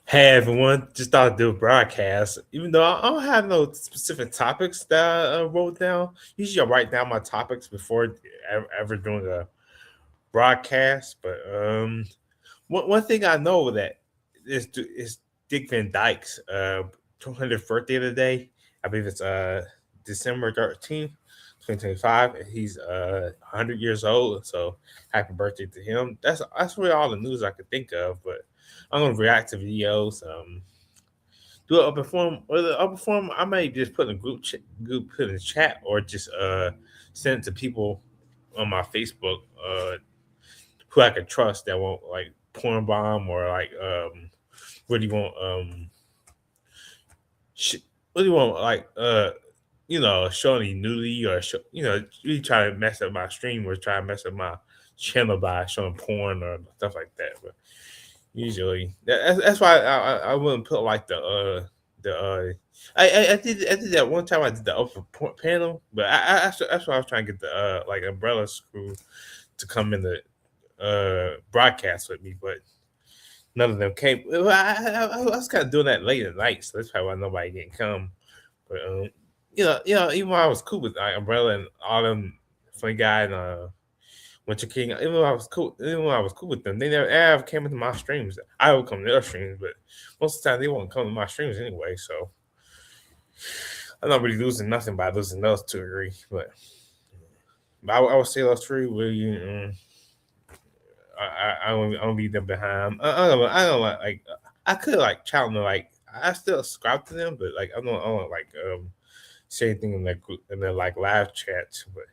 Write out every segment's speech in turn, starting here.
Hey everyone, just thought I'd do a broadcast. Even though I don't have no specific topics that I wrote down, usually I write down my topics before ever doing a broadcast. But one thing I know that is Dick Van Dyke's 200th birthday today. I believe it's December 13th, 2025. And he's 100 years old. So happy birthday to him. That's really all the news I could think of. But I'm gonna react to videos. Do an open forum or the open forum. I might just put in a group put in the chat or just send it to people on my Facebook who I can trust that won't like porn bomb or like really won't sh- really won't like show any nudity or really try to mess up my stream or try to mess up my channel by showing porn or stuff like that. But usually, that's why I wouldn't put like the I did that one time. I did the upper panel, but that's why I was trying to get the like umbrella screw to come in the broadcast with me, but none of them came. Well, I was kind of doing that late at night, so that's probably why nobody didn't come. But even when I was cool with like umbrella and all them funny guy and Winter King, even when I was cool with them, they never ever came into my streams. I would come to their streams, but most of the time they won't come to my streams anyway. So I'm not really losing nothing by losing those two agree. But I would say those three really. I don't leave them behind. I don't like I could like challenge them, like I still subscribe to them, but like I don't like say anything in that group in their like live chats. But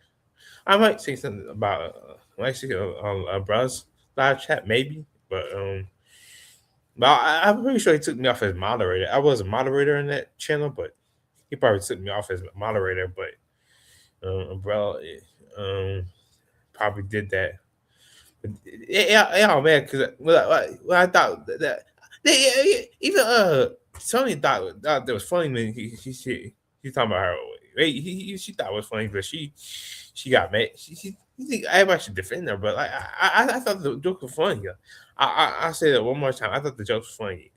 I might say something about like see on brother's live chat maybe, but I'm pretty sure he took me off as moderator. I was a moderator in that channel, but he probably took me off as moderator. But umbrella probably did that. But, yeah, man, because when I thought that even Sony thought that was funny when he talking about her. She thought it was funny, but she got mad. You think everybody should defend her, but like I thought the joke was funny. I say that one more time. I thought the joke was funny.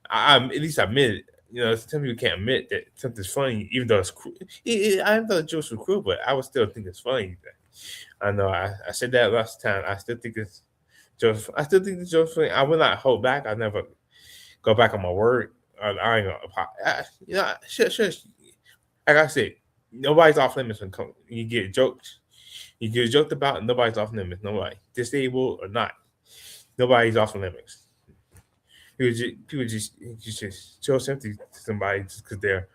I at least admit it. Some people can't admit that something's funny, even though it's cruel. I thought the jokes were cruel, but I would still think it's funny. I know I said that last time. I still think it's just. I still think the joke's funny. I will not hold back. I never go back on my word. I ain't gonna. Sure. Like I said, nobody's off limits when you get jokes. You get joked about, and nobody's off limits. Nobody, disabled or not, nobody's off limits. People just show sympathy to somebody just because they're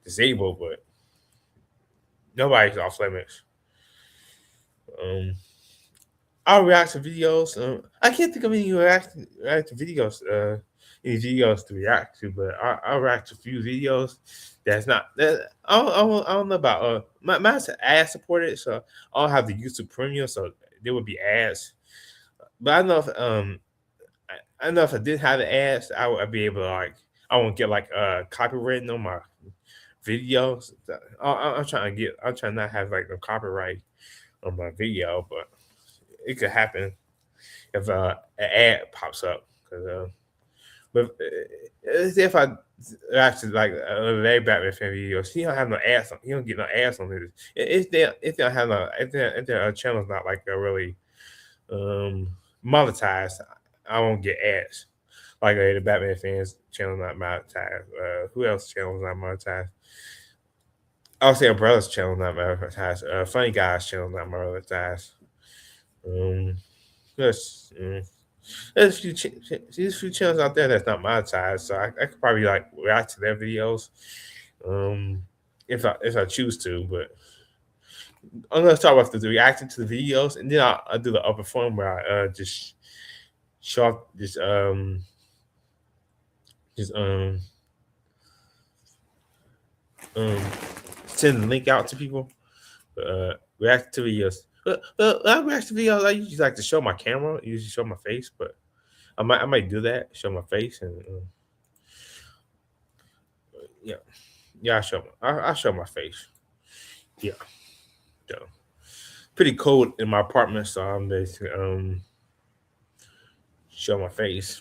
disabled, but nobody's off limits. Um, I'll react to videos. I can't think of any react to videos. Any videos to react to, but I'll react to a few videos. That's not that I don't know about mine's ad supported, so I don't have the YouTube Premium, so there would be ads. But I know if I know if I did have the ads, I'd be able to like I won't get like copyright on my videos. I'm trying not to have like no copyright on my video, but it could happen if an ad pops up. But if I actually like Larry Batman fan videos, he don't have no ads. He don't get no ads on his. If they don't have no if their channel's not like really um monetized, I won't get ads. Like the Batman fans channel not monetized. Who else channel is not monetized? I'll say Umbrella's channel not monetized. Funny Guy's channel not monetized. Um, yes. There's a few channels out there that's not monetized, so I could probably like react to their videos, um, if I choose to. But I'm gonna start with the reacting to the videos, and then I'll do the upper form where I just show off just um send the link out to people. React to videos. I react to videos. I usually like to show my camera. I usually show my face, but I might do that. Show my face and yeah. Yeah, I show my face. Yeah, so pretty cold in my apartment, so I'm basically show my face.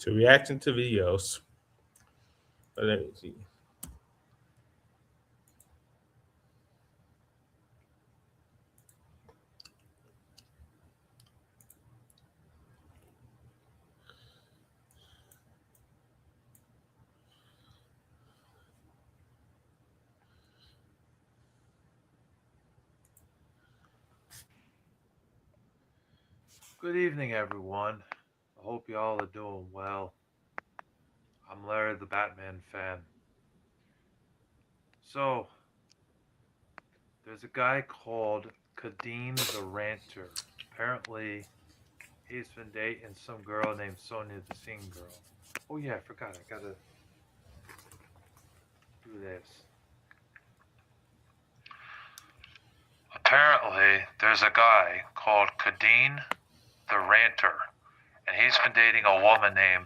So reacting to videos. Let me see. Good evening, everyone. I hope you all are doing well. I'm Larry, the Batman fan. So, there's a guy called Kadeem the Ranter. Apparently, he's been dating some girl named Sonia the Scene Girl. Oh, yeah, I forgot. I gotta do this. Apparently, there's a guy called Kadeem the Ranter, and he's been dating a woman named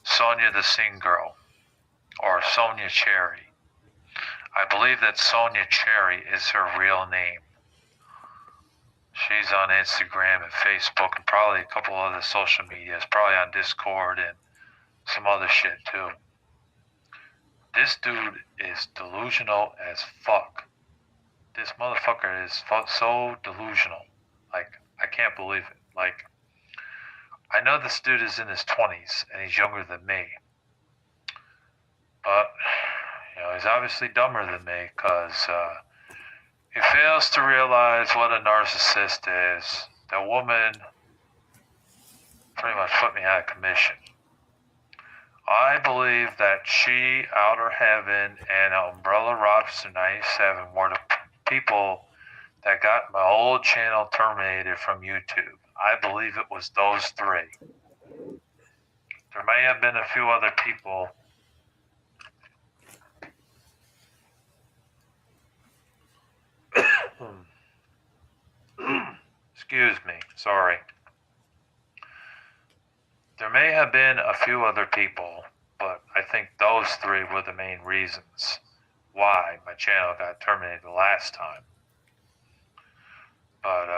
Sonia the Scene Girl, or Sonia Cherry. I believe that Sonia Cherry is her real name. She's on Instagram and Facebook and probably a couple other social medias, probably on Discord and some other shit too. This dude is delusional as fuck. This motherfucker is so delusional. Like, I can't believe it. Like, I know this dude is in his 20s and he's younger than me. But, he's obviously dumber than me because he fails to realize what a narcissist is. The woman pretty much put me out of commission. I believe that she, Outer Heaven, and Umbrella Robinson 97 were the people that got my old channel terminated from YouTube. I believe it was those three. There may have been a few other people. Excuse me, sorry. There may have been a few other people, but I think those three were the main reasons why my channel got terminated the last time. But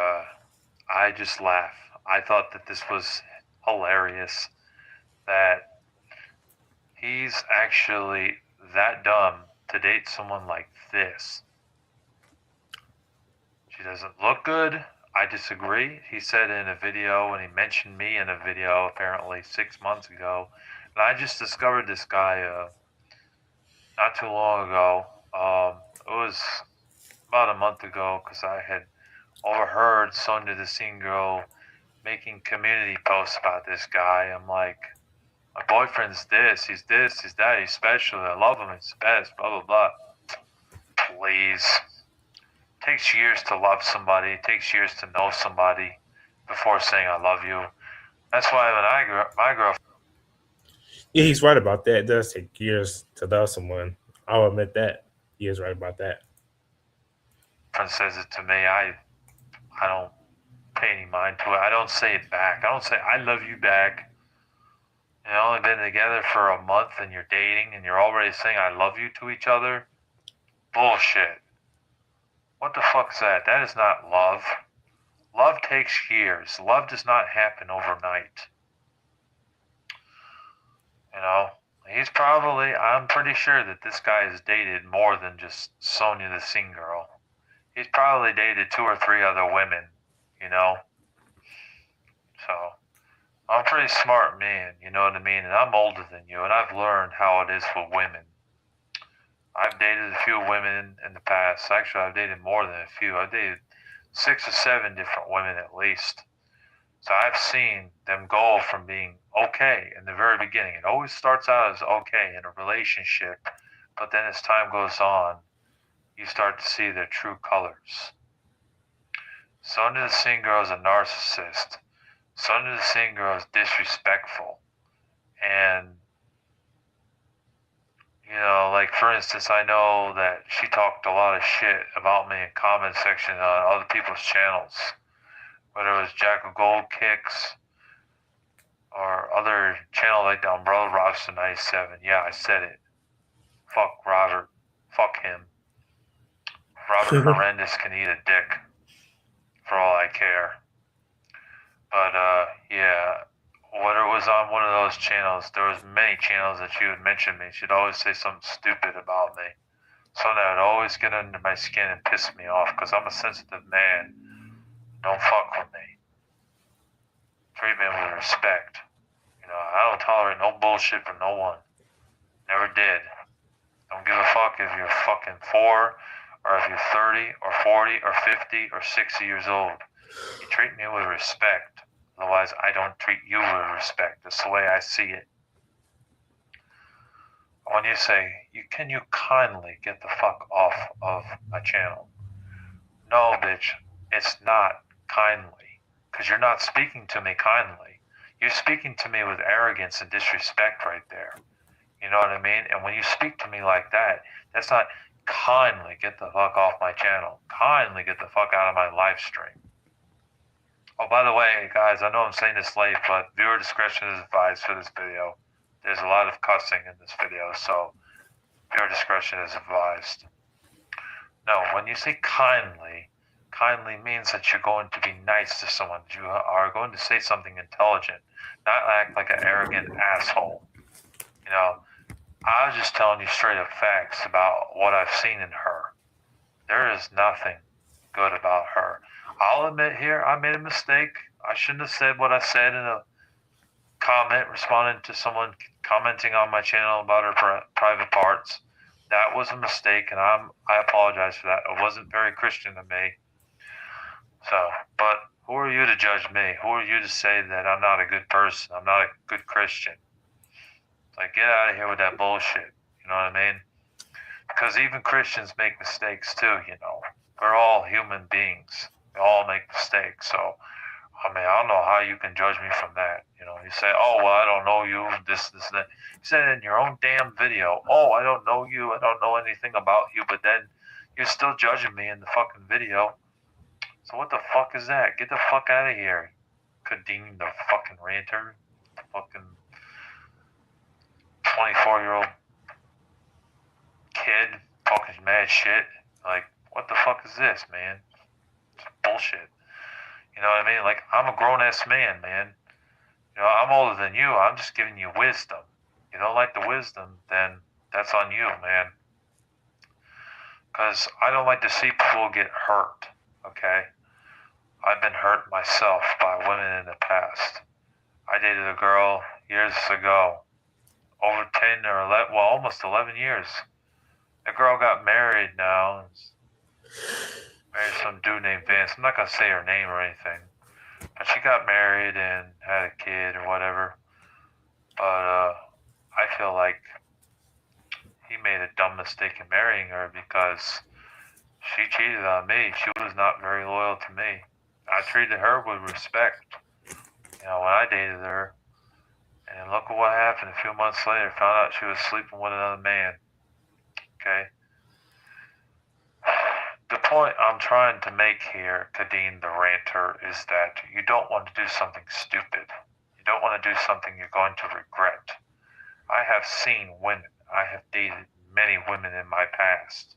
I just laugh. I thought that this was hilarious that he's actually that dumb to date someone like this. She doesn't look good. I disagree. He said in a video, and he mentioned me in a video apparently 6 months ago. And I just discovered this guy not too long ago. It was about a month ago because I had overheard Sonia the Scene Girl making community posts about this guy. I'm like, my boyfriend's this, he's that, he's special, I love him, he's the best, blah, blah, blah. Please. It takes years to love somebody, it takes years to know somebody before saying I love you. That's why when my girlfriend Yeah, he's right about that. It does take years to love someone. I'll admit that. He is right about that. says it to me, I don't pay any mind to it. I don't say it back. I don't say I love you back. You've only been together for a month and you're dating and you're already saying I love you to each other? Bullshit. What the fuck is that? That is not love. Love takes years. Love does not happen overnight. You know? I'm pretty sure that this guy has dated more than just Sonia the Scene Girl. He's probably dated 2 or 3 other women, you know? So, I'm a pretty smart man, you know what I mean? And I'm older than you, and I've learned how it is with women. I've dated a few women in the past. Actually, I've dated more than a few. I've dated 6 or 7 different women at least. So I've seen them go from being okay in the very beginning. It always starts out as okay in a relationship, but then as time goes on, you start to see their true colors. Sonia the Scene Girl is a narcissist. Sonia the Scene Girl is disrespectful. And, like for instance, I know that she talked a lot of shit about me in comment section on other people's channels. Whether it was Jack of Gold Kicks or other channel like the Umbrella Robinson 97. Yeah, I said it. Fuck Robert. Fuck him. Robert Horrendous can eat a dick for all I care. But yeah, Whether it was on one of those channels, there was many channels that she would mention me. She'd always say something stupid about me. Something that would always get under my skin and piss me off because I'm a sensitive man. Don't fuck with me. Treat me with respect. I don't tolerate no bullshit from no one. Never did. Don't give a fuck if you're fucking 4 or if you're 30 or 40 or 50 or 60 years old. You treat me with respect. Otherwise, I don't treat you with respect. That's the way I see it. When you say, can you kindly get the fuck off of my channel? No, bitch, it's not kindly. Because you're not speaking to me kindly. You're speaking to me with arrogance and disrespect right there. You know what I mean? And when you speak to me like that, that's not kindly get the fuck off my channel. Kindly get the fuck out of my live stream. Oh, by the way, guys, I know I'm saying this late, but viewer discretion is advised for this video. There's a lot of cussing in this video, so viewer discretion is advised. No, when you say kindly means that you're going to be nice to someone. You are going to say something intelligent, not act like an arrogant asshole. I was just telling you straight up facts about what I've seen in her. There is nothing good about her. I'll admit here, I made a mistake. I shouldn't have said what I said in a comment responding to someone commenting on my channel about her private parts. That was a mistake, and I apologize for that. It wasn't very Christian of me. But who are you to judge me? Who are you to say that I'm not a good person? I'm not a good Christian. Like, get out of here with that bullshit. You know what I mean? Because even Christians make mistakes too, We're all human beings. We all make mistakes. So, I don't know how you can judge me from that. You say, oh, well, I don't know you, this, that. You said it in your own damn video, oh, I don't know you, I don't know anything about you, but then you're still judging me in the fucking video. So what the fuck is that? Get the fuck out of here. Kadeen, the fucking ranter. The fucking 24-year-old kid talking mad shit. Like, what the fuck is this, man? It's bullshit. You know what I mean? Like, I'm a grown-ass man, man. I'm older than you. I'm just giving you wisdom. You don't like the wisdom, then that's on you, man. Because I don't like to see people get hurt, okay? I've been hurt myself by women in the past. I dated a girl years ago, over 10 or 11, well, almost 11 years. The girl got married now. Married some dude named Vince. I'm not going to say her name or anything. But she got married and had a kid or whatever. But I feel like he made a dumb mistake in marrying her because she cheated on me. She was not very loyal to me. I treated her with respect. When I dated her. And look at what happened a few months later. Found out she was sleeping with another man. Okay? The point I'm trying to make here, Kadeen the ranter, is that you don't want to do something stupid. You don't want to do something you're going to regret. I have seen women. I have dated many women in my past.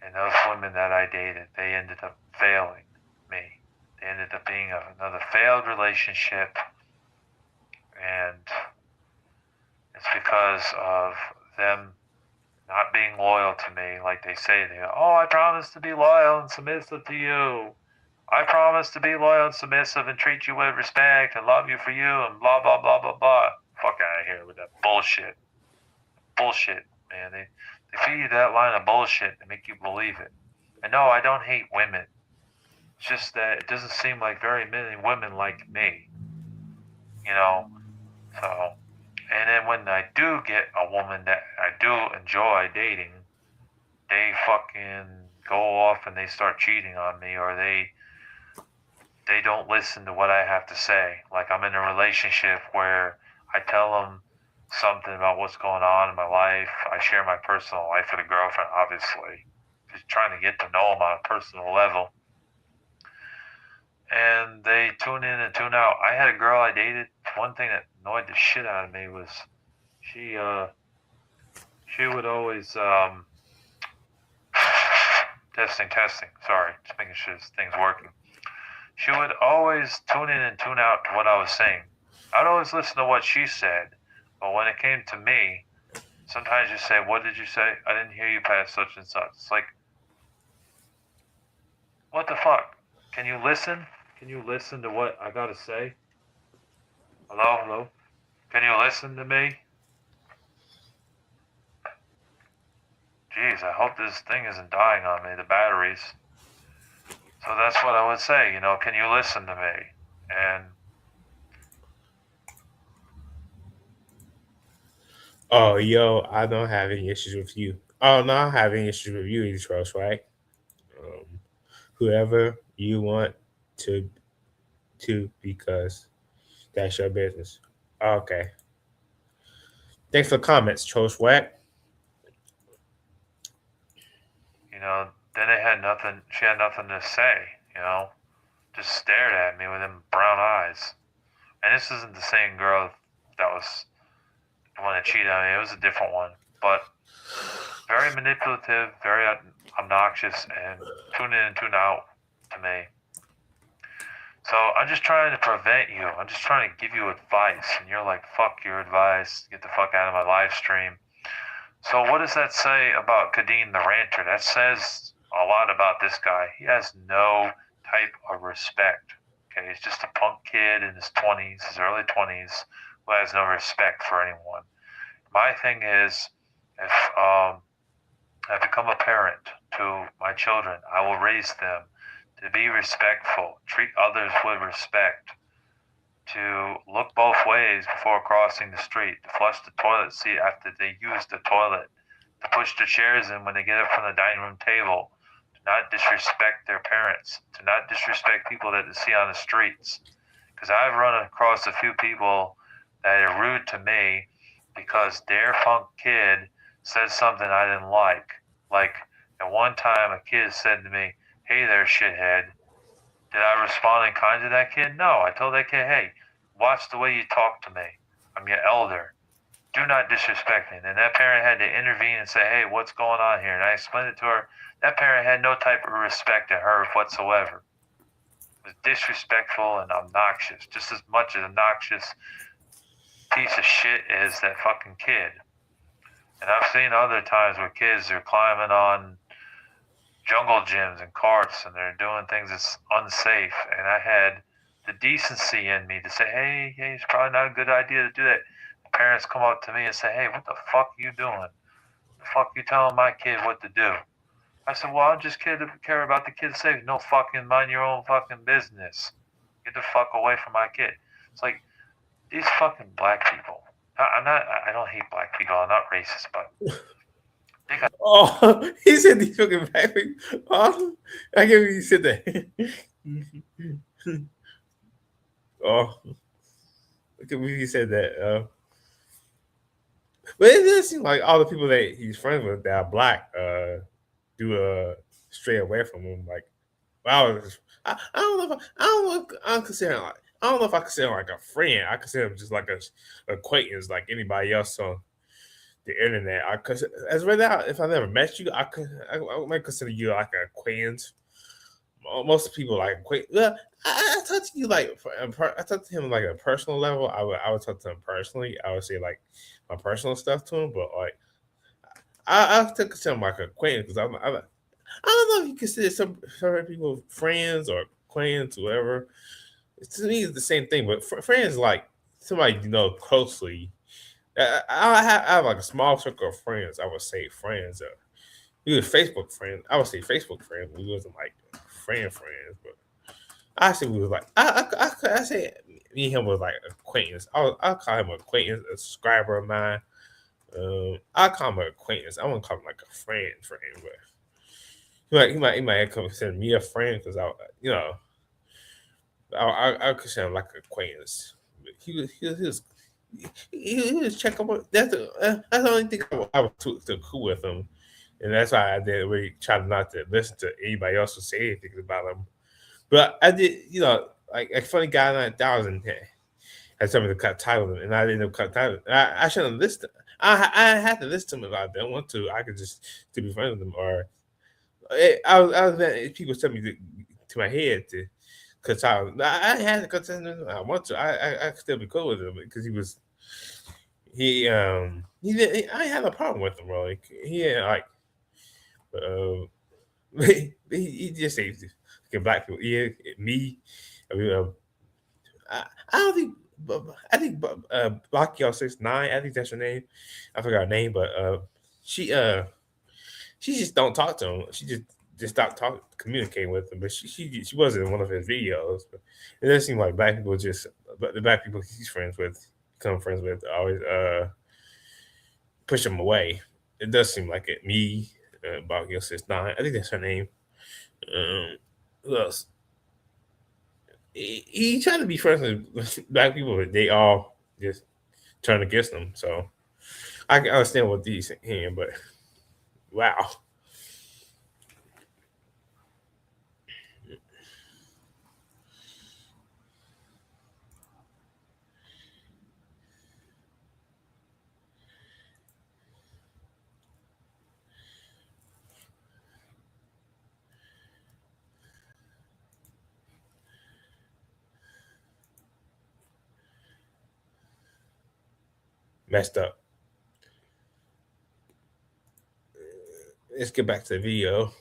And those women that I dated, they ended up failing me. They ended up being another failed relationship. And it's because of them not being loyal to me, like they say. I promise to be loyal and submissive to you. I promise to be loyal and submissive and treat you with respect and love you for you and blah, blah, blah, blah, blah. Fuck out of here with that bullshit. Bullshit, man. They feed you that line of bullshit and make you believe it. And no, I don't hate women. It's just that it doesn't seem like very many women like me. So, and then when I do get a woman that I do enjoy dating, they fucking go off and they start cheating on me, or they don't listen to what I have to say. Like, I'm in a relationship where I tell them something about what's going on in my life. I share my personal life with a girlfriend, obviously, just trying to get to know them on a personal level. And they tune in and tune out. I had a girl I dated. One thing that annoyed the shit out of me was she would always testing. Sorry, just making sure this thing's working. She would always tune in and tune out to what I was saying. I'd always listen to what she said, but when it came to me, sometimes you say, "What did you say? I didn't hear you past such and such." It's like, what the fuck? Can you listen? Can you listen to what I gotta say? Hello, hello. Can you listen to me? Jeez, I hope this thing isn't dying on me. The batteries. So that's what I would say. Can you listen to me? And Oh, yo, I don't have any issues with you. Oh no, I don't have any issues with you, you trust, right? Um, Whoever you want to because that's your business. Okay. Thanks for the comments, Troll Swag. then it had nothing. She had nothing to say. Just stared at me with them brown eyes. And this isn't the same girl that was the one that cheated on me. It was a different one, but very manipulative, very obnoxious, and tune in and tune out to me. So I'm just trying to prevent you. I'm just trying to give you advice, and you're like, "Fuck your advice. Get the fuck out of my live stream." So what does that say about Kadeen the ranter? That says a lot about this guy. He has no type of respect. Okay, he's just a punk kid in his 20s, his early 20s, who has no respect for anyone. My thing is, if I become a parent to my children, I will raise them to be respectful, treat others with respect, to look both ways before crossing the street, to flush the toilet seat after they use the toilet, to push the chairs in when they get up from the dining room table, to not disrespect their parents, to not disrespect people that they see on the streets. Because I've run across a few people that are rude to me because their funk kid said something I didn't like. Like, at one time, a kid said to me, "Hey there, shithead." Did I respond in kind to that kid? No. I told that kid, "Hey, watch the way you talk to me. I'm your elder. Do not disrespect me." And that parent had to intervene and say, "Hey, what's going on here?" And I explained it to her. That parent had no type of respect to her whatsoever. It was disrespectful and obnoxious, just as much as obnoxious piece of shit as that fucking kid. And I've seen other times where kids are climbing on jungle gyms and carts and they're doing things that's unsafe. And I had the decency in me to say, hey, it's probably not a good idea to do that. The parents come up to me and say, "Hey, what the fuck are you doing? The fuck you telling my kid what to do?" I said, "Well, I just care about the kid's safety. No fucking mind your own fucking business. Get the fuck away from my kid." It's like these fucking black people. I'm not. I don't hate black people. I'm not racist, but they got Oh, he said these fucking back. Oh, I can't believe he said that. Oh, I can't believe he said that. But it does seem like all the people that he's friends with that are black do stray away from him. Like, wow, I don't know if I don't know if I'm considering like I don't know if I consider him like a friend. I consider him just like a acquaintance, like anybody else on the internet. I cause as right now, if I never met you, I might consider you like an acquaintance. Most people like acquaintance. Well, I talk to you like I talk to him like a personal level. I would talk to him personally. I would say like my personal stuff to him, but like I consider him like an acquaintance because I don't know if you consider some people friends or acquaintance, whatever. To me, it's the same thing. But friends like somebody you know closely. I have like a small circle of friends. I would say friends. We were Facebook friends. I would say Facebook friends. We wasn't like friends, but I say we was like I say me and him was like acquaintance. I'll call him an acquaintance, a subscriber of mine. I'll call him an acquaintance. I won't call him like a friend, but he might consider me a friend because I consider him like an acquaintance. But he was checking. That's the only thing I was too cool with him, and that's why I didn't really try not to listen to anybody else who say anything about him. But I did, like a funny guy 9000 had something to cut title, and I didn't cut title. I shouldn't listen. I had to listen to him if I didn't want to. I could just to be friends with him, or I was letting people tell me to my head to Cause I had to contend. I want to. I could still be cool with him because he did. I had a problem with him, bro. Like he had like he just says black people. Yeah, me. I mean, I, I don't think. I think Bakio 69. I think that's her name. I forgot her name, but she she just don't talk to him. She just stopped talking, communicating with him. But she wasn't in one of his videos. But it does seem like black people just, but the black people he's friends with, become friends with, always push him away. It does seem like it. Me, Bakio 69. I think that's her name. Who else? He tried to be friends with black people, but they all just turn against him. So I can understand what he's saying, but wow, messed up. Let's get back to the video.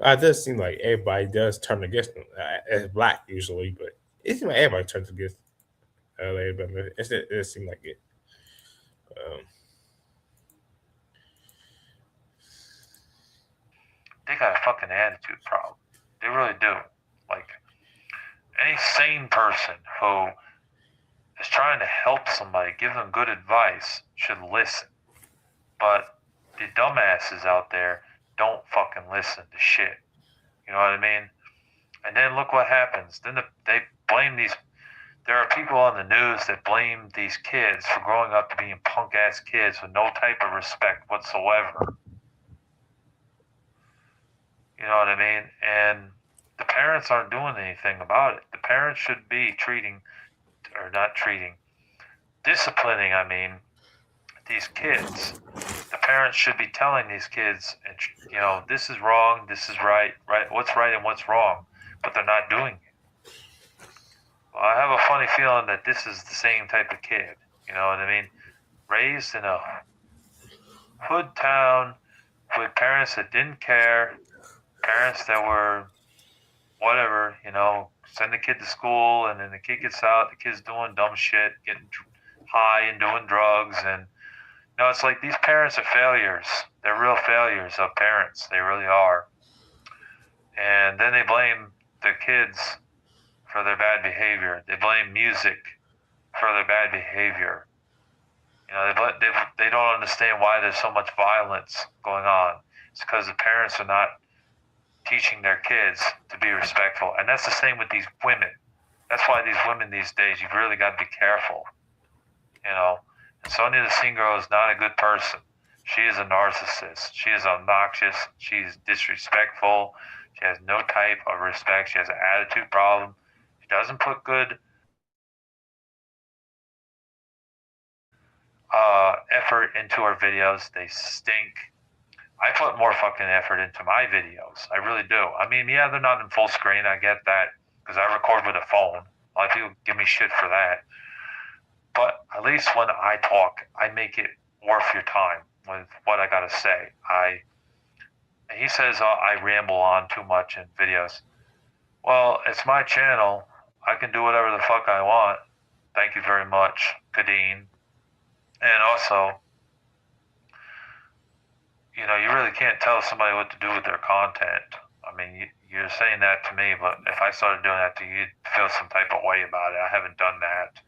It does seem like everybody does turn against them as black usually, but it seems like everybody turns against LA. But it seems like it. Um, They got a fucking attitude problem. They really do. Like any sane person who is trying to help somebody, give them good advice, should listen. But the dumbasses out there don't fucking listen to shit. You know what I mean? And then look what happens. Then they blame these. There are people on the news that blame these kids for growing up to being punk ass kids with no type of respect whatsoever. You know what I mean? And the parents aren't doing anything about it. The parents should be treating, or not treating, disciplining, I mean, these kids. The parents should be telling these kids, this is wrong, this is right, what's right and what's wrong, but they're not doing it. Well, I have a funny feeling that this is the same type of kid. You know what I mean? Raised in a hood town with parents that didn't care, parents that were whatever, send the kid to school, and then the kid gets out, the kid's doing dumb shit, getting high and doing drugs, and it's like these parents are failures. They're real failures of parents. They really are. And then they blame the kids for their bad behavior. They blame music for their bad behavior. They don't understand why there's so much violence going on. It's because the parents are not teaching their kids to be respectful. And that's the same with these women. That's why these women these days, you've really got to be careful. And Sonia the Scene Girl is not a good person. She is a narcissist. She is obnoxious. She is disrespectful. She has no type of respect. She has an attitude problem. She doesn't put good effort into her videos. They stink. I put more fucking effort into my videos. I really do. I mean, yeah, they're not in full screen. I get that because I record with a phone. A lot of people give me shit for that. But at least when I talk, I make it worth your time with what I gotta say. He says I ramble on too much in videos. Well, it's my channel. I can do whatever the fuck I want. Thank you very much, Kadeen. And also, you really can't tell somebody what to do with their content. I mean, you're saying that to me, but if I started doing that to you, you'd feel some type of way about it. I haven't done that.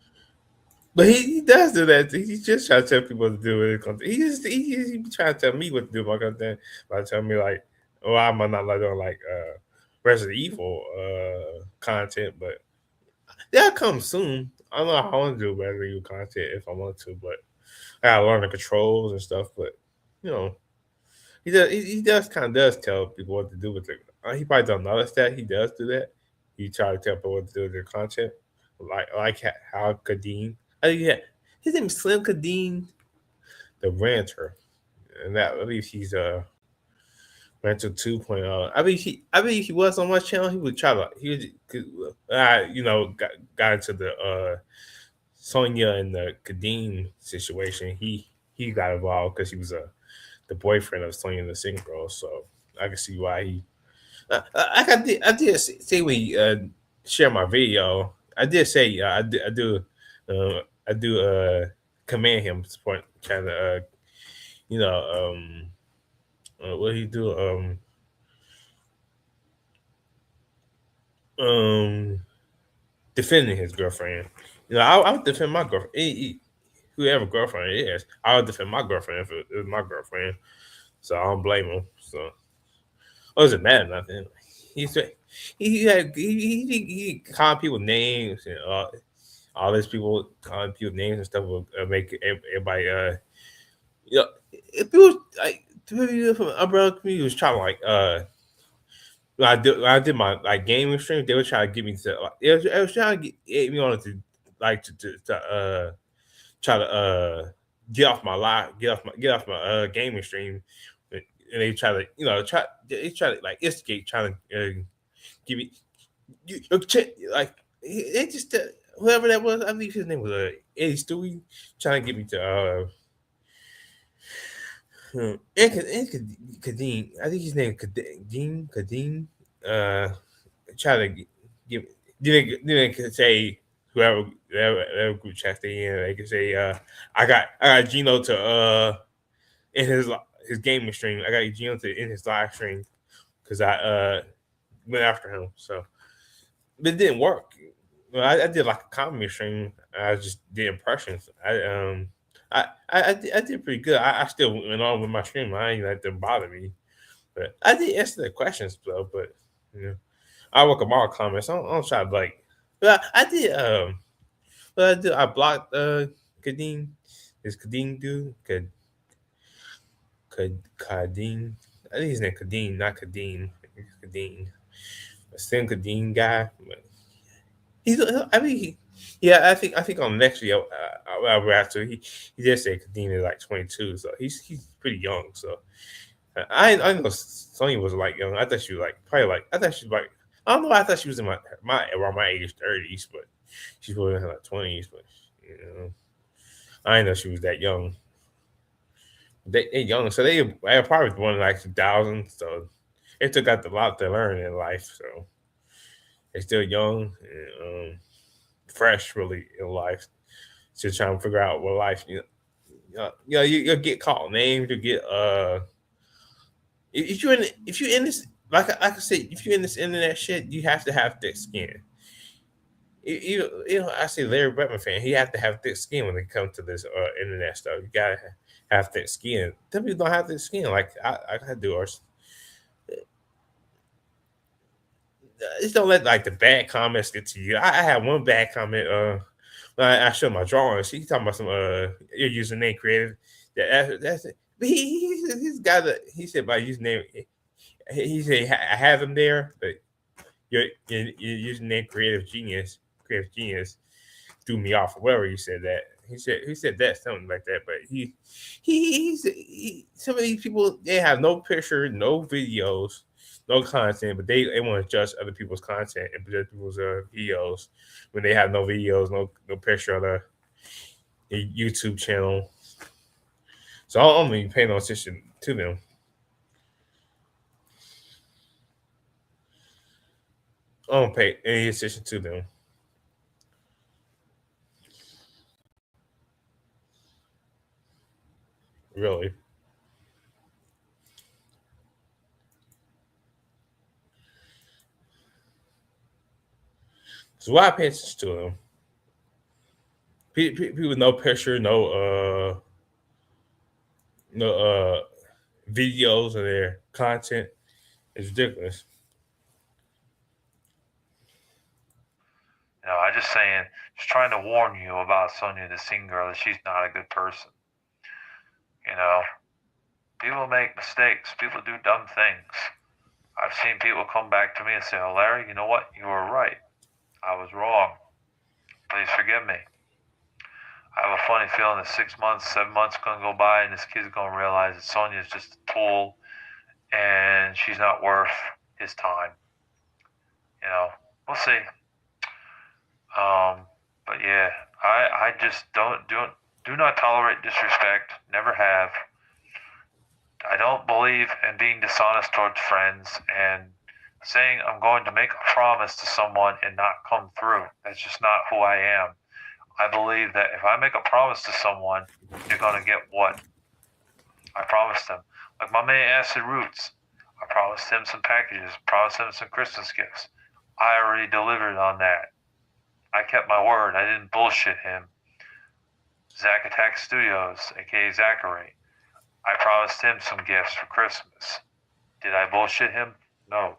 but he does do that. He just trying to tell people what to do with his content. He trying to tell me what to do with my content by telling me like, oh, I'm not like doing like Resident Evil content, but that'll come soon. I don't know how I want to do Resident Evil content if I want to, but I gotta learn the controls and stuff. But you know, He does kind of does tell people what to do with it. He probably don't notice that he does do that. He try to tell people what to do with their content, like how Kadeem. I think yeah, his name is Slim Kadeem, the ranter, and that I believe he's ranter 2.0. I believe he was on my channel. He would try to got into the Sonya and the Kadeem situation. He got involved because he was the boyfriend of Sonya the Singh girl. So I can see why he. I did say when he share my video. I did say I do command him to support kind of you know what he do um defending his girlfriend. I would defend my girlfriend. Whoever girlfriend it is, I would defend my girlfriend if it was my girlfriend. So I don't blame him. So it wasn't mad or nothing. He said he called people names and all these people calling people names and stuff will make everybody you know if people like people from umbrella community was trying to like when I did my like gaming stream, they were trying to get me to like, it was trying to get me on to like to try to get off my live, get off my gaming stream, and they try to they try to like instigate, trying to give me like they just whoever that was. I believe his name was Eddie Stewie, trying to get me to and Kadeem. I think his name Kadeem. Kadeem. Uh, try to give. Then they could say whoever group chat they in. They could say I got Geno to in his gaming stream. I got Geno to in his live stream because I went after him. So but it didn't work. Well, I did like a comedy stream. I just did impressions. I did pretty good. I still went on with my stream. I ain't let them bother me. But I did answer the questions though. But you know, I work on all comments. I don't try to like. But I did. But I did. I blocked Kadeem. Is Kadeem dude? Kadeem. I think his name Kadeem, not Kadeem. It's Kadeem. A Sim Kadeem guy. But he's. I mean, yeah. I think on the next video, after he did say Kadeem is like 22, so he's pretty young. So I know Sonya was like young. I thought she was like probably like I thought she was like I don't know. I thought she was in my around my age 30s, but she's probably in her like 20s. But you know, I didn't know she was that young. They young, so they probably born in like 2000. So they took out a lot to learn in life. So they're still young and fresh, really in life. Just trying to figure out what life you'll get called names. You get if you're in this like I said, if you're in this internet shit, you have to have thick skin. I say Larry Brentman fan. He have to have thick skin when it comes to this internet stuff. You gotta have thick skin. Some people don't have thick skin like I do. Or just don't let like the bad comments get to you. I had one bad comment. When I showed my drawings. He talking about some your username creative. That's it. But he's got a he said by username. He said I have him there, but your username creative genius threw me off. Or whatever he said that. He said that something like that. But some of these people they have no picture, no videos, no content, but they want to judge other people's content and judge people's videos when they have no videos, no picture of the YouTube channel. So I don't even pay no attention to them. I don't pay any attention to them. Really. So why I pay attention to them? People with no picture, no videos of their content is ridiculous. I just saying, just trying to warn you about Sonya the Singh girl that she's not a good person. You know, People make mistakes. People do dumb things. I've seen people come back to me and say, "Oh, Larry, you know what? You were right. I was wrong. Please forgive me." I have a funny feeling that 6 months, 7 months gonna go by, and this kid's gonna realize that Sonya is just a tool, and she's not worth his time. You know, we'll see. Um, but yeah, I just do not tolerate disrespect. Never have. I don't believe in being dishonest towards friends and saying I'm going to make a promise to someone and not come through. That's just not who I am. I believe that if I make a promise to someone, you're going to get what I promised them. Like my man Acid Roots, I promised him some packages, promised him some Christmas gifts. I already delivered on that. I kept my word. I didn't bullshit him. Zack Attack Studios, aka Zachary, I promised him some gifts for Christmas. Did I bullshit him? No.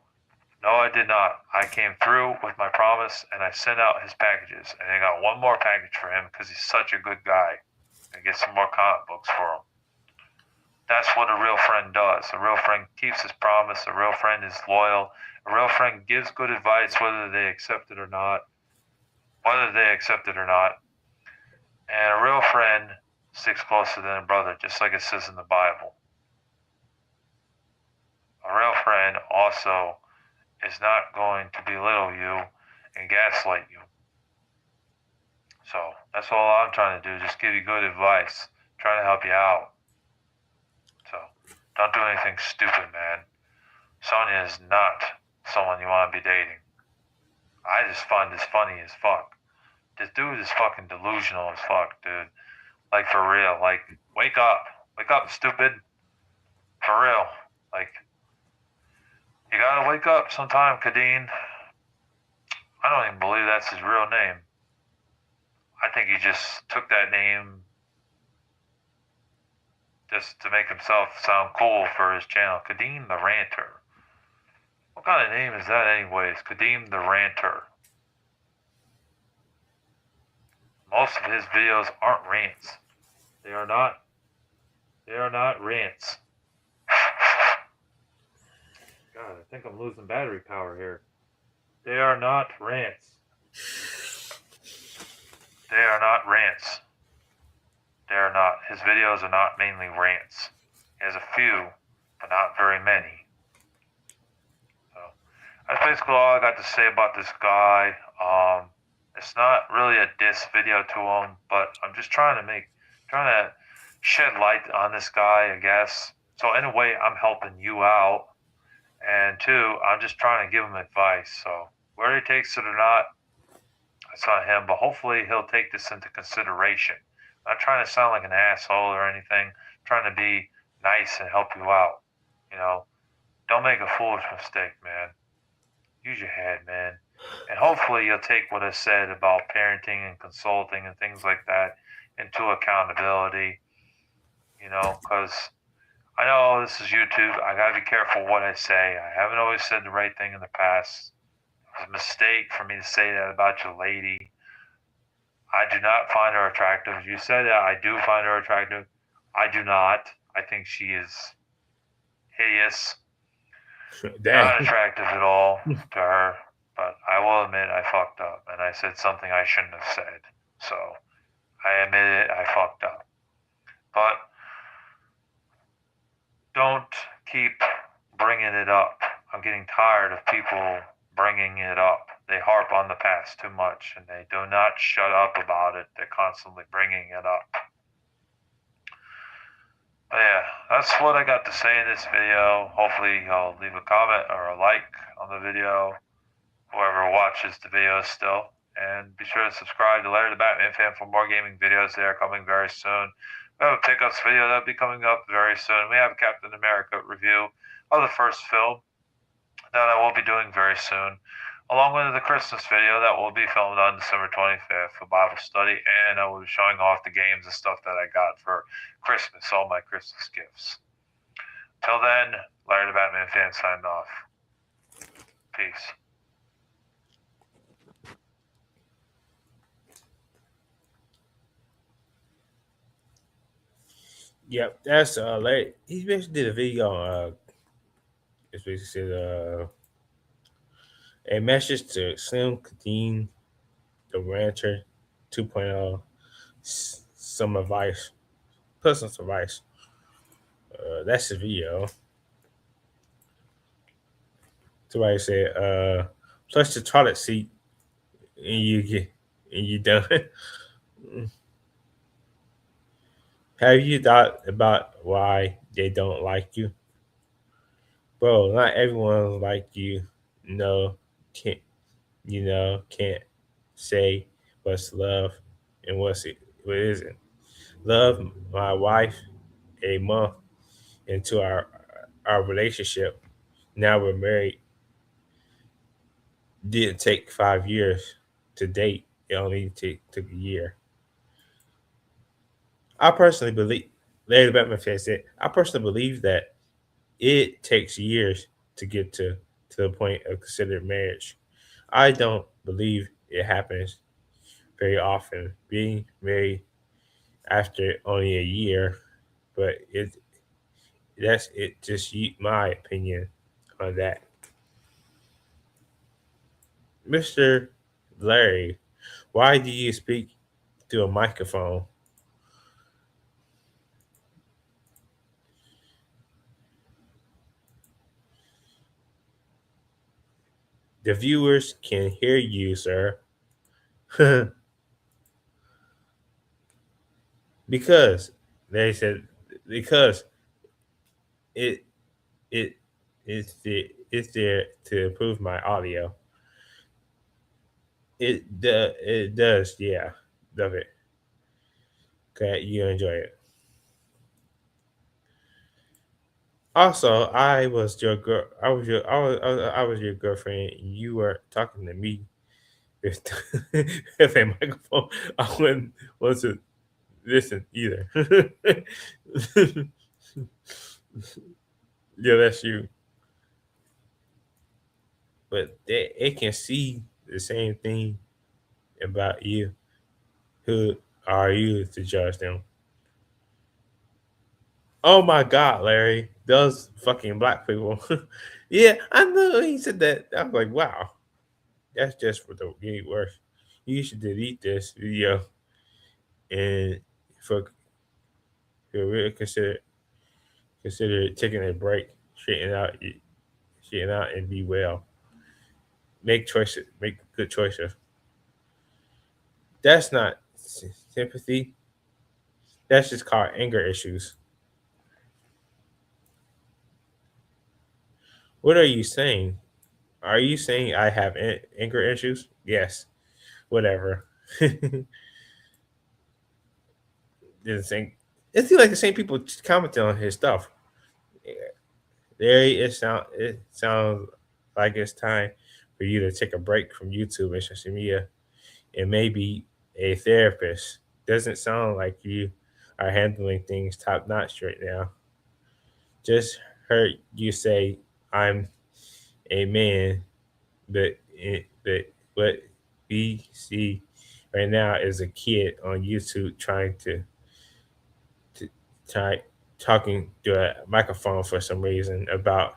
No, I did not. I came through with my promise and I sent out his packages. And I got one more package for him because he's such a good guy. And get some more comic books for him. That's what a real friend does. A real friend keeps his promise. A real friend is loyal. A real friend gives good advice whether they accept it or not. Whether they accept it or not. And a real friend sticks closer than a brother, just like it says in the Bible. A real friend also is not going to belittle you and gaslight you. So that's all I'm trying to do, just give you good advice, trying to help you out. So don't do anything stupid, man. Sonya is not someone you want to be dating. I just find this funny as fuck. This dude is fucking delusional as fuck, dude. Like for real. Like, wake up. Wake up, stupid. For real. Like, you gotta wake up sometime, Kadeen. I don't even believe that's his real name. I think he just took that name just to make himself sound cool for his channel. Kadeem the Ranter. What kind of name is that anyways? Kadeem the Ranter. Most of his videos aren't rants. They are not. They are not rants. God, I think I'm losing battery power here. They are not rants. They are not rants. They are not. His videos are not mainly rants. He has a few, but not very many. So that's basically all I got to say about this guy. It's not really a diss video to him, but I'm just trying to shed light on this guy, I guess. So in a way, I'm helping you out, and two, I'm just trying to give him advice. So whether he takes it or not, that's on him. But hopefully, he'll take this into consideration. I'm not trying to sound like an asshole or anything. I'm trying to be nice and help you out. You know, don't make a foolish mistake, man. Use your head, man. And hopefully you'll take what I said about parenting and consulting and things like that into accountability, because I know this is YouTube. I gotta be careful what I say. I haven't always said the right thing in the past. It was a mistake for me to say that about your lady. I do not find her attractive. You said that I do find her attractive. I do not. I think she is hideous. Not Dang. attractive at all to her, but I will admit I fucked up and I said something I shouldn't have said. So I admit it, I fucked up. But don't keep bringing it up. I'm getting tired of people bringing it up. They harp on the past too much and they do not shut up about it. They're constantly bringing it up. But yeah, that's what I got to say in this video. Hopefully, you'll leave a comment or a like on the video, whoever watches the video still. And be sure to subscribe to Larry the Batman Fan for more gaming videos. They are coming very soon. We have a pickups video that'll be coming up very soon. We have a Captain America review of the first film that I will be doing very soon, along with the Christmas video that will be filmed on December 25th for Bible study. And I will be showing off the games and stuff that I got for Christmas, all my Christmas gifts. Till then, Larry the Batman Fan signed off. Peace. Yep, that's Larry. He basically did a video on it's basically said a message to Slim Kadeen, the rancher 2.0, some advice, personal advice. That's the video. Somebody said, flush the toilet seat and you get and you done. Have you thought about why they don't like you? Bro, not everyone like you. No, can't can't say what's love and what isn't. Love my wife a month into our relationship. Now we're married. Didn't take 5 years to date. It only took a year. I personally believe, Larry Batman fan said, I personally believe that it takes years to get to the point of considered marriage. I don't believe it happens very often. Being married after only a year, but that's it. Just my opinion on that, Mister Larry. Why do you speak to a microphone? The viewers can hear you, sir. because they said because it it it's there to improve my audio. It does, yeah. Love it. Okay, you enjoy it. Also, I was your girl. I was your girlfriend. You were talking to me with, with a microphone. I wouldn't want to listen either. Yeah, that's you. But it can see the same thing about you. Who are you to judge them? Oh my God, Larry, those fucking black people. Yeah, I know he said that. I was like, wow, that's just for the get worse. You should delete this video and for really consider taking a break, straighten out, and be well. Make choices, make good choices. That's not sympathy. That's just called anger issues. What are you saying? Are you saying I have anger issues? Yes. Whatever. Didn't think it seems like the same people commenting on his stuff. There it sounds like it's time for you to take a break from YouTube and social media and maybe a therapist. Doesn't sound like you are handling things top notch right now. Just heard you say I'm a man, but what we see right now is a kid on YouTube trying to try talking to a microphone for some reason about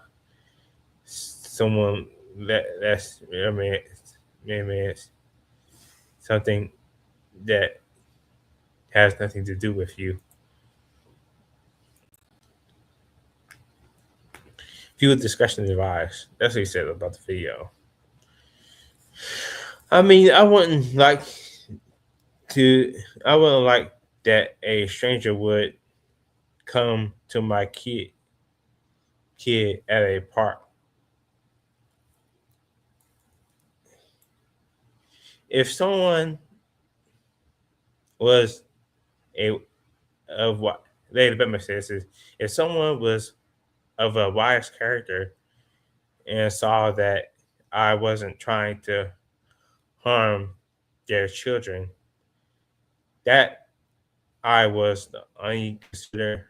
someone that's man, something that has nothing to do with you. View discussion advice. That's what he said about the video. I mean, to. I wouldn't like that a stranger would come to my kid at a park. If someone was a of what Lady Bama says is if someone was of a wise character and saw that I wasn't trying to harm their children, that I was only considered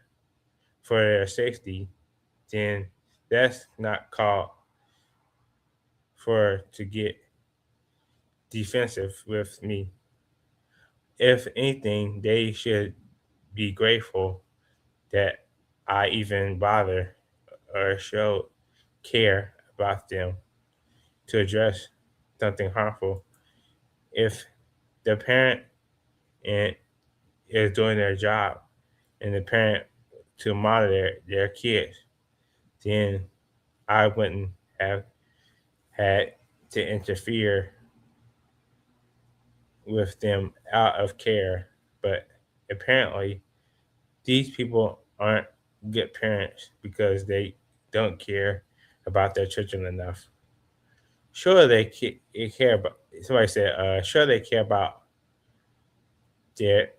for their safety, then that's not called for to get defensive with me. If anything, they should be grateful that I even bother or show care about them to address something harmful. If the parent and is doing their job and the parent to monitor their kids, then I wouldn't have had to interfere with them out of care. But apparently, these people aren't good parents because they don't care about their children enough. Sure, they care about. Somebody said, "Sure, they care about their.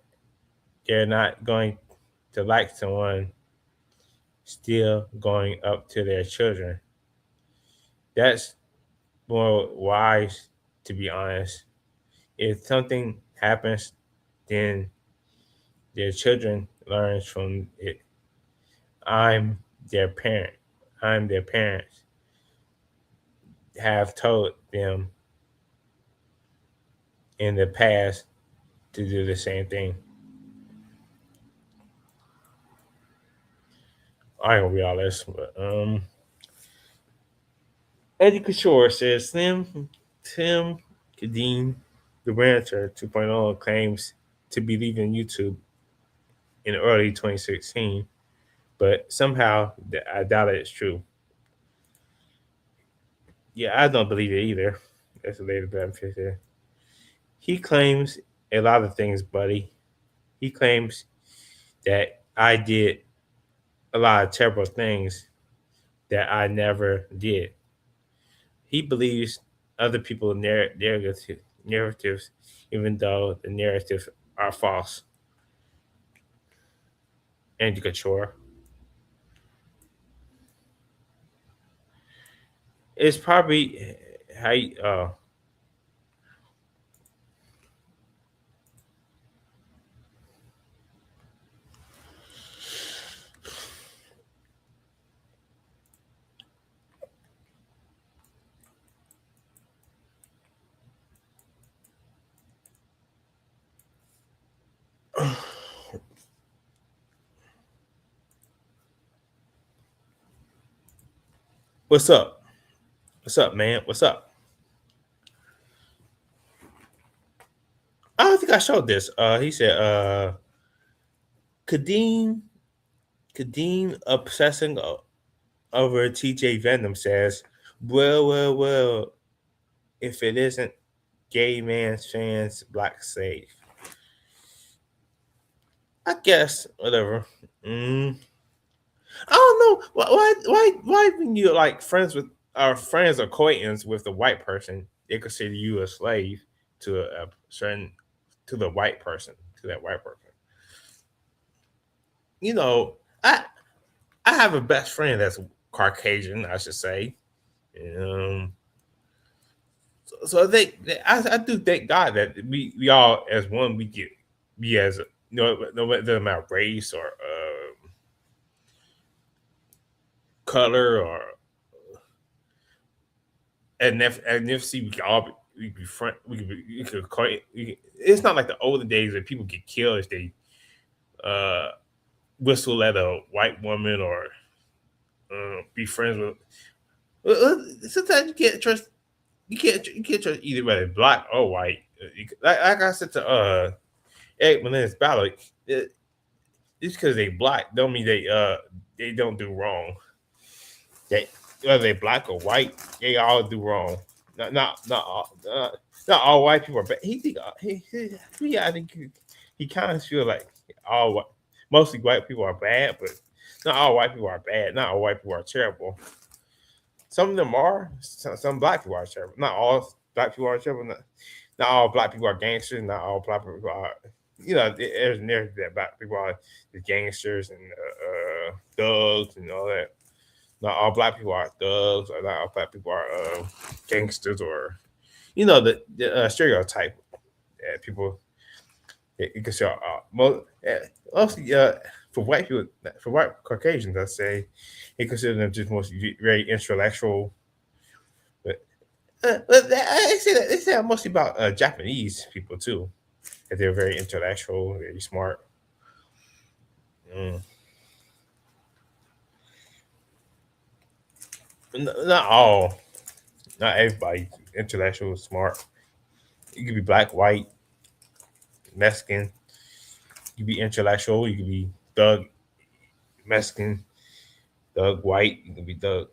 They're not going to like someone still going up to their children. That's more wise, to be honest. If something happens, then their children learns from it. I'm their parent. I'm their parents. Have told them in the past to do the same thing. I ain't gonna read all this, but Eddie Couture says Tim Kadeen, the rancher 2.0, claims to be leaving YouTube in early 2016, but somehow I doubt it's true. Yeah, I don't believe it either. That's the latest benefit there. He claims a lot of things, buddy. He claims that I did a lot of terrible things that I never did. He believes other people's narratives, even though the narratives are false. And Couture. It's probably how you, what's up? What's up, man? What's up? I don't think I showed this. He said, Kadeem, Kadeem obsessing over TJ Venom says, well, if it isn't gay man's fans, black safe. I guess, whatever. I don't know why when you like friends with our friends acquaintance with the white person, they consider you a slave to a certain to the white person to that white person. You know, I have a best friend that's Caucasian, I should say. Um, so I do thank God that we all as one we get be as no it doesn't matter race or color or ethnicity. We can all be friend. We could call it. It's not like the olden days where people get killed if they uh, whistle at a white woman or be friends with. Sometimes you can't trust. You can't trust either whether black or white. Like I said to Eric Melendez Battle, just because they black don't mean they don't do wrong. They whether they black or white, they all do wrong. Not all white people are bad. I think he kind of feel like mostly white people are bad, but not all white people are bad. Not all white people are terrible. Some of them are. Some black people are terrible. Not all black people are terrible. Not all black people are gangsters. Not all black people are. There's narrative that black people are the gangsters and thugs and all that. Not all black people are thugs, or not all black people are gangsters, or the stereotype that people you can say. Mostly for white people, for white Caucasians, I say, they consider them just mostly very intellectual. But they say that mostly about Japanese people too, that they're very intellectual, very smart. Mm. Not all, not everybody. Intellectual, smart. You could be black, white, Mexican. You could be intellectual. You could be thug, Mexican, thug, white. You could be thug.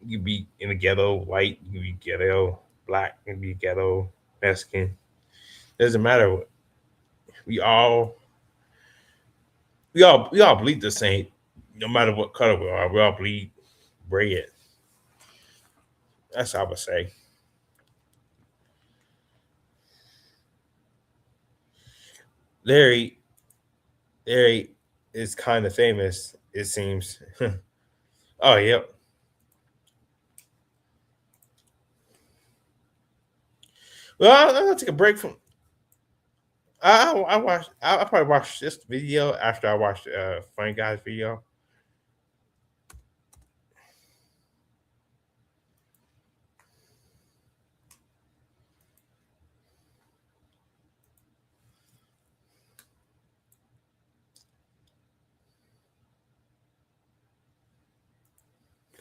You could be in the ghetto, white. You could be ghetto, black. You could be ghetto, Mexican. Doesn't matter. We all we all bleed the same, no matter what color we are. We all bleed red. That's how I would say. Larry Larry is kind of famous. It seems. Oh yep. Well, I'm gonna take a break from. I watched. I probably watched this video after I watched Funny Guy's video.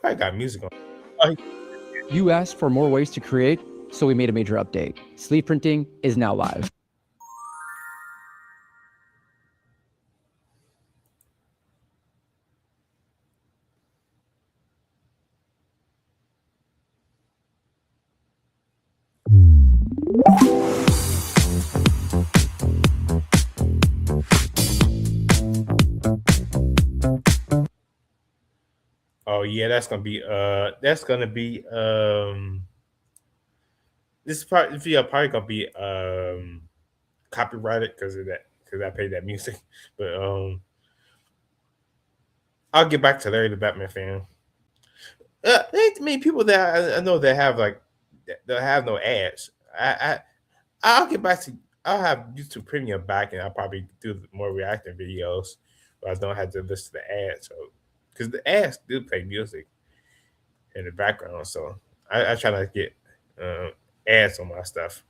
Probably got music on. Oh, You asked for more ways to create, so we made a major update. Sleeve printing is now live. oh yeah, that's gonna be this video probably gonna be copyrighted because of that because I paid that music. But I'll get back to Larry the Batman fan. There ain't many people that I know that have like that have no ads. I'll get back to. I'll have YouTube Premium back, and I'll probably do more reacting videos, but I don't have to listen to the ads. So, because the ads do play music in the background, so I try to get uh, ads on my stuff.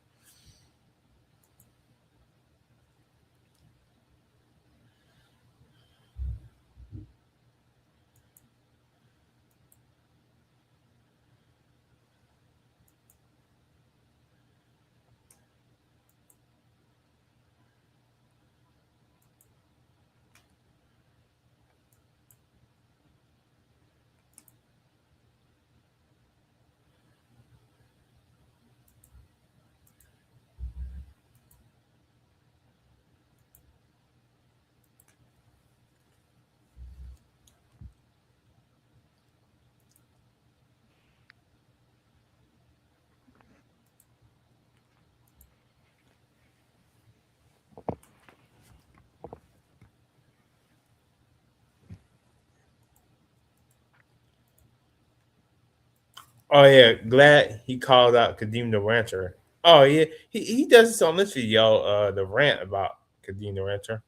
Oh yeah, glad he called out Kadeem the Rancher. Oh yeah, he does this on this video, the rant about Kadeem the Rancher.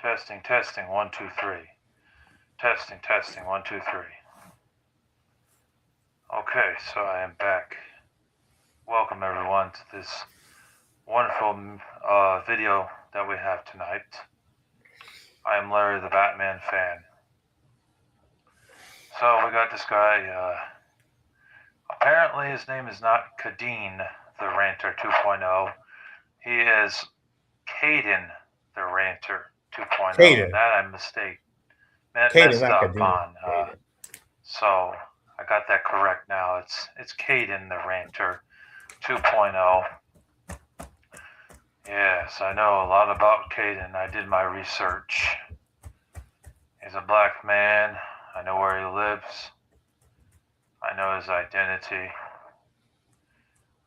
Testing, testing, 1, 2, 3. Testing, testing, 1, 2, 3. Okay, so I am back. Welcome everyone to this wonderful video that we have tonight. I am Larry the Batman fan. So we got this guy. Apparently his name is not Kadeen the Ranter 2.0. He is Caden the Ranter 2.0. Caden, That I Caden, messed not up Kadeem. on. Caden. So I got that correct now. It's Caden the Ranter 2.0. Yes, I know a lot about Caden. I did my research. He's a black man. I know where he lives. I know his identity.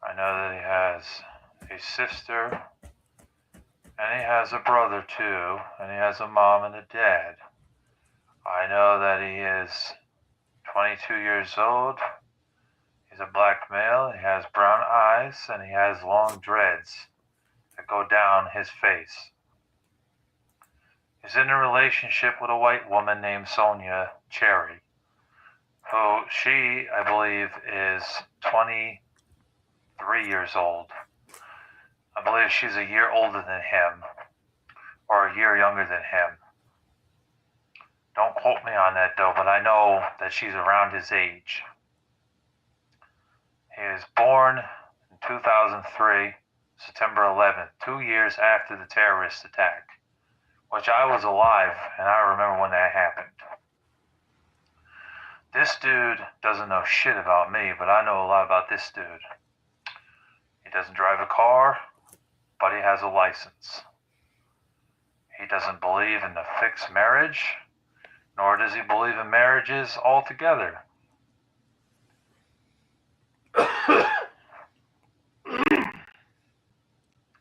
I know that he has a sister, and he has a brother too, and he has a mom and a dad. I know that he is 22 years old. He's a black male. He has brown eyes and he has long dreads that go down his face. He's in a relationship with a white woman named Sonia Cherry, who she, I believe, is 23 years old. I believe she's a year older than him, or a year younger than him. Don't quote me on that though, but I know that she's around his age. He was born in 2003, September 11th, 2 years after the terrorist attack, which I was alive and I remember when that happened. This dude doesn't know shit about me, but I know a lot about this dude. He doesn't drive a car, but he has a license. He doesn't believe in the fixed marriage, nor does he believe in marriages altogether.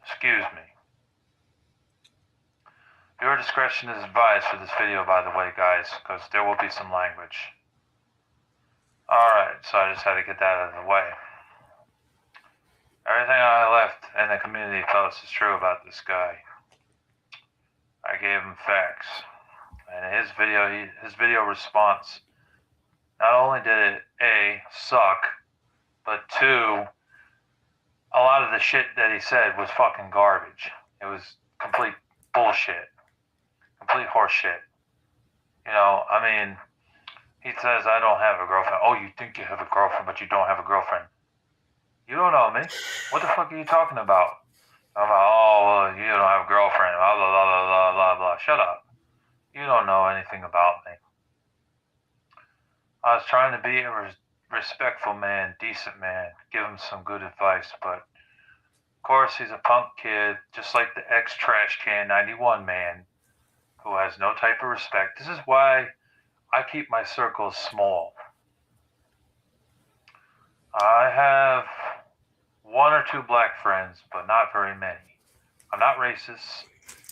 Excuse me. Your discretion is advised for this video, by the way, guys, because there will be some language. Alright, so I just had to get that out of the way. Everything I left in the community post is true about this guy. I gave him facts. And his video response, not only did it A, suck, but 2, a lot of the shit that he said was fucking garbage. It was complete bullshit. Complete horseshit. You know, I mean, he says, I don't have a girlfriend. Oh, you think you have a girlfriend, but you don't have a girlfriend. You don't know me. What the fuck are you talking about? I'm like, oh, well, you don't have a girlfriend. Blah, blah, blah, blah, blah, blah, blah. Shut up. You don't know anything about me. I was trying to be a respectful man, decent man, give him some good advice, but of course he's a punk kid, just like the ex-Trash Can 91 man, who has no type of respect. This is why I keep my circles small. I have 1 or 2 black friends, but not very many. I'm not racist,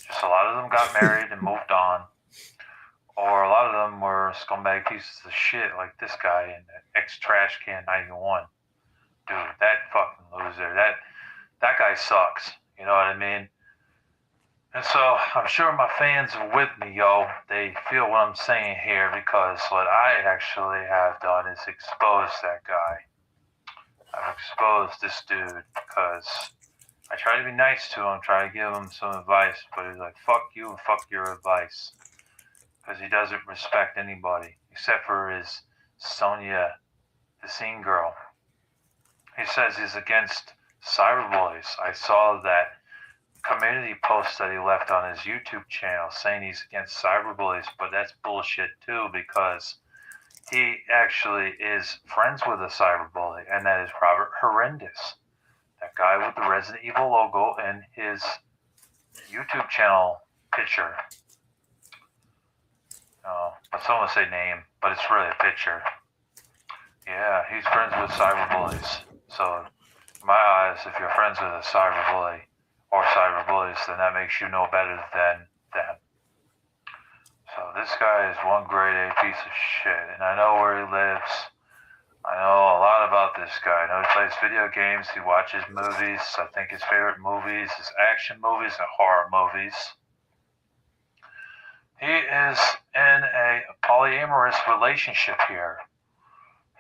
just a lot of them got married and moved on. Or a lot of them were scumbag pieces of shit like this guy in ex-Trash Can 91. Dude, that fucking loser. That guy sucks. You know what I mean? And so I'm sure my fans are with me, yo. They feel what I'm saying here because what I actually have done is expose that guy. I've exposed this dude because I try to be nice to him, try to give him some advice, but he's like, fuck you and fuck your advice. Because he doesn't respect anybody except for his Sonia, the scene girl. He says he's against cyberbullies. I saw that community post that he left on his YouTube channel saying he's against cyberbullies, but that's bullshit too because he actually is friends with a cyberbully, and that is Robert Horrendous, that guy with the Resident Evil logo in his YouTube channel picture. But someone say name, but it's really a picture. Yeah, he's friends with cyberbullies. So, in my eyes, if you're friends with a cyberbully or cyberbullies, then that makes you no better than them. So this guy is one grade A piece of shit, and I know where he lives. I know a lot about this guy. I know he plays video games, he watches movies. I think his favorite movies is action movies and horror movies. He is in a polyamorous relationship here.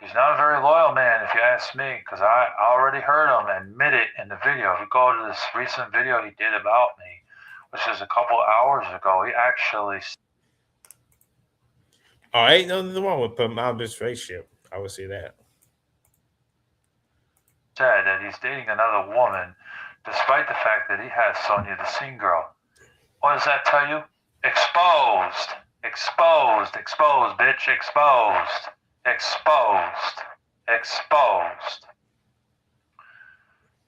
He's not a very loyal man, if you ask me, because I already heard him admit it in the video. If you go to this recent video he did about me, which is a couple hours ago, he actually... Oh, ain't nothing wrong with putting out this relationship. I would say that. ...said that he's dating another woman, despite the fact that he has Sonia the scene girl. What does that tell you? Exposed. Exposed. Exposed, bitch. Exposed. Exposed. Exposed.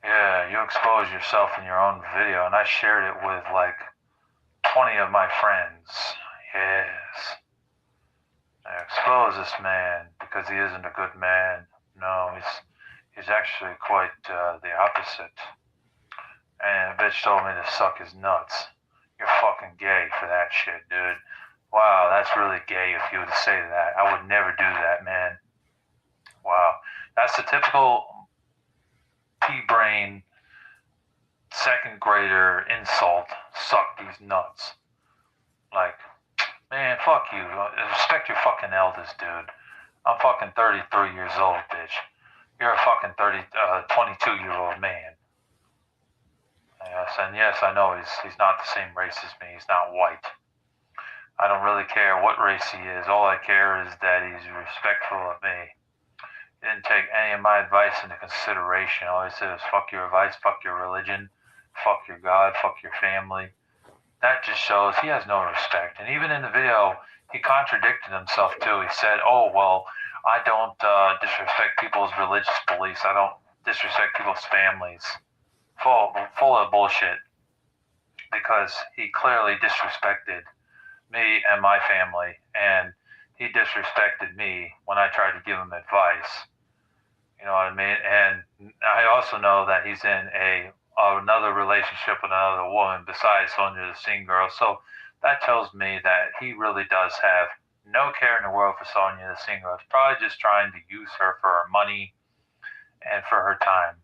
Yeah, you expose yourself in your own video, and I shared it with like 20 of my friends. Yes. I expose this man because he isn't a good man. No, he's actually quite the opposite. And the bitch told me to suck his nuts. You're fucking gay for that shit, dude. Wow, that's really gay of you to say that. I would never do that, man. Wow. That's the typical pea-brain second grader insult. Suck these nuts. Like, man, fuck you. Respect your fucking elders, dude. I'm fucking 33 years old, bitch. You're a fucking 22-year-old man. Yes, and yes, I know he's not the same race as me. He's not white. I don't really care what race he is. All I care is that he's respectful of me. He didn't take any of my advice into consideration. All he said was, fuck your advice, fuck your religion, fuck your God, fuck your family. That just shows he has no respect. And even in the video, he contradicted himself too. He said, oh, well, I don't disrespect people's religious beliefs. I don't disrespect people's families. Full of bullshit. Because he clearly disrespected me and my family, and he disrespected me when I tried to give him advice. You know what I mean? And I also know that he's in another relationship with another woman besides Sonia the Scene Girl. So that tells me that he really does have no care in the world for Sonia the Scene Girl. He's probably just trying to use her for her money and for her time.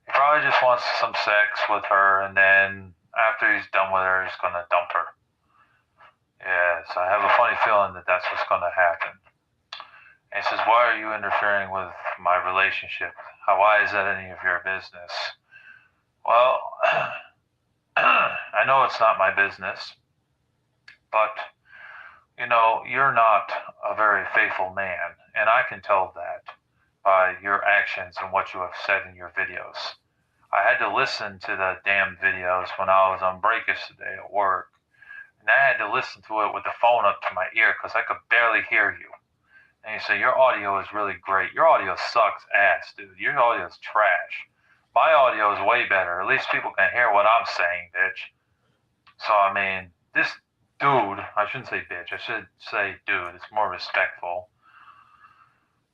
He probably just wants some sex with her, and then after he's done with her, he's going to dump her. Yes, I have a funny feeling that that's what's going to happen. And he says, why are you interfering with my relationship? Why is that any of your business? Well, I know it's not my business, but, you know, you're not a very faithful man, and I can tell that by your actions and what you have said in your videos. I had to listen to the damn videos when I was on break yesterday at work, and I had to listen to it with the phone up to my ear because I could barely hear you. And you say, your audio is really great. Your audio sucks ass, dude. Your audio is trash. My audio is way better. At least people can hear what I'm saying, bitch. So, I mean, this dude, I shouldn't say bitch, I should say dude. It's more respectful.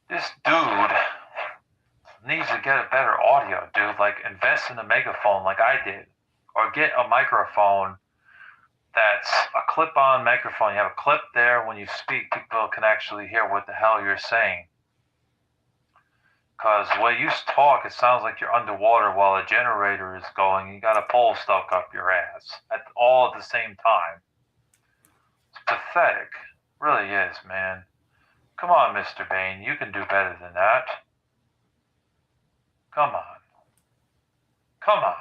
This dude needs to get a better audio, dude. Like, invest in a megaphone like I did. Or get a microphone that's a clip-on microphone. You have a clip there. When you speak, people can actually hear what the hell you're saying. Because when you talk, it sounds like you're underwater while a generator is going. You got a pole stuck up your ass all at the same time. It's pathetic. It really is, man. Come on, Mr. Bain. You can do better than that. Come on. Come on.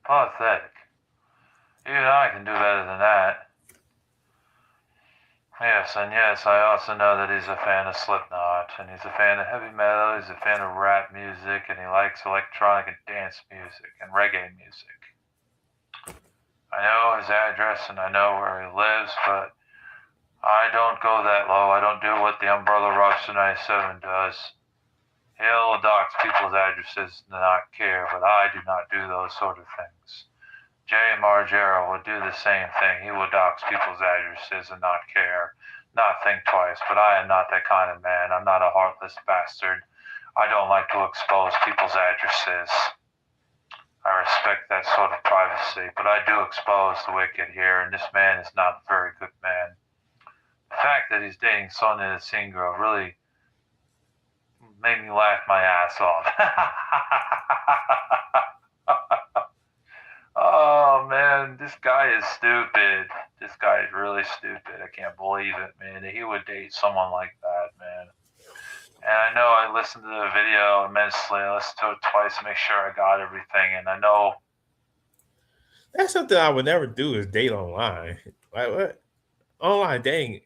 Pathetic. Even I can do better than that. Yes, and yes, I also know that he's a fan of Slipknot, and he's a fan of heavy metal, he's a fan of rap music, and he likes electronic and dance music, and reggae music. I know his address, and I know where he lives, but I don't go that low. I don't do what the Umbrella Rockster 97 does. He'll dox people's addresses and not care, but I do not do those sort of things. Jay Margera would do the same thing. He would dox people's addresses and not care, not think twice, but I am not that kind of man. I'm not a heartless bastard. I don't like to expose people's addresses. I respect that sort of privacy, but I do expose the wicked here, and this man is not a very good man. The fact that he's dating Sonia the Scene Girl really made me laugh my ass off. Oh man, this guy is stupid. This guy is really stupid. I can't believe it, man. He would date someone like that, man. And I know I listened to the video immensely. I listened to it twice to make sure I got everything. And I know that's something I would never do is date online. Like what? Online dating.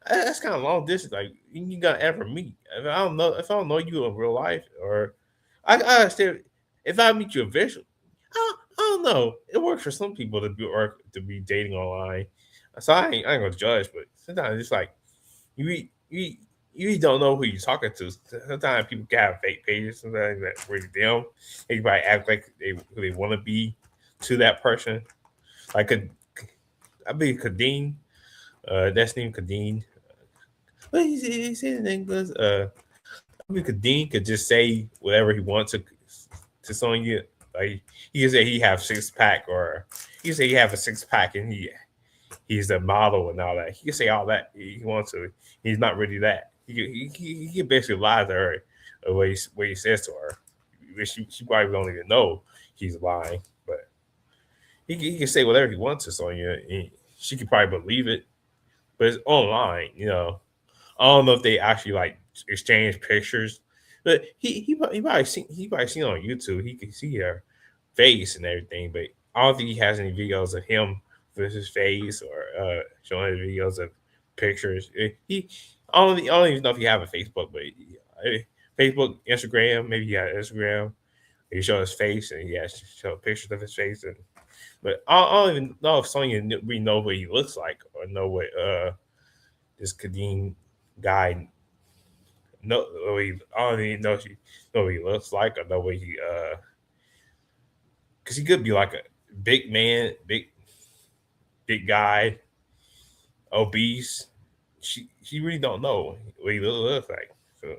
That's kind of long distance. Like you gotta ever meet. If I don't know you in real life, or I understand if I meet you eventually. I don't know. It works for some people to be dating online. So I ain't gonna judge, but sometimes it's like you don't know who you're talking to. Sometimes people can have fake pages. Sometimes that really them. They might act like who they want to be to that person. Like I believe Kadeen. That's named Kadeen. But he said his name was I mean Kadeen could just say whatever he wants to Sonya. Like he can say he have 6-pack, or he can say he have a 6-pack and he's a model and all that. He can say all that he wants to. He's not really that. He can basically lie to her what he says to her. She probably don't even know he's lying, but he can say whatever he wants to Sonya. She could probably believe it, but it's online. I don't know if they actually like exchange pictures, but he probably seen on YouTube. He can see her face and everything, but I don't think he has any videos of him with his face or showing videos of pictures. I don't even know if he have a Facebook, but Facebook, Instagram, maybe he had Instagram. He showed his face and he has showed pictures of his face, but I don't even know if Sonya we know what he looks like or know what this Kadeem guy no, I don't even know if she know what he looks like or know what he because he could be like a big man, big guy, obese. She really don't know what he looks like. So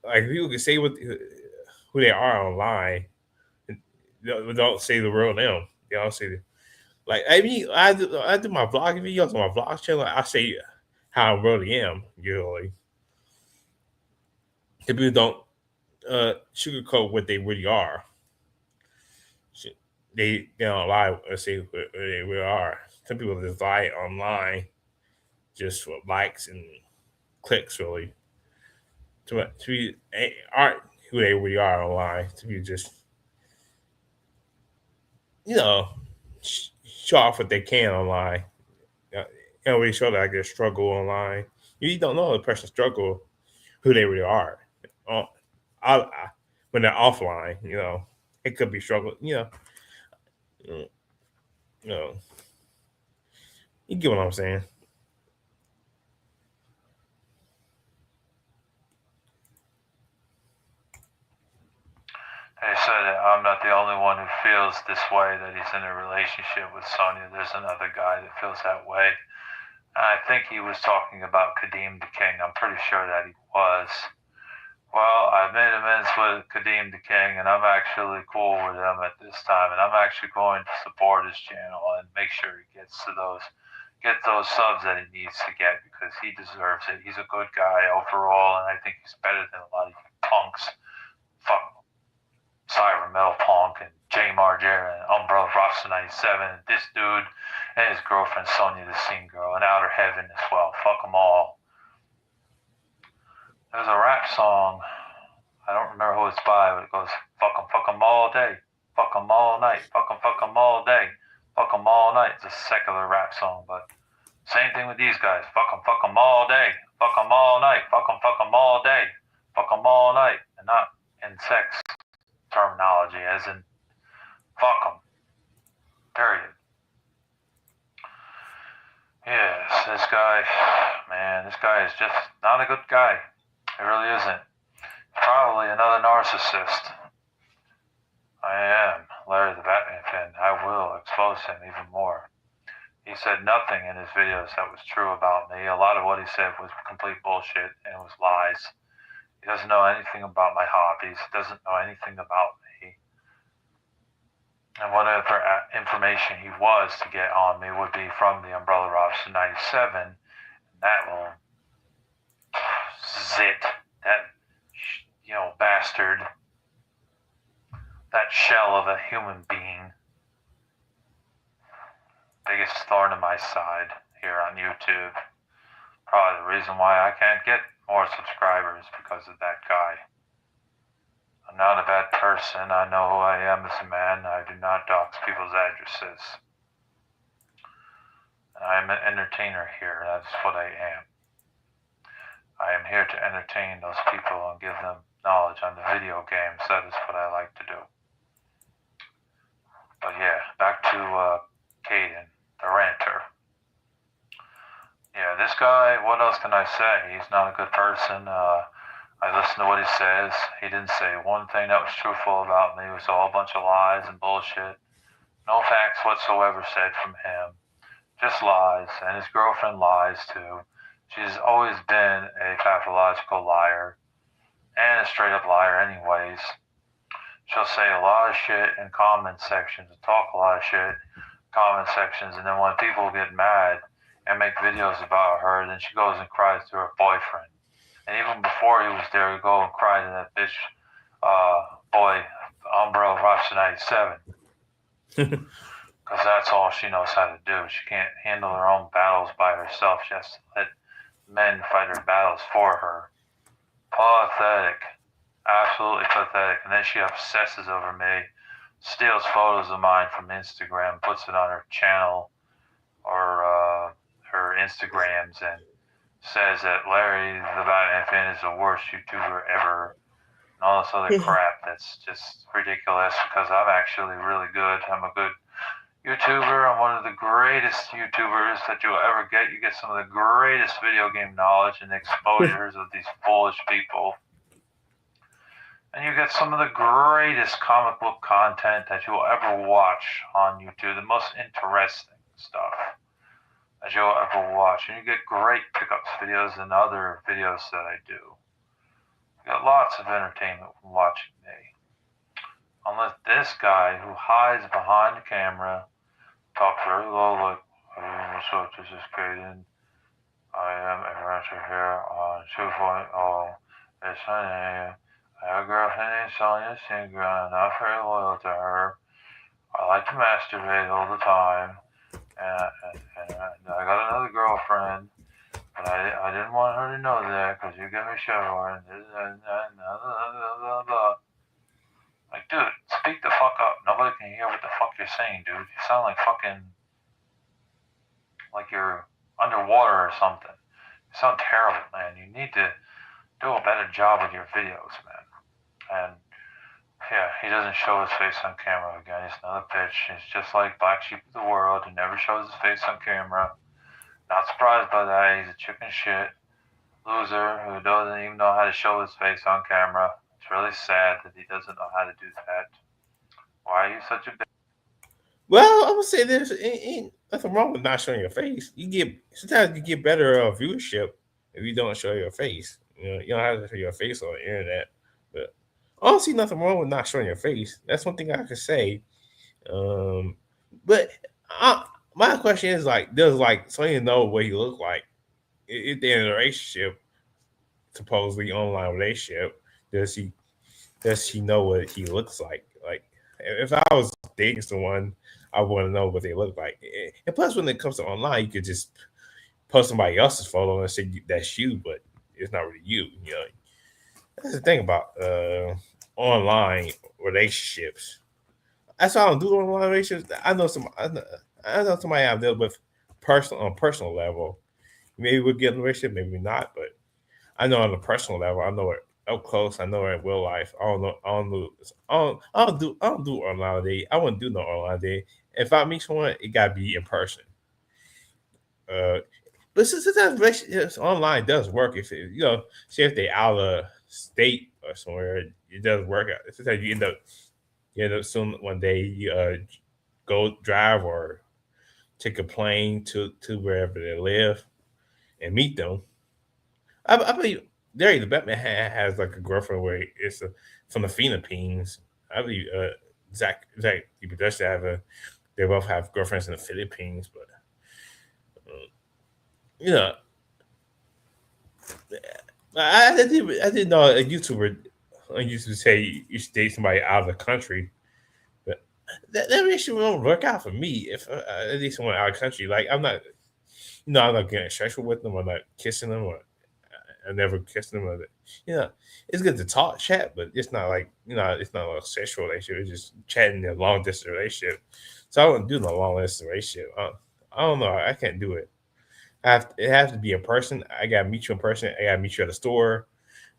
like people can say what who they are online, and don't say the real them. They don't say like I mean I do my vlogging videos on my vlog channel. I say how I really am usually. The people don't sugarcoat what they really are. They don't lie or say who they really are. Some people just lie online just for likes and clicks, really. To be aren't who they really are online. To be just you know show off what they can online. They don't really show like their struggle online. You really don't know the person's struggle, who they really are. Uh, when they're offline, it could be struggle. You know, you get what I'm saying. They said that I'm not the only one who feels this way, that he's in a relationship with Sonya. There's another guy that feels that way. I think he was talking about Kadeem the King. I'm pretty sure that he was. Well, I've made amends with Kadeem the King, and I'm actually cool with him at this time, and I'm actually going to support his channel and make sure he get those subs that he needs to get because he deserves it. He's a good guy overall, and I think he's better than a lot of you punks. Fuck Cyber Metal Punk and J Margera and Umbrella Roster 97 and this dude and his girlfriend Sonya the Scene Girl and Outer Heaven as well. Fuck them all. There's a rap song. I don't remember who it's by, but it goes, fuck 'em all day. Fuck 'em all night. Fuck 'em all day. Fuck 'em all night. It's a secular rap song, but same thing with these guys. Fuck 'em all day. Fuck 'em all night. Fuck 'em all day. Fuck 'em all night. And not in sex terminology, as in fuck 'em. Period. Yes, this guy, man, this guy is just not a good guy. He really isn't. Probably another narcissist. I am Larry the Batman fan. I will expose him even more. He said nothing in his videos that was true about me. A lot of what he said was complete bullshit and it was lies. He doesn't know anything about my hobbies. He doesn't know anything about me. And whatever information he was to get on me would be from the Umbrella Robson 97. And that little zit, that, bastard, that shell of a human being, biggest thorn in my side here on YouTube. Probably the reason why I can't get more subscribers because of that guy. I'm not a bad person. I know who I am as a man. I do not dox people's addresses. I'm an entertainer here. That's what I am. I am here to entertain those people and give them knowledge on the video games. That is what I like to do. But yeah, back to Caden, the ranter. Yeah, this guy, what else can I say? He's not a good person. I listened to what he says. He didn't say one thing that was truthful about me. It was all a bunch of lies and bullshit. No facts whatsoever said from him. Just lies. And his girlfriend lies too. She's always been a pathological liar. And a straight up liar anyways. She'll say a lot of shit in comment sections and talk a lot of shit. comment sections, and then when people get mad and make videos about her, then she goes and cries to her boyfriend. And even before he was there, he'd go and cry to that bitch, boy, Umbro Roster 97. Because that's all she knows how to do. She can't handle her own battles by herself. She has to let men fight her battles for her. Pathetic. Absolutely pathetic. And then she obsesses over me, steals photos of mine from Instagram, puts it on her channel or her Instagrams, and says that Larry the Batman fan is the worst YouTuber ever, and all this other crap. That's just ridiculous because I'm actually really good. I'm a good YouTuber. I'm one of the greatest YouTubers that you'll ever get. You get some of the greatest video game knowledge and exposures of these foolish people. And you get some of the greatest comic book content that you'll ever watch on YouTube, the most interesting stuff that you'll ever watch. And you get great pickups videos and other videos that I do. You get lots of entertainment from watching me. Unless this guy who hides behind the camera talks very low, like, hey, what's up, this is Caden. I am a rancher here on 2.0. It's my name. I have a girlfriend named Sonia Singer, and I'm not very loyal to her. I like to masturbate all the time. And I got another girlfriend, but I didn't want her to know that because you get me showing. Blah, blah. Like, dude, speak the fuck up. Nobody can hear what the fuck you're saying, dude. You sound like fucking, like you're underwater or something. You sound terrible, man. You need to do a better job with your videos, man. And yeah, he doesn't show his face on camera again. He's another bitch. He's just like Black Sheep of the World. He never shows his face on camera. Not surprised by that. He's a chicken shit loser who doesn't even know how to show his face on camera. It's really sad that he doesn't know how to do that. Why are you such a bitch? Well, I would say there's ain't nothing wrong with not showing your face. Sometimes you get better viewership if you don't show your face. You don't have to show your face on the internet. But I don't see nothing wrong with not showing your face. That's one thing I could say. But my question is like, does like Sonya know what he look like if they're in a relationship, supposedly online relationship? Does he does she know what he looks like? Like, if I was dating someone, I want to know what they look like. And plus, when it comes to online, you could just post somebody else's photo and say that's you, but it's not really you. You know, that's the thing about online relationships. That's why I don't do online relationships. I know somebody I've dealt with personal on a personal level. Maybe we'll get in a relationship, maybe not. But I know on a personal level, I know it up close. I know her in real life. I don't know. I don't do online date. I wouldn't do no online date. If I meet someone, it gotta be in person. Uh, but sometimes relationships online does work if say if they out of state or somewhere, it does work out. Sometimes you end up soon one day you go drive or take a plane to wherever they live and meet them. I believe Larry the Batman has like a girlfriend where it's from the Philippines. I believe Zach the producer they both have girlfriends in the Philippines, but you know I didn't know a YouTuber used to say you should date somebody out of the country. But that relationship won't work out for me if I date someone out of the country. Like I'm not getting sexual with them. I'm not kissing them, or I never kissed them. Or, it's good to talk, chat, but it's not like it's not a sexual relationship. It's just chatting in a long distance relationship. So I wouldn't do no long distance relationship. I don't know. I can't do it. It has to be in person. I gotta meet you in person. I gotta meet you at a store,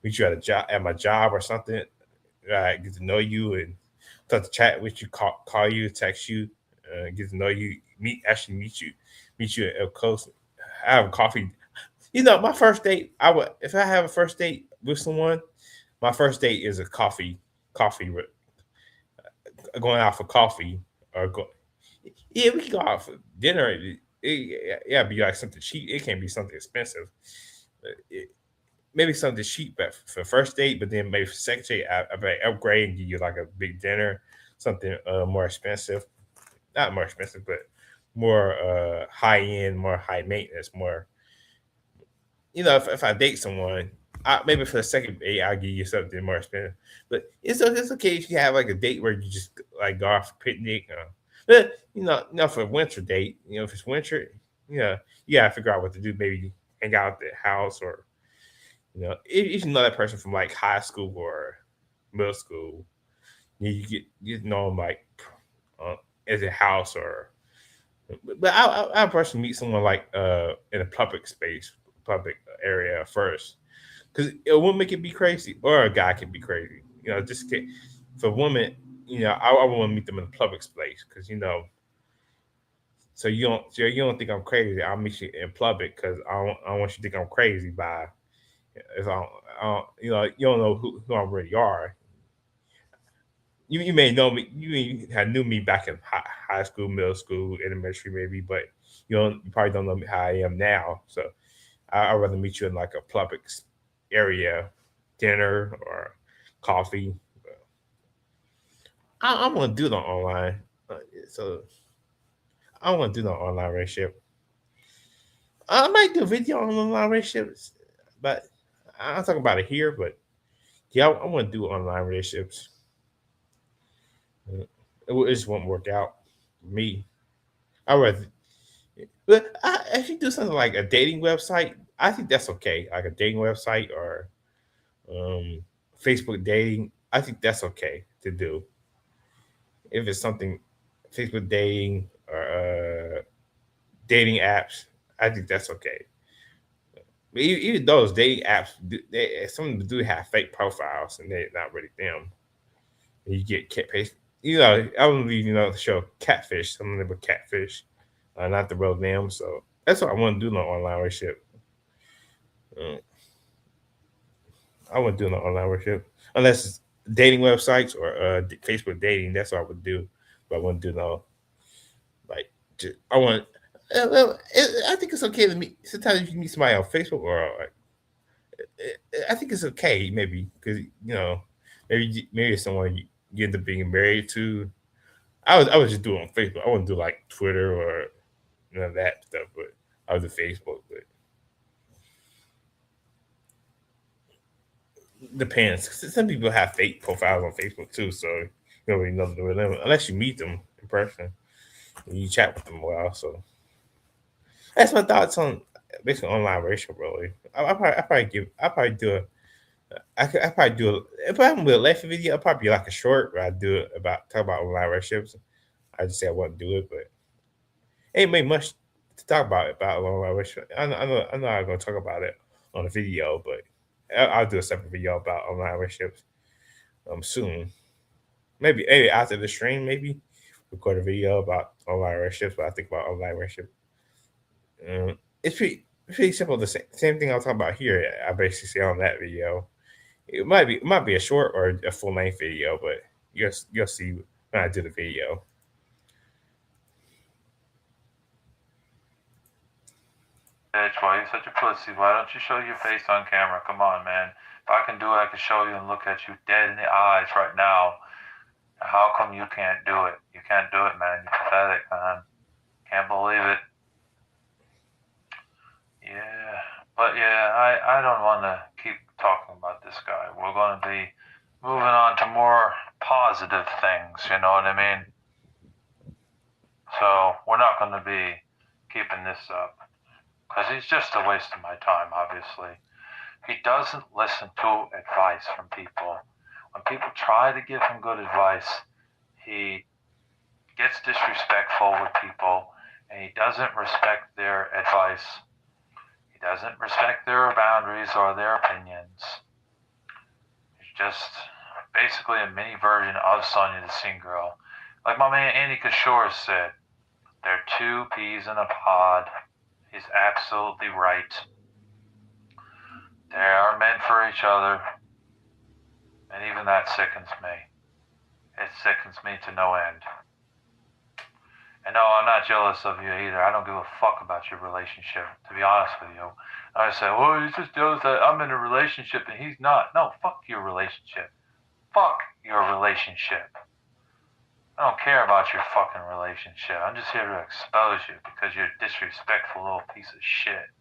meet you at a job at my job or something. I get to know you and start to chat with you, call you, text you, get to know you, meet you up close. I have a coffee. My first date. I would if I have a first date with someone. My first date is a coffee, going out for coffee or go. Yeah, we can go out for dinner. Yeah, be like something cheap. It can't be something expensive. It, Maybe something cheap for first date, but then maybe for second date, I might upgrade and give you like a big dinner, something more expensive. Not more expensive, but more high end, more high maintenance, more. If I date someone, maybe for the second date I'll give you something more expensive. But it's okay if you have like a date where you just like go off a picnic. But for a winter date, if it's winter, you gotta figure out what to do. Maybe hang out at the house, or if you know that person from like high school or middle school, you know them like uh, at a house or. But I personally meet someone like in a public space, public area first, because a woman can be crazy or a guy can be crazy. For a woman, I want to meet them in a public space because so you don't think I'm crazy. I'll meet you in public because I don't want you to think I'm crazy by if you don't know who I really are. You may know me. You may have knew me back in high school, middle school, elementary, maybe, but you probably don't know me how I am now. So I'd rather meet you in like a public area, dinner or coffee. I'm gonna do that online. So I don't want to do no online relationship. I might do a video on online relationships, but I'll talk about it here. But yeah, I want to do online relationships. It just won't work out for me. I rather, but if you do something like a dating website, I think that's okay. Like a dating website or um, Facebook dating, I think that's okay to do. If it's something Facebook dating or dating apps, I think that's okay. But even those dating apps, some of them do have fake profiles and they're not really them. And you get catfish. I don't believe the show Catfish. Some of them were catfish, not the real them. So that's what I want to do in an online relationship. Um, I wouldn't do no online relationship unless it's dating websites or Facebook dating. That's what I would do. But I wouldn't do no like. I want. Well, I think it's okay to meet. Sometimes you meet somebody on Facebook or like, I think it's okay maybe because maybe it's someone you end up being married to. I was just doing on Facebook. I wouldn't do like Twitter or none of that stuff, but I was on Facebook. But depends. Some people have fake profiles on Facebook too, so you don't really know them unless you meet them in person and you chat with them a while. So that's my thoughts on basically online racial really. I probably do a I probably do if I'm with a left video, I'll probably be like a short where I do it about talk about online relationships. I just say I wouldn't do it, but ain't made much to talk about online relationships. I know I'm gonna talk about it on a video, but I'll do a separate video about online relationships soon. Maybe after the stream, maybe record a video about online relationships. What I think about online relationships. It's pretty simple. The same thing I'll talk about here. I basically say on that video. It might be a short or a full length video, but you'll see when I do the video. Bitch, why you such a pussy? Why don't you show your face on camera? Come on, man. If I can do it, I can show you and look at you dead in the eyes right now. How come you can't do it? You can't do it, man. You're pathetic, man. Can't believe it. Yeah. But yeah, I don't want to keep talking about this guy. We're going to be moving on to more positive things, you know what I mean? So we're not going to be keeping this up because he's just a waste of my time, obviously. He doesn't listen to advice from people. When people try to give him good advice, he gets disrespectful with people and he doesn't respect their advice. He doesn't respect their boundaries or their opinions. He's just basically a mini version of Sonya the Scene Girl. Like my man Andy Kishore said, they're two peas in a pod. He's absolutely right. They are meant for each other. And even that sickens me. It sickens me to no end. And no, I'm not jealous of you either. I don't give a fuck about your relationship, to be honest with you. I say, well, he's just jealous that I'm in a relationship and he's not. No, fuck your relationship. Fuck your relationship. I don't care about your fucking relationship. I'm just here to expose you because you're a disrespectful little piece of shit.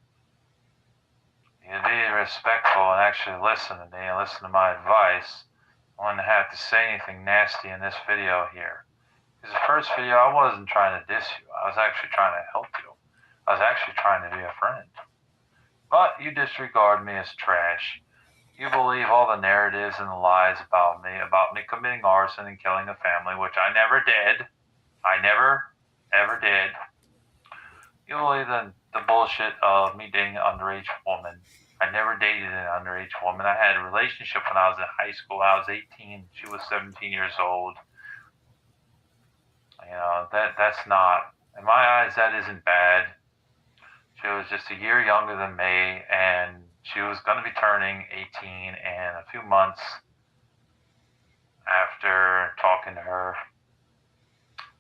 You be respectful and actually listen to me and listen to my advice. I wouldn't have to say anything nasty in this video here. Because the first video, I wasn't trying to diss you. I was actually trying to help you. I was actually trying to be a friend. But you disregard me as trash. You believe all the narratives and the lies about me committing arson and killing a family, which I never did. I never, ever did. You believe the bullshit of me dating an underage woman. I never dated an underage woman. I had a relationship when I was in high school. I was 18. She was 17 years old. You know, that's not, in my eyes, that isn't bad. She was just a year younger than me, and she was going to be turning 18 in a few months after talking to her.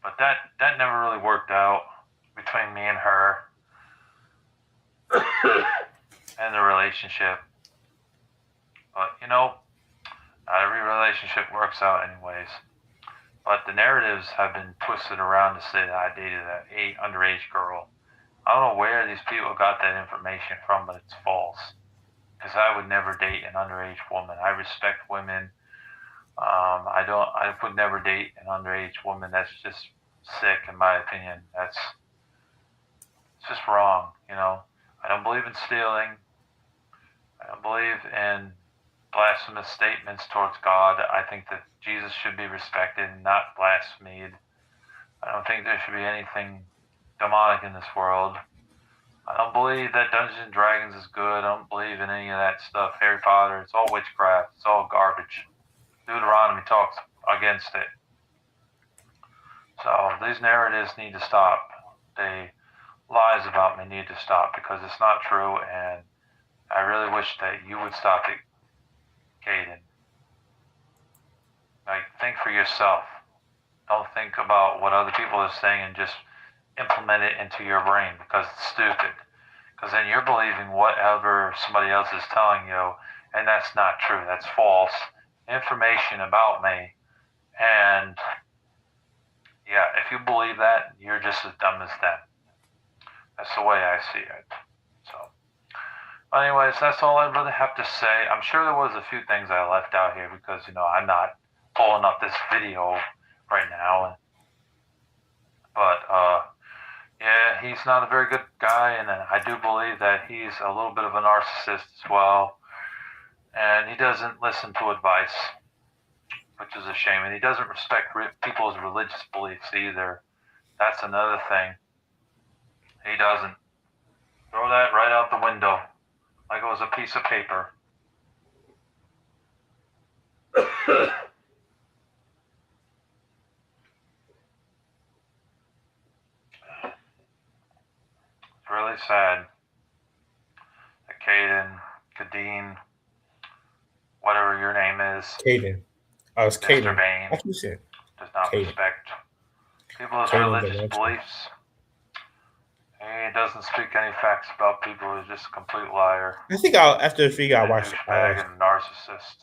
But that never really worked out between me and her and the relationship. But, you know, not every relationship works out anyways. But the narratives have been twisted around to say that I dated an underage girl. I don't know where these people got that information from, but it's false. Because I would never date an underage woman. I respect women. I would never date an underage woman. That's just sick, in my opinion. It's just wrong, you know. I don't believe in stealing. I don't believe in blasphemous statements towards God. I think that Jesus should be respected and not blasphemed. I don't think there should be anything demonic in this world. I don't believe that Dungeons and Dragons is good. I don't believe in any of that stuff. Harry Potter, it's all witchcraft. It's all garbage. Deuteronomy talks against it. So these narratives need to stop. The lies about me need to stop because it's not true, and I really wish that you would stop it, Caden. Like, think for yourself. Don't think about what other people are saying and just implement it into your brain because it's stupid. Because then you're believing whatever somebody else is telling you, and that's not true. That's false information about me. And yeah, if you believe that, you're just as dumb as them. That's the way I see it. So, anyways, that's all I really have to say. I'm sure there was a few things I left out here because, you know, I'm not pulling up this video right now. But, yeah, he's not a very good guy, and I do believe that he's a little bit of a narcissist as well. And he doesn't listen to advice, which is a shame. And he doesn't respect people's religious beliefs either. That's another thing. He doesn't. Throw that right out the window like it was a piece of paper. It's really sad that Kadeen, whatever your name is, Caden. Oh, it's Mr. Caden. Bain, That's what you said. does not Caden. respect people's Caden religious Dimension. beliefs. He doesn't speak any facts about people. He's just a complete liar. I think after this video, I And a watched. douchebag and a narcissist.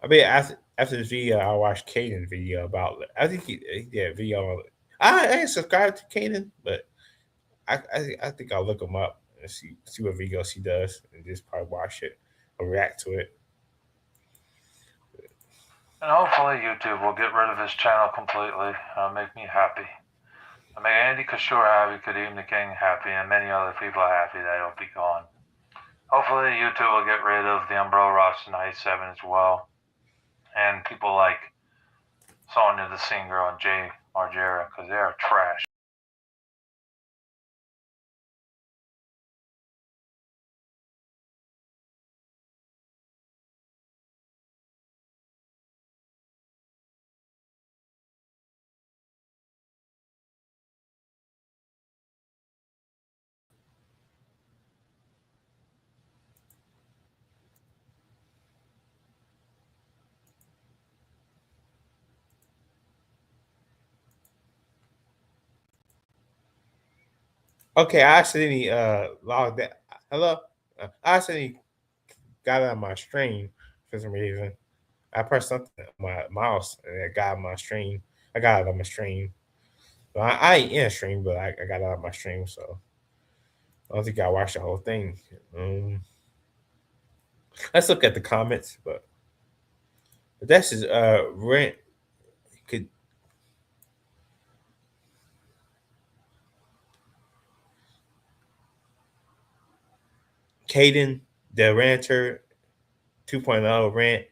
I mean, after this video, I watched Caden's video about. I think he did a video. I ain't subscribed to Caden, but I think I'll look him up and see what videos he does, and just probably watch it or react to it. And hopefully YouTube will get rid of his channel completely. Make me happy. I make Andy Kashur happy, Kadeem the King happy, and many other people happy that he'll be gone. Hopefully YouTube will get rid of the Umbrella Ross 97 as well. And people like Sonya the Singer and Jay Margera, because they are trash. Okay, I accidentally logged that. Hello, I accidentally got out of my stream for some reason. I pressed something on my mouse and it got my stream. I got it on my stream. Well, I ain't in a stream, but I got it on my stream, so I don't think I watched the whole thing. Um, let's look at the comments, but that's just rent could Caden the ranter 2.0 rent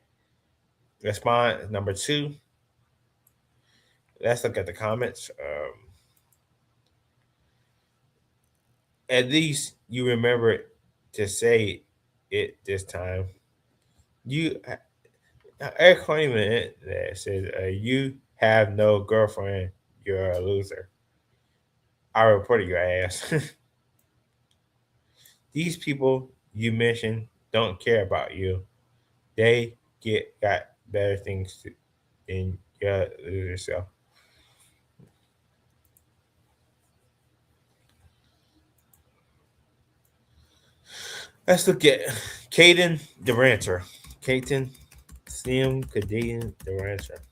response number two. Let's look at the comments. At least you remember to say it this time. You Eric Honeyman that says you have no girlfriend. You're a loser. I reported your ass. These people you mentioned don't care about you. They got better things to, than your loser self. Let's look at Caden the rancher. Caden Slim Caden the rancher.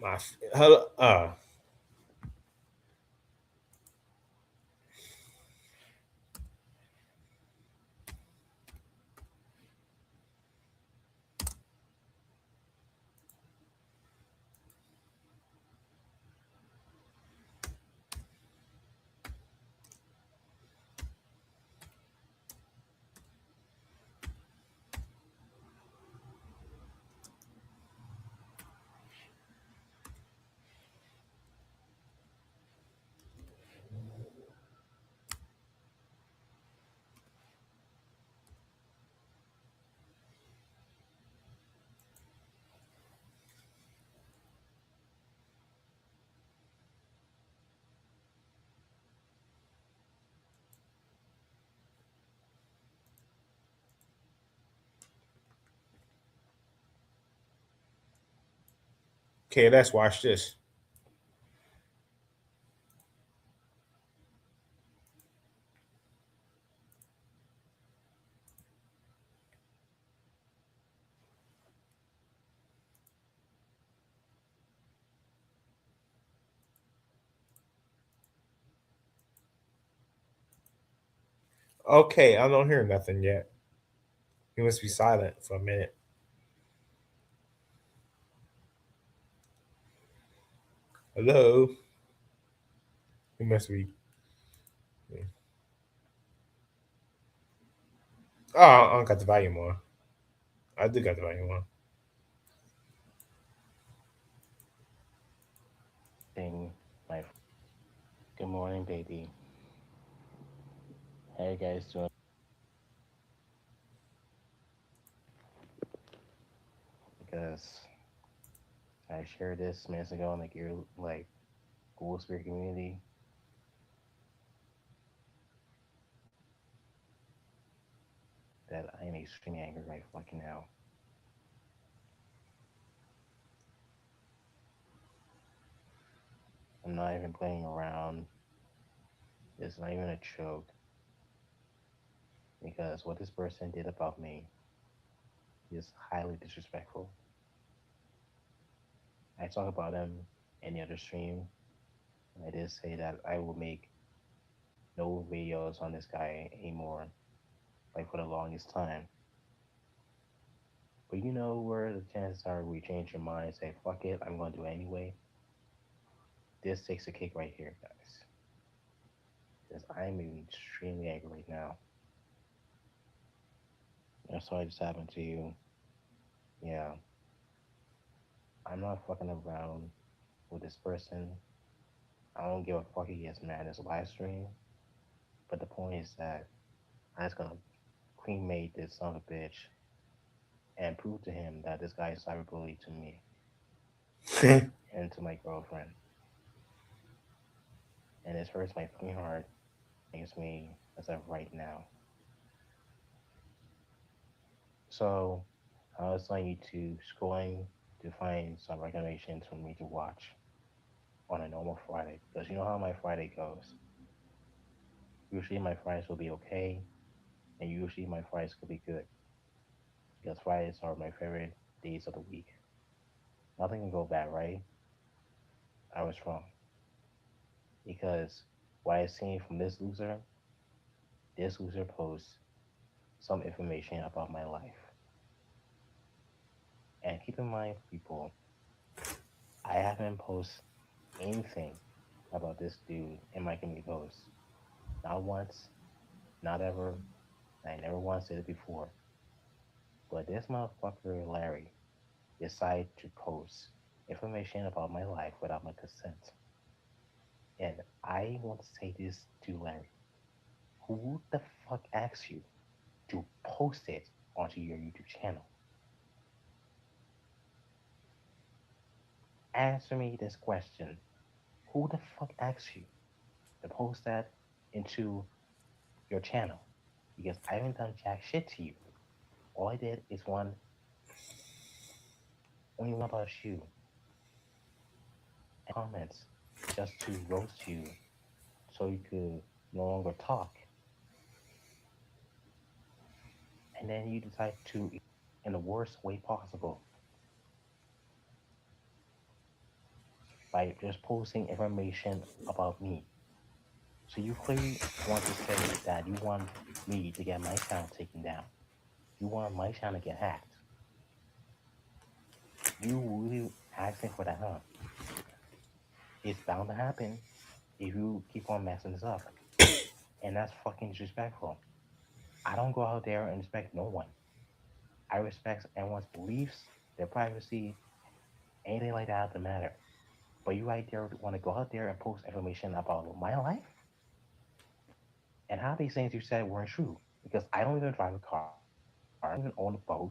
My hello, okay, let's watch this. Okay, I don't hear nothing yet. He must be silent for a minute. Hello. He must be. Oh, I don't got the volume on. I do got the volume on. Thing, good morning, baby. How you guys doing? Because I shared this minutes ago in like your like Google Spirit community that I am extremely angry right fucking now. I'm not even playing around. It's not even a joke because what this person did about me is highly disrespectful. I talk about him in the other stream, and I did say that I will make no videos on this guy anymore, like for the longest time. But you know where the chances are we change your mind and say, fuck it, I'm going to do it anyway? This takes a cake right here, guys. Because I'm extremely angry right now. I'm sorry this happened to you. Yeah. I'm not fucking around with this person. I don't give a fuck if he gets mad at his live stream. But the point is that I'm just gonna cremate this son of a bitch and prove to him that this guy is cyberbully to me and to my girlfriend. And this hurts my fucking heart against me as of right now. So I was telling you to scrolling to find some recommendations for me to watch on a normal Friday because you know how my Friday goes. Usually my Fridays will be okay, and usually my Fridays could be good because Fridays are my favorite days of the week. Nothing can go bad, right? I was wrong because what I seen from this loser posts some information about my life. And keep in mind, people, I haven't posted anything about this dude in my community posts. Not once, not ever. I never once did it before. But this motherfucker, Larry, decided to post information about my life without my consent. And I want to say this to Larry. Who the fuck asked you to post it onto your YouTube channel? Answer me this question. Who the fuck asked you to post that into your channel? Because I haven't done jack shit to you. All I did is only one about you and comments just to roast you so you could no longer talk. And then you decide to in the worst way possible by just posting information about me. So you clearly want to say that you want me to get my channel taken down. You want my channel to get hacked. You really asking for that, huh? It's bound to happen if you keep on messing this up. And that's fucking disrespectful. I don't go out there and respect no one. I respect everyone's beliefs, their privacy, anything like that doesn't matter. But you right there want to go out there and post information about my life and how these things you said weren't true. Because I don't even drive a car, I don't even own a boat,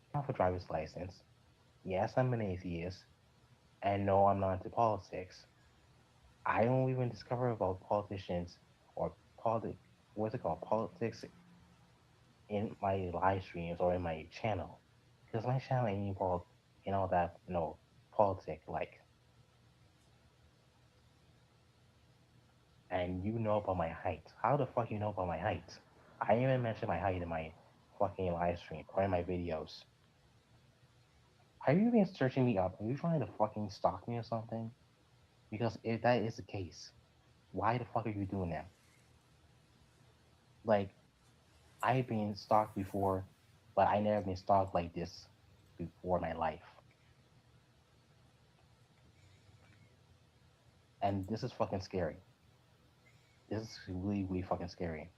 I don't have a driver's license. Yes, I'm an atheist, and no, I'm not into politics. I don't even discover about politicians or politic, what's it called, politics in my live streams or in my channel. Because my channel ain't involved in all that, politic like. And you know about my height. How the fuck you know about my height? I didn't even mention my height in my fucking live stream or in my videos. Are you even searching me up? Are you trying to fucking stalk me or something? Because if that is the case, why the fuck are you doing that? Like, I've been stalked before, but I never been stalked like this before in my life. And this is fucking scary. This is really, really fucking scary.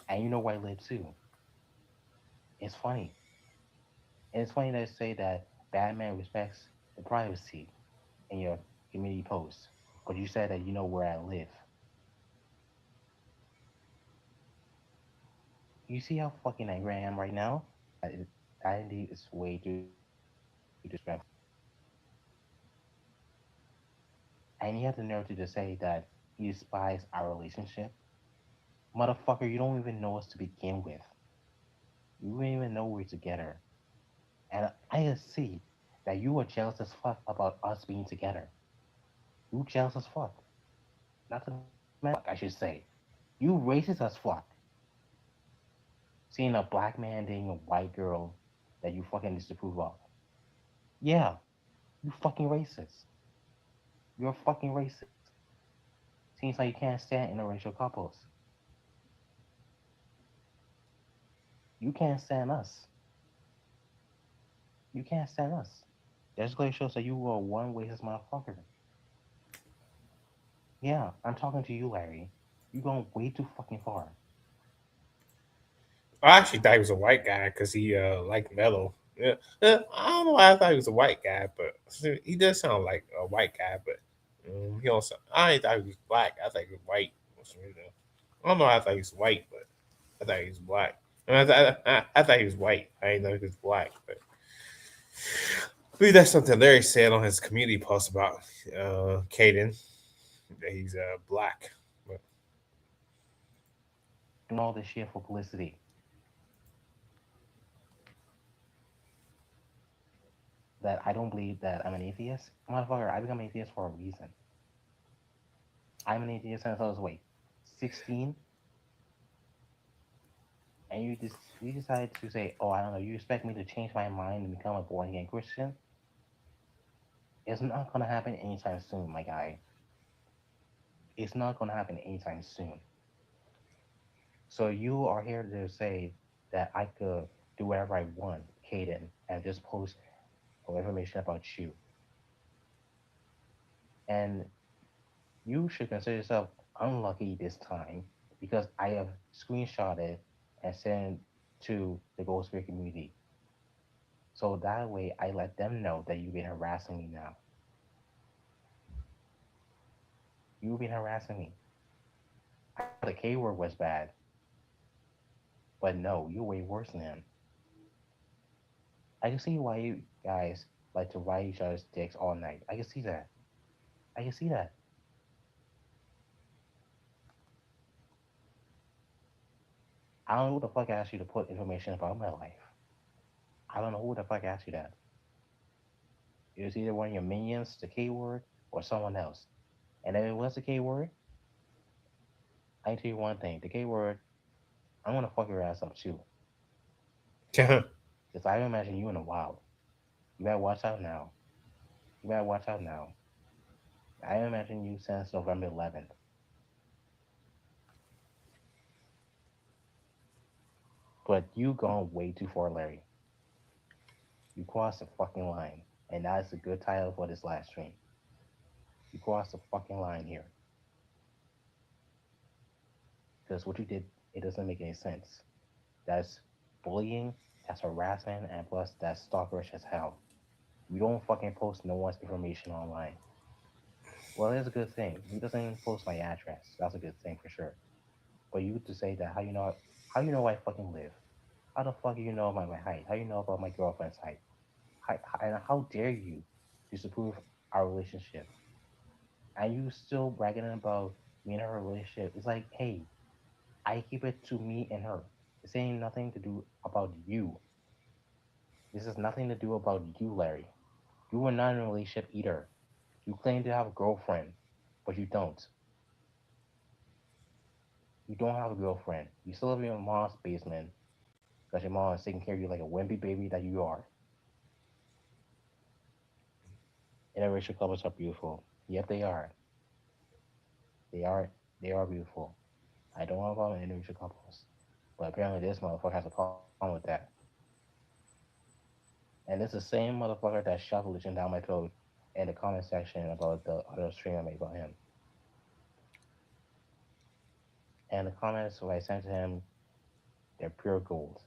And you know where I live too. It's funny. And it's funny that I say that Batman respects the privacy in your community post. But you said that you know where I live. You see how fucking angry I am right now? That indeed is way too disrespectful. And you have the nerve to just say that you despise our relationship. Motherfucker, you don't even know us to begin with. You don't even know we're together. And I just see that you are jealous as fuck about us being together. You jealous as fuck. Not to mention, I should say. You racist as fuck. Seeing a black man dating a white girl that you fucking disapprove of. Yeah, you fucking racist. You're fucking racist. Seems like you can't stand interracial couples. You can't stand us. You can't stand us. That clearly shows that you are one racist motherfucker. Yeah, I'm talking to you, Larry. You going way too fucking far. I actually thought he was a white guy because he liked metal. Yeah, I don't know why I thought he was a white guy, but he does sound like a white guy. But he don't. I ain't thought he was black. I thought he was white. I don't know. Why I thought he was white, but I thought he was black. I thought he was white. I didn't know he was black. But I believe that's something Larry said on his community post about Caden, that he's black. But Doing all this shit for publicity. That I don't believe that I'm an atheist. Motherfucker, I become an atheist for a reason. I'm an atheist since I was, wait, 16? And you decide to say, oh, I don't know, you expect me to change my mind and become a born again Christian? It's not gonna happen anytime soon, my guy. It's not gonna happen anytime soon. So you are here to say that I could do whatever I want, Caden, and just post information about you. And you should consider yourself unlucky this time because I have screenshotted and sent to the Ghost Spirit community. So that way I let them know that you've been harassing me now. You've been harassing me. I thought the K word was bad, but no, you're way worse than him. I can see why you guys like to ride each other's dicks all night. I can see that. I can see that. I don't know who the fuck asked you to put information about my life. I don't know who the fuck asked you that. It was either one of your minions, the K word, or someone else. And if it was the K word, I can tell you one thing. The K word, I'm gonna fuck your ass up too. Because I imagine you in the wild. You better watch out now. You better watch out now. I imagine you since November 11th. But you gone way too far, Larry. You crossed the fucking line. And that's a good title for this live stream. You crossed the fucking line here. Because what you did, it doesn't make any sense. That's bullying, that's harassment, and plus that's stalkerish as hell. You don't fucking post no one's information online. Well, that's a good thing. He doesn't post my address. That's a good thing for sure. But you to say that how you know where I fucking live? How the fuck do you know about my height? How you know about my girlfriend's height? And how dare you disapprove our relationship? And you still bragging about me and her relationship? It's like, hey, I keep it to me and her. This ain't nothing to do about you. This has nothing to do about you, Larry. You are not in a relationship either. You claim to have a girlfriend, but you don't. You don't have a girlfriend. You still live in your mom's basement because your mom is taking care of you like a wimpy baby that you are. Interracial couples are beautiful. Yep, they are. They are. They are beautiful. I don't want to call them interracial couples, but apparently this motherfucker has a problem with that. And it's the same motherfucker that shoved religion down my throat in the comment section about the other stream I made about him. And the comments I sent to him, they're pure gold.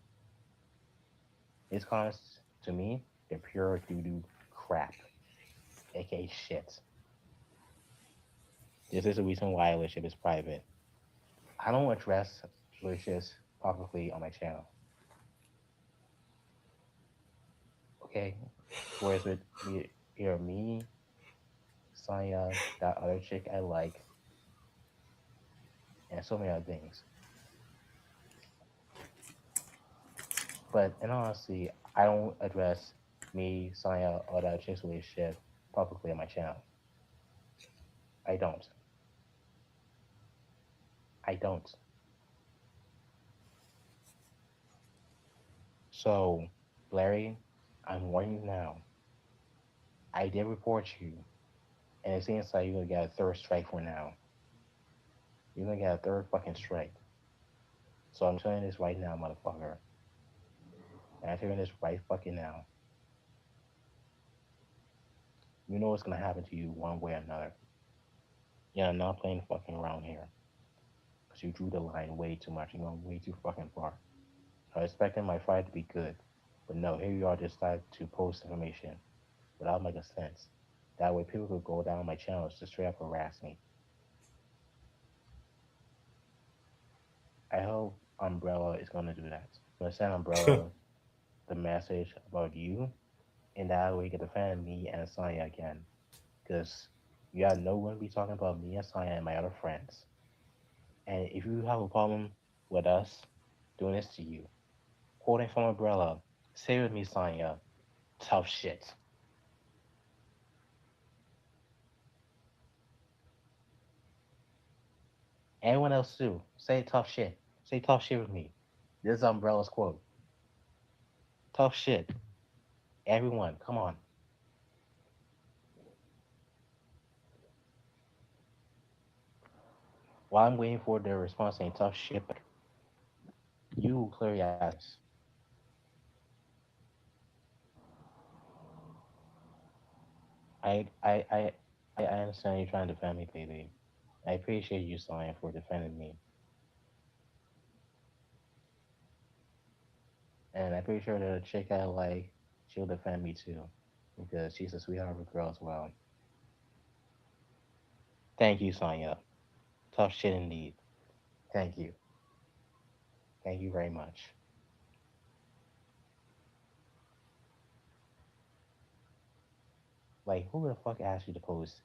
His comments to me, they're pure doo doo crap, aka shit. This is the reason why a relationship is private. I don't address relationships publicly on my channel. Okay? Whereas with me, Saya, that other chick I like, and so many other things. But in honesty, I don't address me, Saya, or that chick's relationship publicly on my channel. I don't. I don't. So, Larry, I'm warning you now. I did report you, and it seems like you're gonna get a third strike for now. You're gonna get a third fucking strike. So I'm telling you this right now, motherfucker. And I'm telling you this right fucking now. You know what's gonna happen to you one way or another. Yeah, I'm not playing fucking around here. Because you drew the line way too much. You're going way too fucking far. I was expecting my Friday to be good, but no, here you are decide to post information without making sense. That way people could go down my channels to straight up harass me. I hope Umbrella is gonna do that. I'm gonna send Umbrella the message about you, and that way you can defend me and Saya again. Because you have no one to be talking about me and Saya and my other friends. And if you have a problem with us doing this to you, quoting from Umbrella, say with me, Saya, tough shit. Anyone else too, say tough shit. Say tough shit with me. This is Umbrella's quote. Tough shit. Everyone, come on. While I'm waiting for their response saying tough shit, you clearly ask this. I I understand you're trying to defend me, baby. I appreciate you, Saya, for defending me. And I'm pretty sure that a chick I like, she'll defend me too. Because she's a sweetheart of a girl as well. Thank you, Sonya. Tough shit indeed. Thank you. Thank you very much. Like, who the fuck asked you to post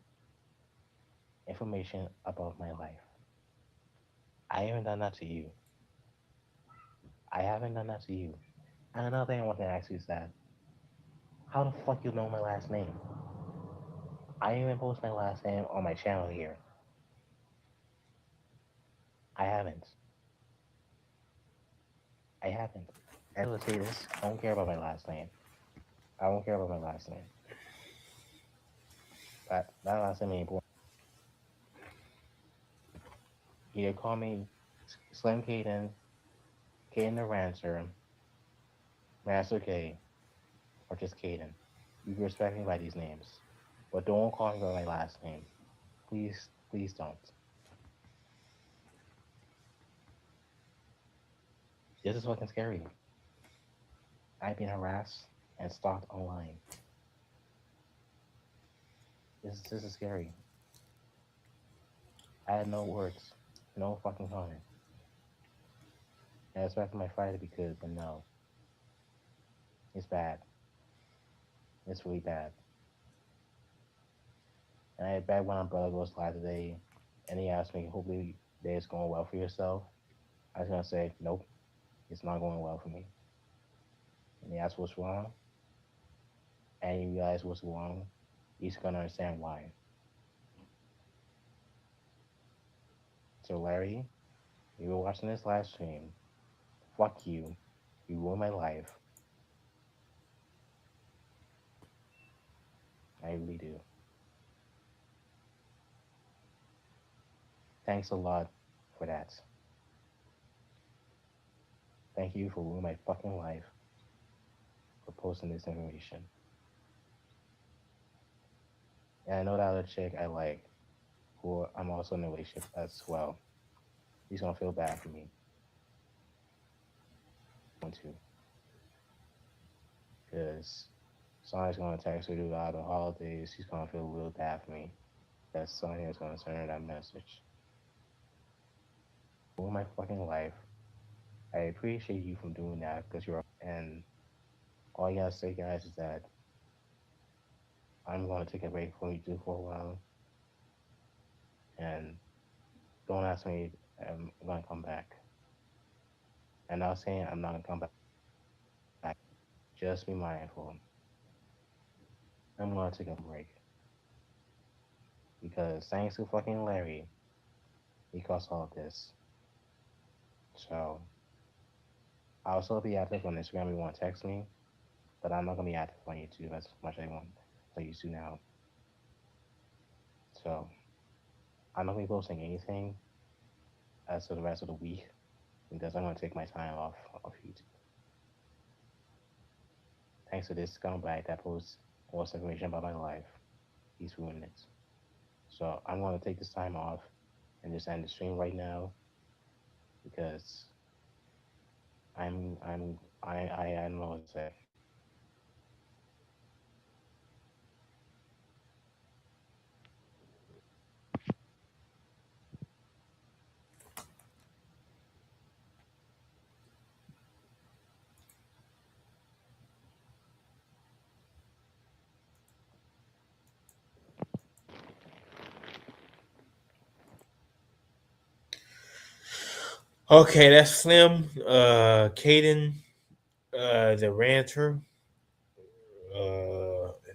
information about my life? I haven't done that to you. I haven't done that to you. And another thing I want to ask you is that, how the fuck you know my last name? I didn't even post my last name on my channel here. I haven't. I haven't. And let's say this, I don't care about my last name. I don't care about my last name. That last name ain't important. Either call me Slim Caden, Caden the Rancher, Master K, or just Caden. You can respect me by these names. But don't call me by my last name. Please, please don't. This is fucking scary. I've been harassed and stalked online. This is scary. I had no words, no fucking comment. I expected my Friday to be good, but no. It's bad. It's really bad. And I bet when my brother goes live today and he asked me, hopefully day is going well for yourself. I was gonna say, nope, it's not going well for me. And he asked what's wrong, and you realize what's wrong, he's gonna understand why. So Larry, you were watching this live stream. Fuck you. You ruined my life. I really do. Thanks a lot for that. Thank you for ruining my fucking life for posting this information. And I know that other chick I like, who I'm also in a relationship as well. He's gonna feel bad for me. Going to, because Sonya's gonna text her throughout the holidays. He's gonna feel real bad for me. That Sonya's gonna send her that message. Ruin my fucking life. I appreciate you from doing that because you're. And all you gotta say, guys, is that I'm gonna take a break from YouTube for a while, and don't ask me. I'm gonna come back. And not saying I'm not gonna come back. Just be mindful. I'm gonna take a break because thanks to fucking Larry, he caused all of this. So I'll still be active on Instagram if you want to text me, but I'm not gonna be active on YouTube as much as I want as I used to now. So I'm not gonna be posting anything as for the rest of the week because I'm gonna take my time off of YouTube. Thanks to this scumbag that posts all this information about my life, he's ruined it. So I'm gonna take this time off and just end the stream right now because I don't know what to say. Okay, that's Slim, Caden, the ranter,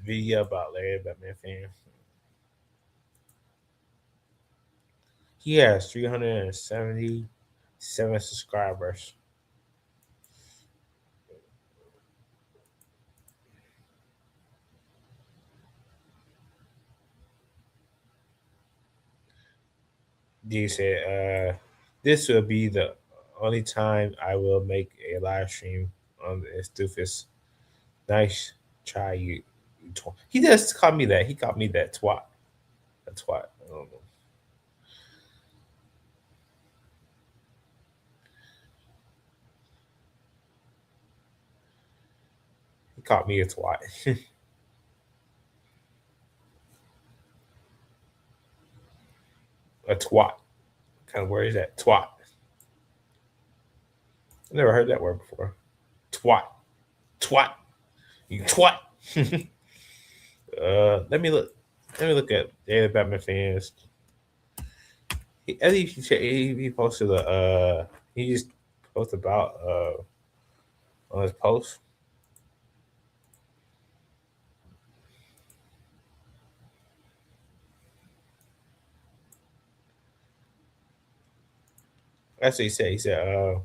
video about Larry Batman fan. He has 377 subscribers. He said, "This will be the only time I will make a live stream on this doofus. Nice try, you. He just called me that. He called me that twat. That twat. I don't know. He called me a twat. A twat. What kind of word is that? Twat. I never heard that word before. Twat. Twat. You twat. Let me look. Let me look at Daily Batman fans. I think he posted he just posted about on his post. That's what he said. He said,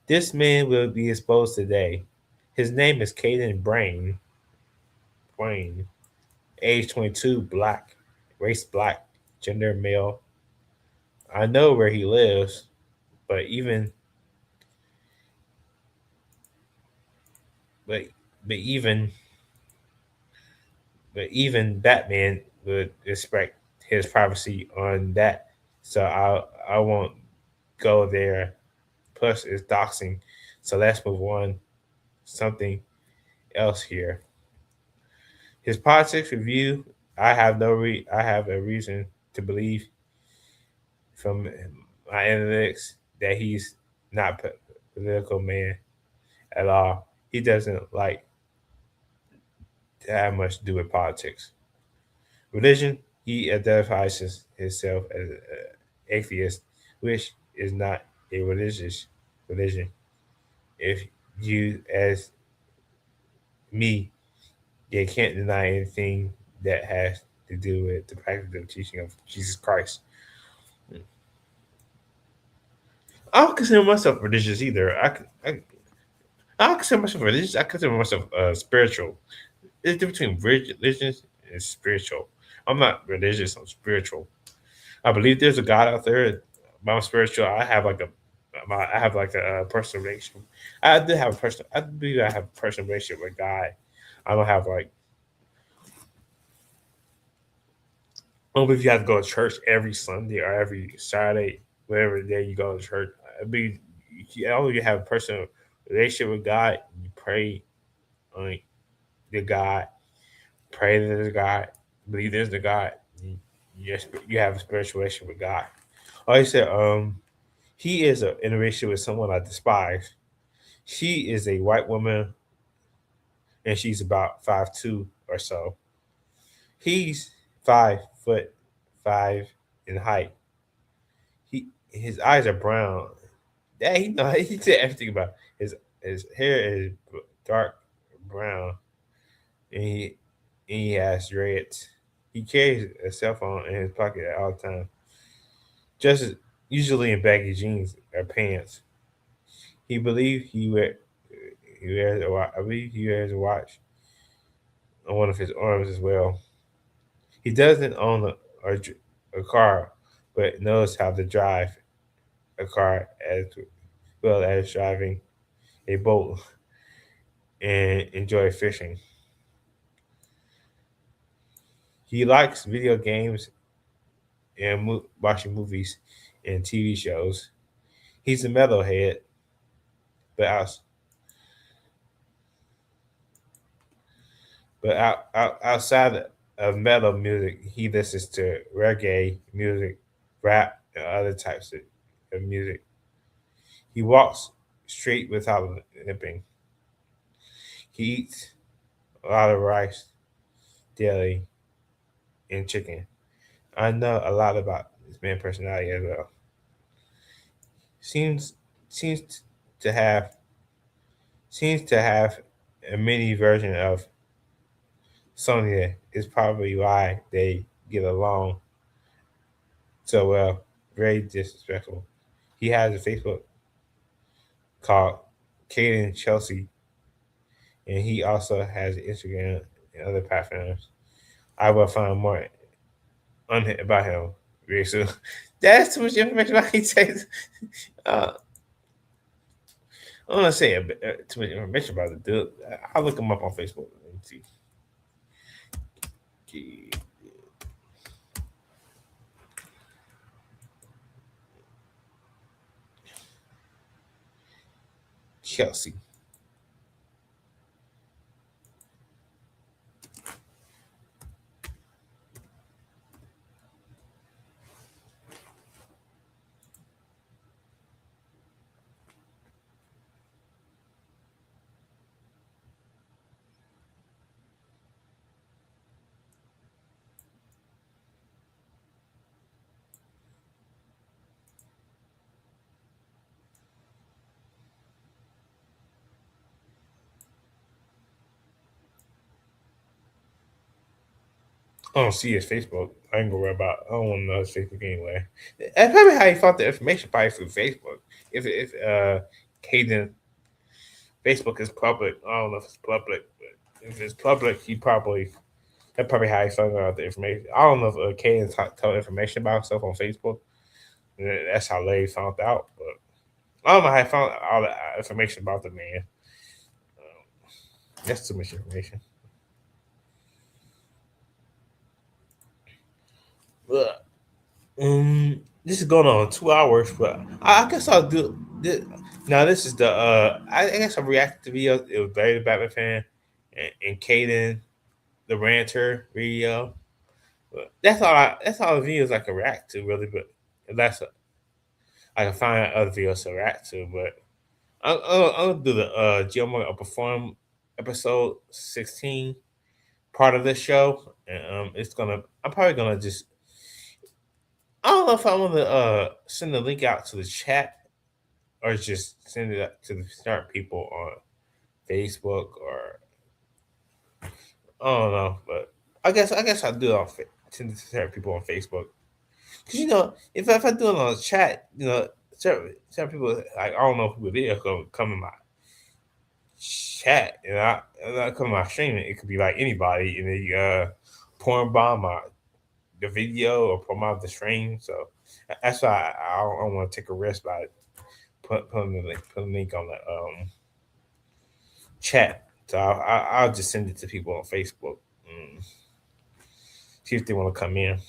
"This man will be exposed today. His name is Caden Brain. Brain, age 22, black, race black, gender male. I know where he lives, but even but but even but even Batman would respect his privacy on that. So I won't go there. Plus, it's doxing. So let's move on. Something else here. His politics review. I have a reason to believe from my analytics that he's not political man at all. He doesn't like to have much to do with politics. Religion. He identifies himself as an atheist, which is not a religious religion. If you as me, they can't deny anything that has to do with the practical teaching of Jesus Christ. I don't consider myself religious either. I don't consider myself religious. I consider myself spiritual. There's a difference between religion and spiritual. I'm not religious. I'm spiritual. I believe there's a God out there. But I'm spiritual. I have like a personal relationship. I do have a personal. I believe I have a personal relationship with God. I don't have like. I don't believe you have to go to church every Sunday or every Saturday, whatever day you go to church. I believe you only have a personal relationship with God. You pray on the God, pray to the God, believe there's the God. You have a spiritual relationship with God. I said, he is in a relationship with someone I despise. She is a white woman, and she's about 5'2" or so. He's 5'5" in height. His eyes are brown. Yeah, he know he said everything about his hair is dark brown, and he has dreads. He carries a cell phone in his pocket at all times, just usually in baggy jeans or pants. He believes he wears a watch. I believe he wears a watch on one of his arms as well. He doesn't own a car, but knows how to drive a car as well as driving a boat and enjoy fishing. He likes video games and watching movies and TV shows. He's a metalhead. but outside of metal music, he listens to reggae music, rap, and other types of music. He walks straight without limping. He eats a lot of rice, daily, and chicken. I know a lot about this man's personality as well. Seems seems to have seems to have a mini version of Sonya. Is probably why they get along so well. Very disrespectful. He has a Facebook called Caden Chelsea, and he also has Instagram and other platforms. I will find more about him very soon. That's too much information about he takes. Uh, I don't want to say too much information about the dude. I'll look him up on Facebook and see. Chelsea. I don't see his Facebook. I ain't gonna worry about. I don't want to know his Facebook anyway. That's probably how he found the information, probably through Facebook. If Caden Facebook is public, I don't know if it's public, but if it's public, that's probably how he found out the information. I don't know if Caden tell information about himself on Facebook. That's how Larry found out. But I don't know how he found all the information about the man. That's too much information. But this is going on 2 hours, but I guess I'll do this. Now this is the I guess I reacted to videos. It was Barry the Batman fan and Caden the ranter video. But that's all the videos I can react to really. But that's I can find other videos to react to. But I'll do the Geno Perform episode 16 part of this show, and it's gonna. I'm probably gonna just. I don't know if I want to send the link out to the chat or just send it up to the start people on Facebook or I don't know, but I guess I'll do it on send it to certain people on Facebook because if I do it on the chat, certain people like I don't know who it is gonna come in my chat and I come in my stream. It could be like anybody and they porn bomb my the video or promote the stream. So that's why I don't want to take a risk by put a link on the chat. So I'll just send it to people on Facebook. See if they want to come in.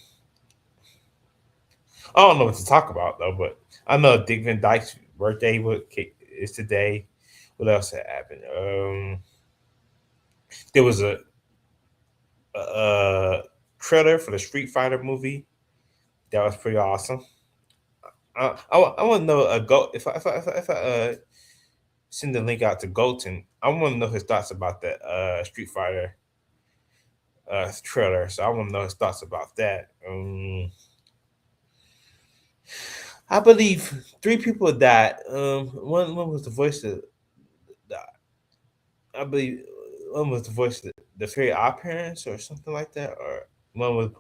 I don't know what to talk about though, but I know Dick Van Dyke's birthday is today. What else had happened? There was a trailer for the Street Fighter movie that was pretty awesome. I want to know if I send the link out to Golton. I want to know his thoughts about that Street Fighter trailer. So I want to know his thoughts about that. I believe 3 people died. One was the voice of. I believe one was the voice of the Fairy Odd Parents or something like that, or one was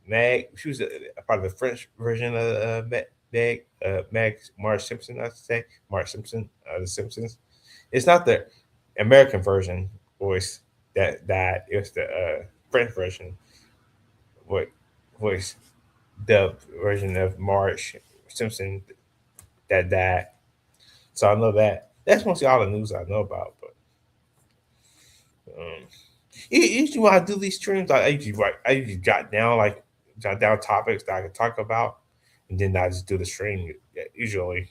Meg. She was a part of the French version of Meg Marge Simpson. I should say Marge Simpson, The Simpsons. It's not the American version voice that died. It was the French version voice, voice dubbed version of Marge Simpson that died. So I know that. That's mostly all the news I know about. But usually when I do these streams, I usually write. I usually jot down topics that I can talk about, and then I just do the stream. Usually,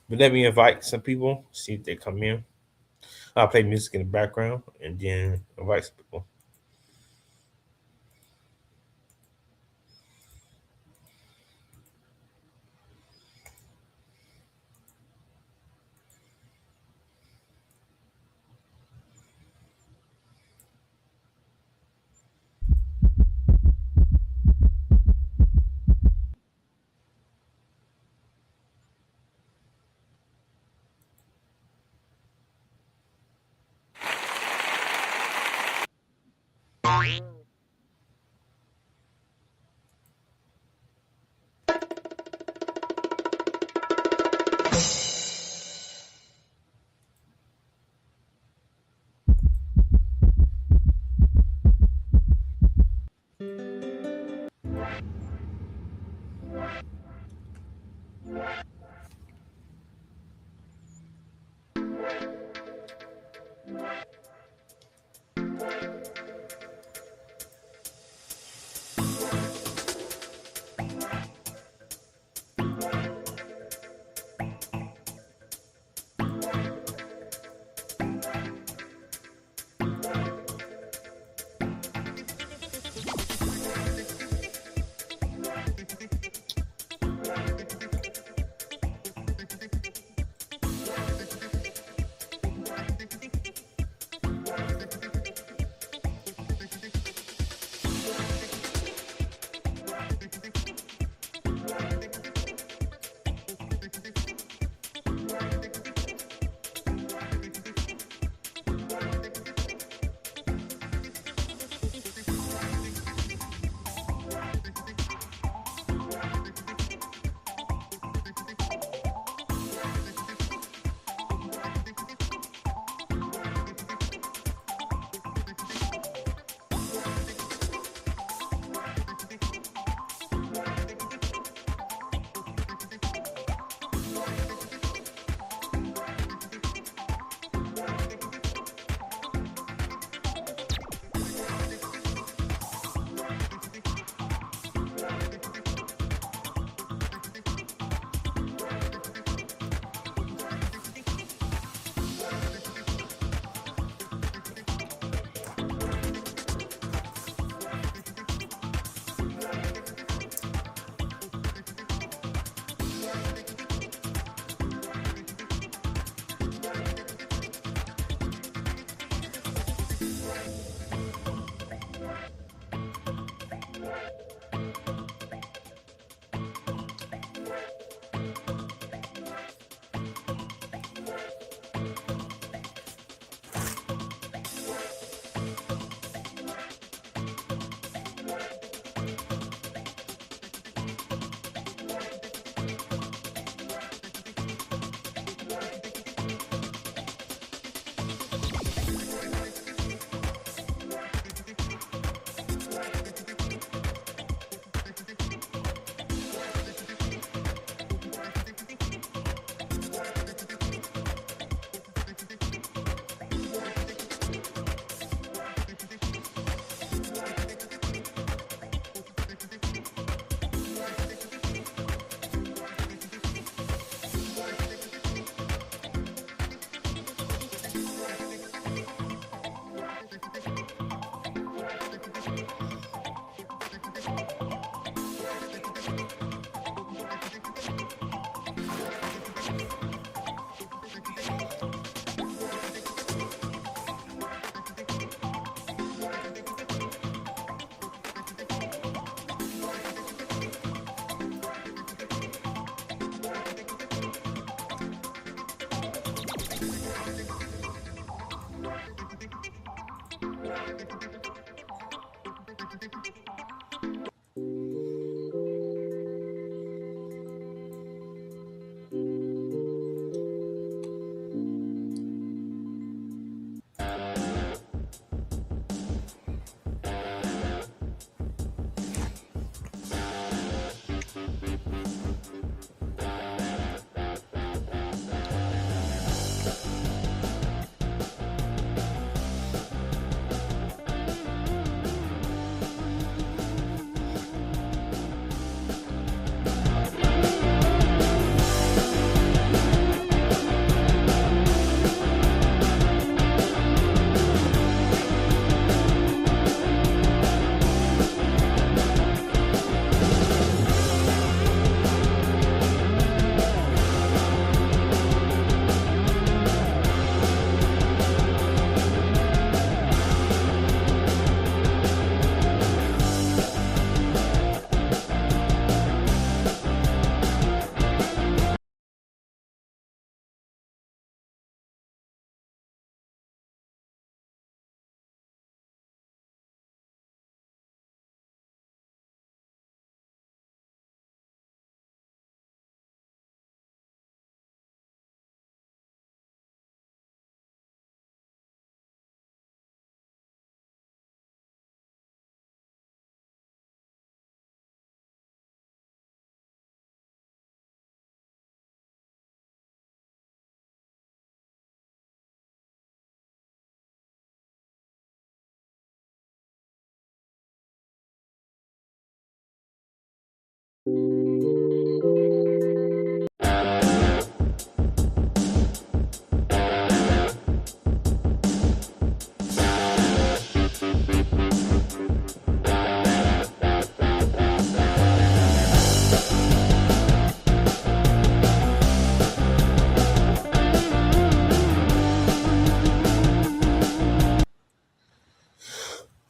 But let me invite some people, see if they come in. I'll play music in the background and then invite some people.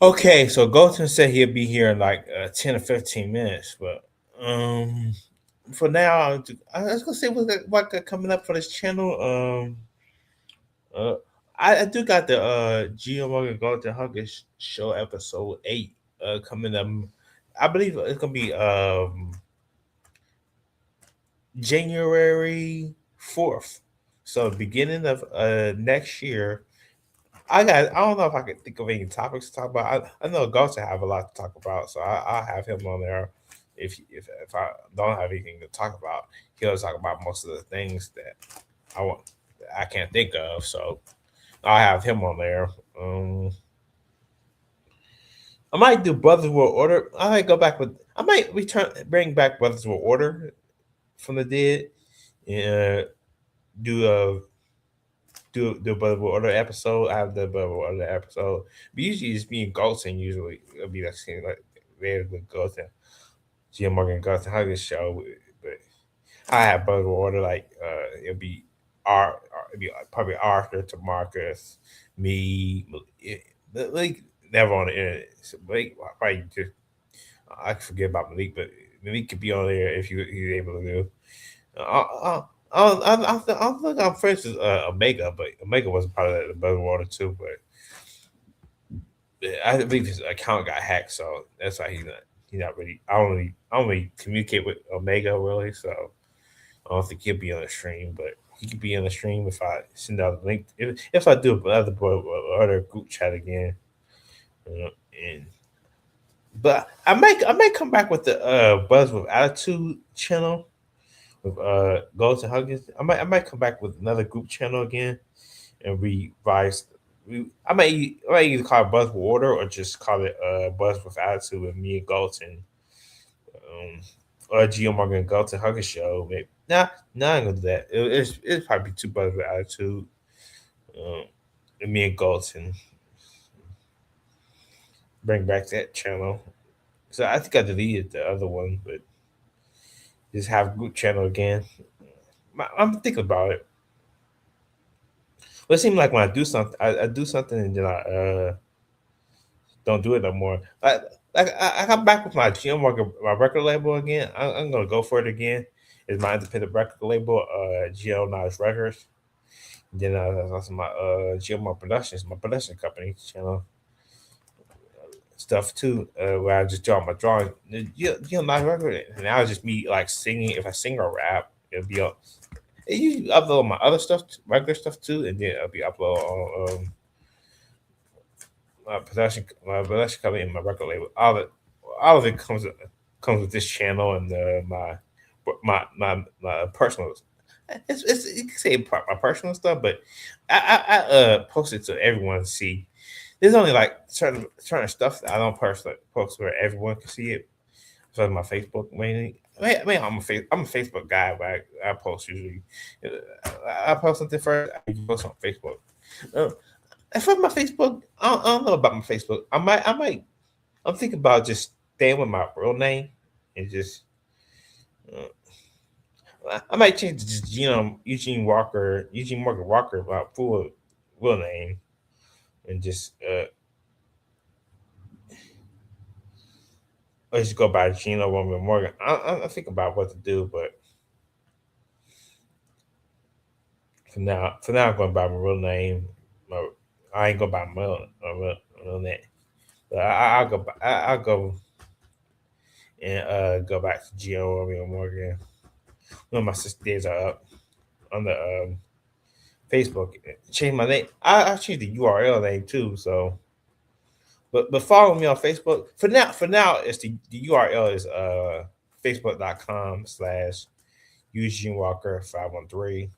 Okay, so Goten said he'll be here in like 10 or 15 minutes, but um, for now, I was gonna say what got coming up for this channel. Uh, I do got the Geo Morgan Goten Huggins show episode 8 coming up. I believe it's gonna be January 4th. So beginning of next year. I don't know if I could think of any topics to talk about. I know Ghost have a lot to talk about, so I'll have him on there. If I don't have anything to talk about, he'll talk about most of the things that I want that I can't think of. So I'll have him on there. I might do Brothers World Order. I might go back with. I might bring back Brothers World Order from the dead. And do do Brother Order episode. I have the Brother Order episode. But usually it's me and Galton. Usually it'll be like same like very good Galton. Jim Morgan Galton how this show. But I have Brother Order like it'll be it'll be probably Arthur to Marcus, me, like never on the internet. So Malik probably just I forget about Malik, but Malik could be on there if he's able to do. I think I'm friends with Omega, but Omega wasn't part of the Brother Water too. But I believe his account got hacked, so that's why he's not really. I don't really communicate with Omega really, so I don't think he'll be on the stream. But he could be on the stream if I send out the link. If I do another other group chat again, and but I might come back with the Buzz with Attitude channel with Goals and Huggins. I might come back with another group channel again and revise. I might either call it Buzz with Order or just call it Buzz with Attitude with me and Galton, or Geo Morgan and Galton Huggins show. Maybe nah, I ain't gonna do that. It's probably too Buzz with Attitude. Um, and me and Galton bring back that channel. So I think I deleted the other one, but just have group channel again. I'm thinking about it. But it seems like when I do something, I do something and then I don't do it no more. I come back with my gym work, my record label again. I'm gonna go for it again. It's my independent record label, GL Nice Records. And then that's also my GMO Productions, my production company channel stuff too, where I just draw my drawing. GL Nice Record, and now it's just me like singing. If I sing or rap, it'll be on. It usually upload my other stuff, regular stuff too, and then it'll be upload on my production company and my record label. All of it comes with this channel and my personal. It's you can say my personal stuff, but I post it to everyone to see. There's only like certain stuff that I don't personally post where everyone can see it. So my Facebook mainly. I mean, I'm a Facebook guy, but I post usually. I post something first. I post on Facebook. Uh, and for my Facebook, I don't know about my Facebook. I'm thinking about just staying with my real name and just. I might change to just Eugene Morgan Walker, my full real name, and just or just go by Geno Roman Morgan. I think about what to do, but for now, I'm going by my real name. My, I ain't going by my real name. But I'll go and go back to Geo Romeo Morgan. When my sister days are up on the Facebook. Change my name. I changed the URL name too. So, but follow me on Facebook for now. For now, it's the URL is facebook.com/ Eugene Walker 513.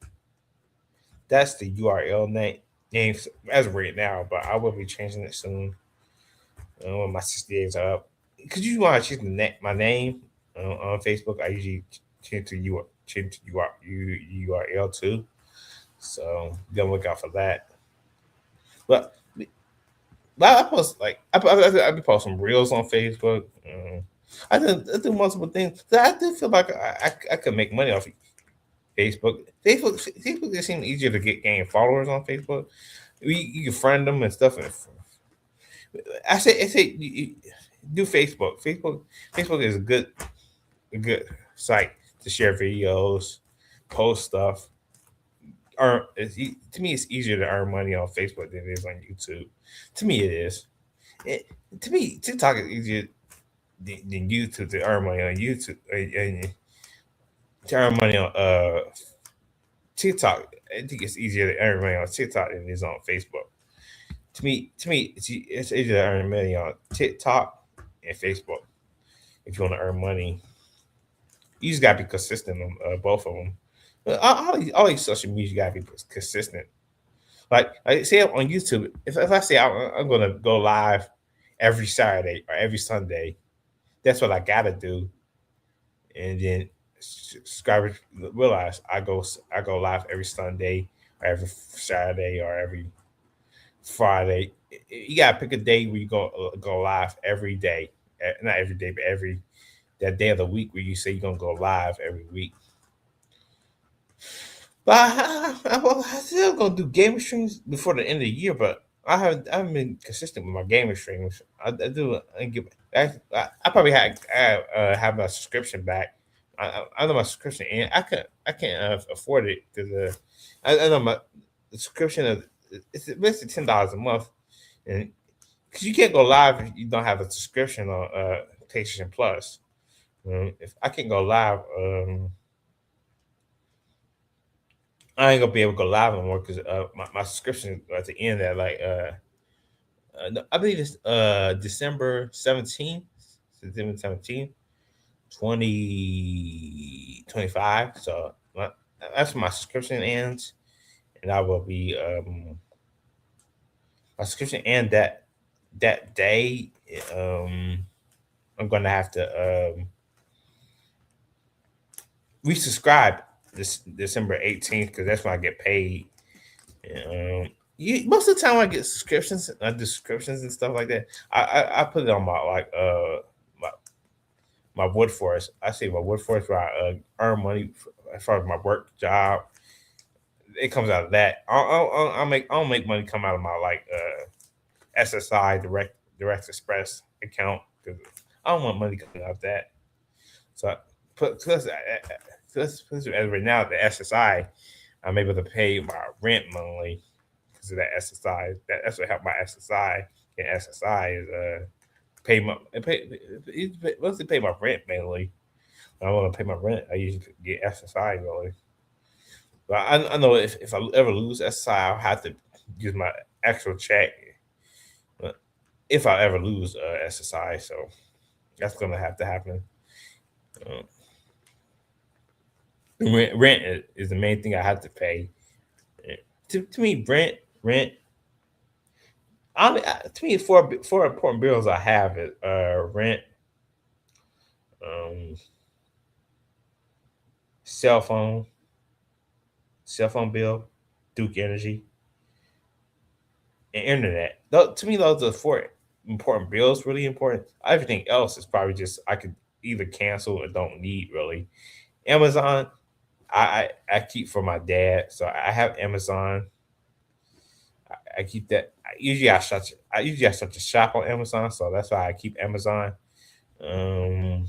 That's the URL name as of right now. But I will be changing it soon when my sister days are up. Because you want to change my name on Facebook, I usually change to URL too. So gonna look out for that. But I post like I be posting reels on Facebook. I do multiple things. I do feel like I could make money off of Facebook. Facebook just seems easier to gain followers on Facebook. You can friend them and stuff. And I say do Facebook. Facebook is a good site to share videos, post stuff. To me, it's easier to earn money on Facebook than it is on YouTube. To me, it is. It, to me, TikTok is easier than YouTube to earn money on YouTube. And to earn money on TikTok, I think it's easier to earn money on TikTok than it is on Facebook. To me, it's easier to earn money on TikTok and Facebook if you want to earn money. You just gotta be consistent on both of them. But all these social media, you gotta be consistent. Like say on YouTube, if I say I'm gonna go live every Saturday or every Sunday, that's what I gotta do. And then subscribers realize I go live every Sunday or every Saturday or every Friday. You gotta pick a day where you go live every day. Not every day, but every that day of the week where you say you're gonna go live every week. But I still gonna do gaming streams before the end of the year, but I haven't been consistent with my gaming streams. I do. I probably have my subscription back. I know my subscription, and I can't afford it because I know my the subscription is it's basically $10 a month, and because you can't go live if you don't have a subscription on PlayStation Plus. If I can go live, I ain't gonna be able to go live anymore because my subscription at the end at like no, I believe it's December 17th, 2025. So that's when my subscription ends, and I will be my subscription end that day. Um, I'm gonna have to resubscribe this December 18th because that's when I get paid. Most of the time I get subscriptions, I do subscriptions and stuff like that. I put it on my my my wood forest. I say my wood forest where I earn money as far as my work job. It comes out of that. I'll make money come out of my like SSI direct express account because I don't want money coming out of that. So plus as right now the SSI, I'm able to pay my rent monthly because of that SSI. That's what helped my SSI. And SSI is pay my mostly pay my rent mainly. When I want to pay my rent, I usually get SSI really. But I know if I ever lose SSI, I'll have to use my actual check. But if I ever lose SSI, so that's gonna have to happen. Um, rent is the main thing I have to pay. To me, rent. To me, four important bills I have is rent, um, cell phone, cell phone bill, Duke Energy, and internet. To me, those are four important bills. Really important. Everything else is probably just I could either cancel or don't need really. Amazon, I keep for my dad, so I have Amazon. I keep that. I start to shop on Amazon, so that's why I keep Amazon. Um,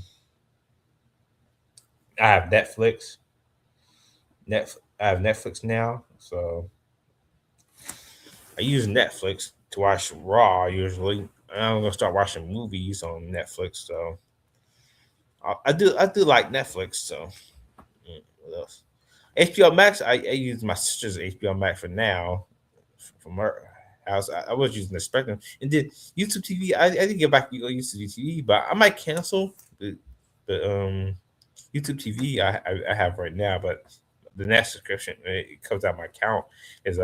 I have Netflix. I have Netflix now, so I use Netflix to watch Raw usually. And I'm gonna start watching movies on Netflix, so I do like Netflix. So what else? HBO Max. I use my sister's HBO Max for now. From her house, I was using the Spectrum, and then YouTube TV. I didn't get back to YouTube TV, but I might cancel the YouTube TV I have right now. But the next subscription it comes out my account is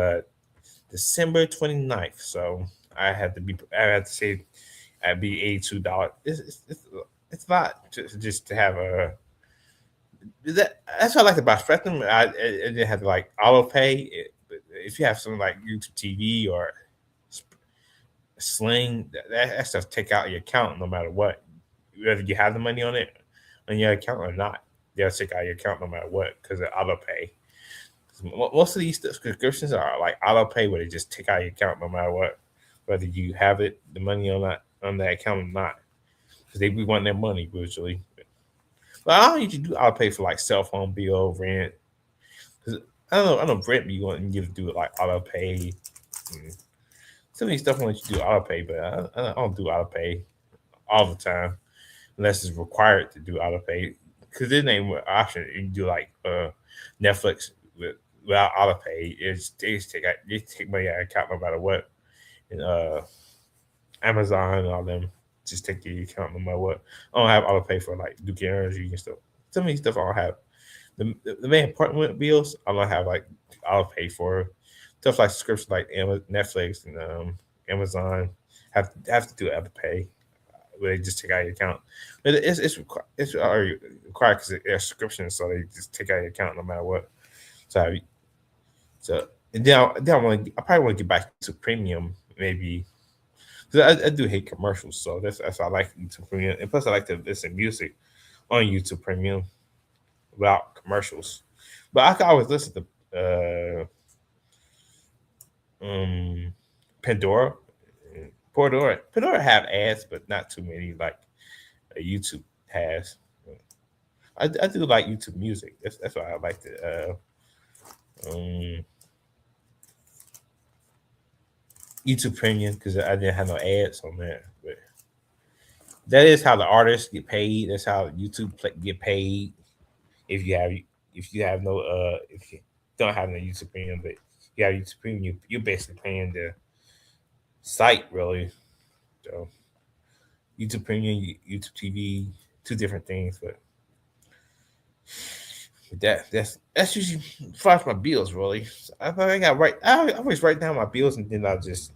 December 29th. So I had to say I'd be $82. It's not just to have a that's what I like about Spectrum. I didn't have to like auto pay. But if you have something like YouTube TV or Sling, that stuff take out your account no matter what. Whether you have the money on your account or not, they'll take out your account no matter what because of auto pay. Most of these subscriptions are like auto pay where they just take out your account no matter what. whether you have it, the money on that account or not, because they be wanting their money usually. But I don't usually do auto pay for like cell phone bill, rent. Cause I know rent be wanting you to do it like auto pay. And some of these stuff want you to do auto pay, but I don't do auto pay all the time unless it's required to do auto pay. Because this ain't an option. You can do like Netflix without auto pay. They just take money out of account no matter what. And Amazon and all them just take your account no matter what. I don't have auto pay for like Duke Energy and stuff. Some of these stuff I don't have. The main apartment bills I don't have like auto pay for. Stuff like subscriptions like Netflix and Amazon have to do auto pay. Where they just take out your account. But it's already required because they're subscriptions, so they just take out your account no matter what. So so and then I probably want to get back to premium maybe. Cause I do hate commercials, so that's why I like YouTube Premium. And plus, I like to listen to music on YouTube Premium without commercials. But I can always listen to Pandora. Pandora have ads, but not too many like YouTube has. I do like YouTube Music. That's why I like the YouTube Premium because I didn't have no ads on there. But that is how the artists get paid. That's how get paid. If you have no if you don't have no YouTube Premium, but you have YouTube Premium, you're basically paying the site really. So YouTube Premium, YouTube TV, two different things, but that's usually far as my bills really. So I got right. I always write down my bills and then I'll just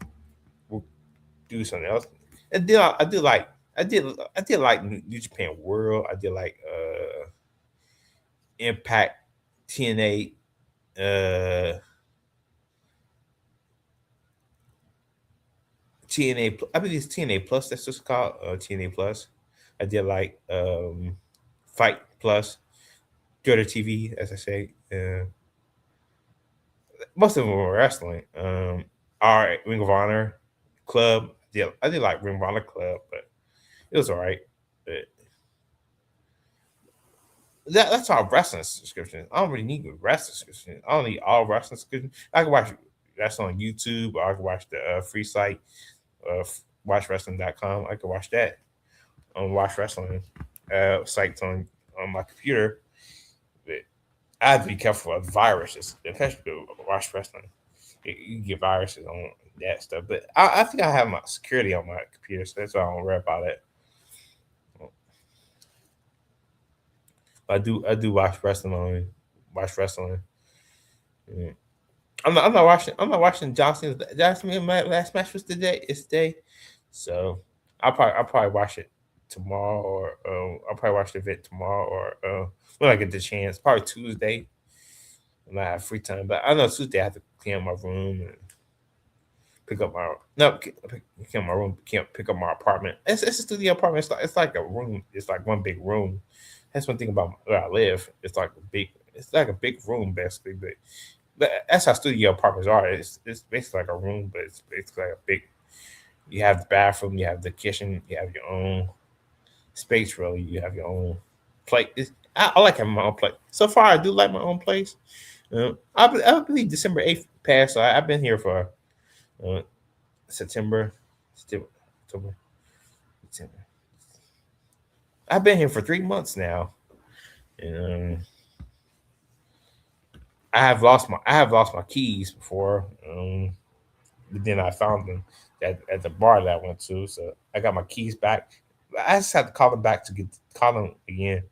do something else. And then I did like I did like New Japan World. I did like Impact, TNA, TNA. I believe it's TNA Plus. That's just called TNA Plus. I did like Fight Plus, Twitter TV, as I say. Most of them were wrestling. All right, Ring of Honor Club. Yeah, I did like Ring of Honor Club, but it was all right. But that's all wrestling subscription. I don't really need a wrestling subscription. I don't need all wrestling subscription. I can watch that's on YouTube, or I can watch the free site, watchwrestling.com. I can watch that on Watch Wrestling sites on my computer. But I have to be careful of viruses, especially with Watch Wrestling. You get viruses on that stuff. But I think I have my security on my computer, so that's why I don't worry about it. I do watch wrestling. Yeah. I'm not watching. I'm not watching Johnson's. My last match was today. It's today, so I'll probably watch it tomorrow, or I'll probably watch the event tomorrow, or when I get the chance. Probably Tuesday when I have free time. But I know Tuesday I have to clean up my room and pick up my clean up my room. Can't pick up my apartment. It's a studio apartment. It's like a room. It's like one big room. That's one thing about where I live. It's like a big. It's like a big room basically, but that's how studio apartments are. It's basically like a room, but it's basically like a big. You have the bathroom, you have the kitchen, you have your own space. Really, you have your own place. I like having my own place. So far, I do like my own place. I believe December 8th passed. So I've been here for uh, September, October, September. I've been here for 3 months now, and I have lost my keys before. But then I found them at the bar that I went to, so I got my keys back. I just had to call them back to call them again,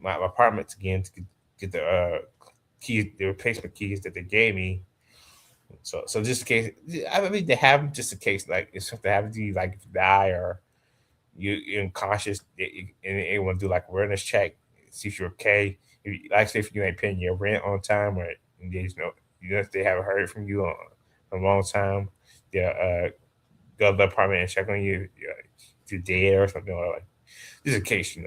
my apartments again to get the keys, the replacement keys that they gave me. So just in case, I mean they have them just in case like if something happens to you, like if you die or you're unconscious, and they want to do like a awareness check, see if you're okay. If like say if you ain't paying your rent on time, or if they haven't heard from you on a long time, they'll go to the apartment and check on you if you're dead or something, or like just in case,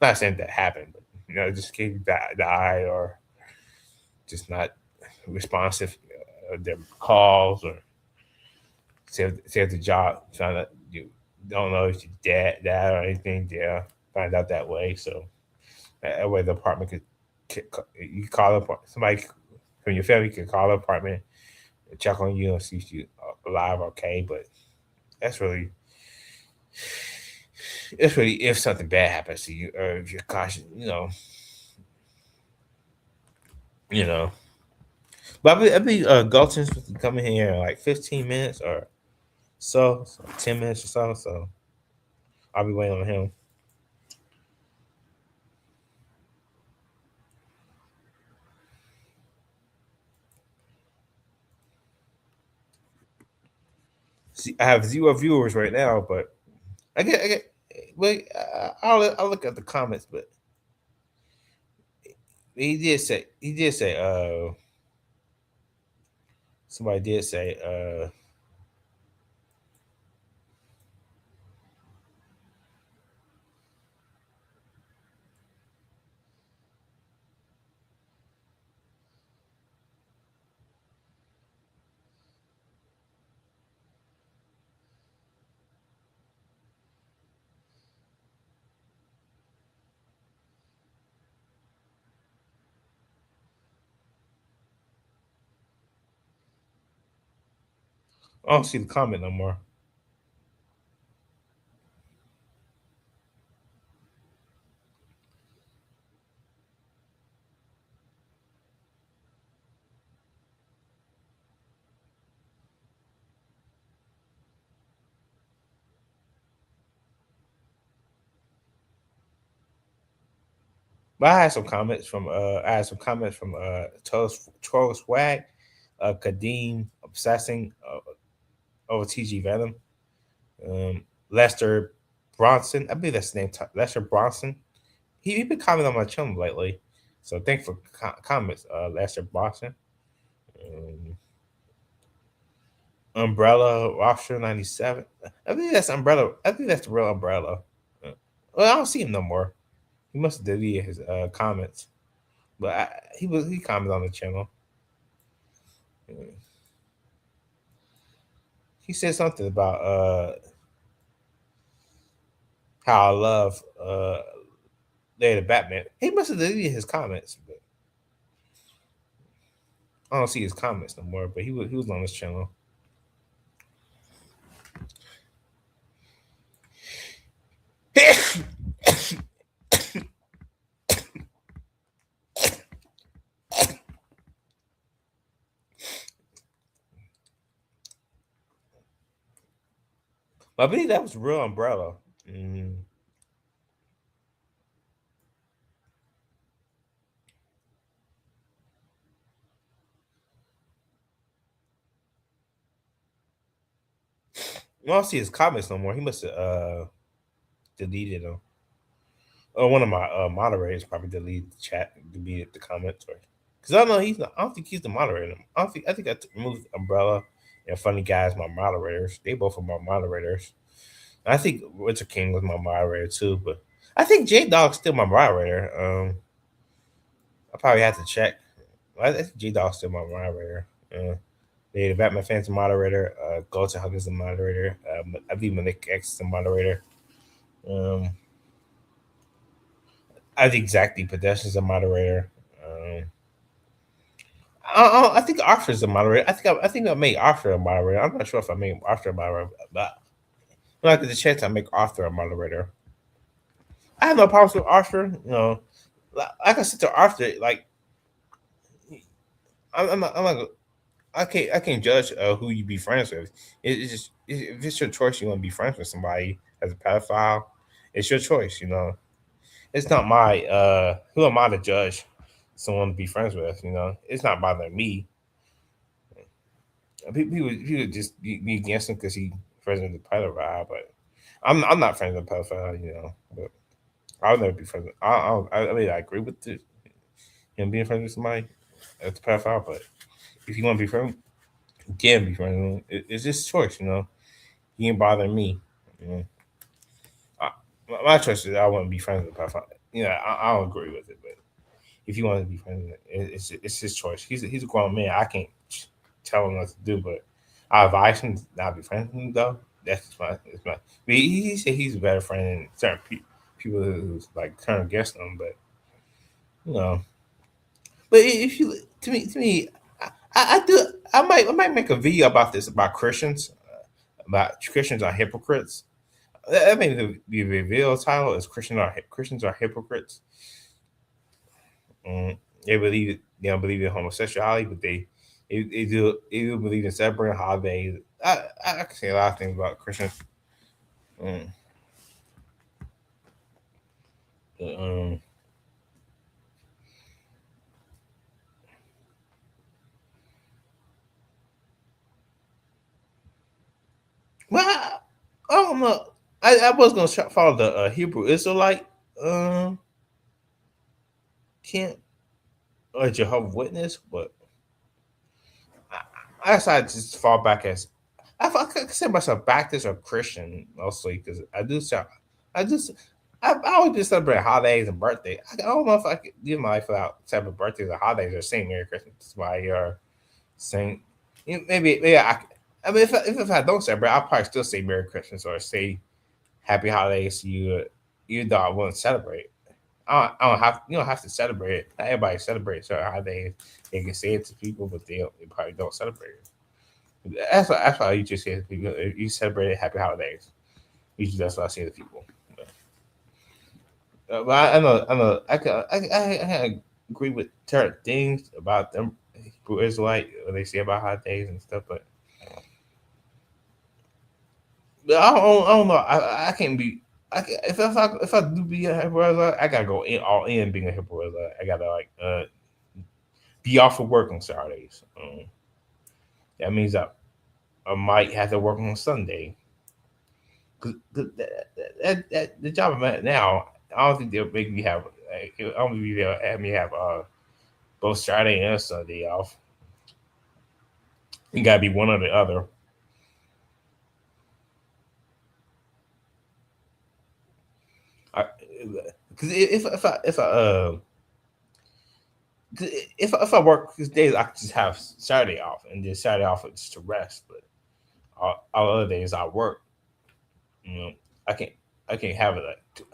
not saying that happened, but just in case you die or just not responsive their calls, or say if the job found out you don't know if your dad or anything. Yeah, find out that way. So that way the apartment you call somebody from your family could call the apartment and check on you and see if you alive okay. But that's really it's really if something bad happens to you or if you're cautious, you know. But I be Galton's supposed to come in here in like 15 minutes or so 10 minutes or so. So I'll be waiting on him. See, I have 0 viewers right now, but I get. Wait, I'll look at the comments, but he did say somebody did say I don't see the comment no more. But I had some comments from Troll Swag, Kadeem obsessing over TG Venom, um, Lester Bronson. I believe that's the name. Lester Bronson. He been commenting on my channel lately, so thanks for comments, Lester Bronson. Um, Umbrella Roster 97. I think that's Umbrella. I think that's the real Umbrella. Uh, Well, I don't see him no more. He must have deleted his comments, but he commented on the channel. Uh, He said something about how I love Lady Batman. He must have deleted his comments, but I don't see his comments no more. But he was on this channel. I believe that was real Umbrella. Mm. I don't see his comments no more. He must have deleted them. Oh, one of my moderators probably deleted the chat, deleted the comments, or because I don't know I don't think he's the moderator. I think I removed Umbrella and Funny Guys my moderators. They both are my moderators. I think Winter King was my moderator too, but I think J Dog's still my moderator. I probably have to check. I think J Dog's still my moderator. The Batman fans moderator. Golden Hug is the moderator. I believe Malik X is the moderator. Um, I think Zach the Pedestrian's a moderator. I think Arthur's a moderator. I think I made Arthur a moderator. I'm not sure if I made Arthur a moderator, but when I get the chance, I make Arthur a moderator. I have no problems with Arthur. Like I said to Arthur, like I'm not. I can't judge who you be friends with. It's just if it's your choice, you want to be friends with somebody as a pedophile. It's your choice. It's not my who am I to judge someone to be friends with? It's not bothering me. People just be against him because he friends with a pedophile, but I'm not friends with a pedophile. But I'll never be friends. I mean, I agree with him being friends with somebody that's a pedophile, but if you want to be friends, you can be friends with him. It's just choice. He ain't bothering me. You know, I, my choice is I want to be friends with a pedophile. I don't agree with it, but if you want to be friends, it's his choice. He's a grown man. I can't tell him what to do, but I advise him not be friends with him though. That's just my. But he said he's a better friend than certain people who's like turn against him. But you know, but if you to me, I do. I might make a video about this about Christians, about Christians are hypocrites. That may be the video title is Christians are hypocrites. Mm, they don't believe in homosexuality, but they do believe in celebrating holidays. I can say a lot of things about Christians. Mm, but, well, I don't know. I was gonna follow the Hebrew Israelite um camp or Jehovah Witness, but I decided to just fall back as I consider myself Baptist or Christian mostly because I just I always just celebrate holidays and birthdays. I don't know if I could live my life without celebrating birthdays or holidays or saying Merry Christmas while you're saying maybe I mean if I don't celebrate, I'll probably still say Merry Christmas or say Happy Holidays to you, even though I won't celebrate. I don't have you don't have to celebrate it. Not everybody celebrates certain holidays. They can say it to people, but they probably don't celebrate it. That's why you just say to people. You celebrate Happy Holidays. Usually that's what I say to people. But I know I agree with certain things about them Hebrew Israelite what they say about holidays and stuff, but I don't know. I can't be. If I do be a Hebrew Israelite, I gotta go all in being a Hebrew Israelite. I gotta like be off of work on Saturdays. That means I might have to work on Sunday. Cause the job I'm at now, I don't think they'll make me have. Like, I don't think they'll have me have both Saturday and Sunday off. You gotta be one or the other. Because if I work these days, I could just have Saturday off, and then Saturday off is just to rest. But all other days I work. You know, I can't I can't have it like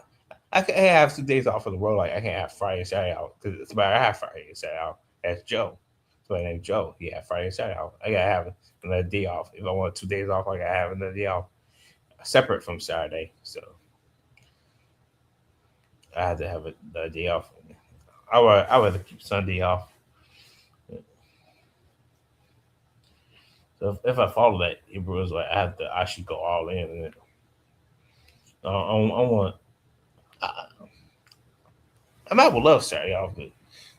I can have 2 days off of the road. Like I can't have Friday and Saturday out because it's about I have Friday and Saturday out. That's Joe. So my name's Joe. He had Friday and Saturday out. I gotta have another day off. If I want 2 days off, I gotta have another day off separate from Saturday. So I had to have a day off. I would keep Sunday off. So if I follow that, it was like I have to actually go all in. And I want. I, I would love Saturday off, but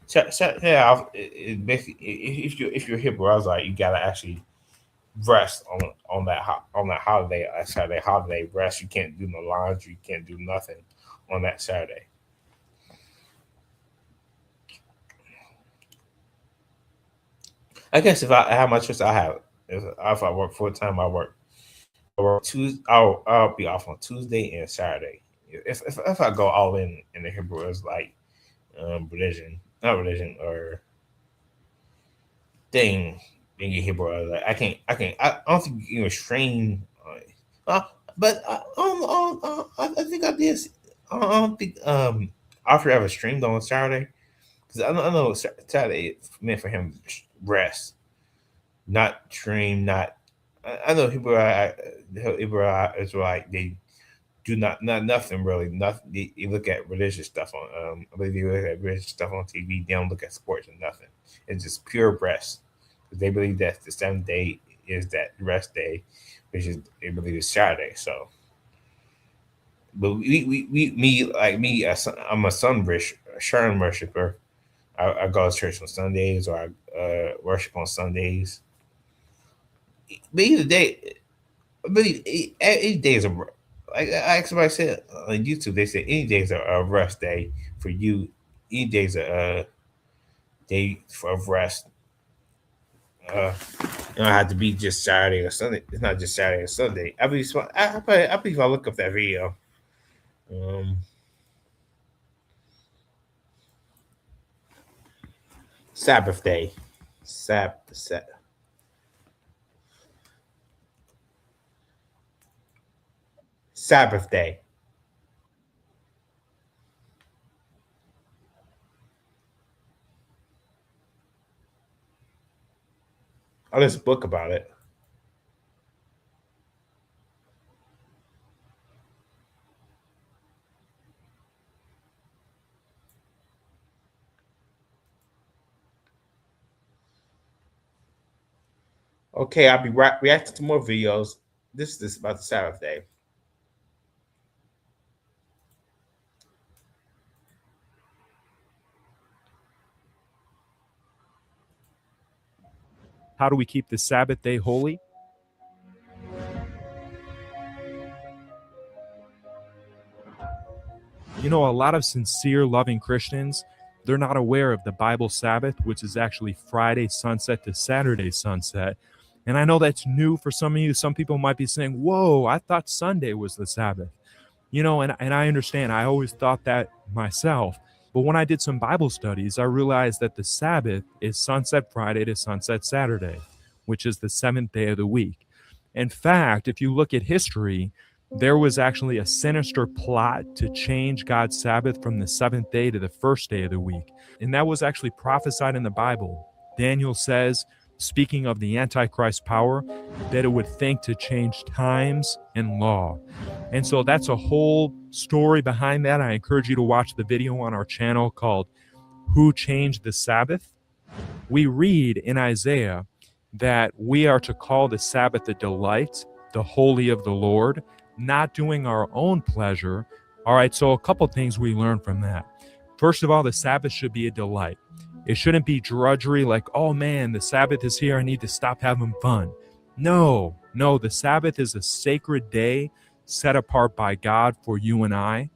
Saturday off it basically if you're Hebrew, I was like you gotta actually rest on that holiday. Saturday holiday rest. You can't do no laundry. You can't do nothing on that Saturday. I guess if I how much choice I have, if I work full time, I work Tuesday. I'll be off on Tuesday and Saturday. If I go all in the Hebrew, it's like religion, not religion or thing being a Hebrew. Like I don't think you can restrain. Uh, but I think I did. I don't think Alfred ever streamed on Saturday because I know Saturday meant for him rest, not stream, not. I know Hebrew Israelite they do not nothing really. Nothing. They look at religious stuff on. I believe they look at religious stuff on TV. They don't look at sports and nothing. It's just pure rest. They believe that the seventh day is that rest day, which is they believe is Saturday. So, but me like me, I'm a sun worshiper. I go to church on Sundays or I worship on Sundays. But either day, but each day is a like I somebody said on YouTube. They said any day is a rest day for you. Any day is a day for rest. You don't have to be just Saturday or Sunday. It's not just Saturday or Sunday. I believe I look up that video. Um, Sabbath day. Sabbath. Sabbath day. Oh, there's a book about it. Okay, I'll be reacting to more videos. This is about the Sabbath day. How do we keep the Sabbath day holy? You know, a lot of sincere, loving Christians, they're not aware of the Bible Sabbath, which is actually Friday sunset to Saturday sunset. And I know that's new for some of you. Some people might be saying, whoa, I thought Sunday was the Sabbath. You know, and I understand. I always thought that myself. But when I did some Bible studies, I realized that the Sabbath is sunset Friday to sunset Saturday, which is the seventh day of the week. In fact, if you look at history, there was actually a sinister plot to change God's Sabbath from the seventh day to the first day of the week. And that was actually prophesied in the Bible. Daniel says, speaking of the Antichrist power, that it would think to change times and law. And so that's a whole story behind that. I encourage you to watch the video on our channel called Who Changed the Sabbath? We read in Isaiah that we are to call the Sabbath a delight, the holy of the Lord, not doing our own pleasure. All right, so a couple things we learn from that. First of all, the Sabbath should be a delight. It shouldn't be drudgery like, oh man, the Sabbath is here, I need to stop having fun. No, the Sabbath is a sacred day set apart by God for you and I.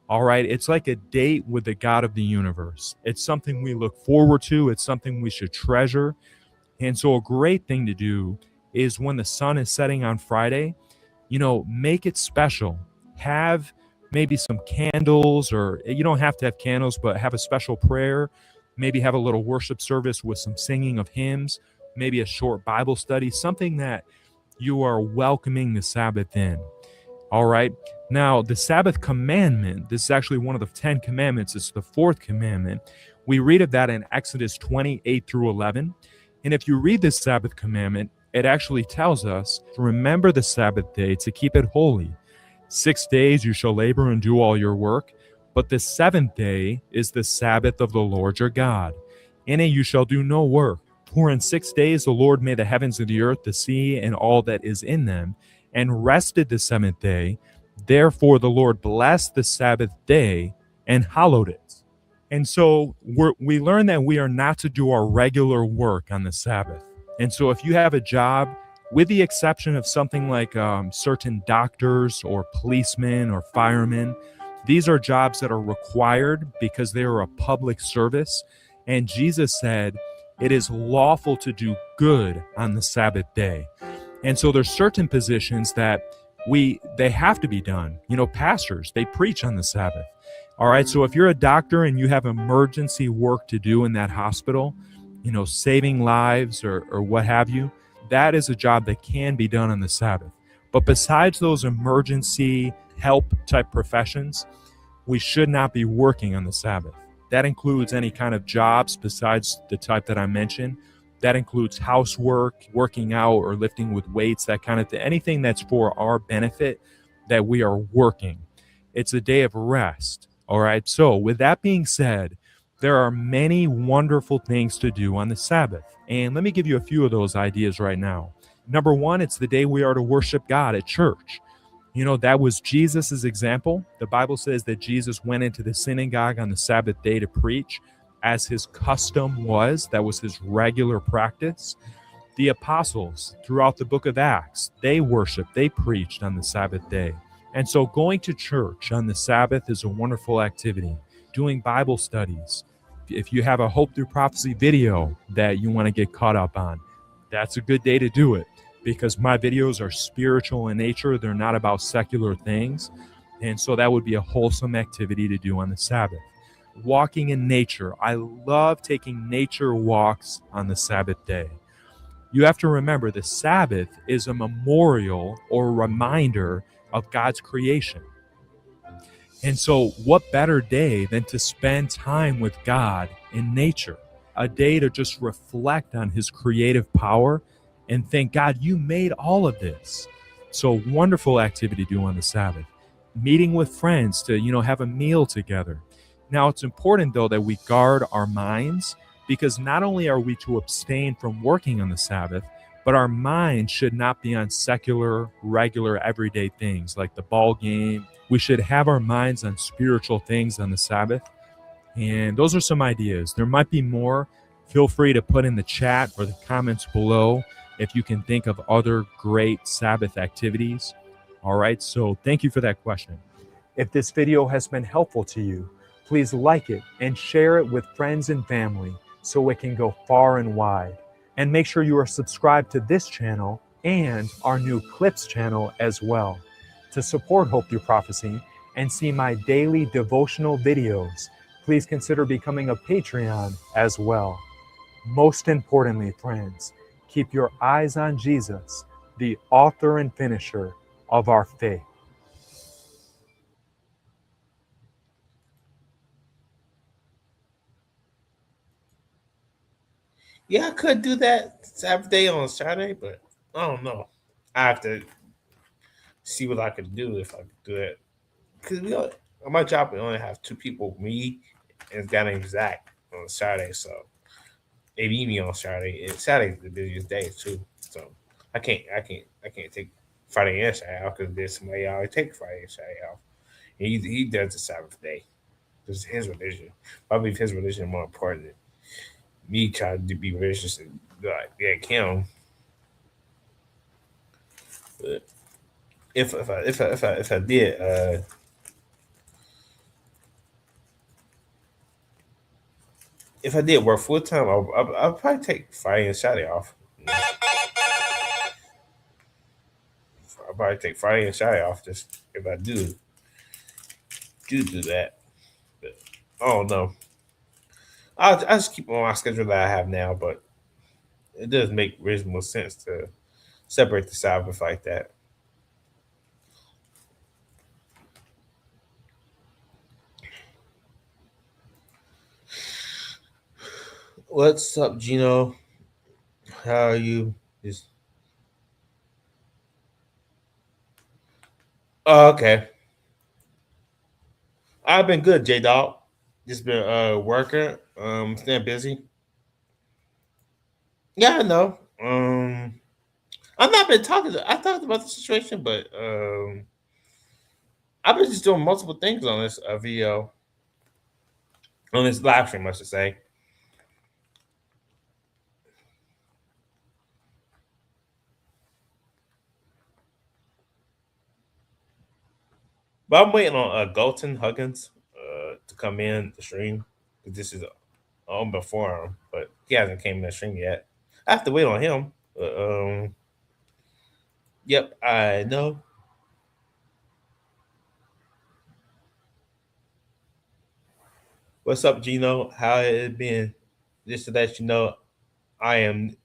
All right, it's like a date with the God of the universe. It's something we look forward to. It's something we should treasure. And so a great thing to do is when the sun is setting on Friday, you know, make it special. Have maybe some candles, or you don't have to have candles, but have a special prayer. Maybe have a little worship service with some singing of hymns, maybe a short Bible study, something that you are welcoming the Sabbath in. All right. Now, the Sabbath commandment, this is actually one of the 10 commandments. It's the fourth commandment. We read of that in Exodus 28 through 11. And if you read this Sabbath commandment, it actually tells us to remember the Sabbath day to keep it holy. 6 days you shall labor and do all your work, but the seventh day is the Sabbath of the Lord your God. In it you shall do no work. For in 6 days the Lord made the heavens and the earth, the sea, and all that is in them, and rested the seventh day. Therefore the Lord blessed the Sabbath day and hallowed it. And so we learn that we are not to do our regular work on the Sabbath. And so if you have a job, with the exception of something like certain doctors or policemen or firemen, these are jobs that are required because they are a public service. And Jesus said, it is lawful to do good on the Sabbath day. And so there's certain positions that they have to be done. You know, pastors, they preach on the Sabbath. All right, so if you're a doctor and you have emergency work to do in that hospital, you know, saving lives or what have you, that is a job that can be done on the Sabbath. But besides those emergency help type professions, we should not be working on the Sabbath. That includes any kind of jobs besides the type that I mentioned. That includes housework, working out or lifting with weights, that kind of thing. Anything that's for our benefit that we are working. It's a day of rest. All right. So with that being said, there are many wonderful things to do on the Sabbath. And let me give you a few of those ideas right now. Number one, it's the day we are to worship God at church. You know, that was Jesus's example. The Bible says that Jesus went into the synagogue on the Sabbath day to preach, as his custom was. That was his regular practice. The apostles throughout the book of Acts, they worshiped, they preached on the Sabbath day. And so going to church on the Sabbath is a wonderful activity. Doing Bible studies. If you have a Hope Through Prophecy video that you want to get caught up on, that's a good day to do it, because my videos are spiritual in nature. They're not about secular things. And so that would be a wholesome activity to do on the Sabbath. Walking in nature. I love taking nature walks on the Sabbath day. You have to remember the Sabbath is a memorial or reminder of God's creation. And so, what better day than to spend time with God in nature? A day to just reflect on His creative power and thank God, you made all of this. So, wonderful activity to do on the Sabbath. Meeting with friends to, have a meal together. Now, it's important though that we guard our minds because not only are we to abstain from working on the Sabbath, but our mind should not be on secular, regular, everyday things like the ball game. We should have our minds on spiritual things on the Sabbath. And those are some ideas. There might be more. Feel free to put in the chat or the comments below if you can think of other great Sabbath activities. All right, so thank you for that question. If this video has been helpful to you, please like it and share it with friends and family so it can go far and wide. And make sure you are subscribed to this channel and our new Clips channel as well. To support Hope Through Prophecy and see my daily devotional videos, please consider becoming a Patreon as well. Most importantly, friends, keep your eyes on Jesus, the author and finisher of our faith. Yeah, I could do that Saturday on Saturday, but I don't know. I have to see what I could do if I could do it. Because on my job, we only have two people, me and this guy named Zach on Saturday. So they need me on Saturday. And Saturday's the busiest day too. So I can't take Friday and Saturday off because there's somebody I always take Friday and Saturday off. And he does the Sabbath day. This is his religion. I believe his religion is more important than me trying to be religious and like him. But if I did if I did work full time, I'll probably take Friday and Saturday off. I'll probably take Friday and Saturday off just if I do that. But I don't know. I just keep on my schedule that I have now, but it does make reasonable sense to separate the Sabbath like that. What's up, Geno? How are you? Just okay. I've been good, J Dog. Just been working, staying busy. Yeah, I know. I've not been talking. I talked about the situation, but I've been just doing multiple things on this video, on this live stream, I should say. But I'm waiting on Galton Huggins to come in the stream. This is on before him, but he hasn't came in the stream yet. I have to wait on him. Yep, I know. What's up, Geno? How it been? Just to let you know, I am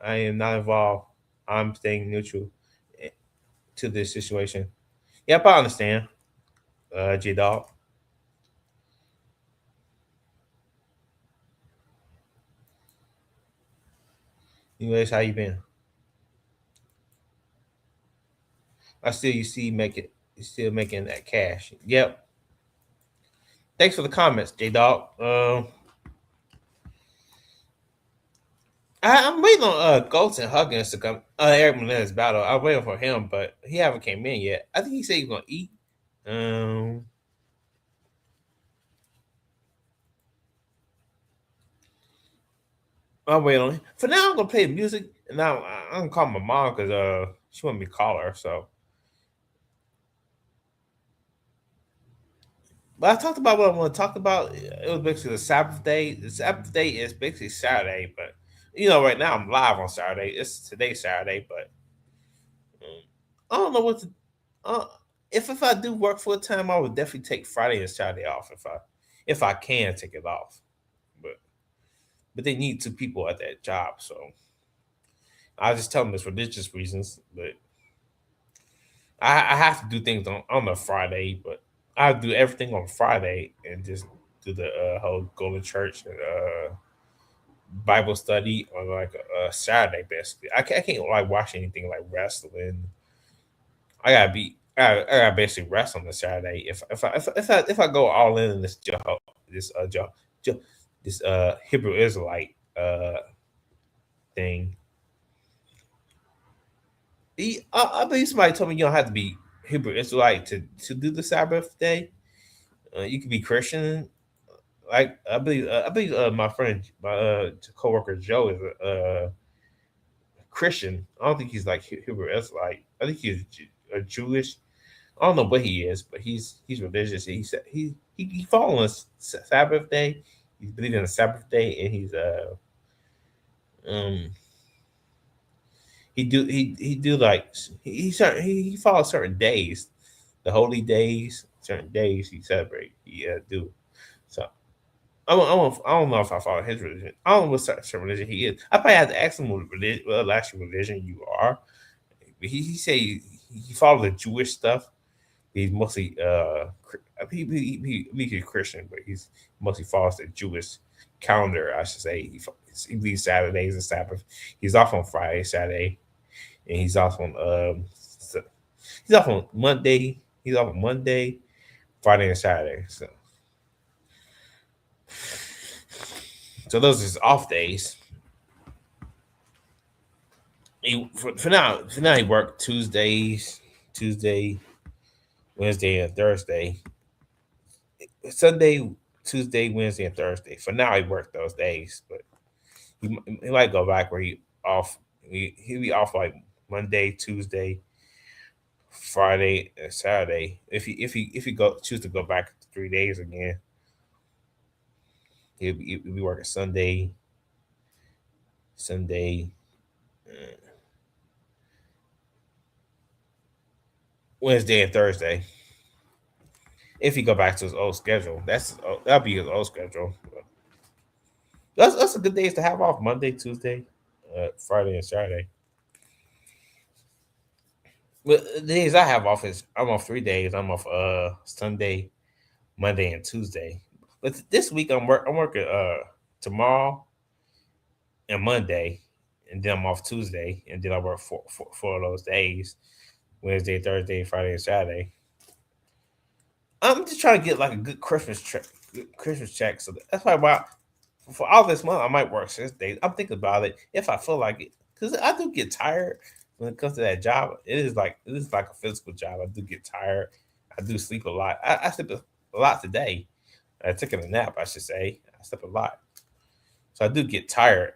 I am not involved. I'm staying neutral eh, to this situation. Yep, I understand. J Dog. Anyways, how you been? I still you see making you still making that cash. Yep. Thanks for the comments, J Dog. I'm waiting on Ghost and Huggins to come. Eric Menendez battle. I'm waiting for him, but he haven't came in yet. I think he said he's gonna eat. Um, I'm waiting on him. For now, I'm gonna play music, and now I'm gonna call my mom because she want me to call her. So, but I talked about what I want to talk about. It was basically the Sabbath day. The Sabbath day is basically Saturday, but right now I'm live on Saturday. It's today Saturday, but I don't know what to. Uh, if I do work full time, I would definitely take Friday and Saturday off if I can take it off. But they need two people at that job, so I just tell them it's religious reasons. But I have to do things on a Friday, but I do everything on Friday and just do the whole go to church and Bible study on like a Saturday. Basically, I can't like watch anything like wrestling. I gotta basically rest on the Saturday. If I go all in this this this Hebrew Israelite thing. I believe somebody told me you don't have to be Hebrew Israelite to do the Sabbath day. You can be Christian. Like I believe my friend, my coworker Joe is a Christian. I don't think he's like Hebrew Israelite. I think he's a Jewish. I don't know what he is, but he's religious. He said he following Sabbath day. He's believing in a Sabbath day, and he's um he do like he follows certain days, the holy days, certain days he celebrate. He do so. I don't know if I follow his religion. I don't know what certain religion he is. I probably have to ask him what actual religion you are. He say he follows the Jewish stuff. He's mostly he's Christian, but he's mostly follows the Jewish calendar. I should say he leaves Saturdays and Sabbath. He's off on Friday, Saturday, and he's off on he's off on Monday. He's off on Monday, Friday, and Saturday. So those are his off days. For now he worked Tuesday, Wednesday, and Thursday. Sunday, Tuesday, Wednesday, and Thursday. For now, he worked those days, but he might go back where he off. He'll be off like Monday, Tuesday, Friday, and Saturday. If he choose to go back 3 days again, he'll be working Sunday, Wednesday, and Thursday. If he go back to his old schedule, that'll be his old schedule. That's a good days to have off: Monday, Tuesday, Friday, and Saturday. But the days I have off is I'm off 3 days. I'm off Sunday, Monday, and Tuesday. But this week I'm working tomorrow and Monday, and then I'm off Tuesday, and then I work four of those days: Wednesday, Thursday, Friday, and Saturday. I'm just trying to get like a good Christmas check. So that's why for all this month I might work 6 days. I'm thinking about it if I feel like it, because I do get tired when it comes to that job. It is like a physical job. I do get tired. I do sleep a lot. I sleep a lot today. I took a nap, I should say. I slept a lot, so I do get tired.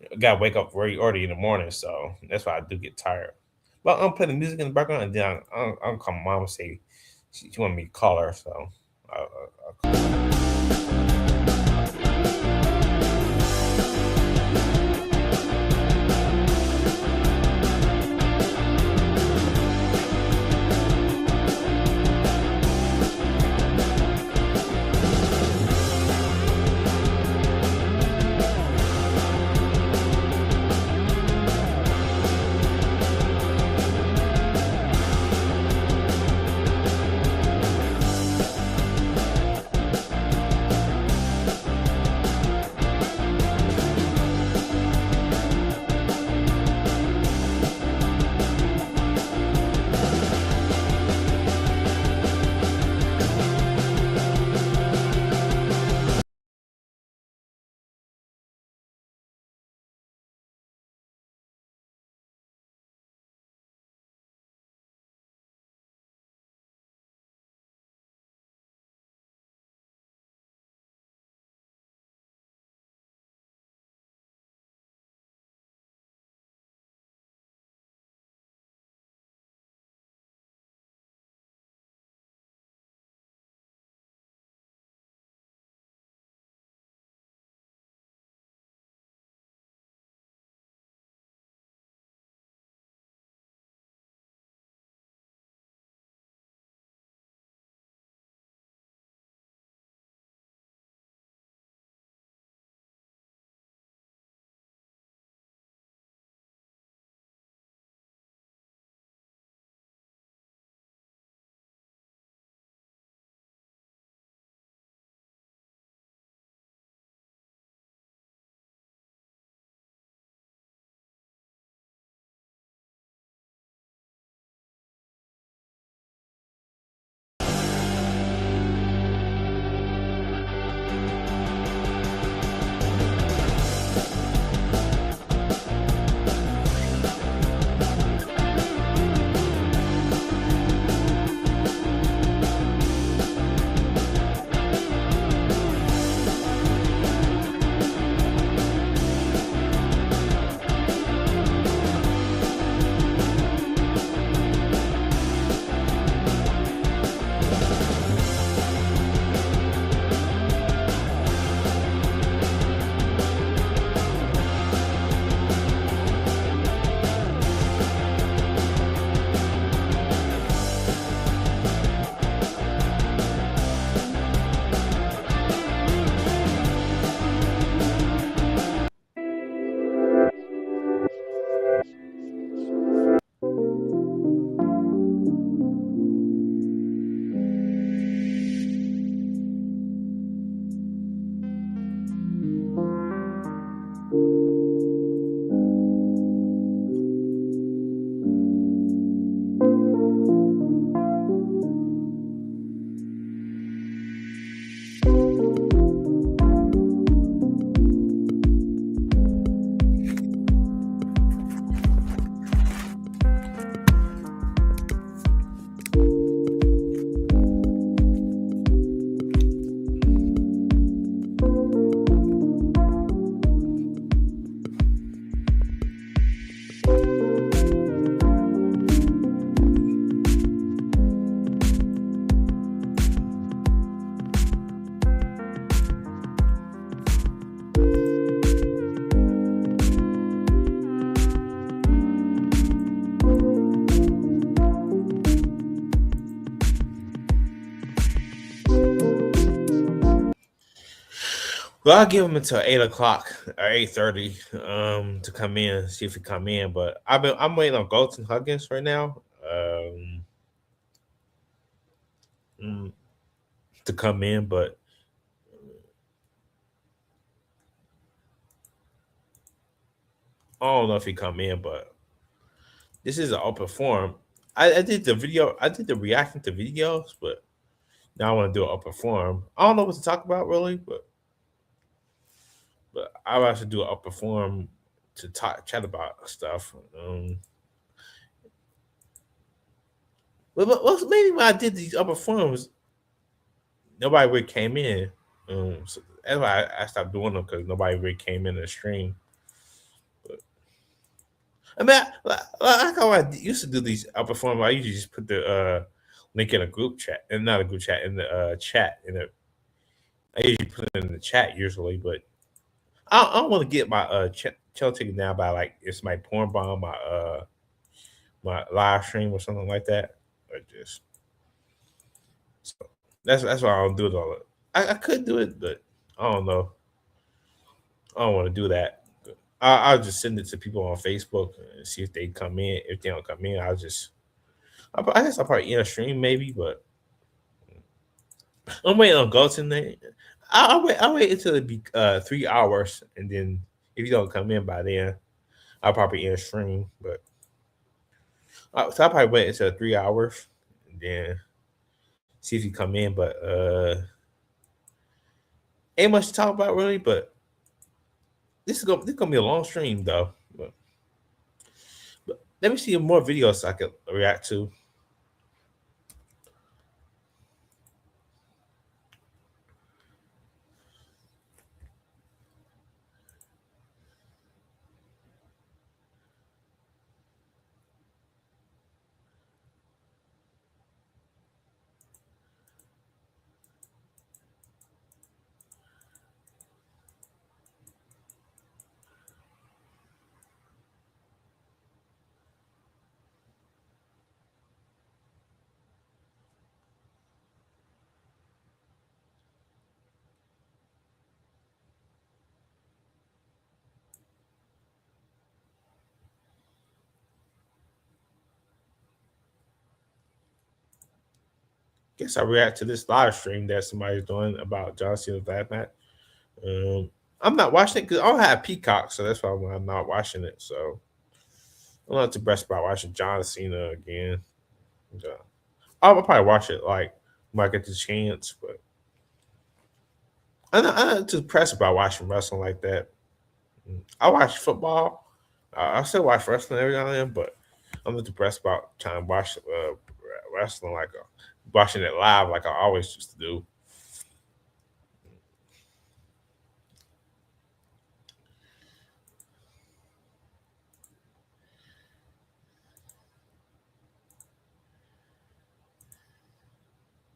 I gotta wake up very early in the morning, so that's why I do get tired. But I'm putting music in the background, and then I'm call my mom and say she wanted me to call her, so I'll call her. Well, I'll give him until 8 o'clock or 8:30 to come in, see if he come in. But I'm waiting on Golden Huggins right now mm, to come in, but I don't know if he come in. But this is an open forum. I did the video. I did the reacting to videos, but now I want to do an open forum. I don't know what to talk about really, but I would to do an open forum to talk chat about stuff. But maybe when I did these open forums, nobody really came in. So that's why I stopped doing them because nobody really came in the stream. But, I mean, like how I used to do these open forums. I usually just put the link in a group chat, and not a group chat, in the chat. I usually put it in the chat usually, but I don't want to get my channel taken down by like it's my porn bomb, my live stream or something like that. Or just so that's why I don't do it all. I could do it, but I don't know. I don't want to do that. I'll just send it to people on Facebook and see if they come in. If they don't come in, I guess I'll probably end a stream maybe, but I'm waiting on Golden. I'll wait until it be 3 hours, and then if you don't come in by then, I'll probably end a stream. But so I'll probably wait until 3 hours, and then see if you come in. But ain't much to talk about really. But this gonna be a long stream though. But let me see more videos I could react to. Guess I react to this live stream that somebody's doing about John Cena's last match. I'm not watching it because I don't have Peacock, so that's why I'm not watching it. So I'm not too pressed about watching John Cena again. Yeah. I'll probably watch it like when I get the chance, but I'm not too pressed about watching wrestling like that. I watch football. I still watch wrestling every now and then, but I'm not too pressed about trying to watch wrestling like watching it live like I always used to do.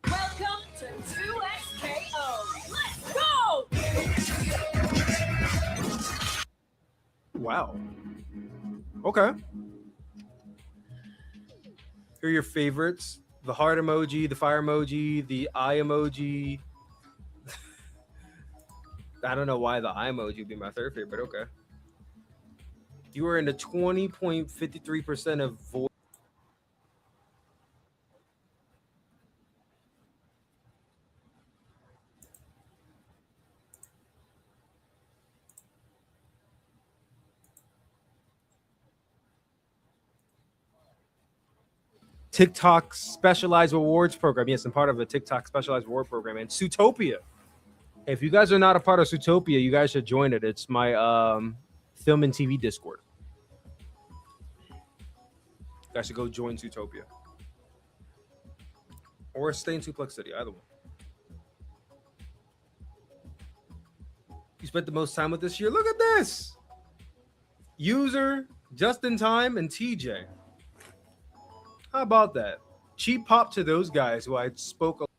Welcome to 2XKO. Let's go! Wow. Okay. Here are your favorites: the heart emoji, the fire emoji, the eye emoji. I don't know why the eye emoji would be my third favorite, but okay. You were in the 20.53% of voice. TikTok specialized rewards program. Yes, I'm part of a TikTok specialized reward program. And Zootopia. If you guys are not a part of Zootopia, you guys should join it. It's my film and TV Discord. You guys should go join Zootopia. Or stay in Suplex City, either one. You spent the most time with this year. Look at this. User, Just in Time, and TJ. How about that? Cheap pop to those guys who I spoke.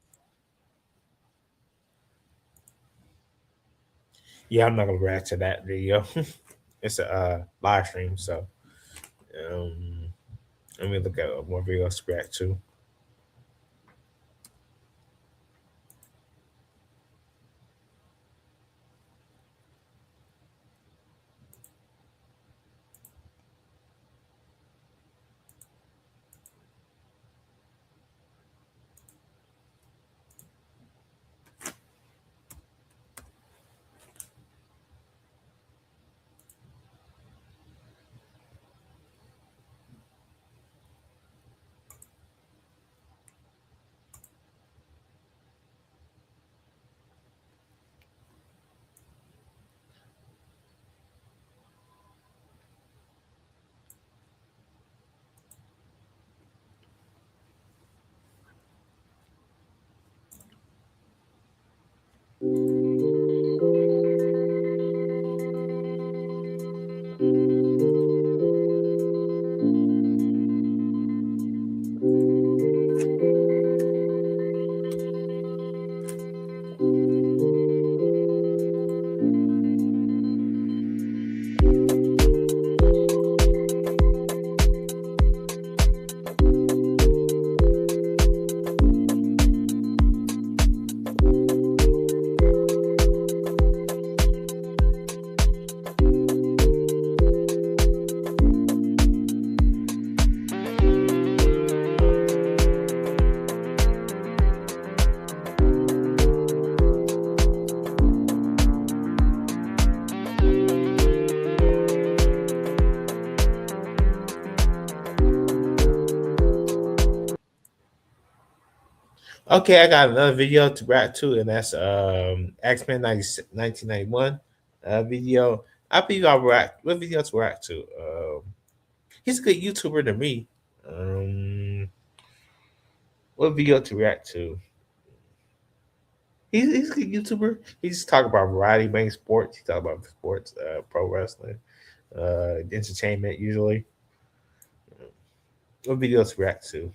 Yeah, I'm not gonna react to that video. It's a live stream, so let me look at more videos to react to. Okay, I got another video to react to, and that's X-Men 1991 video. I believe I'll react. What video to react to? He's a good YouTuber to me. What video to react to? He's a good YouTuber. He's talking about variety main sports. He talk about sports, pro wrestling, entertainment usually. What video to react to?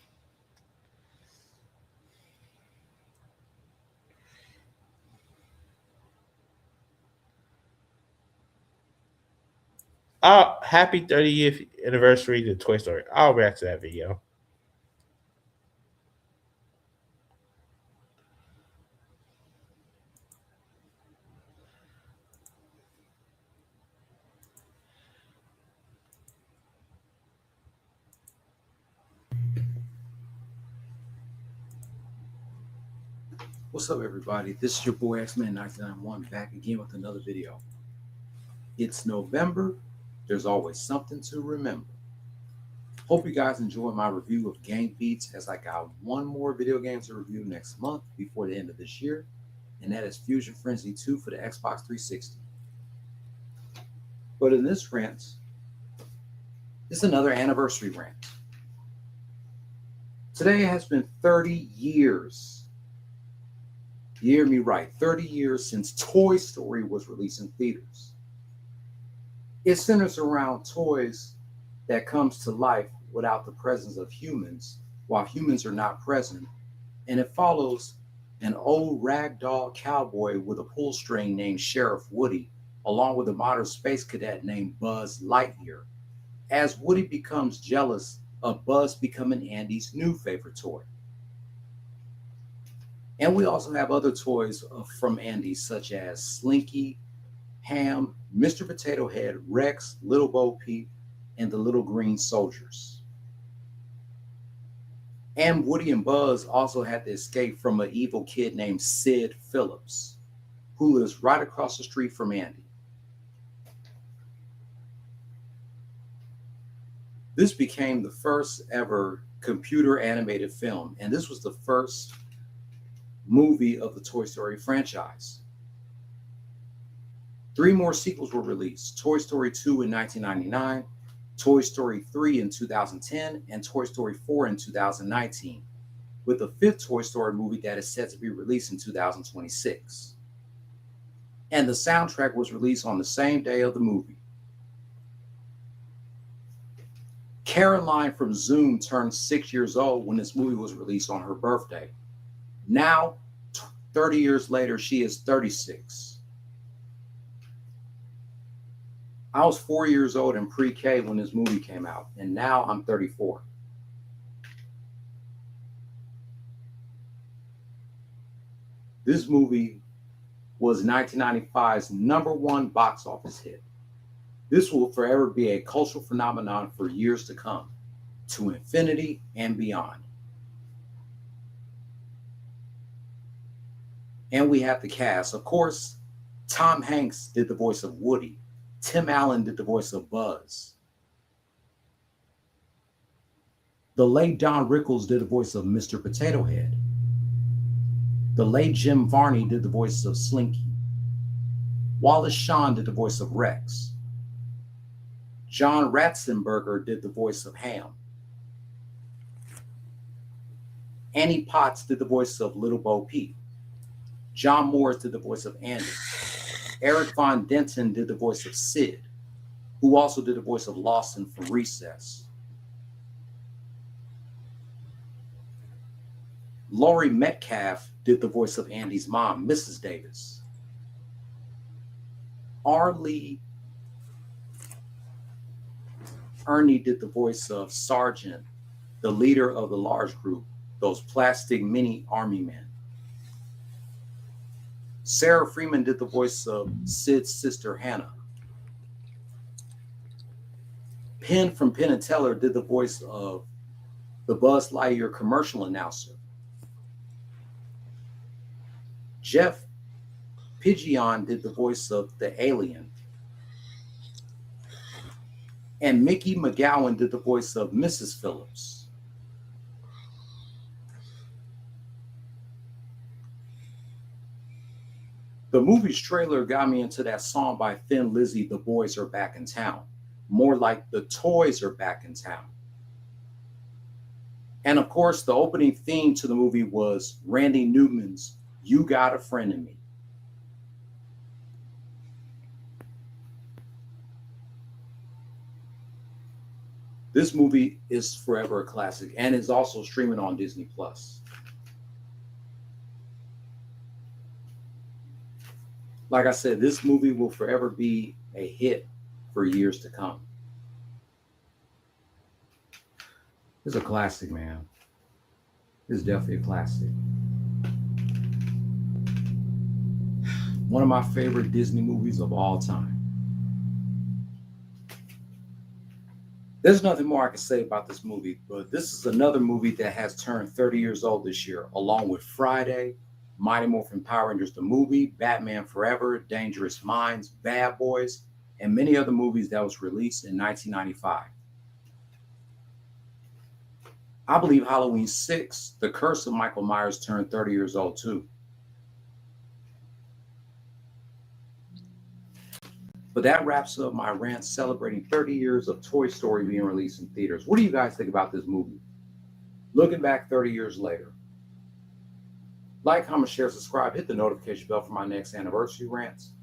Happy 30th anniversary to Toy Story. I'll react to that video. What's up, everybody? This is your boy X-Men 1991 back again with another video. It's November. There's always something to remember. Hope you guys enjoyed my review of Game Beats, as I got one more video game to review next month before the end of this year, and that is Fusion Frenzy 2 for the Xbox 360. But in this rant, it's another anniversary rant. Today has been 30 years. You hear me right, 30 years since Toy Story was released in theaters. It centers around toys that comes to life without the presence of humans, while humans are not present, and it follows an old ragdoll cowboy with a pull string named Sheriff Woody, along with a modern space cadet named Buzz Lightyear, as Woody becomes jealous of Buzz becoming Andy's new favorite toy. And we also have other toys from Andy, such as Slinky, Ham, Mr. Potato Head, Rex, Little Bo Peep, and the Little Green Soldiers. And Woody and Buzz also had to escape from an evil kid named Sid Phillips, who lives right across the street from Andy. This became the first ever computer animated film, and this was the first movie of the Toy Story franchise. 3 more sequels were released: Toy Story 2 in 1999, Toy Story 3 in 2010, and Toy Story 4 in 2019, with a 5th Toy Story movie that is set to be released in 2026. And the soundtrack was released on the same day of the movie. Caroline from Zoom turned 6 years old when this movie was released on her birthday. Now, 30 years later, she is 36. I was 4 years old in pre-K when this movie came out, and now I'm 34. This movie was 1995's #1 box office hit. This will forever be a cultural phenomenon for years to come, to infinity and beyond. And we have the cast. Of course, Tom Hanks did the voice of Woody. Tim Allen did the voice of Buzz. The late Don Rickles did the voice of Mr. Potato Head. The late Jim Varney did the voice of Slinky. Wallace Shawn did the voice of Rex. John Ratzenberger did the voice of Ham. Annie Potts did the voice of Little Bo Peep. John Morris did the voice of Andy. Eric Von Denton did the voice of Sid, who also did the voice of Lawson from Recess. Laurie Metcalf did the voice of Andy's mom, Mrs. Davis. R. Lee Ernie did the voice of Sergeant, the leader of the large group, those plastic mini army men. Sarah Freeman did the voice of Sid's sister, Hannah. Penn from Penn and Teller did the voice of the Buzz Lightyear commercial announcer. Jeff Pigeon did the voice of the alien. And Mickey McGowan did the voice of Mrs. Phillips. The movie's trailer got me into that song by Thin Lizzy, The Boys Are Back in Town. More like The Toys Are Back in Town. And of course, the opening theme to the movie was Randy Newman's You Got a Friend in Me. This movie is forever a classic and is also streaming on Disney Plus. Like I said, this movie will forever be a hit for years to come. It's a classic, man. It's definitely a classic. One of my favorite Disney movies of all time. There's nothing more I can say about this movie, but this is another movie that has turned 30 years old this year, along with Friday, Mighty Morphin Power Rangers the movie, Batman Forever, Dangerous Minds, Bad Boys, and many other movies that was released in 1995. I believe Halloween 6, The Curse of Michael Myers, turned 30 years old too. But that wraps up my rant celebrating 30 years of Toy Story being released in theaters. What do you guys think about this movie? Looking back 30 years later. Like, comment, share, subscribe, hit the notification bell for my next anniversary rants.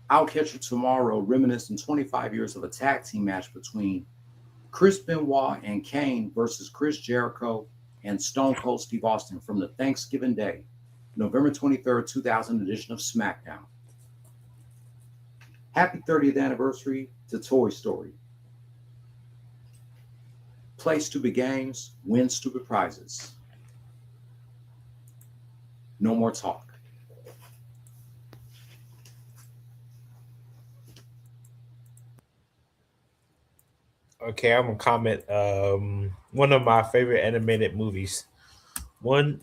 I'll catch you tomorrow reminiscing 25 years of a tag team match between Chris Benoit and Kane versus Chris Jericho and Stone Cold Steve Austin from the Thanksgiving Day, November 23rd, 2000 edition of SmackDown. Happy 30th anniversary to Toy Story. Play stupid games, win stupid prizes. No more talk. Okay, I'm gonna comment. One of my favorite animated movies. One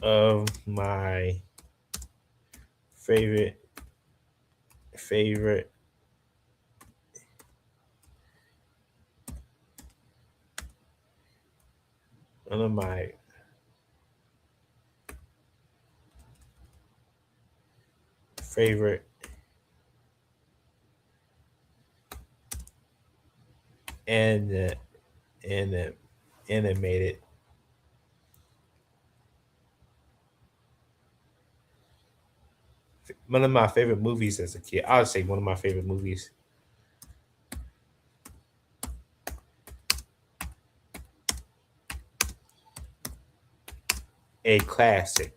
of my favorite one of my favorite and animated one of my favorite movies as a kid. I would say one of my favorite movies. A classic.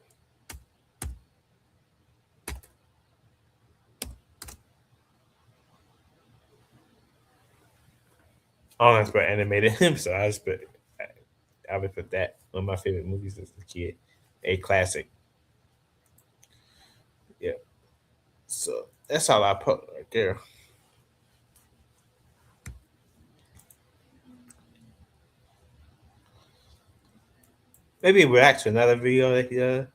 I don't know about animated him, so I would put that one of my favorite movies as a kid. A classic. Yeah. So that's all I put right there. Maybe react to another video that he does.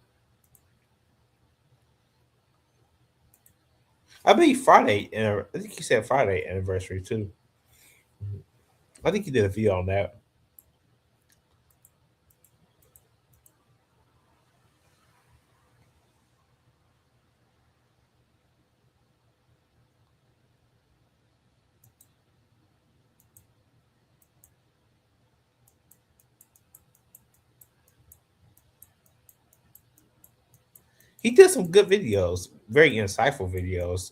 I believe Friday, I think he said Friday anniversary too. I think he did a video on that. He did some good videos, very insightful videos.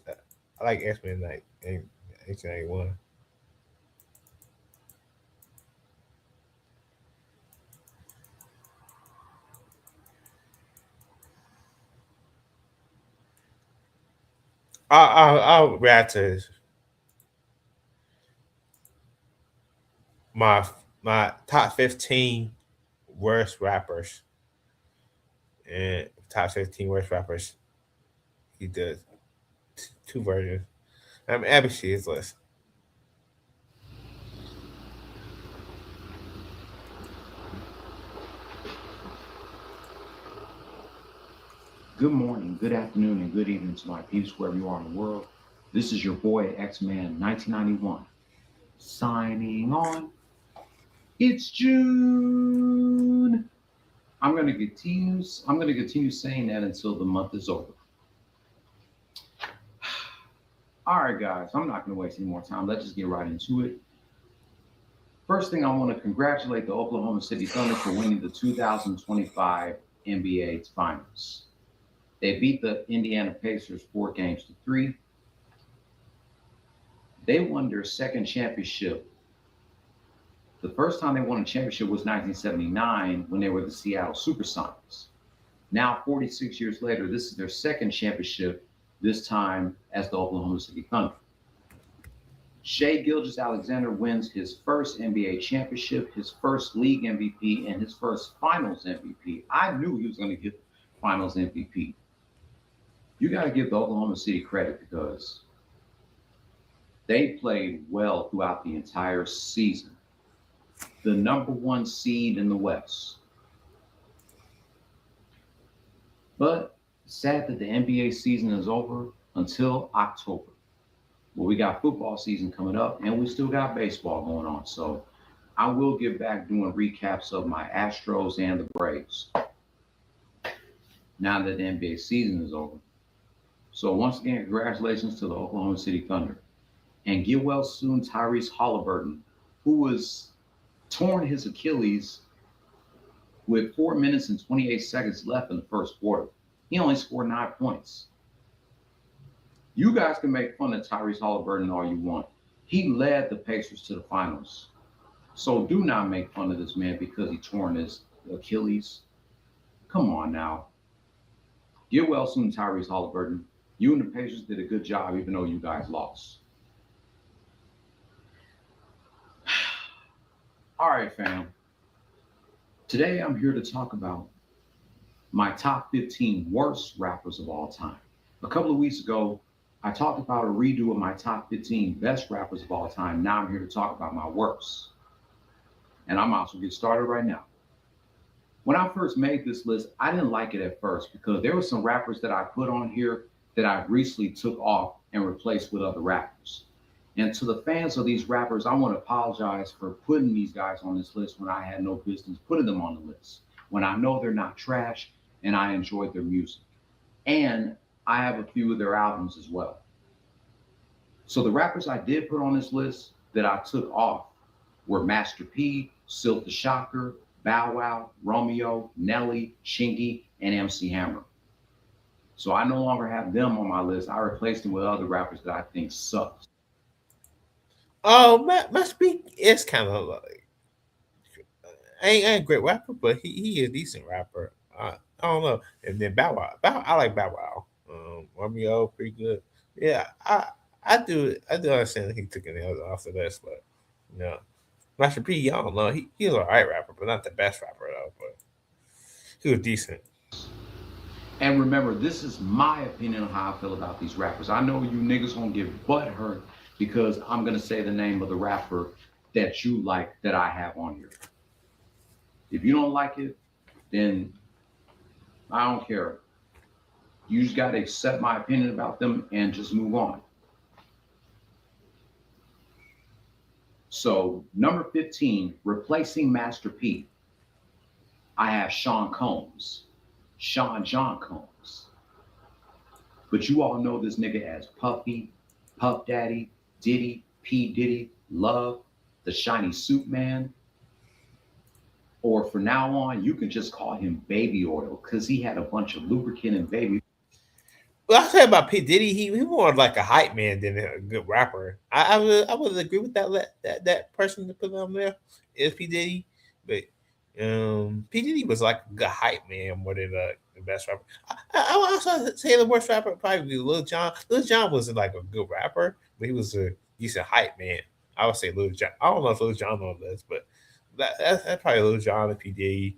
I like X-Men 1991. I'll react to my top 15 worst rappers and top 15 worst rappers. He did two versions. I'm Abby his list. Good morning, good afternoon, and good evening to my peeps wherever you are in the world. This is your boy X-Man 1991 signing on. It's June. I'm gonna continue. I'm gonna continue saying that until the month is over. All right, guys. I'm not gonna waste any more time. Let's just get right into it. First thing, I want to congratulate the Oklahoma City Thunder for winning the 2025 NBA Finals. They beat the Indiana Pacers 4 games to 3. They won their second championship. The first time they won a championship was 1979 when they were the Seattle Supersonics. Now, 46 years later, this is their second championship, this time as the Oklahoma City Thunder. Shea Gilgeous-Alexander wins his first NBA championship, his first league MVP, and his first finals MVP. I knew he was going to get finals MVP. You got to give the Oklahoma City credit because they played well throughout the entire season. The number one seed in the West. But sad that the NBA season is over until October. Well, we got football season coming up, and we still got baseball going on. So I will get back doing recaps of my Astros and the Braves now that the NBA season is over. So once again, congratulations to the Oklahoma City Thunder. And get well soon, Tyrese Halliburton, who was torn his Achilles with 4 minutes and 28 seconds left in the first quarter. He only scored 9 points. You guys can make fun of Tyrese Halliburton all you want. He led the Pacers to the finals. So do not make fun of this man because he torn his Achilles. Come on now. Get well soon, Tyrese Halliburton. You and the Pacers did a good job even though you guys lost. All right, fam. Today I'm here to talk about my top 15 worst rappers of all time. A couple of weeks ago, I talked about a redo of my top 15 best rappers of all time. Now I'm here to talk about my worst. And I'm also get started right now. When I first made this list, I didn't like it at first because there were some rappers that I put on here that I recently took off and replaced with other rappers. And to the fans of these rappers, I want to apologize for putting these guys on this list when I had no business putting them on the list, when I know they're not trash and I enjoyed their music. And I have a few of their albums as well. So the rappers I did put on this list that I took off were Master P, Silk the Shocker, Bow Wow, Romeo, Nelly, Chingy, and MC Hammer. So I no longer have them on my list. I replaced them with other rappers that I think suck. Oh, Master P is kind of like ain't a great rapper, but he is a decent rapper. I don't know. And then I like Bow Wow. Romeo pretty good. Yeah, I do understand that he took an L off the list, but you know, Master P, I don't know. He's an alright rapper, but not the best rapper though. But he was decent. And remember, this is my opinion on how I feel about these rappers. I know you niggas gonna get butt hurt because I'm gonna say the name of the rapper that you like that I have on here. If you don't like it, then I don't care. You just gotta accept my opinion about them and just move on. So number 15, replacing Master P, I have Sean Combs. Sean John Combs. But you all know this nigga as Puffy, Puff Daddy, Diddy, P. Diddy, Love, the Shiny Suit Man. Or from now on, you can just call him Baby Oil because he had a bunch of lubricant and baby. Well, I say about P Diddy, he more like a hype man than a good rapper. I would agree with that person to put on there is P Diddy, but P Diddy was like a good hype man more than the best rapper. I would also say the worst rapper would probably be Lil Jon. Lil Jon wasn't like a good rapper, but he was a decent hype man. I would say Lil Jon. I don't know if Lil Jon on the list, but that's probably Lil Jon and P Diddy.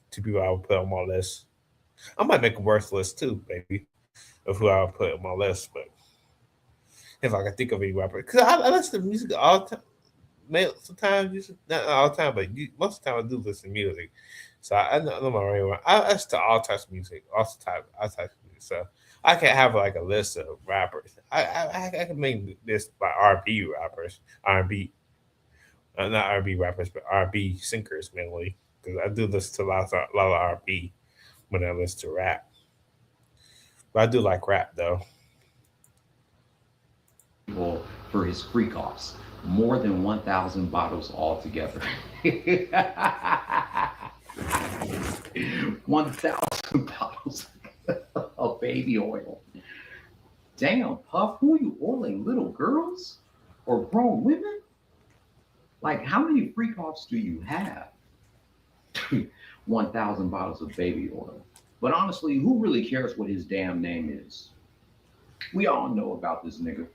Two people I would put on my list. I might make a worse list too, maybe, of who I would put on my list, but if I can think of any rapper, because I listen to music all the time. Sometimes, not all the time, but most of the time I do listen to music. So I know my radio. I listen to all types of music, all types of music. So I can have like a list of rappers. I can make this by R&B rappers, R&B, not R&B rappers, but R&B singers mainly. because I do listen to a lot of R&B when I listen to rap. But I do like rap though. Well, for his freak offs, more than 1,000 bottles altogether. 1,000 bottles of baby oil. Damn, Puff, who are you oiling? Little girls or grown women? Like, how many freak offs do you have? 1,000 bottles of baby oil. But honestly, who really cares what his damn name is? We all know about this nigga.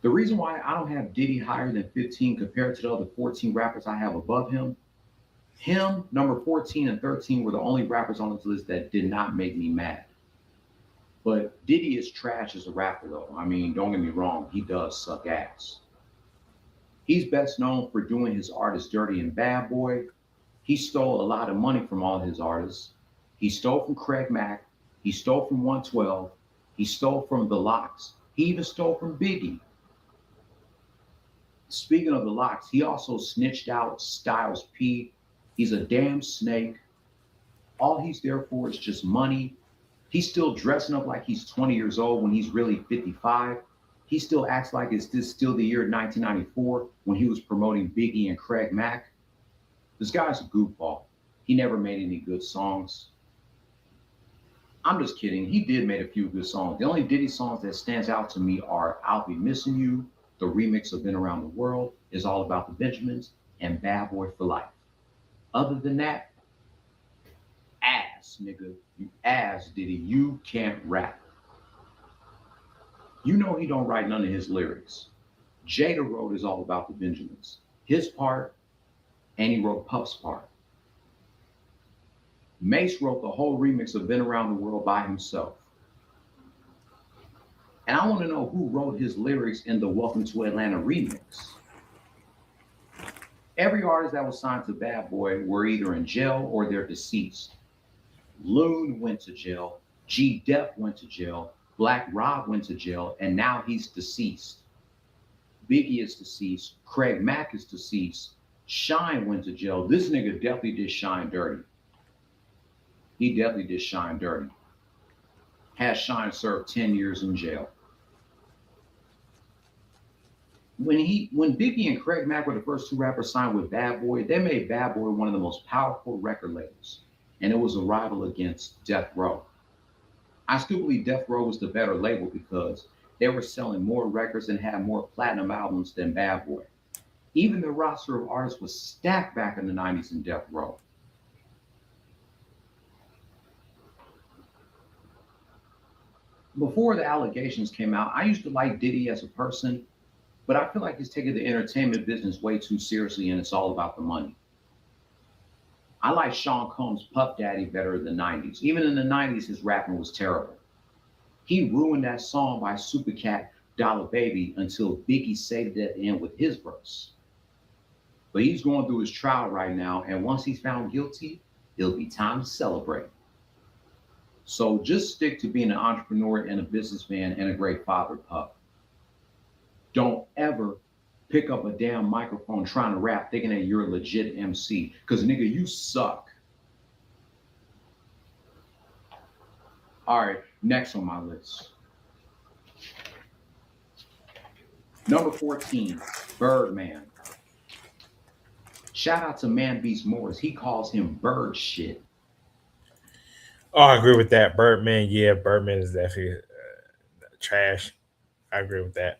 The reason why I don't have Diddy higher than 15 compared to the other 14 rappers I have above him, number 14 and 13 were the only rappers on this list that did not make me mad. But Diddy is trash as a rapper, though. I mean, don't get me wrong, he does suck ass. He's best known for doing his artists dirty in Bad Boy. He stole a lot of money from all his artists. He stole from Craig Mack. He stole from 112. He stole from The Lox. He even stole from Biggie. Speaking of The Lox, he also snitched out Styles P. He's a damn snake. All he's there for is just money. He's still dressing up like he's 20 years old when he's really 55. He still acts like it's this still the year 1994 when he was promoting Biggie and Craig Mack. This guy's a goofball. He never made any good songs. I'm just kidding. He did make a few good songs. The only Diddy songs that stands out to me are I'll Be Missing You, the remix of Been Around the World, Is All About the Benjamins, and Bad Boy for Life. Other than that, ass, nigga. You ass, Diddy. You can't rap. You know he don't write none of his lyrics. Jada wrote Is All About the Benjamins. His part, and he wrote Puff's part. Mace wrote the whole remix of Been Around the World by himself. And I want to know who wrote his lyrics in the Welcome to Atlanta remix. Every artist that was signed to Bad Boy were either in jail or they're deceased. Loon went to jail, G Dep went to jail, Black Rob went to jail, and now he's deceased. Biggie is deceased, Craig Mack is deceased, Shine went to jail. This nigga definitely did Shine dirty. He definitely did Shine dirty. Has Shine served 10 years in jail. When Biggie and Craig Mack were the first two rappers signed with Bad Boy, they made Bad Boy one of the most powerful record labels, and it was a rival against Death Row. I still believe Death Row was the better label because they were selling more records and had more platinum albums than Bad Boy. Even the roster of artists was stacked back in the 90s in Death Row. Before the allegations came out, I used to like Diddy as a person, but I feel like he's taking the entertainment business way too seriously and it's all about the money. I like Sean Combs' Puff Daddy better in the 90s. Even in the 90s, his rapping was terrible. He ruined that song by Supercat, Dollar Baby, until Biggie saved it at the end with his verse. But he's going through his trial right now, and once he's found guilty, it'll be time to celebrate. So just stick to being an entrepreneur and a businessman and a great father, Puff. Don't ever pick up a damn microphone trying to rap thinking that you're a legit MC, because nigga, you suck. All right, next on my list. Number 14, Birdman. Shout out to Man Beast Morris. He calls him bird shit. Oh, I agree with that. Birdman, yeah, Birdman is definitely trash. I agree with that.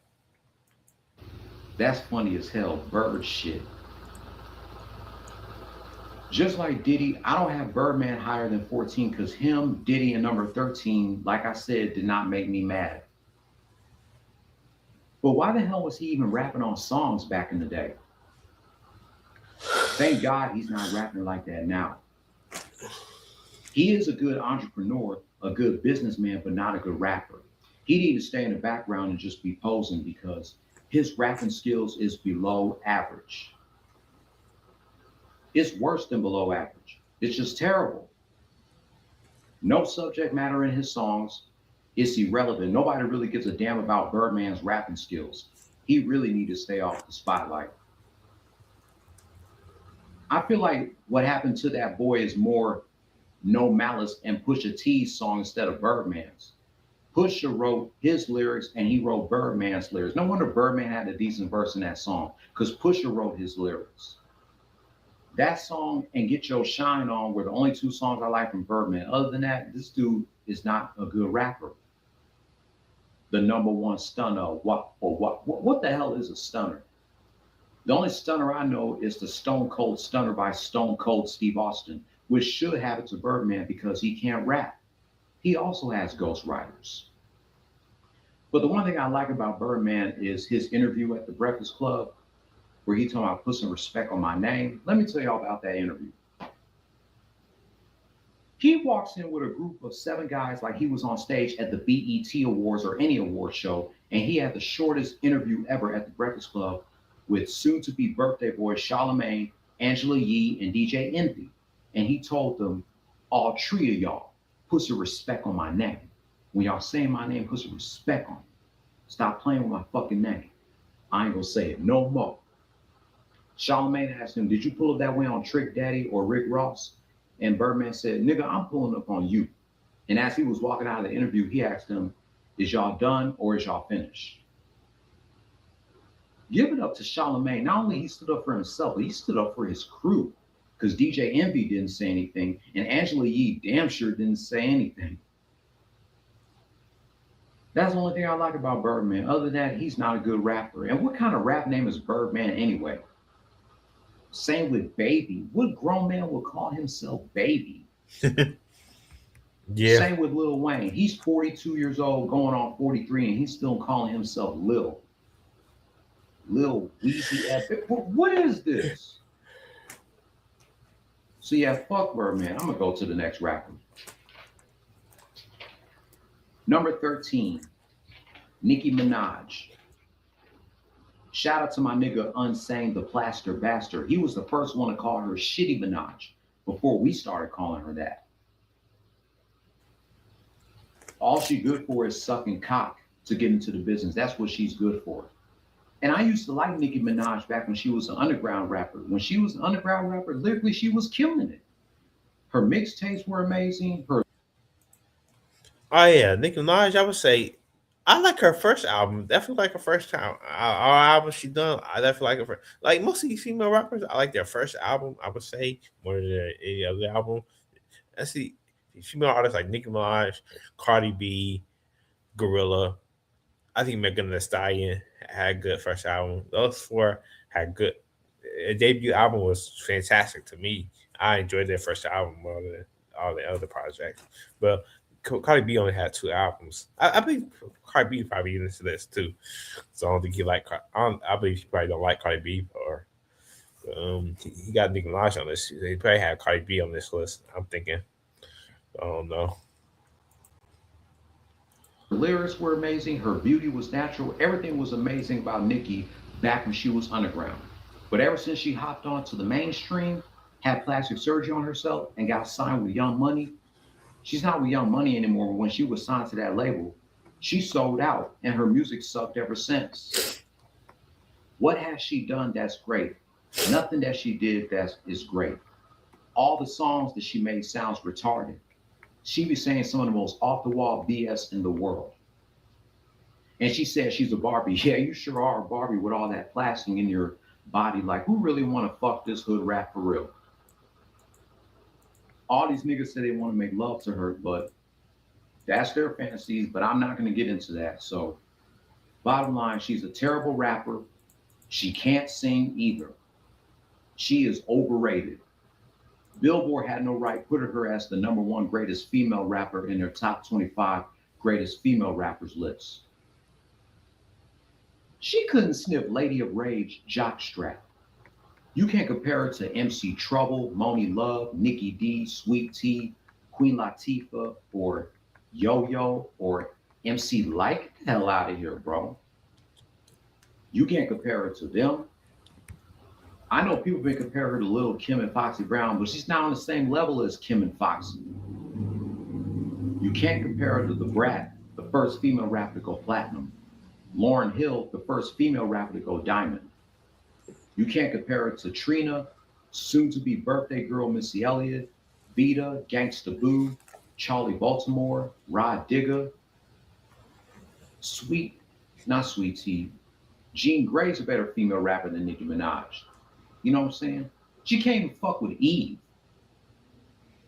That's funny as hell. Bird shit. Just like Diddy, I don't have Birdman higher than 14 because him, Diddy, and number 13, like I said, did not make me mad. But why the hell was he even rapping on songs back in the day? Thank God he's not rapping like that now. He is a good entrepreneur, a good businessman, but not a good rapper. He need to stay in the background and just be posing because his rapping skills is below average. It's worse than below average. It's just terrible. No subject matter in his songs. It's irrelevant. Nobody really gives a damn about Birdman's rapping skills. He really need to stay off the spotlight. I feel like what happened to that boy is more No Malice and Pusha T's song instead of Birdman's. Pusha wrote his lyrics and he wrote Birdman's lyrics. No wonder Birdman had a decent verse in that song because Pusha wrote his lyrics. That song and Get Your Shine On were the only two songs I like from Birdman. Other than that, this dude is not a good rapper. The number one stunner. What the hell is a stunner? The only stunner I know is the Stone Cold Stunner by Stone Cold Steve Austin, which should have it to Birdman because he can't rap. He also has ghostwriters. But the one thing I like about Birdman is his interview at the Breakfast Club, where he told me I put some respect on my name. Let me tell y'all about that interview. He walks in with a group of 7 guys like he was on stage at the BET Awards or any award show, and he had the shortest interview ever at the Breakfast Club with soon-to-be birthday boy Charlamagne, Angela Yee, and DJ Envy. And he told them, all 3 of y'all, put some respect on my name. When y'all saying my name, put some respect on it. Stop playing with my fucking name. I ain't gonna say it no more. Charlamagne asked him, did you pull up that way on Trick Daddy or Rick Ross? And Birdman said, nigga, I'm pulling up on you. And as he was walking out of the interview, he asked him, is y'all done or is y'all finished? Give it up to Charlamagne. Not only he stood up for himself, but he stood up for his crew. Because DJ Envy didn't say anything, and Angela Yee damn sure didn't say anything. That's the only thing I like about Birdman. Other than that, he's not a good rapper. And what kind of rap name is Birdman anyway? Same with Baby. What grown man would call himself Baby? Yeah. Same with Lil Wayne. He's 42 years old, going on 43, and he's still calling himself Lil. Lil Weezy Epic. What is this? So yeah, fuck Birdman. I'm gonna go to the next rapper. Number 13, Nicki Minaj. Shout out to my nigga Unsane the Plaster Bastard. He was the first one to call her Shitty Minaj before we started calling her that. All she good for is sucking cock to get into the business. That's what she's good for. And I used to like Nicki Minaj back when she was an underground rapper. When she was an underground rapper, lyrically, she was killing it. Her mixtapes were amazing. Oh yeah, Nicki Minaj. I would say I like her first album. Definitely like her first time. Our album she done. I definitely like her first. Like most of these female rappers, I like their first album. I would say more than any other album. I see female artists like Nicki Minaj, Cardi B, Gorilla. I think Megan Thee Stallion had a good first album. Those 4 had good. A debut album was fantastic to me. I enjoyed their first album more than all the other projects. But Cardi B only had 2 albums. I believe Cardi B probably into this too. So I don't think he like. I believe he probably don't like Cardi B or. He got Nicki Minaj on this. He probably had Cardi B on this list. I'm thinking. I don't know. Her lyrics were amazing. Her beauty was natural. Everything was amazing about Nicki back when she was underground. But ever since she hopped onto the mainstream, had plastic surgery on herself, and got signed with Young Money, she's not with Young Money anymore. But when she was signed to that label, she sold out, and her music sucked ever since. What has she done that's great? Nothing that she did that is great. All the songs that she made sounds retarded. She be saying some of the most off-the-wall BS in the world. And she said she's a Barbie. Yeah, you sure are a Barbie with all that plastic in your body. Like, who really want to fuck this hood rap for real? All these niggas say they want to make love to her, but that's their fantasies, but I'm not going to get into that. So, bottom line, she's a terrible rapper. She can't sing either. She is overrated. Billboard had no right putting her as the number 1 greatest female rapper in their top 25 greatest female rappers list. She couldn't sniff Lady of Rage jockstrap. You can't compare her to MC Trouble, Moni Love, Nikki D, Sweet Tea, Queen Latifah, or Yo-Yo, or MC Like. Get the hell out of here, bro. You can't compare her to them. I know people been comparing her to Lil Kim and Foxy Brown, but she's not on the same level as Kim and Foxy. You can't compare her to The Brat, the first female rapper to go platinum. Lauryn Hill, the first female rapper to go diamond. You can't compare her to Trina, soon to be birthday girl Missy Elliott, Vita, Gangsta Boo, Charlie Baltimore, Rod Digger, Sweet, not Sweet Tea. Jean Grey's a better female rapper than Nicki Minaj. You know what I'm saying? She can't even fuck with Eve.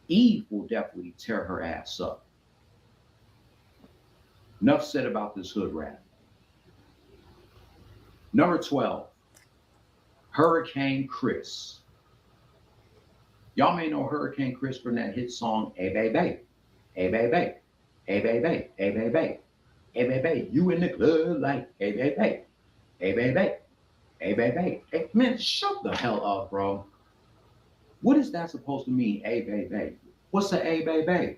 Eve will definitely tear her ass up. Enough said about this hood rap. Number 12, Hurricane Chris. Y'all may know Hurricane Chris from that hit song, Hey Baby, Hey Baby, Hey Baby, Hey Baby, Hey Baby, you in the club like, Hey Baby, Hey Baby, Hey Baby. Hey, man, shut the hell up, bro. What is that supposed to mean, Hey Baby? What's a Hey Baby?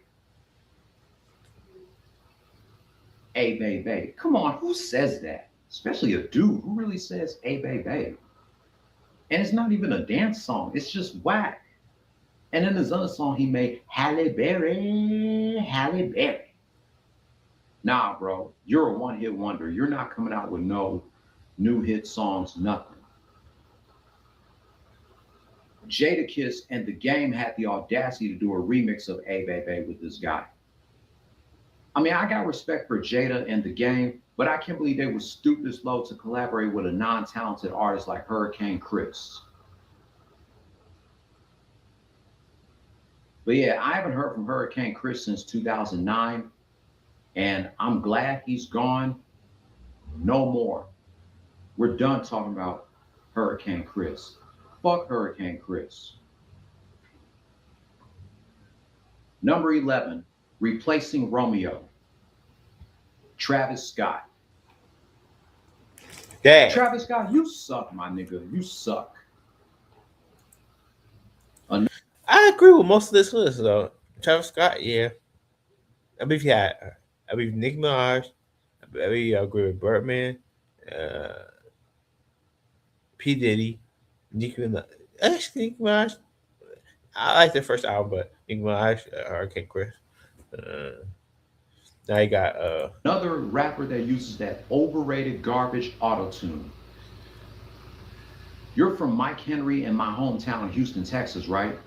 Hey Baby. Come on, who says that? Especially a dude. Who really says Hey Baby? And it's not even a dance song. It's just whack. And then there's another song he made, Halle Berry, Halle Berry. Nah, bro, you're a one-hit wonder. You're not coming out with no new hit songs, nothing. Jadakiss and The Game had the audacity to do a remix of Hey Baby with this guy. I mean, I got respect for Jada and The Game, but I can't believe they were stupid slow to collaborate with a non-talented artist like Hurricane Chris. But yeah, I haven't heard from Hurricane Chris since 2009, and I'm glad he's gone. No more. We're done talking about Hurricane Chris. Fuck Hurricane Chris. Number 11, replacing Romeo. Travis Scott. Dad. Travis Scott, you suck, my nigga. You suck. I agree with most of this list, though. Travis Scott, yeah. I believe Nicki Minaj. I believe I agree with Birdman, P. Diddy, Nicki Minaj. Actually, Nicki Minaj. I like the first album, but Nicki Minaj, Hurricane Chris. Now you got another rapper that uses that overrated garbage auto-tune. You're from Mike Henry in my hometown, Houston, Texas, right?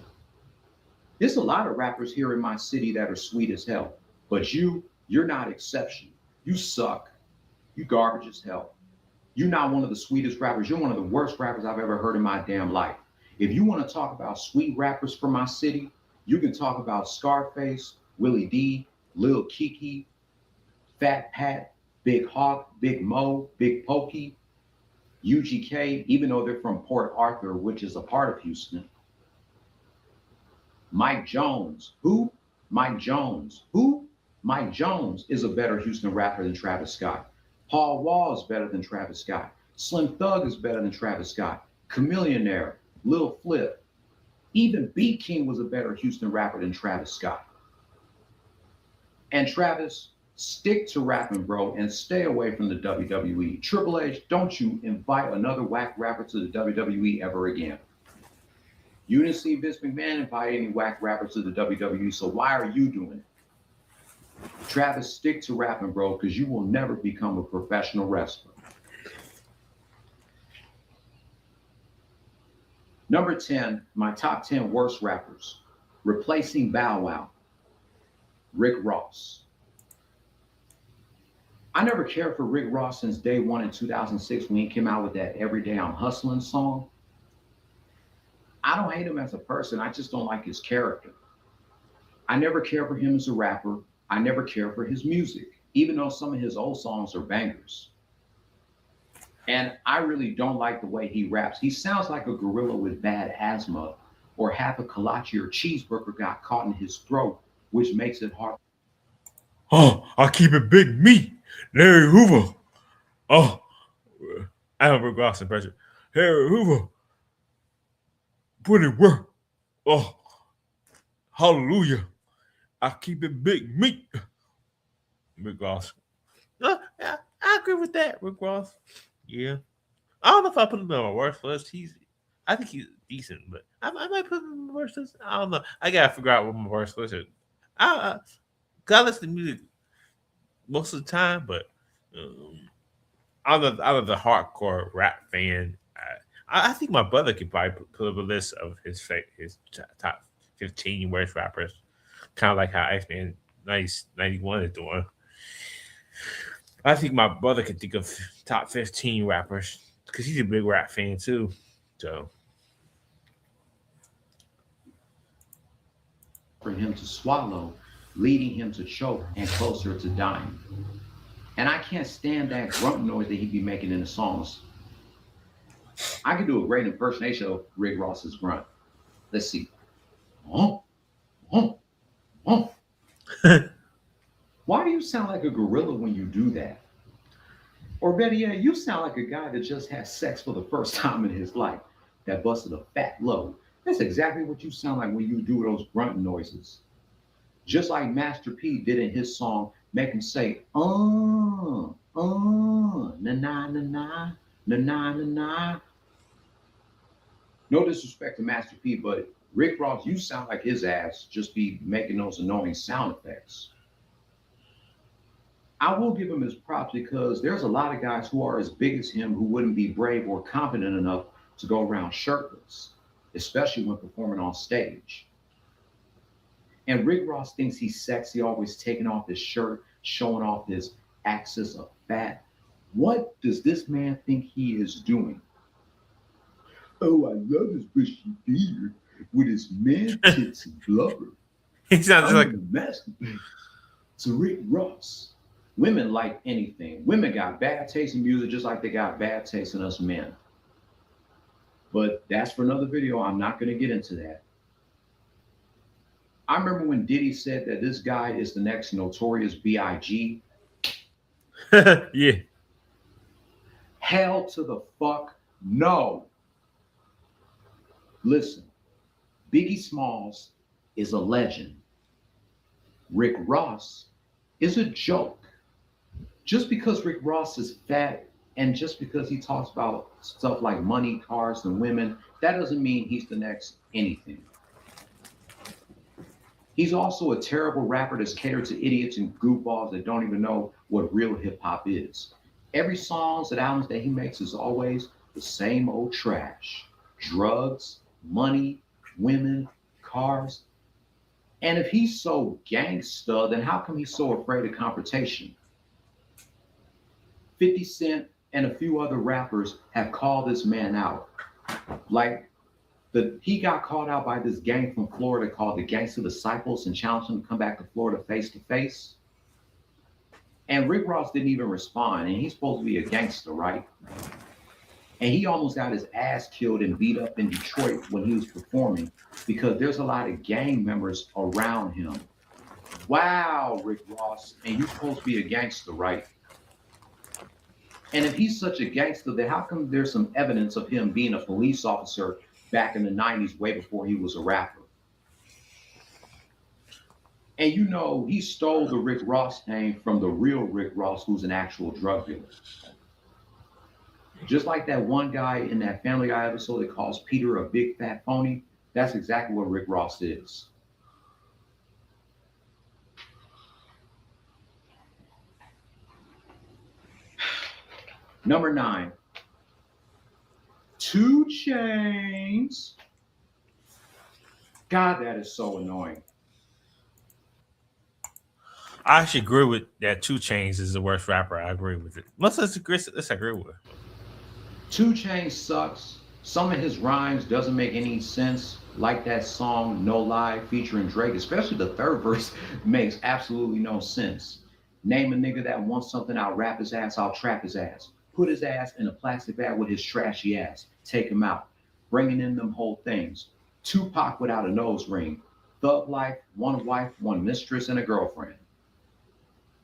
There's a lot of rappers here in my city that are sweet as hell, but you're not exception. You suck. You garbage as hell. You're not one of the sweetest rappers. You're one of the worst rappers I've ever heard in my damn life. If you want to talk about sweet rappers from my city, you can talk about Scarface, Willie D, Lil Kiki, Fat Pat, Big Hawk, Big Mo, Big Pokey, UGK, even though they're from Port Arthur, which is a part of Houston. Mike Jones. Who? Mike Jones. Who? Mike Jones is a better Houston rapper than Travis Scott. Paul Wall is better than Travis Scott. Slim Thug is better than Travis Scott. Chameleonaire, Lil Flip. Even B King was a better Houston rapper than Travis Scott. And Travis, stick to rapping, bro, and stay away from the WWE. Triple H, don't you invite another whack rapper to the WWE ever again. You didn't see Vince McMahon invite any whack rappers to the WWE, so why are you doing it? Travis, stick to rapping, bro, because you will never become a professional wrestler. Number 10, my top 10 worst rappers. Replacing Bow Wow. Rick Ross. I never cared for Rick Ross since day one in 2006 when he came out with that Every Day I'm Hustling song. I don't hate him as a person. I just don't like his character. I never cared for him as a rapper. I never cared for his music, even though some of his old songs are bangers. And I really don't like the way he raps. He sounds like a gorilla with bad asthma, or half a kolache or cheeseburger got caught in his throat, which makes it hard. Oh, I keep it big meat. Larry Hoover. Oh, I have Rick Ross impression. Larry Hoover. Put it work. Oh, hallelujah. I keep it big meat. Rick Ross. Yeah, I agree with that, Rick Ross. Yeah. I don't know if I put him on my worst list. I think he's decent, but I might put him on my worst list. I don't know. I gotta figure out what my worst list is. I listen to music most of the time, but I'm not the hardcore rap fan. I think my brother could probably put up a list of his top 15 worst rappers, kind of like how Iceman 91 is doing. I think my brother could think of top 15 rappers because he's a big rap fan too. So for him to swallow, leading him to choke and closer to dying. And I can't stand that grunt noise that he'd be making in the songs. I could do a great impersonation of Rick Ross's grunt. Let's see. Oh, oh, oh. Why do you sound like a gorilla when you do that? Or better yet, you sound like a guy that just had sex for the first time in his life, that busted a fat load. That's exactly what you sound like when you do those grunt noises. Just like Master P did in his song, make him say, na na na na, na na na. No disrespect to Master P, but Rick Ross, you sound like his ass just be making those annoying sound effects. I will give him his props because there's a lot of guys who are as big as him who wouldn't be brave or confident enough to go around shirtless, especially when performing on stage. And Rick Ross thinks he's sexy, always taking off his shirt, showing off his axis of fat. What does this man think he is doing? Oh, I love his bushy beard with his man tits and blubber. he sounds like a masturbate to Rick Ross. Women like anything. Women got bad taste in music just like they got bad taste in us men. But that's for another video. I'm not going to get into that. I remember when Diddy said that this guy is the next Notorious B.I.G. yeah. Hell to the fuck no. Listen, Biggie Smalls is a legend. Rick Ross is a joke. Just because Rick Ross is fat and just because he talks about stuff like money, cars, and women, that doesn't mean he's the next anything. He's also a terrible rapper that's catered to idiots and goofballs that don't even know what real hip hop is. Every songs and albums that he makes is always the same old trash. Drugs, money, women, cars. And if he's so gangsta, then how come he's so afraid of confrontation? 50 Cent and a few other rappers have called this man out. Like, he got called out by this gang from Florida called the Gangster Disciples and challenged him to come back to Florida face to face. And Rick Ross didn't even respond, and he's supposed to be a gangster, right? And he almost got his ass killed and beat up in Detroit when he was performing because there's a lot of gang members around him. Wow, Rick Ross, and you're supposed to be a gangster, right? And if he's such a gangster, then how come there's some evidence of him being a police officer back in the 90s, way before he was a rapper? And you know, he stole the Rick Ross name from the real Rick Ross, who's an actual drug dealer. Just like that one guy in that Family Guy episode that calls Peter a big fat phony, that's exactly what Rick Ross is. Number 9, 2 Chainz. God, that is so annoying. I actually agree with that. 2 Chainz is the worst rapper. I agree with it. Let's agree with it. 2 Chainz sucks. Some of his rhymes doesn't make any sense. Like that song No Lie featuring Drake, especially the third verse makes absolutely no sense. Name a nigga that wants something, I'll rap his ass, I'll trap his ass. Put his ass in a plastic bag with his trashy ass. Take him out. Bringing in them whole things. Tupac without a nose ring. Thug life, one wife, one mistress, and a girlfriend.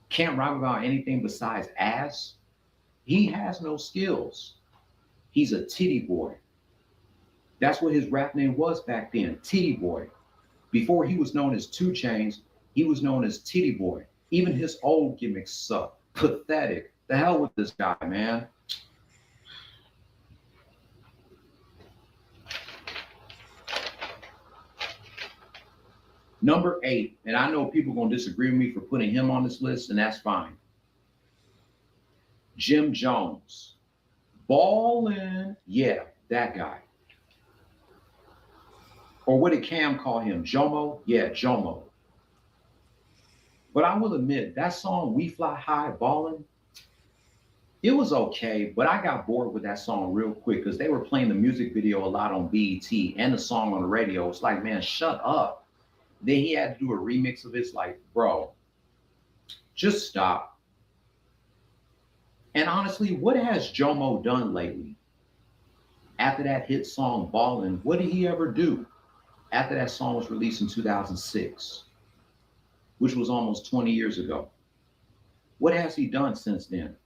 Can't rhyme about anything besides ass. He has no skills. He's a titty boy. That's what his rap name was back then, Titty Boy. Before he was known as 2 Chainz, he was known as Titty Boy. Even his old gimmicks suck. Pathetic. The hell with this guy, man. Number 8, and I know people are going to disagree with me for putting him on this list, and that's fine. Jim Jones. Ballin'. Yeah, That guy. Or what did Cam call him? Jomo? Yeah, Jomo. But I will admit, that song, We Fly High Ballin', it was okay, but I got bored with that song real quick because they were playing the music video a lot on BET and the song on the radio. It's like, man, shut up. Then he had to do a remix of it. It's like, bro, just stop. And honestly, what has Jomo done lately? After that hit song Ballin', what did he ever do? After that song was released in 2006, which was almost 20 years ago. What has he done since then?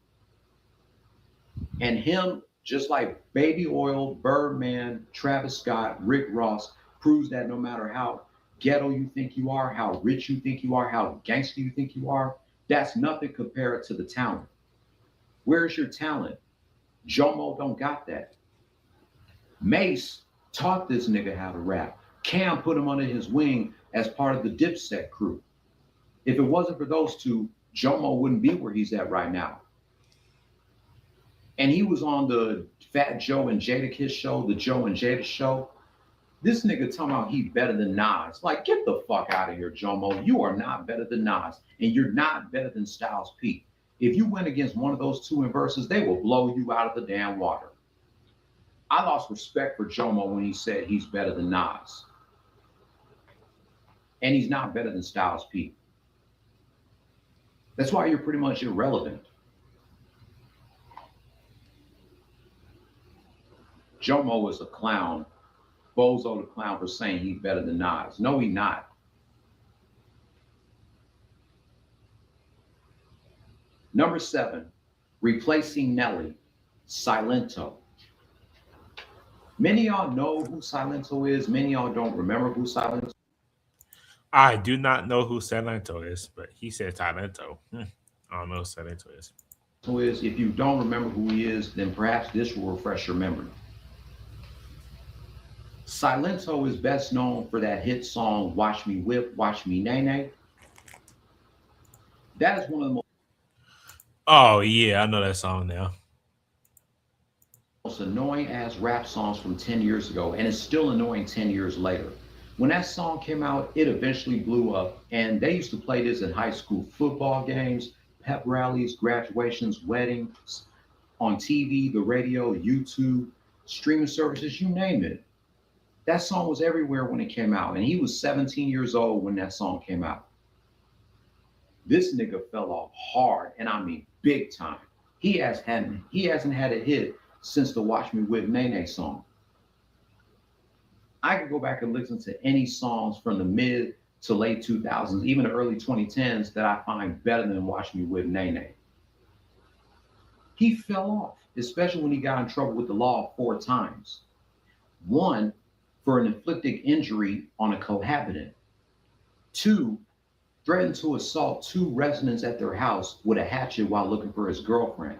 And him, just like Baby Oil, Birdman, Travis Scott, Rick Ross, proves that no matter how ghetto you think you are, how rich you think you are, how gangster you think you are, that's nothing compared to the talent. Where's your talent? Jomo don't got that. Mace taught this nigga how to rap. Cam put him under his wing as part of the Dipset crew. If it wasn't for those two, Jomo wouldn't be where he's at right now. And he was on the Fat Joe and Jadakiss show, the Joe and Jada show. This nigga talking about he better than Nas. Like, get the fuck out of here, Jomo. You are not better than Nas, and you're not better than Styles P. If you went against one of those two in verses, they will blow you out of the damn water. I lost respect for Jomo when he said he's better than Nas. And he's not better than Styles P. That's why you're pretty much irrelevant. Jomo is a clown. Bozo the clown for saying he's better than Nas. No, he's not. Number 7, replacing Nelly, Silento. Many of y'all know who Silento is. Many of y'all don't remember who Silento is. I do not know who Silento is, but he said Silento. I don't know who Silento is. If you don't remember who he is, then perhaps this will refresh your memory. Silento is best known for that hit song, Watch Me Whip, Watch Me Nay Nay. That is one of the Oh, yeah, I know that song now. most annoying ass rap songs from 10 years ago, and it's still annoying 10 years later. When that song came out, it eventually blew up, and they used to play this in high school football games, pep rallies, graduations, weddings, on TV, the radio, YouTube, streaming services, you name it. That song was everywhere when it came out, and he was 17 years old when that song came out. This nigga fell off hard, and I mean big time. He hasn't had a hit since the Watch Me Whip Nay Nay song. I could go back and listen to any songs from the mid to late 2000s, even the early 2010s, that I find better than Watch Me Whip Nay Nay. He fell off, especially when he got in trouble with the law 4 times. 1, for an inflicted injury on a cohabitant. 2, threatened to assault 2 residents at their house with a hatchet while looking for his girlfriend.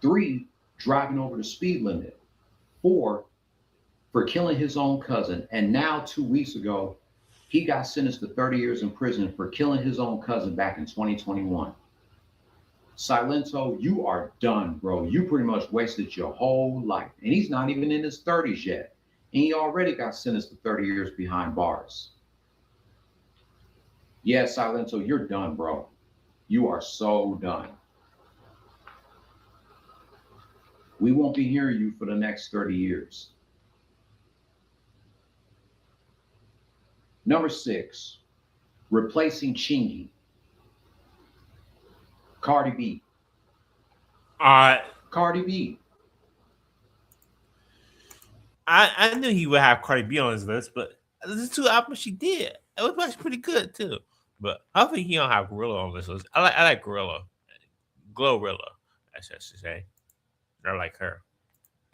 3, driving over the speed limit. 4, for killing his own cousin. And now 2 weeks ago, he got sentenced to 30 years in prison for killing his own cousin back in 2021. Silento, you are done, bro. You pretty much wasted your whole life. And he's not even in his 30s yet. And he already got sentenced to 30 years behind bars. Yeah, Silento, you're done, bro. You are so done. We won't be hearing you for the next 30 years. Number 6, replacing Chingy. Cardi B. Cardi B. I knew he would have Cardi B on his list, but the 2 albums she did, it was actually pretty good too. But I think he don't have Gorilla on this list. I like Gorilla, Glorilla, I should say. I like her.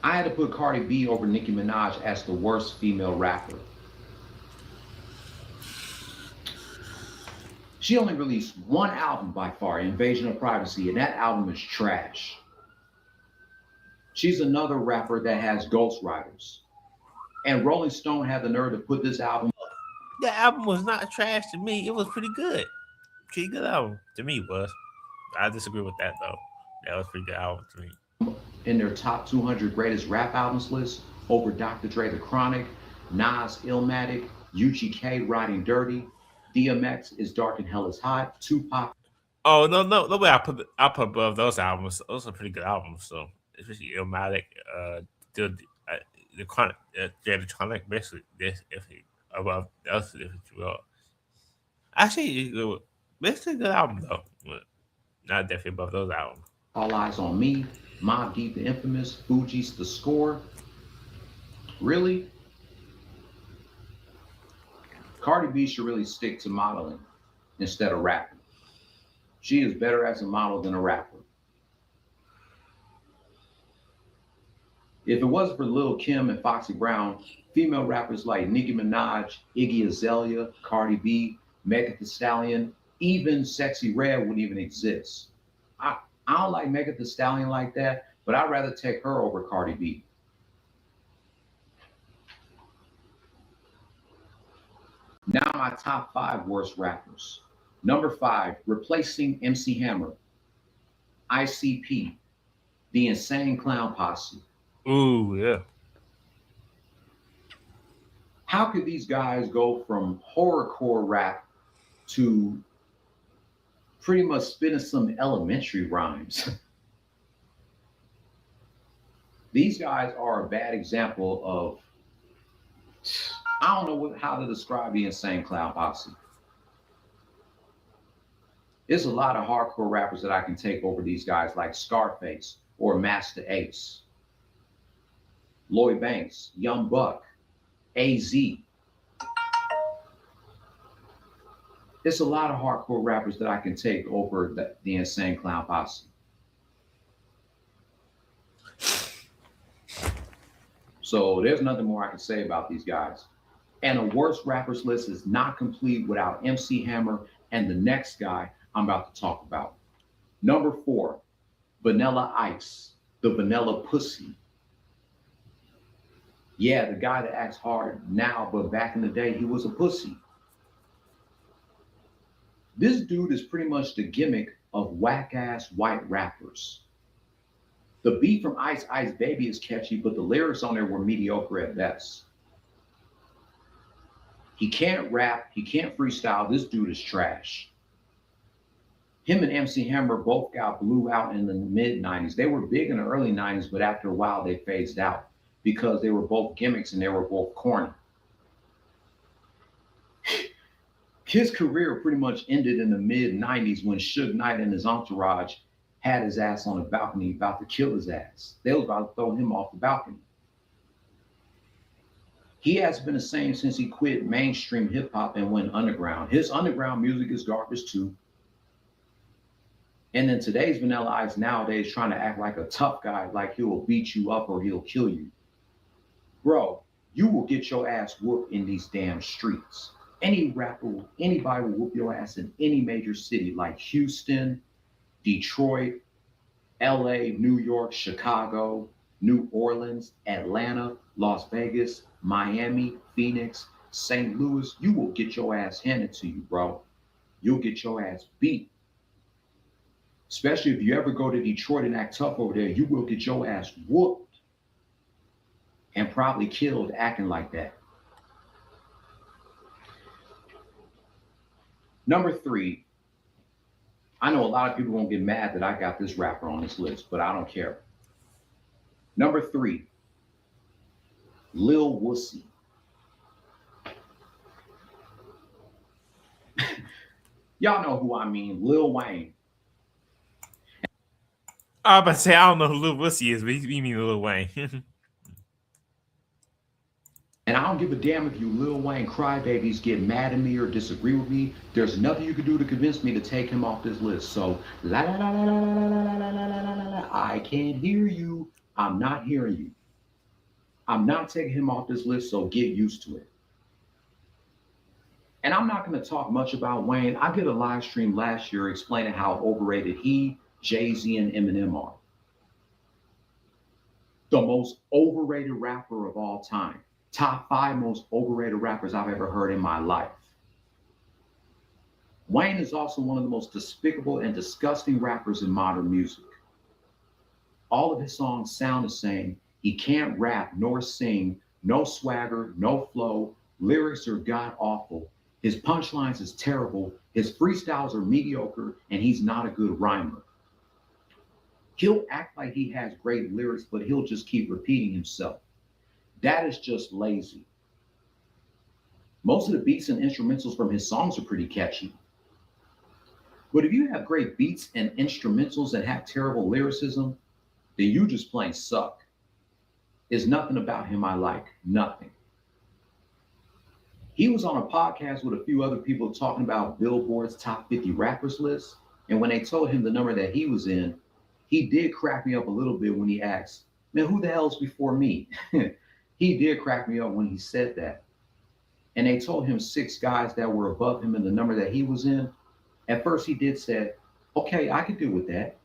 I had to put Cardi B over Nicki Minaj as the worst female rapper. She only released 1 album by far, Invasion of Privacy, and that album is trash. She's another rapper that has ghostwriters. And Rolling Stone had the nerve to put this album. The album was not trash to me. It was pretty good. Pretty good album. To me, it was. I disagree with that, though. That was a pretty good album to me. in their top 200 greatest rap albums list over Dr. Dre, The Chronic, Nas, Illmatic, UGK, Riding Dirty, DMX, Is Dark and Hell Is Hot, Tupac. Oh no way I put above those albums. Those are pretty good albums. So especially Illmatic, the uh, the chronic, the chronic, basically this if he above else if you will. Actually, basically a good album though. But not definitely above those albums. All Eyes on Me, Mobb Deep, The Infamous, Fugees, The Score. Really? Cardi B should really stick to modeling instead of rapping. She is better as a model than a rapper. If it wasn't for Lil' Kim and Foxy Brown, female rappers like Nicki Minaj, Iggy Azalea, Cardi B, Megan Thee Stallion, even Sexy Red wouldn't even exist. I don't like Megan Thee Stallion like that, but I'd rather take her over Cardi B. Now my top 5 worst rappers. Number 5, replacing MC Hammer, ICP, The Insane Clown Posse. Ooh, yeah. How could these guys go from horrorcore rap to pretty much spinning some elementary rhymes? These guys are a bad example of, I don't know how to describe the Insane Clown Posse. There's a lot of hardcore rappers that I can take over these guys, like Scarface or Master Ace, Lloyd Banks, Young Buck, AZ. There's a lot of hardcore rappers that I can take over the Insane Clown Posse. So there's nothing more I can say about these guys. And a worst rappers list is not complete without MC Hammer and the next guy I'm about to talk about. Number 4, Vanilla Ice, the Vanilla Pussy. Yeah, the guy that acts hard now, but back in the day, he was a pussy. This dude is pretty much the gimmick of whack-ass white rappers. The beat from Ice Ice Baby is catchy, but the lyrics on there were mediocre at best. He can't rap, he can't freestyle, this dude is trash. Him and MC Hammer both got blew out in the mid-90s. They were big in the early 90s, but after a while they phased out because they were both gimmicks and they were both corny. His career pretty much ended in the mid-90s when Suge Knight and his entourage had his ass on the balcony about to kill his ass. They was about to throw him off the balcony. He has been the same since he quit mainstream hip hop and went underground. His underground music is garbage too. And then today's Vanilla Ice nowadays trying to act like a tough guy, like he will beat you up or he'll kill you. Bro, you will get your ass whooped in these damn streets. Any rapper, anybody will whoop your ass in any major city like Houston, Detroit, LA, New York, Chicago, New Orleans, Atlanta, Las Vegas, Miami, Phoenix, St. Louis. You will get your ass handed to you, bro. You'll get your ass beat. Especially if you ever go to Detroit and act tough over there, you will get your ass whooped and probably killed acting like that. Number 3, I know a lot of people won't get mad that I got this rapper on this list, but I don't care. Number 3, Lil Wussy. Y'all know who I mean, Lil Wayne. I was about to say, I don't know who Lil Wussy is, but you mean Lil Wayne. And I don't give a damn if you Lil Wayne crybabies get mad at me or disagree with me. There's nothing you can do to convince me to take him off this list. So, la la la la la la la la la la la la. I can't hear you. I'm not hearing you. I'm not taking him off this list, so get used to it. And I'm not going to talk much about Wayne. I did a live stream last year explaining how overrated he, Jay-Z, and Eminem are. The most overrated rapper of all time. Top 5 most overrated rappers I've ever heard in my life. Wayne is also one of the most despicable and disgusting rappers in modern music. All of his songs sound the same. He can't rap nor sing, no swagger, no flow. Lyrics are god awful. His punchlines is terrible. His freestyles are mediocre, and he's not a good rhymer. He'll act like he has great lyrics, but he'll just keep repeating himself. That is just lazy. Most of the beats and instrumentals from his songs are pretty catchy. But if you have great beats and instrumentals that have terrible lyricism, then you just plain suck. There's nothing about him I like. Nothing. He was on a podcast with a few other people talking about Billboard's top 50 rappers list. And when they told him the number that he was in, he did crack me up a little bit when he asked, man, who the hell's before me? He did crack me up when he said that. And they told him 6 guys that were above him in the number that he was in. At first, he did say, okay, I could deal with that.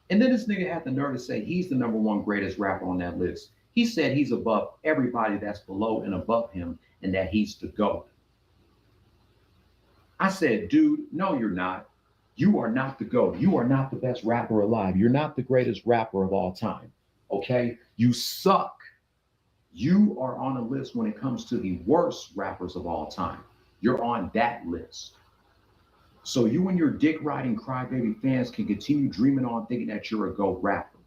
And then this nigga had the nerve to say he's the number one greatest rapper on that list. He said he's above everybody that's below and above him and that he's the GOAT. I said, dude, no, you're not. You are not the GOAT. You are not the best rapper alive. You're not the greatest rapper of all time. Okay? You suck. You are on a list when it comes to the worst rappers of all time. You're on that list. So you and your dick riding crybaby fans can continue dreaming on thinking that you're a GOAT rapper.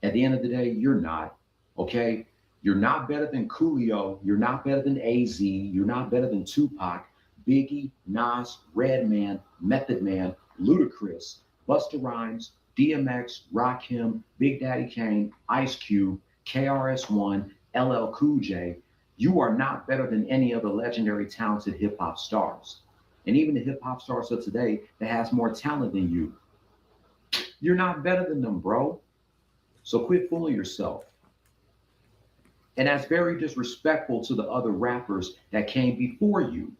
At the end of the day, you're not. Okay? You're not better than Coolio. You're not better than AZ. You're not better than Tupac, Biggie, Nas, Redman, Method Man, Ludacris, Busta Rhymes, DMX, Rakim, Big Daddy Kane, Ice Cube, KRS-One, LL Cool J. You are not better than any of the legendary talented hip hop stars. And even the hip hop stars of today that has more talent than you. You're not better than them, bro. So quit fooling yourself. And that's very disrespectful to the other rappers that came before you.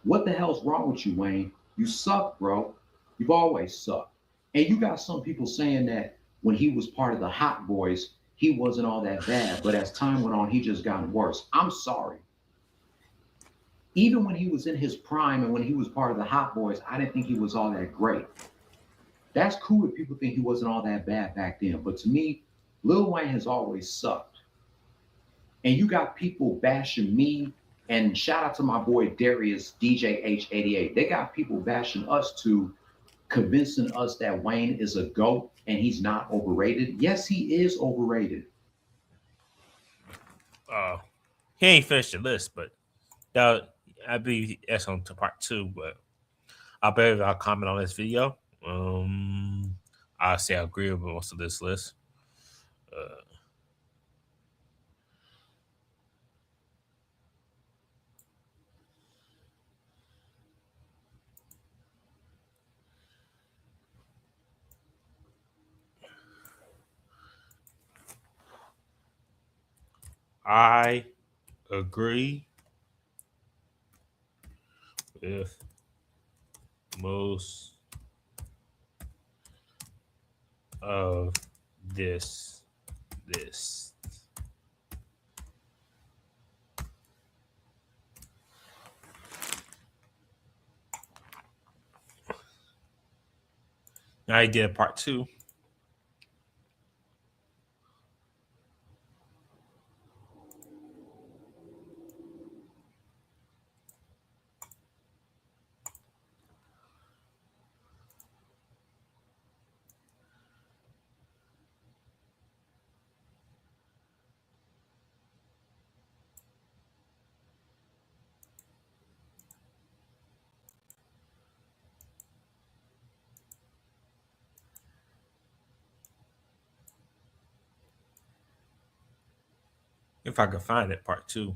What the hell's wrong with you, Wayne? You suck, bro. You've always sucked. And you got some people saying that when he was part of the Hot Boys, he wasn't all that bad. But as time went on, he just got worse. I'm sorry. Even when he was in his prime and when he was part of the Hot Boys, I didn't think he was all that great. That's cool if people think he wasn't all that bad back then. But to me, Lil Wayne has always sucked. And you got people bashing me, and shout out to my boy Darius, DJ H88. They got people bashing us too, convincing us that Wayne is a GOAT and he's not overrated. Yes, he is overrated. He ain't finished the list, but that I believe that's on to part 2. But I bet I'll comment on this video. I'll say I agree with most of this list. I agree with most of this list. Now I did a part 2. If I could find it, part 2.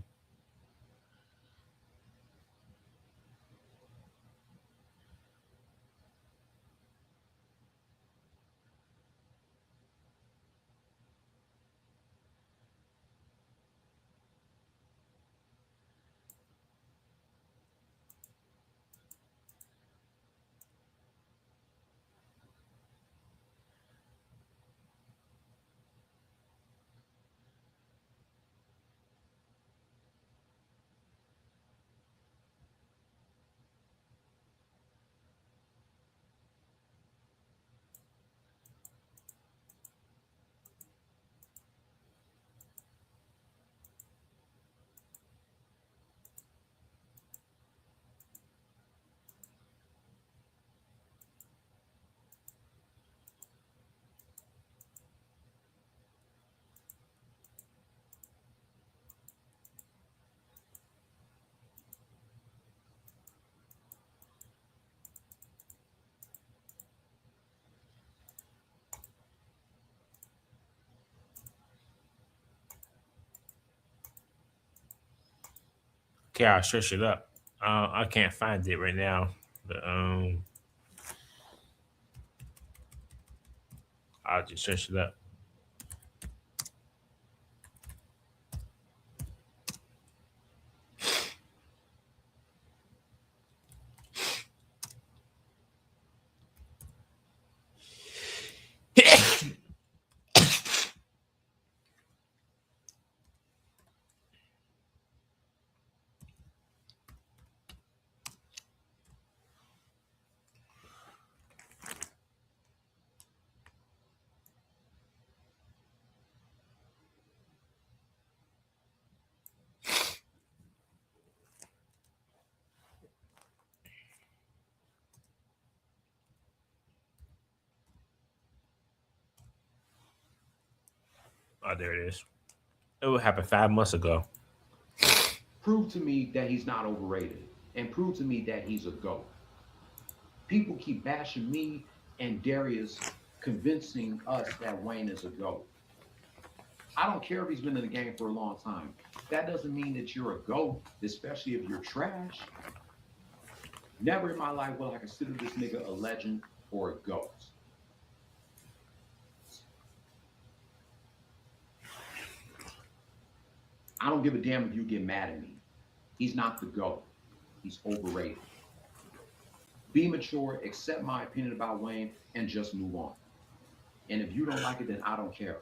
Okay, I'll search it up. I can't find it right now. But, I'll just search it up. Oh, there it is. It would happen 5 months ago. Prove to me that he's not overrated, and prove to me that he's a GOAT. People keep bashing me and Darius, convincing us that Wayne is a GOAT. I don't care if he's been in the game for a long time. That doesn't mean that you're a GOAT, especially if you're trash. Never in my life will I consider this nigga a legend or a GOAT. I don't give a damn if you get mad at me. He's not the GOAT. He's overrated. Be mature, accept my opinion about Wayne, and just move on. And if you don't like it, then I don't care.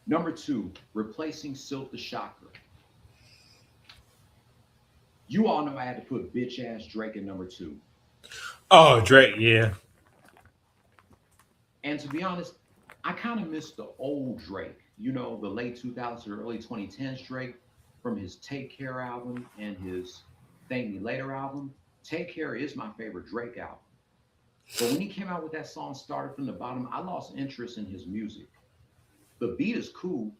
Number 2, replacing Silk the Shocker. You all know I had to put bitch ass Drake in number 2. Oh, Drake, yeah. And to be honest, I kind of miss the old Drake. You know, the late 2000s or early 2010s Drake from his Take Care album and his Thank Me Later album. Take Care is my favorite Drake album. But when he came out with that song Started From the Bottom, I lost interest in his music. The beat is cool,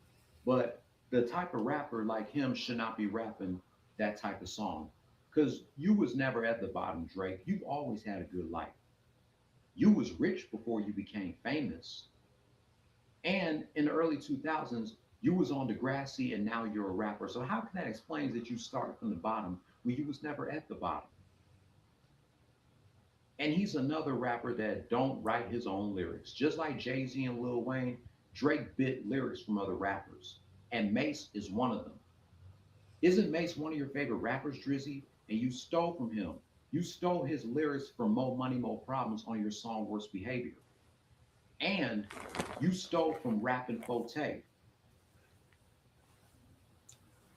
but the type of rapper like him should not be rapping that type of song. Because you was never at the bottom, Drake. You've always had a good life. You was rich before you became famous. And in the early 2000s, you was on Degrassi and now you're a rapper. So how can that explain that you started from the bottom when you was never at the bottom? And he's another rapper that don't write his own lyrics. Just like Jay-Z and Lil Wayne, Drake bit lyrics from other rappers. And Mace is one of them. Isn't Mace one of your favorite rappers, Drizzy? And you stole from him. You stole his lyrics from Mo Money, Mo Problems on your song Worst Behavior. And you stole from Rappin' Forte.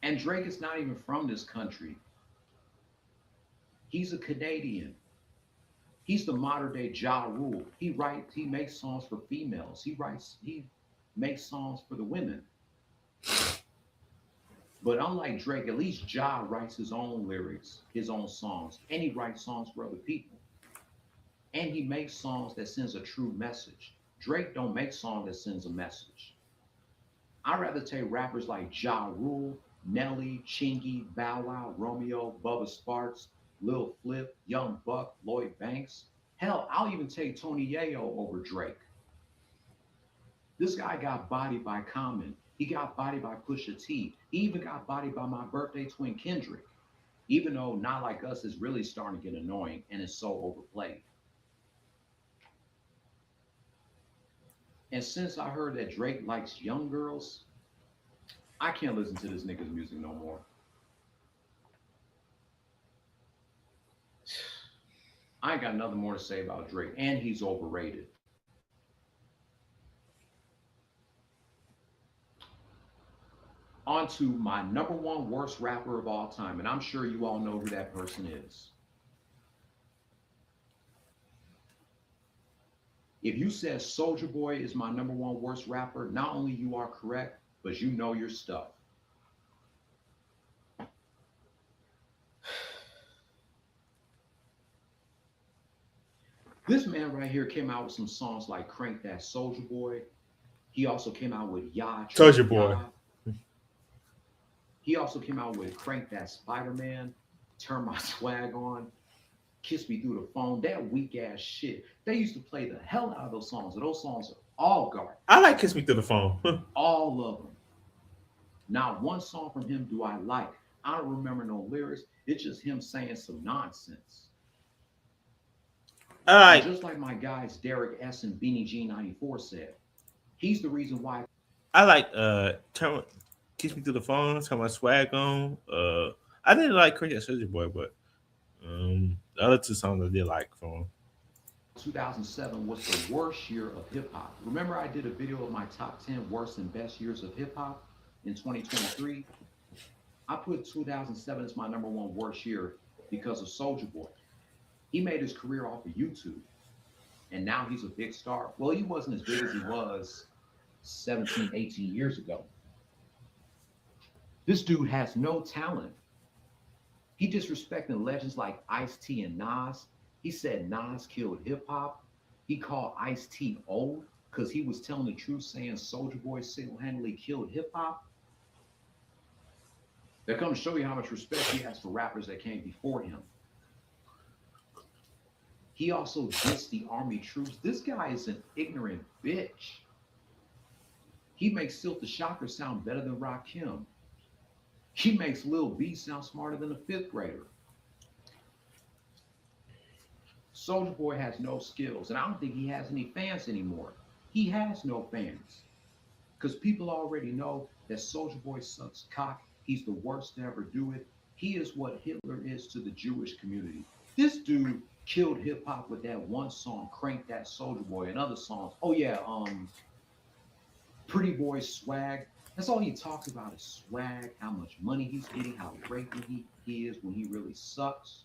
And Drake is not even from this country. He's a Canadian. He's the modern day Ja Rule. He makes songs for females. He makes songs for the women. But unlike Drake, at least Ja writes his own lyrics, his own songs, and he writes songs for other people. And he makes songs that sends a true message. Drake don't make songs that sends a message. I'd rather take rappers like Ja Rule, Nelly, Chingy, Bow Wow, Romeo, Bubba Sparks, Lil Flip, Young Buck, Lloyd Banks. Hell, I'll even take Tony Yayo over Drake. This guy got bodied by Common. He got bodied by Pusha T. He even got bodied by my birthday twin Kendrick. Even though Not Like Us is really starting to get annoying and is so overplayed. And since I heard that Drake likes young girls, I can't listen to this nigga's music no more. I ain't got nothing more to say about Drake, and he's overrated. On to my number 1 worst rapper of all time, and I'm sure you all know who that person is. If you said Soulja Boy is my number 1 worst rapper, not only you are correct, but you know your stuff. This man right here came out with some songs like Crank That Soulja Boy. He also came out with Soulja Boy. He also came out with Crank That Spider-Man, Turn My Swag On, Kiss Me Through the Phone, that weak ass shit. They used to play the hell out of those songs. And those songs are all garbage. I like Kiss Me Through the Phone. All of them. Not one song from him do I like. I don't remember no lyrics. It's just him saying some nonsense. I And like just like my guys Derek S and Beanie G94 said, he's the reason why. I like turn Kiss Me Through the Phone, turn my swag on. I didn't like Crazy Soldier Boy, but the other two songs I did like from him. 2007 was the worst year of hip hop. Remember, I did a video of my top 10 worst and best years of hip hop in 2023. I put 2007 as my number one worst year because of Soldier Boy. He made his career off of YouTube, and now he's a big star. Well, he wasn't as big as he was 17, 18 years ago. This dude has no talent. He disrespecting legends like Ice-T and Nas. He said Nas killed hip hop. He called Ice-T old because he was telling the truth, saying Soldier Boy single-handedly killed hip hop. That comes to show you how much respect he has for rappers that came before him. He also dissed the army troops. This guy is an ignorant bitch. He makes Silk the Shocker sound better than Rakim. He makes Lil B sound smarter than a fifth grader. Soldier Boy has no skills, and I don't think he has any fans anymore. He has no fans because people already know that Soldier Boy sucks cock. He's the worst to ever do it. He is what Hitler is to the Jewish community. This dude killed hip hop with that one song, Crank That Soldier Boy, and other songs. Oh yeah, Pretty Boy Swag. That's all he talks about is swag, how much money he's getting, how great he is when he really sucks.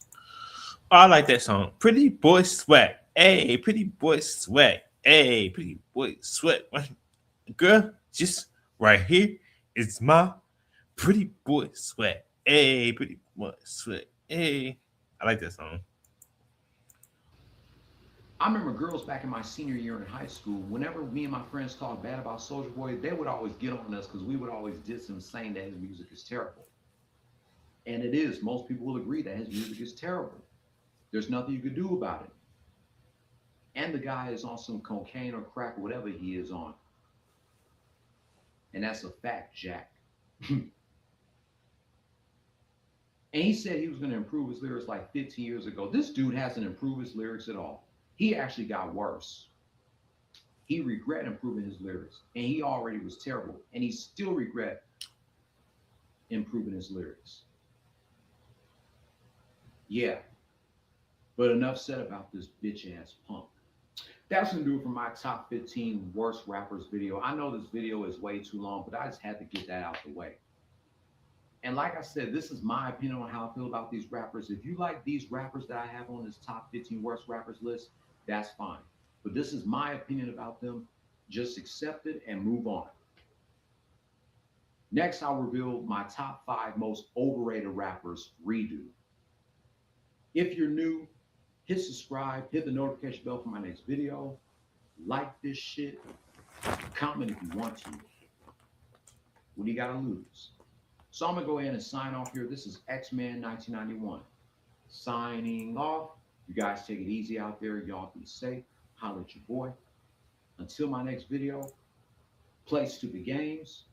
Oh, I like that song. Pretty Boy Sweat. Hey, Pretty Boy Sweat. Hey, Pretty Boy Sweat. Girl, just right here is my Pretty Boy Sweat. Hey, Pretty Boy Sweat. Hey. I like that song. I remember girls back in my senior year in high school, whenever me and my friends talked bad about Soldier Boy, they would always get on us because we would always diss him saying that his music is terrible. And it is. Most people will agree that his music is terrible. There's nothing you can do about it. And the guy is on some cocaine or crack or whatever he is on. And that's a fact, Jack. And he said he was going to improve his lyrics like 15 years ago. This dude hasn't improved his lyrics at all. He actually got worse. He regret improving his lyrics. And he already was terrible. And he still regret improving his lyrics. Yeah. But enough said about this bitch-ass punk. That's going to do it for my top 15 worst rappers video. I know this video is way too long, but I just had to get that out the way. And like I said, this is my opinion on how I feel about these rappers. If you like these rappers that I have on this top 15 worst rappers list, that's fine. But this is my opinion about them. Just accept it and move on. Next, I'll reveal my top 5 most overrated rappers redo. If you're new, hit subscribe, hit the notification bell for my next video. Like this shit. Comment if you want to. What do you got to lose? So I'm going to go ahead and sign off here. This is X-Man 1991. Signing off. You guys take it easy out there. Y'all be safe. Holla at your boy. Until my next video, play stupid games,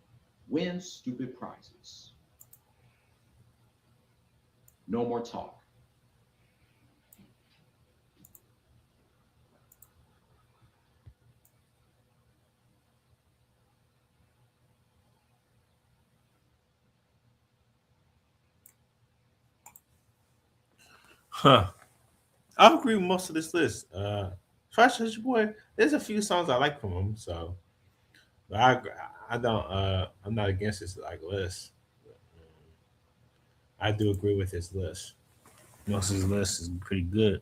win stupid prizes. No more talk. Huh. I agree with most of this list. Fresh Soldier Boy, there's a few songs I like from him, so but I don't I'm not against his like list. I do agree with his list. Most of his list is pretty good.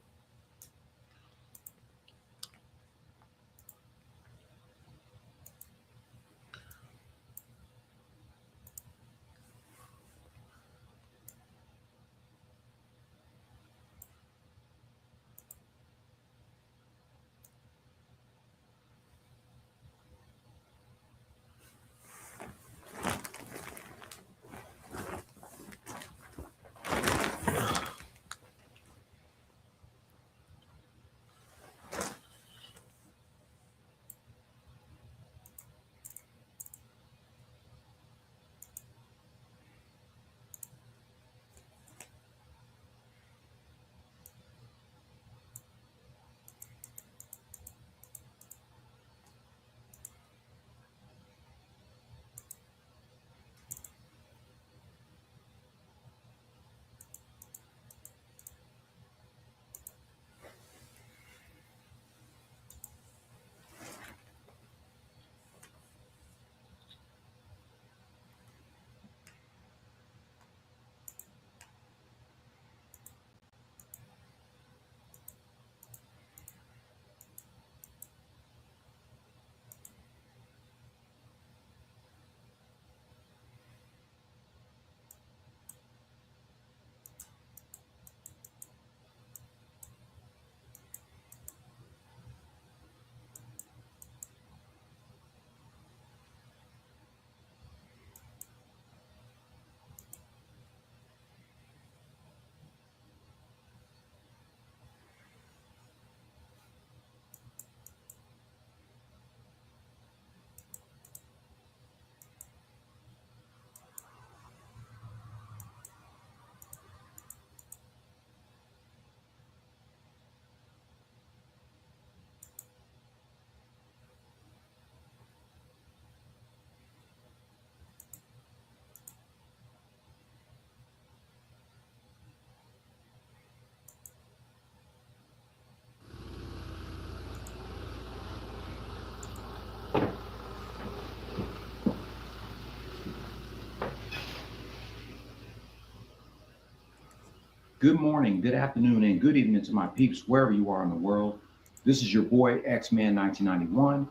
Good morning, good afternoon, and good evening to my peeps wherever you are in the world. This is your boy X-Man 1991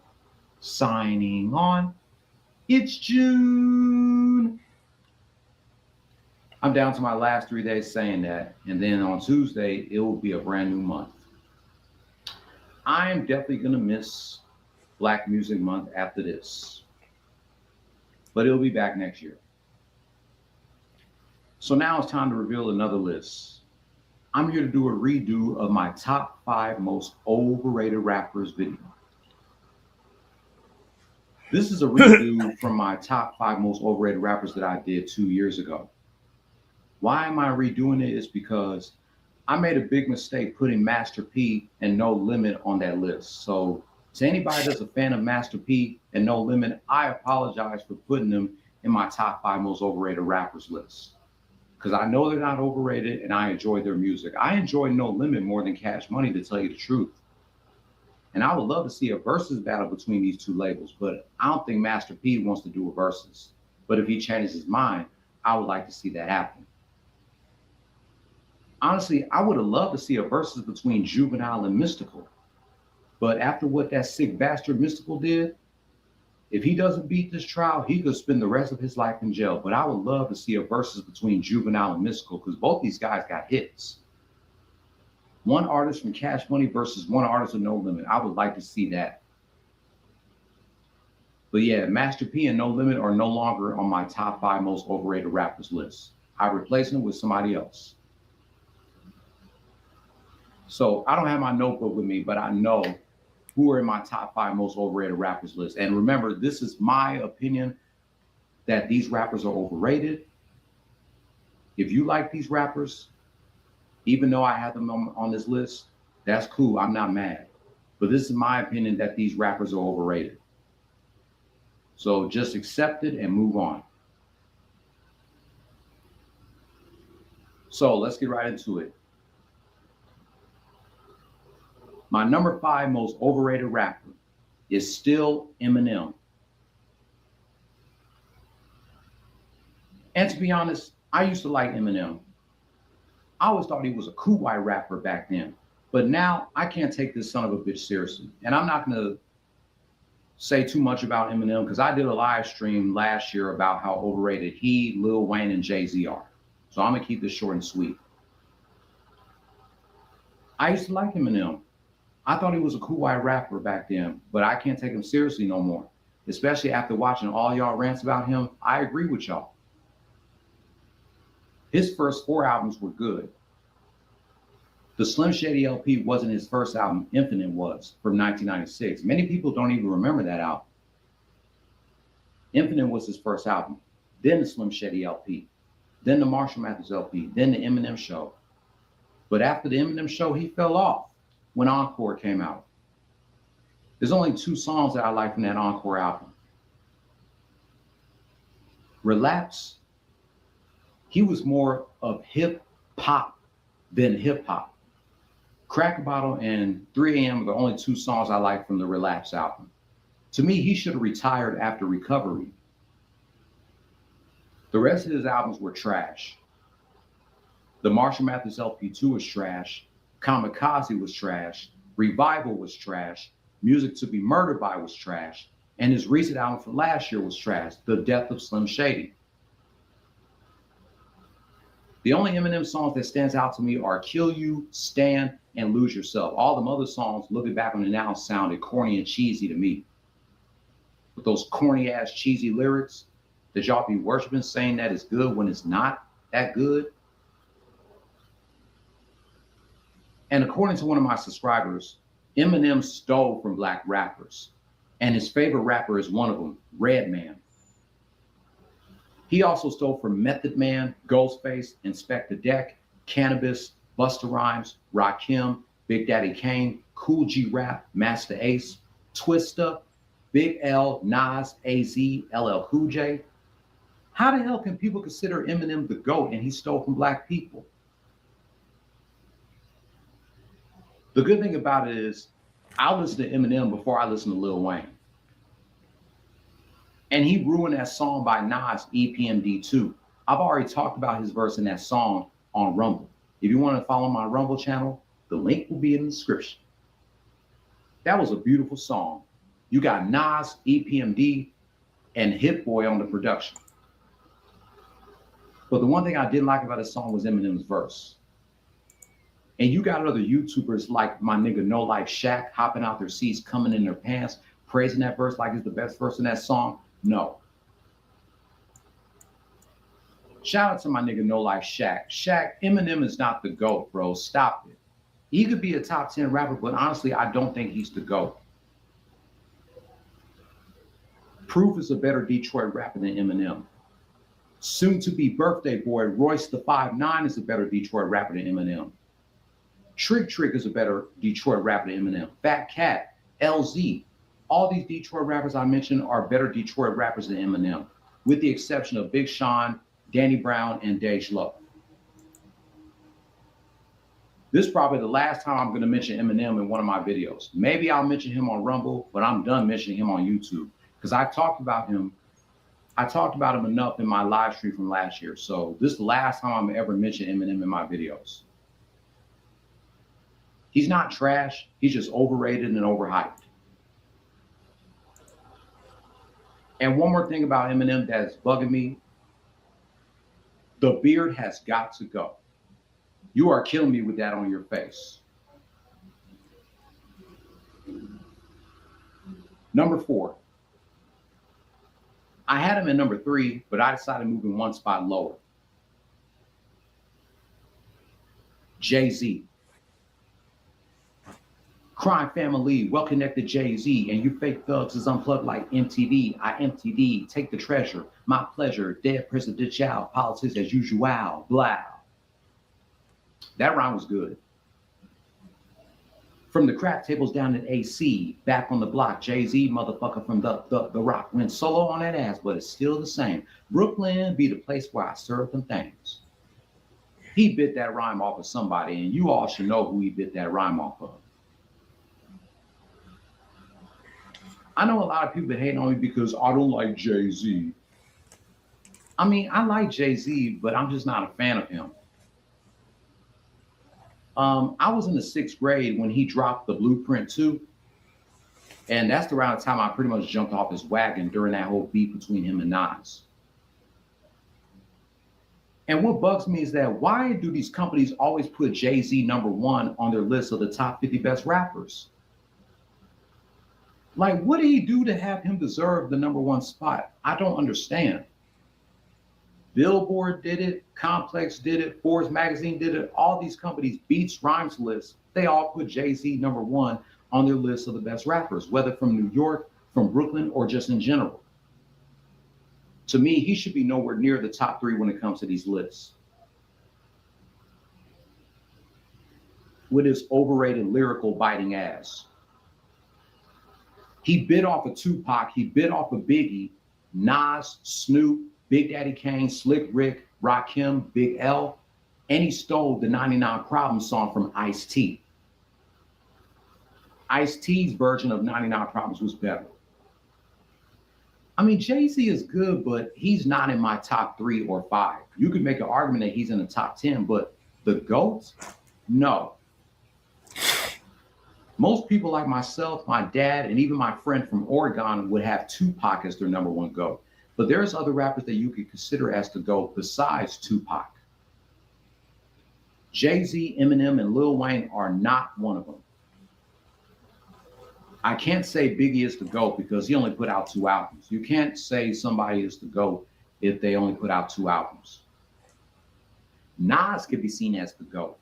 signing on. It's June. I'm down to my last 3 days saying that, and then on Tuesday it will be a brand new month. I am definitely gonna miss Black Music Month after this, but it'll be back next year. So now it's time to reveal another list. I'm here to do a redo of my top 5 most overrated rappers video. This is a redo from my top 5 most overrated rappers that I did 2 years ago. Why am I redoing it? Is because I made a big mistake putting Master P and No Limit on that list. So to anybody that's a fan of Master P and No Limit, I apologize for putting them in my top 5 most overrated rappers list. Because I know they're not overrated and I enjoy their music. I enjoy No Limit more than Cash Money, to tell you the truth. And I would love to see a versus battle between these two labels, but I don't think Master P wants to do a versus. But if he changes his mind, I would like to see that happen. Honestly, I would have loved to see a versus between Juvenile and Mystical. But after what that sick bastard Mystical did, if he doesn't beat this trial, he could spend the rest of his life in jail. But I would love to see a versus between Juvenile and Mystical, because both these guys got hits. One artist from Cash Money versus one artist of No Limit. I would like to see that. But yeah, Master P and No Limit are no longer on my top 5 most overrated rappers list. I replaced them with somebody else. So I don't have my notebook with me, but I know who are in my top 5 most overrated rappers list. And remember, this is my opinion that these rappers are overrated. If you like these rappers, even though I have them on this list, that's cool. I'm not mad. But this is my opinion that these rappers are overrated. So just accept it and move on. So let's get right into it. My number 5 most overrated rapper is still Eminem. And to be honest, I used to like Eminem. I always thought he was a cool white rapper back then. But now I can't take this son of a bitch seriously. And I'm not going to say too much about Eminem because I did a live stream last year about how overrated he, Lil Wayne, and Jay-Z are. So I'm going to keep this short and sweet. I used to like Eminem. I thought he was a cool white rapper back then, but I can't take him seriously no more. Especially after watching all y'all rants about him. I agree with y'all. His first 4 albums were good. The Slim Shady LP wasn't his first album. Infinite was, from 1996. Many people don't even remember that album. Infinite was his first album. Then the Slim Shady LP. Then the Marshall Mathers LP. Then the Eminem Show. But after the Eminem Show, he fell off when Encore came out. There's only 2 songs that I like from that Encore album. Relapse. He was more of hip hop than hip hop. Crack a Bottle and 3 AM are the only 2 songs I like from the Relapse album. To me, he should have retired after Recovery. The rest of his albums were trash. The Marshall Mathers LP2 was trash. Kamikaze was trash. Revival was trash. Music to Be Murdered By was trash. And his recent album from last year was trash, The Death of Slim Shady. The only Eminem songs that stands out to me are Kill You, Stand, and Lose Yourself. All them other songs, looking back on it now, sounded corny and cheesy to me. With those corny ass cheesy lyrics that y'all be worshiping, saying that it's good when it's not that good. And according to one of my subscribers, Eminem stole from black rappers. And his favorite rapper is one of them, Redman. He also stole from Method Man, Ghostface, Inspector Deck, Cannabis, Busta Rhymes, Rakim, Big Daddy Kane, Cool G Rap, Master Ace, Twista, Big L, Nas, AZ, LL Cool J. How the hell can people consider Eminem the GOAT and he stole from black people? The good thing about it is I listen to Eminem before I listen to Lil Wayne. And he ruined that song by Nas, EPMD2. I've already talked about his verse in that song on Rumble. If you want to follow my Rumble channel, the link will be in the description. That was a beautiful song. You got Nas, EPMD, and Hit Boy on the production. But the one thing I didn't like about this song was Eminem's verse. And you got other YouTubers like my nigga No Life Shaq hopping out their seats, coming in their pants, praising that verse like it's the best verse in that song. No. Shout out to my nigga No Life Shaq. Shaq, Eminem is not the GOAT, bro. Stop it. He could be a top 10 rapper, but honestly, I don't think he's the GOAT. Proof is a better Detroit rapper than Eminem. Soon to be birthday boy Royce the 5'9" is a better Detroit rapper than Eminem. Trick is a better Detroit rapper than Eminem. Fat Cat, LZ, all these Detroit rappers I mentioned are better Detroit rappers than Eminem, with the exception of Big Sean, Danny Brown, and Dej Loaf. This is probably the last time I'm going to mention Eminem in one of my videos. Maybe I'll mention him on Rumble, but I'm done mentioning him on YouTube because I talked about him enough in my live stream from last year. So this is the last time I'm ever mention Eminem in my videos. He's not trash. He's just overrated and overhyped. And one more thing about Eminem that's bugging me. The beard has got to go. You are killing me with that on your face. Number 4. I had him at number 3, but I decided to move him one spot lower. Jay-Z. Crime Family, well-connected Jay-Z, and you fake thugs is unplugged like MTV. I MTD, take the treasure, my pleasure, dead presidential, politics as usual, blah. That rhyme was good. From the crack tables down in AC, back on the block, Jay-Z, motherfucker from the rock, went solo on that ass, but it's still the same. Brooklyn be the place where I serve them things. He bit that rhyme off of somebody, and you all should know who he bit that rhyme off of. I know a lot of people hate on me because I don't like Jay-Z. I mean, I like Jay-Z, but I'm just not a fan of him. I was in the 6th grade when he dropped the Blueprint 2. And that's around the time I pretty much jumped off his wagon during that whole beef between him and Nas. And what bugs me is that why do these companies always put Jay-Z number 1 on their list of the top 50 best rappers? Like, what did he do to have him deserve the number 1 spot? I don't understand. Billboard did it, Complex did it, Forbes magazine did it. All these companies, Beats, Rhymes list, they all put Jay-Z number 1 on their list of the best rappers, whether from New York, from Brooklyn, or just in general. To me, he should be nowhere near the top 3 when it comes to these lists. With his overrated lyrical biting ass. He bit off of Tupac, he bit off of Biggie, Nas, Snoop, Big Daddy Kane, Slick Rick, Rakim, Big L, and he stole the 99 Problems song from Ice-T. Ice-T's version of 99 Problems was better. I mean, Jay-Z is good, but he's not in my top 3 or 5. You could make an argument that he's in the top 10, but the GOAT? No. Most people like myself, my dad, and even my friend from Oregon would have Tupac as their number 1 GOAT. But there's other rappers that you could consider as the GOAT besides Tupac. Jay-Z, Eminem, and Lil Wayne are not one of them. I can't say Biggie is the GOAT because he only put out 2 albums. You can't say somebody is the GOAT if they only put out 2 albums. Nas could be seen as the GOAT.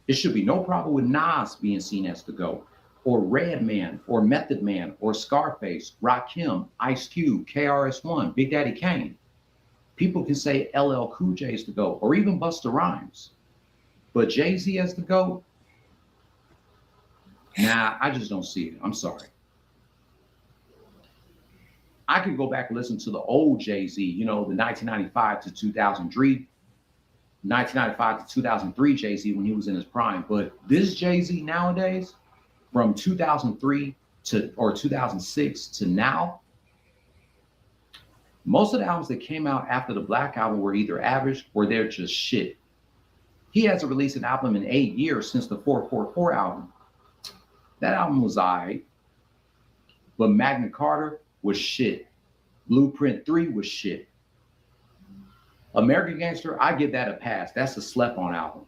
There should be no problem with Nas being seen as the GOAT, or Redman, or Method Man, or Scarface, Rakim, Ice Cube, KRS-One, Big Daddy Kane. People can say LL Cool J is the GOAT, or even Busta Rhymes. But Jay-Z as the GOAT? Nah, I just don't see it. I'm sorry. I could go back and listen to the old Jay-Z, you know, the 1995 to 2003, 1995 to 2003 Jay-Z when he was in his prime. But this Jay-Z nowadays, from 2003 to or 2006 to now, most of the albums that came out after the Black Album were either average or they're just shit. He hasn't released an album in 8 years since the 444 album. That album was alright, but Magna Carta was shit. Blueprint 3 was shit. American Gangster, I give that a pass. That's a slept-on album.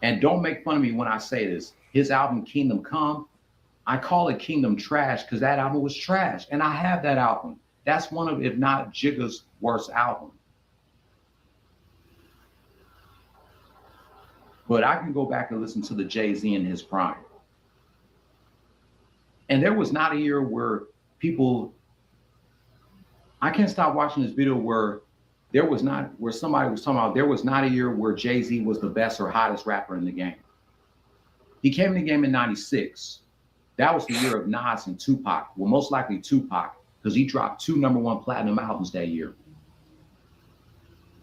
And don't make fun of me when I say this. His album, Kingdom Come, I call it Kingdom Trash because that album was trash. And I have that album. That's one of, if not Jigga's worst album. But I can go back and listen to the Jay-Z in his prime. And there was not a year where people, I can't stop watching this video where somebody was talking about there was not a year where Jay-Z was the best or hottest rapper in the game. He came in the game in 96. That was the year of Nas and Tupac. Well, most likely Tupac, because he dropped 2 #1 platinum albums that year.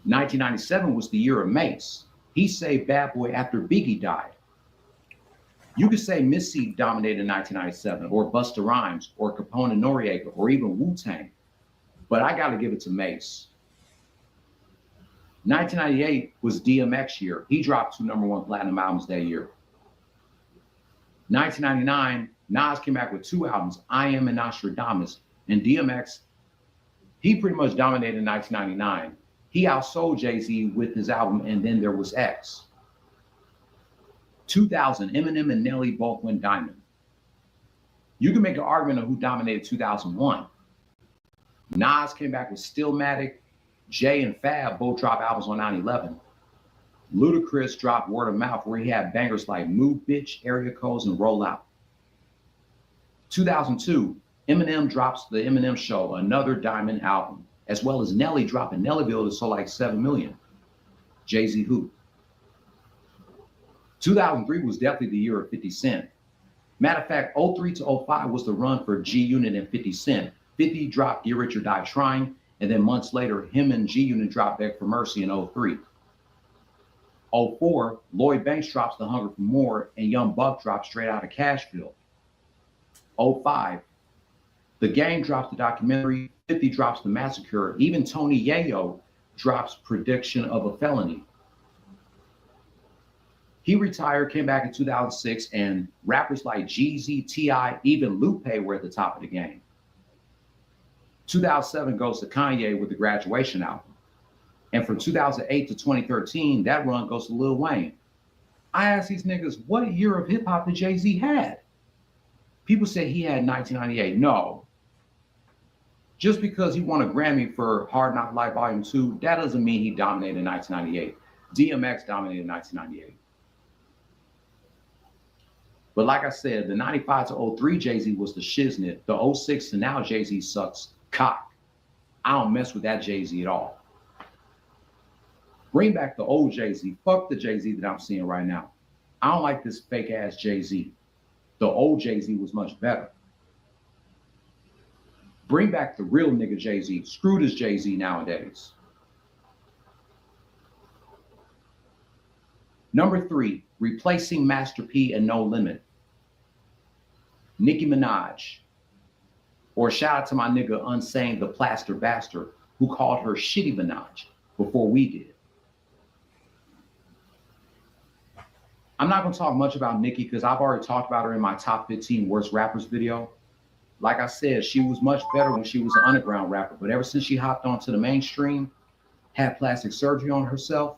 1997 was the year of Mace. He saved Bad Boy after Biggie died. You could say Missy dominated in 1997, or Busta Rhymes, or Capone and Noriega, or even Wu-Tang. But I got to give it to Mace. 1998 was DMX year. He dropped 2 #1 platinum albums that year. 1999, Nas came back with 2 albums, I Am and Nostradamus. And DMX, he pretty much dominated in 1999. He outsold Jay-Z with his album, and then there was X. 2000, Eminem and Nelly both went diamond. You can make an argument of who dominated 2001. Nas came back with Stillmatic. Jay and Fab both dropped albums on 9/11. Ludacris dropped Word of Mouth, where he had bangers like Move Bitch, Area Codes, and Roll Out. 2002, Eminem drops The Eminem Show, another diamond album, as well as Nelly dropping Nellyville that sold like 7 million. Jay-Z who? 2003 was definitely the year of 50 Cent. Matter of fact, 03 to 05 was the run for G-Unit and 50 Cent. 50 dropped Get Rich or Die Trying, and then months later, him and G-Unit dropped Beg for Mercy in 03. 04, Lloyd Banks drops The Hunger for More, and Young Buck drops Straight Outta Cashville. 05, The Game drops the documentary, 50 drops The Massacre, even Tony Yayo drops Prediction of a Felony. He retired, came back in 2006, and rappers like Jeezy, T.I., even Lupe were at the top of the game. 2007 goes to Kanye with the Graduation album. And from 2008 to 2013, that run goes to Lil Wayne. I asked these niggas, what year of hip hop did Jay-Z had? People say he had 1998. No. Just because he won a Grammy for Hard Knock Life Volume 2, that doesn't mean he dominated in 1998. DMX dominated in 1998. But like I said, the 95 to 03 Jay-Z was the shiznit. The 06 to now Jay-Z sucks cock. I don't mess with that Jay-Z at all. Bring back the old Jay-Z. Fuck the Jay-Z that I'm seeing right now. I don't like this fake ass Jay-Z. The old Jay-Z was much better. Bring back the real nigga Jay-Z. Screw this Jay-Z nowadays. Number 3, replacing Master P and No Limit. Nicki Minaj. Or shout out to my nigga Unsane the Plaster Bastard, who called her Shitty Minaj before we did. I'm not going to talk much about Nicki because I've already talked about her in my top 15 worst rappers video. Like I said, she was much better when she was an underground rapper, but ever since she hopped onto the mainstream, had plastic surgery on herself,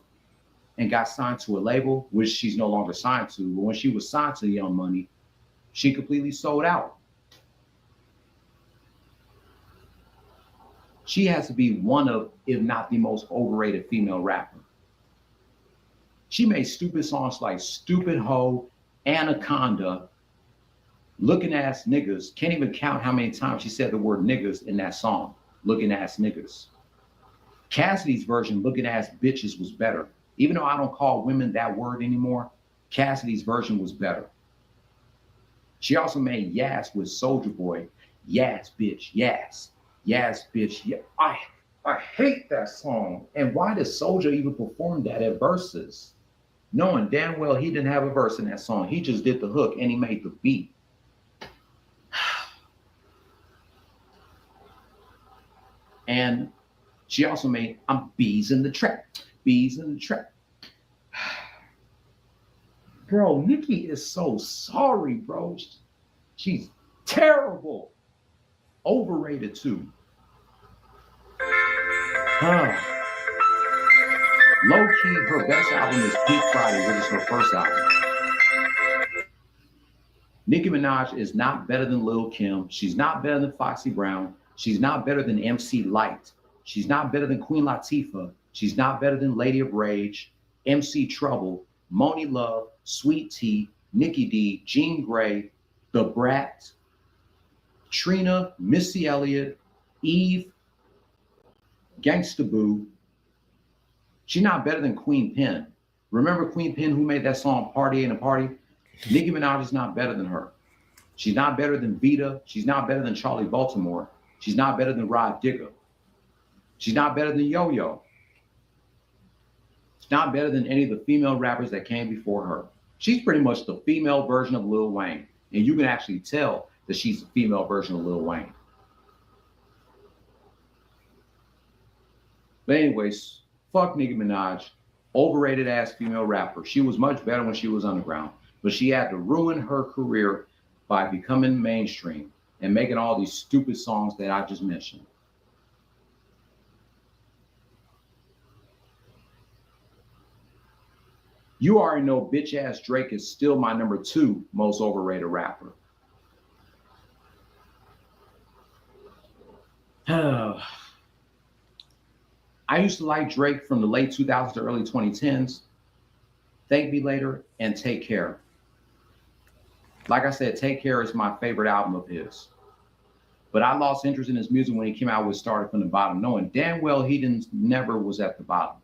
and got signed to a label, which she's no longer signed to, but when she was signed to Young Money, she completely sold out. She has to be one of, if not the most overrated female rapper. She made stupid songs like Stupid Hoe, Anaconda, Looking Ass Niggas. Can't even count how many times she said the word niggas in that song, Looking Ass Niggas. Cassidy's version, Looking Ass Bitches, was better. Even though I don't call women that word anymore, Cassidy's version was better. She also made Yas with Soulja Boy. Yas, bitch, Yas. Yas, bitch, yeah. I hate that song. And why does Soulja even perform that at verses? Knowing damn well he didn't have a verse in that song. He just did the hook and he made the beat. And she also made I'm bees in the trap, bees in the trap, Bro, Nicki is so sorry, bro. She's terrible. Overrated too. Low key, her best album is Pink Friday, which is her first album. Nicki Minaj is not better than Lil' Kim. She's not better than Foxy Brown. She's not better than MC Lyte. She's not better than Queen Latifah. She's not better than Lady of Rage, MC Trouble, Moni Love, Sweet Tea, Nikki D, Jean Grey, The Brat, Trina, Missy Elliott, Eve, Gangsta Boo. She's not better than Queen Pen. Remember Queen Pen who made that song Party Ain't a Party? Nicki Minaj is not better than her. She's not better than Vita. She's not better than Charlie Baltimore. She's not better than Rod Digger. She's not better than Yo-Yo. She's not better than any of the female rappers that came before her. She's pretty much the female version of Lil Wayne. And you can actually tell that she's the female version of Lil Wayne. But anyways, fuck Nicki Minaj. Overrated ass female rapper. She was much better when she was underground, but she had to ruin her career by becoming mainstream and making all these stupid songs that I just mentioned. You already know bitch ass Drake is still my number 2 most overrated rapper. I used to like Drake from the late 2000s to early 2010s. Thank Me Later and Take Care. Like I said, Take Care is my favorite album of his. But I lost interest in his music when he came out with Started from the Bottom, knowing damn well he never was at the bottom.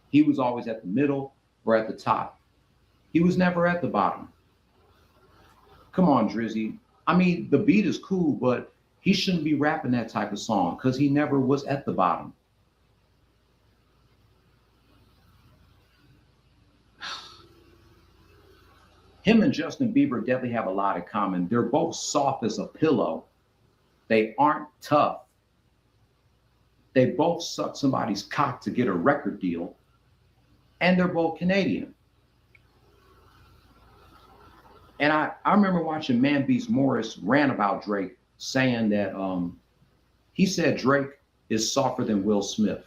He was always at the middle or at the top. He was never at the bottom. Come on, Drizzy. I mean, the beat is cool, but he shouldn't be rapping that type of song because he never was at the bottom. Him and Justin Bieber definitely have a lot in common. They're both soft as a pillow. They aren't tough. They both suck somebody's cock to get a record deal. And they're both Canadian. And I remember watching Man Beast Morris rant about Drake, saying that he said Drake is softer than Will Smith.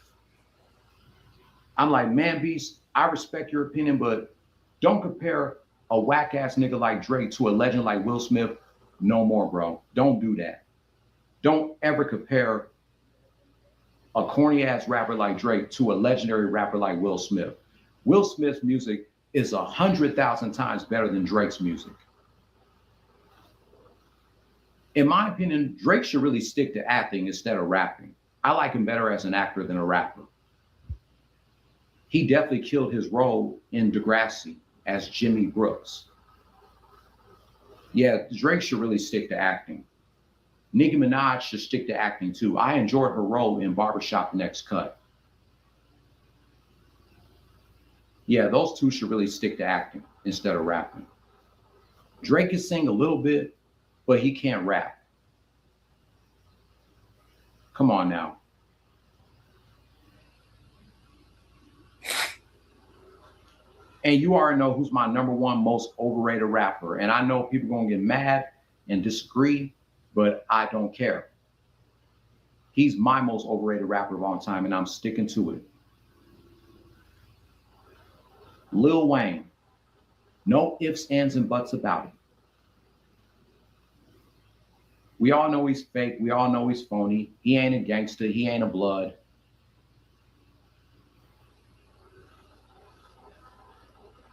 I'm like, Man Beast, I respect your opinion, but don't compare a whack ass nigga like Drake to a legend like Will Smith. No more, bro. Don't do that. Don't ever compare a corny ass rapper like Drake to a legendary rapper like Will Smith. Will Smith's music is 100,000 times better than Drake's music. In my opinion, Drake should really stick to acting instead of rapping. I like him better as an actor than a rapper. He definitely killed his role in Degrassi as Jimmy Brooks. Yeah, Drake should really stick to acting. Nicki Minaj should stick to acting too. I enjoyed her role in Barbershop Next Cut. Yeah, those two should really stick to acting instead of rapping. Drake can sing a little bit, but he can't rap. Come on now. And you already know who's my number 1 most overrated rapper. And I know people are going to get mad and disagree, but I don't care. He's my most overrated rapper of all time, and I'm sticking to it. Lil Wayne. No ifs, ands, and buts about it. We all know he's fake. We all know he's phony. He ain't a gangster. He ain't a blood.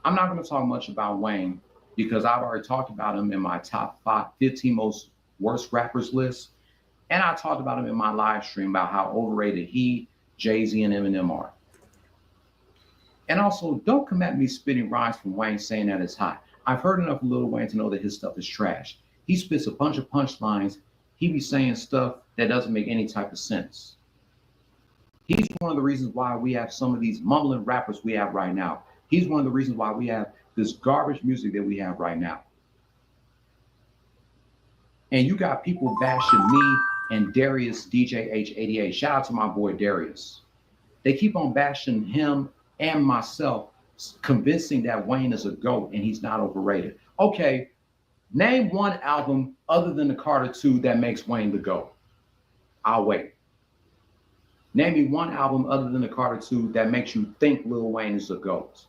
I'm not going to talk much about Wayne because I've already talked about him in my top 15 most worst rappers list. And I talked about him in my live stream about how overrated he, Jay-Z, and Eminem are. And also, don't come at me spitting rhymes from Wayne saying that it's hot. I've heard enough of Lil Wayne to know that his stuff is trash. He spits a bunch of punchlines. He be saying stuff that doesn't make any type of sense. He's one of the reasons why we have some of these mumbling rappers we have right now. He's one of the reasons why we have this garbage music that we have right now. And you got people bashing me and Darius DJ H88. Shout out to my boy Darius. They keep on bashing him and myself convincing that Wayne is a GOAT and he's not overrated. Okay, name one album other than the Carter 2 that makes Wayne the GOAT. I'll wait. Name me one album other than the Carter 2 that makes you think Lil Wayne is a GOAT.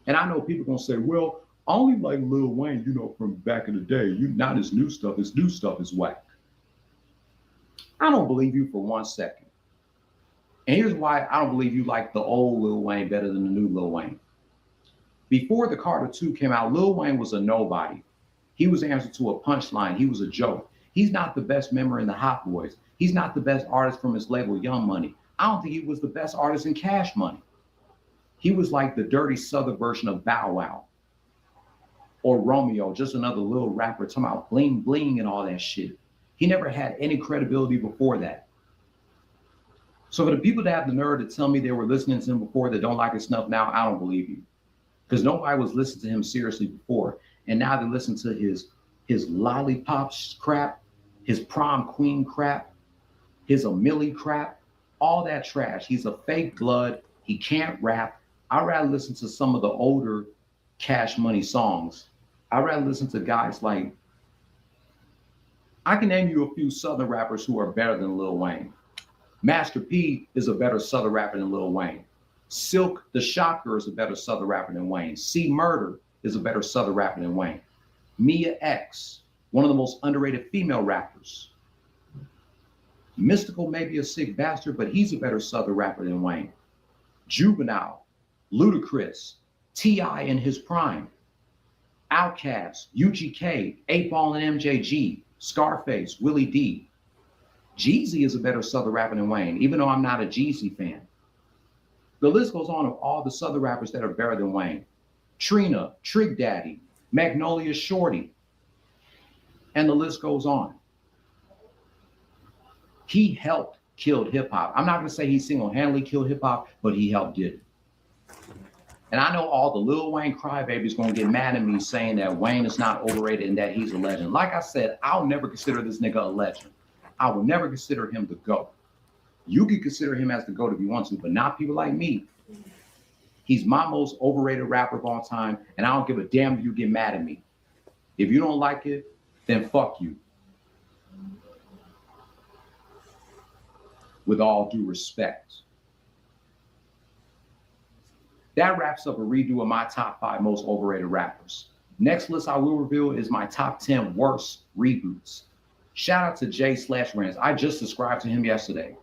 And I know people gonna say, well, I only like Lil Wayne, from back in the day. Not his new stuff. His new stuff is whack. I don't believe you for 1 second. And here's why I don't believe you like the old Lil Wayne better than the new Lil Wayne. Before the Carter 2 came out, Lil Wayne was a nobody. He was answered to a punchline. He was a joke. He's not the best member in the Hot Boys. He's not the best artist from his label, Young Money. I don't think he was the best artist in Cash Money. He was like the dirty Southern version of Bow Wow or Romeo, just another little rapper talking about bling bling and all that shit. He never had any credibility before that. So for the people that have the nerve to tell me they were listening to him before that don't like his stuff now, I don't believe you. Because nobody was listening to him seriously before. And now they listen to his lollipop crap, his prom queen crap, his Amelie crap, all that trash. He's a fake blood. He can't rap. I'd rather listen to some of the older Cash Money songs. I'd rather listen to guys like, I can name you a few Southern rappers who are better than Lil Wayne. Master P is a better Southern rapper than Lil Wayne. Silk the Shocker is a better Southern rapper than Wayne. C Murder is a better Southern rapper than Wayne. Mia X, one of the most underrated female rappers. Mystical may be a sick bastard, but he's a better Southern rapper than Wayne. Juvenile, Ludacris, T.I. in his prime, Outkast, UGK, 8-Ball and MJG, Scarface, Willie D. Jeezy is a better Southern rapper than Wayne, even though I'm not a Jeezy fan. The list goes on of all the Southern rappers that are better than Wayne. Trina, Trick Daddy, Magnolia Shorty, and the list goes on. He helped kill hip hop. I'm not going to say he single-handedly killed hip hop, but he helped did it. And I know all the Lil Wayne crybabies going to get mad at me saying that Wayne is not overrated and that he's a legend. Like I said, I'll never consider this nigga a legend. I will never consider him the GOAT. You can consider him as the GOAT if you want to, but not people like me. He's my most overrated rapper of all time, and I don't give a damn if you get mad at me. If you don't like it, then fuck you. With all due respect. That wraps up a redo of my top 5 most overrated rappers. Next list I will reveal is my top 10 worst reboots. Shout out to Jay/Rance. I just subscribed to him yesterday,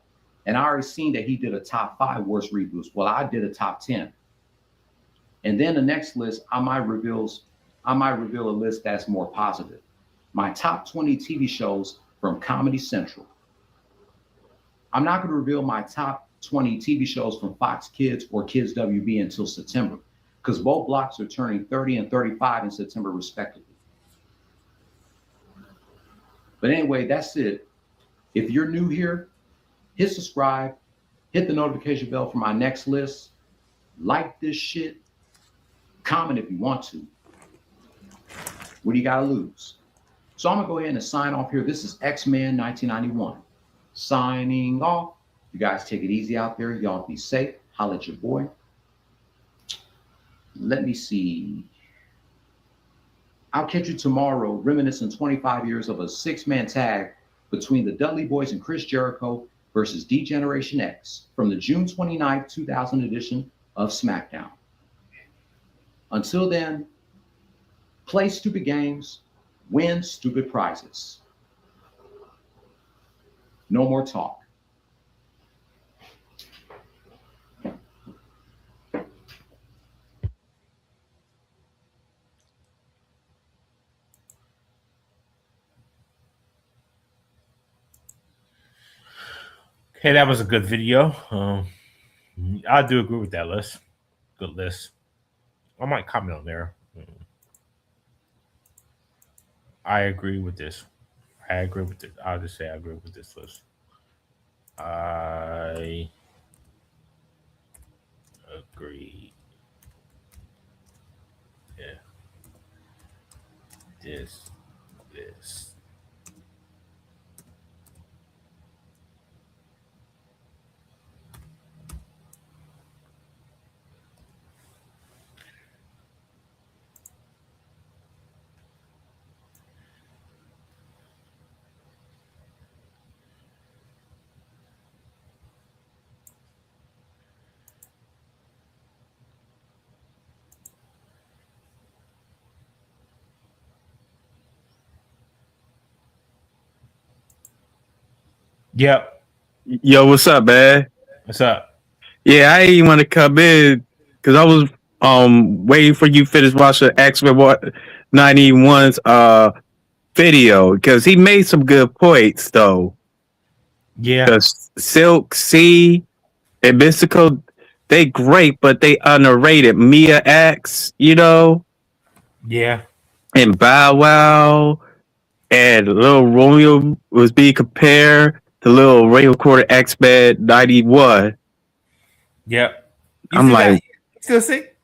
and I already seen that he did a top 5 worst reboots. Well, I did a top 10. And then the next list, I might reveal a list that's more positive. My top 20 TV shows from Comedy Central. I'm not going to reveal my top 20 TV shows from Fox Kids or Kids WB until September, because both blocks are turning 30 and 35 in September, respectively. But anyway, that's it. If you're new here, hit subscribe, hit the notification bell for my next list, like this shit, comment if you want to. What do you got to lose? So I'm going to go ahead and sign off here. This is X-Man 1991. Signing off. You guys take it easy out there. Y'all be safe. Holla at your boy. Let me see. I'll catch you tomorrow, reminiscing 25 years of a 6-man tag between the Dudley Boys and Chris Jericho versus D-Generation X from the June 29th, 2000 edition of SmackDown. Until then, play stupid games, win stupid prizes. No more talk. Okay, that was a good video. I do agree with that list. Good list. I might comment on there. I agree with this. I agree with it. I'll just say I agree with this list. I agree. Yeah. This. Yep. Yo, what's up, man? What's up? Yeah, I ain't want to come in because I was waiting for you to finish watching X-Men 91's video because he made some good points though. Yeah. Because Silk, C, and Mystical, they great, but they underrated. Mia X, Yeah. and Bow Wow and Little Romeo was being compared to Little Ray Quarter X-Men 91. Yep. You I'm still got? like, You still sick?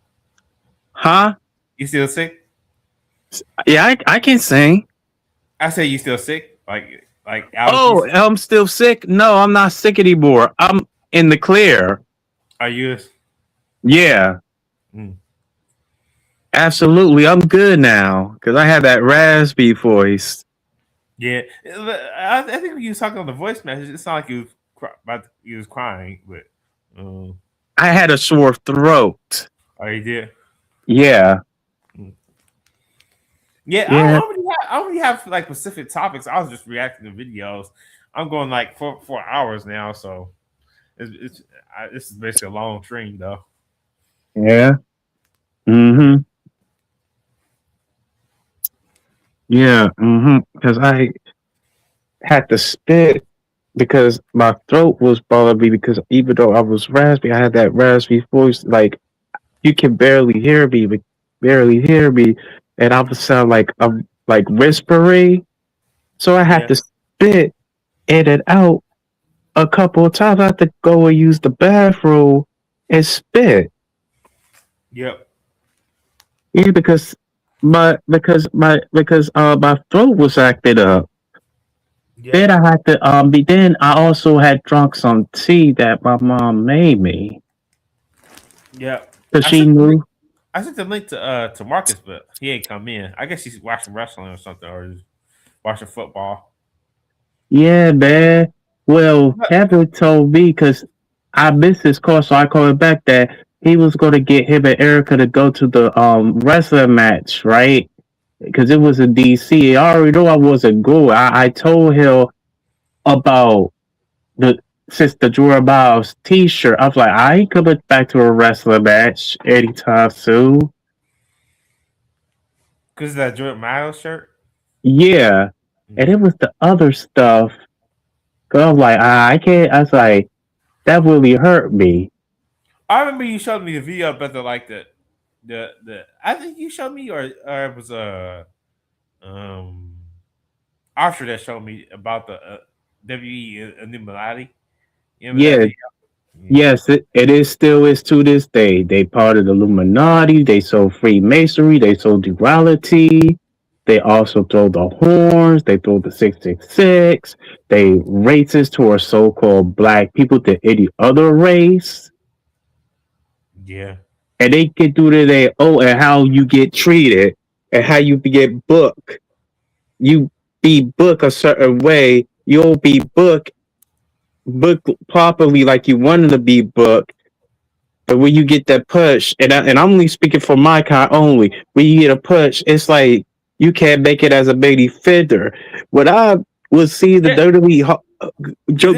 huh? You still sick? Yeah, I can sing. I say you still sick? Like Oh, allergies? I'm still sick? No, I'm not sick anymore. I'm in the clear. Are you? Yeah, Mm. absolutely. I'm good now because I had that raspy voice. Yeah. I think when you was talking on the voice message, it sounded like you was crying, but I had a sore throat. oh, you did. Yeah, Mm. Yeah, yeah, I don't really have like specific topics. I was just reacting to videos. I'm going like 4 hours now, so this is basically a long stream though. yeah. Mm-hmm. Yeah, mm-hmm. Because I had to spit because my throat was bothering me because even though I was raspy, I had that raspy voice. Like you can barely hear me, but barely hear me, and I would sound like I'm like whispering. So I had Yeah. to spit in and out a couple of times. I had to go and use the bathroom and spit. Yep. Yeah, because my throat was acting up. Then Yep. I had to then I also had drunk some tea that my mom made me Yep. because she knew. I sent the link to Marcus, but he ain't come in. I guess he's watching wrestling or something, or he's watching football. Yeah, man. Well, But Kevin told me because I missed his call, so I called him back that he was going to get him and Erica to go to the wrestling match, right? Because it was in DC. I already know I wasn't going. I told him about the Sister Jorah Miles T-shirt. I was like, I ain't coming back to a wrestling match anytime soon. because of that Jordan Miles shirt. Yeah, and it was the other stuff. Cause I was like, I can't. I was like, that really hurt me. I remember you showed me the video about the. I think you showed me, or it was um Archer that showed me about the WE Illuminati. You remember that Yeah, video? Yeah. yes, it is still is to this day. They part of the Illuminati. They sold Freemasonry. They sold duality. They also throw the horns. They throw the 666. They racist towards so-called black people to any other race. Yeah. And they get through to their and how you get treated and how you get booked. You be booked a certain way. You'll be booked properly like you wanted to be booked. But when you get that push, and I'm only speaking for my kind only, when you get a push, it's like you can't make it as a main defender. When I would see the Yeah. WWE joke,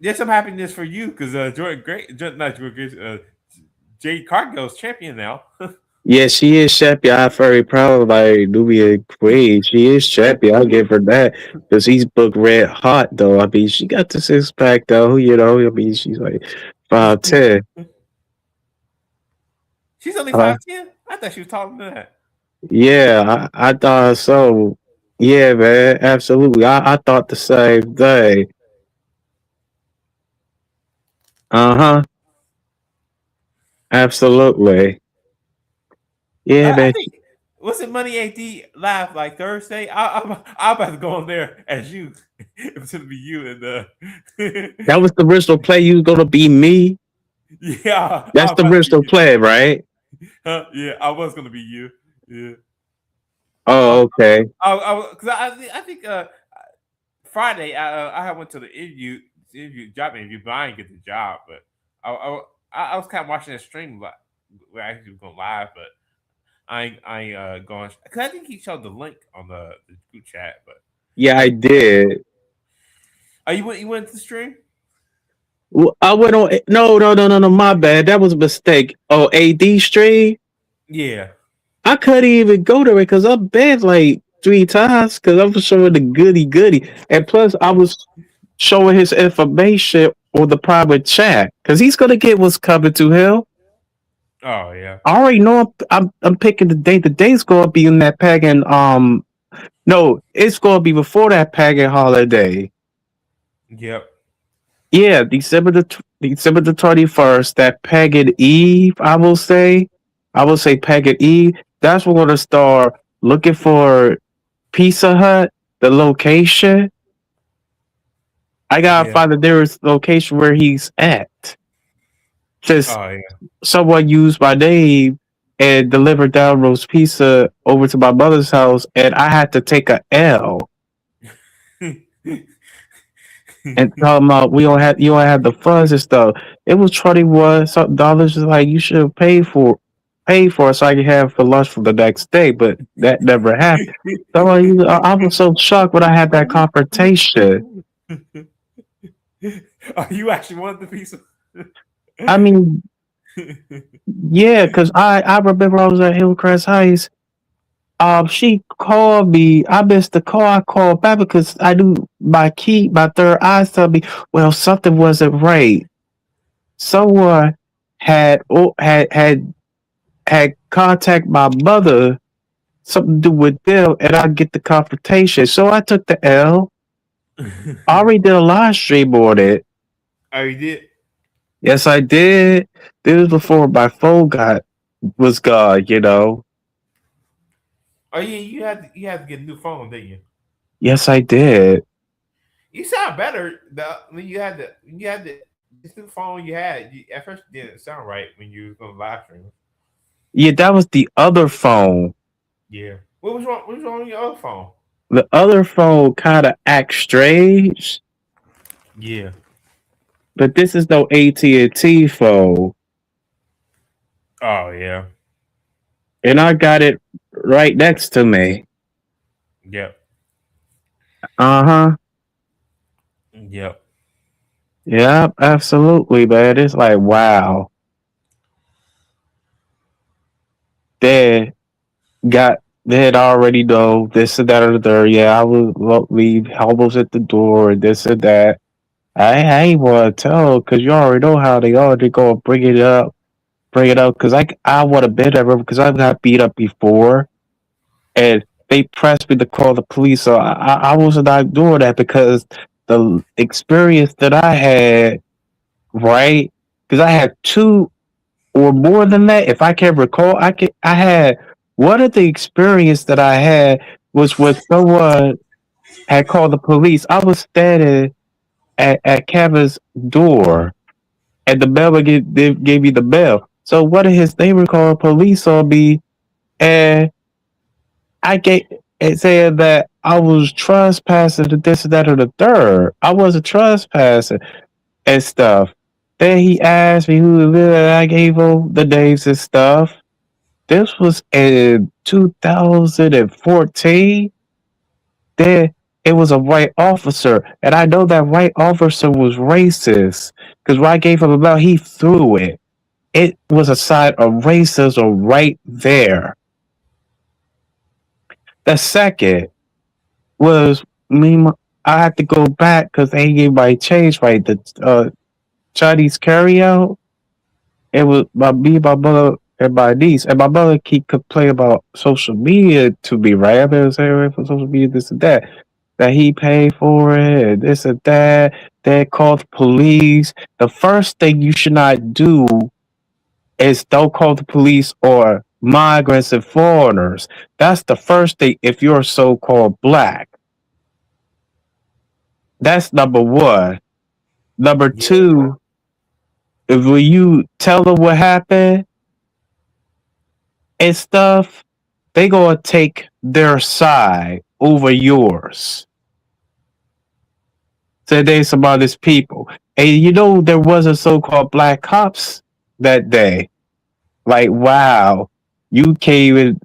There's some happiness for you because not Jordan Grace, Jade Cargill's champion now. yeah, she is champion. I'm very proud of like Nubia Queen. She is champion. I'll give her that because he's booked red hot though. I mean, she got the 6-pack though. I mean, she's like 5'10". She's only 5'10". I thought she was taller than that. Yeah, I thought so. Yeah, man, absolutely. I thought the same thing. Uh-huh. Absolutely. Yeah, I man. think was it Money AD live like Thursday? I'm about to go on there as you. It was gonna be you and That was the original play. You was gonna be me. yeah. That's I'm the about to be original you. play, right? Yeah, I was gonna be you. Yeah. Oh, okay. Because I think Friday I went to the job interview, but I didn't get the job. But I was kind of watching that stream where I actually was going live, but I ain't going because I think he showed the link on the group chat. But Yeah, I did. Oh, you went to the stream? I went on. No. My bad. That was a mistake. Oh, AD stream. Yeah. I couldn't even go to it because I'm banned like 3 times because I was showing the goody, and plus I was showing his information on the private chat because he's gonna get what's coming to him. Oh yeah. I already know. I'm picking the date. The date's gonna be in that pagan. No, it's gonna be before that pagan holiday. Yep. Yeah, December the 21st. That pagan Eve. I will say pagan Eve. That's when we're gonna start looking for Pizza Hut. The location. I gotta Yeah. find the nearest location where he's at. Just Oh someone used my name and delivered down roast pizza over to my mother's house, and I had to take a L yeah. and tell them you don't have the funds and stuff. It was $21 something dollars. Just like you should pay for it so I can have for lunch for the next day, but that never happened. So I was so shocked when I had that confrontation. Oh, you actually wanted the pizza? I mean, yeah, because I remember I was at Hillcrest Heights. She called me. I missed the call. I called back because I knew my third eyes told me, well, something wasn't right. Someone had had contact my mother, something to do with them, and I get the confrontation. So I took the L. I already did a live stream on it. Oh, you did? Yes, I did. This was before my phone was gone. Oh yeah, you had to get a new phone, didn't you? Yes, I did. You sound better when you had the this new phone you had. At first, it didn't sound right when you was on live stream. Yeah, that was the other phone. Yeah. What was wrong? What was wrong with your other phone? The other phone kind of acts strange, Yeah. but this is no AT&T phone, Oh yeah. and I got it right next to me. Yep. Uh-huh. Yep. Yeah, absolutely, man. It's like, wow. They they had already know this and that or the third. Yeah, I would leave almost at the door, this and that. I ain't want to tell because you already know how they are. They go bring it up because I want to bid at because I got beat up before, and they pressed me to call the police. So I was not doing that because the experience that I had, right? Because I had two or more than that. If I can recall, I had one of the experience that I had was when someone had called the police. I was standing at Kevin's door, and the bellman gave me the bell. So one of his neighbors called police on me, and I gave it saying that I was trespassing to this and that or the third. I wasn't trespassing and stuff. Then he asked me who it is, and I gave him the names and stuff. This was in 2014. Then it was a white officer, and I know that white officer was racist because when I gave him a bell, he threw it. It was a sign of racism right there. The second was me. I had to go back because they gave my change right. The Chinese carryout. It was me, my mother, and my niece. And my mother keep complaining about social media to me, right? I've been saying for social media, this and that. That he paid for it, and this and that. They called the police. The first thing you should not do is don't call the police or migrants and foreigners. That's the first thing if you're so called black. That's number one. Number Yeah. two, if when you tell them what happened and stuff, they gonna take their side over yours. So they some other people. And there wasn't so called black cops that day. Like, wow. you can't even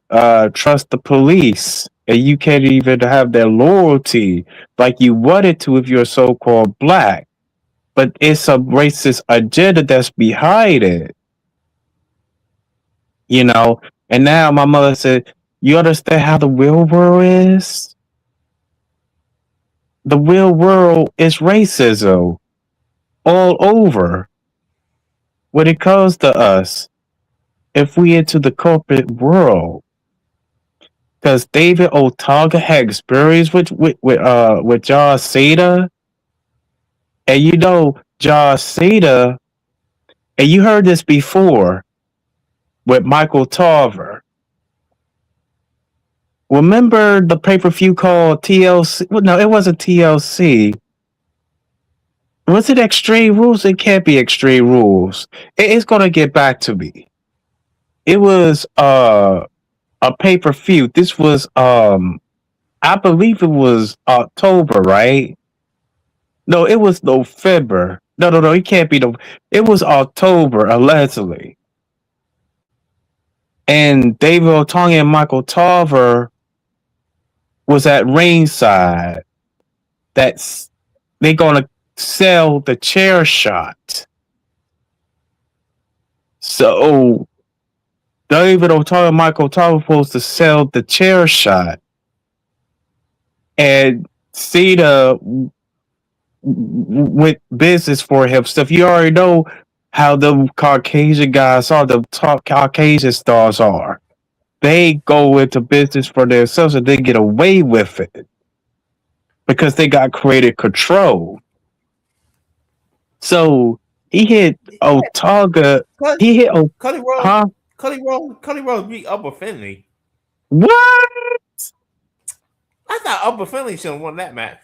trust the police, and you can't even have their loyalty like you wanted to if you're so-called black. But it's a racist agenda that's behind it, you know. And now my mother said, "You understand how the real world is? The real world is racism all over when it comes to us. If we into the corporate world." Because David Otaga had experience with John Cena, and you know John Cena, and you heard this before with Michael Tarver. Remember the pay-per-view called TLC? Well, no, it wasn't TLC. Was it Extreme Rules? It can't be Extreme Rules. It's gonna get back to me. It was a pay-per-view. This was I believe it was October, right? No, it was November. No, it can't be no. It was October, allegedly. And David Otunga and Michael Tarver was at ringside. That's they're gonna sell the chair shot. So David Otunga and Michael Tarver were supposed to sell the chair shot. And Cena with business for him stuff. You already know how the Caucasian guys are, the top Caucasian stars are. They go into business for themselves and they get away with it because they got creative control. So he hit Otaga. He hit Cody Rhodes. huh? Cody Rhodes beat Upper Finley. What? I thought Upper Finley should have won that match.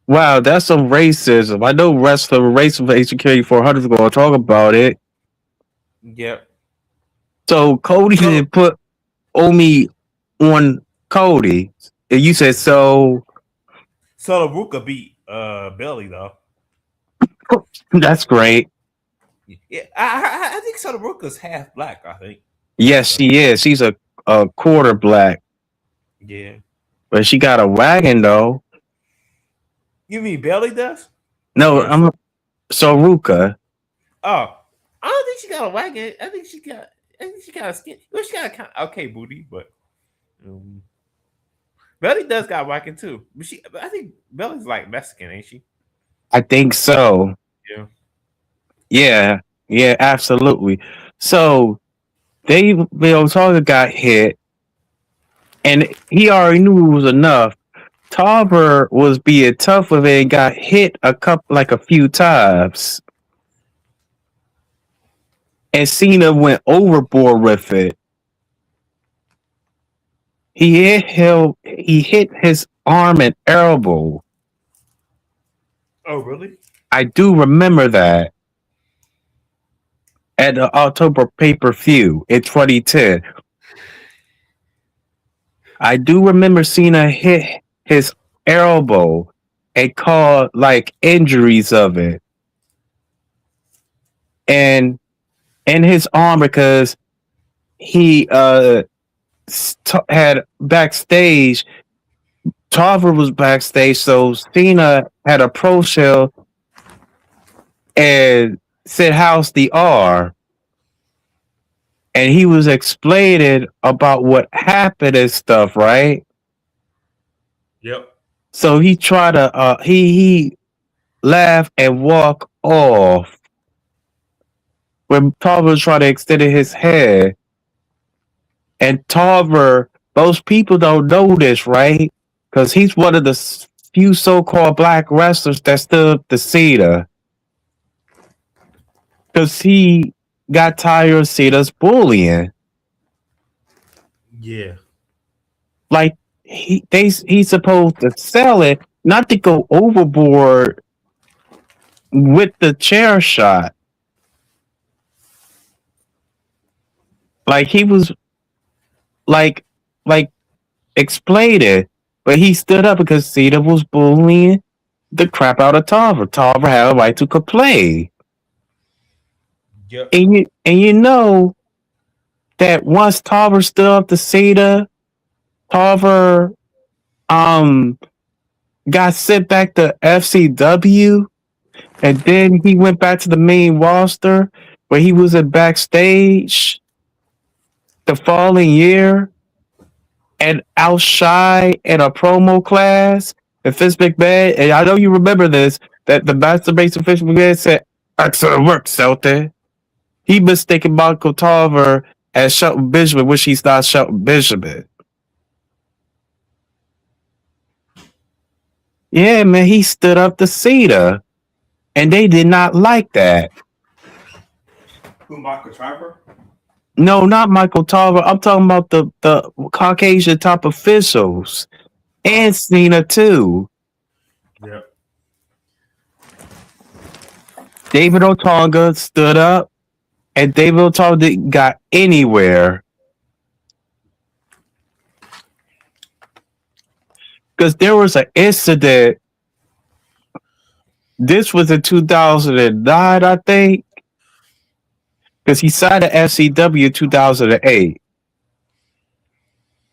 Wow, that's some racism. I know wrestler racism HK 400 is going to talk about it. Yep. So Cody didn't put Omi on Cody. And you said so. So Ruka beat Billy though. That's great. Yeah, I think Soda Ruka's half black. I think. Yes, she is. She's a quarter black. Yeah. But she got a wagon though. You mean Belly does? No, I'm Ruka. Oh, I don't think she got a wagon. I think she got a skin. Well, she got a kind of okay booty, but Belly does got a wagon too. But I think Belly's like Mexican, ain't she? I think so. Yeah. Yeah, absolutely. So David Otunga got hit, and he already knew it was enough. Tarver was being tough with it and got hit a few times. And Cena went overboard with it. He hit his arm and elbow. Oh, really? I do remember that at the October pay-per-view in 2010. I do remember Cena hit his elbow and called like injuries of it. And in his arm because he had backstage. Tarver was backstage, so Cena had a pro show and said, "How's the R?" And he was explaining about what happened and stuff, right? Yep. So he tried to he laugh and walk off when Tarver was trying to extend his head. And Tarver, most people don't know this, right? Because he's one of the few so-called black wrestlers that stood up to Cena. Because he got tired of Cena's bullying. Yeah. Like, he's supposed to sell it, not to go overboard with the chair shot. Like, he was like explain it, but he stood up because Cena was bullying the crap out of Tarver. Tarver had a right to complain. Yep. And you know that once Tarver stood up to Cena, Tarver got sent back to FCW, and then he went back to the main roster where he was at backstage the following year and outshined in a promo class. And Vince McMahon, and I know you remember this, that the master base of Vince McMahon said, "Excellent work, Celtic." He mistaken Michael Tarver as Shelton Benjamin, which he's not Shelton Benjamin. Yeah, man, he stood up to Cena, and they did not like that. Who, Michael Tarver? No, not Michael Tarver. I'm talking about the Caucasian top officials and Cena too. Yep. David Otunga stood up, and David Otunga didn't got anywhere because there was an incident. This was in 2009, I think, because he signed at FCW in 2008.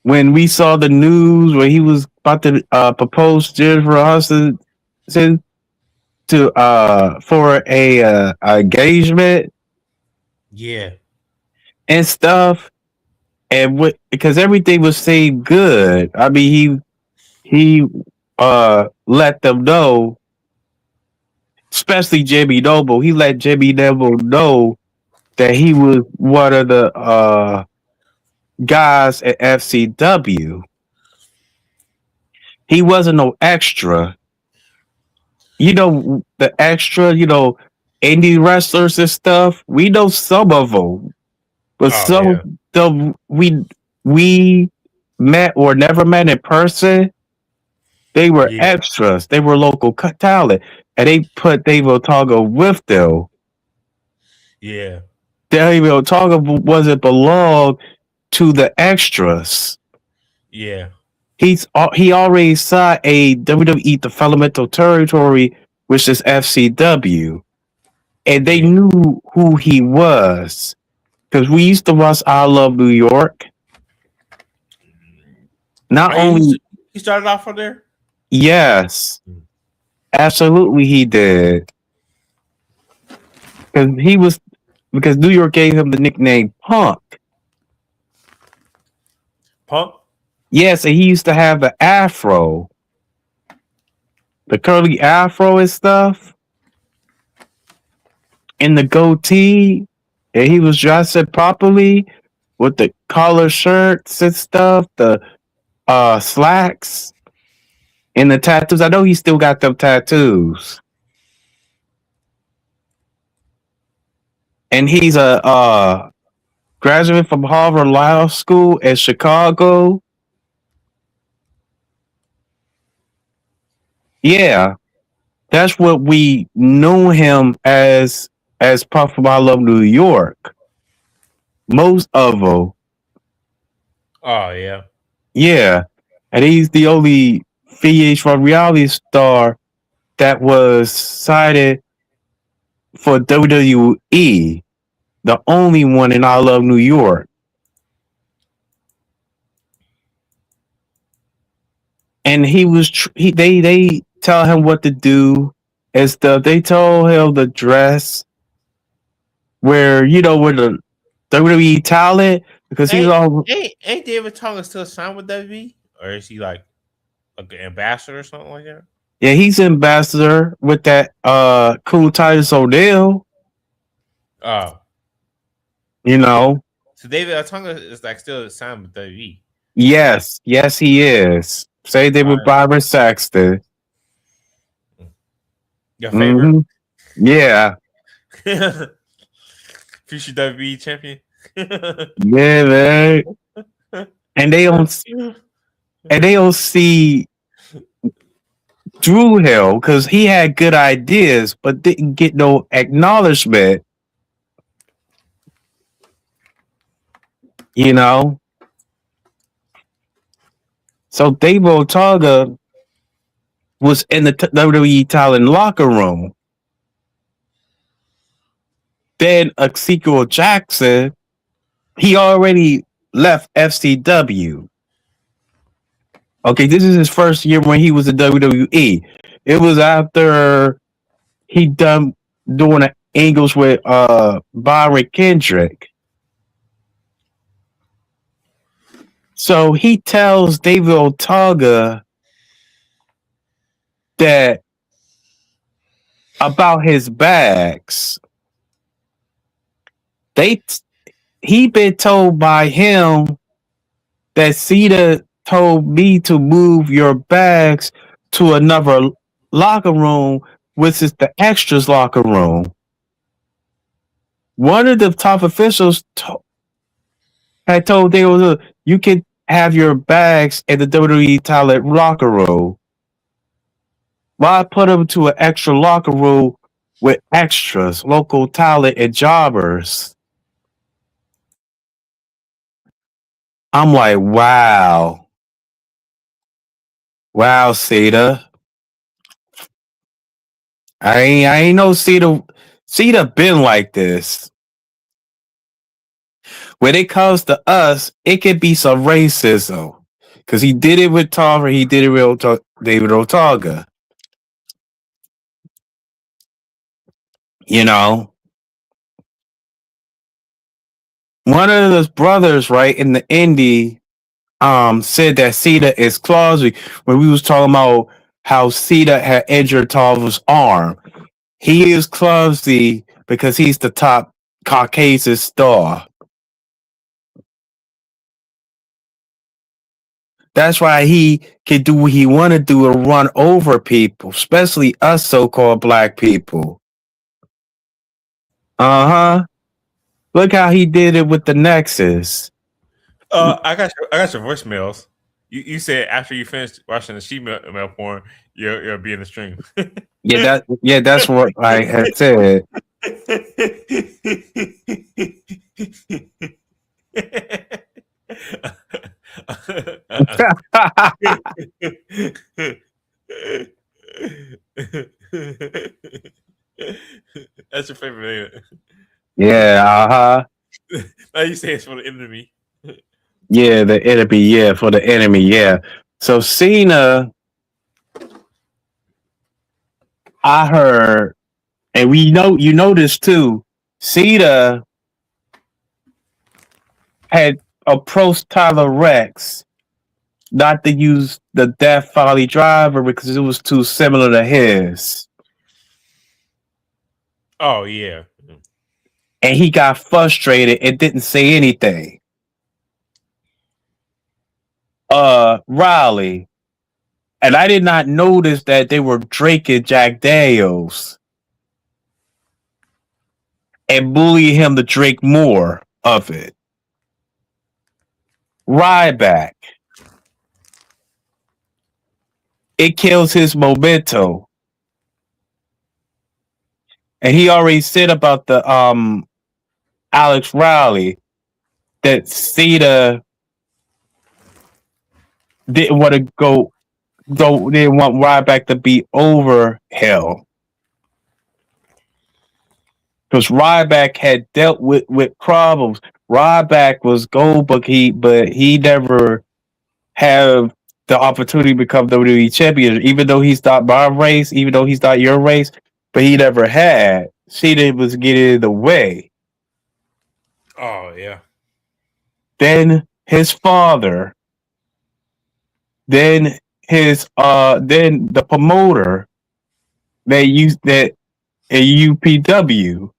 When we saw the news where he was about to propose Jennifer Hudson to for a engagement Yeah. and stuff, and because everything was saying good. I mean, he let them know, especially Jimmy Noble. He let Jimmy Noble know that he was one of the guys at FCW. He wasn't no extra. You know, the extra, indie wrestlers and stuff. We know some of them, but some of them we met or never met in person. They were extras. They were local talent, and they put David Otunga with them. Yeah. David Otunga wasn't belong to the extras. Yeah. He already signed a WWE developmental territory, which is FCW, and they knew who he was because we used to watch I Love New York. Not only he started off from there. Yes, absolutely he did, because New York gave him the nickname Punk. Punk. Yes, and he used to have the afro, the curly afro and stuff, and the goatee, and he was dressing properly with the collar shirts and stuff, the slacks, and the tattoos. I know he still got them tattoos. And he's a graduate from Harvard Law School in Chicago. Yeah, that's what we knew him as Puff from I Love New York. Most of them. Oh yeah. Yeah, and he's the only VH1 reality star that was cited for WWE. The only one in I Love New York. And he was they tell him what to do and stuff. They told him the dress where with the WWE talent, because he's all ain't David Tonga still signed with WWE, or is he like an ambassador or something like that? Yeah, he's ambassador with that cool Titus O'Neil. Oh. So David Tonga is like still signed with WWE. Yes, he is. Same thing with Byron Saxton. Your favorite? Mm-hmm. Yeah. Future WWE champion. Yeah, man. And they don't see Drew Hill because he had good ideas, but didn't get no acknowledgement. So Dave Otunga was in the WWE talent locker room. Then Ezekiel Jackson, he already left FCW. Okay, this is his first year when he was in WWE. It was after he done doing the angles with Byron Kendrick. So he tells David Otaga that about his bags. He been told by him that Cena told me to move your bags to another locker room, which is the extras locker room. One of the top officials had told David, you can have your bags in the WWE talent locker room. Why put them to an extra locker room with extras, local talent, and jobbers? I'm like, wow. Wow, Cena. I ain't know Cena been like this. When it comes to us, it could be some racism. Because he did it with Tarver, he did it with David Otaga. You know? One of his brothers, right, in the indie, said that Cena is clumsy when we was talking about how Cena had injured Tarver's arm. He is clumsy because he's the top Caucasian star. That's why he can do what he want to do and run over people, especially us so-called black people. Uh-huh. Look how he did it with the Nexus. I got your voicemails. You said after you finished watching the mail porn, you'll be in the stream. That's what I had said. That's your favorite name. Yeah, uh-huh. Now you say it's for the enemy. Yeah, the enemy, yeah, for the enemy, yeah. So Cena, I heard, and you know this too, Cena had approached Tyler Rex not to use the Death Valley driver because it was too similar to his. Oh yeah. And he got frustrated and didn't say anything. Riley. And I did not notice that they were drinking Jack Daniels and bullying him to drink more of it. Ryback. It kills his momentum. And he already said about the Alex Riley that Cena didn't want to go, though didn't want Ryback to be over him. Because Ryback had dealt with problems. Ryback was gold, but he never have the opportunity to become WWE champion, even though he's not my race, even though he's not your race, but he never had. Cena was getting in the way. Oh yeah. Then his father, then then the promoter they used that at UPW.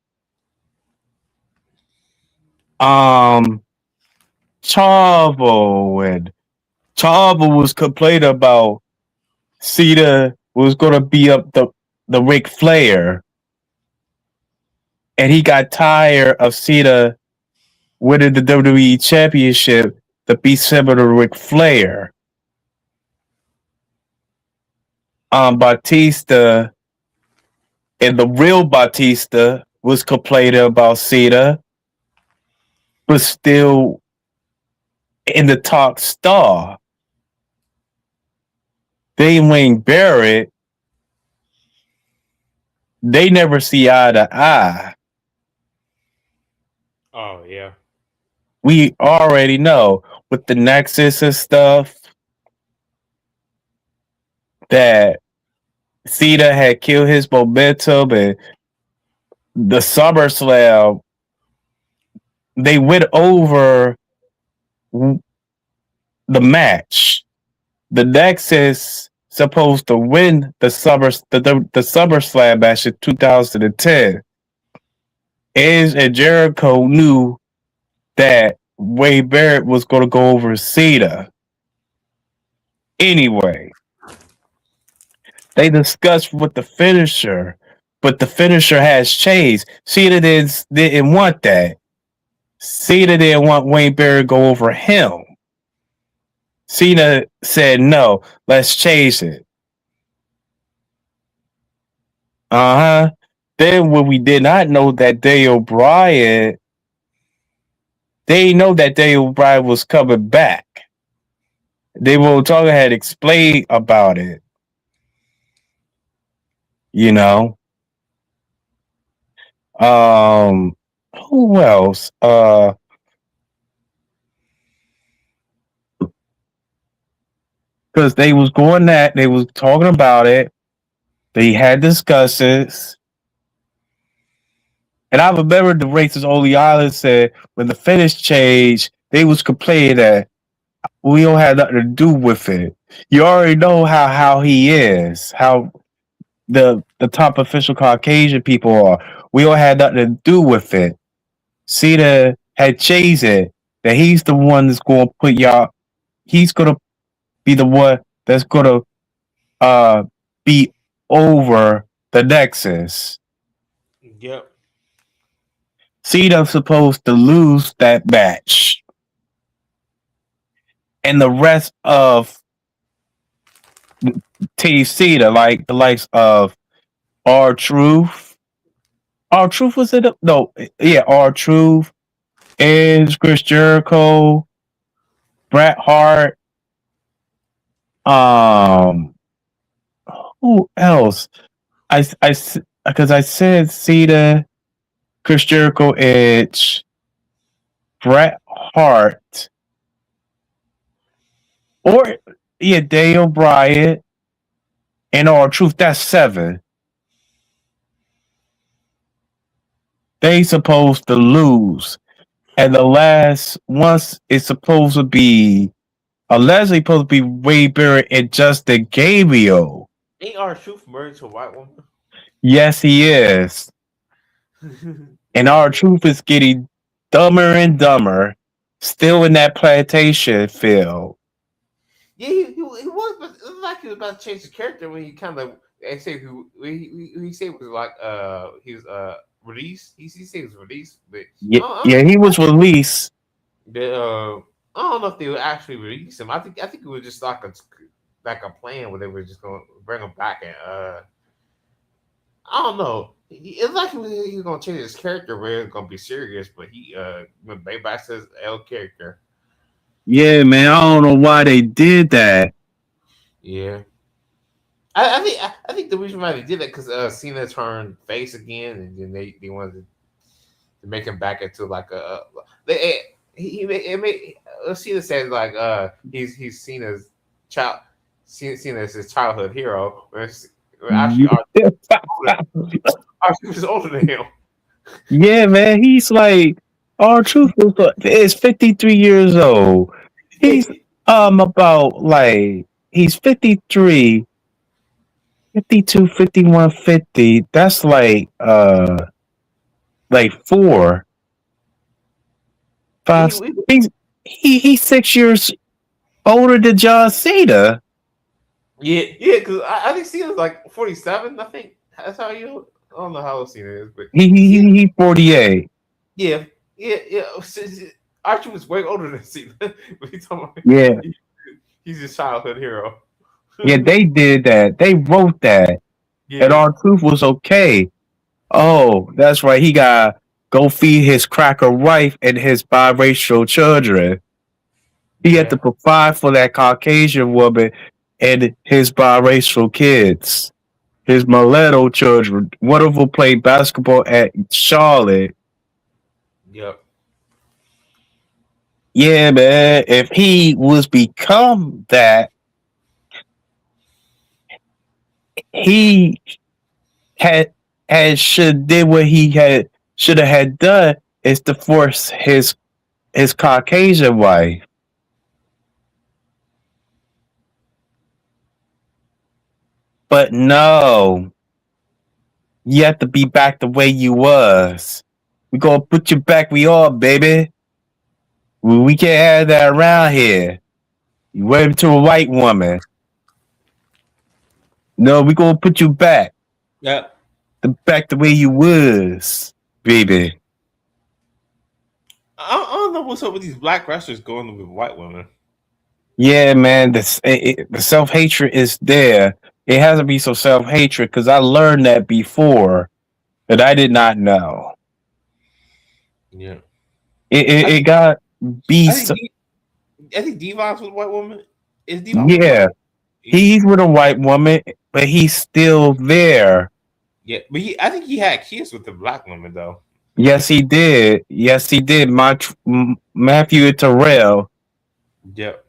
Chavo was complaining about Cena was gonna be up the Ric Flair, and he got tired of Cena winning the WWE Championship to be similar to Ric Flair. Batista and the real Batista was complaining about Cena, but still in the top star. They Wayne Barrett, they never see eye to eye. Oh yeah. we already know with the Nexus and stuff that Cena had killed his momentum and the SummerSlam, they went over the match. The Nexus supposed to win the SummerSlam match in 2010. Edge and Jericho knew that Wade Barrett was going to go over Cena. Anyway, they discussed with the finisher, but the finisher has changed. Cena didn't want that. Cena didn't want Wade Barrett to go over him. Cena said, no, let's change it. Uh-huh. Then when we did not know that Daniel Bryan, they know that Daniel Bryan was coming back. They will talk ahead, explain about it. You know. Who else? Because they was talking about it. They had discussions. And I remember the racist Oli Island said when the finish changed, they was complaining that we don't have nothing to do with it. You already know how he is, how the top official Caucasian people are. We don't have nothing to do with it. Cena had changed it. That he's the one that's going to put y'all. He's going to be the one that's going to be over the Nexus. Yep. Cena's supposed to lose that match. And the rest of Team Cena, like the likes of R-Truth. R-Truth was it? No, yeah, R-Truth, Edge, Chris Jericho, Bret Hart. Who else? Because I said Cena, Chris Jericho, Edge, Bret Hart, or Daniel Bryan, and R-Truth. That's 7. They supposed to lose, and the last once it's supposed to be allegedly supposed to be Wade Barrett and Justin Gabriel. Ain't R-Truth married to a white woman? Yes, he is. And R-Truth is getting dumber and dumber, still in that plantation field. Yeah, he was, but it was like he was about to change his character when he kind of say he said was like he was released. He said he was released, but Yeah, he was released. But I don't know if they would actually release him. I think it was just like a plan where they were just gonna bring him back and I don't know. It's like he was gonna change his character where it's gonna be serious, but he went back to his L character. Yeah, man, I don't know why they did that. Yeah, I think the reason why they did that because Cena turned face again, and then they wanted to make him back into like a Cena said like he's Cena's child, Cena as his childhood hero. Actually, R-Truth was older than him. Yeah, man, he's like R-Truth is 53 years old. He's about like he's 53, 52, 51, 50. That's like 4, 5. He's 6 years older than John Cena. Yeah, because I think Cena's like 47. I think that's how you. I don't know how old Cena is, but he's 48. Yeah. Archie was way older than Cena. Yeah, he's his childhood hero. Yeah, they did that. They wrote that, and R-Truth was okay. Oh, that's right. He got go feed his cracker wife and his biracial children. He had to provide for that Caucasian woman and his biracial kids, his mulatto children. One of them played basketball at Charlotte. Yep. Yeah, man. If he was become that, he had should did what he had should have had done is to force his Caucasian wife. But no, you have to be back the way you was. We gonna put you back we are, baby. We can't have that around here. You went to a white woman. No, we gonna put you back. Yeah. Back the way you was, baby. I don't know what's up with these black wrestlers going with white women. Yeah, man, the self hatred is there. It has to be some self hatred because I learned that before that I did not know. Yeah. It got I beast. think Devon's with a white woman. Is Devon with a Yeah, white? he's with a white woman, but he's still there. Yeah, but I think he had kids with the black woman though. Yes, he did. Yes, he did. Matthew and Terrell, Yep.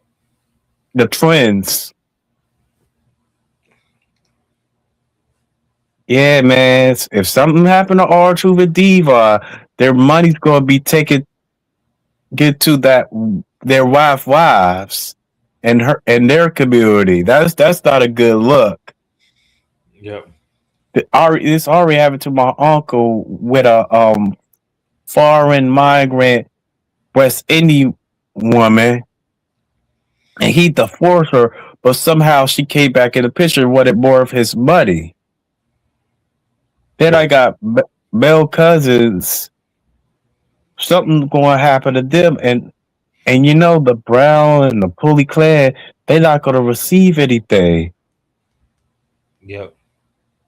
the twins. Yeah, man. If something happened to R2 with Diva, their money's gonna be taken get to that their wives and their community. That's not a good look. Yep. This already happened to my uncle with a foreign migrant West Indian woman, and he divorced her, but somehow she came back in the picture and wanted more of his money. Then I got male cousins. Something's going to happen to them, and you know the brown and the pulley clad, they're not going to receive anything. Yep.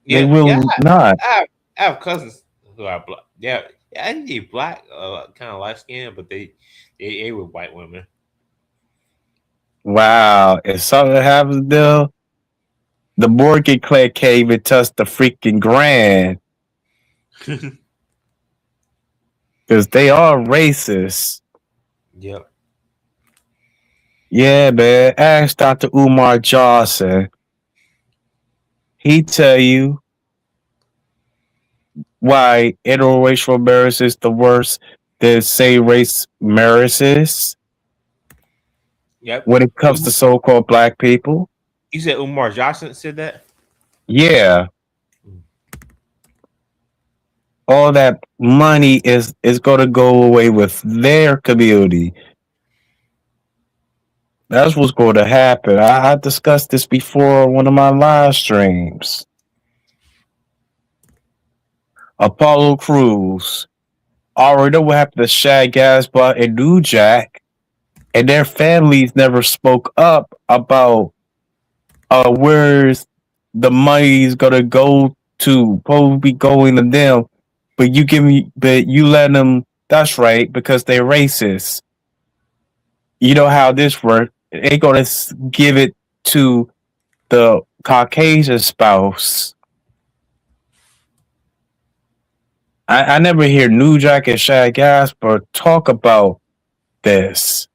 They will not. I have cousins who are black. Yeah, I think they black, kind of light skinned, but they with white women. Wow! If something happens to them, the Morgan Clay came and touched the freaking grand. Because they are racist. Yep. Yeah, man. Ask Dr. Umar Johnson. He tell you why interracial marriage is the worst than same race marriages. Yep. When it comes to so-called black people. You said Umar Johnson said that? Yeah. All that money is going to go away with their community. That's what's going to happen. I discussed this before on one of my live streams. Apollo Crews. Already know what happened to Shad Gaspa and New Jack, and their families never spoke up about where's the money's gonna go to, probably be going to them. But you let them. That's right, because they're racist. You know how this works. They gonna give it to the Caucasian spouse. I never hear New Jack and Shad Gasper talk about this.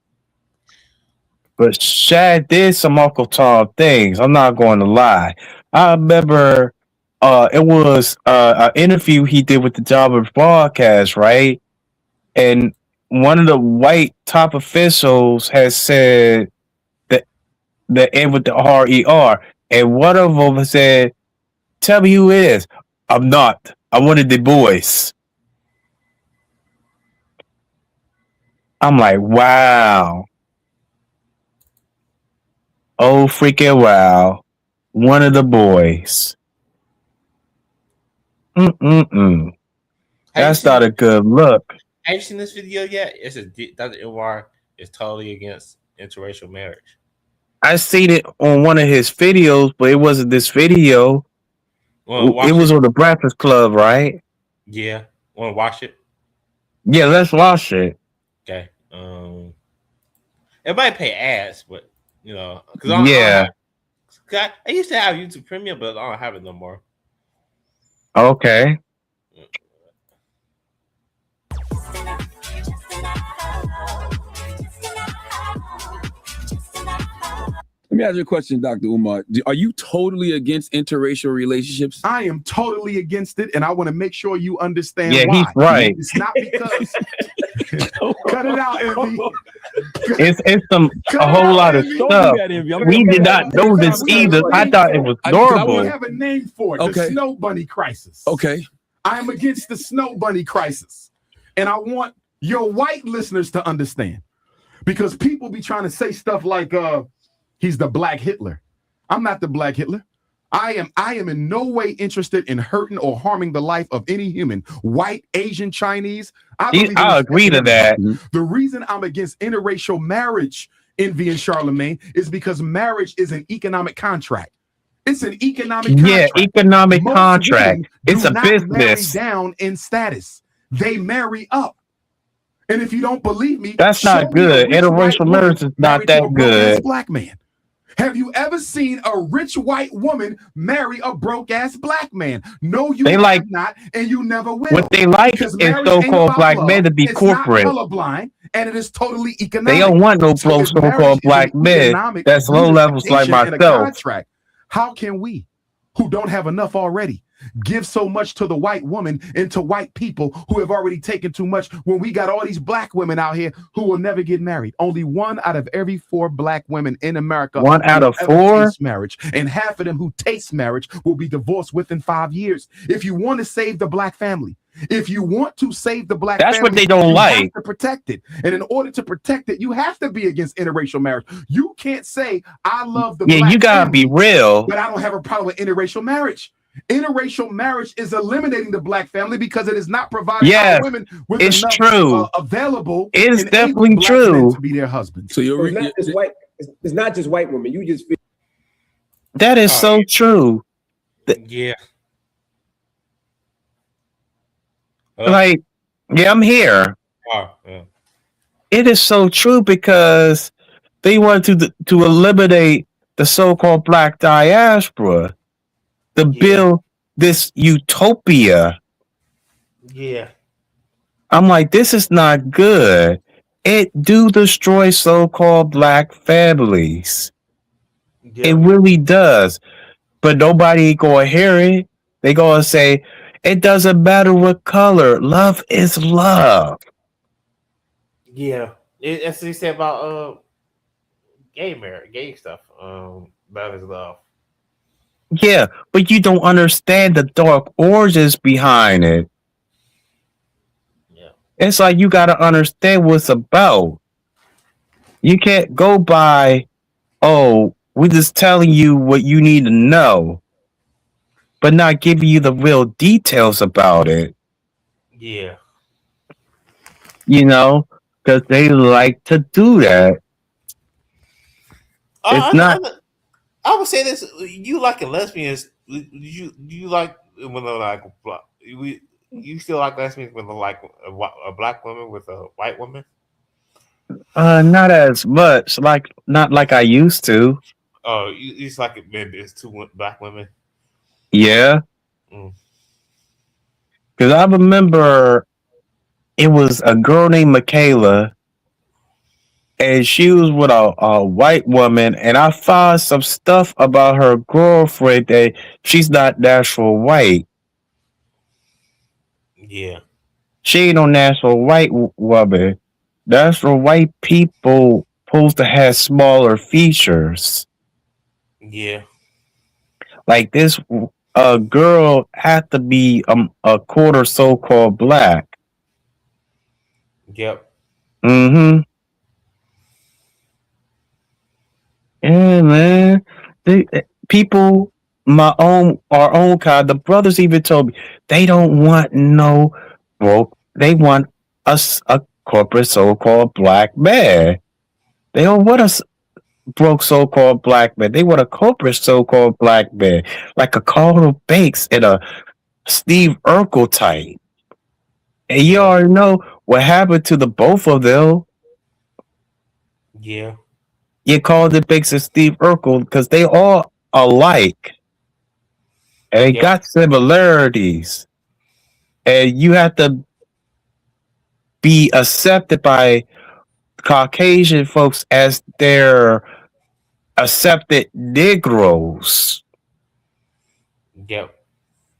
But Shad did some Uncle Tom things. I'm not going to lie. I remember it was an interview he did with the Jobbers broadcast, right? And one of the white top officials has said that the end with the RER. And one of them said, "Tell me who it is." "I'm not. I wanted the boys." I'm like, wow. Oh, freaking wow. One of the boys. That's not a good look. Have you seen this video yet? It's Dr. Umar is totally against interracial marriage. I seen it on one of his videos, but it wasn't this video. It was on the Breakfast Club, right? Yeah. Want to watch it? Yeah, let's watch it. Okay. It might pay ads, but you know, because I used to have YouTube Premium, but I don't have it no more. Okay. me ask you a question, Dr. Umar. Are you totally against interracial relationships? I am totally against it, and I want to make sure you understand Yeah, why. he's right. It's not because cut it out, Envy. It's a whole lot of stuff. We did not know this either. I thought it was normal. We have a name for it. The Snow Bunny Crisis. Okay. I'm against the Snow Bunny Crisis. And I want your white listeners to understand. Because people be trying to say stuff like he's the Black Hitler. I'm not the Black Hitler. I am in no way interested in hurting or harming the life of any human, white, Asian, Chinese. I agree to that. The reason I'm against interracial marriage, Envy and Charlemagne, is because marriage is an economic contract. It's an economic contract. Yeah, economic Most contract. women It's do a not business. Marry down in status. They marry up. And if you don't believe me, That's show not me a good. rich white Interracial marriage is woman not married to a that broke-ass good. Black man. Have you ever seen a rich white woman marry a broke-ass Black man? No, you have not, and you never will. What they like Because is marriage ain't so-called about Black love. men to be It's corporate. not colorblind, and it is totally economic. They don't want no So if marriage so-called is Black an men economic that's low levels like unification and a myself. contract, how can we, who don't have enough already, give so much to the white woman and to white people who have already taken too much when we got all these Black women out here who will never get married? Only 1 out of every 4 Black women in America 1 out will of ever 4? taste marriage, and half of them who taste marriage will be divorced within 5 years. If you want to save the Black family, if you want to save the Black That's family, what they don't you like. have to protect it. And in order to protect it, you have to be against interracial marriage. You can't say, I love the Black You gotta family, be real. but I don't have a problem with interracial marriage. Interracial marriage is eliminating the Black family because it is not providing our women with it's enough true. Available. It's and definitely able Black true. men to be their husbands. So it's not just white. It's not just white women. You just That is so true. Yeah. Like, yeah, I'm here. Yeah. It is so true because they want to eliminate the so-called Black diaspora, to build this utopia. Yeah. I'm like, this is not good. It do destroy so-called Black families. It really does. But nobody gonna hear it. They gonna say, it doesn't matter what color. Love is love. Yeah. That's what he said about gay stuff. Love is love. Yeah, but you don't understand the dark origins behind it. Yeah. It's like you gotta understand what it's about. You can't go by, oh, we're just telling you what you need to know, but not giving you the real details about it. Yeah. You know, because they like to do that. It's not. I would say this: you like lesbians. You like when they're like you still like lesbians when they're like a Black woman with a white woman. Not as much. Not like I used to. Oh, you just like it maybe it's 2 Black women. Yeah. Because I remember it was a girl named Michaela, and she was with a white woman, and I found some stuff about her girlfriend that she's not natural white. Yeah. She ain't no natural white woman. Natural white people supposed to have smaller features. Yeah. Like this girl had to be a quarter so-called Black. Yep. Mm-hmm. Yeah, man. People, our own kind, the brothers even told me they don't want no broke. They want us a corporate so-called Black man. They don't want us broke so-called Black man. They want a corporate so-called Black man, like a Carl Banks and a Steve Urkel type. And you already know what happened to the both of them. Yeah. You called it Banks and Steve Urkel because they all alike. And they got similarities. And you have to be accepted by Caucasian folks as their accepted Negroes. Yep.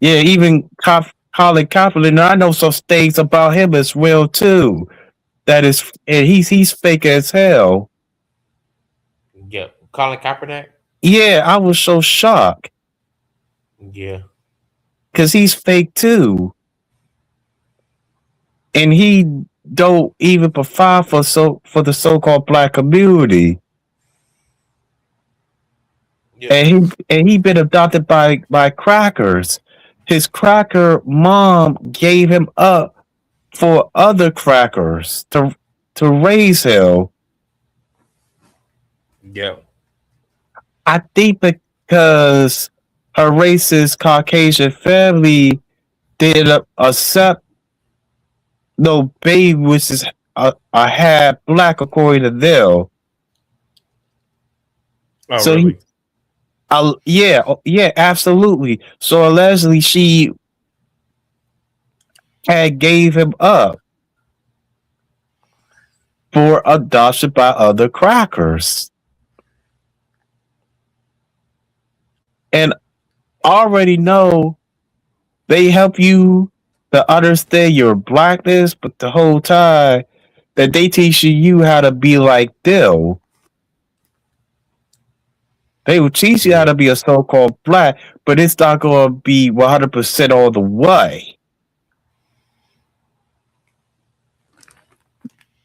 Yeah, even Colin Kaepernick. I know some things about him as well too. That is, and he's fake as hell. Yep. Colin Kaepernick. Yeah, I was so shocked Yeah. because he's fake too, and he don't even provide for the so-called black community. Yep. And he been adopted by crackers. His cracker mom gave him up for other crackers to raise him. Yep. I think because her racist Caucasian family didn't accept no baby, which is a half black according to them. Oh, So really? yeah, absolutely. So allegedly, she had gave him up for adoption by other crackers, and already know they help you to understand your blackness, but the whole time that they teaching you how to be like them. They will teach you how to be a so-called black, but it's not going to be 100% all the way.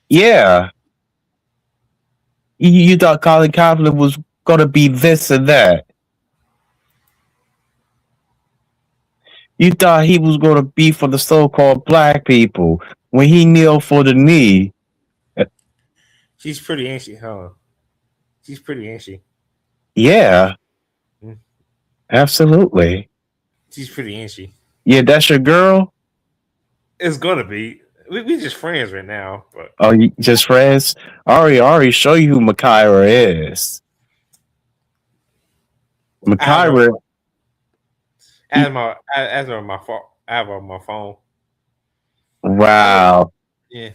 Yeah. You thought Colin Kaepernick was going to be this and that. You thought he was going to be for the so-called black people. When he kneeled for the knee. She's pretty, ain't she? Huh? She's pretty, ain't she? Yeah. Absolutely. She's pretty, ain't she? Yeah, that's your girl? It's gonna be. We just friends right now, but Oh, you just friends? I already show you who Makaira is. Makaira. I have her on my phone. I have her on my phone. Wow. Yeah.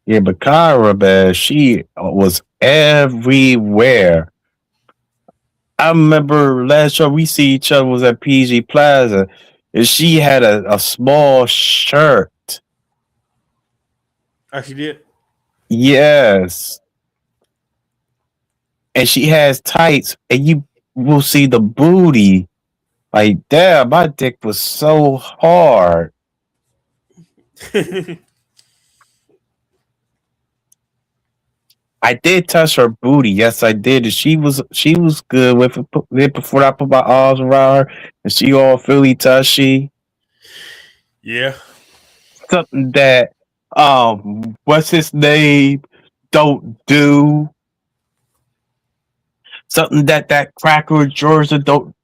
Yeah, Makaira, man, she was everywhere. I remember last time we see each other was at PG Plaza, and she had a small shirt. Oh, she did? Yes. And she has tights, and you will see the booty. Like, damn, my dick was so hard. I did touch her booty. Yes, I did. And she was good with it before I put my arms around her, and she all Philly tushy. Yeah. Something that what's his name don't do. Something that cracker Georgia don't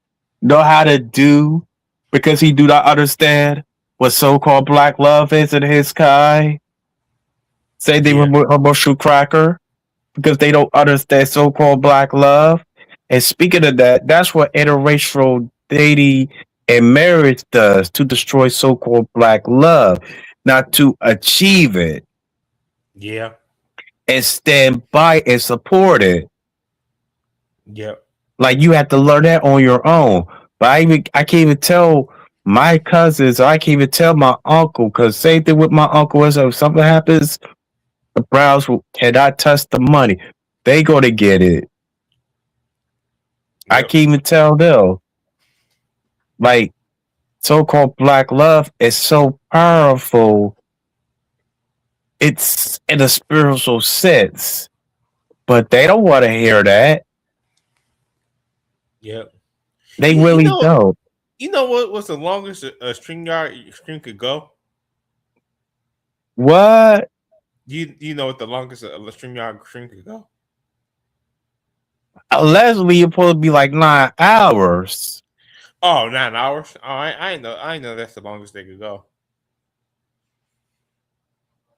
know how to do because he do not understand what so-called black love is in his kind. Say they were commercial cracker because they don't understand so-called black love. And speaking of that, that's what interracial dating and marriage does to destroy so-called black love, not to achieve it. Yeah. And stand by and support it. Yep. Like you have to learn that on your own. But I can't even tell my cousins, I can't even tell my uncle, because same thing with my uncle is if something happens, the Browns cannot touch the money. They gonna get it. Yep. I can't even tell them. Like so-called black love is so powerful. It's in a spiritual sense. But they don't want to hear that. Yep. They really don't. You know what was the longest a string could go? What? You know what the longest a string could go? Allegedly, it's supposed to be like 9 hours. Oh, 9 hours? Oh, I know that's the longest they could go.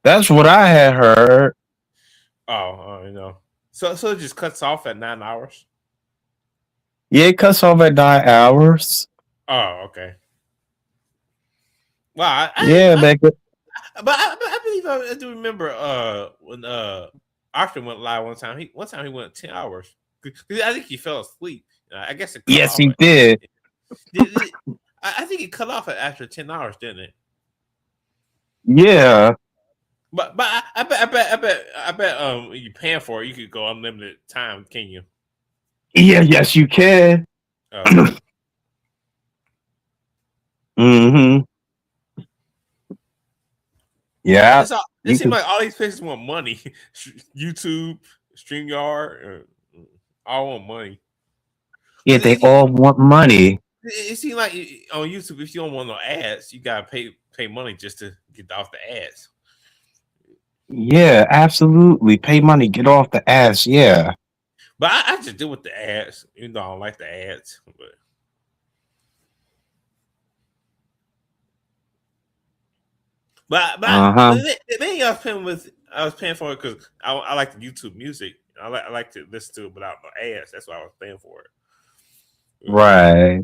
That's what I had heard. Oh, you know. So it just cuts off at 9 hours? Yeah, it cuts off at 9 hours. Oh, okay. Well, but I believe I do remember when Austin went live one time. He went 10 hours. I think he fell asleep. I guess it cut Yes, off. he did. I think it cut off after 10 hours, didn't it? Yeah. But I bet you paying for it, you could go unlimited time, can you? Yeah, yes, you can. Mm-hmm. Yeah. It seems like all these places want money. YouTube, StreamYard, all want money. Yeah, they all want money. It seems like on YouTube, if you don't want no ads, you gotta pay money just to get off the ads. Yeah, absolutely. Pay money, get off the ass. Yeah. But I just deal with the ads, even though I don't like the ads. But maybe I was paying for it because I like the YouTube music. I like to listen to it without no ads. That's why I was paying for it. Right.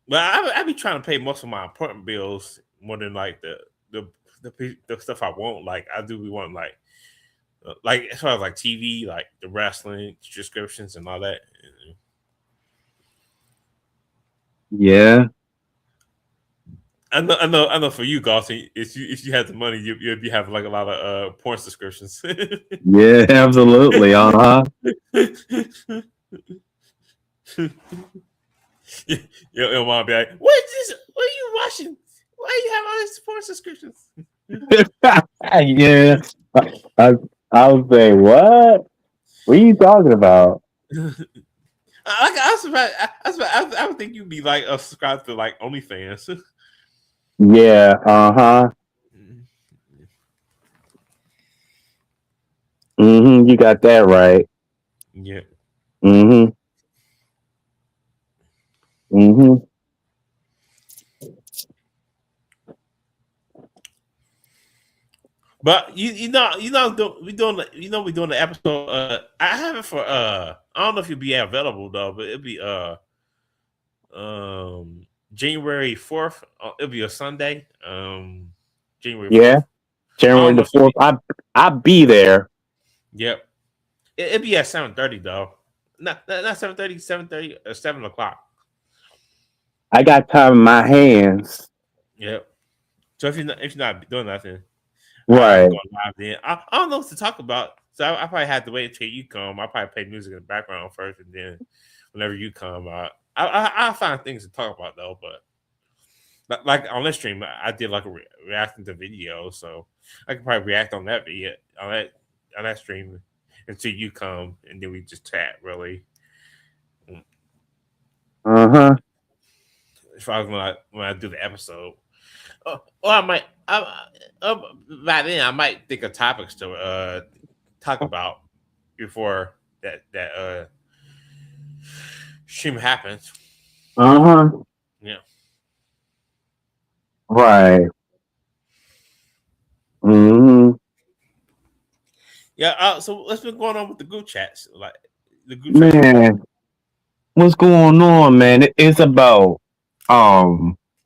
But I be trying to pay most of my important bills more than like the stuff I want. Like I do, we want like as far as like TV, like the wrestling subscriptions and all that. Yeah. I know. For you, Galton, if you had the money, you'd be having like a lot of porn subscriptions. Yeah, absolutely. Your mom be like, "What is this? What are you watching? Why do you have all these porn subscriptions?" Yeah. I was saying, what? What are you talking about? I was surprised. I would think you'd be like subscribed to like OnlyFans. Yeah. Mm-hmm. You got that right. Yeah. Mm-hmm. Mm-hmm. But we doing the episode. I have it for I don't know if it'll be available though, but it'll be January 4th. It'll be a Sunday. January 4th. Yeah. January the 4th. I'll be there. Yep. It'll be at 7:30 though. Not 7:30, 7:30 or 7 o'clock. I got time in my hands. Yep. So if you're not doing nothing, Right. I'm going live then. I don't know what to talk about, so I probably have to wait until you come. I probably play music in the background first, and then whenever you come, I'll find things to talk about though. But like on this stream, I did like a reacting to videos, so I could probably react on that video on that stream until you come, and then we just chat really. If I was when I do the episode. Or I might, by then I might think of topics to talk about before that stream happens. Yeah. Right. Mm-hmm. Yeah. So what's been going on with the group chats? Like the group chats. Man, what's going on, man? It's about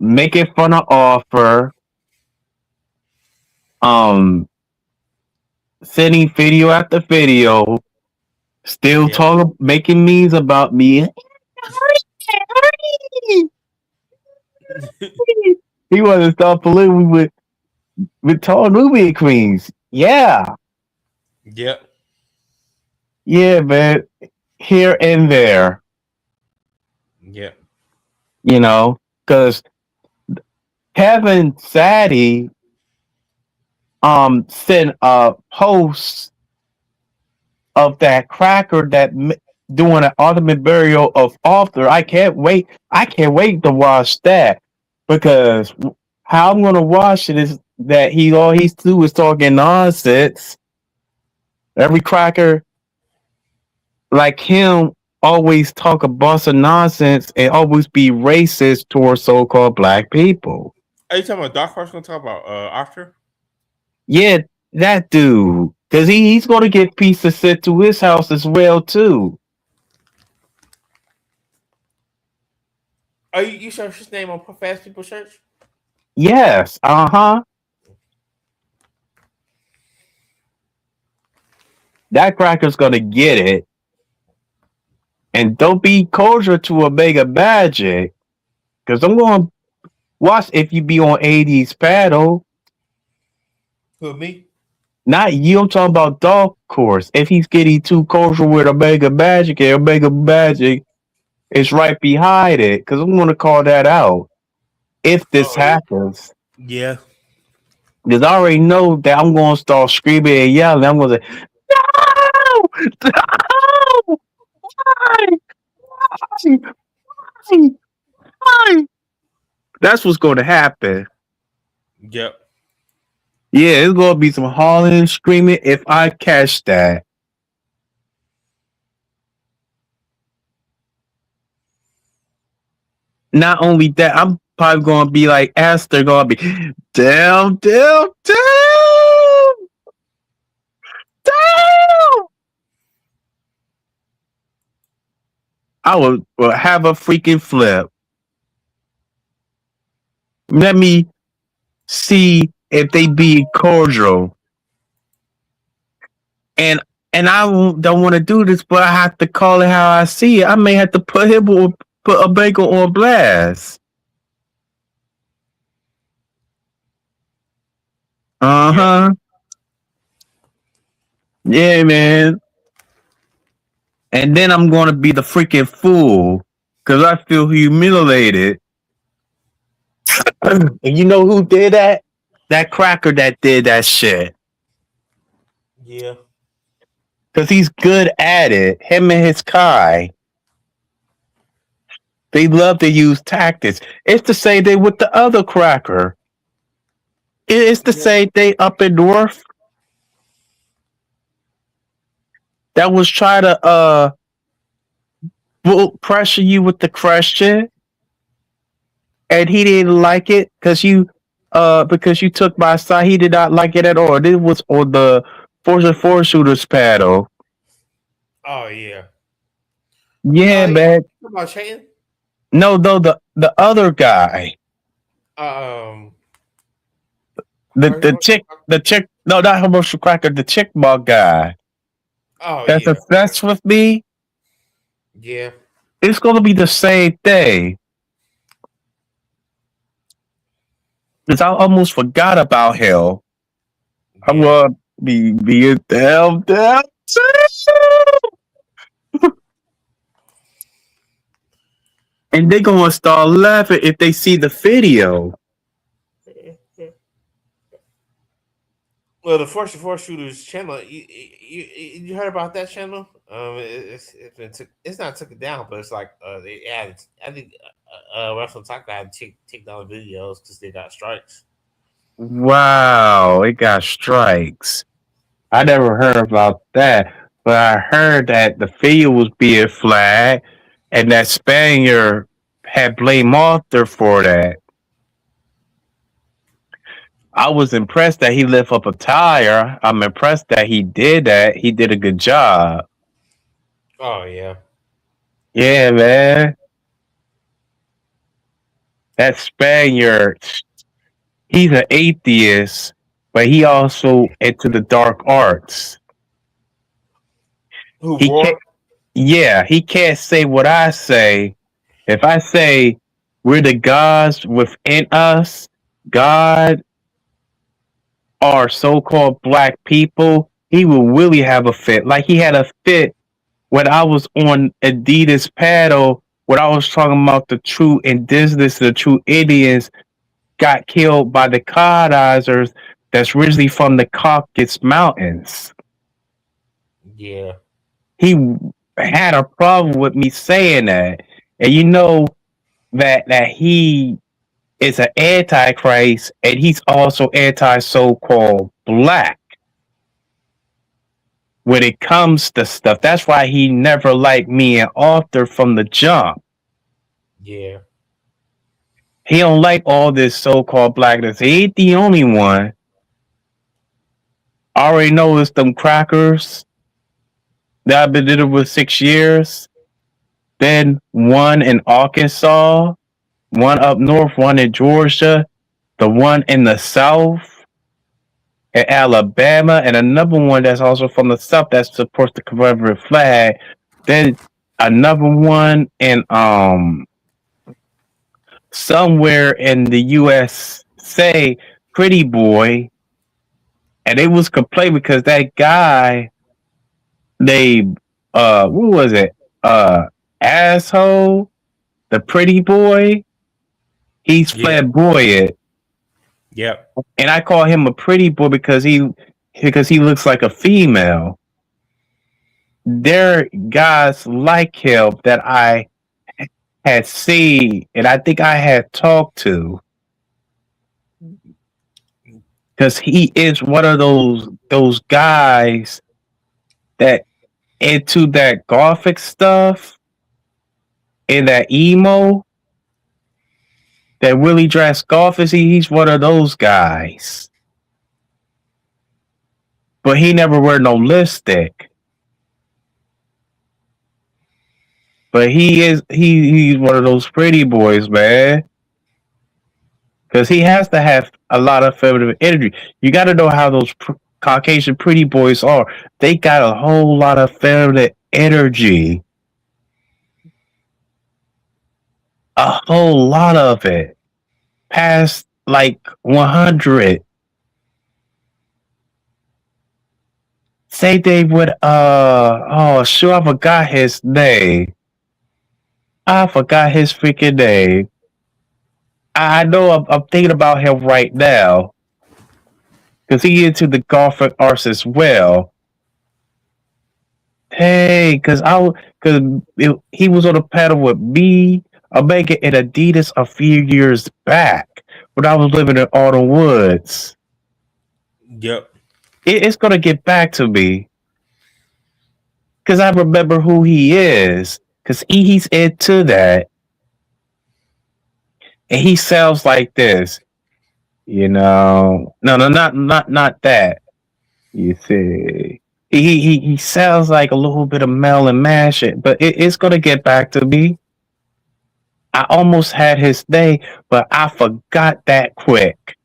making fun of offer, sending video after video, still talking, making memes about me. He want to start polluting with tall Nubian queens. Yeah. Yep. Yeah, man. Here and there. Yep. You know, because Kevin Sadie sent a post of that cracker that doing an ultimate burial of Arthur. I can't wait to watch that, because how I'm gonna watch it is that all he's do is talking nonsense. Every cracker like him always talk a bunch of nonsense and always be racist towards so-called black people. Are you talking about Dark Horse? Gonna talk about Arthur? Yeah, that dude, because he's gonna get pizza sent to his house as well too. Are you search his name on Fast People Search? Yes. that cracker's gonna get it. And don't be kosher to Omega Magic. Because I'm going to watch if you be on 80s paddle. Who, me? Not you, I'm talking about Dark Course. If he's getting too kosher with Omega Magic, and Omega Magic is right behind it. Because I'm going to call that out. If this happens. Yeah. Because I already know that I'm going to start screaming and yelling. I'm going to say, no! No! Why? Why? Why? That's what's going to happen. Yep. Yeah, it's going to be some hollering and screaming if I catch that. Not only that, I'm probably going to be like Esther, going to be, damn. I will have a freaking flip. Let me see if they be cordial. And I don't want to do this, but I have to call it how I see it. I may have to put a bagel on blast. Uh-huh. Yeah, man. And then I'm going to be the freaking fool because I feel humiliated. And you know who did that? That cracker that did that shit. Yeah. Because he's good at it. Him and his Kai. They love to use tactics. It's the same thing with the other cracker. It's the same thing up in North. That was trying to pressure you with the question. And he didn't like it because you took my side. He did not like it at all. This was on the Forza 4 shooters paddle. Oh yeah. Yeah, man. What about Shane? No, the other guy. The chick. No, not Commercial Cracker. The chick bug guy. Oh That's yeah. obsessed with me. Yeah. It's gonna be the same thing. Because I almost forgot about him. I'm gonna be a damn. And they're gonna start laughing if they see the video. Well, the Forza 4 shooters channel, you heard about that channel? It's not took it down, but it's like they added. I think Russell Taco had to take down the videos because they got strikes. Wow, it got strikes. I never heard about that, but I heard that the video was being flagged and that Spaniard had blamed Arthur for that. I was impressed that he lifted up a tire. I'm impressed that he did that. He did a good job. Oh yeah. Yeah, man. That Spaniard, he's an atheist, but he also into the dark arts. He can't say what I say. If I say we're the gods within us, God are so-called black people, he will really have a fit. Like he had a fit when I was on Adidas paddle, when I was talking about the true indigenous, the true Indians got killed by the colonizers that's originally from the Caucasus Mountains. Yeah. He had a problem with me saying that. And you know that he is an antichrist and he's also anti so-called black when it comes to stuff. That's why he never liked me and Arthur from the jump. Yeah. He don't like all this so-called blackness. He ain't the only one. I already know it's them crackers that I've been dealing with 6 years. Then one in Arkansas, one up north, one in Georgia, the one in the south, in Alabama, and another one that's also from the South that supports the Confederate flag. Then another one in somewhere in the USA, Pretty Boy, and they was complaining because that guy, they what was it? Asshole, the Pretty Boy. He's Yeah. flamboyant, Yep. and I call him a pretty boy because he looks like a female. There are guys like him that I had seen, and I think I had talked to, because he is one of those guys that into that gothic stuff and that emo that really dress golfers. He's one of those guys, but he never wear no lipstick. But he's one of those pretty boys, man. Because he has to have a lot of feminine energy. You got to know how those Caucasian pretty boys are. They got a whole lot of feminine energy. A whole lot of it. Past like 100. Say they would oh sure, I forgot his name. I forgot his freaking name. I know I'm thinking about him right now because he into the gothic arts as well. Hey, because he was on a panel with me, Omega, and Adidas a few years back when I was living in Autumn Woods. Yep. It's gonna get back to me because I remember who he is because he's into that, and he sounds like this. No, not that. You see, he sounds like a little bit of Mel and Mash it, but it's gonna get back to me. I almost had his name, but I forgot that quick.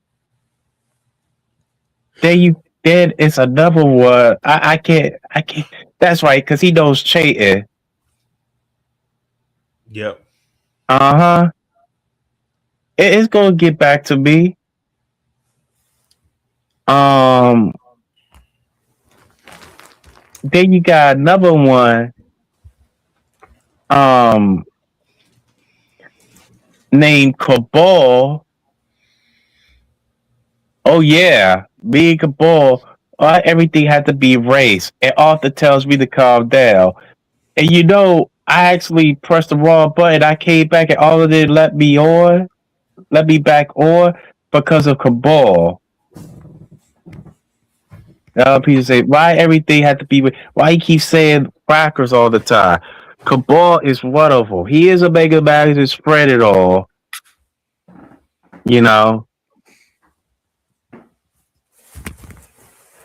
Then it's another one. I can't. That's right, because he knows cheating. Yep. Uh-huh. It's gonna get back to me. Then you got another one. Named Cabal. Oh yeah, being Cabal. Everything had to be race. And Arthur tells me to calm down. And I actually pressed the wrong button. I came back and all of it let me back on because of Cabal. People say, why everything had to be, why he keeps saying crackers all the time? Cabal is one of them. He is a mega man to spread it all.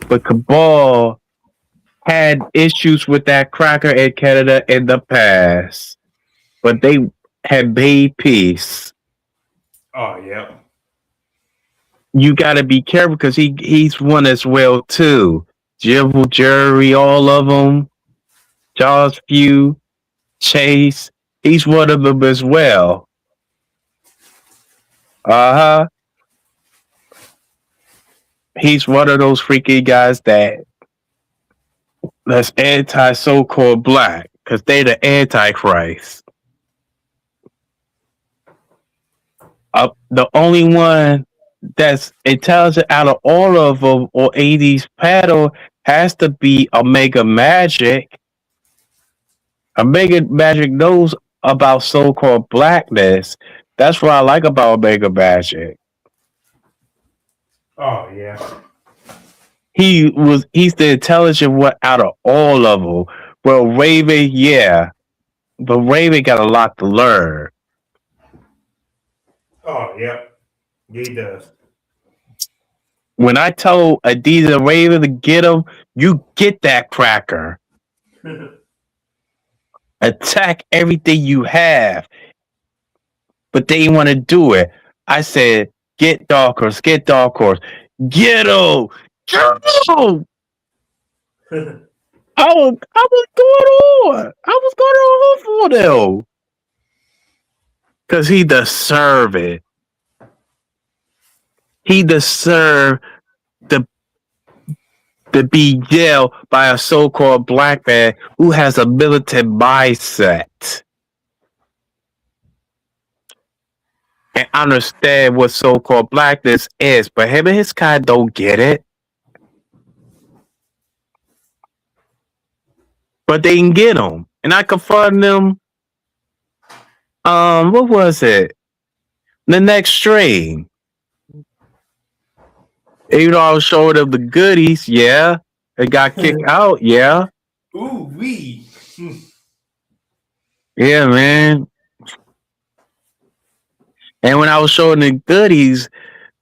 But Cabal had issues with that cracker in Canada in the past. But they had made peace. Oh, yeah. You got to be careful because he's one as well too. Jibble, Jerry, all of them. Charles Few, Chase. He's one of them as well. He's one of those freaky guys that's anti so-called black because they're the Antichrist. The only one that's intelligent out of all of them or 80s paddle has to be Omega Magic. Omega Magic knows about so-called blackness. That's what I like about Omega Magic. Oh yeah. He's the intelligent one out of all of them. Well, Raven, yeah. But Raven got a lot to learn. Oh yeah. Yeah, he does. When I told Adidas Raven to get him, you get that cracker. Attack everything you have. But they want to do it. I said, get Dark Horse, get Dark Horse. Get him! Girl! I was going on. I was going on for them. Because he deserved it. He deserved to, to be yelled by a so-called black man who has a militant mindset. And understand what so-called blackness is. But him and his kind don't get it. But they can get him. And I confronted them. What was it? The next stream. Even though I was showing them the goodies, yeah. They got kicked out, yeah. Ooh wee. Yeah, man. And when I was showing the goodies,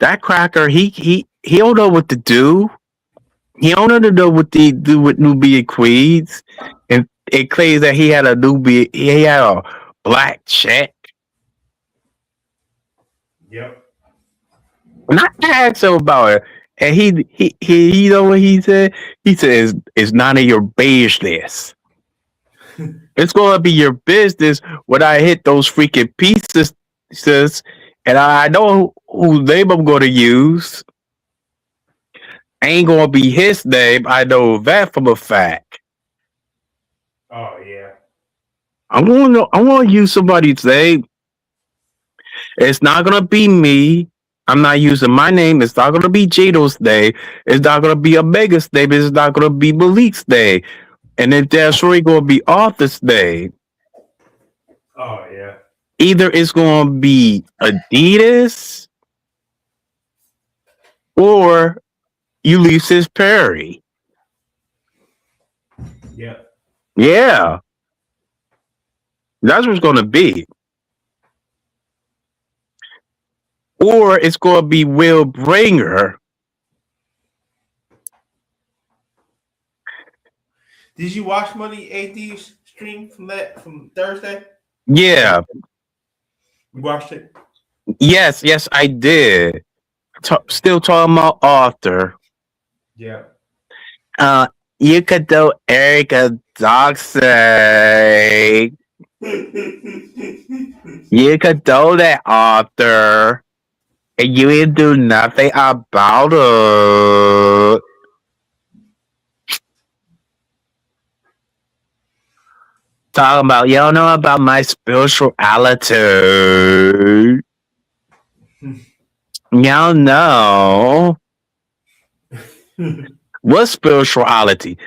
that cracker, he don't know what to do. He don't know what to do with Nubian Queens. And it claims that he had a black check. Yep. And I asked him about it. And he you know what he said? He said it's none of your business. It's gonna be your business when I hit those freaking pieces, and I know whose name I'm gonna use. Ain't gonna be his name. I know that from a fact. Oh yeah. I'm gonna use somebody's name. It's not gonna be me. I'm not using my name. It's not gonna be Geno's name. It's not gonna be Omega's name. It's not gonna be Malik's name. And if that's really gonna be Arthur's name, Oh yeah. either it's gonna be Adidas or Ulysses Perry. Yeah. Yeah. That's what it's gonna be. Or it's gonna be Will Bringer. Did you watch Money AD's stream from Thursday? Yeah. You watched it? Yes, I did. Still talking about Arthur. Yeah. You could do Erica Doxey. You could do that, Arthur. And you didn't do nothing about it. Talking about, you don't know about my spirituality. Y'all know. What spirituality?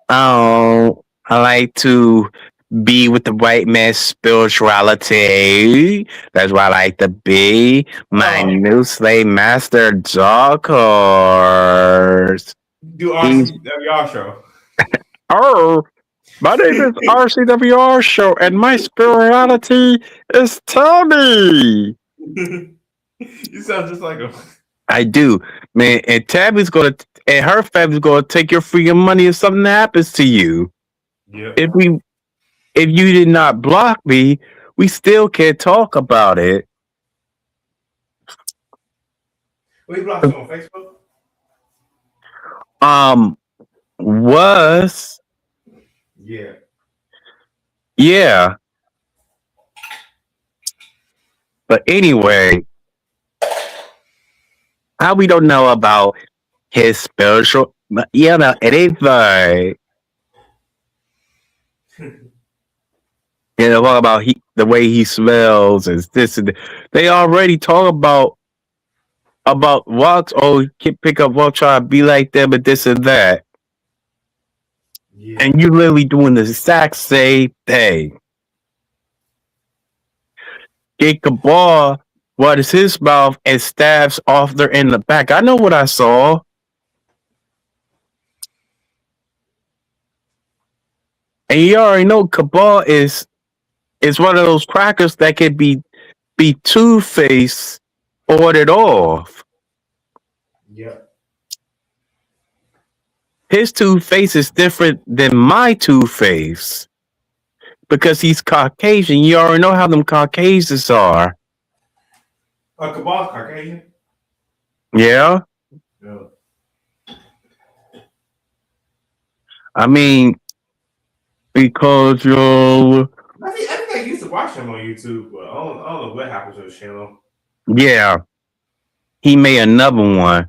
Oh, I like to be with the white man's spirituality. That's why I like to be. My new slave master, Dark Horse. Do RCWR show. Oh, my name is RCWR Show, and my spirituality is Tommy. You sound just like him. I do, man. And Tabby's and her family's gonna take your freaking money if something happens to you. Yeah. If you did not block me, we still can't talk about it. We blocked you on Facebook. Was yeah. But anyway, how we don't know about his spiritual, you know, anything. You know, talk about the way he smells and this and that. They already talk about walks. Oh, you can pick up walk, try to be like them, and this and that. Yeah. And you literally doing the exact same thing. Get Cabal waters his mouth and stabs Arthur in the back. I know what I saw. And you already know Cabal is one of those crackers that can be Two-Face ordered off. Yeah. His Two-Face is different than my Two-Face. Because he's Caucasian. You already know how them Caucasians are. Cabal's Caucasian? Yeah? Yeah. I mean, because you're, I think I used to watch him on YouTube, but I don't know what happened to his channel. yeah, he made another one.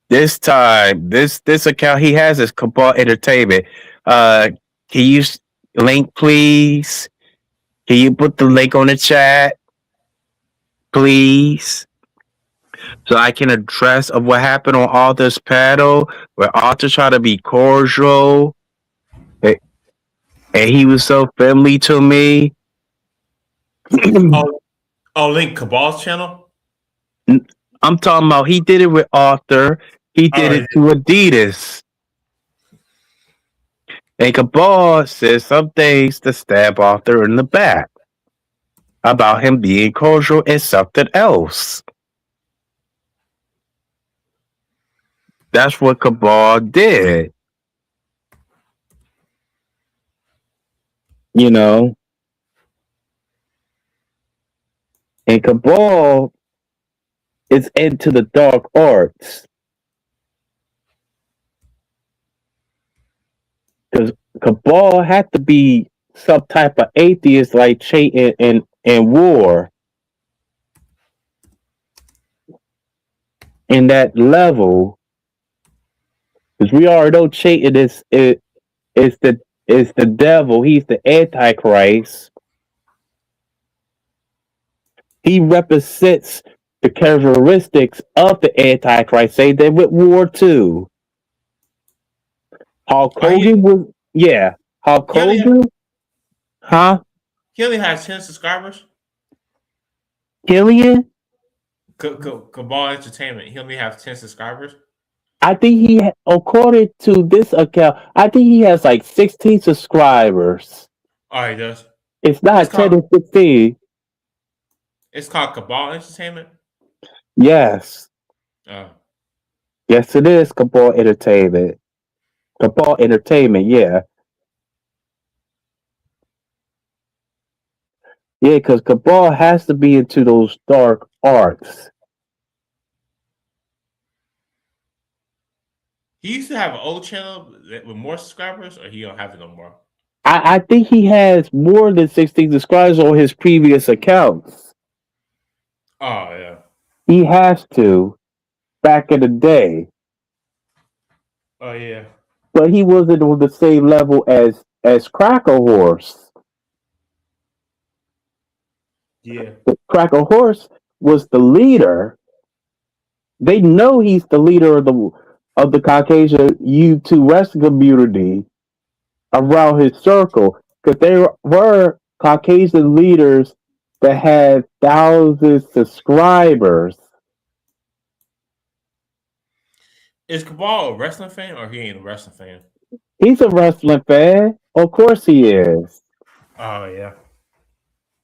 This time, this account he has is Cabal Entertainment. Can you link, please? Can you put the link on the chat, please? So I can address of what happened on Arthur's panel, where Arthur tried to be cordial, and he was so friendly to me. Link Cabal's channel. I'm talking about he did it with Arthur. He did it to Adidas. And Cabal says some things to stab Arthur in the back about him being cordial and something else. That's what Cabal did. You know? And Cabal is into the dark arts. Because Cabal had to be some type of atheist like Che and War. In that level. Because we already know Che is the devil. He's the Antichrist. He represents the characteristics of the Antichrist. Say that with War too. Hulk Hogan was Hulk Hogan. Huh? He only has 10 subscribers. Killian? Cabal Entertainment. He only has 10 subscribers. I think according to this account, I think he has like 16 subscribers. Oh, he does. It's not 10 and 16. It's called Cabal Entertainment. Yes. Oh. Yes, it is Cabal Entertainment. Cabal Entertainment, yeah. Yeah, because Cabal has to be into those dark arts. He used to have an old channel with more subscribers, or he don't have it no more. I think he has more than 16 subscribers on his previous accounts. Oh, yeah. He has to. Back in the day. Oh, yeah. But he wasn't on the same level as Cracker Horse. Yeah. Cracker Horse was the leader. They know he's the leader of the Caucasian YouTube wrestling community around his circle. Because there were Caucasian leaders that had thousands of subscribers. Is Cabal a wrestling fan, or he ain't a wrestling fan? He's a wrestling fan. Of course he is. Oh, yeah.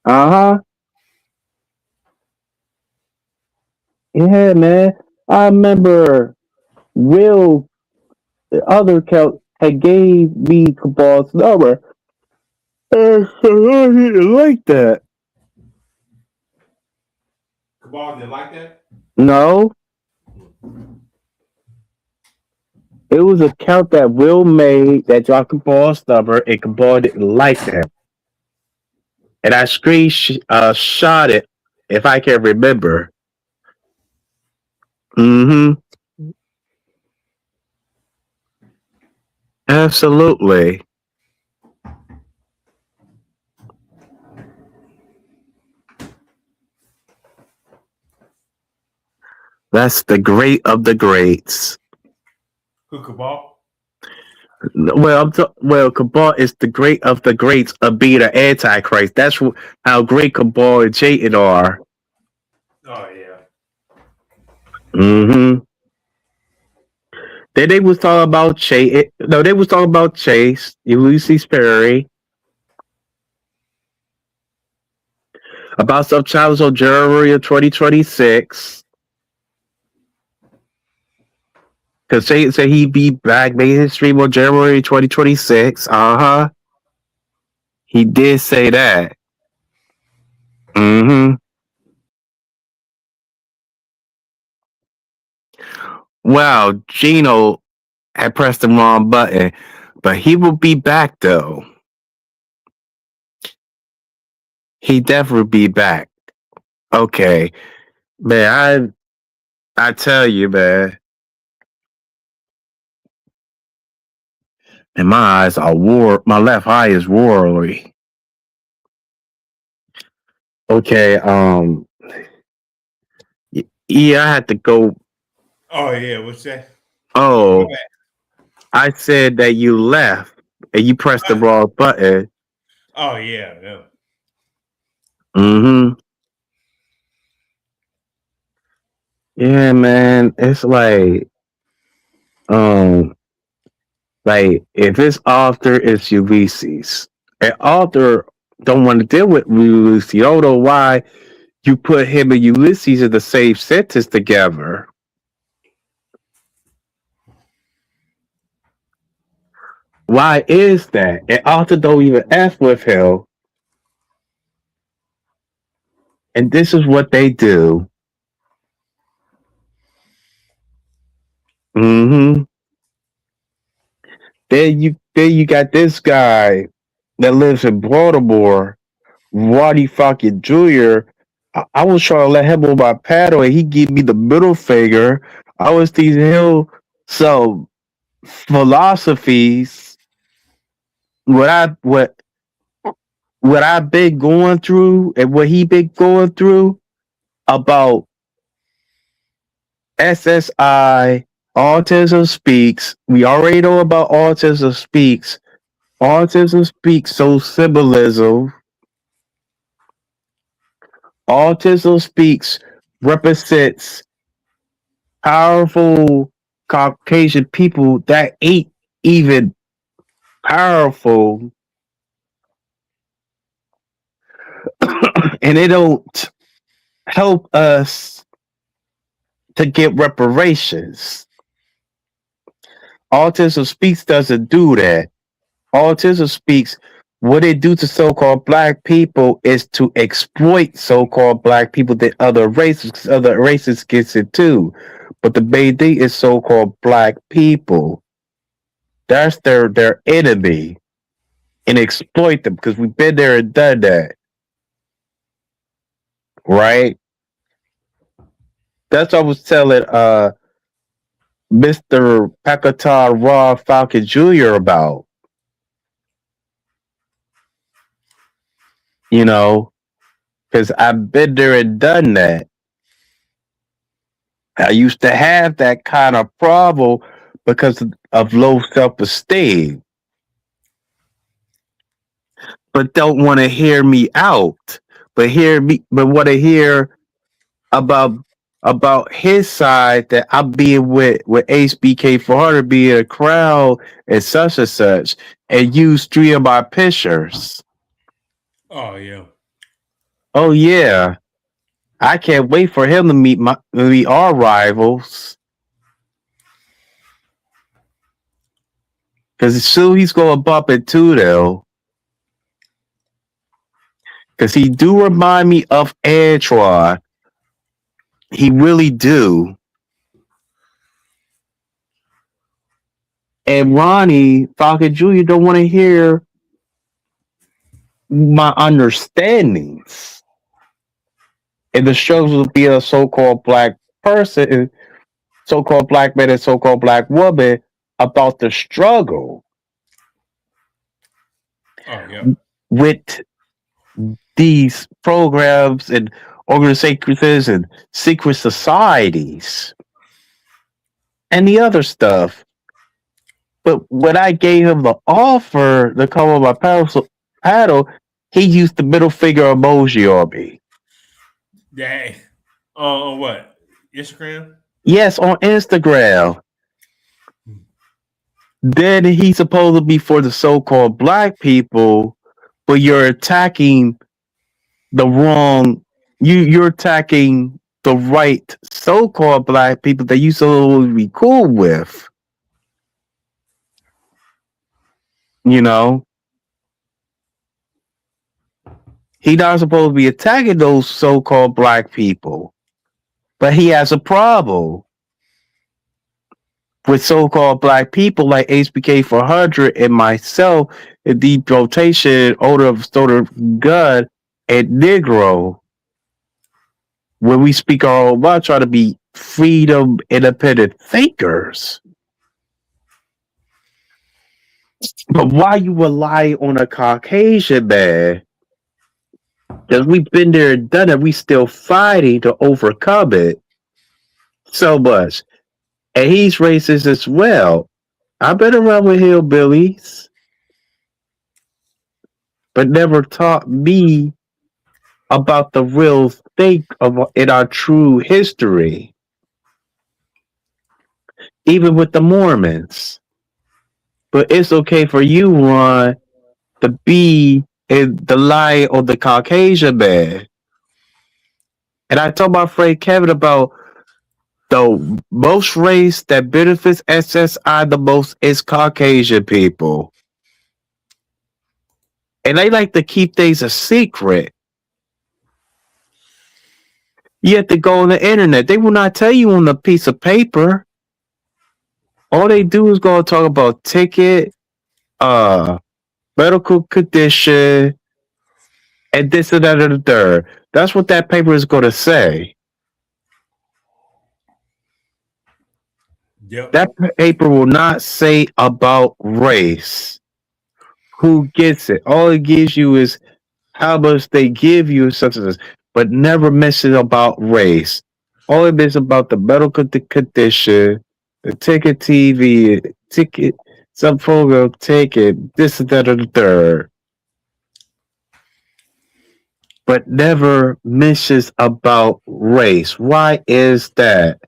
Uh-huh. Yeah, man. I remember Will, the other count, had gave me Cabal's number. And so I didn't like that. Cabal didn't like that? No. It was a count that Will made that dropped Cabal's number, and Cabal didn't like that. And I shot it, if I can remember. Mm-hmm. Absolutely. That's the great of the greats. Who, Cabal? Well, Cabal is the great of the greats of being an Antichrist. That's how great Cabal and Jayden are. Oh, yeah. Mm-hmm. Then they was talking about Chase. No, they was talking about Chase, Ulysses Perry. About some challenge on January of 2026. Because Chase said he'd be back making his stream on January 2026. Uh-huh. He did say that. Mm-hmm. Wow, Geno had pressed the wrong button. But he will be back though. He definitely be back. Okay. Man, I tell you, man. And my eyes are my left eye is watery. Okay, yeah, I had to go. Oh yeah, what's that? My Oh, bad. I said that you left and you pressed the wrong button. Oh yeah, yeah. Mm-hmm. Yeah, man. It's um, like if it's Arthur, it's Ulysses. And Arthur don't want to deal with Ulysses. You don't know why you put him and Ulysses in the same sentence together. Why is that? And Arthur don't even F with him. And this is what they do. Mm-hmm. Then you got this guy that lives in Baltimore, Roddy fucking Jr. I was trying to let him on my paddle and he gave me the middle finger. I was teaching him some philosophies. What I've been going through and what he been going through about SSI, Autism Speaks. We already know about Autism Speaks. Autism Speaks so symbolism. Autism Speaks represents powerful Caucasian people that ain't even powerful and they don't help us to get reparations. Autism Speaks doesn't do that. Autism Speaks, what it do to so-called black people is to exploit so-called black people that other races, 'cause other races gets it too. But the main thing is so-called black people. That's their enemy and exploit them because we've been there and done that. Right? That's what I was telling Mr. Pakatar Raw Falcon Jr. about. You know, because I've been there and done that. I used to have that kind of problem because of low self esteem, but don't want to hear me out. But want to hear about his side that I'm being with HBK 400 being a crowd and such, and use three of my pictures. Oh yeah. Oh yeah, I can't wait for him to meet our rivals. Because soon he's going to bump into though. Because he do remind me of Antoine. He really do. And Ronnie Falcon Jr. don't want to hear my understandings. And the struggles will be a so-called black person, so-called black man and so-called black woman about the struggle Oh yeah. with these programs and organizations and secret societies and the other stuff. But when I gave him the offer to come on my paddle, he used the middle finger emoji on me. Dang. On what? Instagram? Yes, on Instagram. Then he's supposed to be for the so-called black people, but you're attacking the wrong. You're attacking the right so-called black people that you supposed to be cool with. You know, he's not supposed to be attacking those so-called black people, but he has a problem. with so-called black people like HBK 400 and myself in deep rotation, odor of stoner gun, and Negro, when we speak our own mind, try to be freedom independent thinkers. But why you rely on a Caucasian man? Because we've been there and done it, we still fighting to overcome it so much. And he's racist as well. I've been around with hillbillies, but never taught me about the real thing of in our true history. Even with the Mormons. But it's okay for you, Ron, to be in the lie of the Caucasian man. And I told my friend Kevin about the most race that benefits SSI the most is Caucasian people. And they like to keep things a secret. You have to go on the internet. They will not tell you on a piece of paper. All they do is go and talk about ticket, medical condition, and this and that and the third. That's what that paper is going to say. Yep. That paper will not say about race. Who gets it? All it gives you is how much they give you, such as this, but never mention about race. All it is about the medical condition, the ticket TV, ticket, some program ticket, this and that and the third. But never mentions about race. Why is that?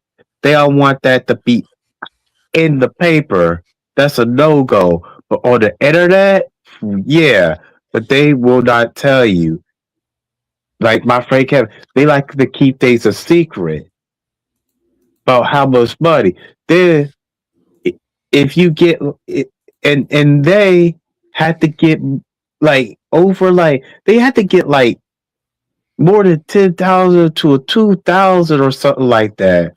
They all want that to be in the paper. That's a no-go. But on the internet, yeah. But they will not tell you. Like my friend Kevin, they like to keep things a secret about how much money. Then, if you get and they had to get like over like they had to get like more than 10,000 to a 2,000 or something like that.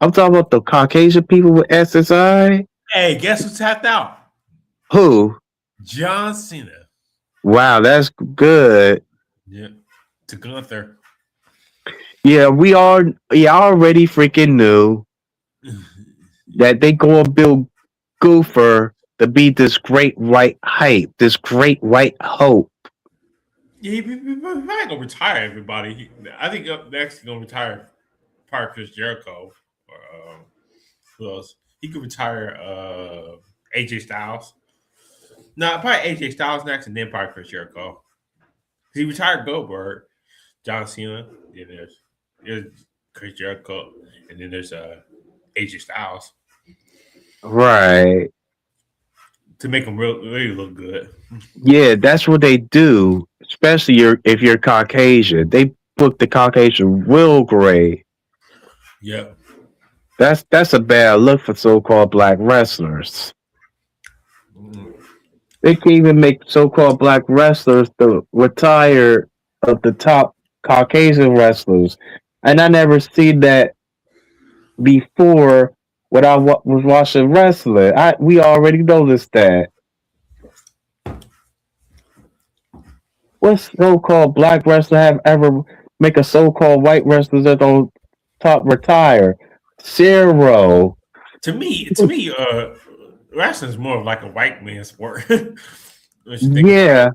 I'm talking about the Caucasian people with SSI. Hey, guess who tapped out? Who? John Cena. Wow, that's good. Yeah. To Gunther. Yeah, we are. Yeah, I already freaking knew that they gonna build Goofer to be this great white hype, this great white hope. Yeah, he probably gonna retire everybody. I think up next he's gonna retire probably Chris Jericho or who else? He could retire AJ Styles. No, probably AJ Styles next, and then probably Chris Jericho. He retired Goldberg, John Cena. Then there's Chris Jericho, and then there's AJ Styles Right. to make him really look good. Yeah, that's what they do. Especially if you're Caucasian, they book the Caucasian real great. Yep. That's a bad look for so-called black wrestlers. They can even make so-called black wrestlers the retire of the top Caucasian wrestlers, and I never seen that before when I was watching wrestling. We already noticed that. What so-called black wrestler have ever make a so-called white wrestler that don't top retire? Zero. To me, wrestling is more of like a white man sport. Yeah,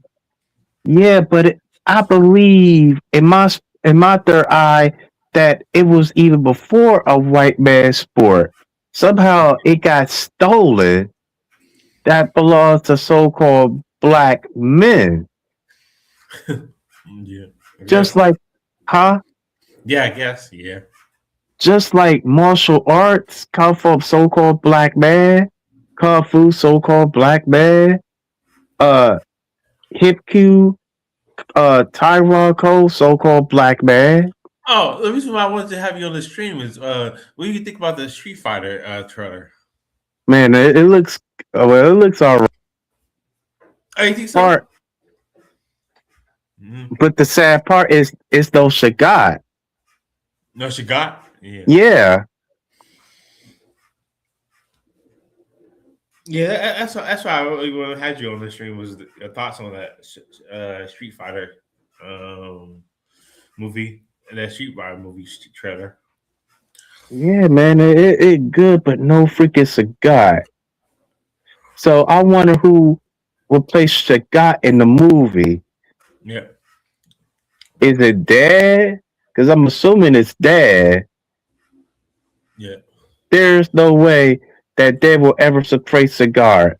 yeah, but I believe in my third eye that it was even before a white man sport. Somehow it got stolen. That belongs to so-called black men. Yeah. Just like, huh? Yeah, I guess. Yeah. Just like martial arts come from so-called black man, kung fu so-called black man, hip Q, Tyrone Cole so-called black man. Oh, the reason why I wanted to have you on the stream is what do you think about the Street Fighter trailer? Man, it looks well. It looks alright. Oh, you think so? But the sad part is those Shagat. No, Shagat? Yeah. Yeah. Yeah, that's why I really want to have you on the stream was your thoughts on that Street Fighter um, movie and that Street Fighter movie trailer. Yeah, man, it good, but no freaking Sagat. So I wonder who replaced Sagat in the movie. Yeah, Is it Dad? Because I'm assuming it's Dad. yeah. There's no way that Dad will ever replace Sagat.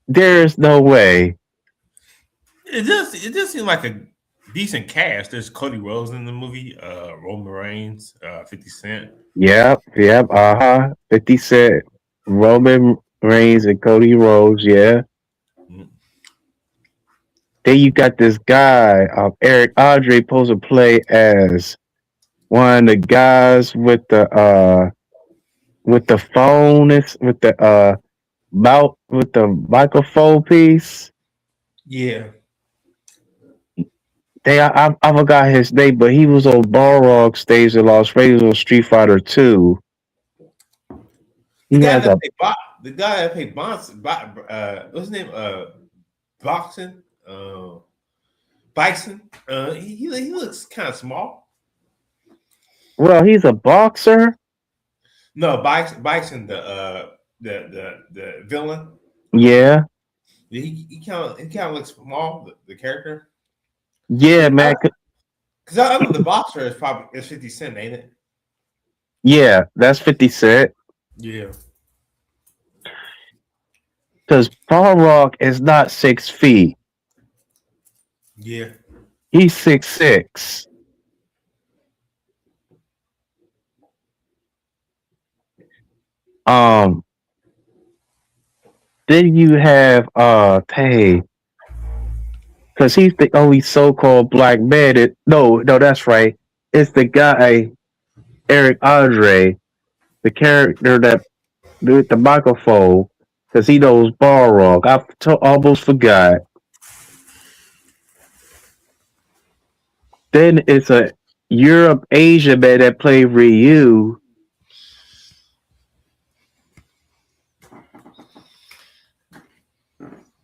There's no way. It does seem like a decent cast. There's Cody Rhodes in the movie, Roman Reigns, 50 Cent. Yep, 50 Cent, Roman Reigns, and Cody Rhodes, yeah. Mm. Then you got this guy, Eric Andre, supposed to play as one of the guys with the phone, with the with the microphone piece. Yeah. I forgot his name, but he was on Balrog stage in Las Vegas on Street Fighter 2. The He guy has that a played the guy that played what's his name? Boxing, Bison. He looks kind of small. well, he's a boxer. No, Bison, the villain. Yeah, He kind of looks small. The character. yeah, man. Because I know the boxer is 50 Cent, ain't it? Yeah, that's 50 Cent. Yeah. Because Balrog is not 6 feet. Yeah. He's 6'6". Um, then you have Tay, because he's the only so-called black man. No, that's right. It's the guy Eric Andre, the character that with the microphone, because he knows Balrog. Almost forgot. Then it's a Europe Asia man that played Ryu.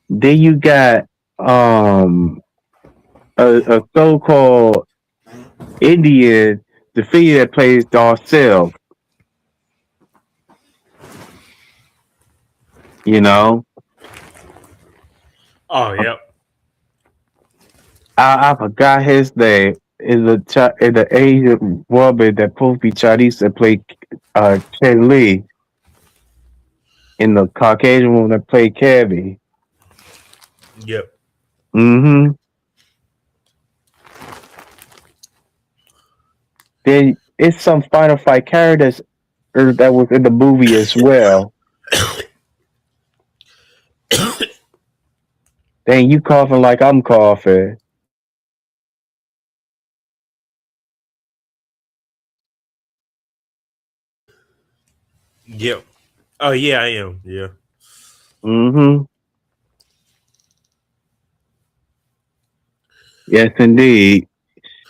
Then you got a so-called Indian, the figure that plays Darcel. You know, Oh, yep. I forgot his name. Is the Asian woman that supposed to be Chinese that played Chen Li, and the Caucasian woman that played Cabby. Yep. Mm-hmm. Then it's some Final Fight characters that was in the movie as well. Dang, you coughing like I'm coughing. Yep. Oh yeah, I am. Yeah. Mm-hmm. Yes, indeed.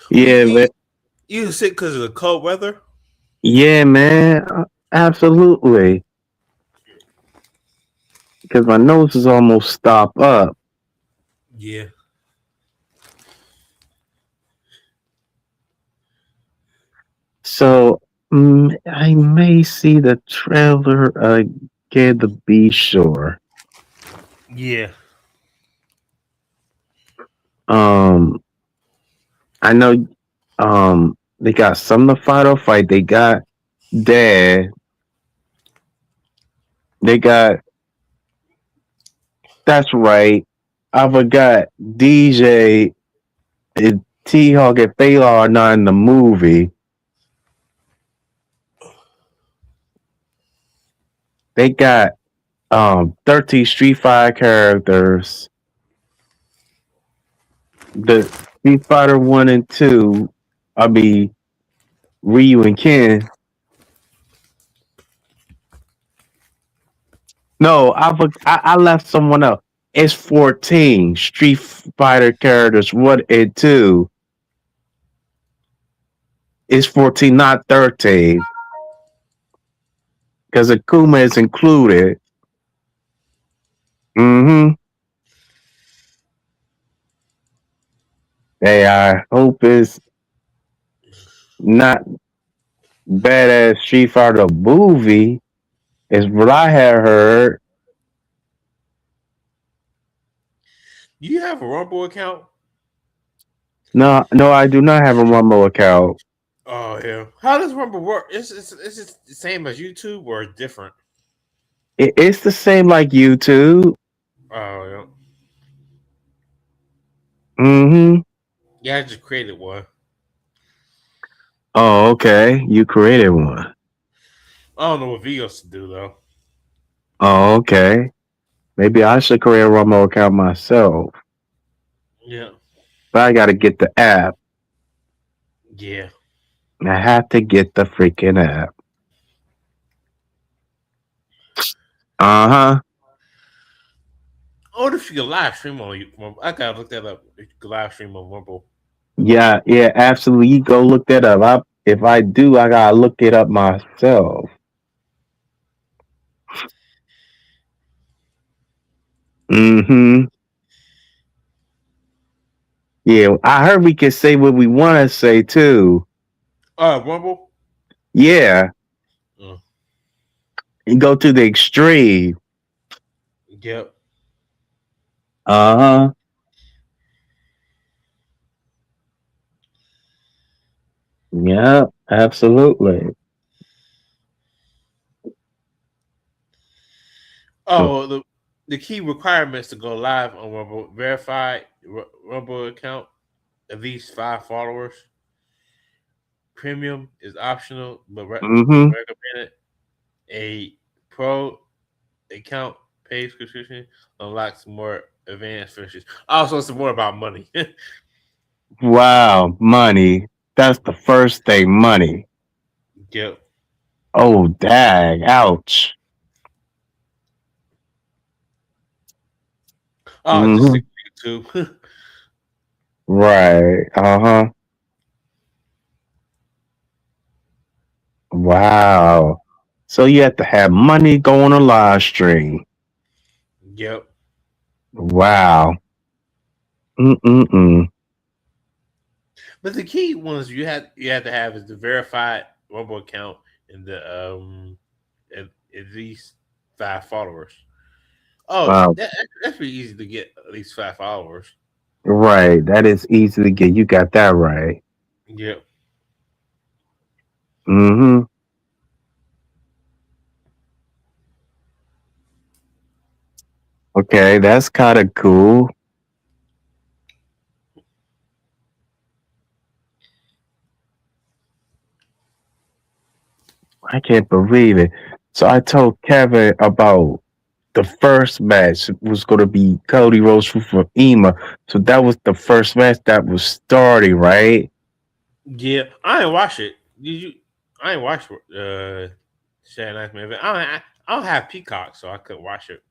Yeah, but You sick because of the cold weather? yeah, man, absolutely. Because my nose is almost stopped up. Yeah. So I may see the trailer again to be sure. Yeah. I know they got some to fight. They got Dad. They got that's right. I forgot DJ and T Hawk and Fela are not in the movie. They got 13 Street Fighter characters. The Street Fighter 1 and 2, I mean Ryu and Ken. No, I left someone else. It's 14 Street Fighter characters, 1 and 2. It's 14, not 13. because Akuma is included. Mm-hmm. Hey, I hope it's not bad as Street Fighter movie. Is what I had heard. Do you have a Rumble account? No, no, I do not have a Rumble account. Oh yeah. How does Rumble work? Is it the same as YouTube or different? It's the same like YouTube. Oh yeah. Mm-hmm. Yeah, I just created one. Oh, okay. You created one. I don't know what videos to do though. Oh, okay. Maybe I should create a Rumble account myself. Yeah. But I gotta get the app. Yeah. I have to get the freaking app. Uh-huh. I wonder if you can live stream on YouTube. I gotta look that up. If you can live stream on Rumble. Yeah, yeah, absolutely. You go look that up. If I do, I gotta look it up myself. Mm-hmm. Yeah, I heard we can say what we want to say too. Rumble? Yeah. Mm. You go to the extreme. Yep. Uh-huh. Yeah, absolutely. Oh, well, the key requirements to go live on Rumble: verified Rumble account, at least 5 followers. Premium is optional but Mm-hmm. recommended. A pro account paid subscription unlocks more advanced features. Also, it's more about money. Wow, money. That's the first thing, money. Yep. Oh, dang. Ouch. Oh, just Mm-hmm. YouTube. Right. Uh-huh. Wow. So you have to have money going on a live stream. Yep. Wow. Mm-mm-mm. But the key ones you have to have is the verified Rumble account and the at least 5 followers. Oh, Wow. that's pretty easy to get at least 5 followers. Right. That is easy to get. You got that right. Yep. Mm-hmm. Okay, that's kind of cool. I can't believe it. So I told Kevin about the first match was going to be Cody Rhodes for EMA. So that was the first match that was starting, right? Yeah, I ain't watch it. Did you? I ain't watch Saturday Night Main Event. I don't have Peacock, so I couldn't watch it.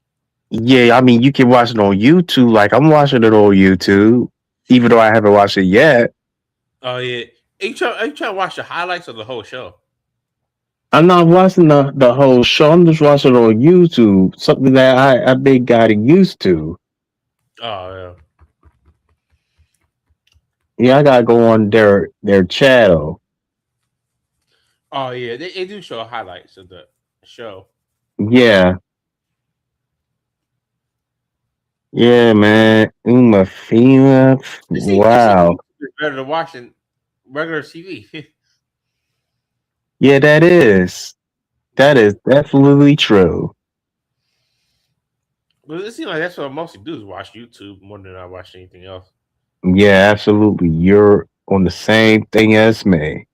Yeah, I mean, you can watch it on YouTube. Like, I'm watching it on YouTube, even though I haven't watched it yet. Oh yeah, are you trying to watch the highlights of the whole show? I'm not watching the whole show. I'm just watching it on YouTube, something that I've been getting used to. Oh yeah. Yeah, I gotta go on their channel. Oh yeah, they do show highlights of the show. Yeah. Yeah, man. Uma Fima. They say Wow. YouTube is better than watching regular TV. Yeah, that is. That is definitely true. But it seems like that's what I mostly do is watch YouTube more than I watch anything else. Yeah, absolutely. You're on the same thing as me.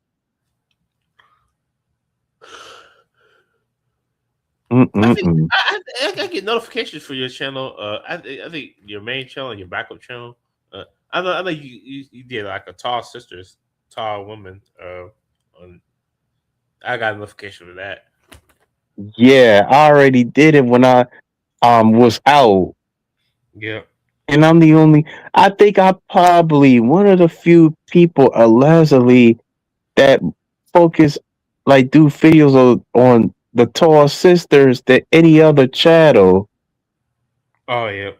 Mm-mm-mm. I get notifications for your channel. I think your main channel and your backup channel. I know you did like a tall woman. I got a notification for that. Yeah, I already did it when I was out. Yeah. And I'm the only I think I'm probably one of the few people allegedly that focus like do videos on the tall sisters than any other channel. Oh yeah.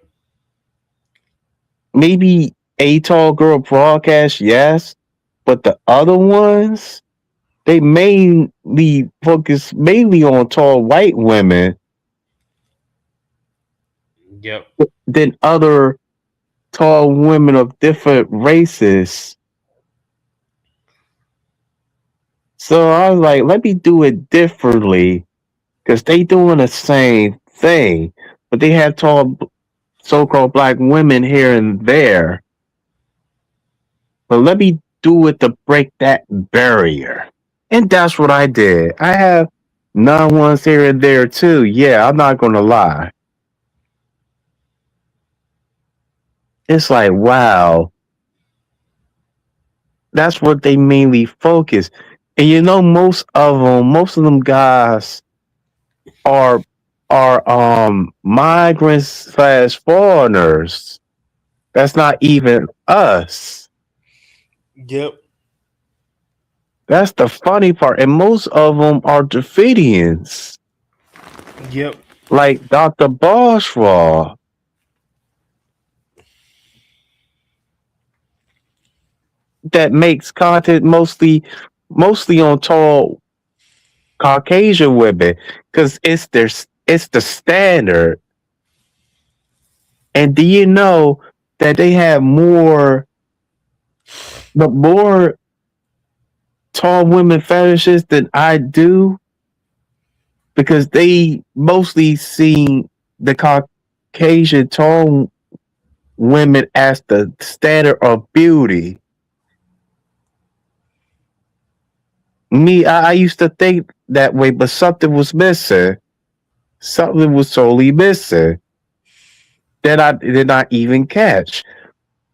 Maybe a tall girl broadcast, yes, but the other ones, they mainly focus mainly on tall white women Yep. than other tall women of different races. So I was like, let me do it differently because they doing the same thing, but they have tall so-called black women here and there. But let me do it to break that barrier. And that's what I did. I have non-ones here and there too. Yeah, I'm not gonna lie. It's like, wow, that's what they mainly focus. And you know, most of them guys are migrants slash foreigners. That's not even us. Yep. That's the funny part. And most of them are Dravidians, Yep. like Dr. Boswell, that makes content mostly on tall Caucasian women because it's the standard. And do you know that they have more tall women fetishes than I do? Because they mostly see the Caucasian tall women as the standard of beauty. Me, I used to think that way, but something was missing. Something was totally missing that I did not even catch.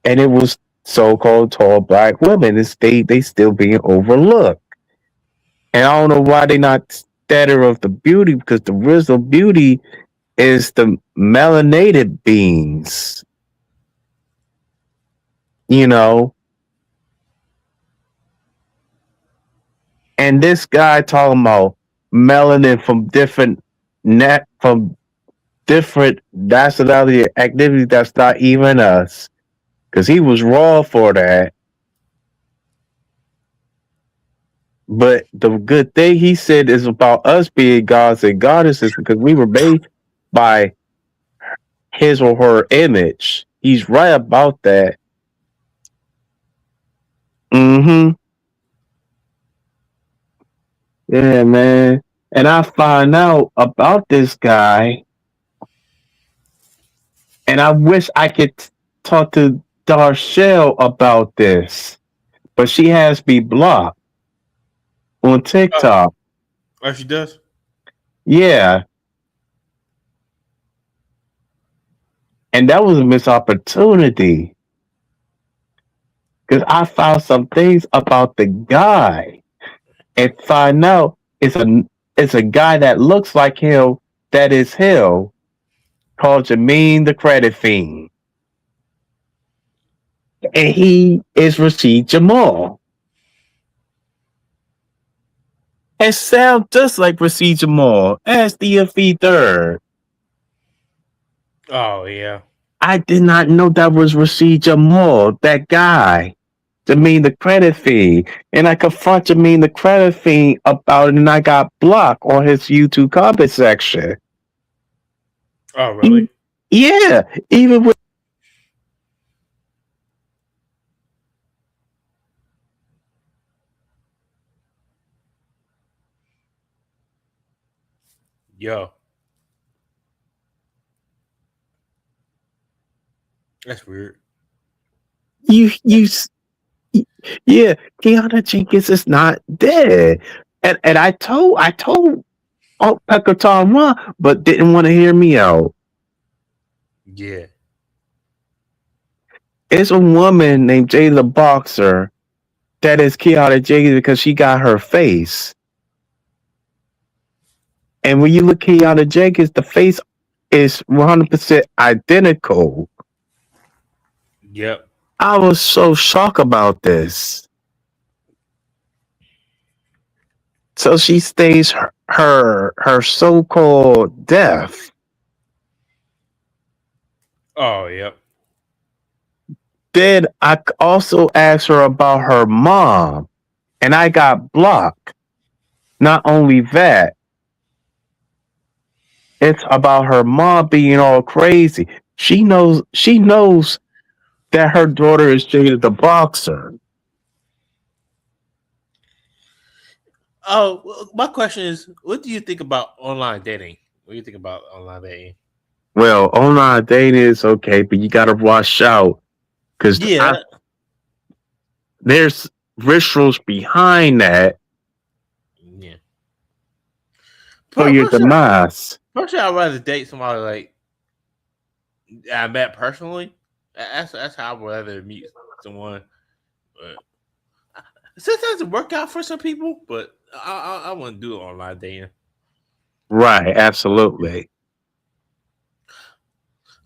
And it was so-called tall black women. They still being overlooked. And I don't know why they not standard of the beauty because the real beauty is the melanated beings. You know, and this guy talking about melanin from different nationality activity that's not even us because he was raw for that. But the good thing he said is about us being gods and goddesses because we were made by his or her image. He's right about that. Mm-hmm. Yeah, man. And I find out about this guy, and I wish I could talk to Darshell about this, but she has me blocked on TikTok. Oh, she does. Yeah, and that was a missed opportunity because I found some things about the guy and find out it's a guy that looks like him that is him called Jermaine the Credit Fiend. And he is Rashid Jamal. And sound just like Rashid Jamal as the third. Oh yeah. I did not know that was Rashid Jamal, that guy. Jermaine the Credit Fiend. And I confronted Jermaine the Credit Fiend about it and I got blocked on his YouTube comment section. Oh really? Yeah, even with Yo. That's weird. you yeah, Keanu Jenkins is not dead. And I told Pecker Tom one, but didn't want to hear me out. Yeah. It's a woman named Jayla Boxer that is Keanu Jenkins because she got her face. And when you look at Keanu Jenkins, the face is 100% identical. Yep. I was so shocked about this. So she stays her so-called death. Oh, yep. Then I also asked her about her mom, and I got blocked. Not only that, it's about her mom being all crazy. She knows that her daughter is Jada the boxer. Oh, well, my question is, what do you think about online dating? What do you think about online dating? Well, online dating is okay, but you gotta watch out because Yeah, there's rituals behind that yeah. for your Personally, demise. personally, I'd rather date somebody like I met personally. That's how I'd rather meet someone. But sometimes it work out for some people, but I wouldn't do it online dating. Right, absolutely.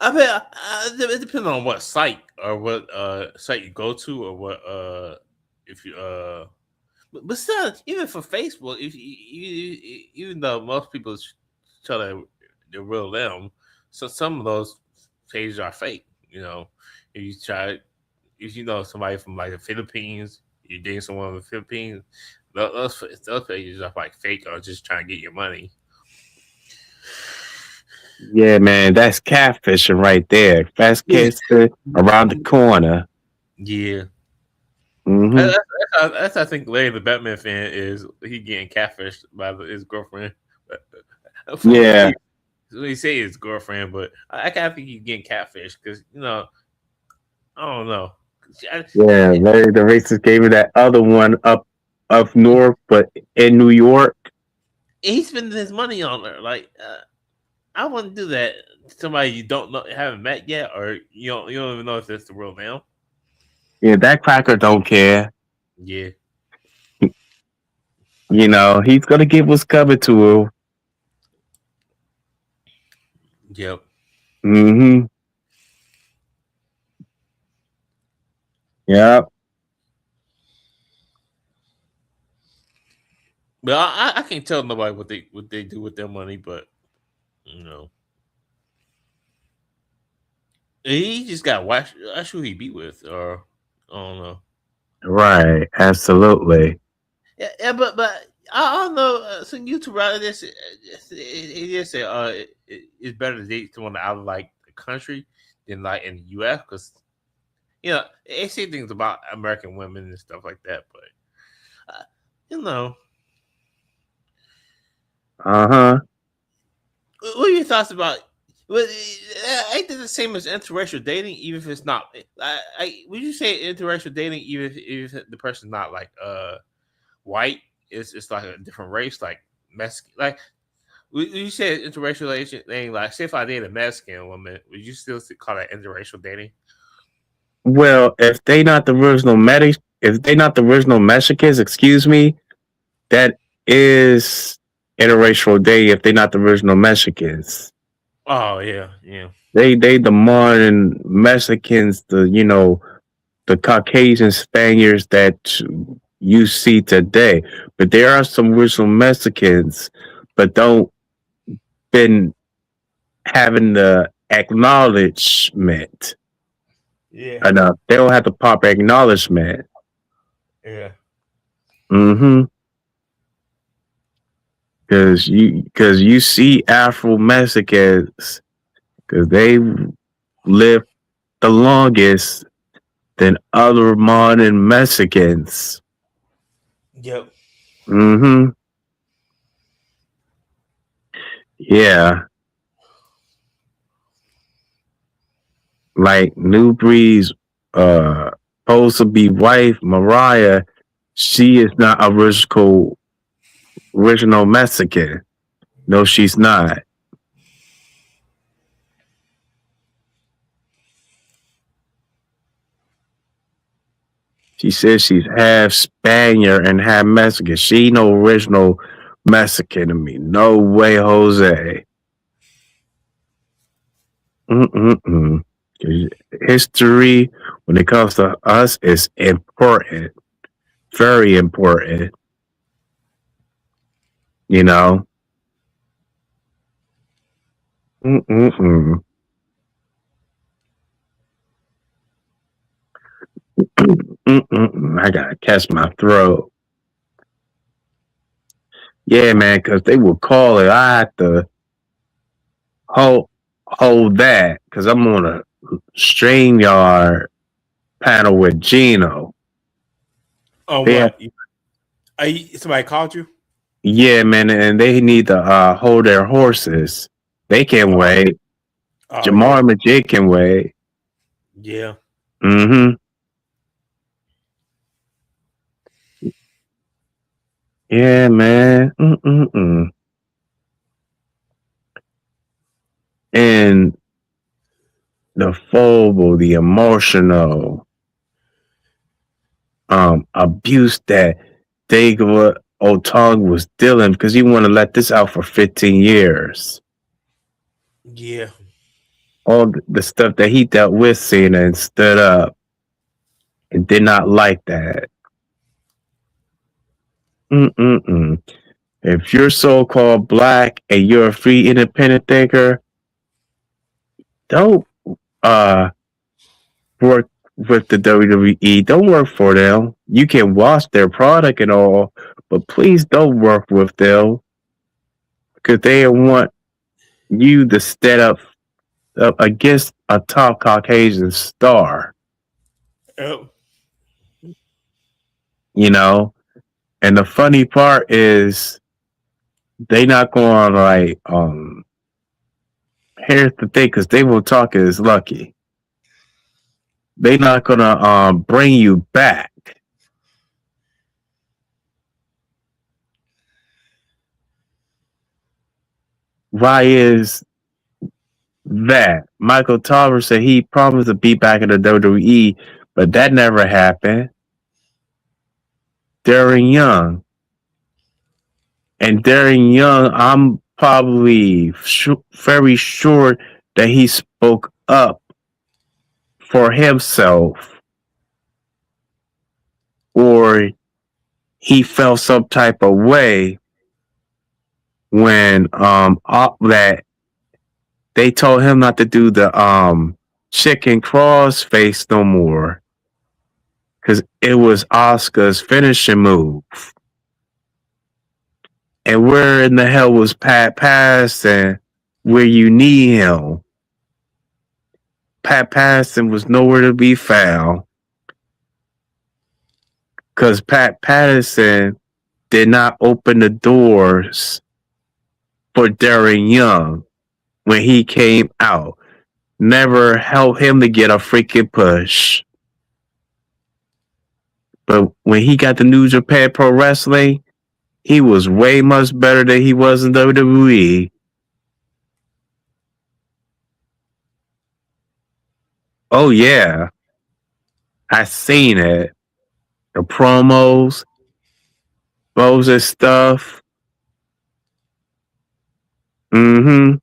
I mean, it depends on what site or what site you go to or what if you but still, even for Facebook, if even though most people tell that they're real them, so some of those pages are fake. You know, if you try, if you know somebody from like the Philippines, you're dating someone from the Philippines, those pages are like fake or just trying to get your money. Yeah, man, that's catfishing right there. Fast Yeah, catfishing around the corner. yeah. Hmm. That's I think Larry the Batman fan is he getting catfished by his girlfriend. From what Yeah, he say his girlfriend, but I kind of think he's getting catfished because I don't know. I- yeah. Larry the racist gave me that other one up north, but in New York. He's spending his money on her. Like I wouldn't do that. To somebody you don't know, haven't met yet, or you don't even know if it's the real now. Yeah, that cracker don't care. Yeah, He's gonna get what's coming to him. yep. Hmm. Yep. But I can't tell nobody what they do with their money, but you know, he just got watch. That's who he beat with, or I don't know. Right. Absolutely. Yeah, but I don't know. Some YouTuber out of this, he just said, it's better to date someone out of like the country than like in the U.S. because they say things about American women and stuff like that. But you know, Uh-huh. what are your thoughts about? Well, ain't it the same as interracial dating? Even if it's not, would you say interracial dating even if the person's not like white? It's like a different race, like Mexican, like. You said interracial dating, like say if I date a Mexican woman, would you still call that interracial dating? Well, if they not the original Mexicans, excuse me, that is interracial day if they not the original Mexicans. Oh yeah, yeah, They the modern Mexicans, the Caucasian Spaniards that you see today. But there are some original Mexicans, but don't been having the acknowledgement yeah, enough. They don't have the proper acknowledgement. yeah. Mm-hmm. Because you see Afro Mexicans because they live the longest than other modern Mexicans. Yep. Mm-hmm. Yeah. Like New Breed's supposed to be wife, Mariah, she is not original Mexican. No, she's not. She says she's half Spaniard and half Mexican. She no original Mexican to me. No way, Jose. Mm-mm-mm. History, when it comes to us, is important. Very important. You know? Mm-mm-mm. Mm-mm-mm. I gotta catch my throat. Yeah, man, because they will call it. I have to hold that because I'm on a StreamYard panel with Geno. Oh, They have, what? Somebody called you? yeah, man, and they need to hold their horses. They can Oh, wait. oh Jamar yeah, Majid can wait. yeah, Mm-hmm. Yeah, man. Mm-mm-mm. And the phobic, the emotional abuse that Dago Otong was dealing because he wanted to let this out for 15 years. yeah. All the stuff that he dealt with, Cena, and stood up and did not like that. Mm-mm-mm. If you're so-called black and you're a free independent thinker, don't work with the WWE. Don't work for them. You can watch their product and all, but please don't work with them because they want you to stand up against a top Caucasian star. Oh, You know, and the funny part is they not going like here's the thing because they will talk is lucky. They not gonna bring you back. Why is that? Michael Tarver said he promised to be back in the WWE, but that never happened. Darren Young. And Darren Young, I'm probably very sure that he spoke up for himself or he felt some type of way when that they told him not to do the chicken cross face no more because it was Oscar's finishing move. And where in the hell was Pat Patterson where you need him? Pat Patterson was nowhere to be found because Pat Patterson did not open the doors for Darren Young when he came out. Never helped him to get a freaking push. But when he got the New Japan Pro Wrestling, he was way much better than he was in WWE. Oh yeah, I seen it. The promos, Moses stuff. Mm-hmm.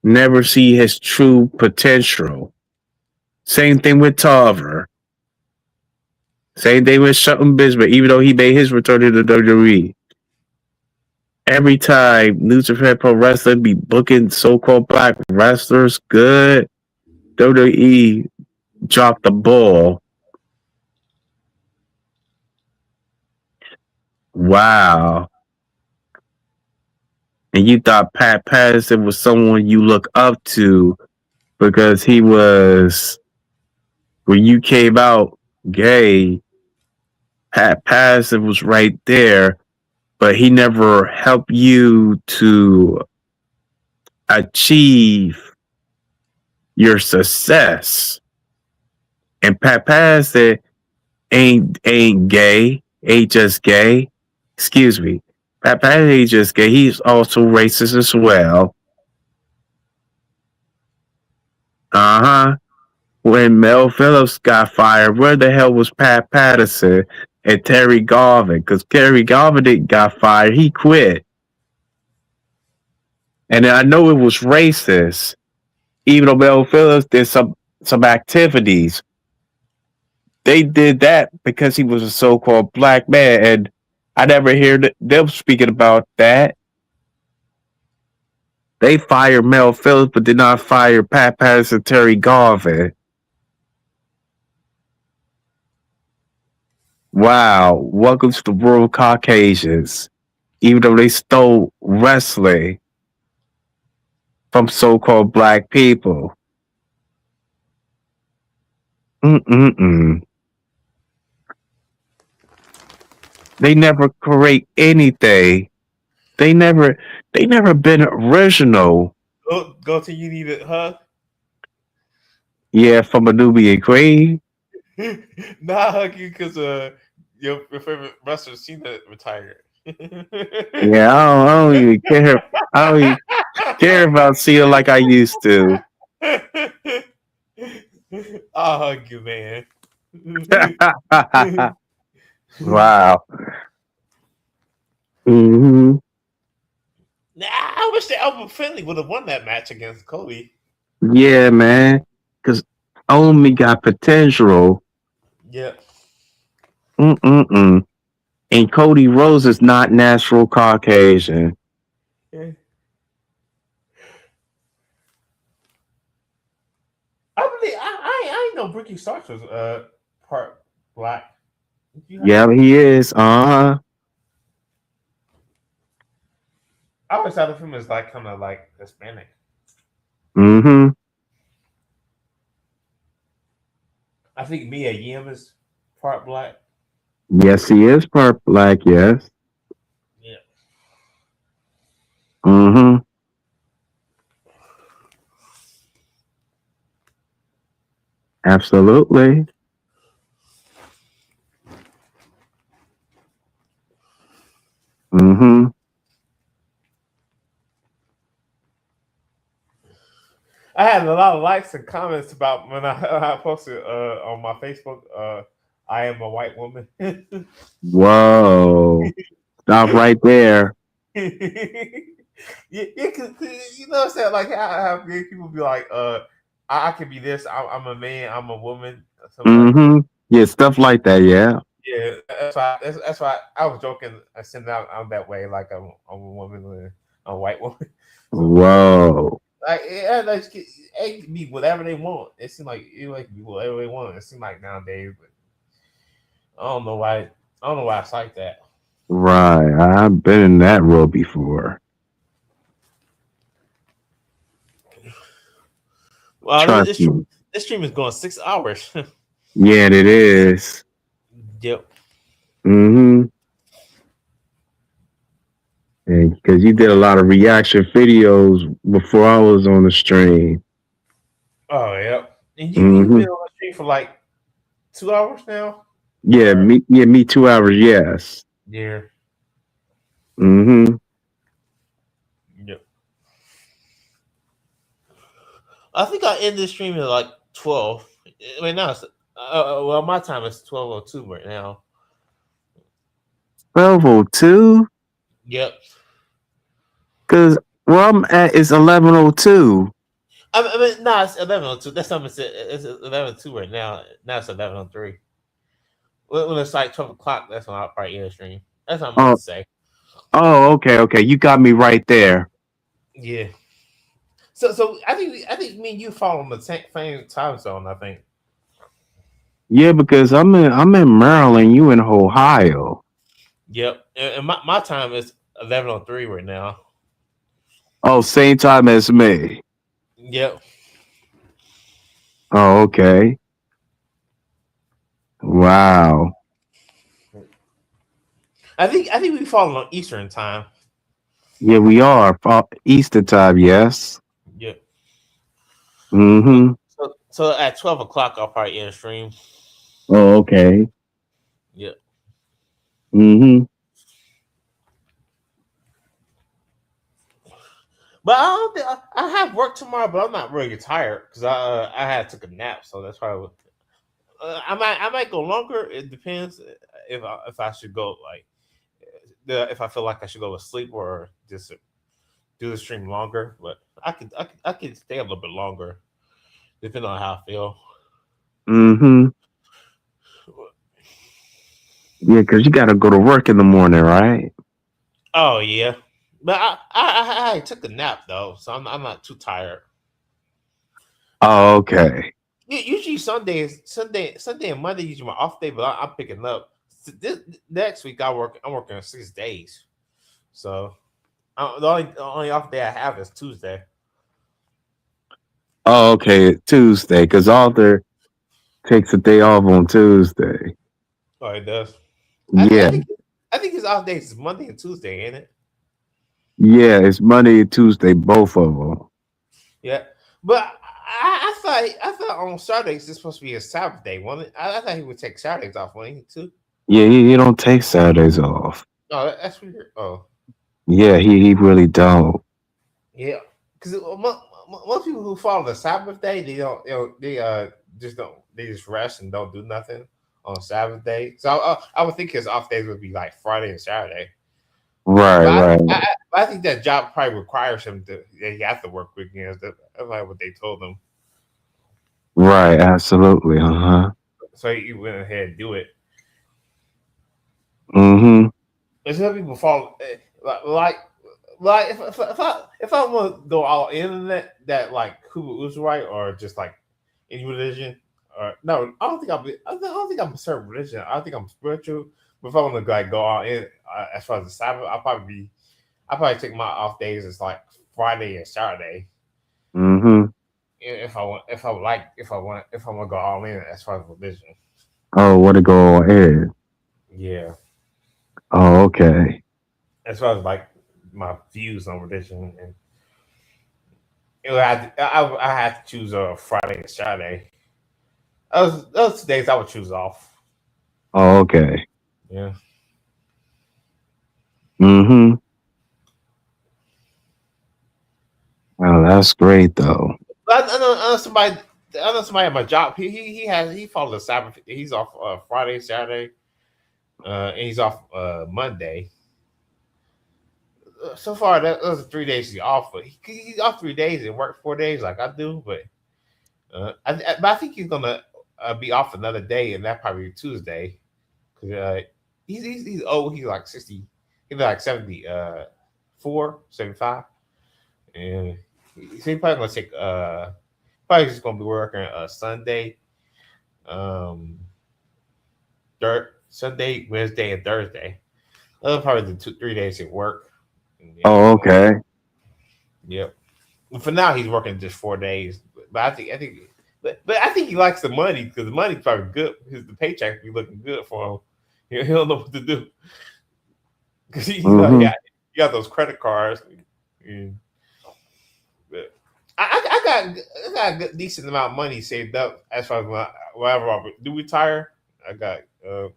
Never see his true potential. Same thing with Tarver. Same thing with Shelton Bismuth, even though he made his return to the WWE. Every time New Japan Pro Wrestling be booking so-called black wrestlers good, WWE dropped the ball. Wow. And you thought Pat Patterson was someone you look up to because he was, when you came out gay, Pat Patterson was right there, but he never helped you to achieve your success. And Pat Patterson ain't gay, ain't just gay. Excuse me. Pat Patterson ain't just gay, he's also racist as well. Uh-huh. When Mel Phillips got fired, where the hell was Pat Patterson and Terry Garvin? Because Terry Garvin didn't got fired, he quit. And I know it was racist, even though Mel Phillips did some activities. They did that because he was a so-called black man, and I never hear them speaking about that. They fired Mel Phillips, but did not fire Pat Patterson, Terry Garvin. Wow. Welcome to the world of Caucasians. Even though they stole wrestling from so-called black people. Mm-mm-mm. They never create anything. They never been original. Go to you need a hug. Yeah, from a Nubian Queen. Not hug you because your favorite wrestler Cena retired. Yeah, I don't even care. I don't even care about Cena like I used to. I'll hug you, man. Wow. Mm-hmm. Nah, I wish that Albert Finley would have won that match against Cody. Yeah, man. Because Omi got potential. Yeah. Mm-mm-mm. And Cody Rhodes is not natural Caucasian. Yeah. I believe I know Ricky Starks was part black. Yeah, he is. Uh-huh. I always thought of him as like kind of like Hispanic. Mm-hmm. I think Mia Yim is part black. Yes, he is part black, yes. Yeah. Mm-hmm. Absolutely. Mm-hmm. I had a lot of likes and comments about when I posted on my Facebook. I am a white woman. Whoa. Stop right there. Yeah, 'cause, you know what I'm saying? Like how people be like, I can be this. I'm a man. I'm a woman. Something like that. Mm-hmm. Yeah, stuff like that, yeah. Yeah, that's why I was joking. I send out I'm that way. Like I'm a woman, and I'm a white woman. Whoa. Like it can be whatever they want. It seems like it can be whatever they want. It seems like nowadays, but I don't know why. I don't know why it's like that. Right. I've been in that role before. Well, Trust me. this stream is going 6 hours. Yeah, it is. Yep. Mm-hmm. And because you did a lot of reaction videos before I was on the stream. Oh, yep. And you've Mm-hmm. been on the stream for like 2 hours now. Yeah, me 2 hours, yes. Yeah. Mm-hmm. Yep. I think I end this stream at like 12. I mean, now it's well, my time is 12:02 right now. 12:02? Yep. Because where I'm at is 11:02. I mean, no, it's 11:02. That's something. It's 11:02 right now. Now it's 11:03. When it's like 12 o'clock, that's when I'll probably end the stream. That's what I meant to say. Oh, okay. You got me right there. Yeah. So I think me and you fall on the same time zone. I think. Yeah, because I'm in Maryland, you in Ohio. Yep, and my time is 11:03 right now. Oh, same time as me. Yep. Oh, okay. Wow. I think we fall on Eastern time. Yeah, we are. Eastern time, yes. Yep. Mm-hmm. So at 12 o'clock, I'll probably end the stream. Oh, okay. Yep. Mm-hmm. But I don't think I have work tomorrow, but I'm not really tired because I had took a nap, so that's why I might go longer. It depends if I should go like if I feel like I should go to sleep or just do the stream longer. But I could stay a little bit longer depending on how I feel. Mm-hmm. Yeah, because you got to go to work in the morning, right? Oh yeah, But I took a nap though, so I'm not too tired. Oh, okay. Usually Sunday and Monday usually my off day, but I'm picking up. This next week I'm working 6 days, so the only off day I have is Tuesday. Oh, okay. Tuesday, because Arthur takes a day off on Tuesday. Oh, it does. Yeah, I think his off days is Monday and Tuesday, ain't it? yeah. It's Monday and Tuesday, both of them. Yeah, but I thought on Saturdays it's supposed to be a Sabbath day, wasn't it? I thought he would take Saturdays off, wasn't he too? Yeah, he don't take Saturdays off. Oh, that's weird. Oh, Yeah, he really don't. yeah, because most people who follow the Sabbath day, they don't, they just rest and don't do nothing on Sabbath day. So I would think his off days would be like Friday and Saturday. Right, But right, I think that job probably requires him to. He has to work weekends. That's like what they told him. right. Absolutely. Uh-huh. So he went ahead and do it. Mm-hmm. And some people fall like if I want to go all in on that like who was right or just like any religion or no, I don't think I'm a certain religion. I think I'm spiritual. But if I want to like go all in as far as the Sabbath, I probably take my off days as like Friday and Saturday. Mm-hmm. If I want to go all in as far as religion. Oh, what to go on air? Yeah. Oh, okay. As far as like my views on religion and I had to choose a Friday and Saturday. Those days I would choose off. Oh, okay. Yeah. Mm-hmm. Oh, that's great though. I know somebody. I know somebody at my job. He follows the Sabbath. He's off Friday, Saturday, and he's off Monday. So far, those are 3 days he's off. But he's off 3 days and work 4 days like I do. But but I think he's gonna be off another day, and that probably Tuesday. Cause he's old. He's like 60. He's like 74, 75. And so he's probably gonna take probably just gonna be working Sunday, um, Sunday, Wednesday, and Thursday. Probably the 3 days at work. Oh, okay. Yep. Well, for now, he's working just 4 days. But but I think he likes the money because the money's probably good. Because the paycheck be looking good for him. He don't know what to do because he got those credit cards. And, but I got a good, decent amount of money saved up as far as whenever I do retire. I got but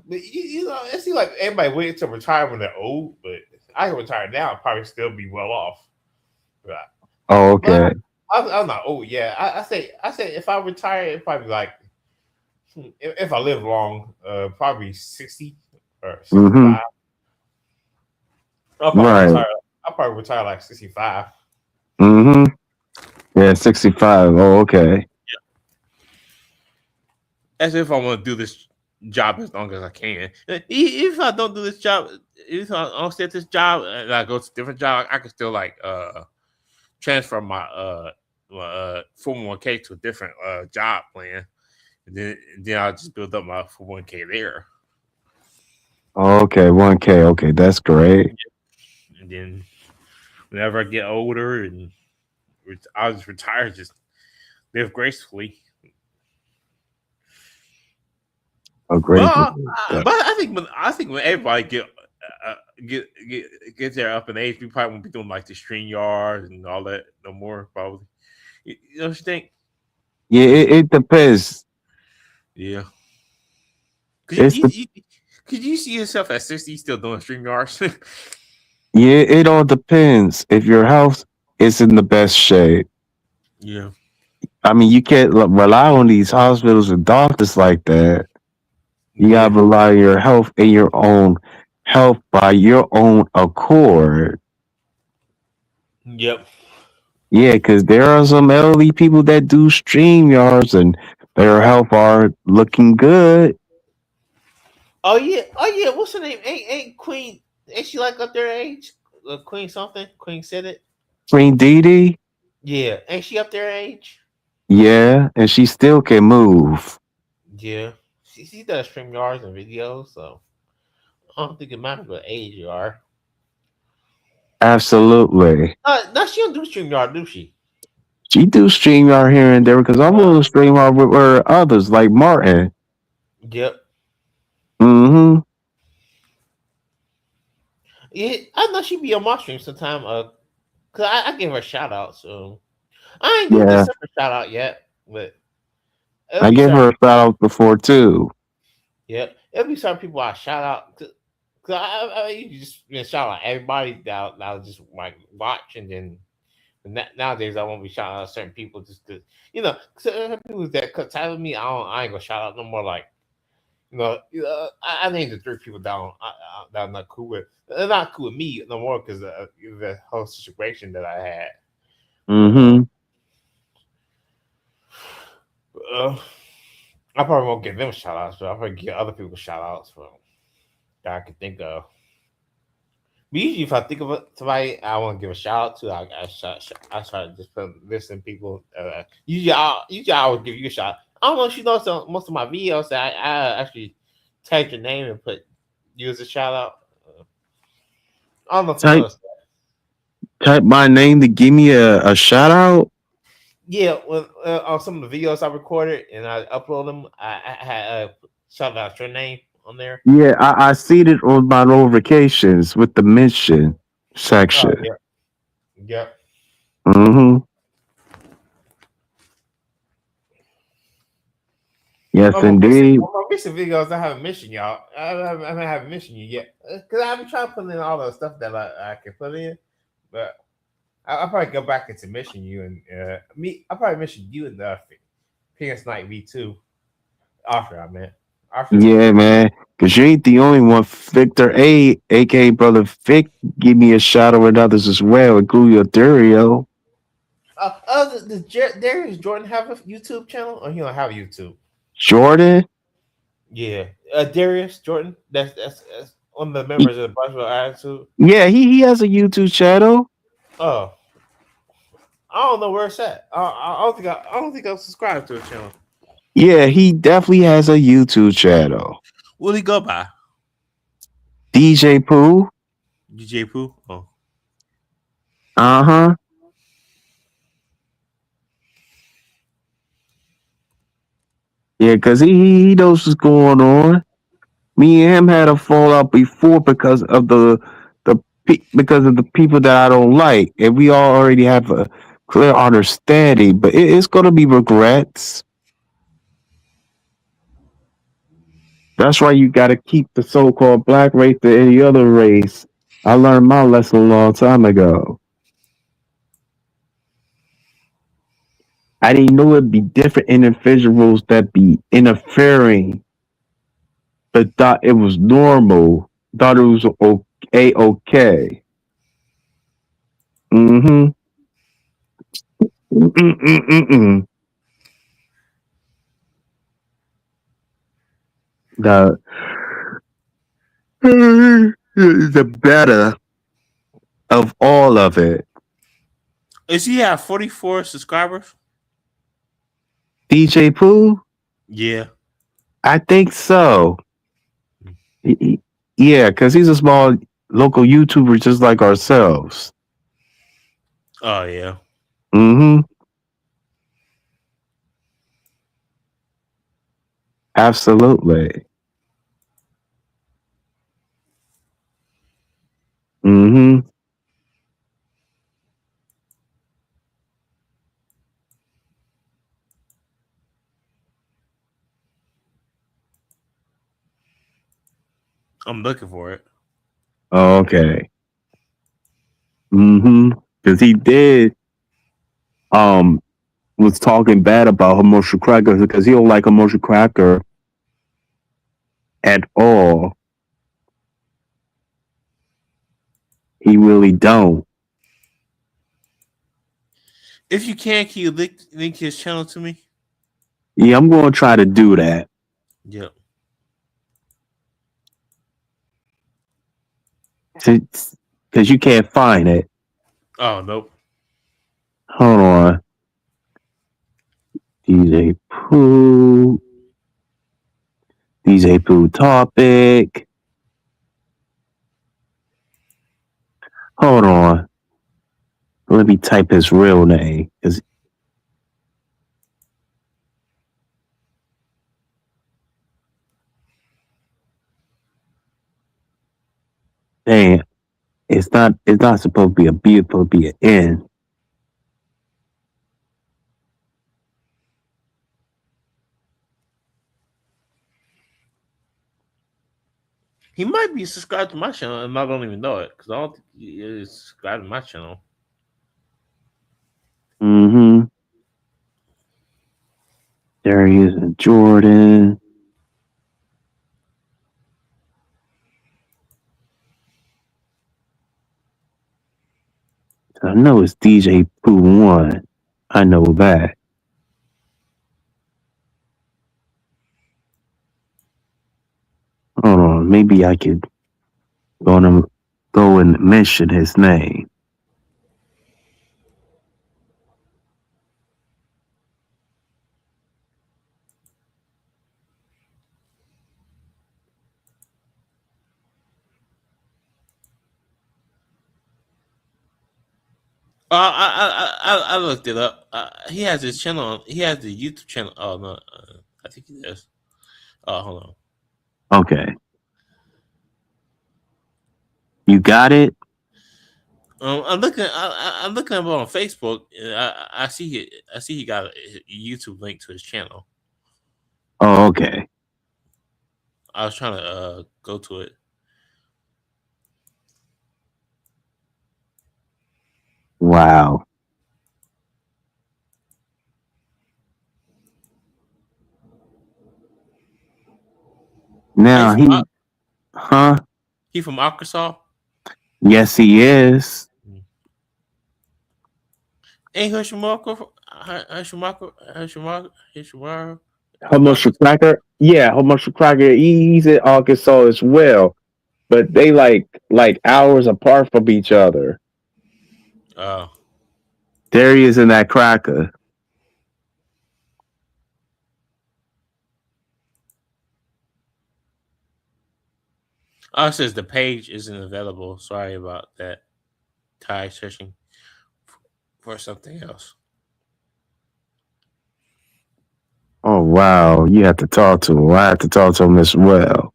it seems like everybody waits to retire when they're old, but I can retire now and probably still be well off. But, Oh, okay. I'm not old. Yeah, I say if I retire, it probably like if I live long, probably 60 or 65. Mm-hmm. Right. I'll probably retire like 65. Mm-hmm. Yeah, 65. Oh, okay. As if I want to do this job as long as I can. If I don't do this job, if I don't stay at this job and I go to a different job, I can still like transfer my 401k to a different job plan. And then I'll just build up my 401k there. Oh, okay, 1K. Okay, that's great. And then whenever I get older and I'll just retire, just live gracefully. Oh, great. But I think when everybody get there up in age, we probably won't be doing like the string yards and all that no more. Probably, you know what you think? Yeah, it depends. Yeah. It's Could you see yourself at 60 still doing string yards? Yeah, it all depends. If your health is in the best shape, Yeah. I mean, you can't rely on these hospitals and doctors like that. You gotta rely on your health and your own health by your own accord. Yep. Yeah, because there are some elderly people that do stream yards and their health are looking good. Oh yeah. What's her name? Ain't Queen Ain't she like up their age? Queen something? Queen said it. Queen Dee Dee? Yeah, ain't she up their age? Yeah, and she still can move. Yeah, she does stream yards and videos, so I don't think it matters what age you are. Absolutely. No, she don't do stream yard, do she? She do StreamYard here and there because I'm willing to StreamYard with her others like Martin. Yep. Mm-hmm. Yeah, I know she be on my stream sometime. Cause I give her a shout out, so I ain't do Yeah. December shout out yet, but it'll I be gave her certain. a shout out before too. Yep, it'll be certain people I shout out. Cause I usually just shout out everybody that I just like watch, and then nowadays I won't be shouting out certain people just cause certain people that title me. I ain't gonna shout out no more. Like I named the three people down that I'm not cool with. They're not cool with me no more because of the whole situation that I had. Mm-hmm. I probably won't give them shout outs, but I'll probably give other people shout outs that I can think of. But usually, if I think of somebody I want to give a shout out to, I try to just put listen people. Usually, I always give you a shout. I don't know if you know most of my videos that I actually tag your name and put you as a shout out. I don't know if you Type noticed that. type my name to give me a shout out. Yeah, when on some of the videos I recorded and I upload them, I had shout out your name on there. Yeah, I see it on my notifications with the mention Oh section. yeah, yeah. Mm-hmm. Yes, On indeed. my recent videos, I haven't mentioned y'all. I haven't mentioned you yet because I've been trying to put in all the stuff that I can put in, but I'll probably go back into mention you and me. I'll probably mention you in the PS Night V2. Arthur, I meant. Arthur. Yeah, man. Cause you ain't the only one. Victor A, aka Brother Vic, give me a shout out with others as well, including Durio. Does Darius Jordan have a YouTube channel or he don't have YouTube? Jordan. Yeah, Darius Jordan. That's one of the members of the Buzzwell Attitude. Yeah, he has a YouTube channel. Oh, I don't know where it's at. I don't think I'm subscribed to a channel. Yeah, he definitely has a YouTube channel. What'd he go by? DJ Pooh. DJ Pooh. Oh, Uh-huh. Yeah, cause he knows what's going on. Me and him had a fallout before because of the people that I don't like, and we all already have a clear understanding. But it's gonna be regrets. That's why you got to keep the so-called black race to any other race. I learned my lesson a long time ago. I didn't know it'd be different individuals that be interfering, but thought it was normal, thought it was okay. Mm-hmm. Mm-mm-mm-mm. The the better of all of it. is he have 44 subscribers? DJ Pooh? Yeah. I think so. Yeah, because he's a small local YouTuber just like ourselves. Oh yeah. Mm-hmm. Absolutely. Mm-hmm. I'm looking for it. Okay. Mm-hmm. Because he did was talking bad about Hermosa Cracker because he don't like Hermosa Cracker at all. He really don't. If you can you link his channel to me? Yeah, I'm gonna try to do that. Yep. Because you can't find it. Oh nope. Hold on. DJ Pooh. DJ Pooh topic. Hold on. Let me type his real name. Dang, it's not supposed to be a B, it's supposed to be an N. He might be subscribed to my channel and I don't even know it because I don't think he is subscribed to my channel. Mm-hmm. There he is in Jordan. I know it's DJ Pooh 1. I know that. Hold on, maybe I could go and mention his name. I looked it up. He has his channel. He has the YouTube channel. Oh no, I think he does. Hold on. Okay. You got it? I'm looking. I'm looking up on Facebook. And I see it. I see he got a YouTube link to his channel. Oh, okay. I was trying to go to it. Wow. Now he from Arkansas? Yes, he is. Ain't Hershey Hermosa Cracker? Yeah, Hermosa Cracker. He's in Arkansas as well. But they like hours apart from each other. Oh. There he is in that cracker. Oh, it says the page isn't available. Sorry about that. Try searching for something else. Oh wow, you have to talk to him. I have to talk to him as well.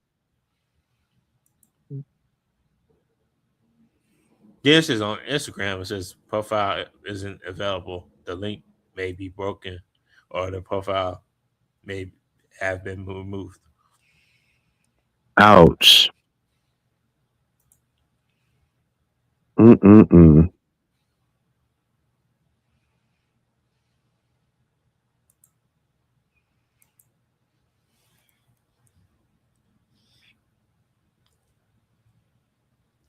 This is on Instagram. It says profile isn't available. The link may be broken, or the profile may have been removed. Ouch. Mm-mm-mm.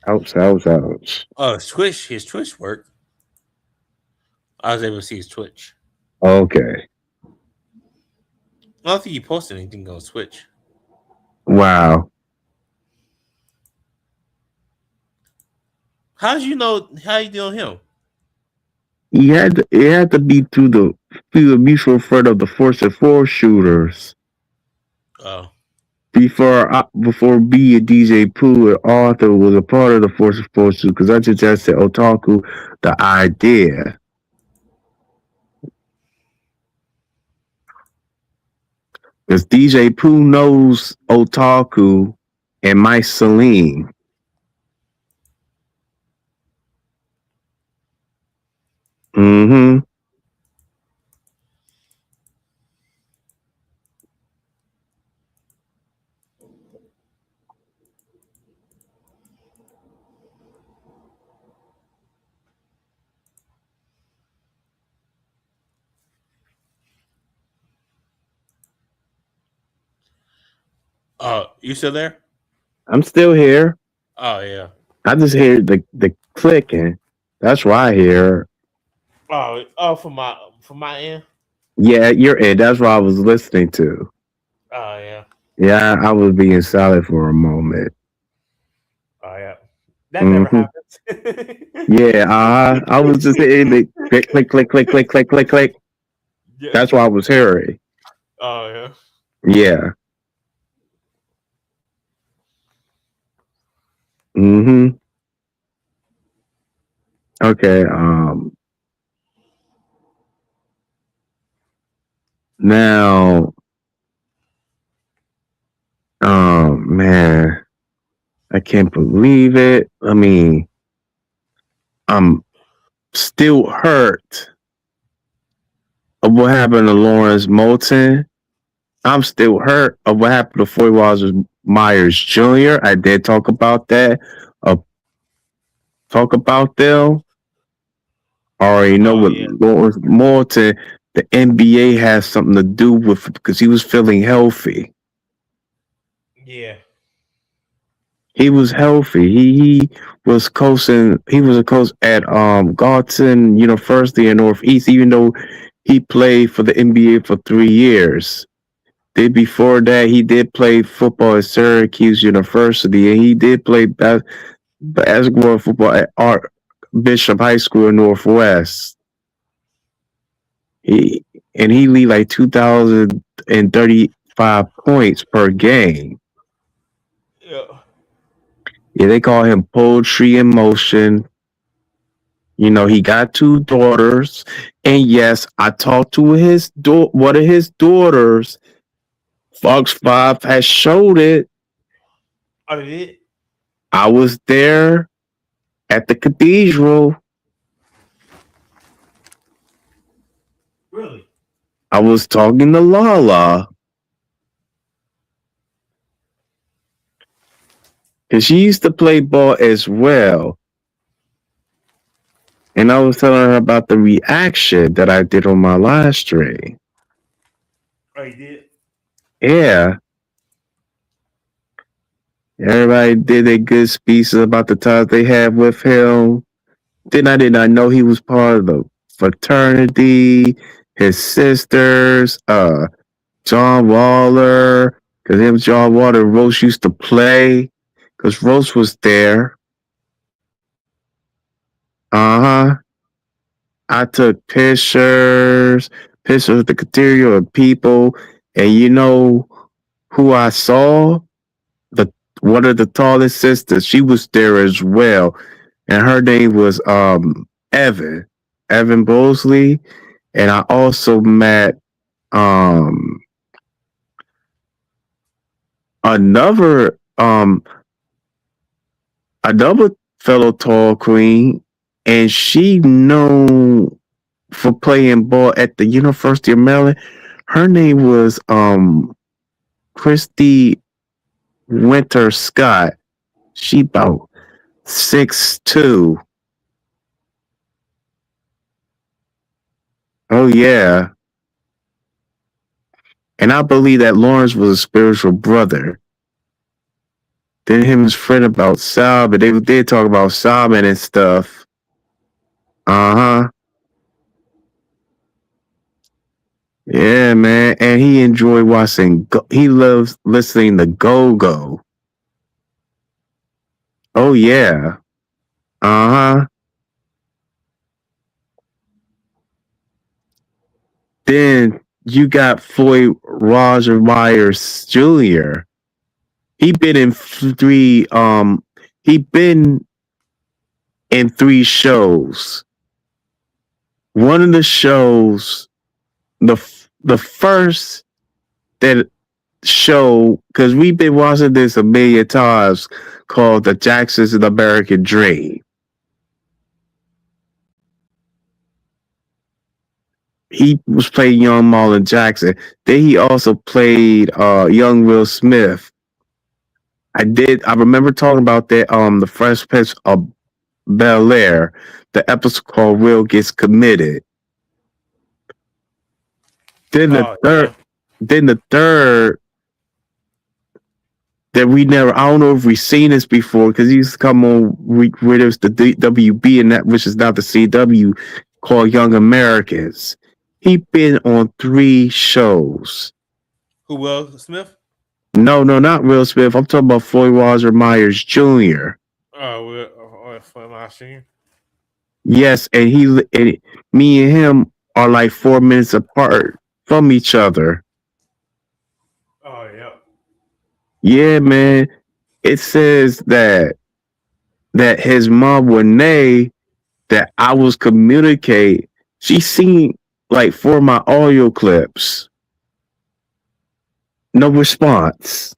Ouch. Oh, his Twitch worked. I was able to see his Twitch. Okay. I don't think he posted anything on Twitch. Wow. How did you know? How you know him? It had to be through the mutual friend of the Force and Four shooters. Oh. Before me and DJ Pooh and Arthur was a part of the Force and Four shooters, because I just said Otaku the idea. Because DJ Pooh knows Otaku and my Celine. Mm-hmm. Oh, you still there? I'm still here. Oh yeah. I just hear the clicking. That's what I hear. Oh, from my end. Yeah, your end. That's what I was listening to. Oh yeah. Yeah, I was being silent for a moment. Oh yeah. That never Mhm. happens. Yeah, I was just hitting it. Click, click, click, click, click, click, click, click. Yeah. That's what I was hearing. Oh yeah. Yeah. Mm-hmm. Okay. Now, man, I can't believe it. I mean, I'm still hurt of what happened to Lawrence Moulton. I'm still hurt of what happened to Floyd Rogers Myers Jr. I did talk about that. Talk about them. I already know Oh what yeah. Lawrence Moulton, the NBA has something to do with it because he was feeling healthy. Yeah. He was healthy. He was coaching. He was a coach at Galton University in Northeast, even though he played for the NBA for 3 years. Then before that, he did play football at Syracuse University, and he did play basketball and football at Bishop High School in Northwest. He lead like 2,035 points per game. Yeah. Yeah, they call him Poetry in Motion. He got 2 daughters, and yes, I talked to one of his daughters. Fox 5 has showed it. Oh, did it? I was there at the cathedral. Really? I was talking to Lala. Because she used to play ball as well. And I was telling her about the reaction that I did on my live stream. Oh, you did? Yeah. Everybody did their good speeches about the times they had with him. Then I did not know he was part of the fraternity, his sisters, John Waller, because him, John Waller, Rose used to play, because Rose was there. Uh-huh. I took pictures of the cathedral of people, and you know who I saw? One of the tallest sisters. She was there as well, and her name was Evan Bosley, and I also met um another another fellow tall queen, and she known for playing ball at the University of Maryland. Her name was Christy Winter Scott. She about 6'2". Oh yeah. And I believe that Lawrence was a spiritual brother. Then him and his friend about sobbing. They did talk about sobbing and stuff. Uh-huh. Yeah, man. And he enjoyed watching. He loves listening to Go-Go. Oh, yeah. Uh-huh. Then you got Floyd Roger Myers Jr. He been in he been in 3 shows. One of the shows, the first that show, because we've been watching this a million times, called The Jacksons and American Dream. He was playing young Marlon Jackson. Then he also played young Will Smith. I remember talking about that the Fresh Prince of Bel Air, the episode called Will Gets Committed. Then the third that we never, I don't know if we've seen this before, because he used to come on where there's the WB and that, which is now the CW, called Young Americans. He been on 3 shows. Who, Will Smith? No, not Will Smith. I'm talking about Floyd Roger Myers Jr. Oh, from my scene. Yes, and me and him are like 4 minutes apart from each other. Oh yeah. Yeah, man. It says that his mom Renee that I was communicate. She seen like 4 of my audio clips. No response.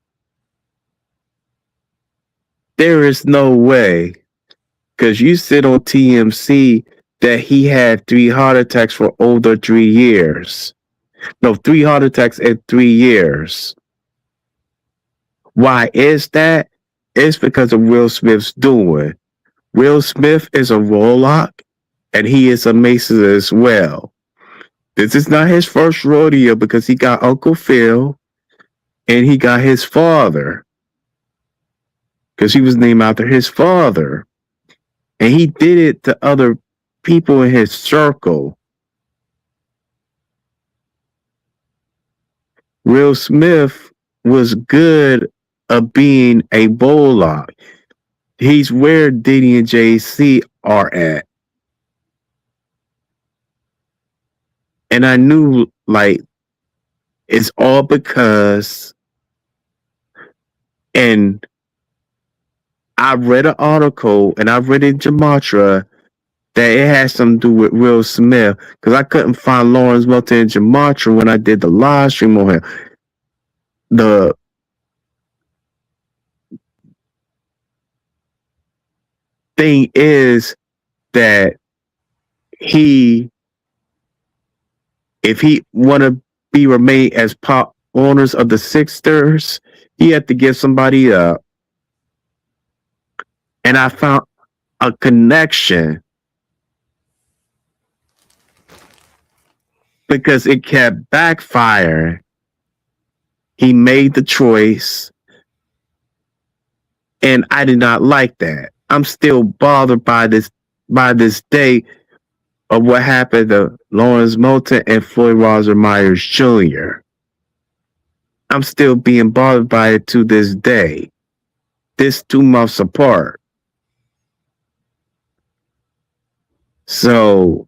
There is no way. Because you said on TMC that he had 3 heart attacks for over 3 years. No, 3 heart attacks in 3 years. Why is that? It's because of Will Smith's doing. Will Smith is a warlock and he is a Mason as well. This is not his first rodeo because he got Uncle Phil and he got his father because he was named after his father. And he did it to other people in his circle. Will Smith was good at being a warlock. He's where Diddy and Jay-Z are at. And I knew, like, it's all because, and I read an article and I read in Gematria that it has something to do with Will Smith because I couldn't find Lawrence Melton in Gematria when I did the live stream on him. The thing is that if he want to be remain as pop owners of the Sixers, he had to give somebody up. And I found a connection because it kept backfiring. He made the choice, and I did not like that. I'm still bothered by this day of what happened to Lawrence Moulton and Floyd Roger Myers Jr. I'm still being bothered by it to this day. This 2 months apart. So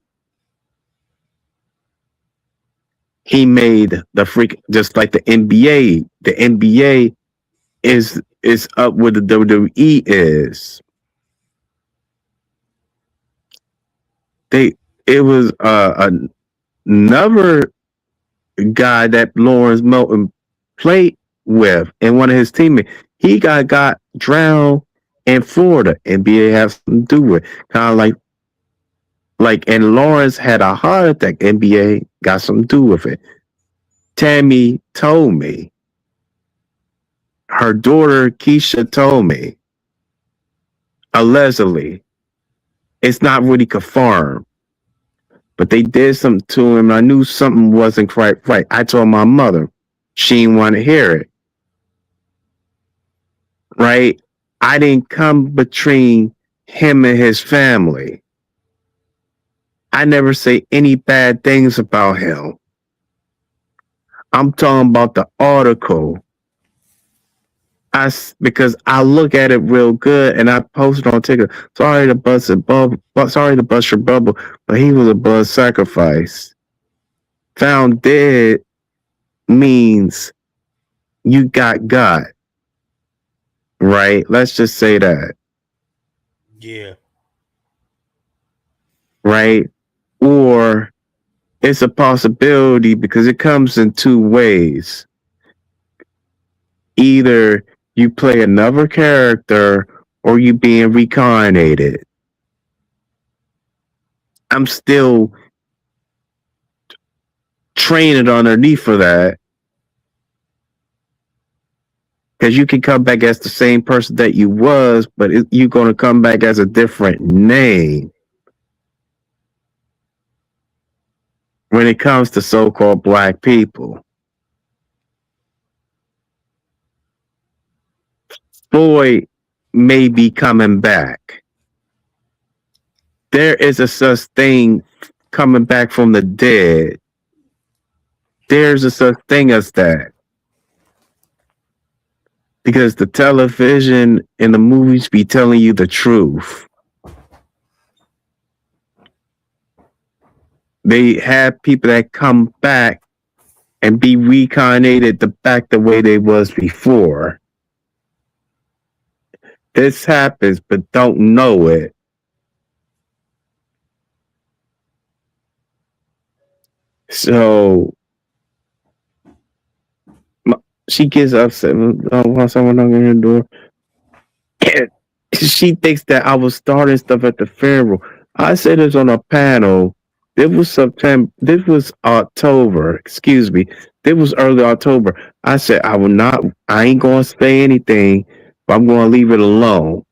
he made the freak just like the NBA. The NBA is up where the WWE is. It was another guy that Lawrence Melton played with and one of his teammates. He got drowned in Florida. NBA has something to do with kind of like and Lawrence had a heart attack. NBA got something to do with it. Tammy told me. Her daughter Keisha told me. Allegedly. It's not really confirmed. But they did something to him. And I knew something wasn't quite right. I told my mother. She didn't want to hear it. Right? I didn't come between him and his family. I never say any bad things about him. I'm talking about the article. Because I look at it real good and I posted on TikTok. Sorry to bust your bubble, but he was a blood sacrifice. Found dead means you got God. Right? Let's just say that. Yeah. Right? Or it's a possibility because it comes in 2 ways. Either you play another character or you being reincarnated. I'm still training underneath for that. Because you can come back as the same person that you was, but you're going to come back as a different name. When it comes to so-called black people. Floyd may be coming back. There is a such thing coming back from the dead. There's a such thing as that. Because the television and the movies be telling you the truth. They have people that come back and be reincarnated back the way they was before. This happens, but don't know it. So she gets upset while someone knocking her door. She thinks that I was starting stuff at the funeral. I said this on a panel. This was September. This was October. Excuse me. This was early October. I said I will not. I ain't gonna say anything, but I'm gonna leave it alone.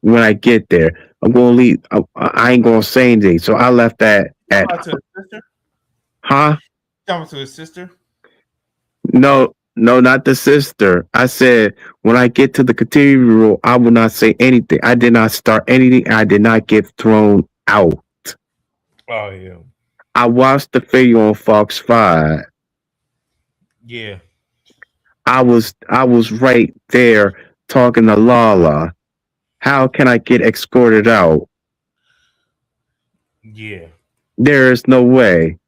When I get there, I'm gonna leave. I ain't gonna say anything. So I left that at. Talking to his sister? Huh? Talking to his sister? No, not the sister. I said when I get to the cathedral, I will not say anything. I did not start anything. I did not get thrown out. Oh yeah. I watched the video on Fox 5. Yeah. I was right there talking to Lala. How can I get escorted out? Yeah. There is no way.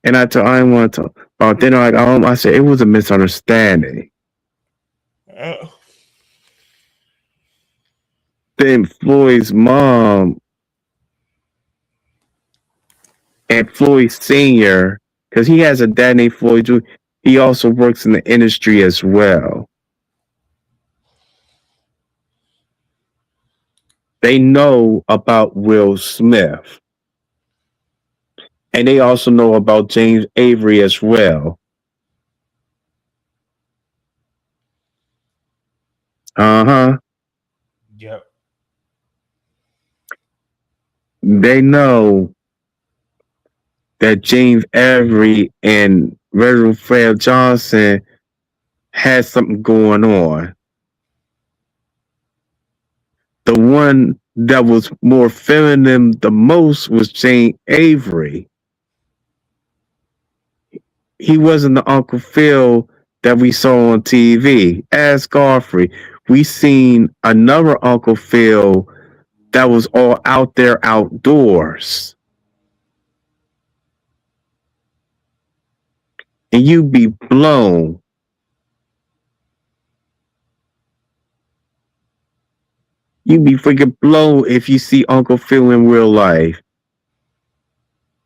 And I didn't want to talk about dinner. I said it was a misunderstanding. Then Floyd's mom and Floyd Sr., because he has a dad named Floyd Jr., he also works in the industry as well. They know about Will Smith. And they also know about James Avery as well. Uh-huh. Yep. They know that James Avery and Reverend Fred Johnson had something going on. The one that was more feminine the most was Jane Avery. He wasn't the Uncle Phil that we saw on TV. As Godfrey, we seen another Uncle Phil that was all out there outdoors. And you'd be blown. You'd be freaking blown if you see Uncle Phil in real life.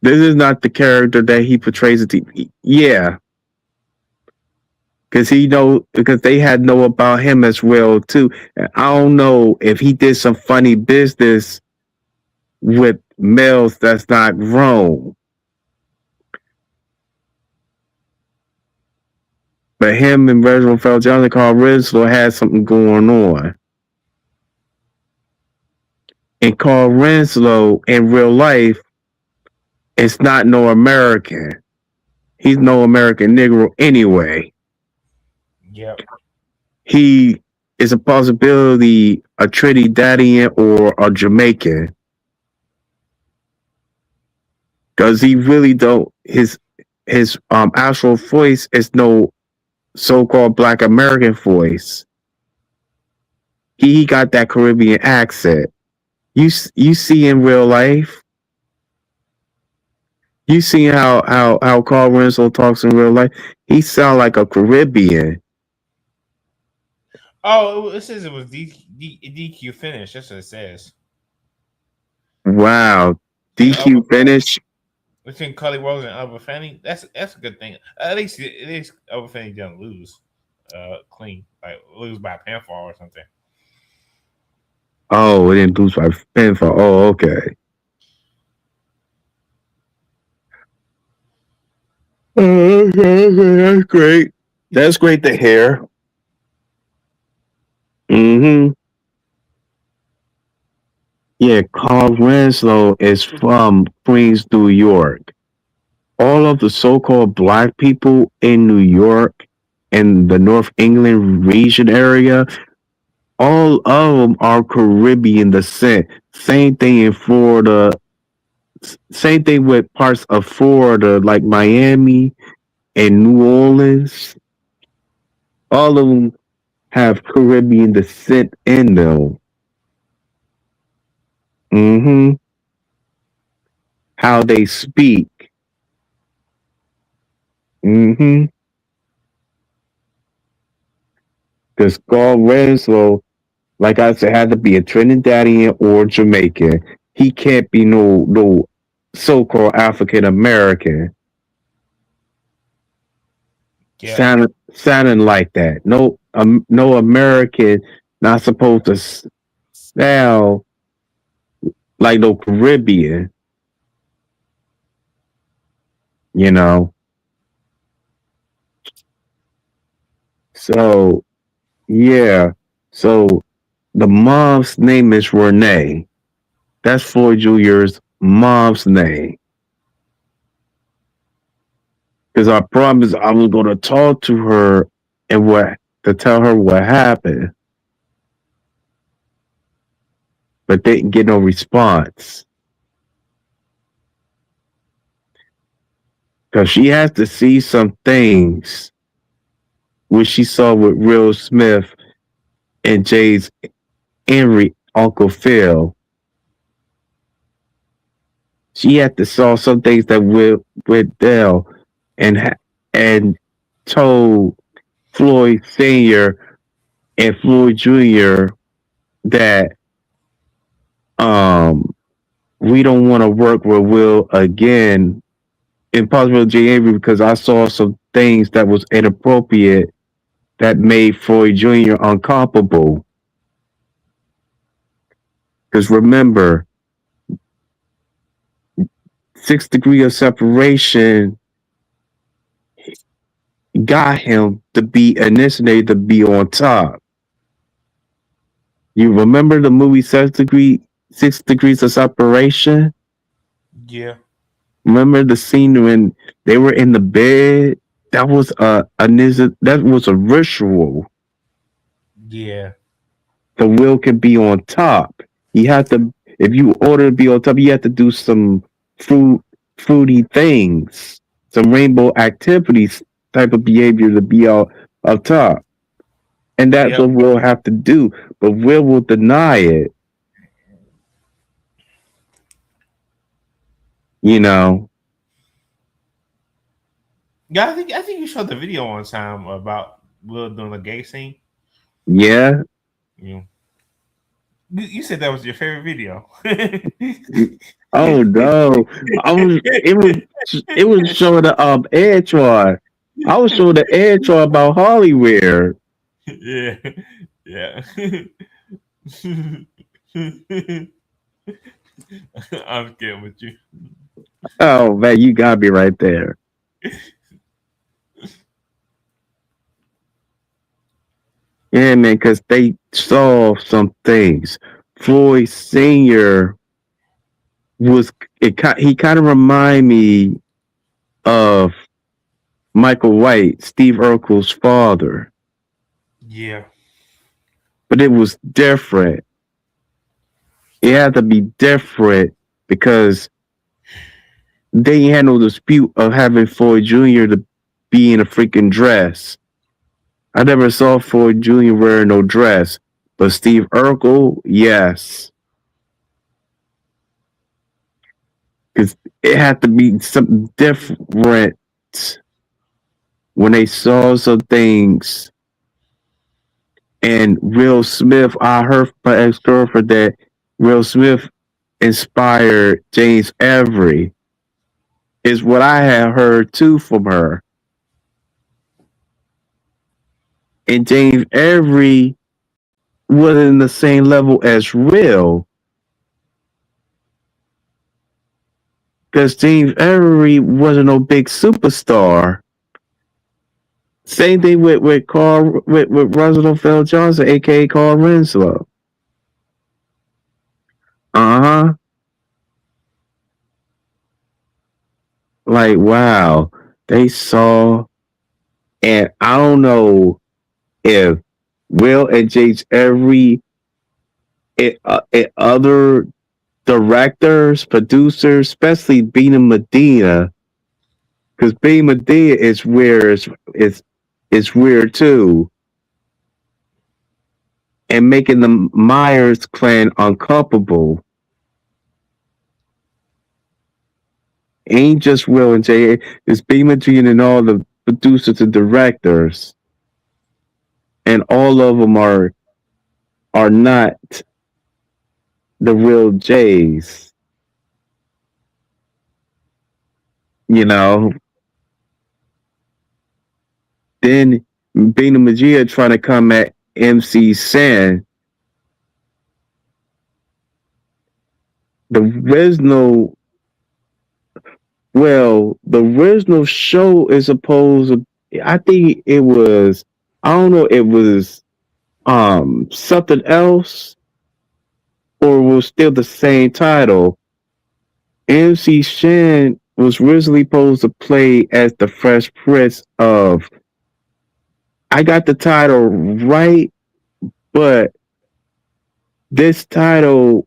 This is not the character that he portrays it to. Yeah. Because they had know about him as well too. And I don't know if he did some funny business with males that's not grown. But him and Reginald Fell Johnson, Carl Rinslow had something going on. And Carl Rinslow in real life is not no American. He's no American Negro anyway. Yep. He is a possibility a Trinidadian or a Jamaican. Because he really don't his actual voice is no so-called Black American voice. He got that Caribbean accent. You see in real life. You see how Carl Winslow talks in real life. He sound like a Caribbean. Oh, it says it was DQ finish. That's what it says. Wow, DQ finish. Between Cully Rose and Albert Fanning, that's a good thing. At least Albert Fanning didn't lose clean, like lose by pinfall or something. Oh, it didn't lose by pinfall. Oh, okay. Okay, that's great. That's great to hear. Mm-hmm. Yeah, Carl Winslow is from Queens, New York. All of the so-called Black people in New York and the North England region area, all of them are Caribbean descent. Same thing in Florida. Same thing with parts of Florida, like Miami and New Orleans. All of them have Caribbean descent in them. Mm-hmm. how they speak. Mm-hmm. Because Carl Winslow, like I said, had to be a Trinidadian or Jamaican. He can't be no so-called African American. Yeah. Sounding like that. No American not supposed to sound like no Caribbean. You know. So yeah. So the mom's name is Renee. That's Floyd Jr.'s mom's name. Because I promised I was going to talk to her and to tell her what happened, but didn't get no response. Because she has to see some things which she saw with Will Smith and Jay's Henry Uncle Phil. She had to saw some things that with Dell and told Floyd Sr. and Floyd Jr. that we don't want to work with Will again, Impossible J. Avery, because I saw some things that was inappropriate that made Floyd Jr. uncomfortable. Because remember, 6 degrees of separation got him to be initiated to be on top. You remember the movie 6 degrees of separation? Yeah. Remember the scene when they were in the bed? That was a ritual. Yeah. The Will can be on top. You have to, if you order to be on top, you have to do some fruity things, some rainbow activities type of behavior to be out up top. And that's what Will have to do. But Will deny it. You know. Yeah, I think you showed the video one time about Will doing the gay scene. Yeah. Yeah. You said that was your favorite video. Oh no! It was showing the edge one. I was showing the edge one about Hollywood. Yeah, yeah. I'm kidding with you. Oh man, you got me right there. Yeah, man, because they saw some things. Floyd Senior he kind of remind me of Michael White, Steve Urkel's father. Yeah. But it was different. It had to be different because they had no dispute of having Floyd Jr. to be in a freaking dress. I never saw Floyd Jr. wearing no dress, but Steve Urkel, yes. Because it had to be something different when they saw some things. And Will Smith, I heard from my ex-girlfriend that Will Smith inspired James Avery, is what I had heard too from her. And James Avery wasn't in the same level as Will. Because James Avery wasn't no big superstar. Same thing with Roosevelt Johnson, aka Carl Winslow. Uh-huh. Like, wow. They saw, and I don't know if Will and James Avery and other directors, producers, especially Beena Medina, because Beena Medina is weird. It's weird too, and making the Myers clan uncomfortable. ain't just Will and Jay. It's Beamer G and all the producers and directors, and all of them are not the real Jays. You know. Then Bina Majia trying to come at MC Sen. The original, the original show is supposed to, I think it was, I don't know, it was something else or was still the same title. MC Shan was originally supposed to play as the Fresh Prince of, I got the title right, but this title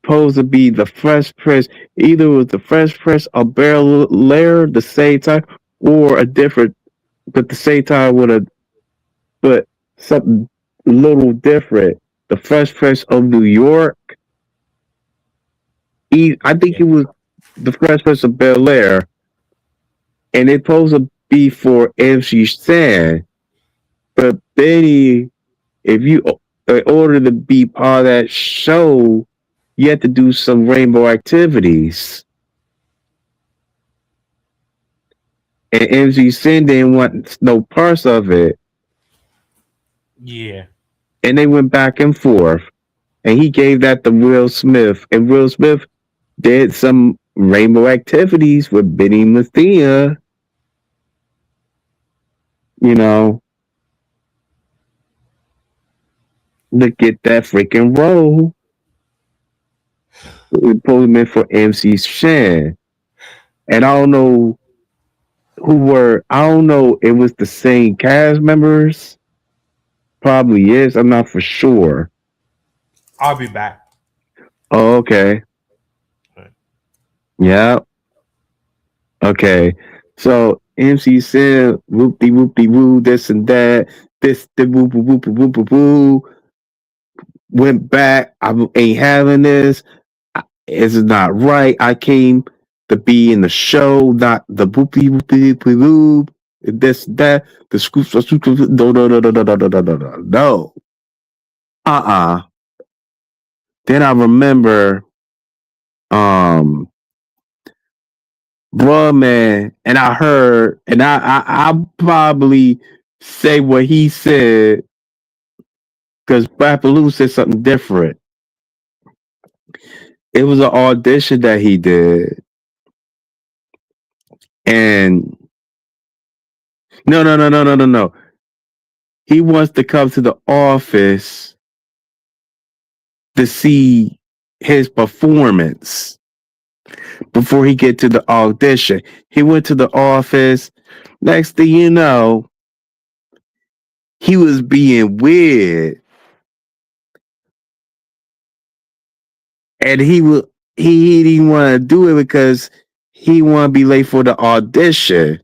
supposed to be the Fresh Prince. Either it was the Fresh Prince of Bel Air, the same time, or a different, but the same time with a, but something little different. The Fresh Prince of New York. I think it was the Fresh Prince of Bel Air, and it's supposed to be for MC Stan. But Benny, if you in order to be part of that show, you have to do some rainbow activities. And MC Sin didn't want no parts of it. Yeah. And they went back and forth. And he gave that to Will Smith. And Will Smith did some rainbow activities with Benny Mathia. You know, to get that freaking role. It was meant for MC Shan. And I don't know I don't know, it was the same cast members. Probably is. I'm not for sure. I'll be back. Oh, okay. Yeah. Okay. So MC said whoopty whoopty woo, this and that, this the whoop whoop whoop whoop woo. Went back. I ain't having this. This is not right. I came to be in the show, not the whoopty whoopty whoopty woo. This that the scoops. No no no no no no no no no no no. Then I remember, bruh, man, and I heard, and I probably say what he said because Bapaloo said something different. It was an audition that he did, and no. He wants to come to the office to see his performance before he get to the audition. He went to the office. Next thing you know, he was being weird. And he didn't want to do it because he want to be late for the audition.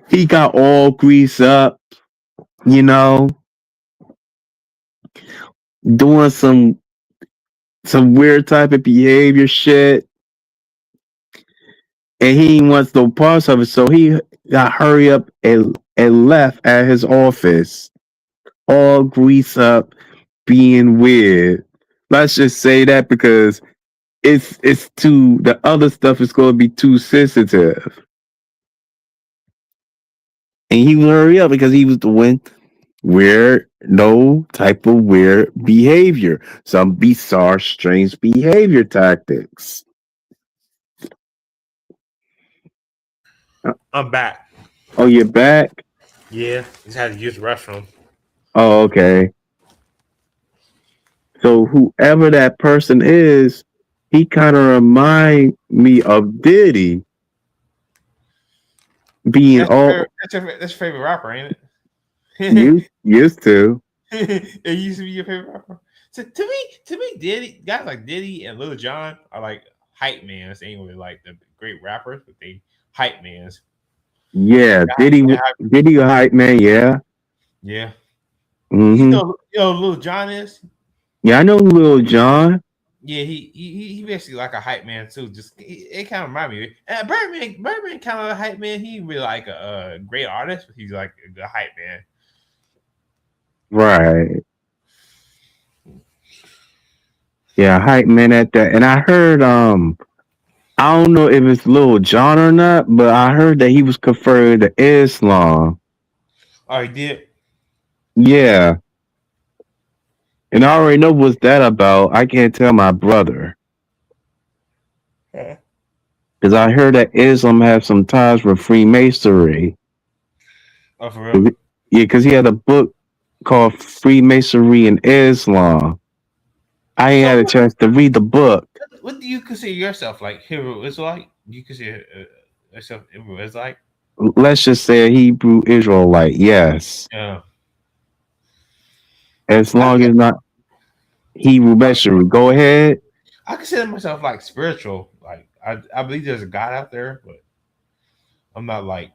He got all greased up, you know, doing some weird type of behavior shit. And he wants no parts of it, so he got hurry up and left at his office, all greased up, being weird. Let's just say that because it's too, the other stuff is going to be too sensitive. And he would hurry up because he was doing no type of weird behavior, some bizarre, strange behavior tactics. I'm back. Oh, you're back? Yeah, just had to use the restroom. Oh, okay. So whoever that person is, he kind of remind me of Diddy being That's your favorite rapper, ain't it? used to. It used to be your favorite rapper. So to me, Diddy, guys like Diddy and Lil Jon are like hype mans. They ain't really like the great rappers, but they hype mans. Yeah, Diddy a hype man. Yeah. Yeah. Mm-hmm. You know who Lil Jon is? Yeah, I know Lil Jon. Yeah, he basically like a hype man too. Just it kind of remind me. Birdman kind of a hype man. He really like a great artist, but he's like a good hype man. Right. Yeah, hype man at that. And I heard I don't know if it's Lil Jon or not, but I heard that he was converted to Islam. Oh, he did. Yeah. And I already know what's that about. I can't tell my brother. Yeah. Because I heard that Islam has some ties with Freemasonry. Oh, for real? Yeah, because he had a book called Freemasonry and Islam. I ain't had a chance to read the book. What do you consider yourself like? Hebrew Israelite? Do you consider yourself Hebrew Israelite? Let's just say a Hebrew Israelite, yes. Yeah. As long as not Hebrew Masonry. Go ahead. I consider myself like spiritual. Like I believe there's a God out there, but I'm not like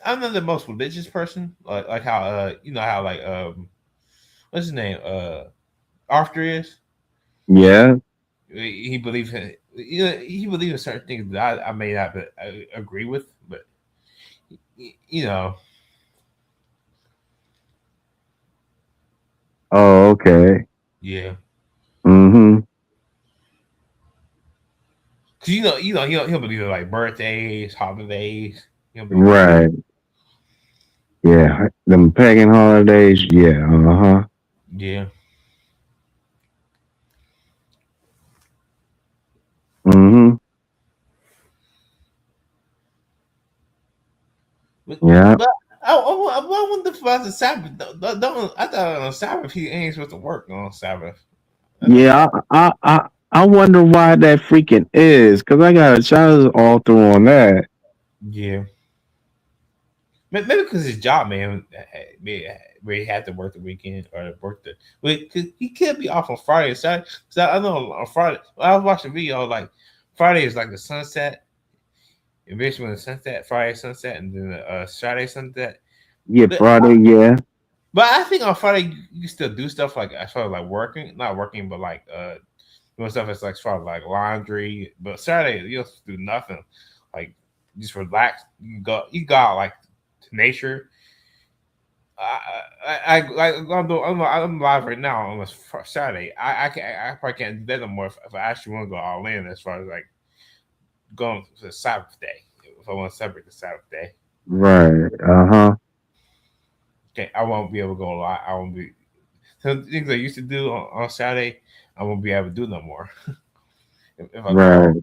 I'm not the most religious person. Like how you know how like what's his name Arthur is. Yeah. He believes in he believes in certain things that I may not agree with, but you know. Oh, okay. Yeah. Mm-hmm. Cause he'll believe in like birthdays, holidays. Right. Yeah. Them pagan holidays. Yeah. Uh-huh. Yeah. Mm-hmm. Yeah. But I wonder about the Sabbath. I thought on Sabbath he ain't supposed to work on Sabbath. Yeah. I wonder why that freaking is. Because I got a child author on that. Yeah. Maybe because his job, man, where he had to work the weekend or work the. Because he can't be off on Friday or Saturday. So I know on Friday, when I was watching the video, like Friday is like the sunset. And basically, when the sunset, Friday sunset, and then Saturday sunset. Yeah, Friday, yeah. But I think on Friday you can still do stuff like as far as like working, not working, but like doing stuff as like as far as like laundry. But Saturday you don't do nothing, like just relax. You go out like to nature. I'm live right now on this Saturday. I probably can't do that no more if I actually want to go all in as far as like going to the Sabbath day. If I want to celebrate the Sabbath day. Right. Uh-huh. Okay, I won't be able to go a lot. I won't be some things I used to do on Saturday. I won't be able to do no more. if I Right.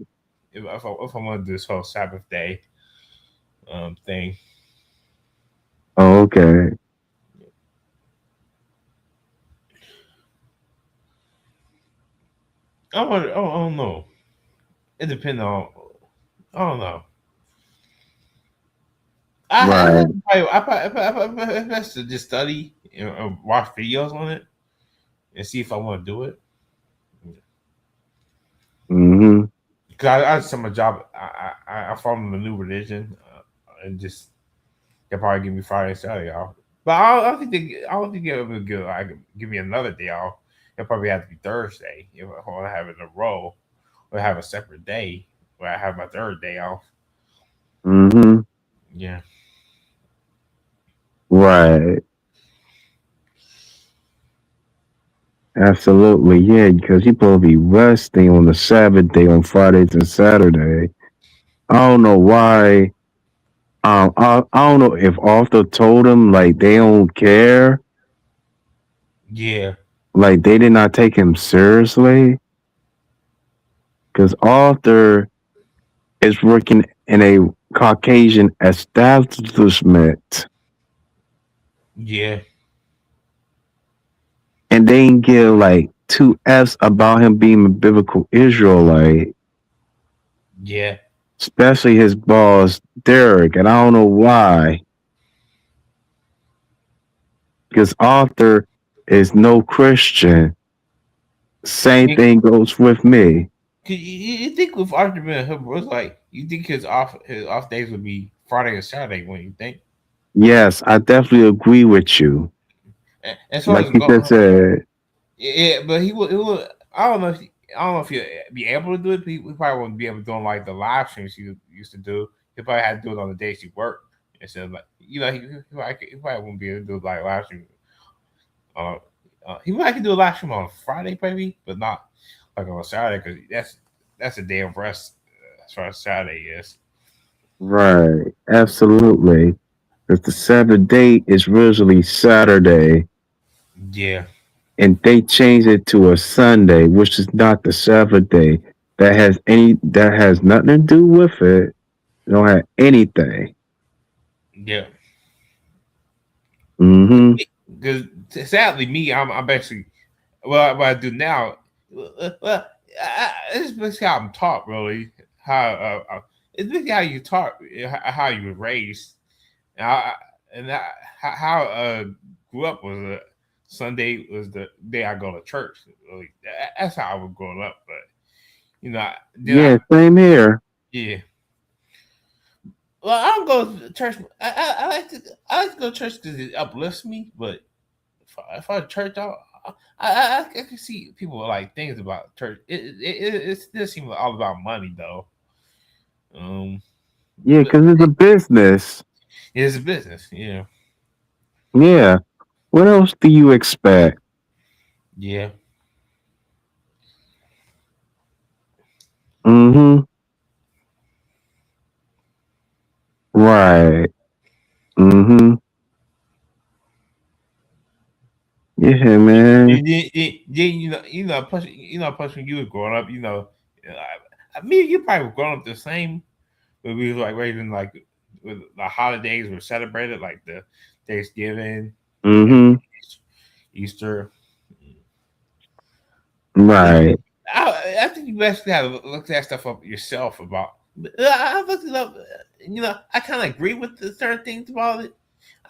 go, if I want to do this whole Sabbath day thing. Oh, okay. I don't know. It depends on. I don't know. Right. I best to just study and watch videos on it and see if I want to do it. Mm-hmm. Because I just my job. I follow the new religion and just they'll probably give me Friday and Saturday off. But I don't think they'll give give me another day off. It'll probably have to be Thursday if I want to have it in a row or have a separate day where I have my third day off. Mm-hmm. Yeah. Right. Absolutely, yeah, because you supposed to be resting on the Sabbath day on Fridays and Saturday. I don't know why. I don't know if Arthur told him like they don't care, Yeah. like they did not take him seriously. Because Arthur is working in a Caucasian establishment, Yeah. and they didn't give like two F's about him being a biblical Israelite. Yeah. Especially his boss Derek, and I don't know why. Because Arthur is no Christian. Same thing goes with me. You think with Arthur being Hebrew, it's like you think his off days would be Friday or Saturday when you think. Yes, I definitely agree with you. As far Like as you just said. yeah, but he would. I don't know. I don't know if you'll be able to do it. We probably wouldn't be able to do like the live streams you used to do. You probably had to do it on the days you work instead of like he probably wouldn't be able to do like live stream. Uh, he might could do a live stream on Friday maybe, but not like on Saturday because that's a day of rest as far as Saturday is. Right. Absolutely. Because the Sabbath day is originally Saturday, Yeah, and they changed it to a Sunday, which is not the Sabbath day. That has nothing to do with it. It don't have anything. yeah. Mm-hmm. Because sadly, me, I'm basically what I do now. It's basically how I'm taught, really. It's basically how you taught, how you were raised, and how grew up was Sunday was the day I go to church. Really, that's how I was growing up. But Yeah, same here. yeah. Well, I don't go to church. I like to go to church because it uplifts me. But if I church, I can see people like things about church. It still seems all about money though. Yeah, because it's a business. It's a business, yeah. Yeah. What else do you expect? Yeah. Mm-hmm. Right. Mm-hmm. Yeah, man. Plus when you were growing up, me and you probably were growing up the same. But we was like raising like with the holidays were celebrated, like the Thanksgiving, Mm-hmm. Easter. Right. I think you basically have to look that stuff up yourself about. I looked it up. I kind of agree with the certain things about it.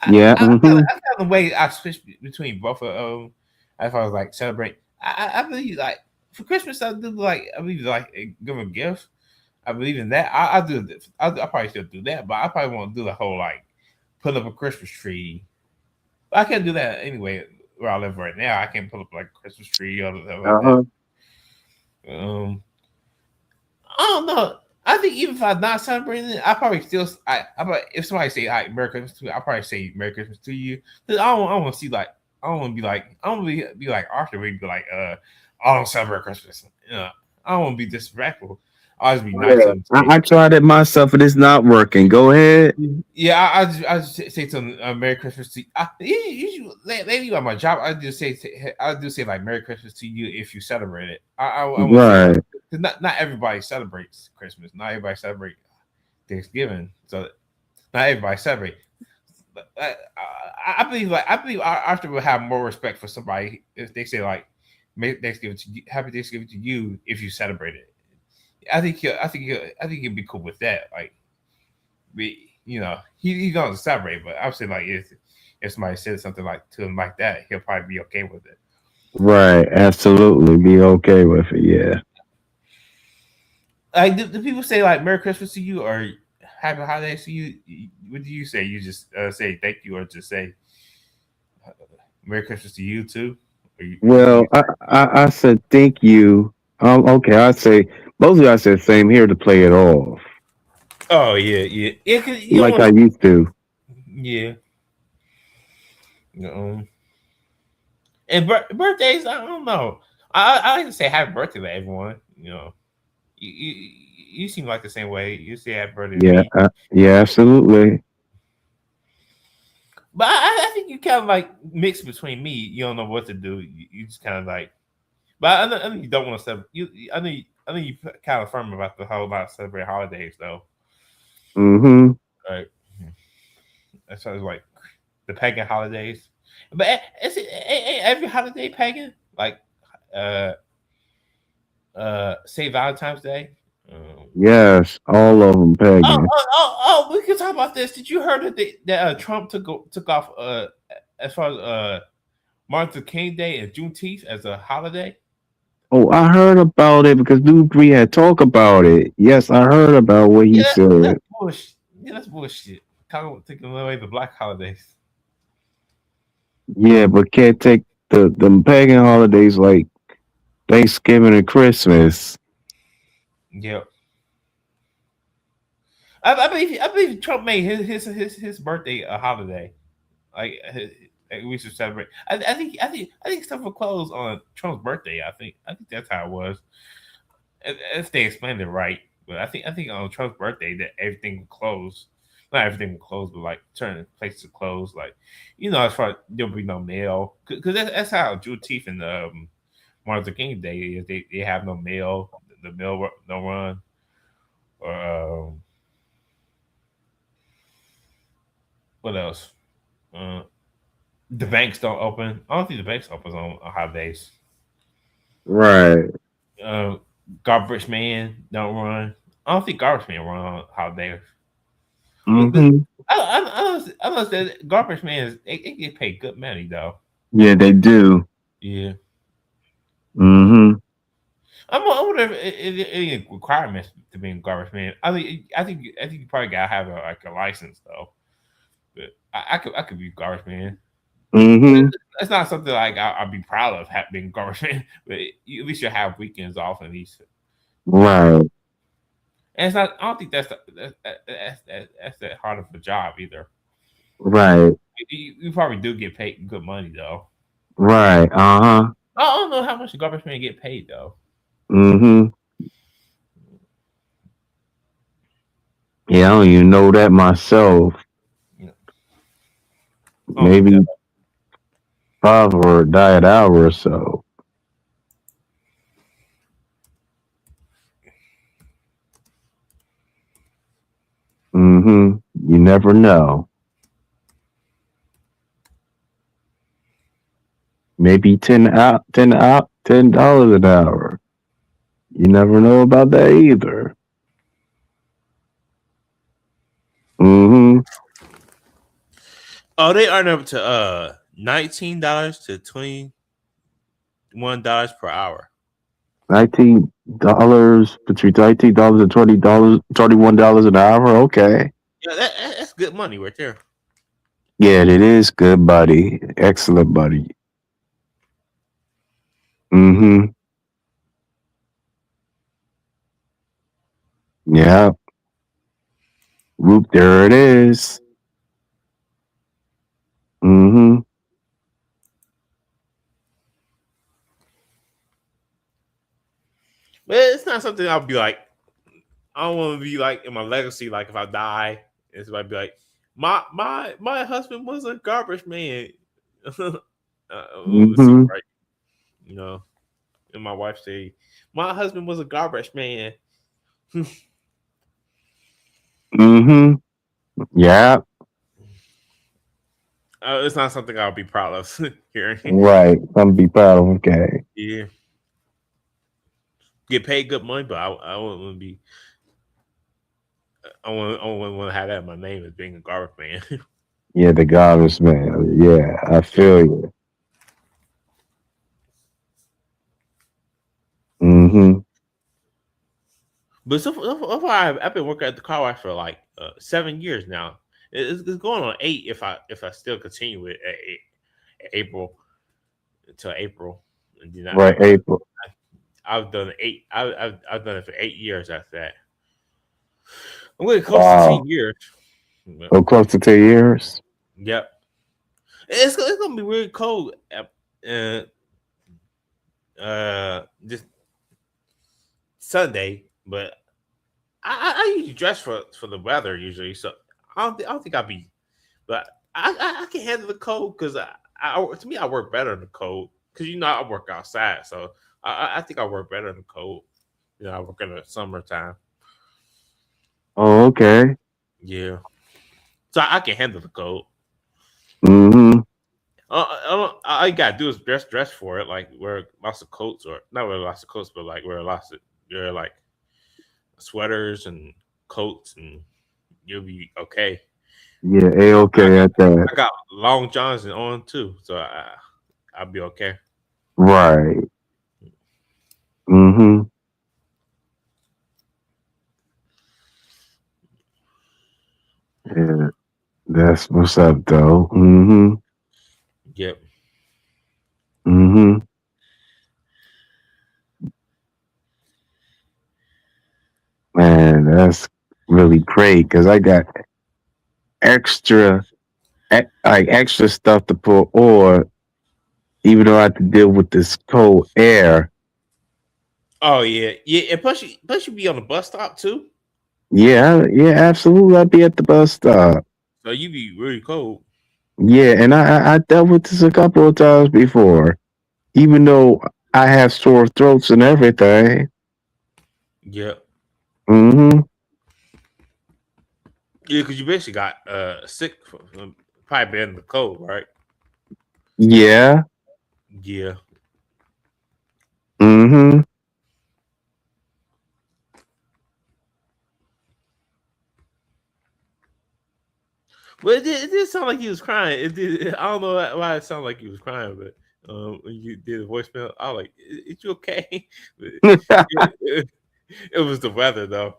Yeah. I Mm-hmm. kind of the way I switched between both of them. If I was like celebrate, I believe like for Christmas I believe like give a gift. I believe in that. I do. I probably still do that, but I probably won't do the whole like put up a Christmas tree. I can't do that anyway where I live right now. I can't put up like a Christmas tree or something like Uh-huh. that. I don't know. I think even if I'm not celebrating it, I probably still. I probably, if somebody say like Merry Christmas to me, I probably say Merry Christmas to you. Cause I don't want to see like I don't want to be like I don't want to be like Arthur. We be like I don't celebrate Christmas. I don't want to be disrespectful. I'll just be nice to Yeah. them. I tried it myself, and it's not working. Go ahead. Yeah, I just say to them Merry Christmas to you. Lately on my job, I just say like Merry Christmas to you if you celebrate it. I want to say Right. because not everybody celebrates Christmas. Not everybody celebrate Thanksgiving. So not everybody celebrate. But I believe Arthur will have more respect for somebody if they say like Thanksgiving to you, Happy Thanksgiving to you if you celebrate it. I think he'll be cool with that. Like, he's gonna celebrate, but I'm saying like if somebody says something like to him like that, he'll probably be okay with it. Right. Absolutely. Be okay with it. Yeah. Like, do people say like Merry Christmas to you or Happy Holidays to you? What do you say? You just say thank you or just say Merry Christmas to you too? Well, I said thank you. Okay. I say mostly I said same here to play it off Oh yeah. like I used to. Yeah. And birthdays, I don't know. I like to say happy birthday to everyone. You seem like the same way. You say happy birthday to Yeah. me. Yeah. Absolutely. But I think you kind of like mix between me. You don't know what to do. You just kind of like. But I know you don't want to celebrate. I know you kind of firm about the whole about celebrating holidays though. Mm-hmm. Right. As far as like the pagan holidays, but ain't every holiday pagan? Like, say Valentine's Day. Yes. All of them pagan. We can talk about this. Did you heard that Trump took off as far as Martin Luther King Day and Juneteenth as a holiday? Oh, I heard about it because New Three had talked about it. Yes, I heard about what he That's said. bullshit. Yeah, that's bullshit. Taking away the black holidays. Yeah, but can't take the pagan holidays like Thanksgiving and Christmas. Yep. I believe Trump made his birthday a holiday. Like, we should celebrate. I think stuff will close on Trump's birthday. I think that's how it was. If they explained it right, but I think on Trump's birthday that everything will close. Not everything will close, but like turn places close. Like, as far as there'll be no mail, because that's how Juneteenth and Martin Luther King Day is. They have no mail. The mail don't run. Or what else? The banks don't open. I don't think the banks opens on holidays. Right. Garbage Man don't run. I don't think Garbage Man run on holidays. Mm-hmm. I understand Garbage Man they get paid good money though. Yeah, they do. Yeah. Mm-hmm. I wonder if any requirements to be a garbage man. I think you probably gotta have a license though. But I could be garbage man. Mm-hmm. It's not something like I'll be proud of being garbage man, but at least you have weekends off at least. Right. And it's not. I don't think that's that hard of a job either. Right. You probably do get paid good money though. Right. Uh-huh. I don't know how much the garbage man get paid though. Mm-hmm. Yeah, I don't even know that myself. Maybe $5 or $1 hour or so. Mm-hmm. You never know. Maybe $10 an hour. You never know about that either. Mm-hmm. Oh, they earn up to $19 to $21 per hour. $19 between $19 and $21 an hour. Okay. Yeah, that's good money right there. Yeah, it is good, buddy. Excellent, buddy. Mm-hmm. Yeah. Whoop, there it is. Mm-hmm. But it's not something I'll be like. I don't want to be like in my legacy. Like if I die, it's like be like my husband was a garbage man. Mm-hmm. Right, and my wife say my husband was a garbage man. Mm-hmm. Yeah. It's not something I'll be proud of hearing. Right. I'm be proud of. Okay. Yeah. Get paid good money, but I wouldn't be. I wouldn't want to have that in my name as being a garbage man. Yeah, the garbage man. Yeah, I feel you. Mm-hmm. But so far, I've been working at the car wash for like 7 years now. It's going on 8 if I still continue it at April until April. And then Right, April. I've done 8. I've done it for 8 years after that. I'm getting close to 10 years. Oh, close to 10 years. Yep. It's gonna be really cold. Just Sunday, but I usually dress for the weather usually, so I don't think I'll be, but I can handle the cold because to me I work better in the cold because I work outside, so I think I work better in the cold. I work in the summertime. Oh, okay. Yeah, so I can handle the cold. Mm-hmm. All you gotta do is dress for it, like wear lots of coats, or not wear lots of coats, but like wear like sweaters and coats, and you'll be okay. Yeah, okay at that. I got long johns on too, so I'll be okay. Right. Mm-hmm. Yeah, that's what's up, though. Mm-hmm. Yep. Mm-hmm. that's really great because I got extra, like extra stuff to put on, even though I have to deal with this cold air. Oh yeah, yeah, and plus you be on the bus stop too, Yeah, yeah, absolutely. I'd be at the bus stop. so you be really cold. Yeah, and I dealt with this a couple of times before, even though I have sore throats and everything. Yeah, Mm-hmm. yeah, because you basically got sick from probably being in the cold, right? Yeah. Yeah. Mm-hmm. Well, it did sound like he was crying. It did. I don't know why it sounded like he was crying, but when you did a voicemail, I was like, "Is you okay?" But it was the weather, though.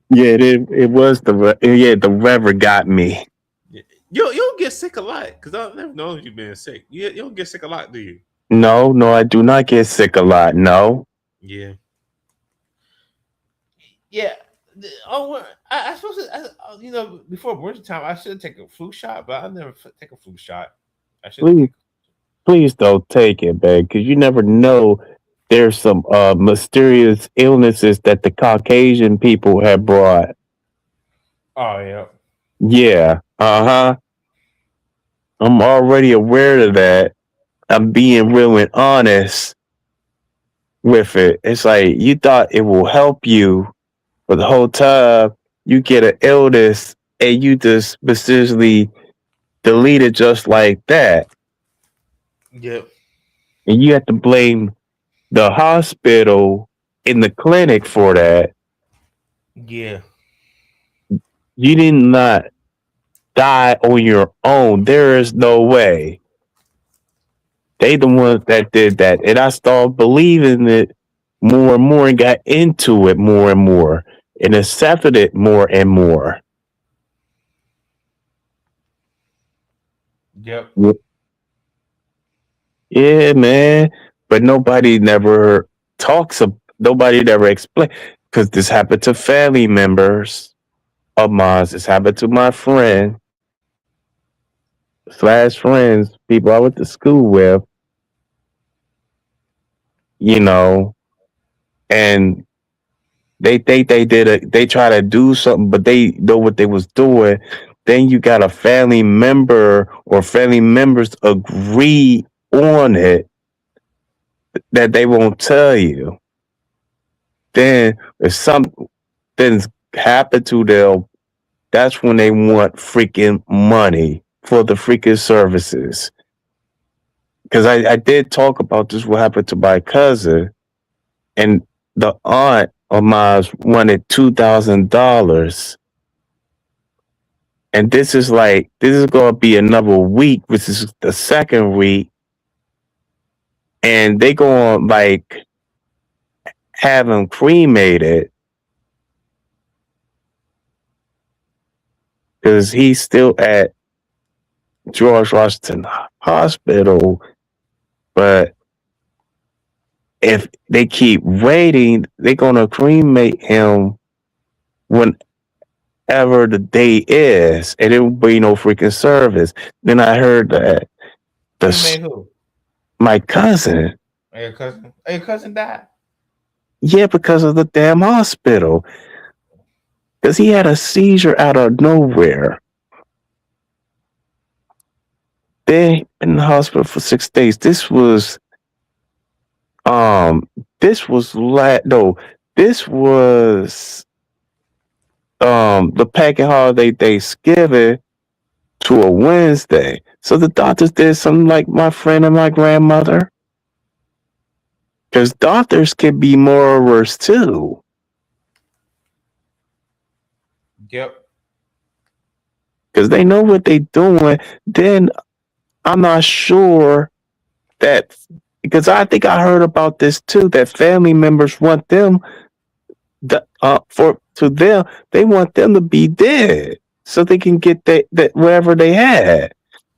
Yeah, it was the weather got me. Yeah. You don't get sick a lot because I've never known you being sick. You don't get sick a lot, do you? No, no, I do not get sick a lot. No. Yeah. Yeah. Oh, I supposed to. Before winter time, I should take a flu shot, but I never take a flu shot. I should Please, take. please don't take it, babe, because you never know. There's some mysterious illnesses that the Caucasian people have brought. Oh yeah. Yeah. Uh-huh. I'm already aware of that. I'm being real and honest with it. It's like you thought it will help you, but the whole time you get an illness and you just mysteriously delete it just like that. Yep. And you have to blame the hospital in the clinic for that. Yeah. You did not die on your own. There is no way. They the ones that did that. And I started believing it more and more and got into it more and more and accepted it more and more. Yep. Yeah, man. But nobody never nobody never explain because this happened to family members of mine. This happened to my friend slash friends, people I went to school with, you know, and they think they try to do something, but they know what they was doing. Then you got a family member or family members agree on it that they won't tell you. Then if something's happened to them, that's when they want freaking money for the freaking services. Because I did talk about this, what happened to my cousin, and the aunt of mine wanted $2,000. And this is going to be another week, which is the second week. And they going to have him cremated because he's still at George Washington Hospital. But if they keep waiting, they're going to cremate him whenever the day is, and there will be no freaking service. Then I heard that Who? my cousin, Your cousin. Your cousin died. yeah, because of the damn hospital, because he had a seizure out of nowhere. They in the hospital for 6 days. This was the packing holiday Thanksgiving to a Wednesday. So the doctors did something like my friend and my grandmother. Because doctors can be more worse too. Yep. Because they know what they're doing. Then I'm not sure that, because I think I heard about this too, that family members want them they want them to be dead so they can get that wherever they had.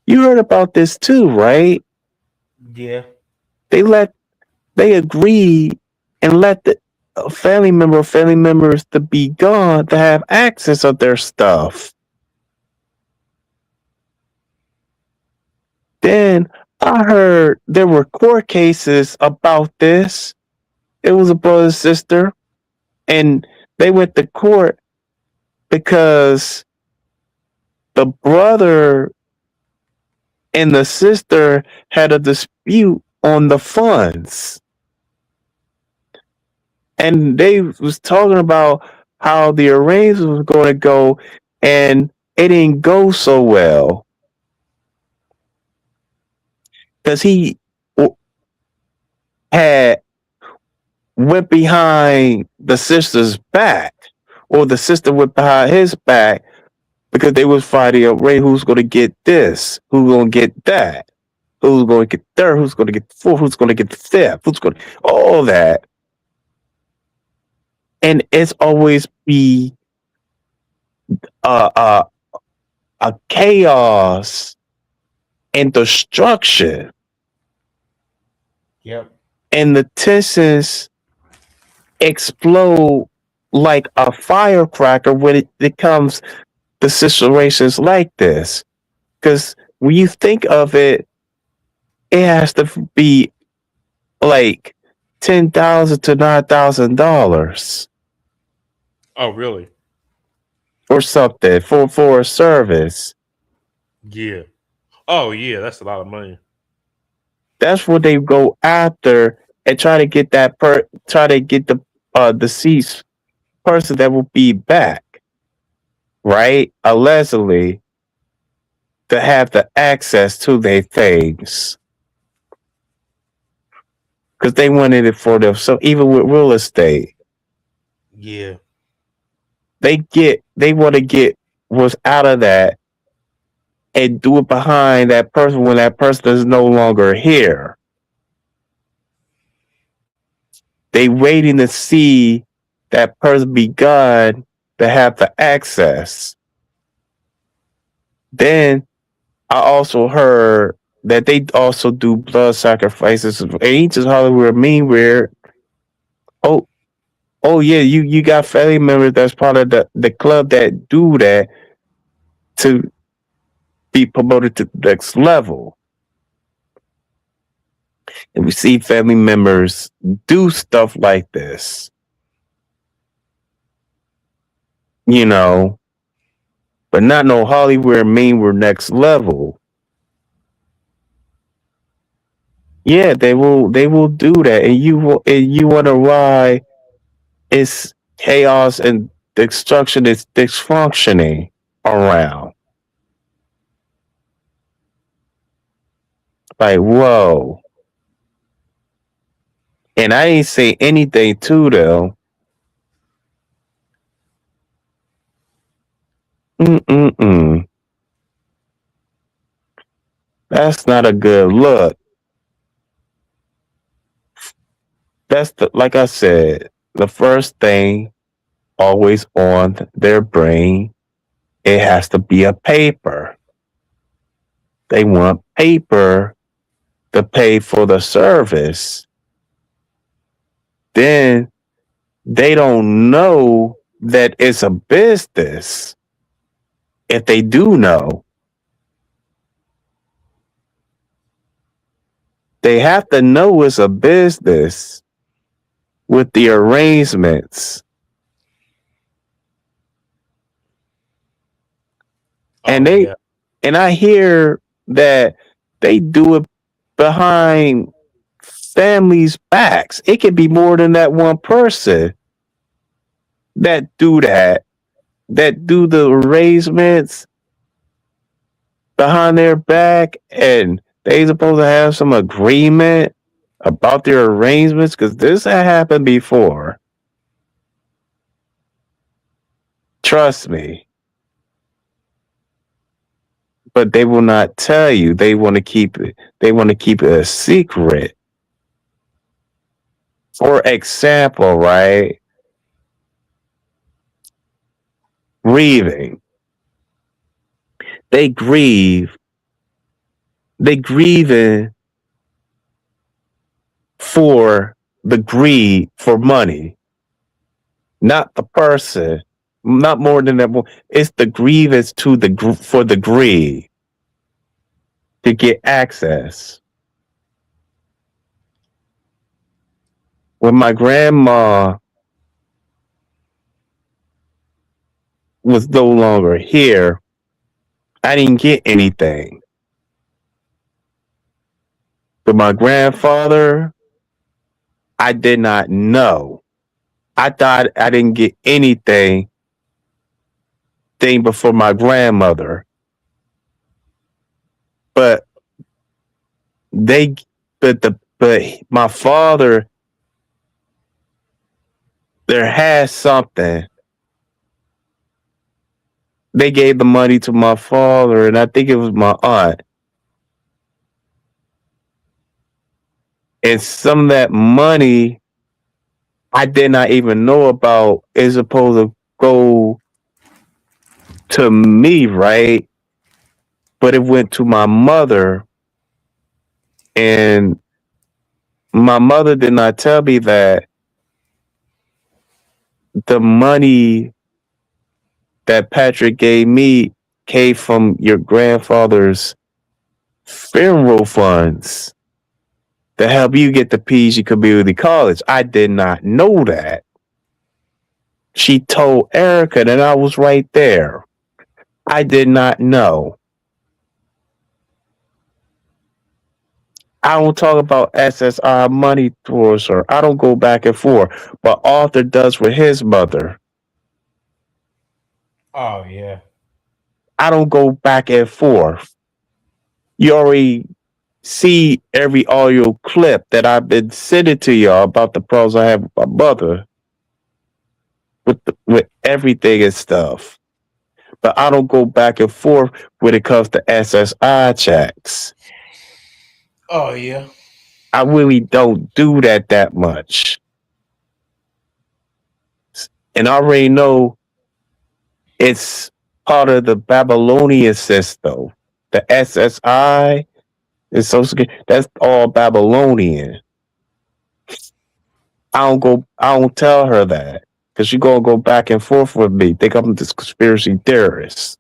You heard about this too, right? Yeah. They agreed and let a family members to be gone to have access of their stuff. Then I heard there were court cases about this. It was a brother and sister, and they went to court because the brother and the sister had a dispute on the funds. And they was talking about how the arrangement was going to go, and it didn't go so well because he had went behind the sister's back, or the sister went behind his back because they was fighting over who's going to get this, who's going to get that, who's going to get third, who's going to get the fourth, who's going to get the fifth, who's going to all that, and it's always be uh, uh, a chaos and destruction. Yep. And the tensions explode like a firecracker when it comes to situations like this. Because when you think of it, it has to be like $10,000 to $9,000 Oh, really? or something for a service. Yeah. Oh, yeah. That's a lot of money. That's what they go after and try to get try to get the deceased person that will be back, right? Allegedly, to have the access to their things. Because they wanted it for them. So even with real estate, Yeah. they want to get what's out of that and do it behind that person when that person is no longer here. They waiting to see that person be gone to have the access. Then I also heard that they also do blood sacrifices. Ain't just Hollywood mean where oh yeah, you got family members that's part of the club that do that to be promoted to the next level. And we see family members do stuff like this. You know, but not no Hollywood mean we're next level. Yeah, they will do that, and you wonder why it's chaos and destruction is dysfunctioning around. Like, whoa. And I ain't say anything to them. Mm-mm-mm. That's not a good look. That's like I said, the first thing always on their brain, it has to be a paper. They want paper to pay for the service. Then they don't know that it's a business. If they do know, they have to know it's a business with the arrangements. And and I hear that they do it behind families' backs. It could be more than that one person that do the arrangements behind their back, and they supposed to have some agreement about their arrangements because this had happened before. Trust me. But they will not tell you. They want to keep it. They want to keep it a secret. For example, right? Grieving. They grieve. They grieving for the greed for money. not the person, not more than that. It's the grievance to for the greed to get access. When my grandma was no longer here, I didn't get anything. But my grandfather, I did not know. I thought I didn't get anything before my grandmother. But they but my father, there has something. They gave the money to my father, and I think it was my aunt. And some of that money I did not even know about is supposed to go to me, right? But it went to my mother, and my mother did not tell me that the money that Patrick gave me came from your grandfather's funeral funds to help you get the PG Community College. I did not know that. She told Erica that I was right there. I did not know. I don't talk about SSI money towards her. I don't go back and forth. But Arthur does with his mother. Oh yeah. I don't go back and forth. You already see every audio clip that I've been sending to y'all about the problems I have with my mother. With everything and stuff. But I don't go back and forth when it comes to SSI checks. Oh yeah. I really don't do that much. And I already know it's part of the Babylonian system. The SSI is that's all Babylonian. I don't tell her that. Because she's gonna go back and forth with me. Think I'm this conspiracy theorist.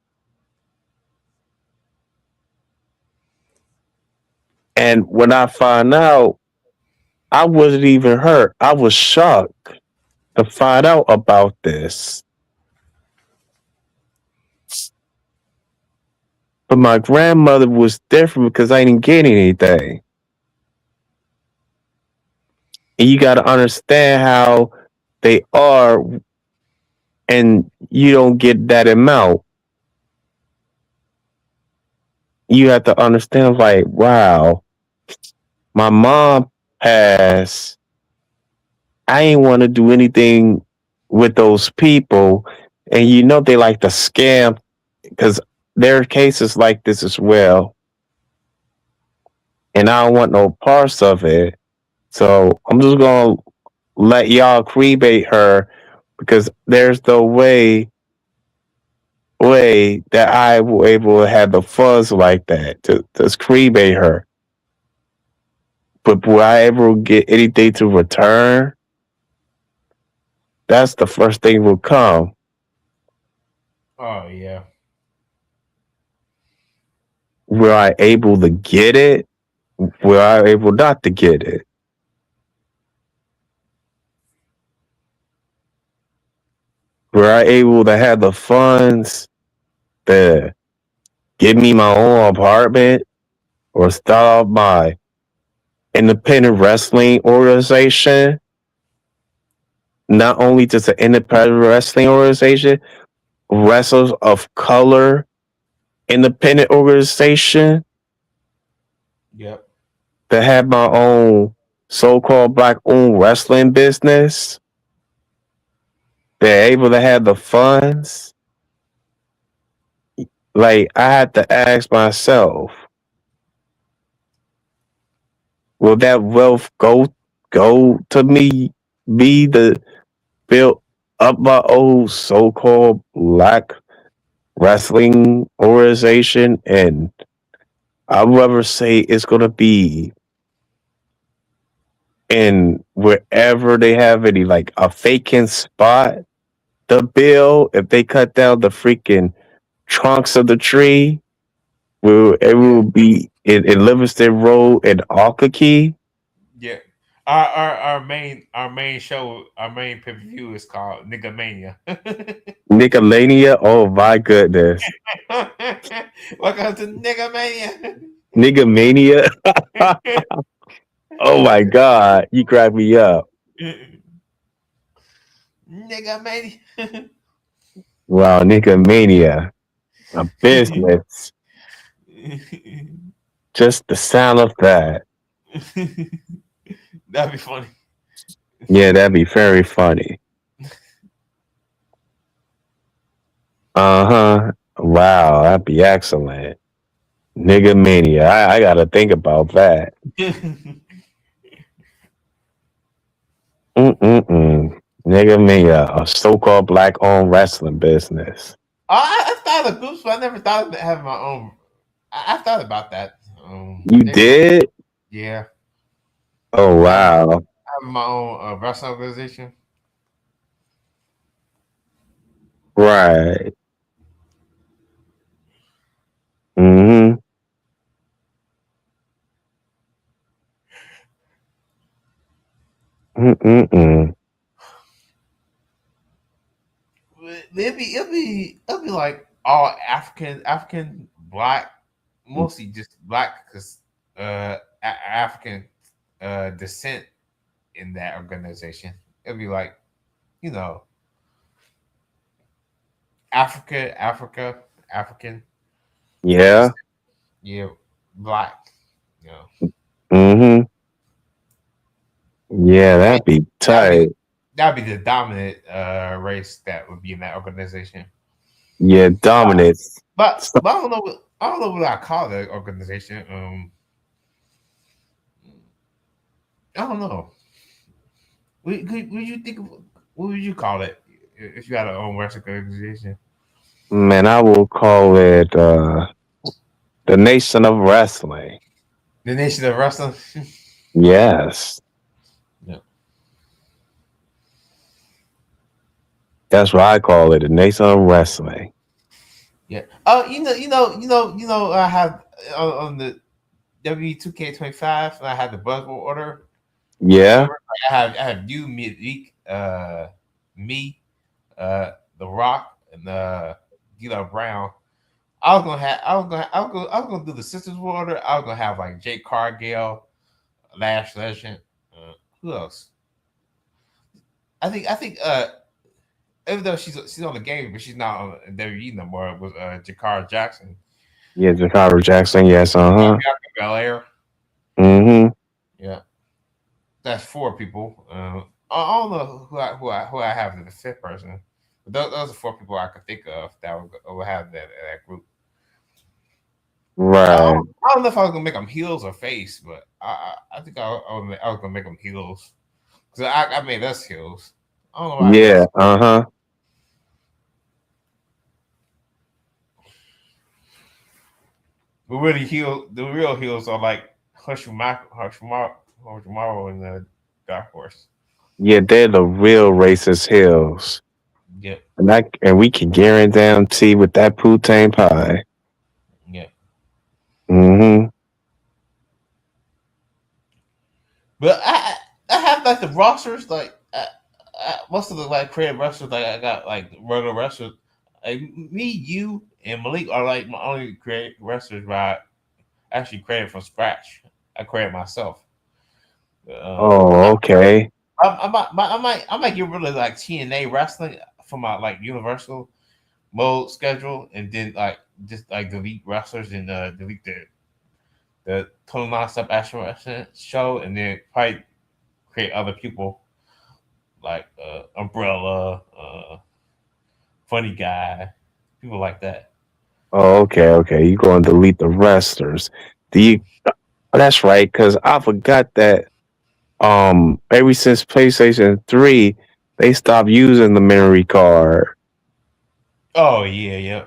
And when I find out, I wasn't even hurt. I was shocked to find out about this. But my grandmother was different because I didn't get anything. And you got to understand how they are, and you don't get that amount. You have to understand, like, wow, my mom passed. I ain't want to do anything with those people. And you know, they like to scam because there are cases like this as well. And I don't want no parts of it. So I'm just going to let y'all cremate her because there's no way that I will able to have the funds like that to cremate her. But will I ever get anything to return? That's the first thing will come. Oh yeah. Were I able to get it? Were I able not to get it? Were I able to have the funds to give me my own apartment or start my independent wrestling organization? Not only just an independent wrestling organization, Wrestlers of Color independent organization. Yep. To have my own so-called black-owned wrestling business. They're able to have the funds. Like, I had to ask myself, will that wealth go to me, be the build up my old so-called black wrestling organization? And I would rather say it's gonna be in wherever they have any, like a vacant spot the bill if they cut down the freaking trunks of the tree. It will be in Livingston Road and Alkaki. Yeah. Our main show, our main pay per view is called Nigga Mania. Nickelania. Oh my goodness. Welcome to Nigga Mania. Nigga Mania. Oh my god. You crack me up. Nigga Mania. Wow, Nigga Mania. A business. Just the sound of that. That'd be funny. Yeah, that'd be very funny. Uh-huh. Wow, that'd be excellent. Nigga Mania. I gotta think about that. Mm-mm-mm. Nigga Mania, a so-called black-owned wrestling business. I thought of groups, but I never thought of having my own. I thought about that. You did? Yeah. Oh, wow. Having my own wrestling organization. Right. Mm-hmm. Mm-mm-mm. It'll be like all African black, mostly just black because African descent in that organization. It'll be like, you know, African. Yeah. Yeah, black. You know. Mm-hmm. Yeah, that'd be tight. That'd be the dominant race that would be in that organization. Yeah, dominance. But I don't know. I don't know what I call the organization. I don't know. Would you think? What would you call it if you had a own wrestling organization? Man, I will call it the Nation of Wrestling. The Nation of Wrestling. Yes. Yeah. That's what I call it, the Nation of Wrestling. Yeah. Oh, I have on the W2K25. I have the Buzzword order. Yeah. I have you, Midweek, me, The Rock, and D'Lo Brown. I was gonna do the Sisters order. I was gonna have like Jake Cargill, Lash Legend. Who else? I think even though she's on the game, but she's not on WWE no more. It was Jakara Jackson. Yeah, Jakara Jackson. Yes. Uh-huh. Belair. Mm-hmm. Yeah. That's 4 people. I don't know who I have as the 5th person. But those are 4 people I could think of that would have that group. Right. I don't know if I was gonna make them heels or face, but I think I was gonna make them heels because I made us heels. I don't know why. Yeah. Uh-huh. But really, the real heels are like Hushmaro, and the Dark Horse. Yeah, they're the real racist hills. Yeah. And we can guarantee with that poutine pie. Yeah. Mm-hmm. But I have like the rosters, like most of the like creative wrestlers, like I got like regular wrestlers. Like me, you, and Malik are like my only creative wrestlers. But I actually created from scratch. I created myself. Oh, okay. I might get rid of like TNA wrestling for my like Universal mode schedule, and then like just like delete wrestlers and delete the total nonstop action wrestling show, and then probably create other people like Umbrella, Funny Guy, people like that. Oh, okay. You're going to delete the wrestlers. That's right, because I forgot that ever since PlayStation 3, they stopped using the memory card. Oh yeah.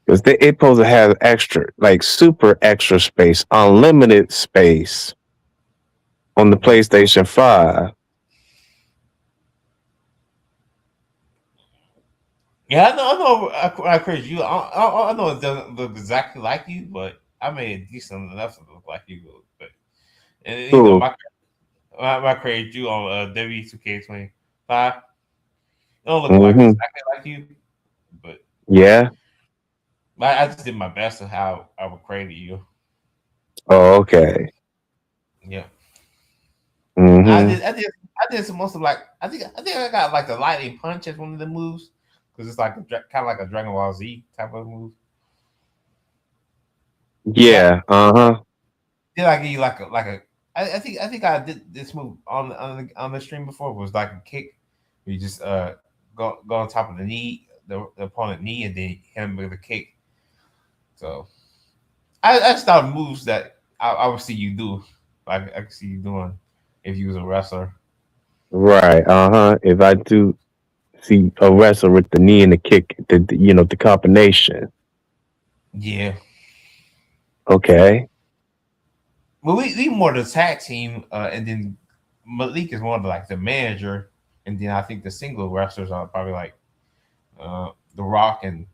Because it's supposed to have extra, like super extra space, unlimited space on the PlayStation 5. Yeah, I know. I crazy you. I know it doesn't look exactly like you, but I made it decent enough to look like you. But and you know Cool. my created you on W2K25. It don't look like Mm-hmm. exactly like you, but Yeah. I just did my best of how I would create you. Oh, okay. Yeah, I Mm-hmm. did. I did some most of like I think I got like the lightning punch as one of the moves because it's like kind of like a Dragon Ball Z type of move. Did I Yeah. Uh-huh. did I give you like a I think I did this move on the stream before. It was like a kick. Where you just go on top of the knee, the opponent knee, and then hit him with a kick. So I just thought moves that I would see you do. Like I could see you doing if you was a wrestler. Right. Uh-huh. If I do see a wrestler with the knee and the kick, the combination. Yeah. Okay. Well, we more the tag team, and then Malik is more of like the manager, and then I think the single wrestlers are probably like The Rock and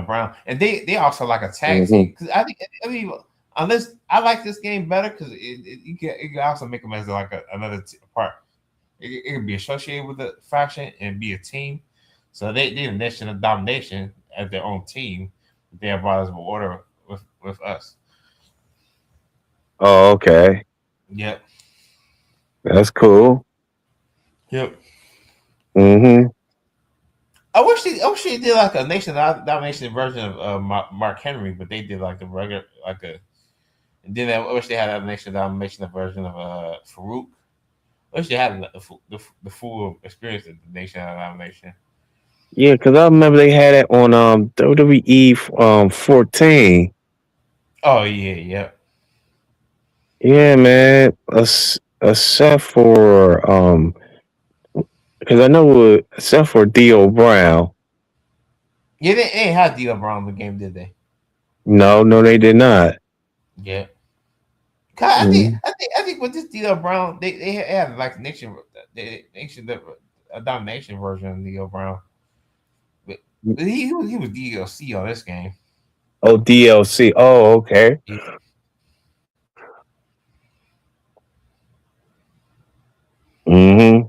Brown, and they also like a tag Mm-hmm. team because I mean unless I like this game better because you can also make them as like another part. It can be associated with the faction and be a team. So they did Nation of Domination as their own team. They have brought us order with us. Oh, okay. Yep. That's cool. Yep. Mm-hmm. I wish they did like a Nation Domination version of Mark Henry, but they did like the regular like a. And then I wish they had a Nation Domination version of Farouk. I wish they had the full experience of the Nation Domination. Yeah, because I remember they had it on WWE 14. Oh yeah, yeah, Yeah, man. Except for because I know except for Dio Brown. yeah. They ain't had D'Lo Brown in the game, did they? No, no, they did not. Yeah. Mhm. I think with this D'Lo Brown, they had like nation a domination version of D'Lo Brown, but he was DLC on this game. Oh, DLC. Oh, okay. Yeah. Mm-hmm.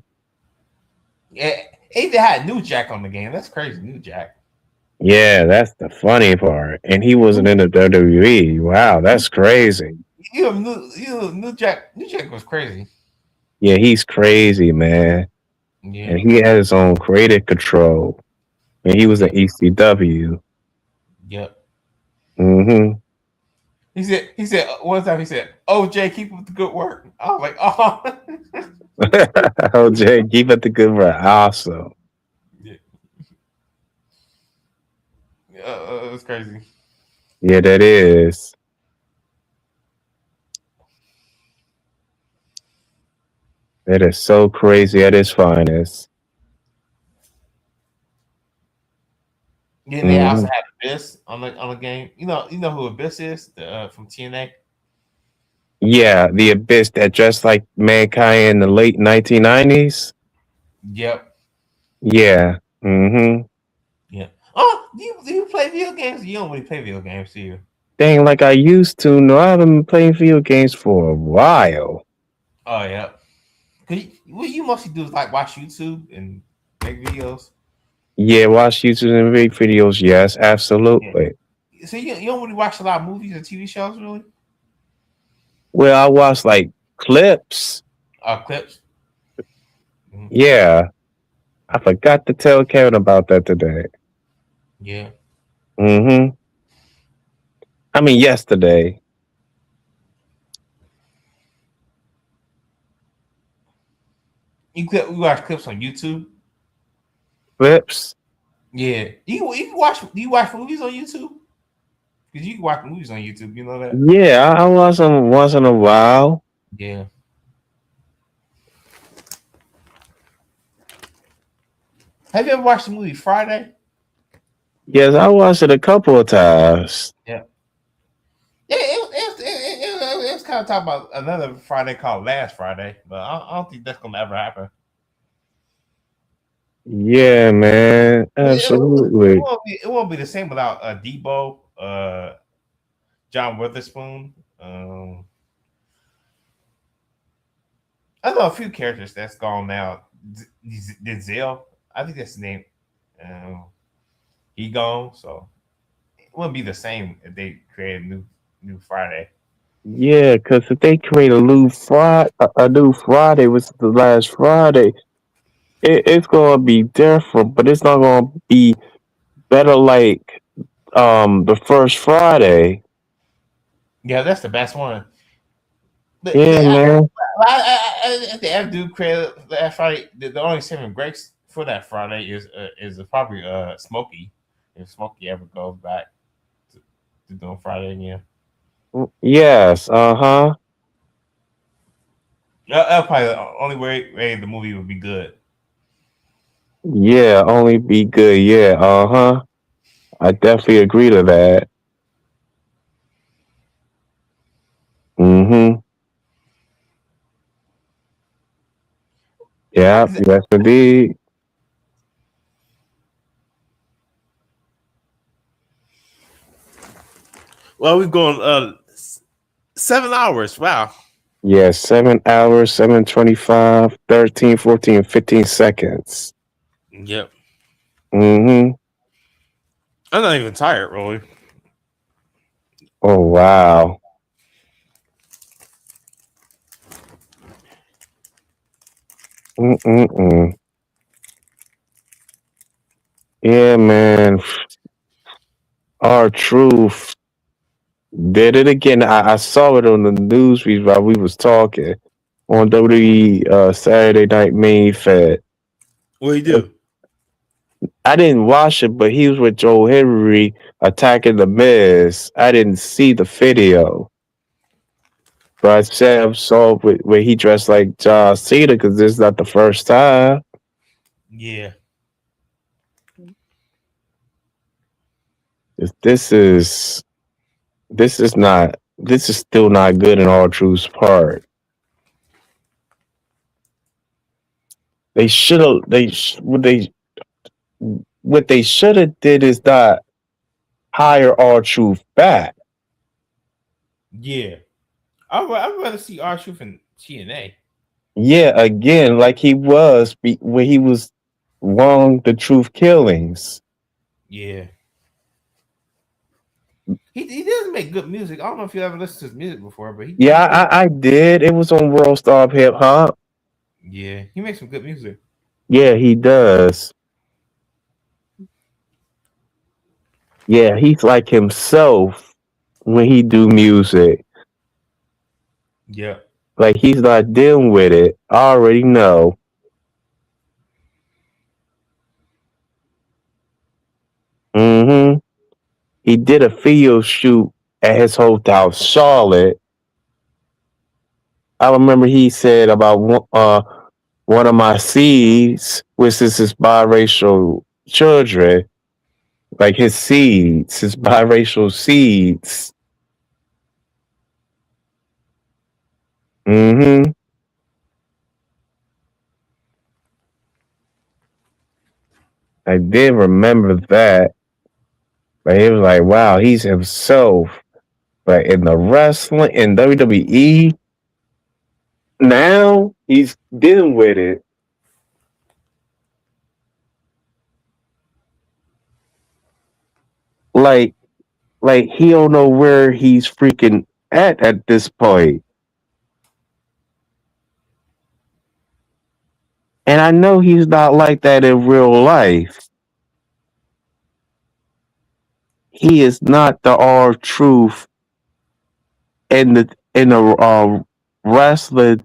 Yeah, they even had New Jack on the game. That's crazy, New Jack. Yeah, that's the funny part. And he wasn't in the WWE. Wow, that's crazy. New Jack was crazy. Yeah, he's crazy, man. Yeah, And he had his own creative control. And he was yeah, an ECW. yep. Mm-hmm. He said one time he said, "Oh Jay, keep up the good work." I was like, "Oh, Oh, Jay, keep it the good work. Awesome. yeah, it was crazy." Yeah, that is. That is so crazy at its finest. Then they also Hmm. had Abyss on the game. You know who Abyss is from TNA. Yeah, the Abyss that dressed like Mankind in the late 1990s. Yep. Yeah. Mm-hmm. Yeah. Oh, do you play video games? You don't really play video games, do you? Dang, like I used to. No, I haven't been playing video games for a while. Oh yeah. Cause what you mostly do is like watch YouTube and make videos. Yeah, watch YouTube and make videos. Yes, Yeah. absolutely. So you don't really watch a lot of movies and TV shows, really? Well, I watch like clips. Clips. Mhm. Yeah, I forgot to tell Kevin about that today. Yeah. Mm-hmm. I mean, yesterday. You watch clips on YouTube. Clips. Yeah. You can watch. Do you watch movies on YouTube? Because you can watch movies on YouTube. You know that. Yeah, I watch them once in a while. Yeah. Have you ever watched the movie Friday? Yes, I watched it a couple of times. Yeah. Yeah, it was kind of talking about another Friday called Last Friday, but I don't think that's gonna ever happen. Yeah, man. It Absolutely. won't be the same without Debo, John Witherspoon. I know a few characters that's gone now. Denzel, I think that's his name. Um, he gone, so it wouldn't be the same if they created new Friday. Yeah, because if they create a new Friday, which is the last Friday, it's gonna be different, but it's not gonna be better like the first Friday. Yeah, that's the best one. Yeah, man. If they ever do create that Friday, the only saving grace for that Friday is probably Smokey. If Smokey ever goes back to doing Friday again, Yes, uh-huh. that's probably the only way the movie would be good. Yeah, only be good. Yeah, uh-huh. I definitely agree to that. Mm-hmm. Yeah, yes indeed. Well, we've gone 7 hours. Wow. Yeah, 7 hours, 7:25, 13, 14, 15 seconds. Yep. Mm-hmm. I'm not even tired, really. Oh wow. Mm-mm-mm. Yeah, man. Our truth did it again. I saw it on the news feed while we was talking on WWE Saturday Night Main Fed. What do you do? I didn't watch it, but he was with Joe Henry attacking the Miz. I didn't see the video, but I saw where he dressed like John Cena because this is not the first time. Yeah. This is this is still not good in all truth's part. They should have what they should have did is not hire all truth back. Yeah. I'd rather see R Truth in TNA. Yeah, again, like he was when he was wrong the truth killings. Yeah. He does make good music. I don't know if you ever listened to his music before, but Yeah, I did. It was on World Star of Hip Hop. yeah, he makes some good music. Yeah, he does. Yeah, he's like himself when he do music. Yeah. Like he's not dealing with it. I already know. Mm-hmm. He did a video shoot at his hotel, Charlotte. I remember he said about one of my seeds, which is his biracial children, like his seeds, his biracial seeds. Mm-hmm. I did remember that, but he was like, "Wow, he's himself." But in the wrestling in WWE now, he's dealing with it. Like, like he don't know where he's freaking at this point. And I know he's not like that in real life. He is not the R truth in the wrestling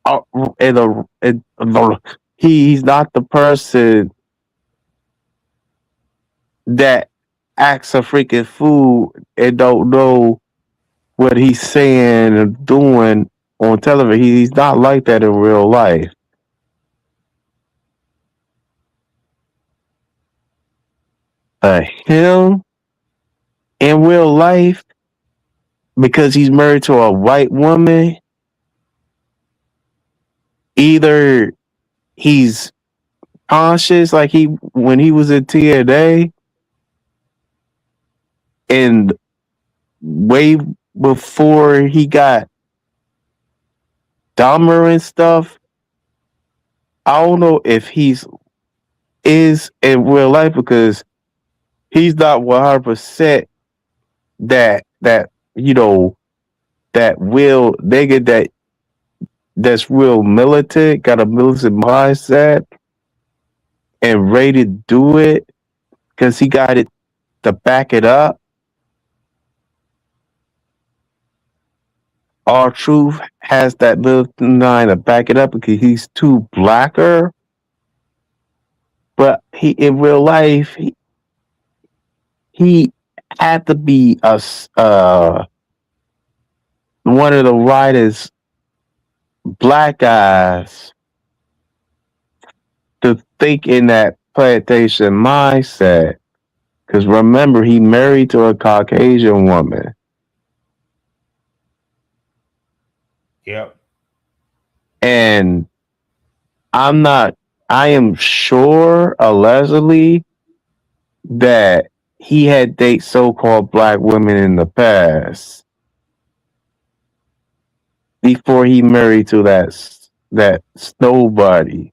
uh, in the he's not the person that acts a freaking fool and don't know what he's saying and doing on television. He's not like that in real life. Him in real life, because he's married to a white woman, either he's conscious like he when he was in TNA and way before he got dumber and stuff. I don't know if is in real life because he's not 100% that you know that real nigga that's real militant, got a militant mindset and ready to do it because he got it to back it up. Our truth has that militant mind to back it up because he's too blacker. But he in real life he had to be one of the writers black guys to think in that plantation mindset. Because remember, he married to a Caucasian woman. Yep. And I am sure, allegedly, that he had dated so called black women in the past before he married to that nobody.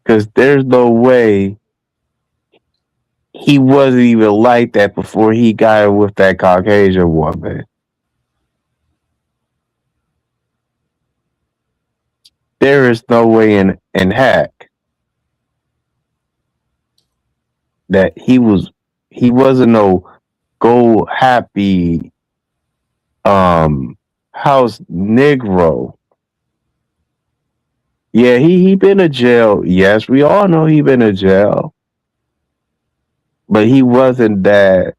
Because there's no way he wasn't even like that before he got with that Caucasian woman. There is no way in heck that he wasn't no go happy house Negro. Yeah, he been to jail. Yes, we all know he been to jail. But he wasn't that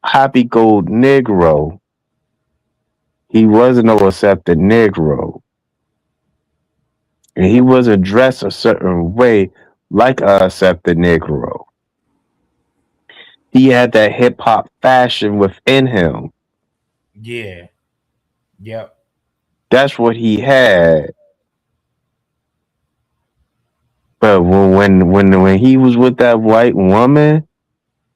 happy gold Negro. He wasn't no accepted Negro. And he wasn't dressed a certain way like a accepted Negro. He had that hip hop fashion within him. Yeah. Yep. That's what he had. But when he was with that white woman,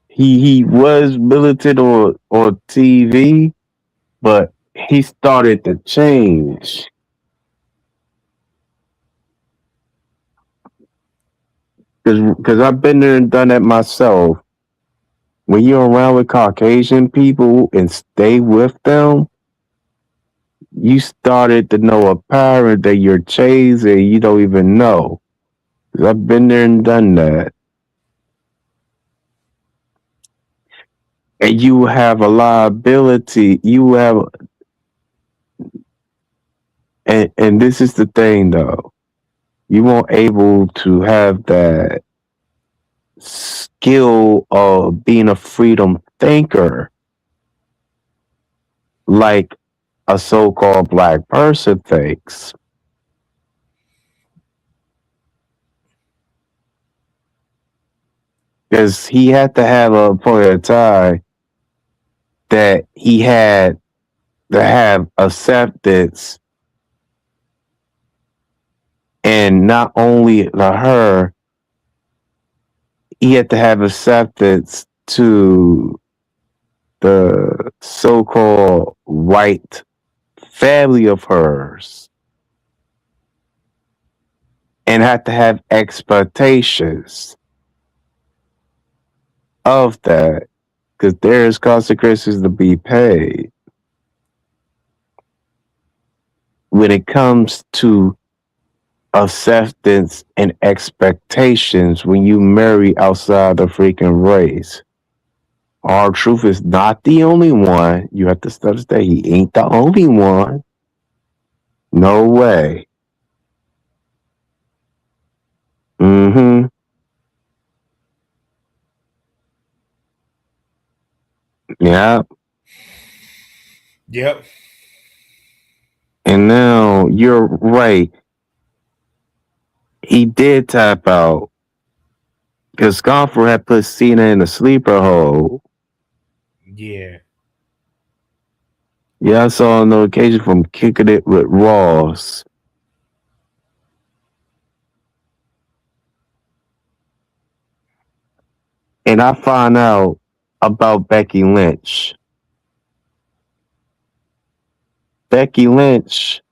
he was militant on TV, but he started to change. Because I've been there and done that myself. When you're around with Caucasian people and stay with them, you started to know a pattern that you're chasing, you don't even know. 'Cause I've been there and done that. And you have a liability. And this is the thing though. You weren't able to have that skill of being a freedom thinker like a so-called black person thinks. Because he had to have a point of time that he had to have acceptance, and not only to her, he had to have acceptance to the so-called white family of hers, and had to have expectations of that, because there's consequences to be paid when it comes to acceptance and expectations when you marry outside the freaking race. Our truth is not the only one. You have to understand he ain't the only one. No way. Mm-hmm. Yeah. Yep. And now you're right. He did tap out because Scoffer had put Cena in a sleeper hole. Yeah. Yeah, I saw a notification from Kicking It with Ross. and I find out about Becky Lynch. Becky Lynch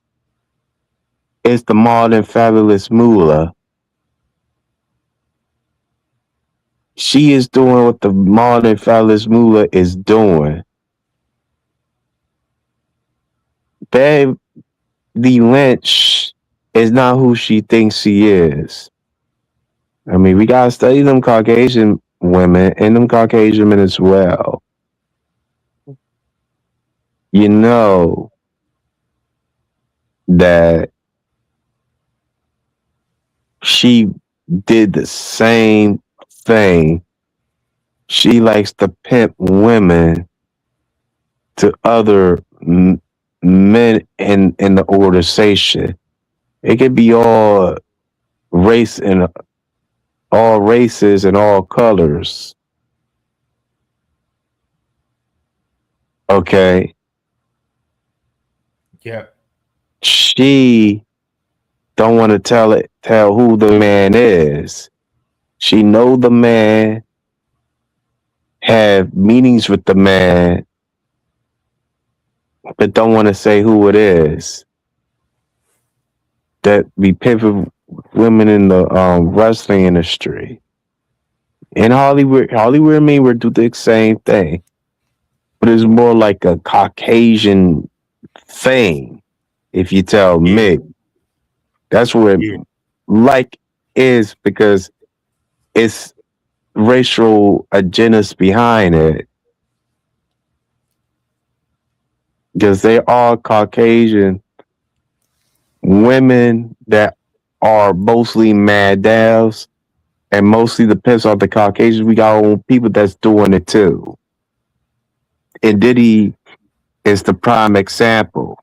is the modern fabulous Moolah. She is doing what the modern fabulous Moolah is doing. Becky Lynch is not who she thinks she is. I mean, we gotta study them Caucasian women and them Caucasian men as well. You know that she did the same thing. She likes to pimp women to other men in the organization. It could be all race and all races and all colors. Okay. Yeah. She don't want to tell who the man is. She know the man, have meetings with the man, but don't want to say who it is. That be pimping women in the wrestling industry. In Hollywood men would do the same thing, but it's more like a Caucasian thing. If you tell me, that's what like is, because it's racial agendas behind it. Because they are Caucasian women that are mostly mad dabs, and mostly the pimps are the Caucasians. We got our own people that's doing it too. And Diddy is the prime example.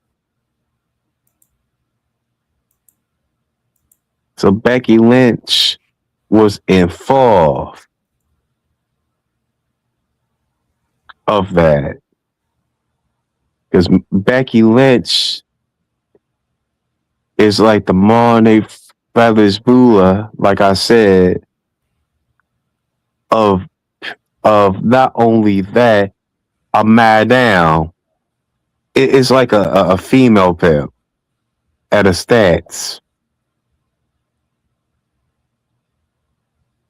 So Becky Lynch was involved of that. Because Becky Lynch is like the Marne Feathers Bula, like I said, of not only that, a madam. It's like a female pimp at a stats.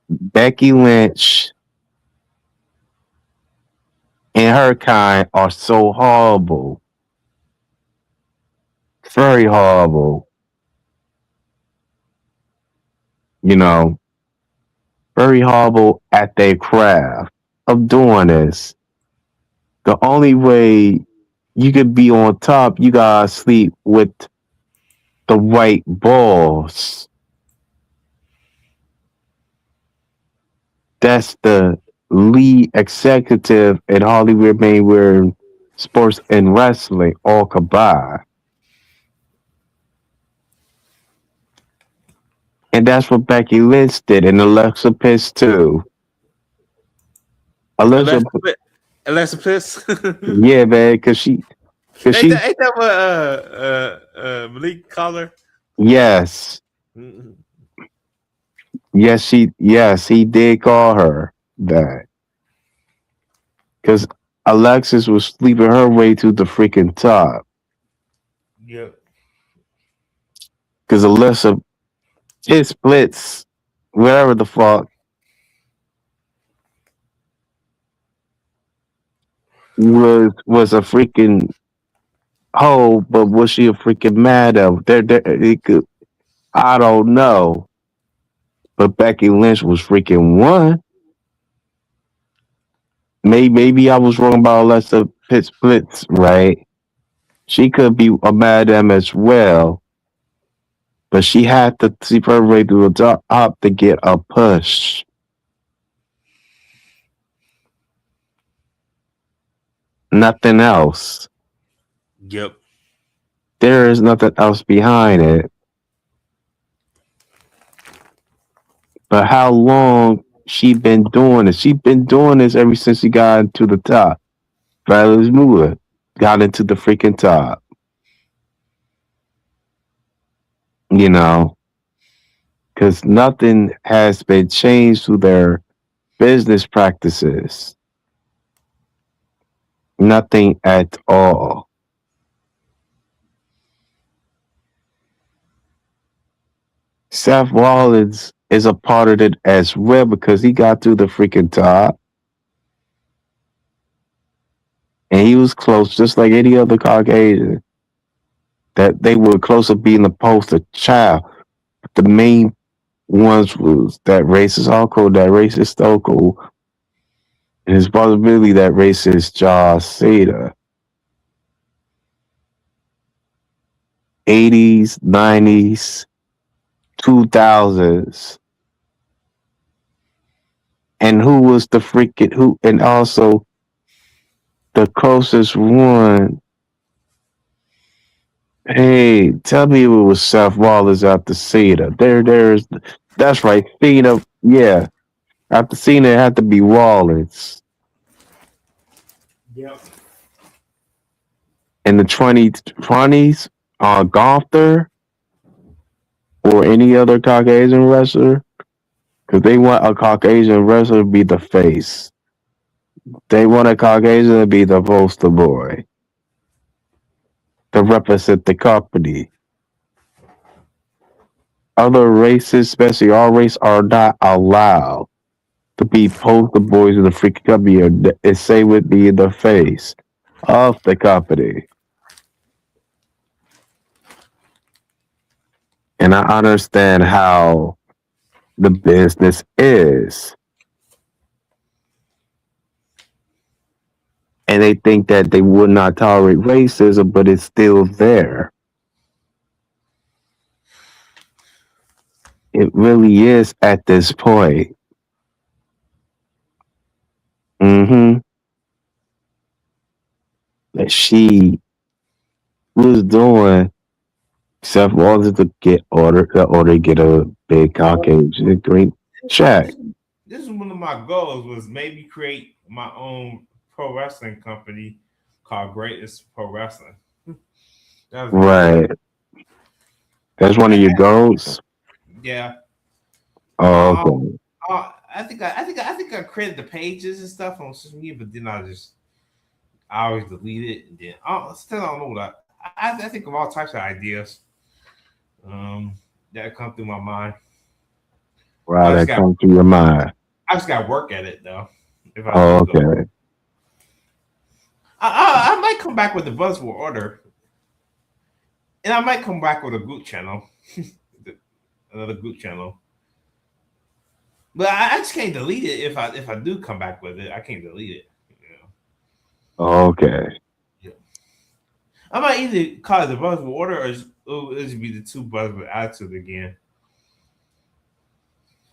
Becky Lynch and her kind are so horrible. Very horrible. You know, very horrible at their craft of doing this. The only way you could be on top, you gotta sleep with the white boss. That's the lead executive in Hollywood mainwear sports and wrestling all combined. And that's what Becky Lynch did, and Alexa Bliss too. Alexa Bliss. Yeah, man, because she Ain't that what Malik called her? yes. Yes, he did call her that. Because Alexis was sleeping her way to the freaking top. Yep. Because Alyssa, his splits, whatever the fuck, was a freaking hoe, but was she a freaking mad at? I don't know. But Becky Lynch was freaking one. Maybe I was wrong about Alexa Pit Splits, right? She could be a madam as well, but she had to sleep her way to the top to get a push. Nothing else. Yep. There is nothing else behind it. But how long she been doing this? She been doing this ever since she got into the top. Violet's Moolah got into the freaking top. You know, because nothing has been changed to their business practices. Nothing at all. Seth Rollins is a part of it as well because he got through the freaking top and he was close, just like any other Caucasian. That they were close to being the poster child. But the main ones was that racist uncle, that racist uncle, and his possibility that racist Josh Seda. 80s, 90s, 2000s. And who was the freaking who? And also the closest one. Hey, tell me if it was Seth Wallace after Cena. That's right, Cena. Yeah, after Cena, it had to be Wallace. Yep. In the 2020s, Gunther or any other Caucasian wrestler, because they want a Caucasian wrestler to be the face. They want a Caucasian to be the poster boy, to represent the company. Other races, especially our race, are not allowed to be poster boys of the freaking company and say would be the face of the company. And I understand how the business is. And they think that they would not tolerate racism, but it's still there. It really is at this point. Mm-hmm. That she was doing Seth Rollins to get order get a big Caucasian green check. This is one of my goals was maybe create my own pro wrestling company called Greatest Pro Wrestling. That was Right. That's one of your goals. Yeah. Oh, okay. I think I created the pages and stuff on social media, but then I always delete it, and then I still don't know what I think of all types of ideas that come through my mind. Right, that comes to your mind. I just got to work at it though. If I Oh, do go. okay. I might come back with the Buzzword order, and I might come back with a group channel, another group channel. But I just can't delete it if I do come back with it. I can't delete it. Okay. I might either call it the Buzzword order or it'll just be the two Buzzword attitude again.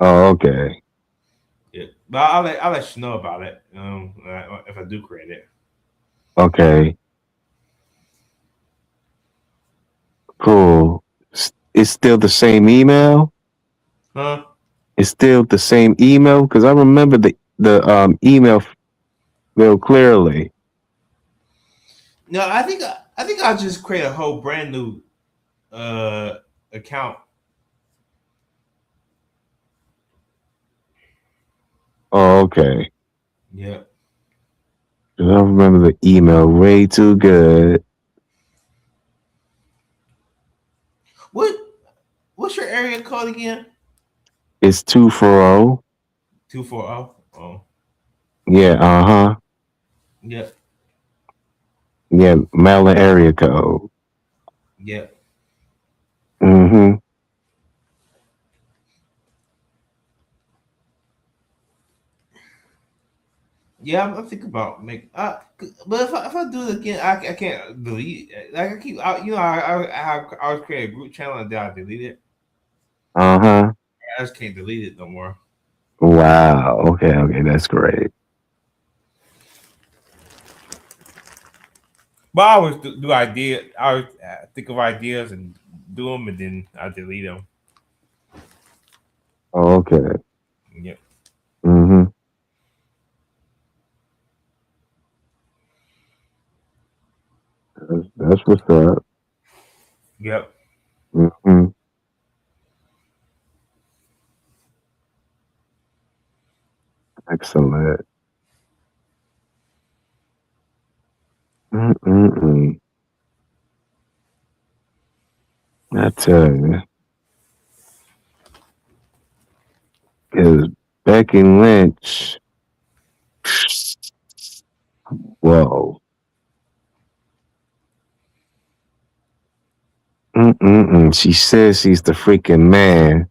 Oh, okay. Yeah, but I'll let you know about it if I do create it. Okay. Cool. It's still the same email? Huh? It's still the same email? Because I remember the email real clearly. No, I think I'll just create a whole brand new account. Oh, okay. Yeah. I remember the email way too good. What's your area code again? It's 240. 240. Oh. Yeah, uh-huh. Yeah. Yeah, Maryland area code. Yeah. Mm-hmm. Yeah, I'm thinking about but if I do it again, I can't delete it. Like I keep, I always create a group channel and then I delete it. Uh-huh. I just can't delete it no more. Wow. Okay, that's great. But I always do idea. I always think of ideas and do them, and then I delete them. Oh, okay. Yep. Mm-hmm. That's what's up. Yep. Mm-hmm. excellent. Mm-mm-mm. I tell you, because Becky Lynch, whoa. Mm-mm-mm. She says she's the freaking man,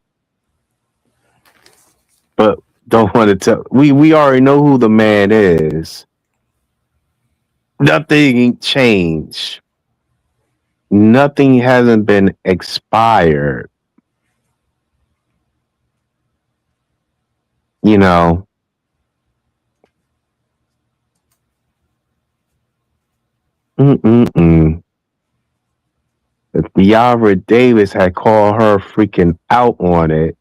but don't want to tell. We already know who the man is. Nothing changed. Nothing hasn't been expired. You know. Mm-mm-mm. If Deavra Davis had called her freaking out on it,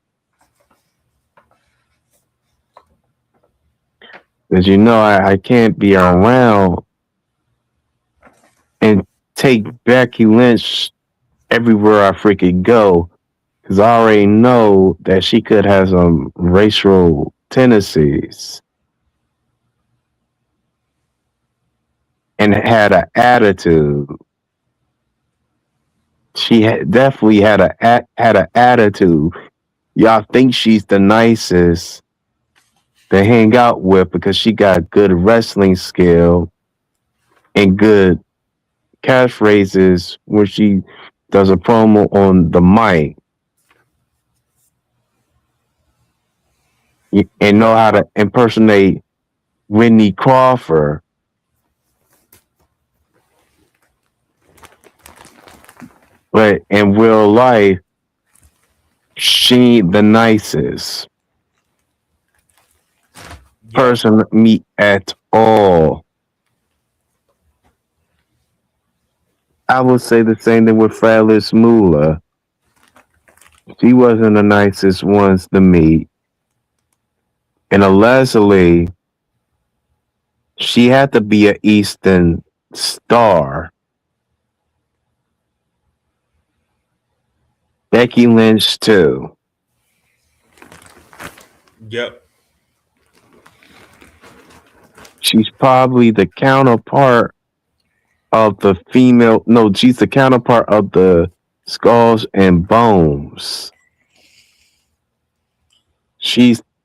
because you know I can't be around and take Becky Lynch everywhere I freaking go, because I already know that she could have some racial tendencies and had an attitude. She definitely had an attitude. Y'all think she's the nicest to hang out with because she got good wrestling skill and good catchphrases when she does a promo on the mic and know how to impersonate Whitney Crawford. But in real life, she ain't the nicest person to meet at all. I would say the same thing with Phyllis Moolah. She wasn't the nicest ones to meet. And a Leslie, she had to be an Eastern star. Becky Lynch too. Yep. She's probably the counterpart of the female. No, she's the counterpart of the Skulls and Bones.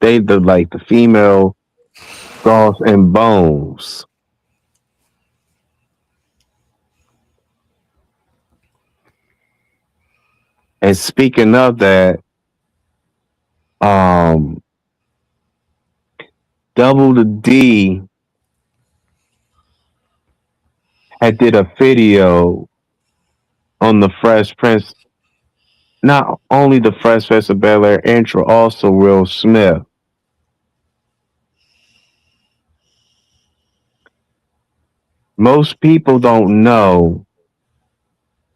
They the female Skulls and Bones. And speaking of that, Double the D had did a video on the Fresh Prince. Not only the Fresh Prince of Bel Air intro, also Will Smith. Most people don't know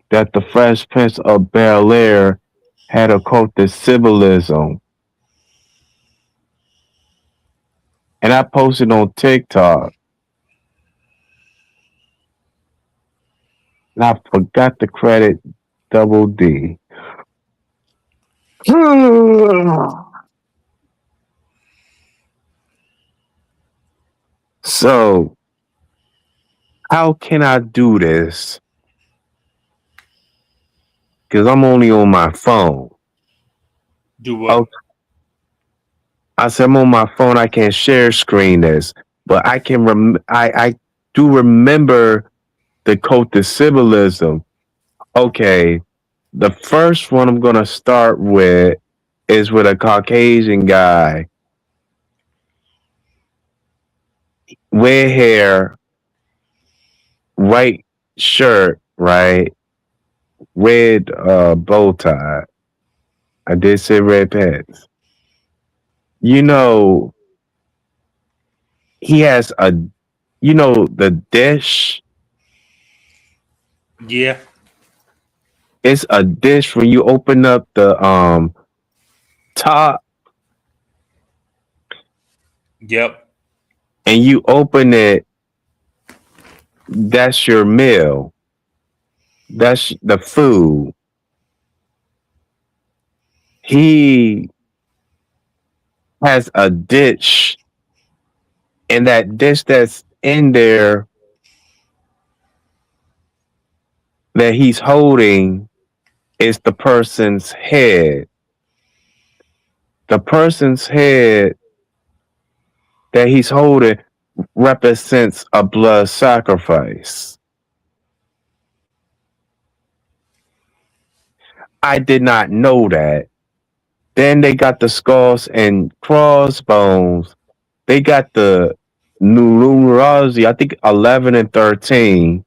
that the Fresh Prince of Bel Air had a cult of symbolism. And I posted on TikTok. And I forgot to credit Double D. So, how can I do this? Because I'm only on my phone. Do what? I said I'm on my phone. I can't share screen this, but I can. I do remember the cult of symbolism. Okay, the first one I'm gonna start with is with a Caucasian guy, red hair, white shirt, right, red bow tie. I did say red pants. You know, he has the dish. Yeah. It's a dish when you open up the top Yep. and you open it, that's your meal. That's the food. He has a dish and that dish that's in there that he's holding is the person's head. The person's head that he's holding represents a blood sacrifice. I did not know that. Then they got the skulls and crossbones. They got the numerology, I think 11 and 13.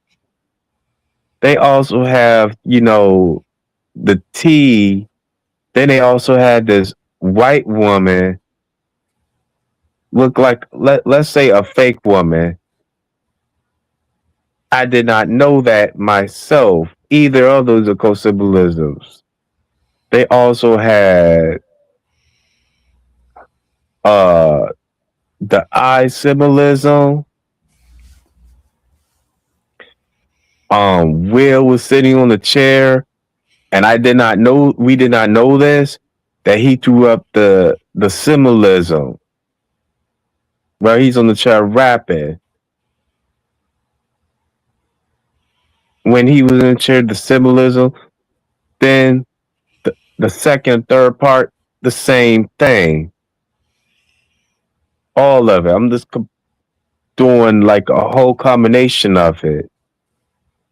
They also have, the T. Then they also had this white woman, look like, let's say a fake woman. I did not know that myself. Either of those are co-symbolisms. They also had uh the eye symbolism. Will was sitting on the chair, and we did not know this, that he threw up the symbolism where he's on the chair rapping. When he was in the chair, the symbolism, then the second, third part, the same thing. All of it. I'm just doing like a whole combination of it.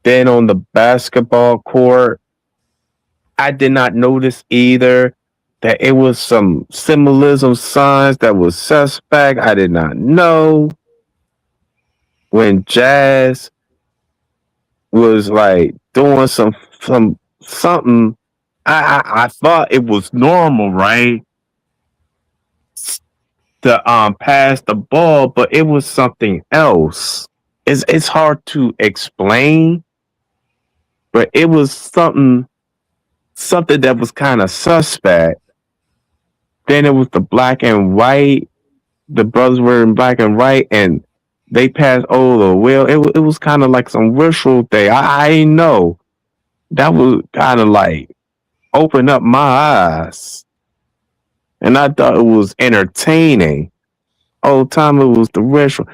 Then on the basketball court, I did not notice either that it was some symbolism signs that was suspect. I did not know. When Jazz was like doing something, I thought it was normal, right? To pass the ball, but it was something else. It's hard to explain, but it was something that was kind of suspect. Then it was the black and white. The brothers were in black and white, and they passed over the wheel. It was kind of like some ritual thing. I didn't know. That was kind of like open up my eyes, and I thought it was entertaining. All the time it was the ritual.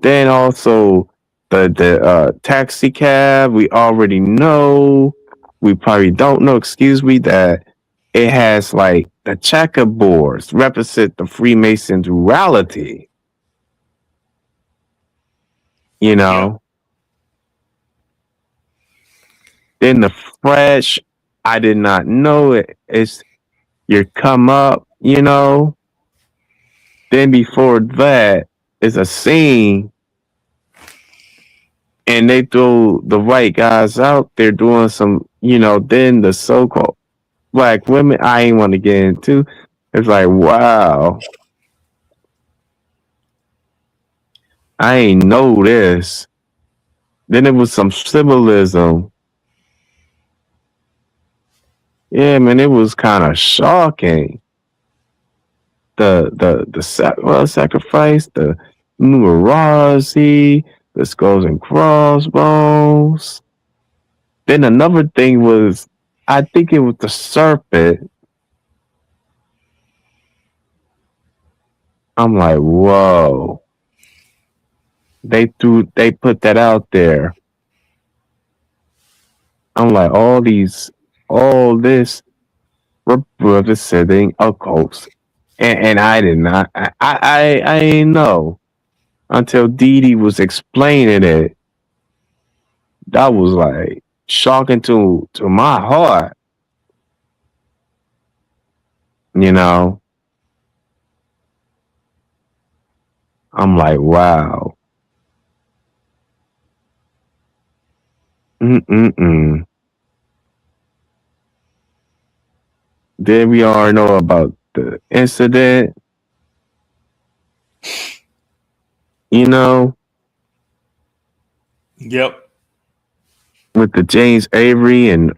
Then also the taxi cab. We already know. We probably don't know. Excuse me. That it has like the checkerboards represent the Freemason duality. Then the fresh, I did not know it. It's your come up. Then before that is a scene, and they throw the white guys out there doing then the so-called black women, I ain't want to get into. It's like, wow. I ain't know this. Then it was some symbolism. Yeah, man, it was kind of shocking. The sacrifice, the numerology, the skulls and crossbones. Then another thing was, I think it was the serpent. I'm like, whoa. They put that out there. I'm like, all this representing occults. And I did not, I didn't know until Dee Dee was explaining it. That was like shocking to my heart. I'm like, wow. Mm-mm-mm. Then we already know about the incident. Yep. With the James Avery and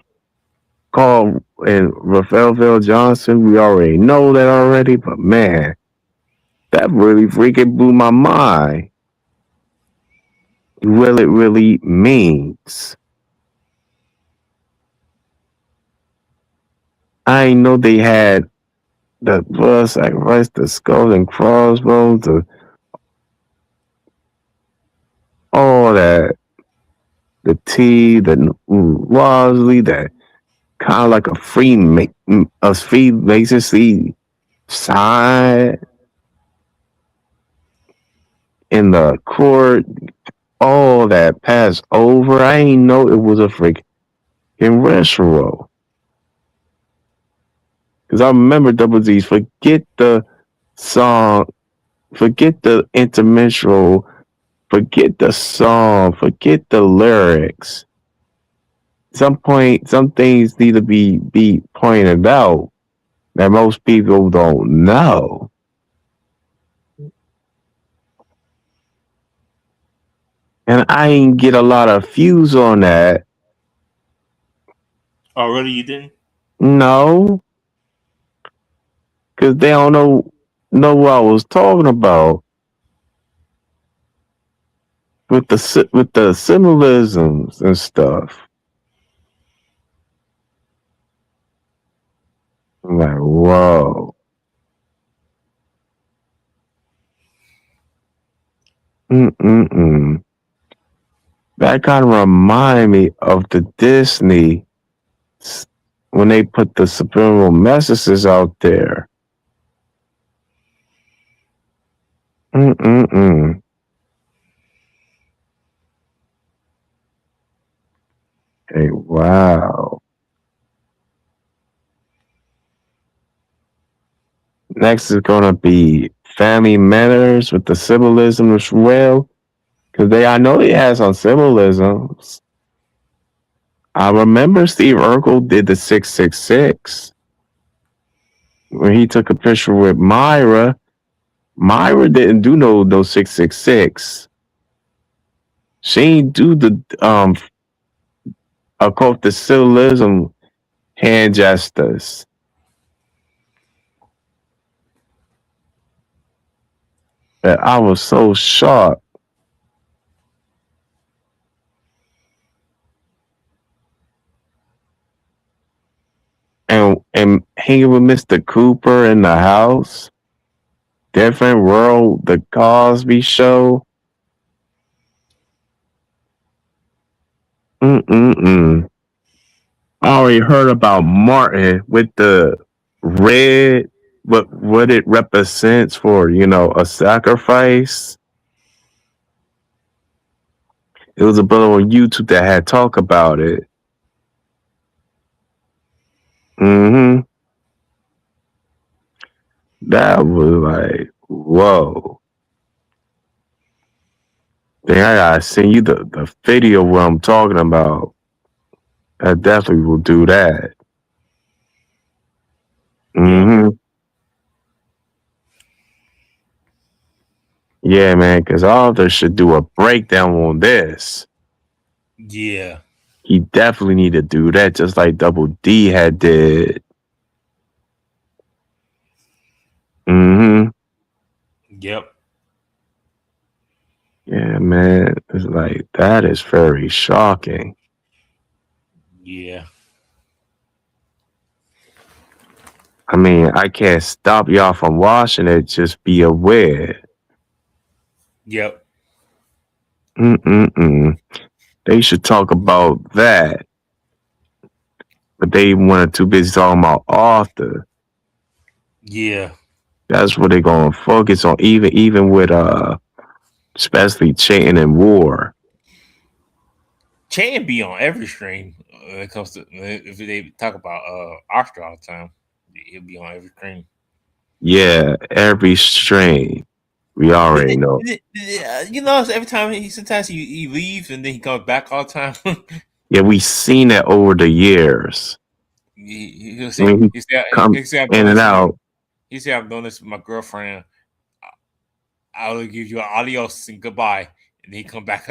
Carl and Raphael Johnson. We already know that already, but man, that really freaking blew my mind. What it really means. I didn't know they had the blood sacrifice, the skulls and crossbones, all that, the T, the Walsley, that kind of like a Freemason side in the court, all that passed over. I ain't know it was a freaking restaurant. Because I remember Double D's, forget the song, forget the intermission, forget the song, forget the lyrics. Some things need to be pointed out that most people don't know. And I ain't get a lot of views on that. Oh, really? You didn't? No, because they don't know what I was talking about with the symbolisms and stuff. I'm like, whoa. Mm-mm-mm. That kind of reminded me of the Disney when they put the subliminal messages out there. Mm-mm-mm. Hey, wow. Next is gonna be Family Matters with the symbolism as well. Because I know they had some symbolisms. I remember Steve Urkel did the 666 when he took a picture with Myra. Myra didn't do no 666. She ain't do the occult symbolism hand gestures. That I was so shocked. And hanging with Mr. Cooper in the house. Different World, the Cosby Show. Mm-mm-mm. I already heard about Martin with the red, what it represents for, a sacrifice. It was a brother on YouTube that had talk about it. Mm-hmm. That was like, whoa. Then I gotta send you the video where I'm talking about. I definitely will do that. Mm-hmm. Yeah, man, because Arthur should do a breakdown on this. Yeah. He definitely need to do that, just like Double D had did. Mm-hmm. Yep. Yeah, man. It's like that is very shocking. Yeah. I mean, I can't stop y'all from watching it. Just be aware. Yep. Mm-mm-mm. They should talk about that. But they wanted too busy talking about Arthur. Yeah. That's what they're gonna focus on, even with especially Chain and War. Chain be on every stream when it comes to if they talk about Oscar all the time. He'll be on every stream. Yeah, every stream. We already know. Every time sometimes he leaves and then he comes back all the time. Yeah, we seen that over the years. He'll say, come in and out. He said, "I'm doing this with my girlfriend. I will give you an adios and goodbye," and then he come back.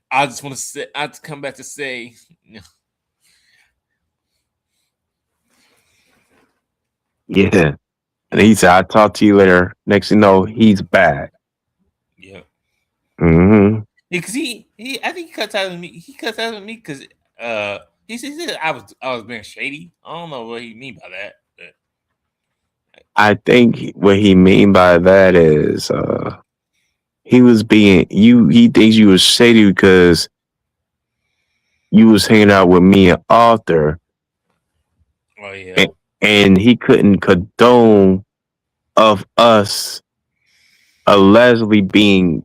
I just want to say, I just come back to say, Yeah, and he said, "I'll talk to you later." Next thing you know, he's back. Yeah. Mm-hmm. Because I think he cuts out of me. He cuts out of me because he said I was being shady. I don't know what he mean by that. But I think what he mean by that is he was being you. He thinks you was shady because you was hanging out with me and Arthur, Oh yeah. and he couldn't condone of us allegedly being,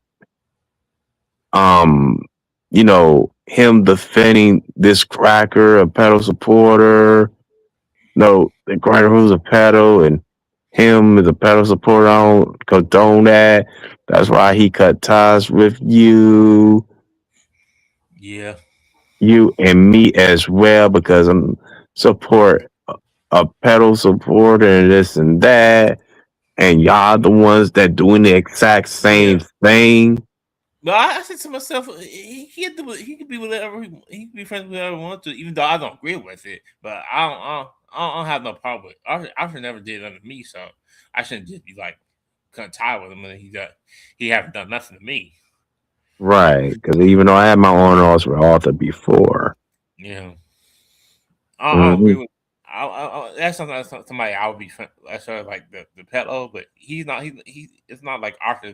you know, him defending this cracker, a pedal supporter. No, the cracker was a pedal, and him as a pedal supporter. I don't condone that. That's why he cut ties with you. Yeah. You and me as well, because I'm support a pedal supporter and this and that, and y'all the ones that doing the exact same thing. But I said to myself, he could be whatever he could be friends with whoever he wants to, even though I don't agree with it. But I don't have no problem with it. Arthur never did under me, so I shouldn't just be like cut tie with him when he haven't done nothing to me. Right, because even though I had my on-offs with Arthur before. Yeah. I don't Mhm. agree with. That's somebody I would be. That's sort of like the Pelo, but he's not. It's not like Arthur.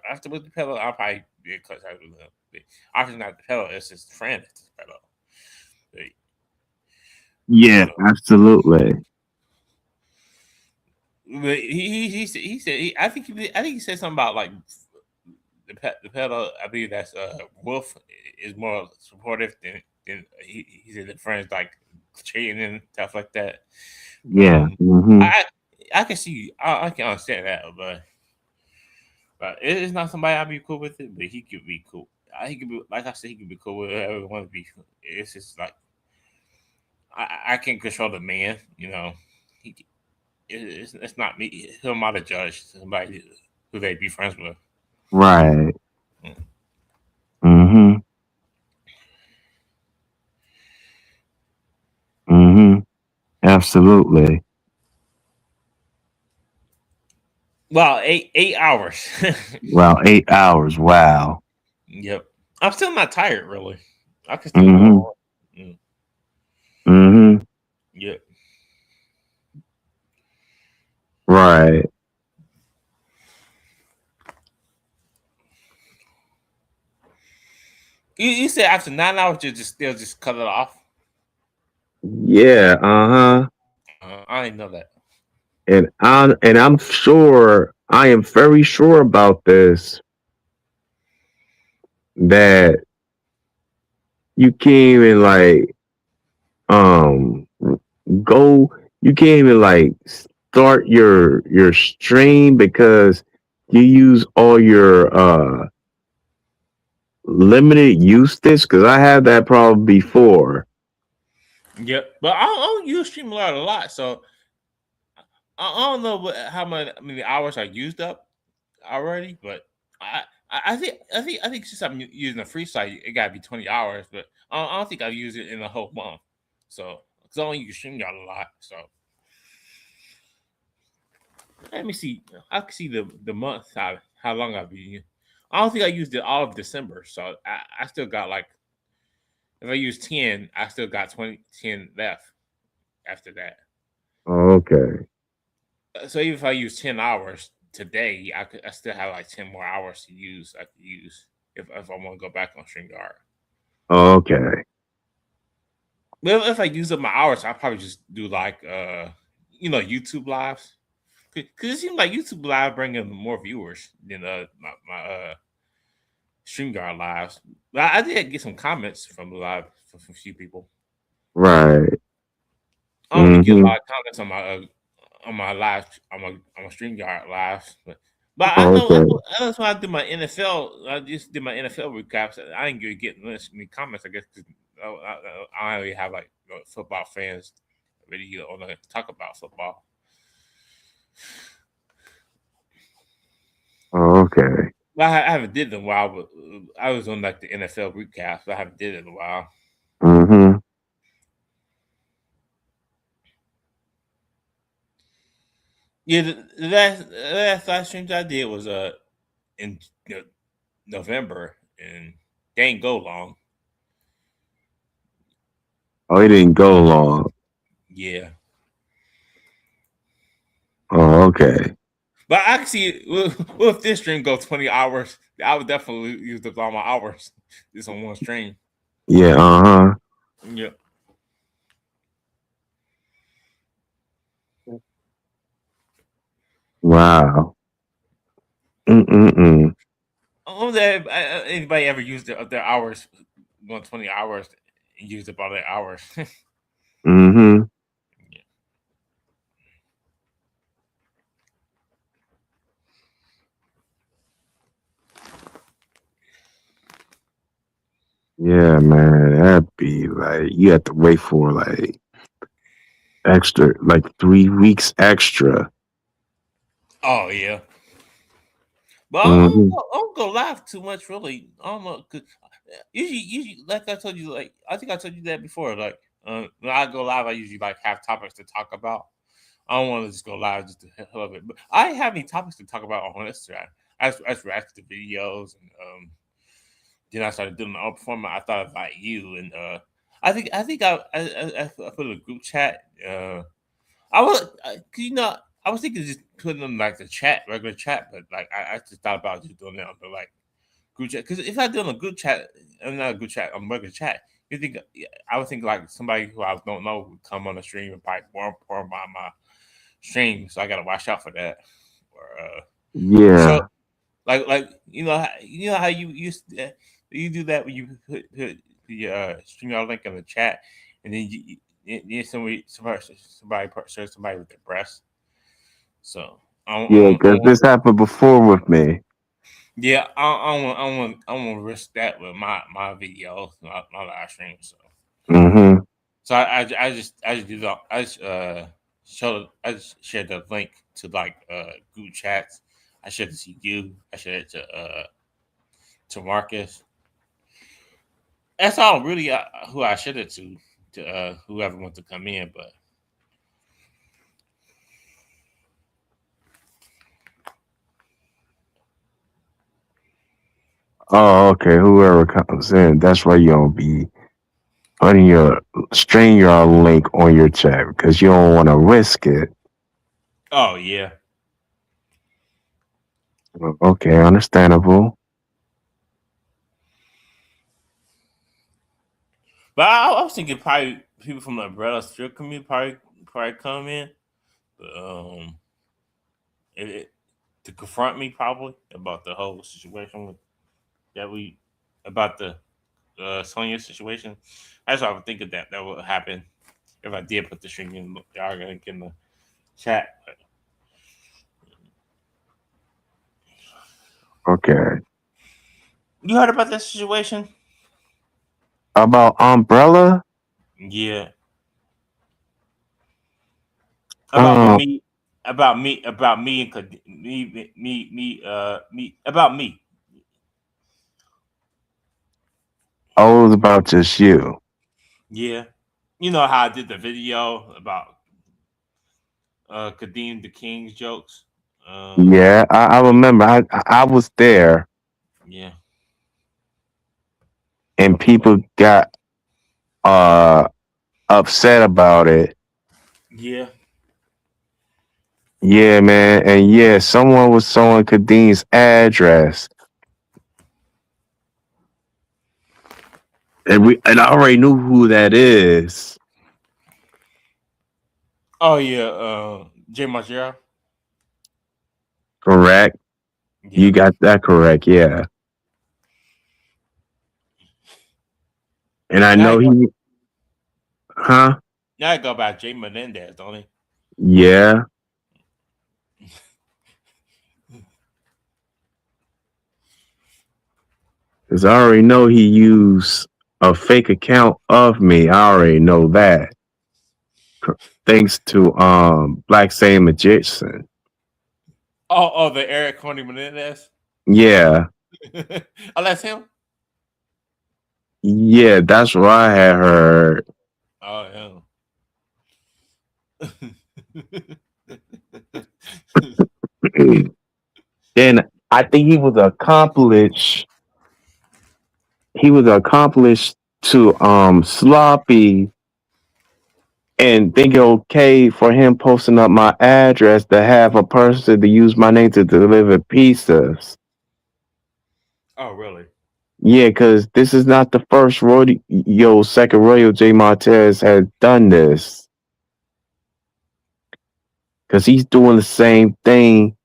After with the Pelo, I'll probably be in close with him. But Arthur's not the Pelo. It's his friend. It's the Pelo. But, Yeah, absolutely. but he said I think he said something about like the Pelo. I believe that's Wolf is more supportive than he said the friends like cheating and stuff like that. Yeah. I can see I can understand that, but it's not somebody I'd be cool with it. But he could be cool. He could be like I said. He could be cool with whoever wants to be. It's just like I can't control the man. You know, it's not me. He'll not a judge somebody who they be friends with. Right. Mm-hmm. Mm-hmm. Absolutely. Well, 8 hours. Wow, 8 hours. Wow. Yep. I'm still not tired really. I can still Mm-hmm. go on. Mm-hmm. Yep. Right. You said after 9 hours you still just cut it off. Yeah. Uh-huh. I didn't know that. And I'm sure, I am very sure about this, that you can't even like go you can't even like start your stream because you use all your limited usage, because I had that problem before. Yep, but I don't use Streamlabs a lot, so I don't know how many hours I used up already. But I think since I'm using a free site, it gotta be 20 hours. But I don't think I use it in a whole month. So because I only use Streamyard a lot. So let me see. I can see the month how long I've been. I don't think I used it all of December, so I still got like if I use 10, I still got 10 left after that. Okay. So even if I use 10 hours today, I still have like 10 more hours to use. I could use if I want to go back on StreamYard. Okay. Well, if I use up my hours, I'll probably just do like YouTube lives, because it seems like YouTube live bringing more viewers than my StreamYard lives. But I did get some comments from the live from a few people. Right. I don't really get a Mm-hmm. lot of comments on my live on my StreamYard lives, but I know Okay. that's why I do my NFL. I just did my NFL recaps. I didn't really get many comments. I guess 'cause I only have like football fans really want to talk about football. Okay. Well, I haven't did it in a while, but I was on like the NFL recaps. I haven't did it in a while. Mm-hmm. Yeah, the last streams I did was in November, and they ain't go long. Oh, it didn't go long. Yeah. Oh, okay. But actually, if this stream goes 20 hours, I would definitely use up all my hours just on one stream. Yeah, uh-huh. Yeah. Wow. Mm-mm-mm. I wonder if anybody ever used their hours, going 20 hours, and used up all their hours. Mm-hmm. Yeah, man. That'd be like you have to wait for like extra, like 3 weeks extra. Oh yeah. But Mm-hmm. I don't go live too much, really. I don't know. 'Cause usually, like I told you, like I think I told you that before. Like when I go live, I usually like have topics to talk about. I don't want to just go live just to hell of it. But I have any topics to talk about on Instagram. I just reacted to videos, and then I started doing my own performance. I thought about you, and I put in a group chat. I was, I was thinking just putting them like the chat, regular chat, but like I just thought about just doing it on the like group chat. Because if I do it on a group chat, not a group chat, on regular chat, you think I would think like somebody who I don't know would come on the stream and probably pour by my stream, so I gotta watch out for that. Or Yeah. so you know how you used you do that when you put the stream out link in the chat, and then somebody search somebody with their breast. So Yeah, because this happened before with me. yeah, I want to risk that with my videos, my live stream. So Mm-hmm. so I just do that. I just shared the link to like group chats. I shared it to you. I shared it to Marcus. That's all really who I shared it to whoever wants to come in. But Oh, okay. Whoever comes in, that's why you don't be putting your string your link on your chat because you don't want to risk it. oh yeah, Okay, understandable. but I was thinking probably people from the umbrella strip community probably come in, but it, to confront me probably about the whole situation that we about the Sonya situation. That's what I would think of that would happen if I did put the string in the argument in the chat. But Okay. you heard about that situation? About umbrella? Yeah, Um. about me and me about me. Oh, it was about just you. Yeah, you know how I did the video about Kadeem the King's jokes. Yeah, I remember. I was there, Yeah, and people got uh upset about it. yeah. Yeah, man, and yeah, someone was showing Kadeem's address, and I already knew who that is. Oh yeah, Jay Margera. Correct? Yeah. You got that correct. Yeah, and I Now know I go, he, huh? now I go by Jay Menendez, don't he? Yeah, because I already know he used a fake account of me. I already know that. Thanks to Black Saiyan Magician. Oh, the Eric Coney Menendez. Yeah, Oh, that's him. yeah, that's what I had heard. Oh Then I think he was accomplished. He was accomplished to Sloppy and think it okay for him posting up my address to have a person to use my name to deliver pizzas. Oh, really? Yeah, because this is not the first rodeo, second rodeo Jay Montez has done this. Because he's doing the same thing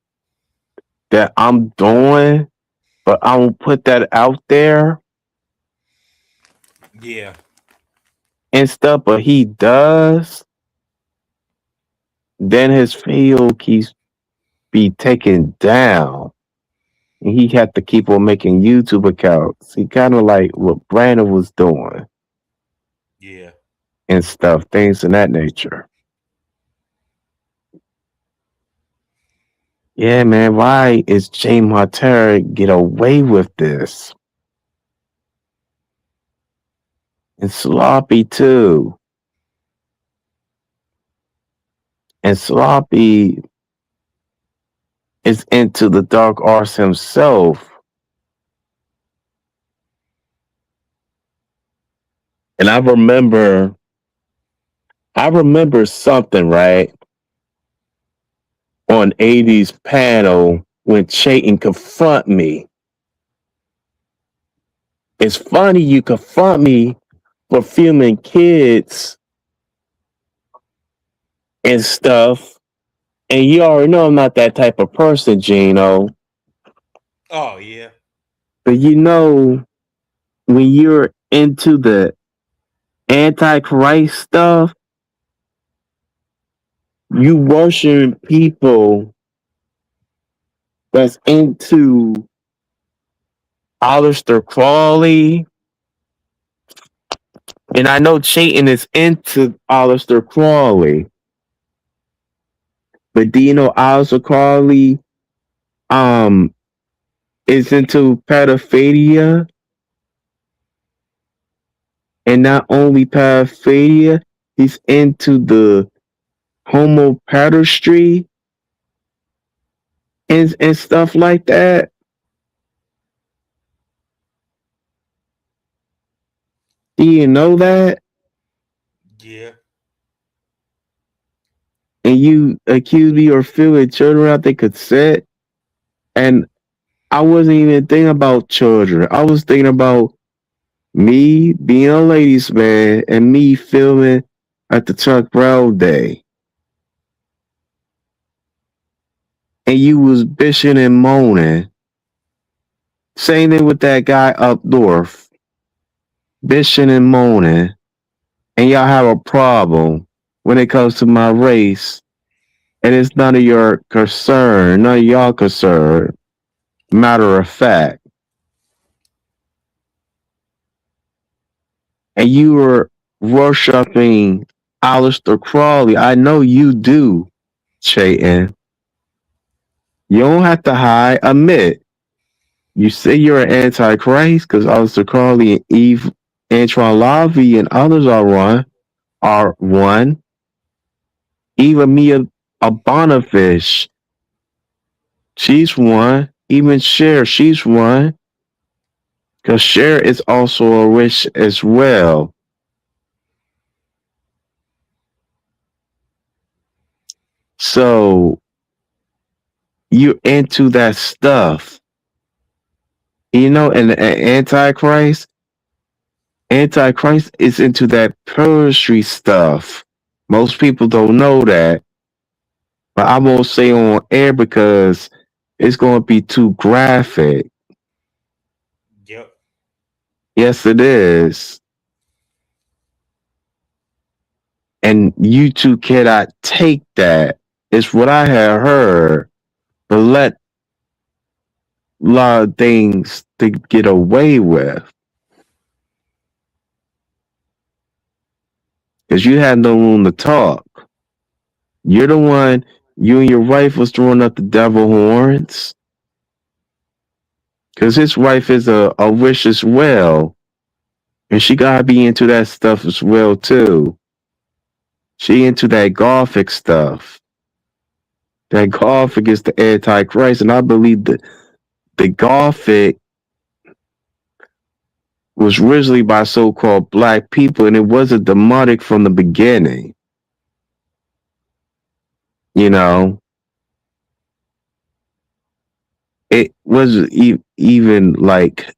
that I'm doing, but I won't put that out there Yeah. and stuff, but he does. Then his video keeps be taken down. And he had to keep on making YouTube accounts. He kind of like what Brandon was doing Yeah. and stuff, things of that nature. Yeah, man, why is Jay Montero get away with this? And Sloppy too. And Sloppy is into the dark arts himself. And I remember something, right? On 80s panel when Chayton confront me. It's funny you confront me for filming kids and stuff. And you already know I'm not that type of person, Geno. Oh, yeah. But you know, when you're into the antichrist stuff, you worship people that's into Aleister Crowley. And I know Chayton is into Aleister Crowley. But do you know Aleister Crowley is into pedophilia? And not only pedophilia, he's into the homopedistry and stuff like that. Do you know that? Yeah. And you accuse me of filming children out they could sit. And I wasn't even thinking about children. I was thinking about me being a ladies' man and me filming at the Chuck Brown Day. And you was bitching and moaning. Same thing with that guy up north. Bitching and moaning. And y'all have a problem when it comes to my race. And it's none of your concern, none of y'all concern. Matter of fact. And you were worshiping Aleister Crowley. I know you do, Chayton. You don't have to hide. Admit. You say you're an antichrist because Aleister Crowley and Eve Antron Lavie and others are one. Even Mia Abonafish, she's one. Even Cher, she's one. Because Cher is also a witch as well. So you're into that stuff. You know, and the Antichrist is into that poetry stuff. Most people don't know that. But I won't say on air because it's going to be too graphic. Yep. Yes, it is. And you two cannot take that. It's what I have heard. But let a lot of things to get away with. Because you had no room to talk. You're the one, you and your wife was throwing up the devil horns. Because his wife is a witch as well. And she got to be into that stuff as well, too. She into that Gothic stuff. That Gothic is the Antichrist. And I believe that the Gothic was originally by so-called black people, and it wasn't demonic from the beginning. You know, it wasn't even like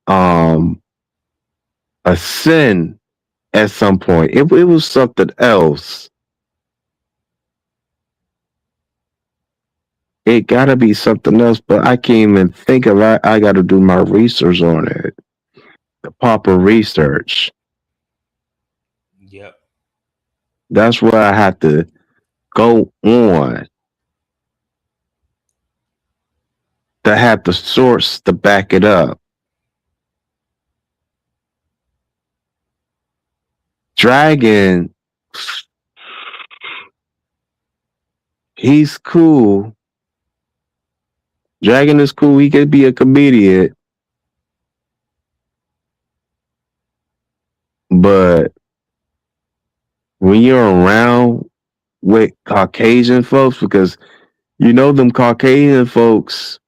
um a sin at some point. It was something else. It gotta be something else, but I can't even think of it. I gotta do my research on it. The proper research. Yep. That's where I have to go on to have the source to back it up. Dragon, he's cool. Dragon is cool. He could be a comedian, but when you're around with Caucasian folks, because you know them Caucasian folks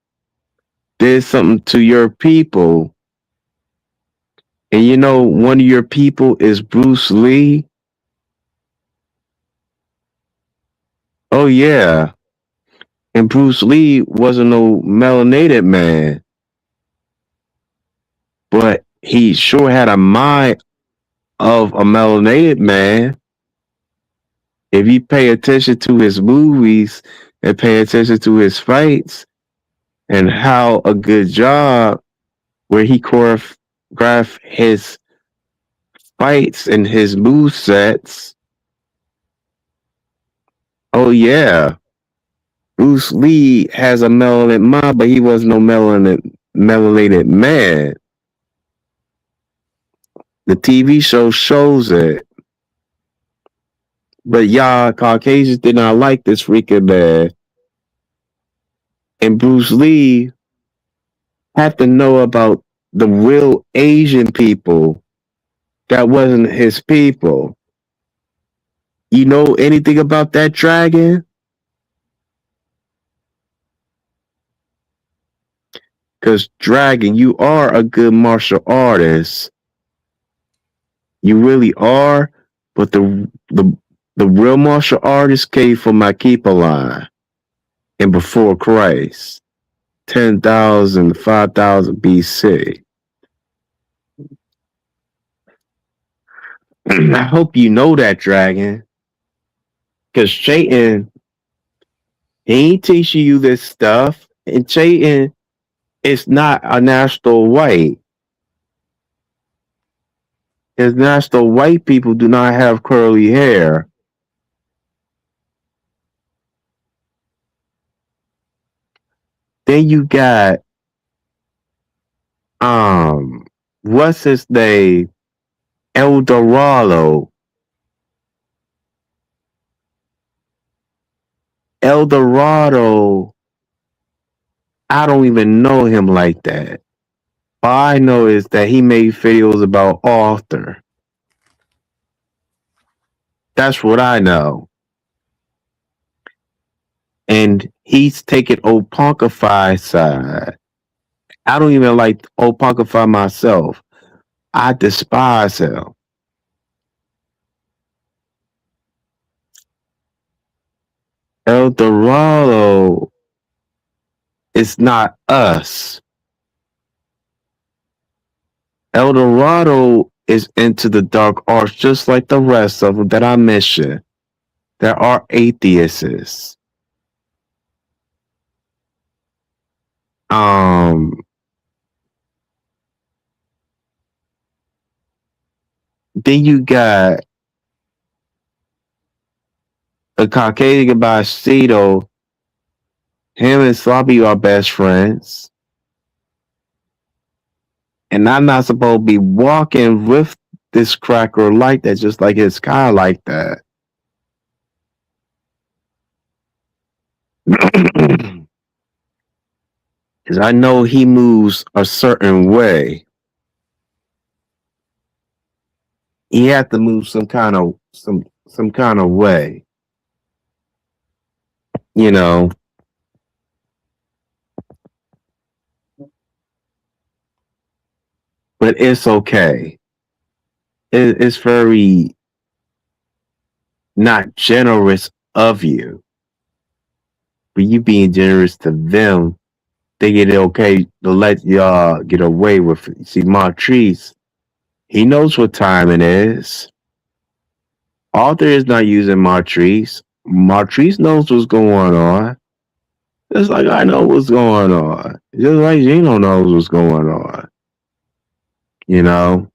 did something to your people, and you know one of your people is Bruce Lee. Oh yeah, and Bruce Lee wasn't no melanated man, but he sure had a mind of a melanated man. If you pay attention to his movies and pay attention to his fights and how a good job where he choreographed his fights and his move sets. Oh yeah, Bruce Lee has a melanated mind, but he was no melanated man. The TV show shows it, but y'all Caucasians did not like this freaking man. And Bruce Lee had to know about the real Asian people that wasn't his people. You know anything about that, Dragon? Because Dragon, you are a good martial artist. You really are. But the real martial artist came from Makipa line and before Christ, 10,000, 5,000 BC. I hope you know that, Dragon. Because Chayton, he ain't teaching you this stuff. And Chayton is not a national white. His national white people do not have curly hair. Then you got what's his name? El Dorado. El Dorado, I don't even know him like that. All I know is that he made videos about Arthur. That's what I know. And he's taking Opunkifi's side. I don't even like Opunkify myself. I despise him. El Dorado is not us. El Dorado is into the dark arts just like the rest of them that I mentioned. There are atheists. Then you got a Caucasian by Cito. Him and Sloppy are best friends. And I'm not supposed to be walking with this cracker like that, just like his car like that. Because I know he moves a certain way. He had to move some kind of way. You know. But it's okay. It's very not generous of you, but you being generous to them, they get it okay to let y'all get away with it. See, Montrese, he knows what time it is. Arthur is not using Montrese. Montrese knows what's going on. Just like I know what's going on. Just like Geno knows what's going on. You know?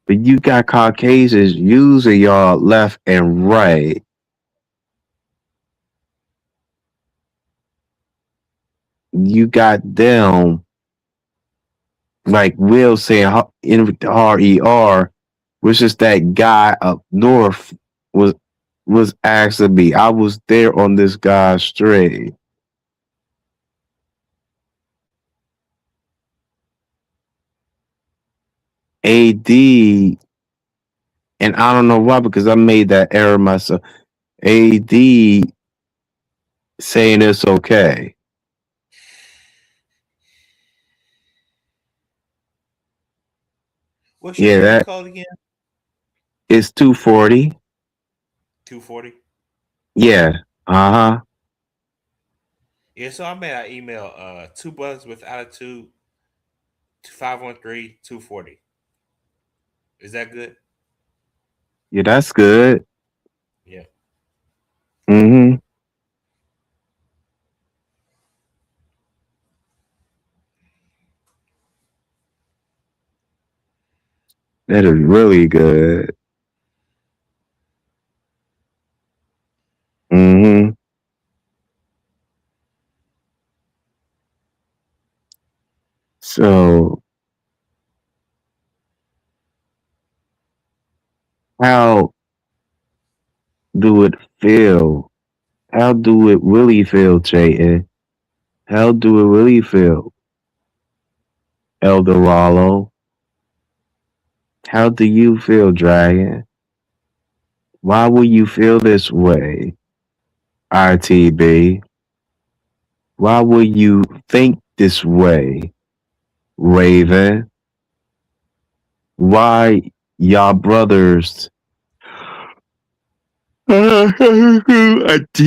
But you got Caucasians using y'all left and right. You got them, like Will saying in RER, which is that guy up north was asked to be. I was there on this guy's stream. AD, and I don't know why, because I made that error myself. AD saying it's okay. What's your stream that code again? is 240. 240. Yeah. Uh-huh. Yeah, so I made an email, 2 buttons with attitude to 513-240. Is that good? Yeah, that's good. Yeah. Mm-hmm. That is really good. Mm-hmm. So how do it feel? How do it really feel, Chayton? How do it really feel, Eldorado? How do you feel, Dragon? Why will you feel this way, RTB? Why will you think this way, Raven? Why y'all brothers Adidas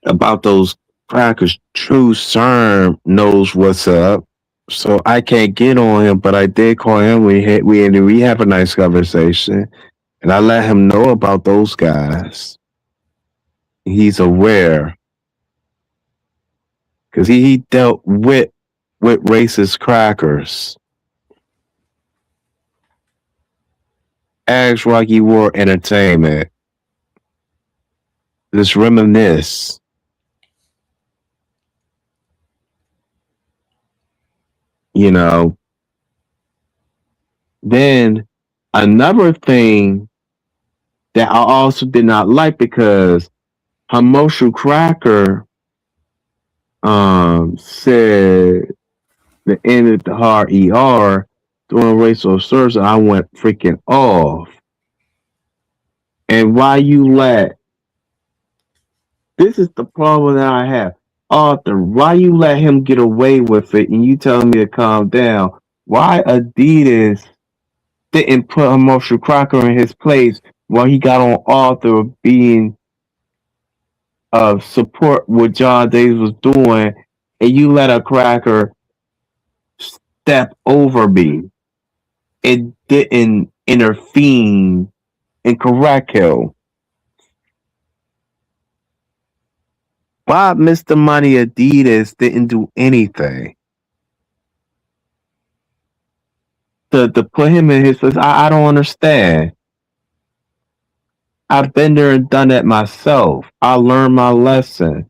about those crackers? True Serm knows what's up. So I can't get on him, but I did call him. We have a nice conversation, and I let him know about those guys. He's aware because he dealt with racist crackers. Ask Rocky War Entertainment. Let's reminisce. You know. Then another thing that I also did not like, because Hamoshu Cracker said the end of the hard ER during racial slurs, and I went freaking off. And why you let this is the problem that I have. Arthur, why you let him get away with it and you telling me to calm down? Why Adidas didn't put Hamoshu Cracker in his place while he got on Arthur being support what John Davis was doing, and you let a cracker step over me? It didn't intervene and correct him. Why Mr. Money Adidas didn't do anything to put him in his place? I don't understand. I've been there and done that myself. I learned my lesson.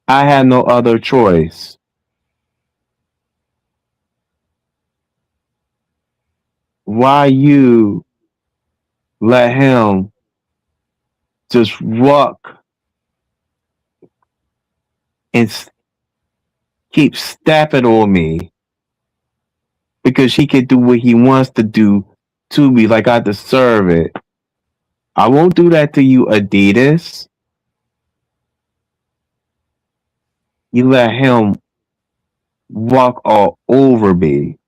I had no other choice. Why you let him just walk and keep stepping on me because he can do what he wants to do to me like I deserve it? I won't do that to you, Adidas. You let him walk all over me.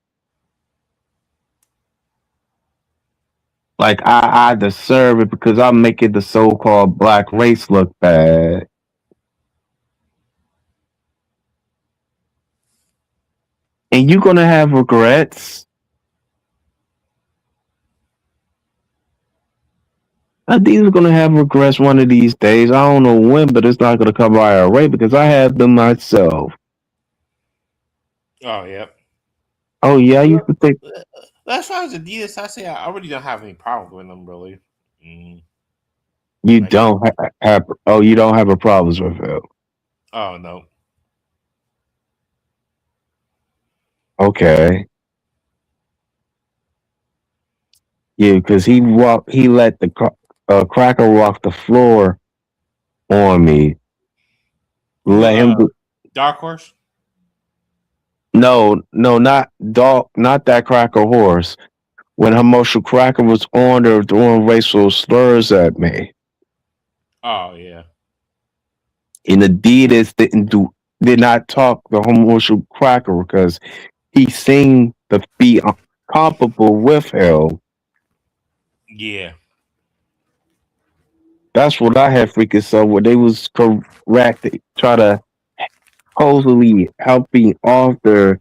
Like I deserve it because I'm making the so-called black race look bad. And you're gonna have regrets. I think you're gonna have regrets one of these days. I don't know when, but it's not gonna come right away because I have them myself. Oh, yep. Oh yeah, I used to think As far as Adidas, I say I really don't have any problems with them, really. you Like, don't have. Oh, you don't have a problems with it. oh no. Okay. Yeah, because he let the cracker walk the floor on me. Who? Let him do. Dark Horse. No, no, not dog, not that cracker horse. When Hermosa Cracker was on there throwing racial slurs at me, Oh yeah. and Adidas did not talk to Hermosa Cracker because he seemed to be comparable with him. Yeah. That's what I had freaking saw where they was correct to try to supposedly helping author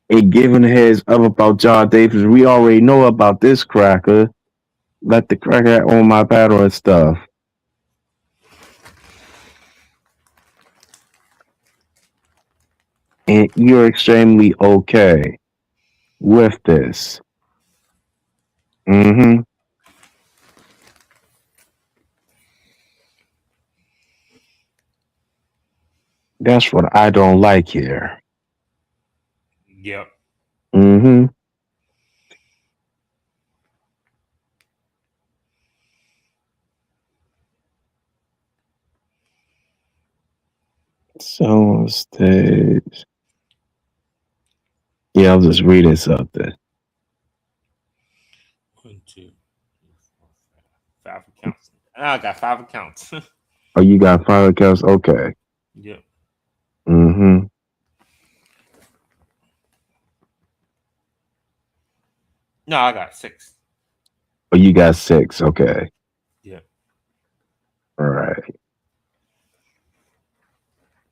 and giving heads up about John Davis. We already know about this cracker. Let the cracker on my paddle and stuff. And you're extremely okay with this. Mm-hmm. That's what I don't like here. Yep. Mm-hmm. So on stage. Yeah, I was just reading something. 1, 2, 5 accounts. I got 5 accounts. Oh, you got 5 accounts? Okay. Yep. Mm-hmm. No, I got 6. Oh, you got 6. Okay. Yep. All right.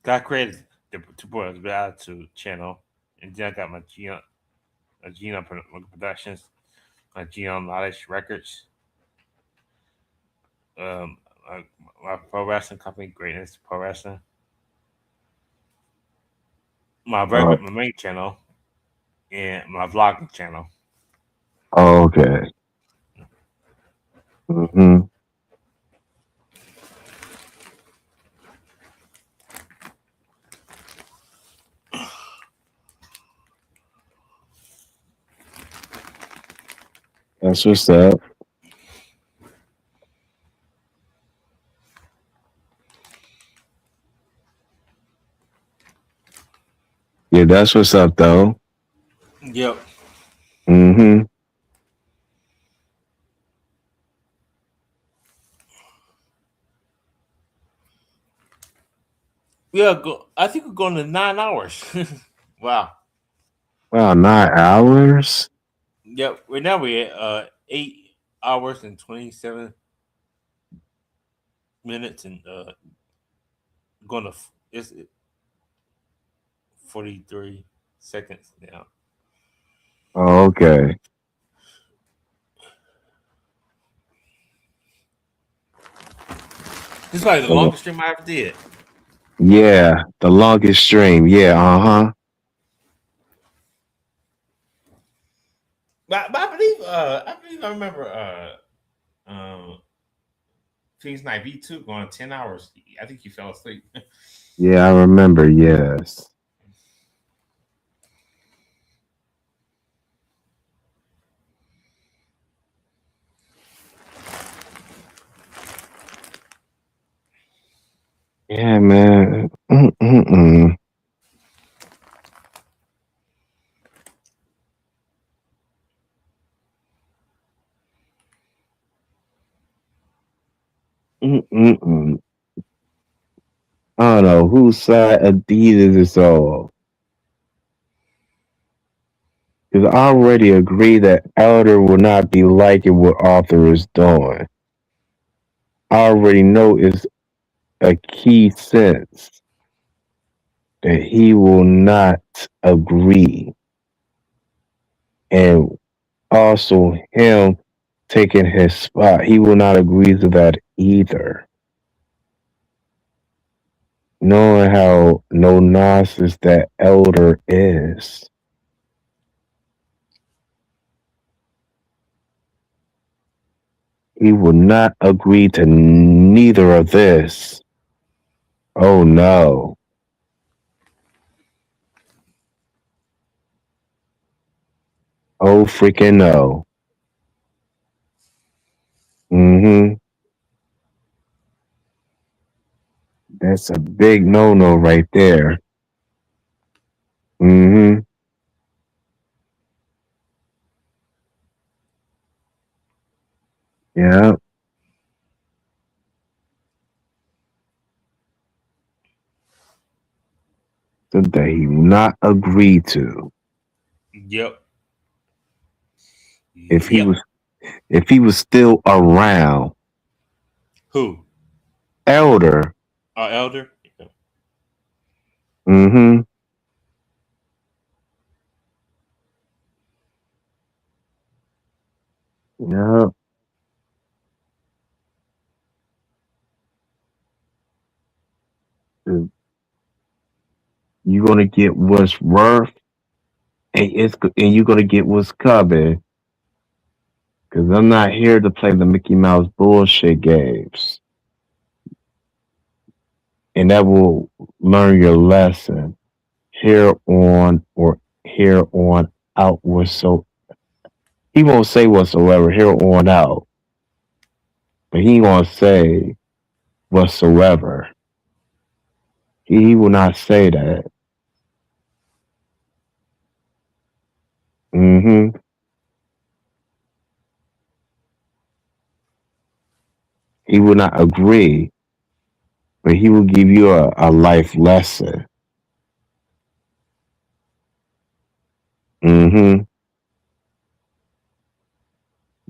I created the Two Boys Attitude channel, and then I got my Geno Productions, my Geno Knowledge Records, um, my, my pro wrestling company, Greatness Pro Wrestling, All right. my main channel, and my vlogging channel. Oh, okay. Mm-hmm. That's what's up. Yeah, that's what's up, though. Yep. Mm-hmm. Yeah, I think we're going to 9 hours. Wow. Wow, 9 hours? Yep. Right now we're at 8 hours and 27 minutes, and going to it's 43 seconds now. Oh, okay. This is probably the So, longest stream I ever did. yeah, the longest stream. Yeah, uh-huh. But I believe I remember Phoenix Night V2 going 10 hours. I think he fell asleep. Yeah, I remember, yes. Yeah, man. Mm-mm-mm. Mm-mm-mm. I don't know whose side Adidas is on. Because I already agree that Elder will not be liking what Arthur is doing. I already know it's a key sense that he will not agree. And also him taking his spot, he will not agree to that either. Knowing how no nonsense that Elder is. He will not agree to neither of this. Oh no. Oh freaking no. Mm-hmm. That's a big no-no right there. Mm-hmm. Yeah. So that he will not agree to. Yep. If he Yep. was if he was still around. Who? Elder. Elder? Mm-hmm. Yeah. You're gonna get what's worth, and you're gonna get what's coming. Cause I'm not here to play the Mickey Mouse bullshit games. And that will learn your lesson here on or here on out so he won't say whatsoever here on out. But he won't say whatsoever. He will not say that. Mm-hmm. He will not agree, but he will give you a life lesson. Mm-hmm.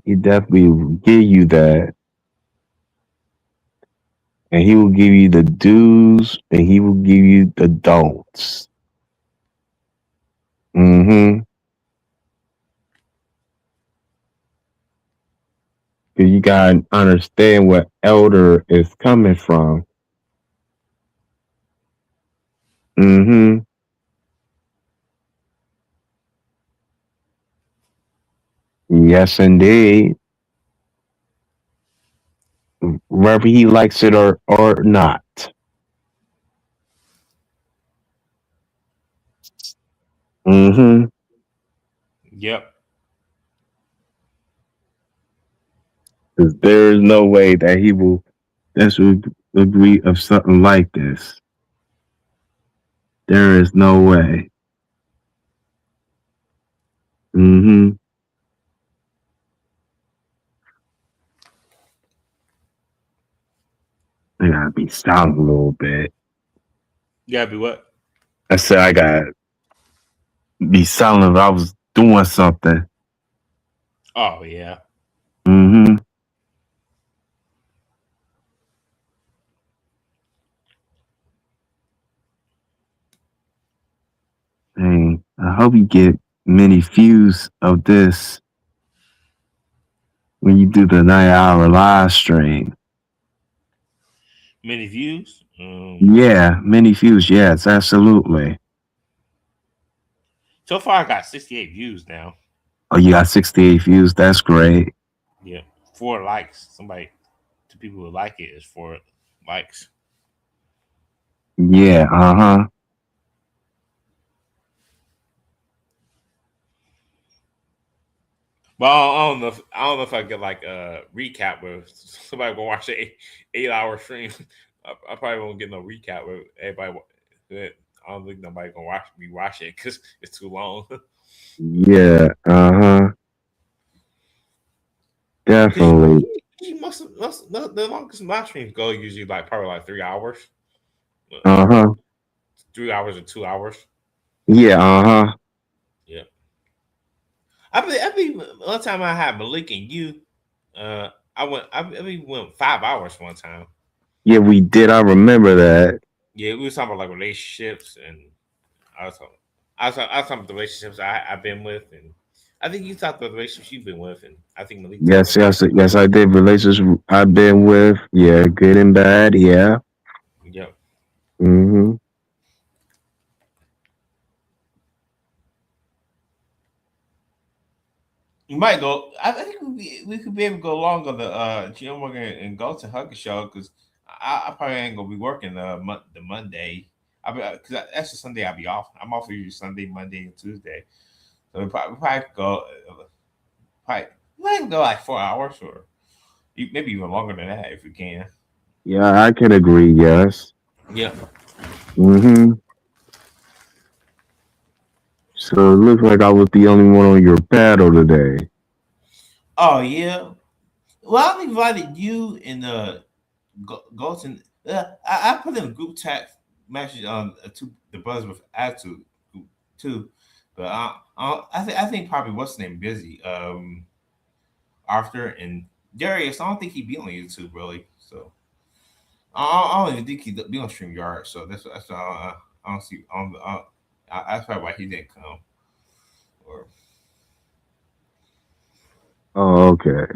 He definitely will give you that. And he will give you the do's and he will give you the don'ts. Mm-hmm. Because you gotta understand where Elder is coming from. Mm-hmm. Yes, indeed. Whether he likes it or not. Mm-hmm. Yep. Because there is no way that he will agree of something like this. There is no way. Mm-hmm. I gotta be silent a little bit. You gotta be what? I said I gotta be silent if I was doing something. Oh yeah. Mm-hmm. Hey, I hope you get many views of this when you do the 9 hour live stream. Many views? Yeah, many views. Yes, absolutely. So far I got 68 views now. Oh, you got 68 views. That's great. Yeah. 4 likes. Somebody, two people who like it is 4 likes. Yeah, uh-huh. But I don't know. If I get like a recap where somebody gonna watch an 8 hour stream. I probably won't get no recap where everybody. I don't think nobody gonna watch it because it's too long. Yeah, uh-huh. Definitely. The longest live streams go usually like probably like 3 hours. Uh-huh. 3 hours or 2 hours. Yeah, uh-huh. Yeah. I believe one time I had Malik and you. We went 5 hours one time. Yeah, we did. I remember that. Yeah, we was talking about like relationships, and I was talking, I was talking about the relationships I've been with, and I think you talked about the relationships you've been with, and I think Malik talked Yes, about. yes, yes. I did. Relationships I've been with. Yeah, good and bad. Yeah. Yep. Hmm. You might go. I think we could be able to go along on the Geno Morgan and go to Hugger show because I probably ain't gonna be working the Monday. I'll be because that's the Sunday I'll be off. I'm off usually Sunday, Monday, and Tuesday. So we probably could go. Probably we might go like 4 hours or maybe even longer than that if we can. Yeah, I can agree. Yes. Yeah. Hmm. So it looks like I was the only one on your paddle today. Oh yeah. Well, I've invited you and Golden. I put in a group text message on to the brothers with attitude group too, but I think probably what's the name busy. Arthur and Darius. I don't think he'd be on YouTube really. So I don't even think he'd be on StreamYard. So that's why I don't see. That's probably why he didn't come. Or Oh, okay.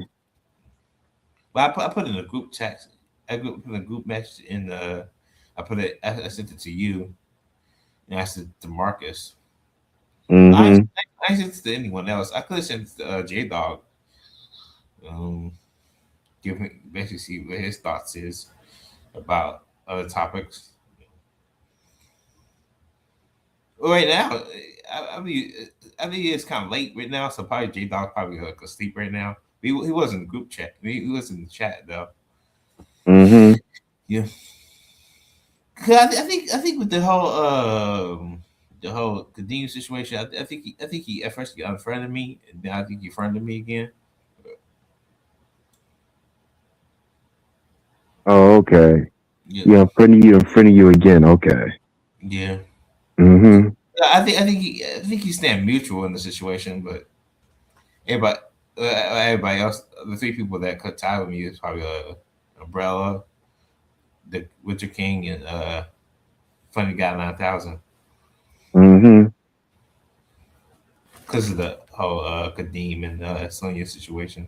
but I put in a group text. Put in a group message in the. I sent it to you, and I sent it to Marcus. Hmm. I sent it to anyone else. I could have sent it to J Dog. Um, give him basically see what his thoughts is about other topics. Well, right now, I mean it's kind of late right now, so probably J Dog probably like asleep right now. He was in the group chat. He was in the chat though. Hmm. Yeah. 'Cause I think with the whole Kadeem situation, I think he at first he unfriended me, and then I think he friended me again. Oh, okay. Yeah, Yeah, in front of you again. Okay. yeah. Hmm. I think he's staying mutual in the situation, but everybody everybody else, the three people that cut tie with me is probably Umbrella, the Witcher King, and Funny Guy 9000 Hmm. because of the whole Kadeem and Sonya situation.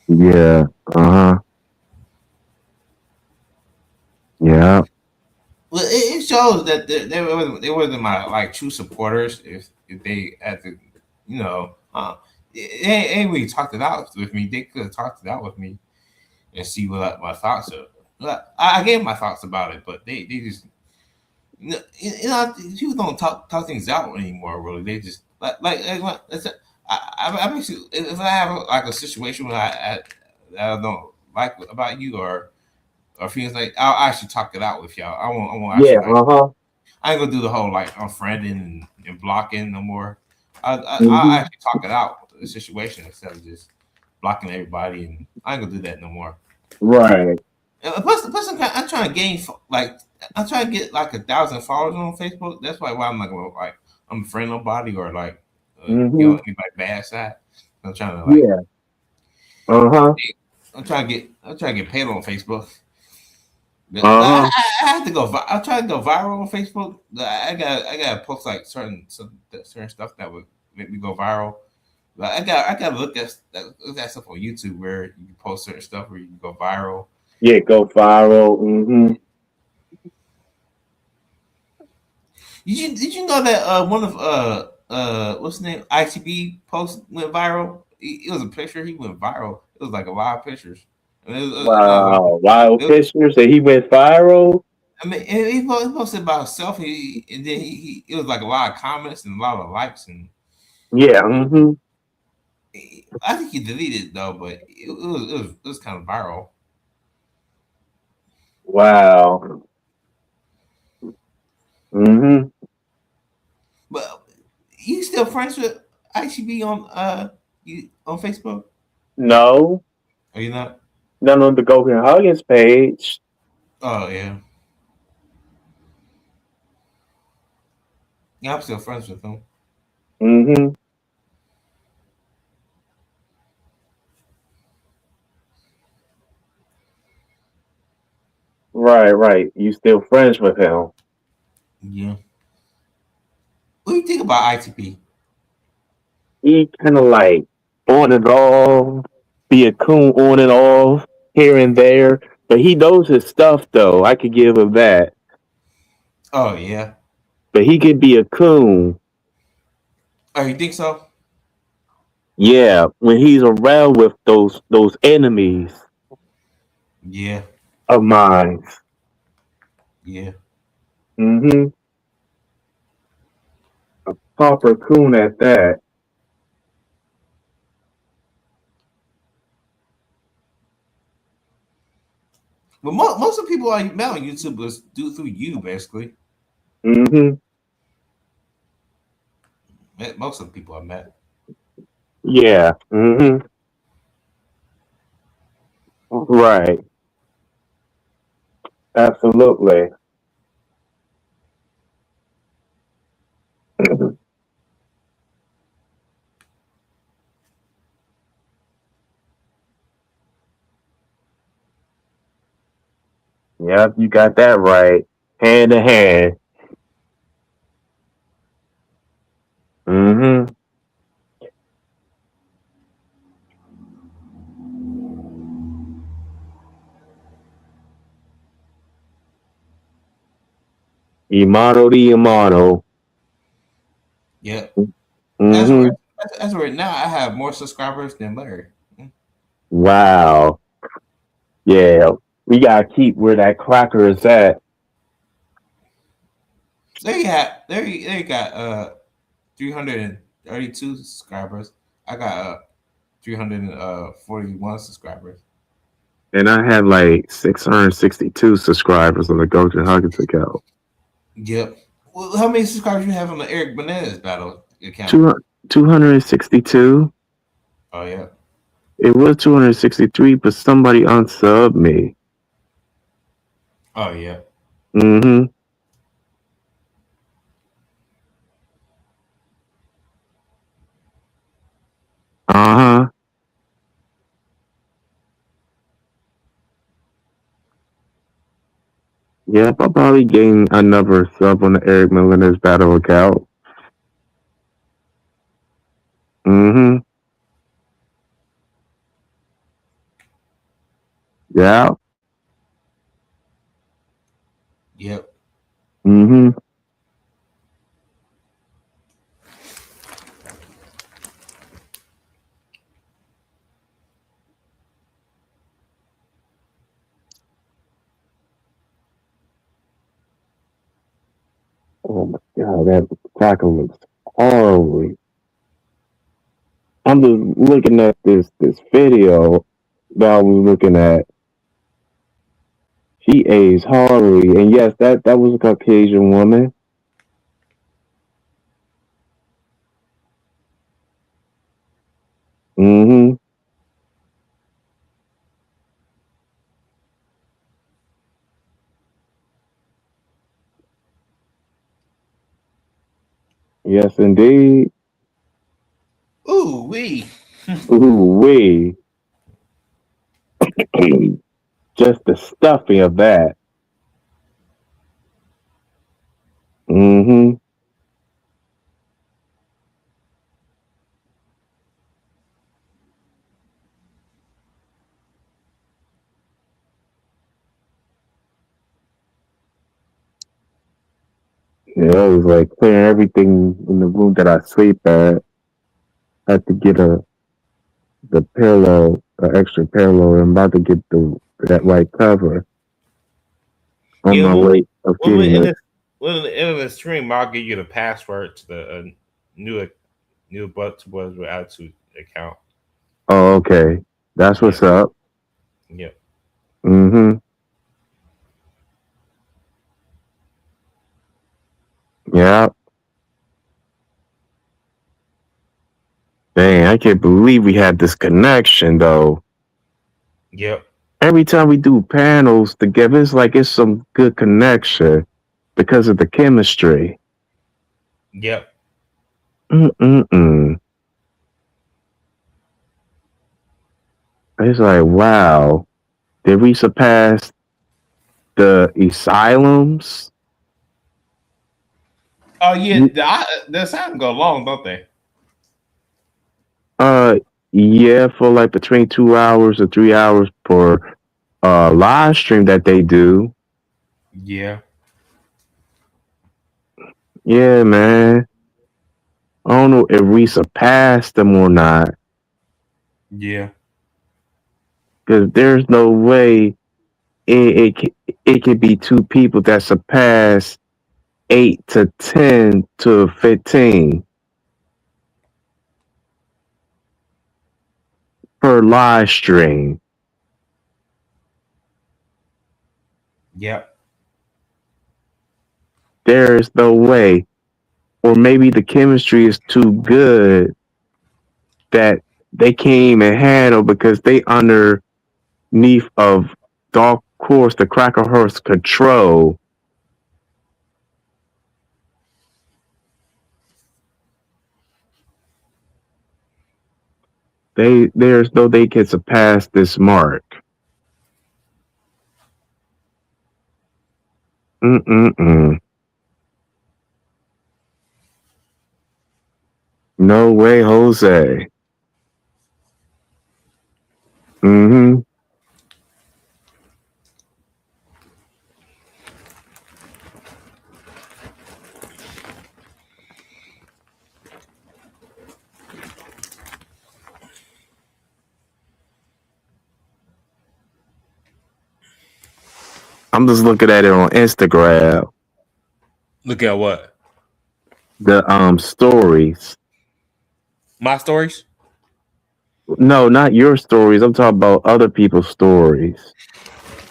Yeah. Uh huh. Yeah. Well, it shows that they wasn't my like true supporters if they had to, you know, they ain't really talked it out with me. They could have talked it out with me and see what my thoughts are. I gave my thoughts about it, but they just you know people don't talk things out anymore. Really, they just I basically if I have like a situation where I don't like about you or feels like I'll actually talk it out with y'all. I won't Yeah. actually like Uh huh. I ain't gonna do the whole like unfriending and blocking no more. I Hmm. actually talk it out the situation instead of just blocking everybody, and I ain't gonna do that no more. Right. And plus I'm trying to gain like I'm trying to get like 1,000 followers on Facebook. That's why I'm not gonna like I'm friend nobody or like Hmm. anybody bad side. I'm trying to like Yeah. Uh huh. I'm trying to get paid on Facebook. Uh huh. I have to go. I try to go viral on Facebook. I got to post like certain stuff that would make me go viral. But I got to look at stuff on YouTube where you can post certain stuff where you can go viral. Yeah. Go viral. Hmm. Did you know that one of what's the name ICB post went viral? It was a picture. He went viral. It was like a lot of pictures. I mean, not a lot. Wow. Wild It, pictures that he went viral. I mean, he posted about himself, and then it was like a lot of comments and a lot of likes, and Yeah. Hmm. I think he deleted it though, but it was kind of viral. Wow. Hmm. But you still friends with ICB on you on Facebook? No. Are you not? None on the Golden Huggins page. Oh yeah, yeah. I'm still friends with him. Hmm. Right. You still friends with him? Yeah. What do you think about ITP? He kind of like on and off, be a coon on and off here and there, but he knows his stuff though. I could give him that. Oh yeah. But he could be a coon. Oh, you think so? Yeah, when he's around with those enemies Yeah. of mine. Yeah. Mm-hmm. A proper coon at that. But most of the people I met on YouTube was do through you, basically. Mm-hmm. Most of the people I met. Yeah. Mm-hmm. Right. Absolutely. Yep, you got that right. Hand in hand. Mm-hmm. Imano di Imano. Yep. Mm-hmm. As of right now, I have more subscribers than Larry. Wow. Yeah. We gotta keep where that cracker is at. They got 332 subscribers. I got 341 subscribers. And I had like 662 subscribers on the Gojo Huggins account. Yep. Well, how many subscribers you have on the Eric Bananas battle account? 262. Oh yeah. It was 263, but somebody unsubbed me. Oh yeah. Mm-hmm. Uh-huh. Yep, I'll probably gain another sub on the Eric Melendez battle account. Mm-hmm. Yeah. Yep. Mm-hmm. Oh my god, that cracker looks horrible. I'm just looking at this video that I was looking at. She aged horribly, and yes, that was a Caucasian woman. Mm-hmm. Yes, indeed. Ooh wee. Ooh wee. Just the stuffing of that. Mm-hmm. Yeah, it was like clearing everything in the room that I sleep at. I had to get the pillow, an extra pillow, and I'm about to get that white cover on Yeah, my way of when we're getting in it. this when in the end of the stream, I'll give you the password to the new Bucks was with Attitude account. Oh, okay. That's what's up. Yep. Mm-hmm. Yeah. Dang, I can't believe we had this connection though. Yep. Every time we do panels together, it's like it's some good connection because of the chemistry. Yep. Mm-mm-mm. It's like, wow, did we surpass the asylums. Oh yeah, the asylum go long, don't they? Uh, yeah, for like between 2 hours or 3 hours per live stream that they do. Yeah. Yeah, man. I don't know if we surpassed them or not, Yeah. because there's no way it could be two people that surpass 8 to 10 to 15 per live stream. Yep. There's no way. Or maybe the chemistry is too good that they can't even handle because they underneath of Dark Horse, the Cracker Horse control. There's no they can surpass this mark. Mm-mm-mm. No way, Jose. Mm-hmm. I'm just looking at it on Instagram. Look at what? The stories. My stories? No, not your stories. I'm talking about other people's stories.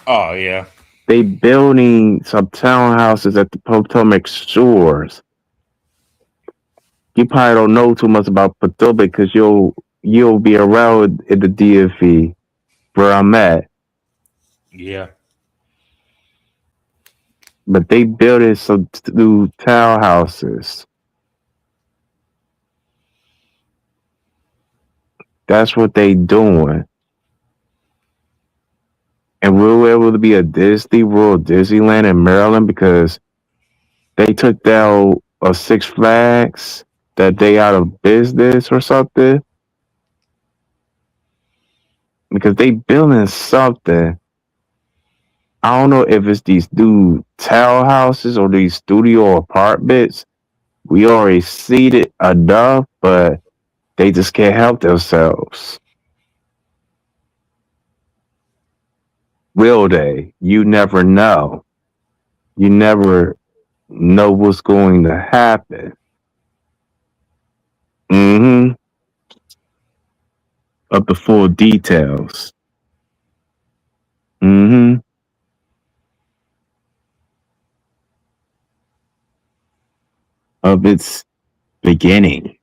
Oh yeah. They building some townhouses at the Potomac shores. You probably don't know too much about Potomac because you'll be around in the DFE where I'm at. Yeah. But they building some new townhouses. That's what they doing. And we were able to be a Disney World, Disneyland in Maryland because they took down a Six Flags that they out of business or something. Because they building something. I don't know if it's these new townhouses or these studio apartments. We already seated enough, but they just can't help themselves. Will they? You never know. You never know what's going to happen. Mm-hmm. Of the full details. Mm-hmm. Of its beginning.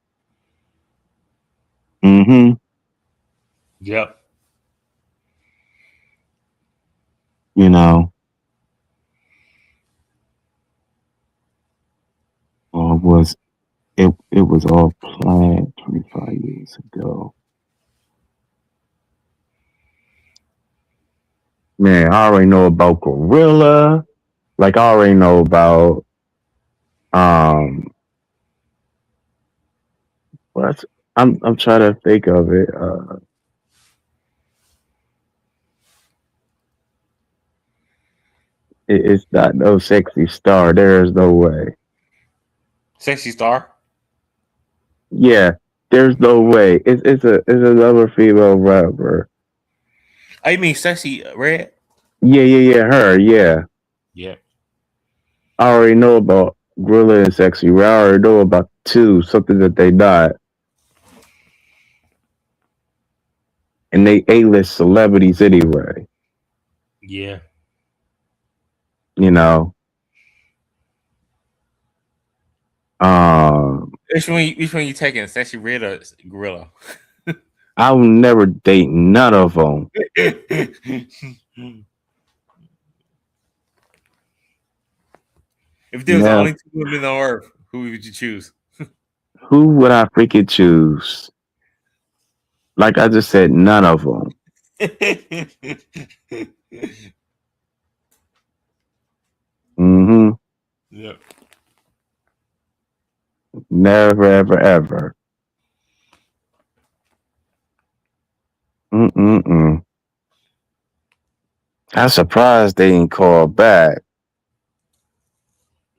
Mm-hmm. Yep. You know. It was all planned 25 years ago. Man, I already know about Gorilla. Like I already know about what I'm trying to think of it. It's not no sexy star. There is no way. Sexy Star? Yeah, there's no way. It's another female rapper. Oh, you mean Sexy Red? Yeah, her, yeah. Yeah. I already know about Gorilla and Sexy Red. I already know about two, something that they not. And they A-list celebrities anyway. Yeah. You know. Which one you taking? Sexy Red or Gorilla? I will never date none of them. If there was only two women on Earth, who would you choose? Who would I freaking choose? Like I just said, none of them. Mm-hmm. Yep. Never, ever, ever. Mm-mm-mm. I'm surprised they didn't call back.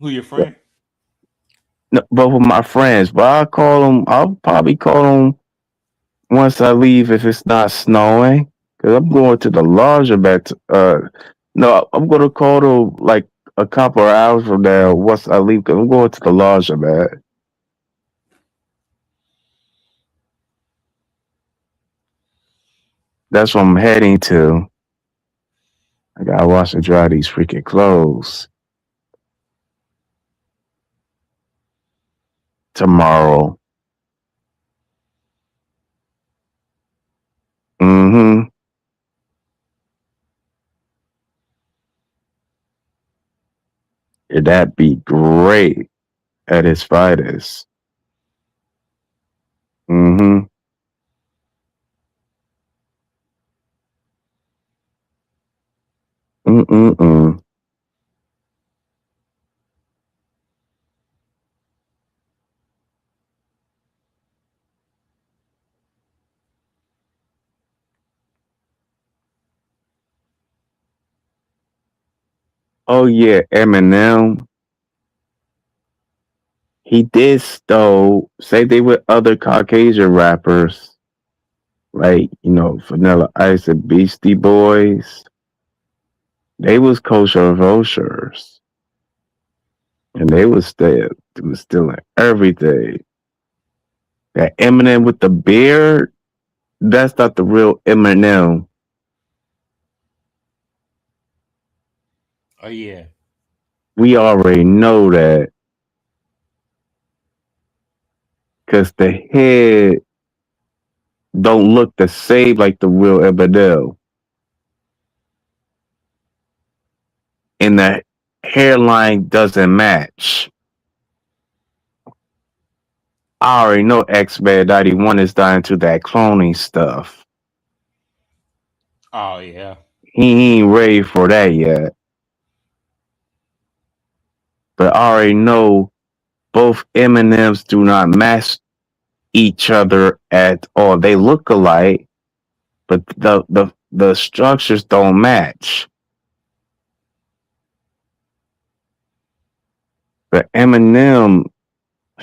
Who your friend? No, but with my friends, but I'll call them. I'll probably call them once I leave if it's not snowing. Cause I'm going to the laundromat. No, I'm gonna call them like a couple of hours from now once I leave. Cause I'm going to the laundromat. That's what I'm heading to. I gotta wash and dry these freaking clothes tomorrow. Mm-hmm. Yeah, that'd be great at its finest. Mm-hmm. Mm-mm-mm. Oh yeah, Eminem. He did though. Same thing with other Caucasian rappers, like Vanilla Ice and Beastie Boys. They was controversials, and they was stealing everything. That Eminem with the beard, that's not the real Eminem. Oh yeah. We already know that because the head don't look the same like the real Eminem, and the hairline doesn't match. I already know X-Men 91 is dying to that cloning stuff. Oh yeah. He ain't ready for that yet. But I already know both M&Ms do not match each other at all. They look alike, but the structures don't match. But Eminem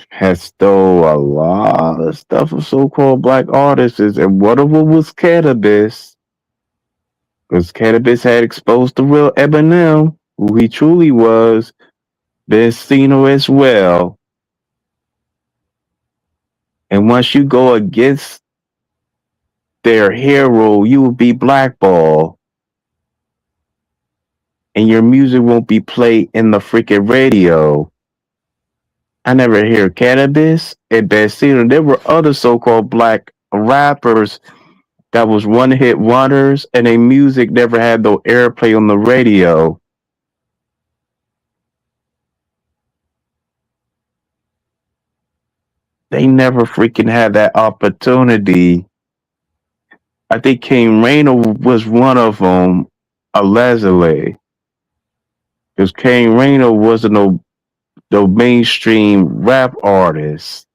has stole a lot of stuff of so-called black artists, and one of them was cannabis. Because cannabis had exposed the real Eminem, who he truly was, Benzino as well. And once you go against their hero, you will be blackballed. And your music won't be played in the freaking radio. I never hear cannabis and Benzino. There were other so-called black rappers that was one-hit wonders, and their music never had no airplay on the radio. They never freaking had that opportunity. I think King Rayner was one of them, allegedly. Because King Rayner wasn't no mainstream rap artist.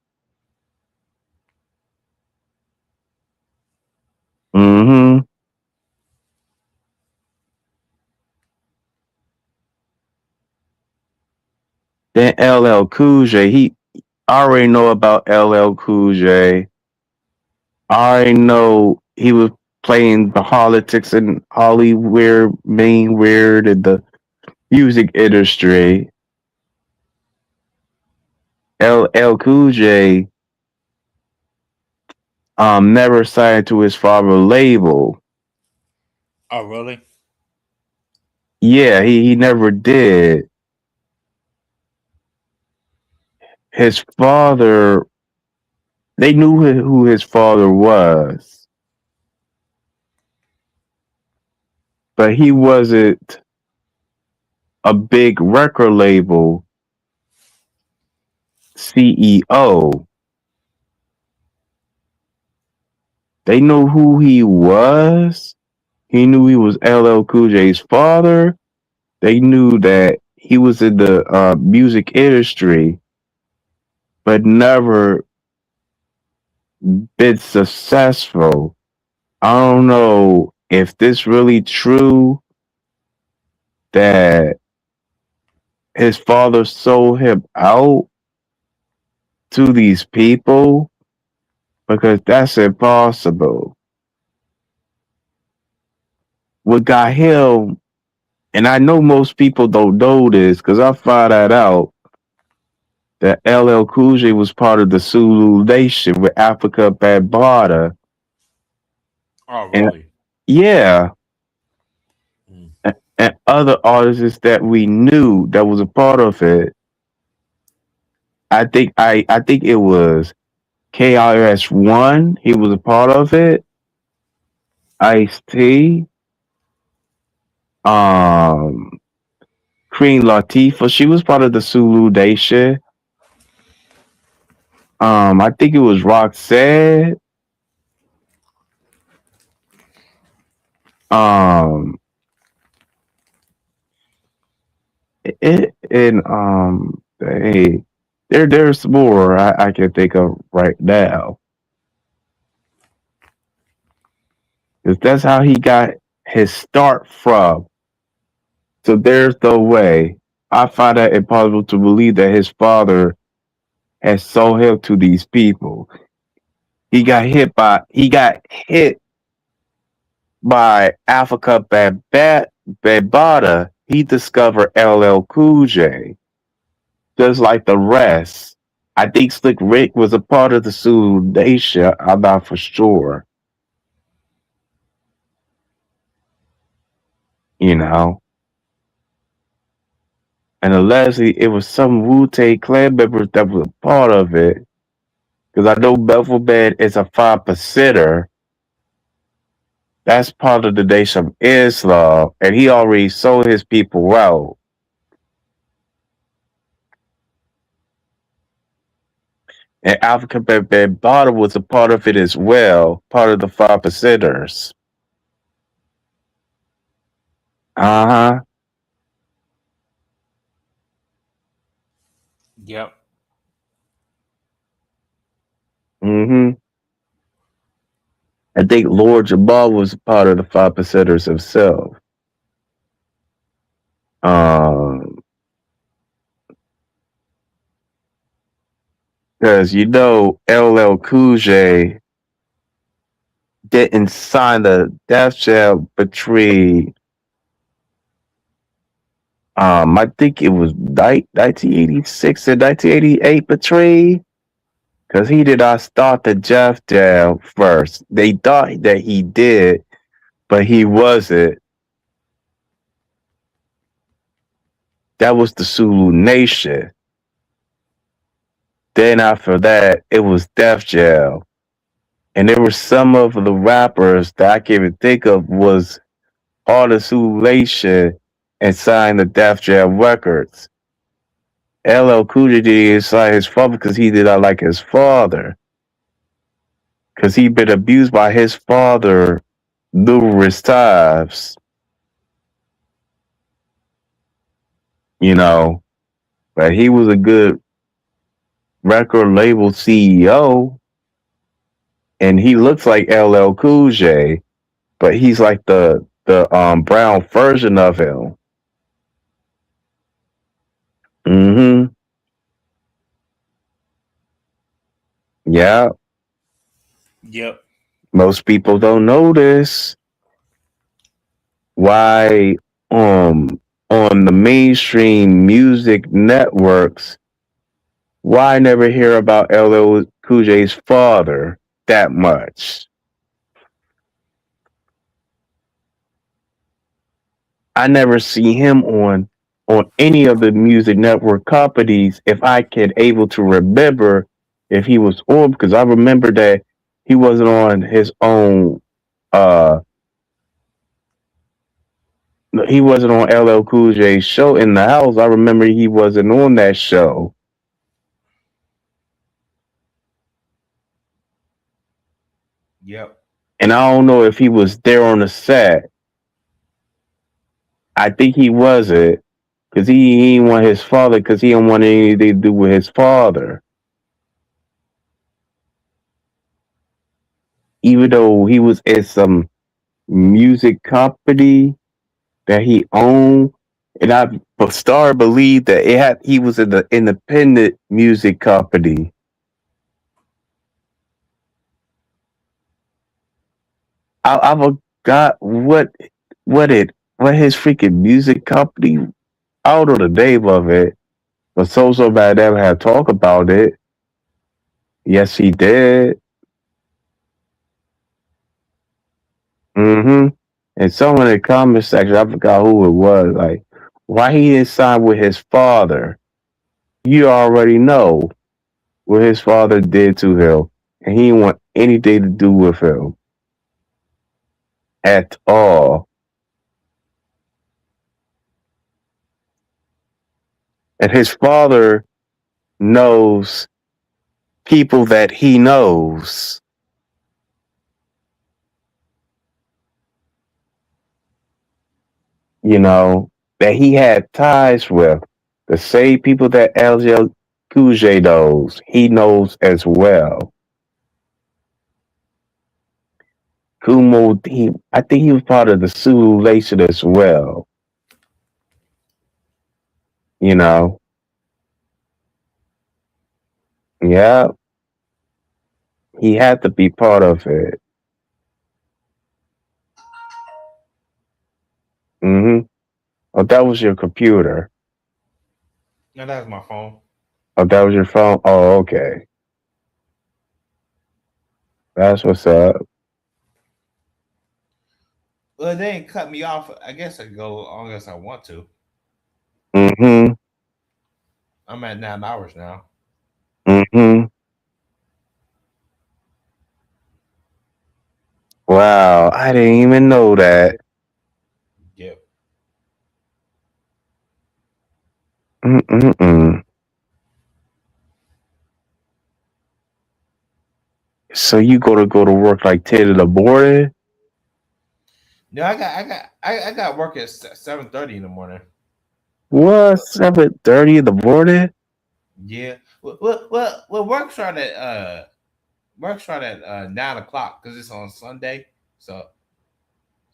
Mm-hmm. Then LL Cool J, I already know about LL Cool J. I already know he was playing the politics in Hollywood, main weird in the music industry. LL Cool J never signed to his father's label. Oh really? Yeah, he never did. His father, they knew who his father was, but he wasn't a big record label CEO. They knew who he was. He knew he was LL Cool J's father. They knew that he was in the music industry, but never been successful. I don't know if this really true that his father sold him out to these people, because that's impossible. What got him, and I know most people don't know this because I found that out, that LL Cool J was part of the Zulu Nation with Africa Bambaataa. Oh, And really? yeah, and other artists that we knew that was a part of it. I think it was KRS-One. He was a part of it. Ice T. Um, Queen Latifah. She was part of the Zulu Nation. I think it was Roxanne. Um, hey, there's more I can think of right now. 'Cause that's how he got his start from. So there's no way. I find that impossible to believe that his father has sold him to these people. He got hit by Africa Bambaataa. He discovered LL Cool J, just like the rest. I think Slick Rick was a part of the Sioux Nation. I'm not for sure. You know, and allegedly it was some Wu Tang Clan members that was a part of it. Because I know Bevel Man is a 5%er. That's part of the Nation of Islam, and he already sold his people out. And Africa Bambaataa was a part of it as well, part of the 5%ers. Uh huh. Yep. Mm-hmm. I think Lord Jamal was a part of the 5%ers himself. Um, because you know LL Cool J didn't sign the death jail between I think it was 1986 and 1988 between, because he did not start the death jail first. They thought that he did, but he wasn't. That was the Zulu Nation. Then after that, it was Def Jam. And there were some of the rappers that I can't even think of was all the Zulu Nation and signed the Def Jam records. LL Cool J didn't sign his father because he did not like his father. Because he'd been abused by his father numerous times. You know, but he was a good record label CEO, and he looks like LL Cool J, but he's like the brown version of him. Mm-hmm. Yeah. Yep. Most people don't know this. Why on the mainstream music networks, why never hear about LL Cool J's father that much? I never see him on any of the music network companies if I can able to remember if he was on, because I remember that he wasn't on his own he wasn't on LL Cool J's show in the house. I remember he wasn't on that show. Yep. And I don't know if he was there on the set. I think he wasn't. because he didn't want his father, because he didn't want anything to do with his father. Even though he was in some music company that he owned, and I started to believe that he was in the independent music company. I forgot what his freaking music company. I don't know the name of it, but so bad never had talk about it. Yes, he did. Mm-hmm. And someone in the comment section, I forgot who it was, like, why he didn't sign with his father? You already know what his father did to him, and he didn't want anything to do with him at all. And his father knows people that he knows. You know, that he had ties with. The same people that LL Cool J knows, he knows as well. Kumo, I think he was part of the Sulu Nation as well. You know, yeah, he had to be part of it. Mm-hmm. Oh, that was your computer. No, that was my phone. Oh, that was your phone. Oh, okay, that's what's up. Well, they ain't cut me off. I guess I can go long as I want to. Mm-hmm. I'm at 9 hours now. Mm-hmm. Wow, I didn't even know that. Yep. Mm-mm-mm. So you go to work like 10 in the morning? No, I got work at 7:30 in the morning. What? 7:30 in the morning? Yeah. Work start at 9 o'clock because it's on Sunday. So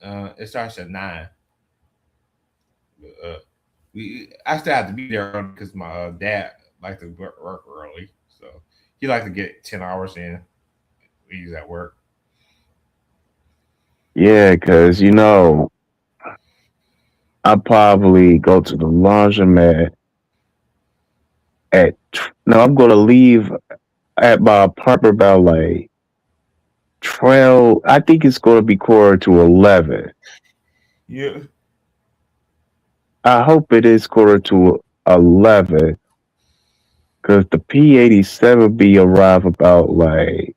it starts at 9. Uh, I still have to be there early because my dad like to work early, so he like to get 10 hours in. He's at work. Yeah, because I probably go to the laundromat no, I'm going to leave at my apartment about like 12. I think it's going to be quarter to 11. Yeah. I hope it is quarter to 11 because the P87 be arrive about like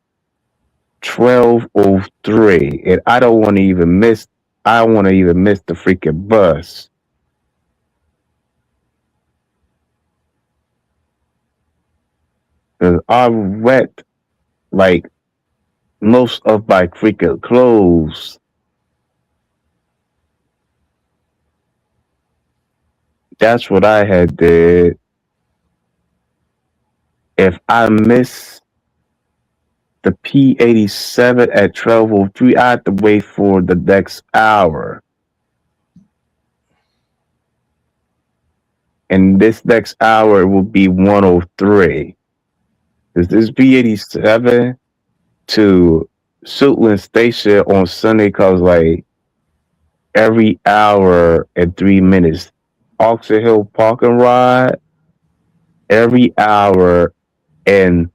12:03, and I don't want to even miss. I want to even miss the freaking bus. Cause I wet like most of my freaking clothes. That's what I had did. If I miss the P87 at 12:03, I have to wait for the next hour. And this next hour will be 103. Because this P87 to Suitland Station on Sunday comes like every hour and 3 minutes. Oxford Hill Park and Ride every hour and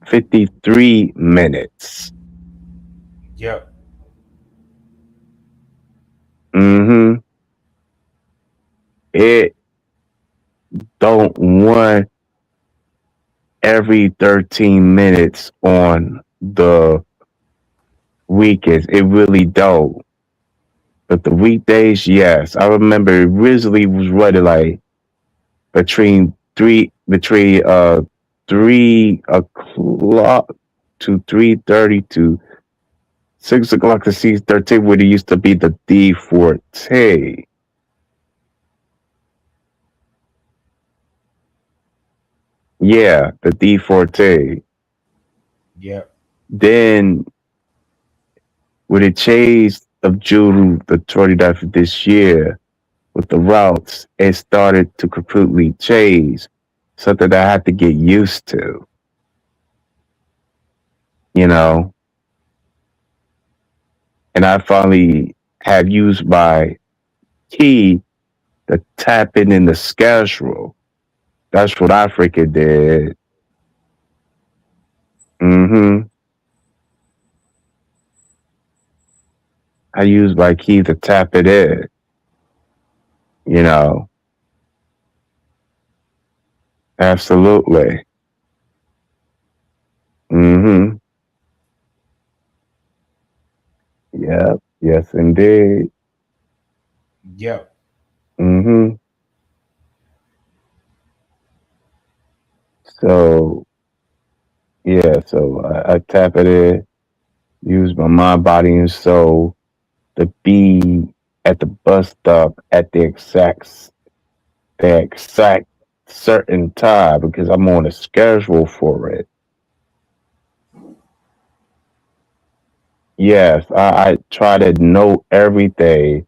53 minutes. Yep. Mm-hmm. It don't run every 13 minutes on the weekends. It really don't. But the weekdays, yes. I remember it originally was running like between 3 o'clock to 3:30 to 6 o'clock to 6:13 when it used to be the D14. Yeah, the D14. Yep. Then with the change of June the 29th of this year, with the routes, it started to completely change. Something that I had to get used to, you know. And I finally have used my key to tap in the schedule. That's what I freaking did. hmm I used my key to tap it in, you know. Absolutely. hmm Yep. Yes, indeed. Yep. hmm So, yeah, so I tap it in, use my mind, body, and soul to be at the bus stop at the exact certain time because I'm on a schedule for it. Yes, I try to know everything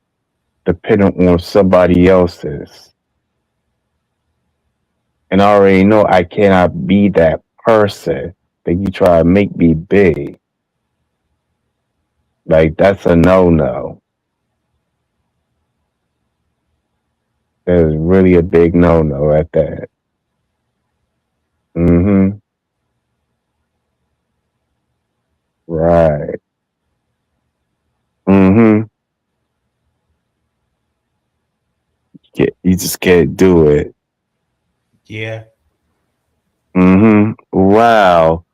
depending on somebody else's. And I already know I cannot be that person that you try to make me be. Like, that's a no no. That is really a big no no at that. hmm Right. hmm You just can't do it. Yeah. Wow.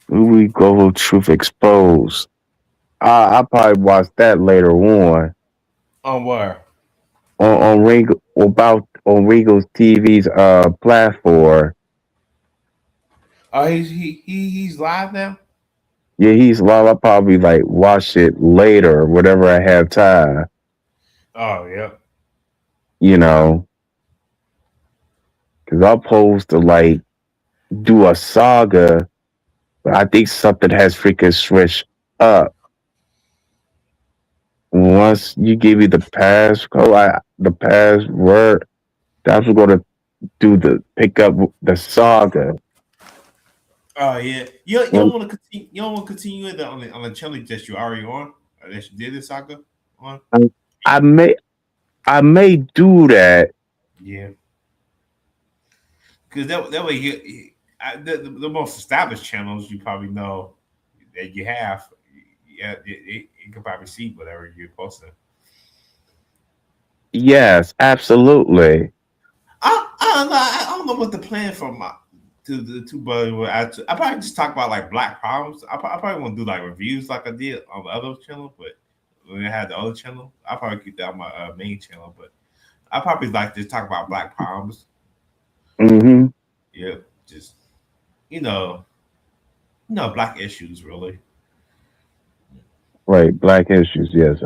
Here we go with Truth Exposed. I probably watch that later On where? on Regal about on Regal's TV's platform. Oh, he's live now. Yeah, he's live. I'll probably like watch it later, whenever I have time. Oh, yep. You know, because I'm supposed to like do a saga, but I think something has freaking switched up. Once you give me the passcode, the password, that's what's gonna do the pick up the saga. Oh yeah. You Well, don't want to continue. You don't want to continue it on the channel that you already on, or that you did this saga on. I, I may I may do that. Yeah. Because that way the most established channels you probably know that you have. Yeah, it can probably see whatever you're posting. Yes, absolutely. I don't know what the plan for my to the two brothers were. I probably just talk about like black problems. I probably want to do like reviews like I did on the other channel, but when I had the other channel, I probably keep that on my main channel. But I probably like to talk about black problems. hmm Yeah, just you know, black issues really. Right, black issues. Yes,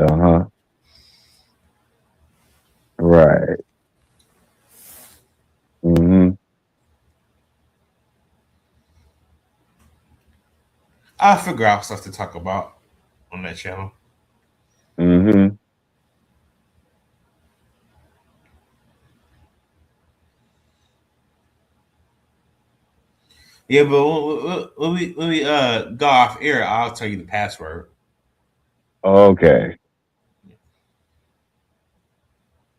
right. hmm I'll figure out stuff to talk about on that channel. hmm Yeah, but when we go off air, I'll tell you the password. Okay.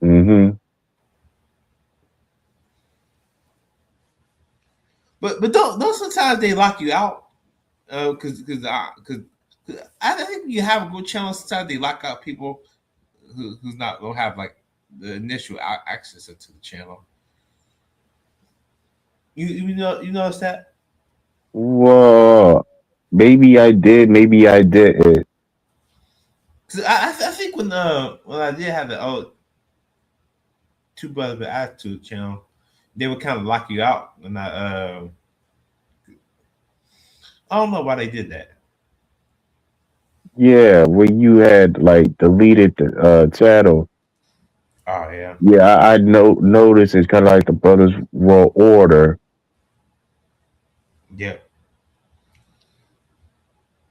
hmm But don't sometimes they lock you out because I think you have a good channel. Sometimes they lock out people who's not don't have like the initial access to the channel. You notice that? Whoa. Maybe I did. Maybe I didn't. Because I think when I did have the old Two Brothers with Attitude channel, they would kind of lock you out, and I don't know why they did that. Yeah, when you had like deleted the channel. Oh yeah. Yeah, I noticed it's kind of like the Brothers World Order. Yep.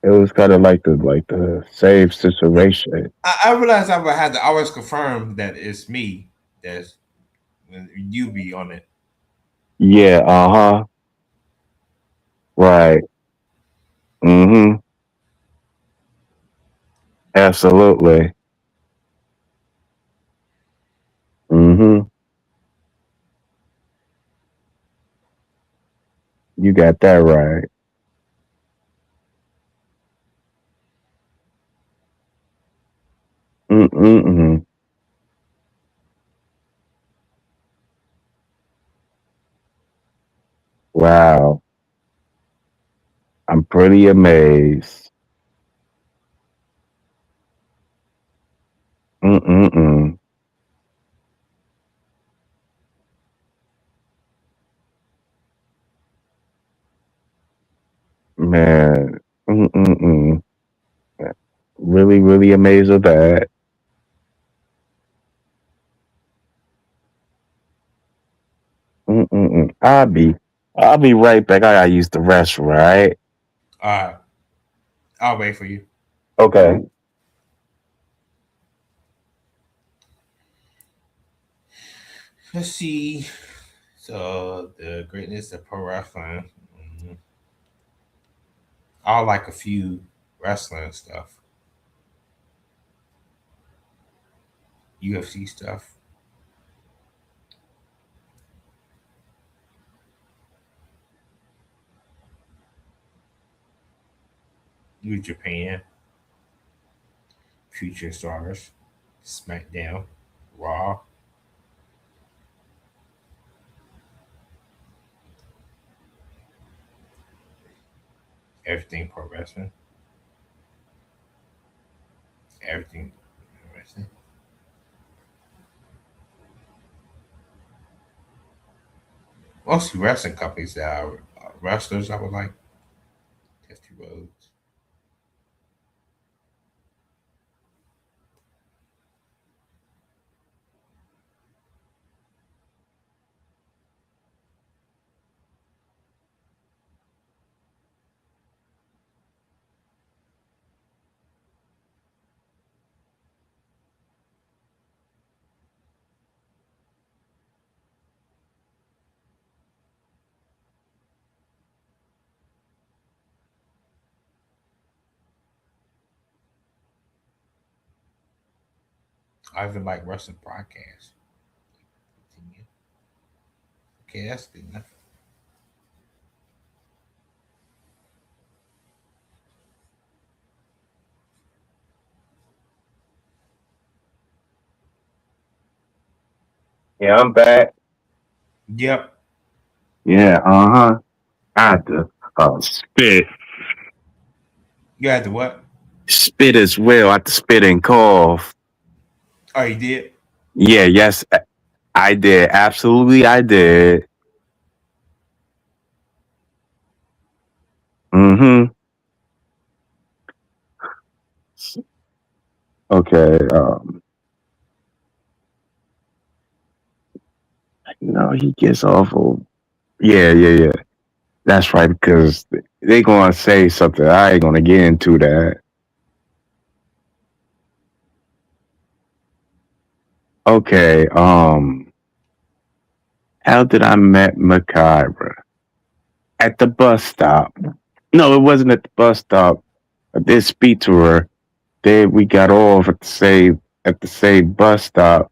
It was kind of like the same situation. I realized I would have to always confirm that it's me that's when you be on it. Yeah, uh-huh. Right. Mm-hmm. Absolutely. Mm-hmm. You got that right. Mm-mm-mm. Wow. I'm pretty amazed. Mm-mm-mm. Man. Mm-mm-mm. Really, really amazed with that. Mm-mm-mm. I'll be right back. I gotta use the restroom, right? All right, I'll wait for you. Okay. Let's see. So the greatness of pro wrestling. I like a few wrestling stuff, UFC stuff, New Japan, Future Stars, SmackDown, Raw, everything pro wrestling, everything pro wrestling. Mostly wrestling companies that are wrestlers I would like. Dusty Rhodes. I even like wrestling broadcasts. Okay, that's good enough. Yeah, I'm back. Yep. Yeah, uh-huh. I had to spit. You had to what? Spit as well. I had to spit and cough. Oh, you did? Yeah, yes, I did. Absolutely, I did. Mm-hmm. Okay. He gets awful. Yeah, yeah, yeah. That's right, because they gonna say something. I ain't gonna get into that. Okay. How did I met Macabre? At the bus stop. No, it wasn't at the bus stop. I did speak to her. Then we got off at the same bus stop.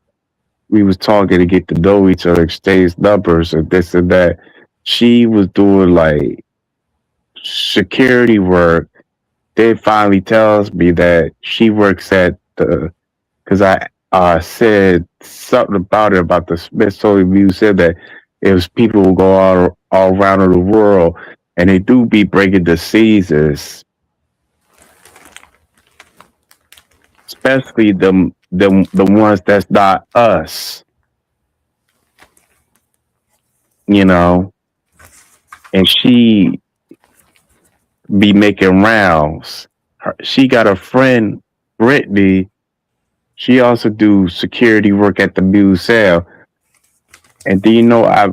We was talking to get to know each other, exchange numbers and this and that. She was doing like security work. Then finally tells me that she works at the because I said something about it about the Smithsonian Museum that it was people who go all around the world and they do be breaking diseases, especially the ones that's not us, you know. And she be making rounds. She got a friend, Brittany. She also do security work at the museum. And do you know I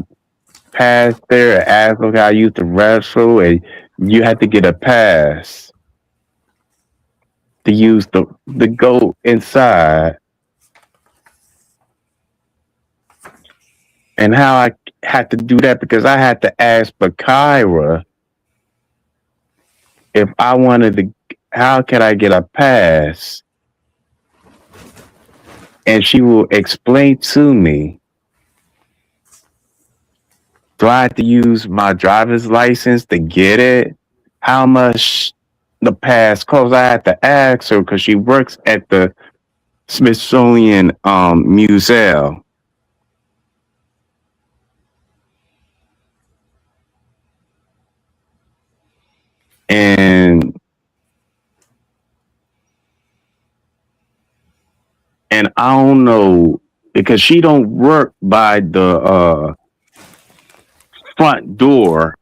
past there and ask them how I used to wrestle, and you had to get a pass to use the go inside, and how I had to do that because I had to ask Bakira if I wanted to. How can I get a pass? And she will explain to me. Do I have to use my driver's license to get it? How much the pass costs? I had to ask her because she works at the Smithsonian Museum. And I don't know because she don't work by the front door.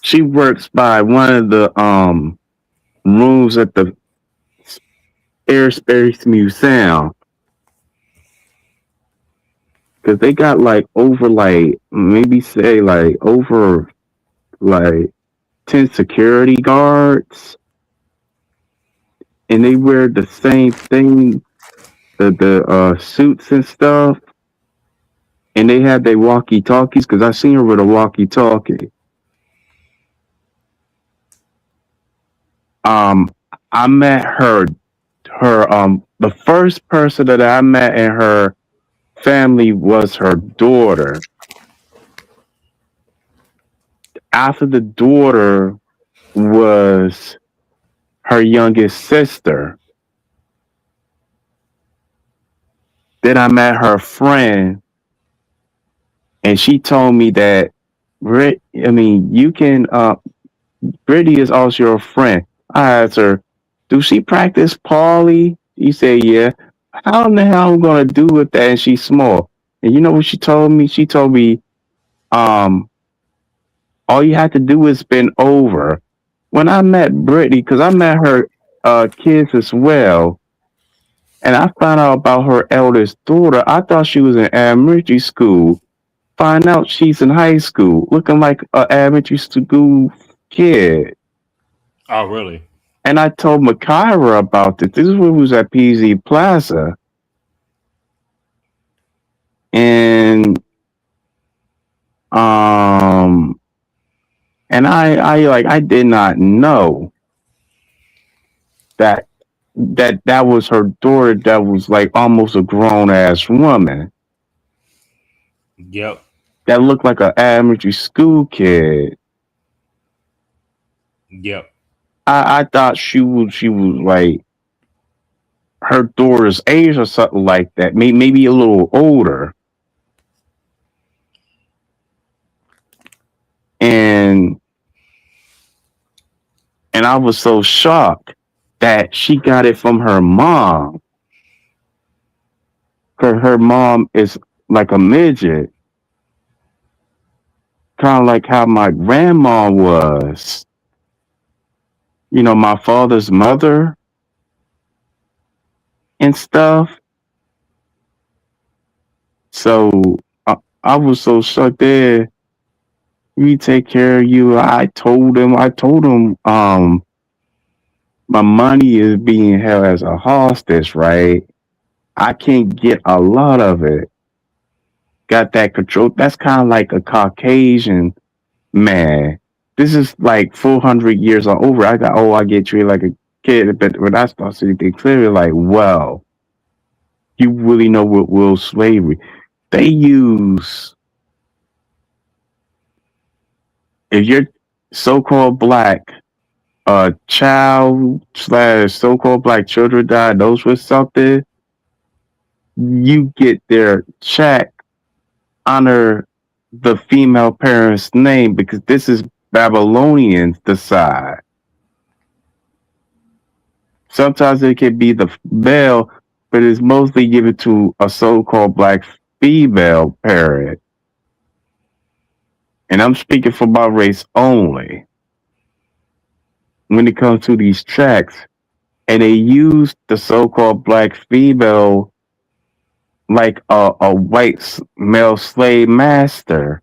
She works by one of the rooms at the Airspace Museum. Cause they got like over like maybe say like over like 10 security guards, and they wear the same thing, the suits and stuff, and they have their walkie talkies. Cause I seen her with a walkie talkie. I met her the first person that I met in her family was her daughter. After the daughter was her youngest sister. Then I met her friend, and she told me that you can Brittany is also your friend. I asked her, do she practice Polly? She said, yeah. How in the hell I'm gonna do with that? And she's small. And you know what she told me? She told me, all you have to do is bend over. When I met Brittany, because I met her kids as well, and I found out about her eldest daughter, I thought she was in elementary school. Find out she's in high school, looking like an elementary school kid. Oh, really? And I told Makira about this. This is when we was at PZ Plaza. And I did not know that was her daughter that was like almost a grown ass woman. Yep. That looked like an elementary school kid. Yep. I thought she was like her daughter's age or something like that. Maybe a little older. And I was so shocked that she got it from her mom. Her mom is like a midget. Kind of like how my grandma was. You know, my father's mother and stuff. So I was so shocked there. We take care of you. I told him, my money is being held as a hostage, right? I can't get a lot of it. Got that control. That's kind of like a Caucasian man. This is like 400 years or over. I get treated like a kid. But when I start seeing things clearly, like, well, you really know what will slavery. They use, if you're so-called black, child / so-called black children diagnosed with something, you get their check under the female parent's name because this is Babylonians decide. Sometimes it can be the male, but it's mostly given to a so-called black female parent. And I'm speaking for my race only. When it comes to these checks, and they use the so-called black female like a white male slave master.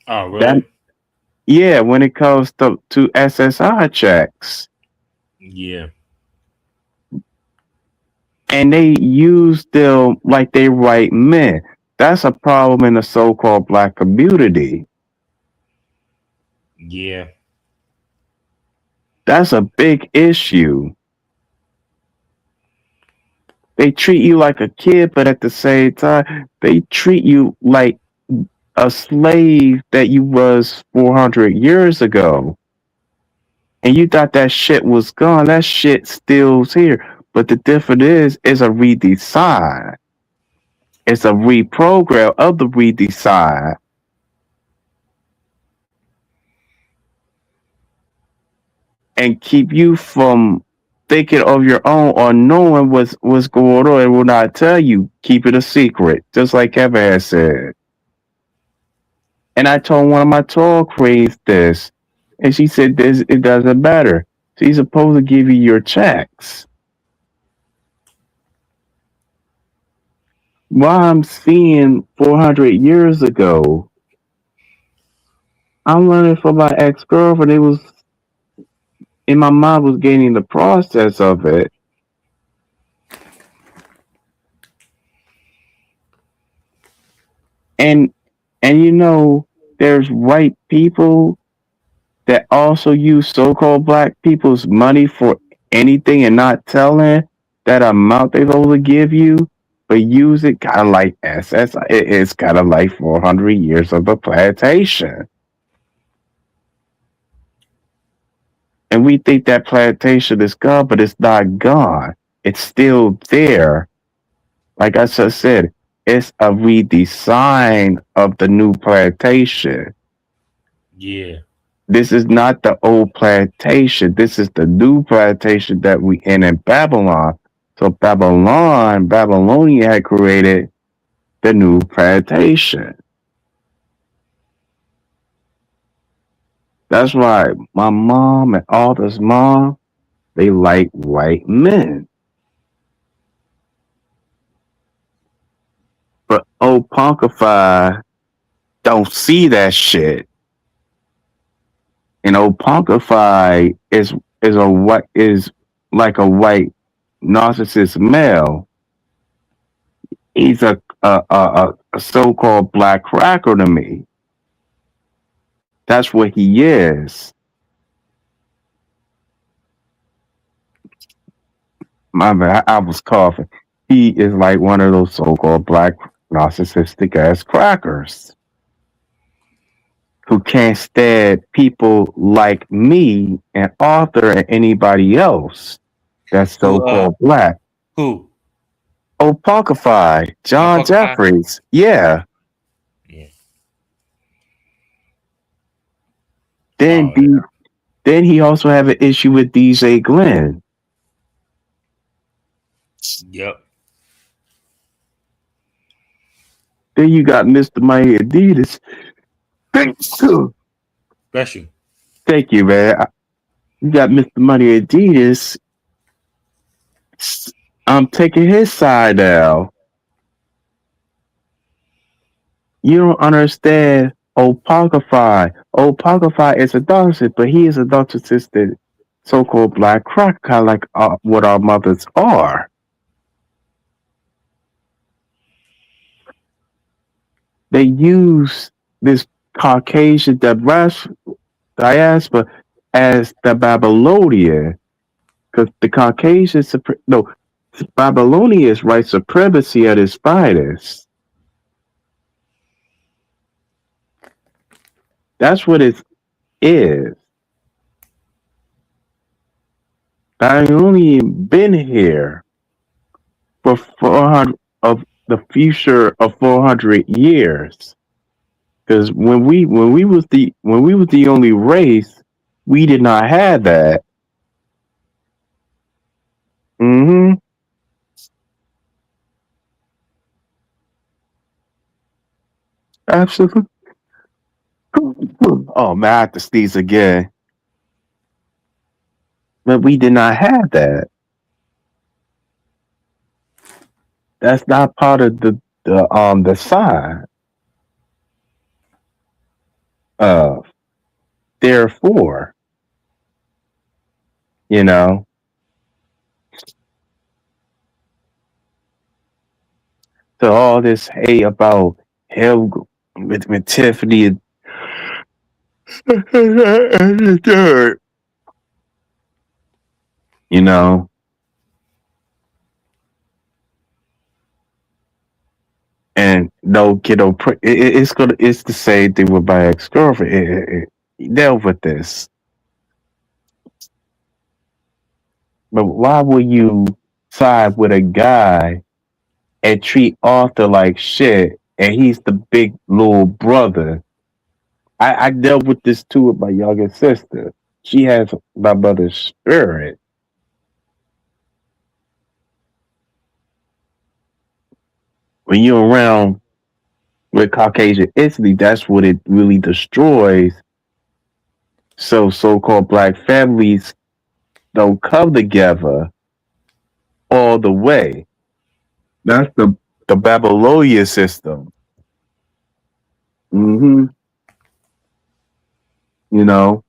Oh, That really? yeah, when it comes to SSI checks, Yeah. and they use them like they white men. That's a problem in the so-called black community. Yeah. That's a big issue. They treat you like a kid, but at the same time, they treat you like a slave that you was 400 years ago. And you thought that shit was gone. That shit still's here. But the difference is, it's a redesign. It's a reprogram of the redesign. And keep you from thinking of your own or knowing what's going on and will not tell you. Keep it a secret, just like Kevin has said. And I told one of my tall queens this, and she said this it doesn't matter. She's supposed to give you your checks. While I'm seeing 400 years ago, I'm learning from my ex girlfriend. It was, and my mom was getting the process of it. And you know, there's white people that also use so-called black people's money for anything and not telling that amount they're supposed to give you, but use it kind of like SSI. It's kind of like 400 years of the plantation. And we think that plantation is gone, but it's not gone. It's still there. Like I just said, it's a redesign of the new plantation. Yeah. This is not the old plantation. This is the new plantation that we in Babylon. So Babylonia had created the new plantation. That's why my mom and Alda's mom, they like white men. But old Punkify don't see that shit. And old Punkify is like a white narcissist male. He's a so-called black cracker to me. That's what he is. My bad, I was coughing. He is like one of those so-called black narcissistic ass crackers who can't stand people like me and Arthur and anybody else that's Who? so-called black. Who? Oh, Punkify, John Punkify? Jeffries. Yeah. Yeah. Then then he also have an issue with DJ Glenn. Yep. Then you got Mr. Mighty Adidas. Bless you. Thank you, man. You got Mr. Mighty Adidas. I'm taking his side now. You don't understand Opakify. Opakify is a narcissist, but he is a narcissistic so-called black crack, kind of like what our mothers are. They use this Caucasian diaspora as the Babylonian, because the Caucasian, Babylonia is white supremacy at its finest. That's what it is. Babylonian been here for 400 of the future of 400 years. Because when we was the only race, we did not have that. Mm-hmm. Absolutely. Oh man, I have to sneeze again. But we did not have that. That's not part of the sign of. Therefore, you know, so all this hate about him with Tiffany and the third, you know, and no kiddo, it's the same thing with my ex girlfriend. Dealt with this, but why would you side with a guy and treat Arthur like shit, and he's the big little brother? I dealt with this too with my younger sister. She has my mother's spirit. When you're around with Caucasian Italy, that's what it really destroys. So so-called black families don't come together all the way. That's the Babylonian system. hmm You know,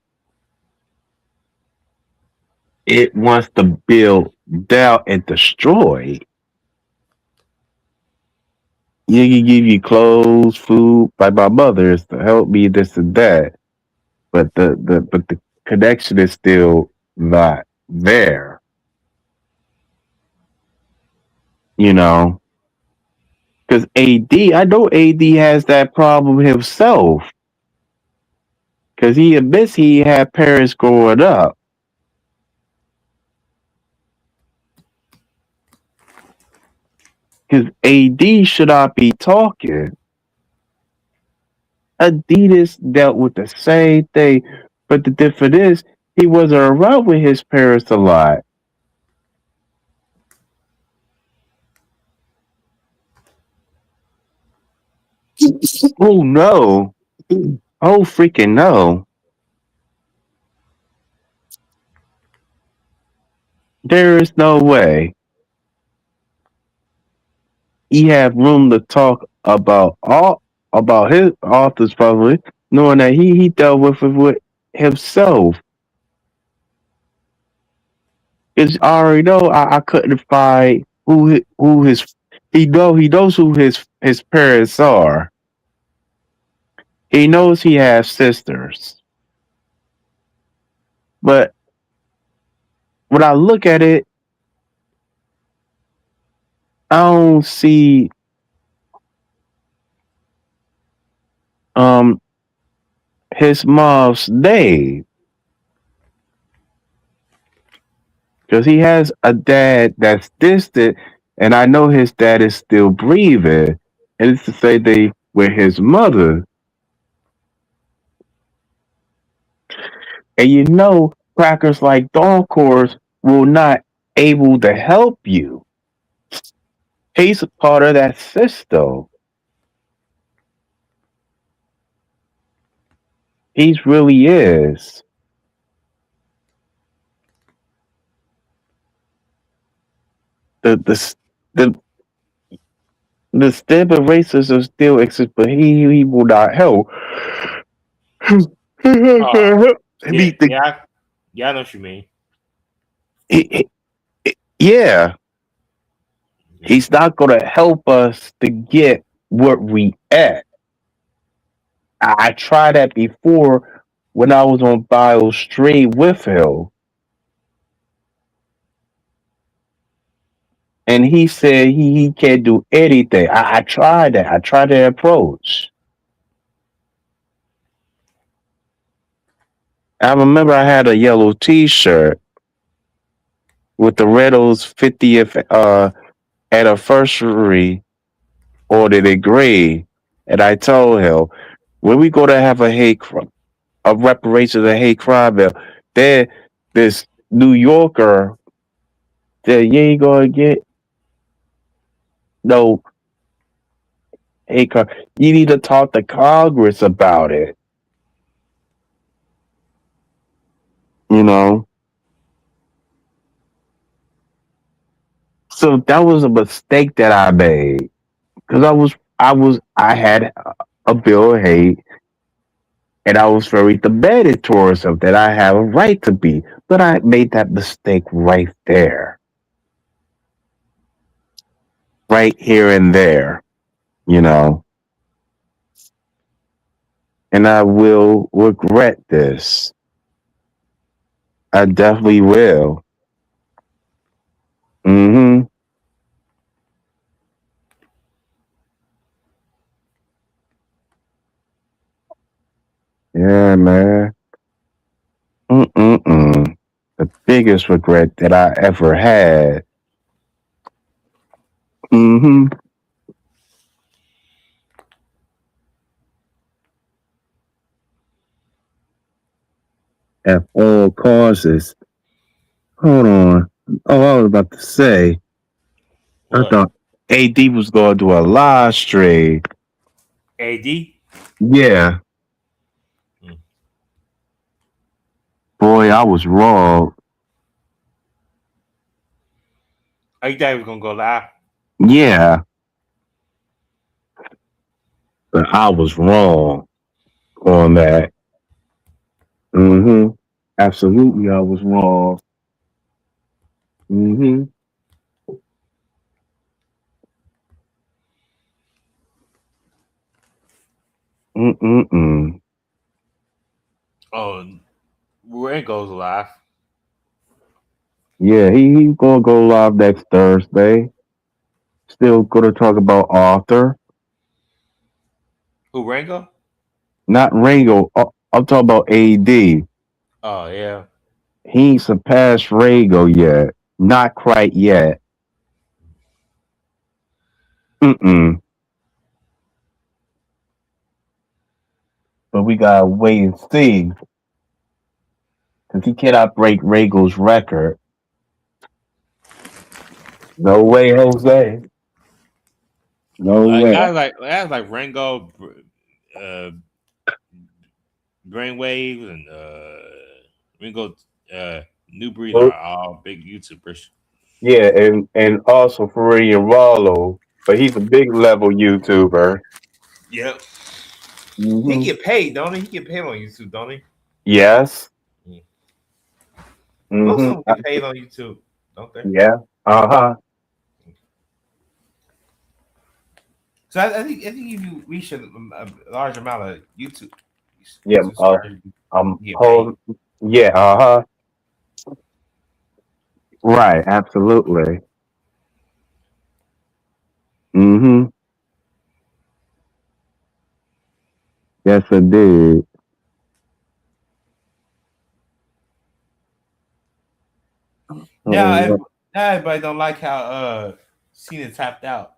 it wants to build down and destroy. You can give you clothes, food, like my mother is to help me this and that, but the connection is still not there. You know, because I know AD has that problem himself. Because he admits he had parents growing up. Because AD should not be talking. Adidas dealt with the same thing, but the difference is he wasn't around with his parents a lot. Oh no. Oh freaking no. There is no way he had room to talk about his authors probably, knowing that he dealt with it with himself. Because I already know I couldn't find who his he knows who his parents are. He knows he has sisters. But when I look at it, I don't see um his mom's name. Because he has a dad that's distant, and I know his dad is still breathing. And it's the same thing with his mother. And you know, crackers like Doncors will not able to help you. He's a part of that system. He really is. The the s- the the stem of racism still exists, but he will not help. Oh, I mean, yeah, I know what you mean. he- yeah, he's not gonna help us to get what we at. I tried that before when I was on Bio Stream with him, and he said he can't do anything. I tried that. I tried that approach. I remember I had a yellow T-shirt with the Riddles 50th anniversary on it in green, and I told him when we go to have a reparations of hate crime bill, then this New Yorker said you ain't gonna get no hate crime. You need to talk to Congress about it. You know, So that was a mistake that I made because I had a bill of hate, and I was very demanding towards him that I have a right to be. But I made that mistake right there, right here and there, you know. And I will regret this. I definitely will. Hmm. Yeah, man. Mm-mm-mm. The biggest regret that I ever had. Hmm. At all causes. Hold on. Oh, I was about to say. I What? thought AD was going to do a live stream. AD? Yeah. Hmm. Boy, I was wrong. Oh, you thought he was gonna go live? Yeah, but I was wrong on that. Hmm. Absolutely, I was wrong. Hmm. Mm-mm-mm. Oh, Ray goes live. Yeah, he gonna go live next Thursday. Still gonna talk about Arthur, Who Rango? not Rango. I'm talking about AD. Oh yeah. He ain't surpassed Rango yet. Not quite yet. Mm-mm. But we gotta wait and see, because he cannot break Rango's record. No way, Jose. No way. Guys like Rango, uh, Brainwaves, and Ringo, New Breed Well, are all big YouTubers. yeah, and also Floridian Rollo, but he's a big level YouTuber. Yep. He Hmm. get paid, don't he? He get paid on YouTube, don't he? Yes. Mm. Most Hmm. of them get paid on YouTube, don't they? Yeah. Uh huh. So I think if you reach a large amount of Yeah. YouTube subscribers, you get paid. Hold. Yeah. Uh huh. Right. Absolutely. Hmm. Yes, I did. Now, Oh, now everybody don't like how Cena tapped out.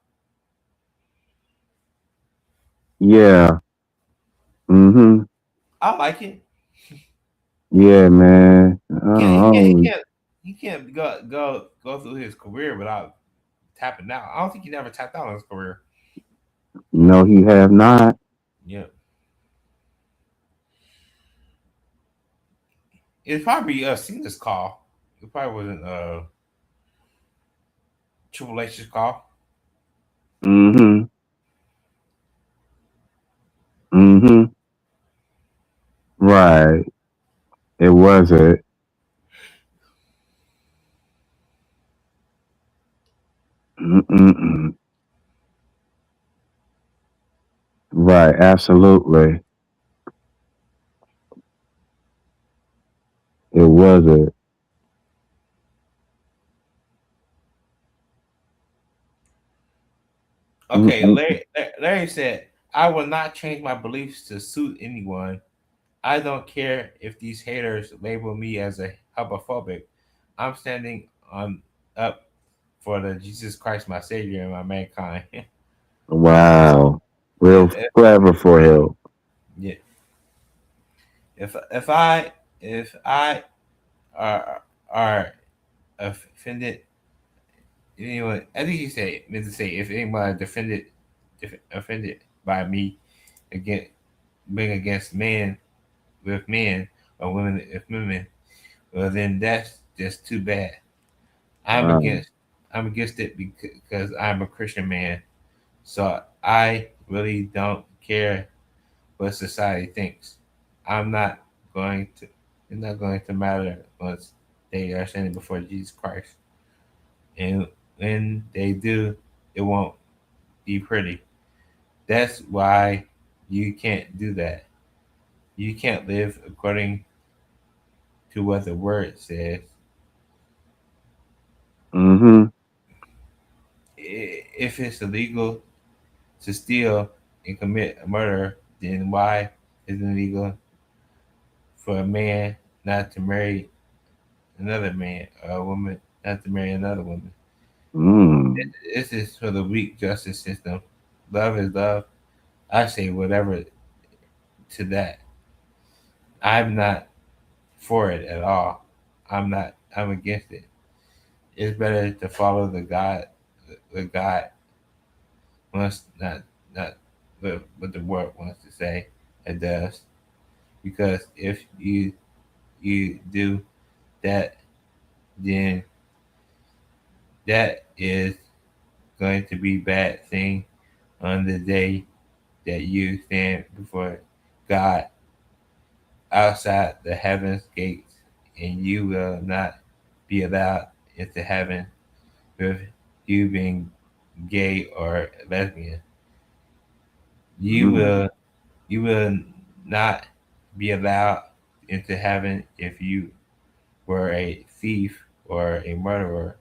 yeah. Hmm. I like it. Yeah, man. He Oh, can't he can't go through his career without tapping out. I don't think he never tapped out in his career. no, he have not. Yeah, it's probably Cena's call. It probably wasn't Triple H's call. Hmm. Hmm. Right. It wasn't. Mm-mm-mm. Right. Absolutely. It wasn't. Okay, Mm-mm. Larry said, "I will not change my beliefs to suit anyone. I don't care if these haters label me as a homophobic. I'm standing on up for the Jesus Christ, my Savior, and my mankind." Wow. Real if, if clever for him. yeah, if I are offended, anyone, I think he said meant to say if anyone offended by me against being against men with men or women with women, well then that's just too bad. I'm Wow. against I'm against it because I'm a Christian man. So I really don't care what society thinks. I'm not going to. It's not going to matter once they are standing before Jesus Christ. And when they do, it won't be pretty. That's why you can't do that. You can't live according to what the word says. Mm-hmm. If it's illegal to steal and commit a murder, then why is it illegal for a man not to marry another man or a woman not to marry another woman? Mm. This is for the weak justice system. Love is love. I say whatever to that. I'm not for it at all. I'm not. I'm against it. It's better to follow the God wants, not what the world wants to say. It does, because if you do that, then that is going to be bad thing on the day that you stand before God outside the heaven's gates, and you will not be allowed into heaven with you being gay or lesbian. You Mm. will you will not be allowed into heaven if you were a thief or a murderer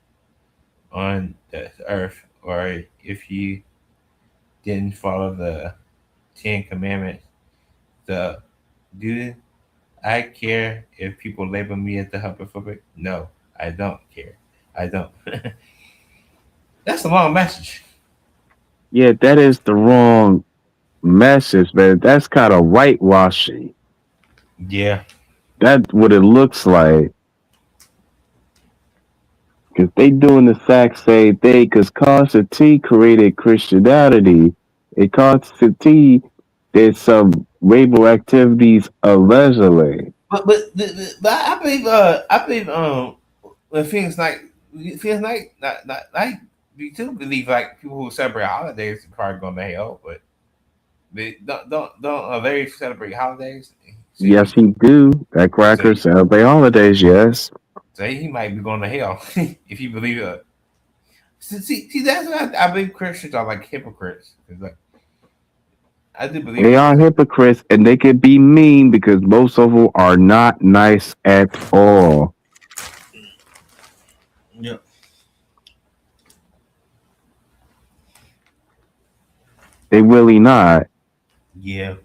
on the earth, or if you didn't follow the Ten Commandments. So, do I care if people label me as the homophobic? No, I don't care. I don't. That's a long message. Yeah, that is the wrong message, man. That's kind of whitewashing. Yeah. That's what it looks like. Because they doing the exact same thing. Because Constantine created Christianity. And Constantine did some rainbow activities allegedly. But I believe when things like not like we do believe like people who celebrate holidays are probably going to hell, but they don't they celebrate holidays? So Yes, he he do. That so cracker he, celebrate holidays. Yes. so he might be going to hell if he believe it. See, that's what I believe Christians are like hypocrites. 'Cause, like, I do believe They are hypocrites, and they can be mean because most of them are not nice at all. yeah, They really not. yeah.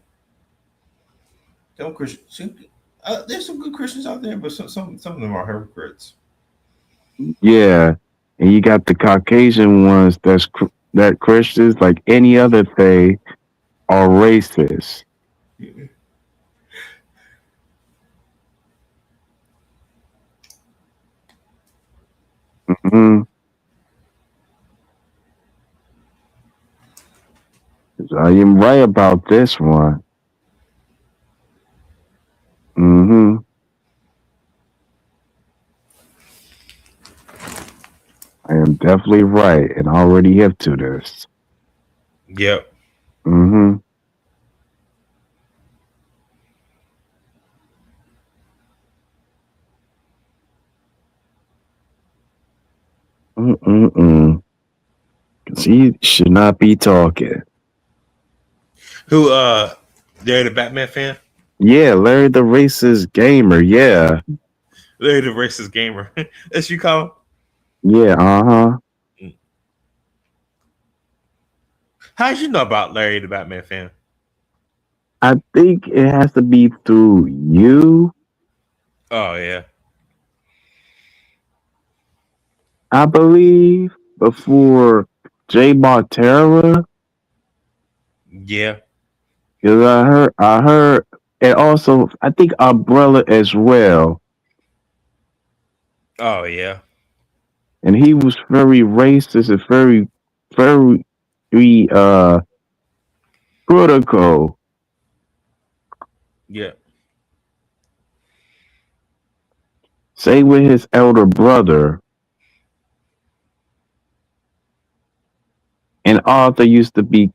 Some Christians, there's some good Christians out there, but some of them are hypocrites. Yeah, and you got the Caucasian ones that Christians, like any other thing, are racist. Hmm. I am right about this one. Hmm. I am definitely right, and already hip to this. Yep. Hmm. Mm-mm-mm. 'Cause he should not be talking. Who they're the Batman fan? Yeah, Larry the racist gamer. Yeah, Larry the racist gamer. That's you call him? yeah, uh-huh. How did you know about Larry the Batman fan? I think it has to be through you. Oh yeah. I believe before Jay Montera. Yeah. Because I heard, and also I think Umbrella as well. Oh yeah. And he was very racist and very critical. Yeah. Same with his elder brother. And Arthur used to be,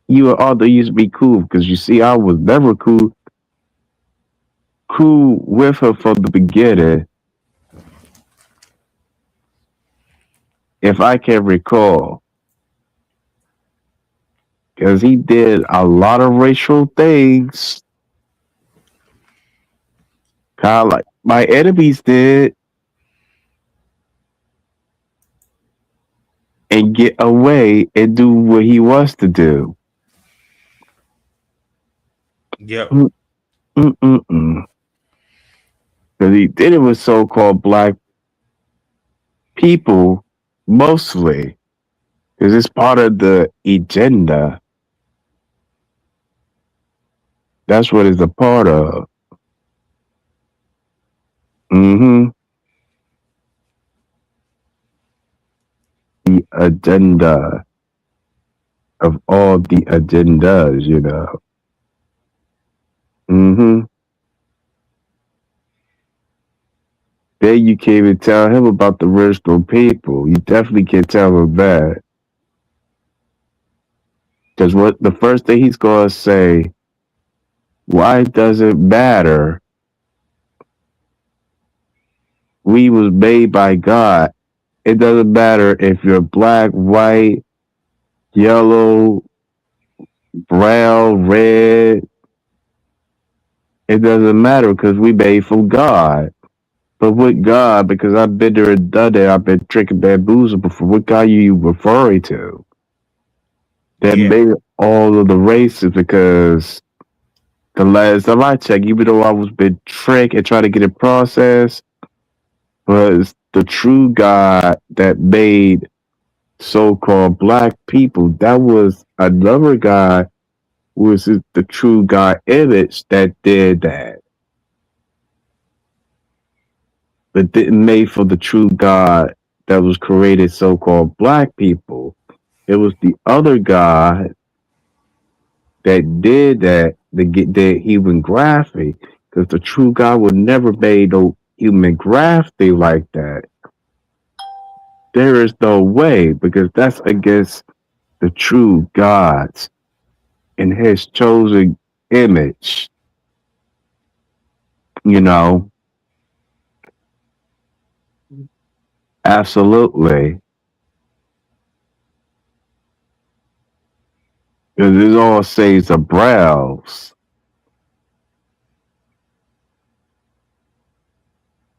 you and Arthur used to be cool because you see, I was never cool with her from the beginning, if I can recall, because he did a lot of racial things, kind of like my enemies did, and get away and do what he wants to do. Yep. Mm-mm-mm. Because he did it with so-called black people, mostly, because it's part of the agenda. That's what it's a part of. Mm-hmm. The agenda of all the agendas, you know. Mm-hmm. Then you can't even tell him about the original people. You definitely can't tell him that. Because what the first thing he's gonna say, why does it matter? We was made by God. It doesn't matter if you're black, white, yellow, brown, red. It doesn't matter because we made from God. But what God, because I've been there and done that, I've been tricking bamboozled before. What God are you referring to? That Yeah. made all of the races because the last time I checked, even though I was been tricked and trying to get it processed, was the true God that made so-called black people. That was another God, was the true God image that did that, but didn't make for the true God that was created so-called black people. It was the other God that did that to get that human grafting, because the true God would never made no human grafting like that. There is no way, because that's against the true God's and his chosen image, you know. Absolutely. Because it all says the brows,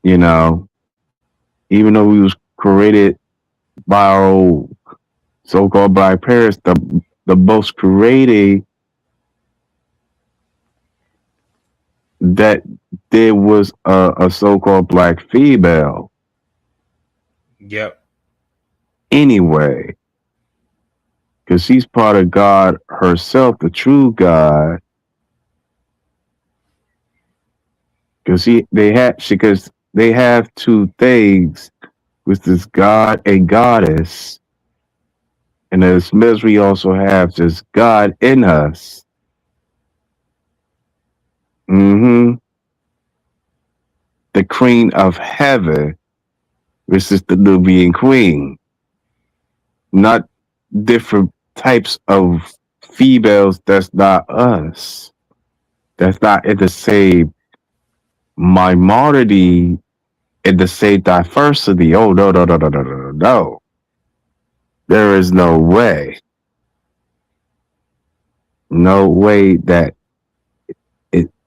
you know, even though we was created by our old so-called black parents, the most creating that there was a so-called black female Yep. anyway, because she's part of God herself, the true God. Because they have two things, which is God and Goddess, and as misery also have this God in us. Hmm. The Queen of Heaven, which is the Nubian Queen, not different types of females. That's not us. That's not in the same minority, in the same diversity. Oh no, no, no, no, no, no, no, no. There is no way. No way that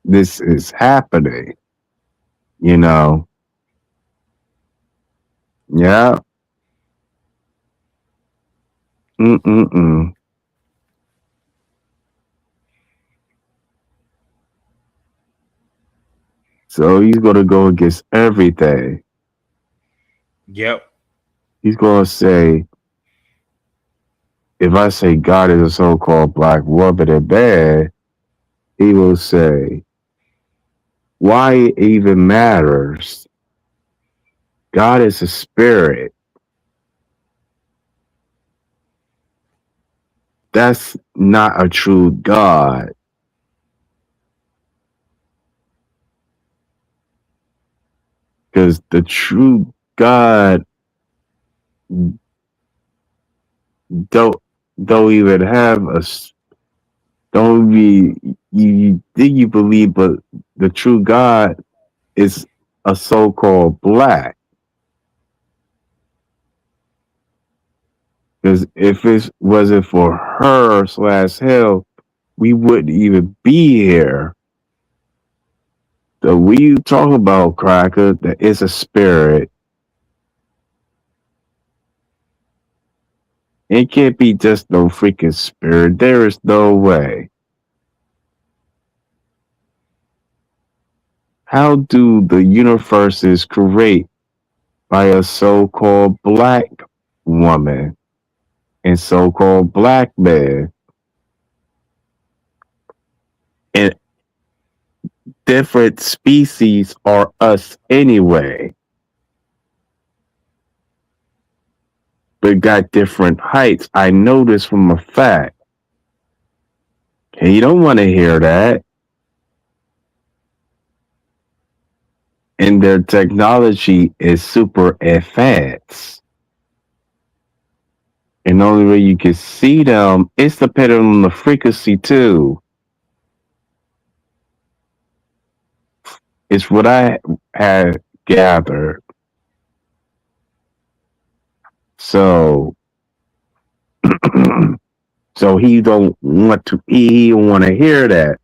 this is happening. You know. Yeah. Mm-mm-mm. So he's gonna go against everything. Yep. He's gonna say, if I say God is a so-called black woman and man, he will say, why it even matters? God is a spirit. That's not a true God. Because the true God don't don't even have don't be you think you believe, but the true God is a so-called black. Because if it wasn't for her slash hell, we wouldn't even be here. So when you talk about Cracker, that is a spirit. It can't be just no freaking spirit. There is no way. How do the universes create by a so-called black woman and so-called black man and different species are us anyway, but got different heights? I know this from a fact. And you don't want to hear that. And their technology is super advanced. And the only way you can see them is depending on the frequency too. It's what I had gathered. So so he don't want to hear that.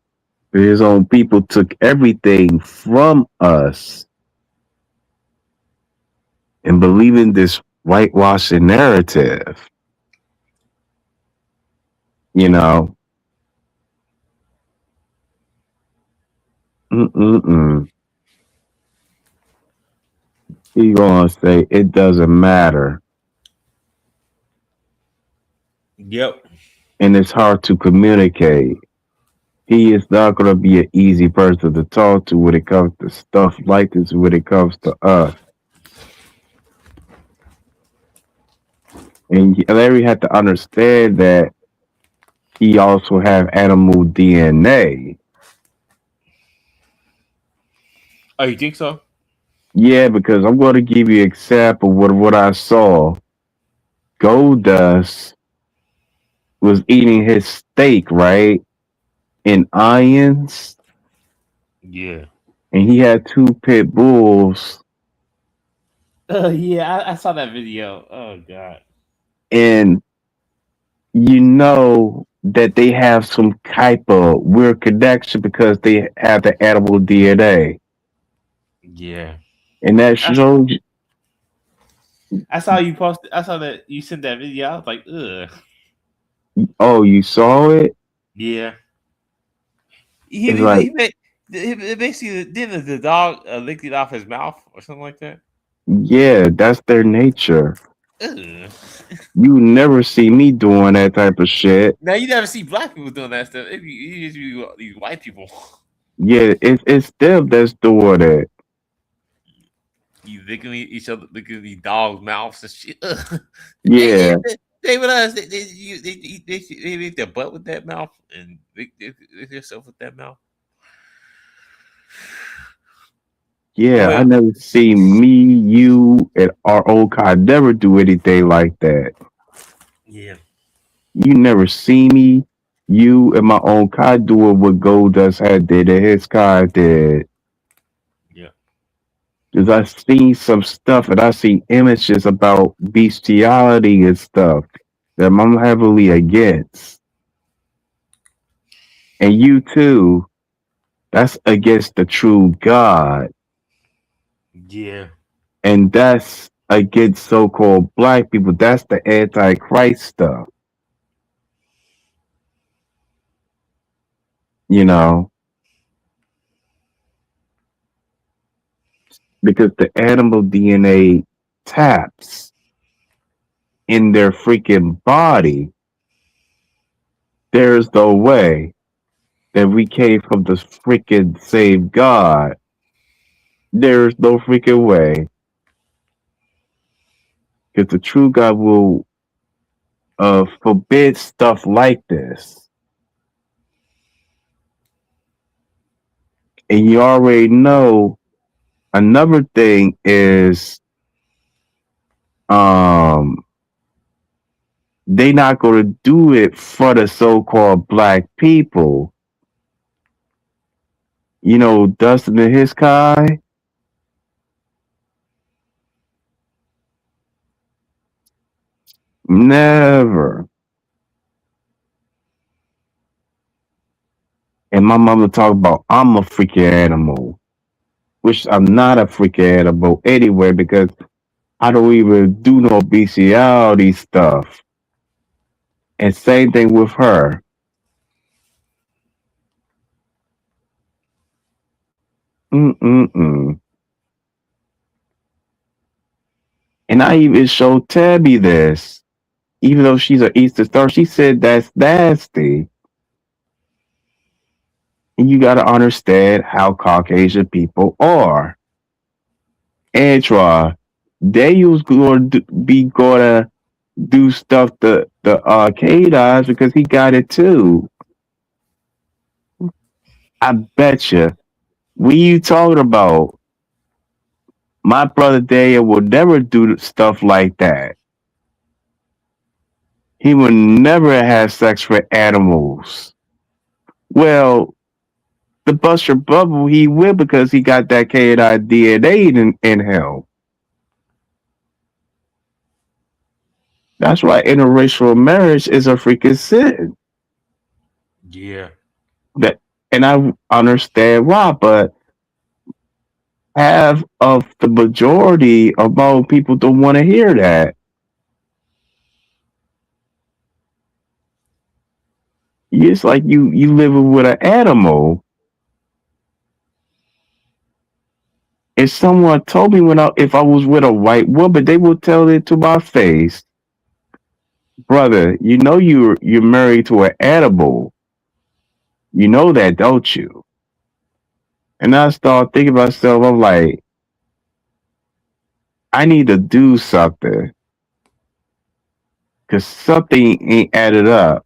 His own people took everything from us and believe in this whitewashing narrative. You know. Mm-mm-mm. He gonna say it doesn't matter. Yep. And it's hard to communicate. He is not gonna be an easy person to talk to when it comes to stuff like this, when it comes to us. And Larry had to understand that he also have animal DNA. Oh, you think so? Yeah, because I'm going to give you an example of what I saw. Goldust was eating his steak, right? In irons. Yeah. And he had two pit bulls. Yeah, I saw that video. Oh god. And you know that they have some type of weird connection because they have the animal DNA. Yeah. And that shows you. I saw you posted. I saw that you sent that video. I was like, ugh. Oh, you saw it? Yeah. It's like, He basically didn't the dog licked it off his mouth or something like that. yeah, that's their nature. Ugh. You never see me doing that type of shit. Now you never see black people doing that stuff. You just be these white people. Yeah, it's them that's doing it. You licking each other, licking these dogs' mouths and shit. Ugh. Yeah, They with us. They lick their butt with that mouth and lick themselves with that mouth. yeah. I Well, never see me, you, and our old guy never do anything like that. yeah. You never see me, you, and my own guy doing what Goldust had did and his guy did. Yeah. Cause I seen some stuff and I see images about bestiality and stuff that I'm heavily against. And you too, that's against the true God. Yeah. And that's against so-called black people. That's the antichrist stuff. You know, because the animal DNA taps in their freaking body. There's no way that we came from the freaking same God. There's no freaking way. Because the true God will forbid stuff like this. And you already know another thing is they not gonna do it for the so-called black people. You know, Dustin and his kind. Never. And my mama talk about I'm a freaking animal, which I'm not a freaking animal anyway because I don't even do no bestiality stuff. And same thing with her. Mm-mm-mm. And I even showed Tabby this. Even though she's an Easter Star, she said that's nasty. And you got to understand how Caucasian people are. Antoine, they was going to be going to do stuff the Cade eyes because he got it too. I bet you. What you talking about? My brother Daniel will never do stuff like that. He would never have sex with animals. Well, the Buster Bubble, he will because he got that KNI DNA in him. That's why interracial marriage is a freaking sin. Yeah. That, and I understand why, but half of the majority of most people don't want to hear that. It's like you living with an animal. If someone told me if I was with a white woman, they would tell it to my face, brother. You know you're married to an animal. You know that, don't you? And I start thinking to myself, I'm like, I need to do something because something ain't added up.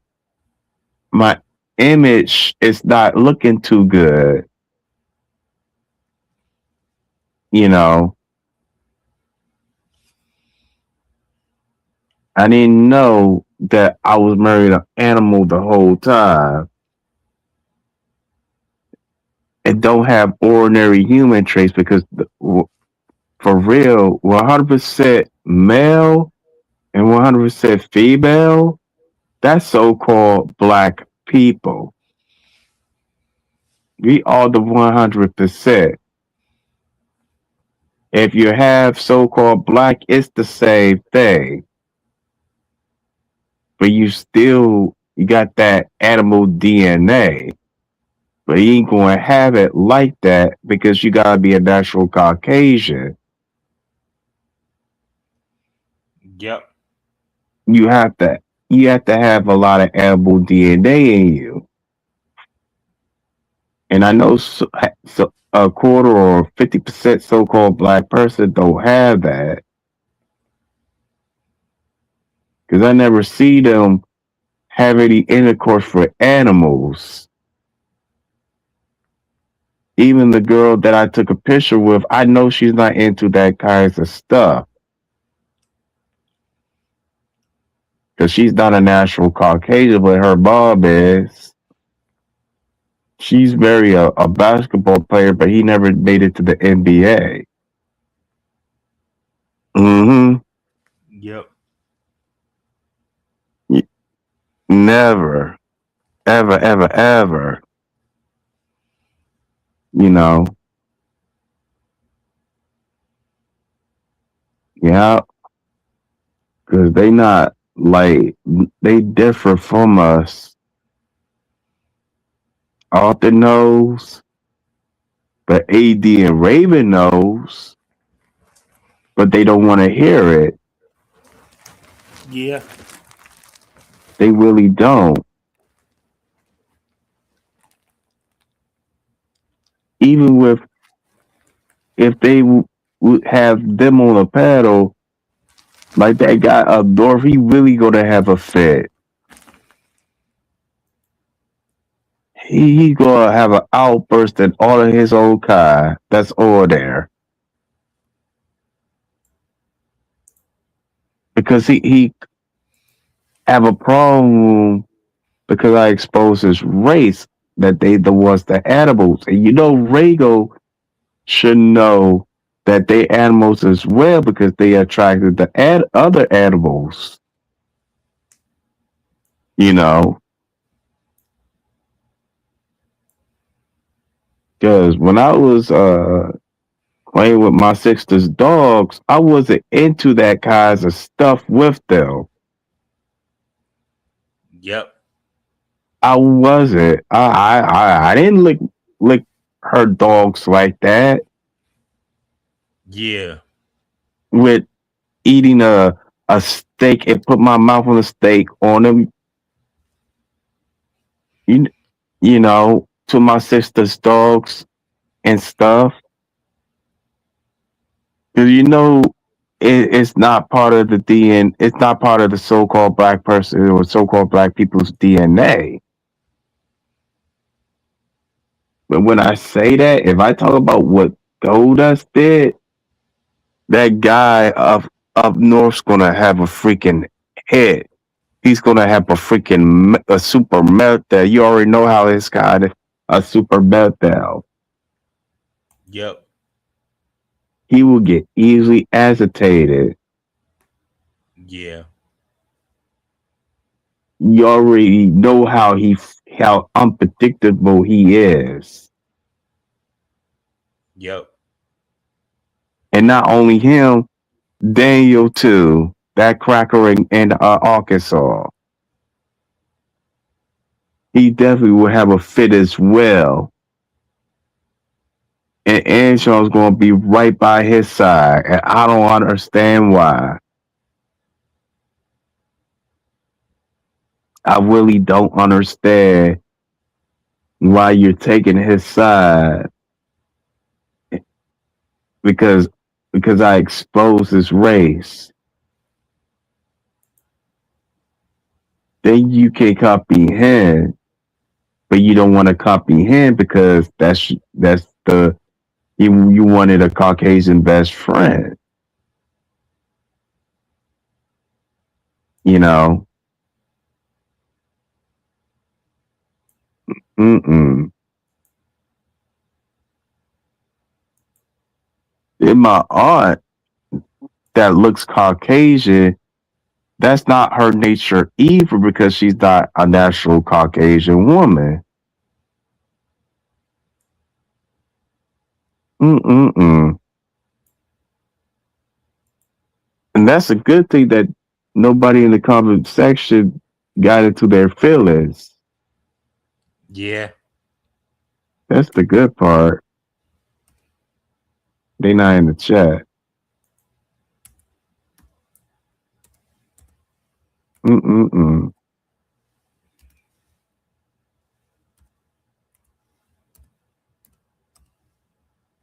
My image is not looking too good. You know, I didn't know that I was married an animal the whole time. It don't have ordinary human traits because for real, 100% male and 100% female, that's so-called black people. We are the 100%. If you have so-called black, it's the same thing. But you got that animal DNA. But you ain't going to have it like that because you got to be a natural Caucasian. Yep. You have to have a lot of animal DNA in you. And I know a quarter or 50% so-called black person don't have that. Because I never see them have any intercourse with animals. Even the girl that I took a picture with, I know she's not into that kinds of stuff. Because she's not a natural Caucasian, but her mom is. She's very a basketball player, but he never made it to the NBA. Mm-hmm. Yep. Never. Ever, ever, ever. You know. Yeah. Because they not like they differ from us. Arthur knows, but AD and Raven knows, but they don't want to hear it. Yeah. They really don't. Even with if they would have them on a paddle, like that guy up north, he really gonna have a fit. He gonna have an outburst in all of his own kind. That's all there. Because have a problem because I exposed his race that they the ones the animals. And Rago should know that they animals as well because they attracted the other animals. Because when I was playing with my sister's dogs, I wasn't into that kinds of stuff with them. Yep. I wasn't. I didn't lick her dogs like that. Yeah. With eating a steak and put my mouth on a steak on them. To my sister's dogs and stuff. Because it's not part of the DNA. It's not part of the so-called black person or so-called black people's DNA. But when I say that, if I talk about what Goldust did, that guy up north's gonna have a freaking hit. He's gonna have a super meltdown. You already know how this guy is a super meltdown. Yep. He will get easily agitated. Yeah. You already know how unpredictable he is. Yep. And not only him, Daniel too. That cracker in Arkansas. He definitely will have a fit as well. And Anshaw's going to be right by his side. And I don't understand why. I really don't understand why you're taking his side. Because I expose his race. Then you can copy him. But you don't want to copy him because that's the you wanted a Caucasian best friend. Mm-mm. And my aunt that looks Caucasian, that's not her nature either because she's not a natural Caucasian woman. Mm-mm-mm. And that's a good thing that nobody in the comment section got into their feelings. Yeah. That's the good part. They not in the chat. Mm-mm-mm.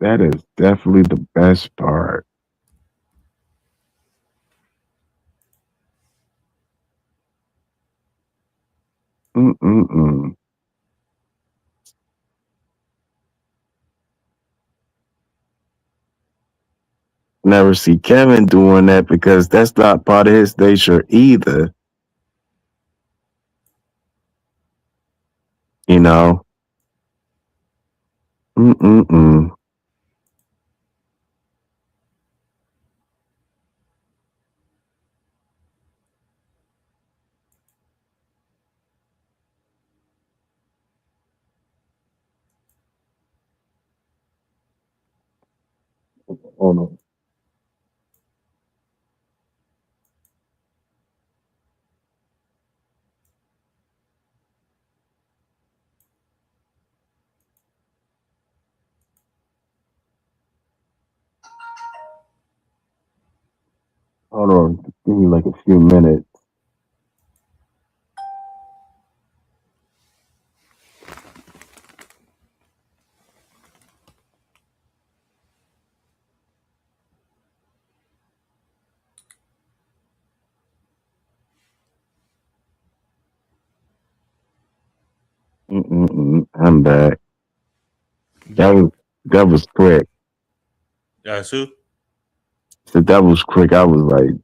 That is definitely the best part. Mm-mm-mm. Never see Kevin doing that because that's not part of his nature either. Mm-mm-mm. Hold on. Hold on. Give me like a few minutes. Mm-mm-mm. I'm back. That was quick. Who? So that was quick. I was like,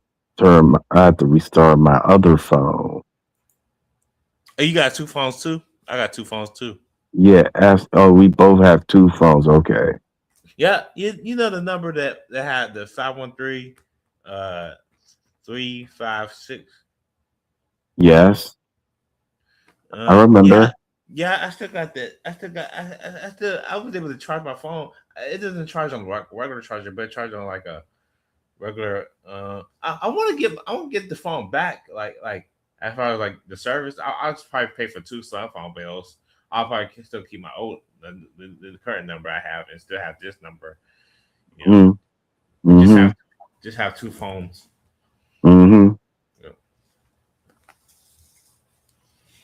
I had to restart my other phone. Oh, you got two phones too? I got two phones too. Yeah. Oh, we both have two phones. Okay. Yeah, you know the number that had the 513 uh 356. Yes, I Yeah, remember. yeah. I still got that. I was able to charge my phone. It doesn't charge on regular charger, but it charges on like a regular. I want to get the phone back. Like as far as like the service, I'll just probably pay for two cell phone bills. I'll probably still keep my old the current number I have and still have this number. You know, Mm, just mm-hmm. have two phones. Mm-hmm. You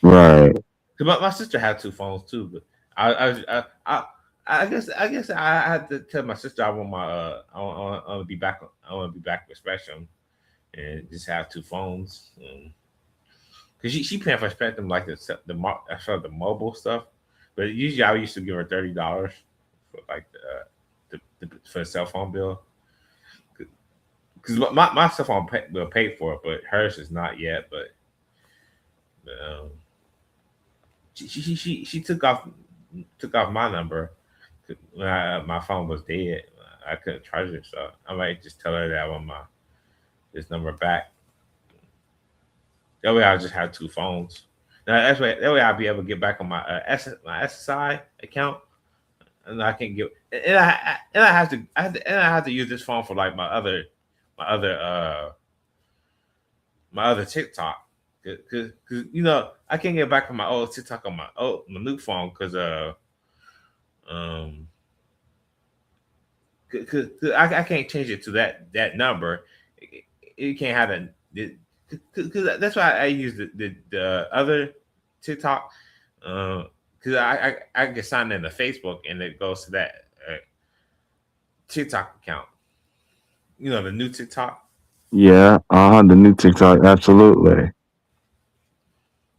know. Right. 'Cause my sister had two phones too, but I guess I had to tell my sister I want my I want to be back. I want to be back with Spectrum and just have two phones. Because she paying for Spectrum like I saw the mobile stuff, but usually I used to give her $30 for like for the cell phone bill. Because my cell phone will pay for it, but hers is not yet. But um, she took off my number when my phone was dead. I couldn't charge it, so I might just tell her that I want my this number back. That way, I'll just have two phones. Now, that way I'll be able to get back on my my SSI account, and I can get and I have to use this phone for like my other my other TikTok. Cause you know I can't get back on my old TikTok on my new phone because um cause I can't change it to that number. It can't have because that's why I use the other TikTok because I get signed into Facebook and it goes to that TikTok account. You know the new TikTok. Yeah. The new TikTok. Absolutely.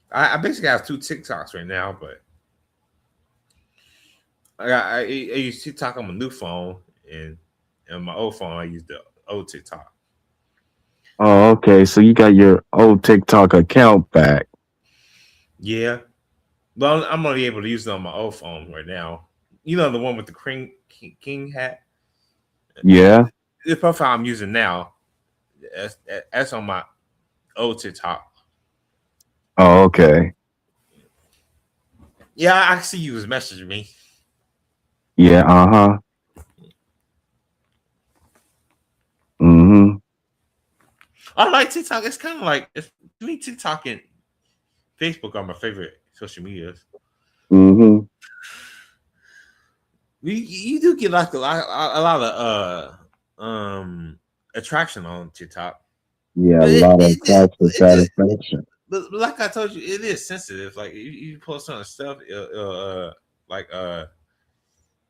I basically have two TikToks right now, but I use TikTok on my new phone and my old phone I use the old TikTok. Oh, okay. So you got your old TikTok account back. Yeah, well I'm only able to use it on my old phone right now. You know the one with the king hat. Yeah. The profile I'm using now, that's on my old TikTok. Oh, okay. Yeah, I see you was messaging me. Yeah. Uh-huh. Mm-hmm. I like TikTok. It's kind of like to me, TikTok and Facebook are my favorite social medias. Mm-hmm. You do get like a lot of attraction on TikTok, Yeah, a but lot of types of satisfaction. but like I told you, it is sensitive. Like you post on stuff, like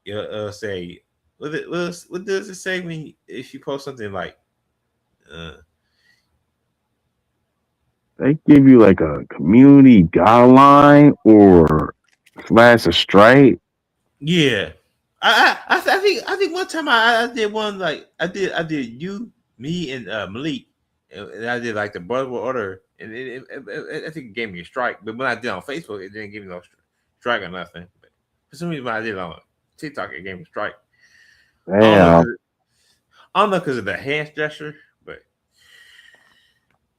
it'll say what does it say when if you post something like uh They give you like a community guideline or slash a stripe. yeah. I think one time I did one like I did you me and Malik and I did like the brother order and I think it gave me a strike, but when I did on Facebook it didn't give me no strike or nothing. But for some reason when I did it on TikTok it gave me a strike. I don't know Damn. I don't know because of the hand gesture, but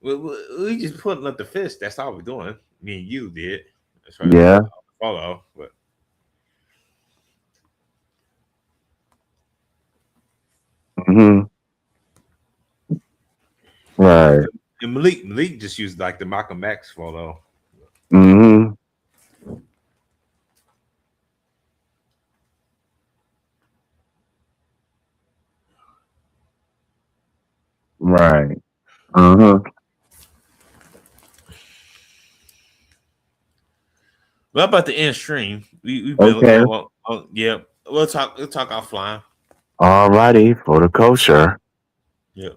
we just putting up the fist. That's all we're doing. Me and you did as far as Yeah. follow, but. Mm-hmm. Right. And Malik just used like the Malcolm X photo. Mm-hmm. Right. Uh-huh. What about the end stream? We've been Okay. yeah. We'll talk offline. Alrighty, for the kosher. Yeah.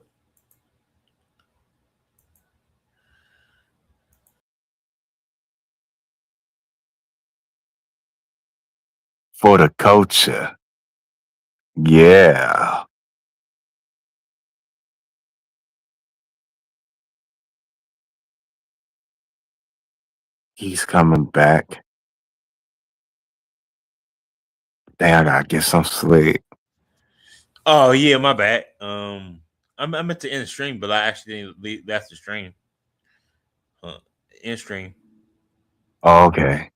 For the culture. Yeah. He's coming back. Damn, I gotta get some sleep. Oh yeah, my bad. I meant to end the stream, but I actually didn't leave. That's the stream. End stream. Oh, okay.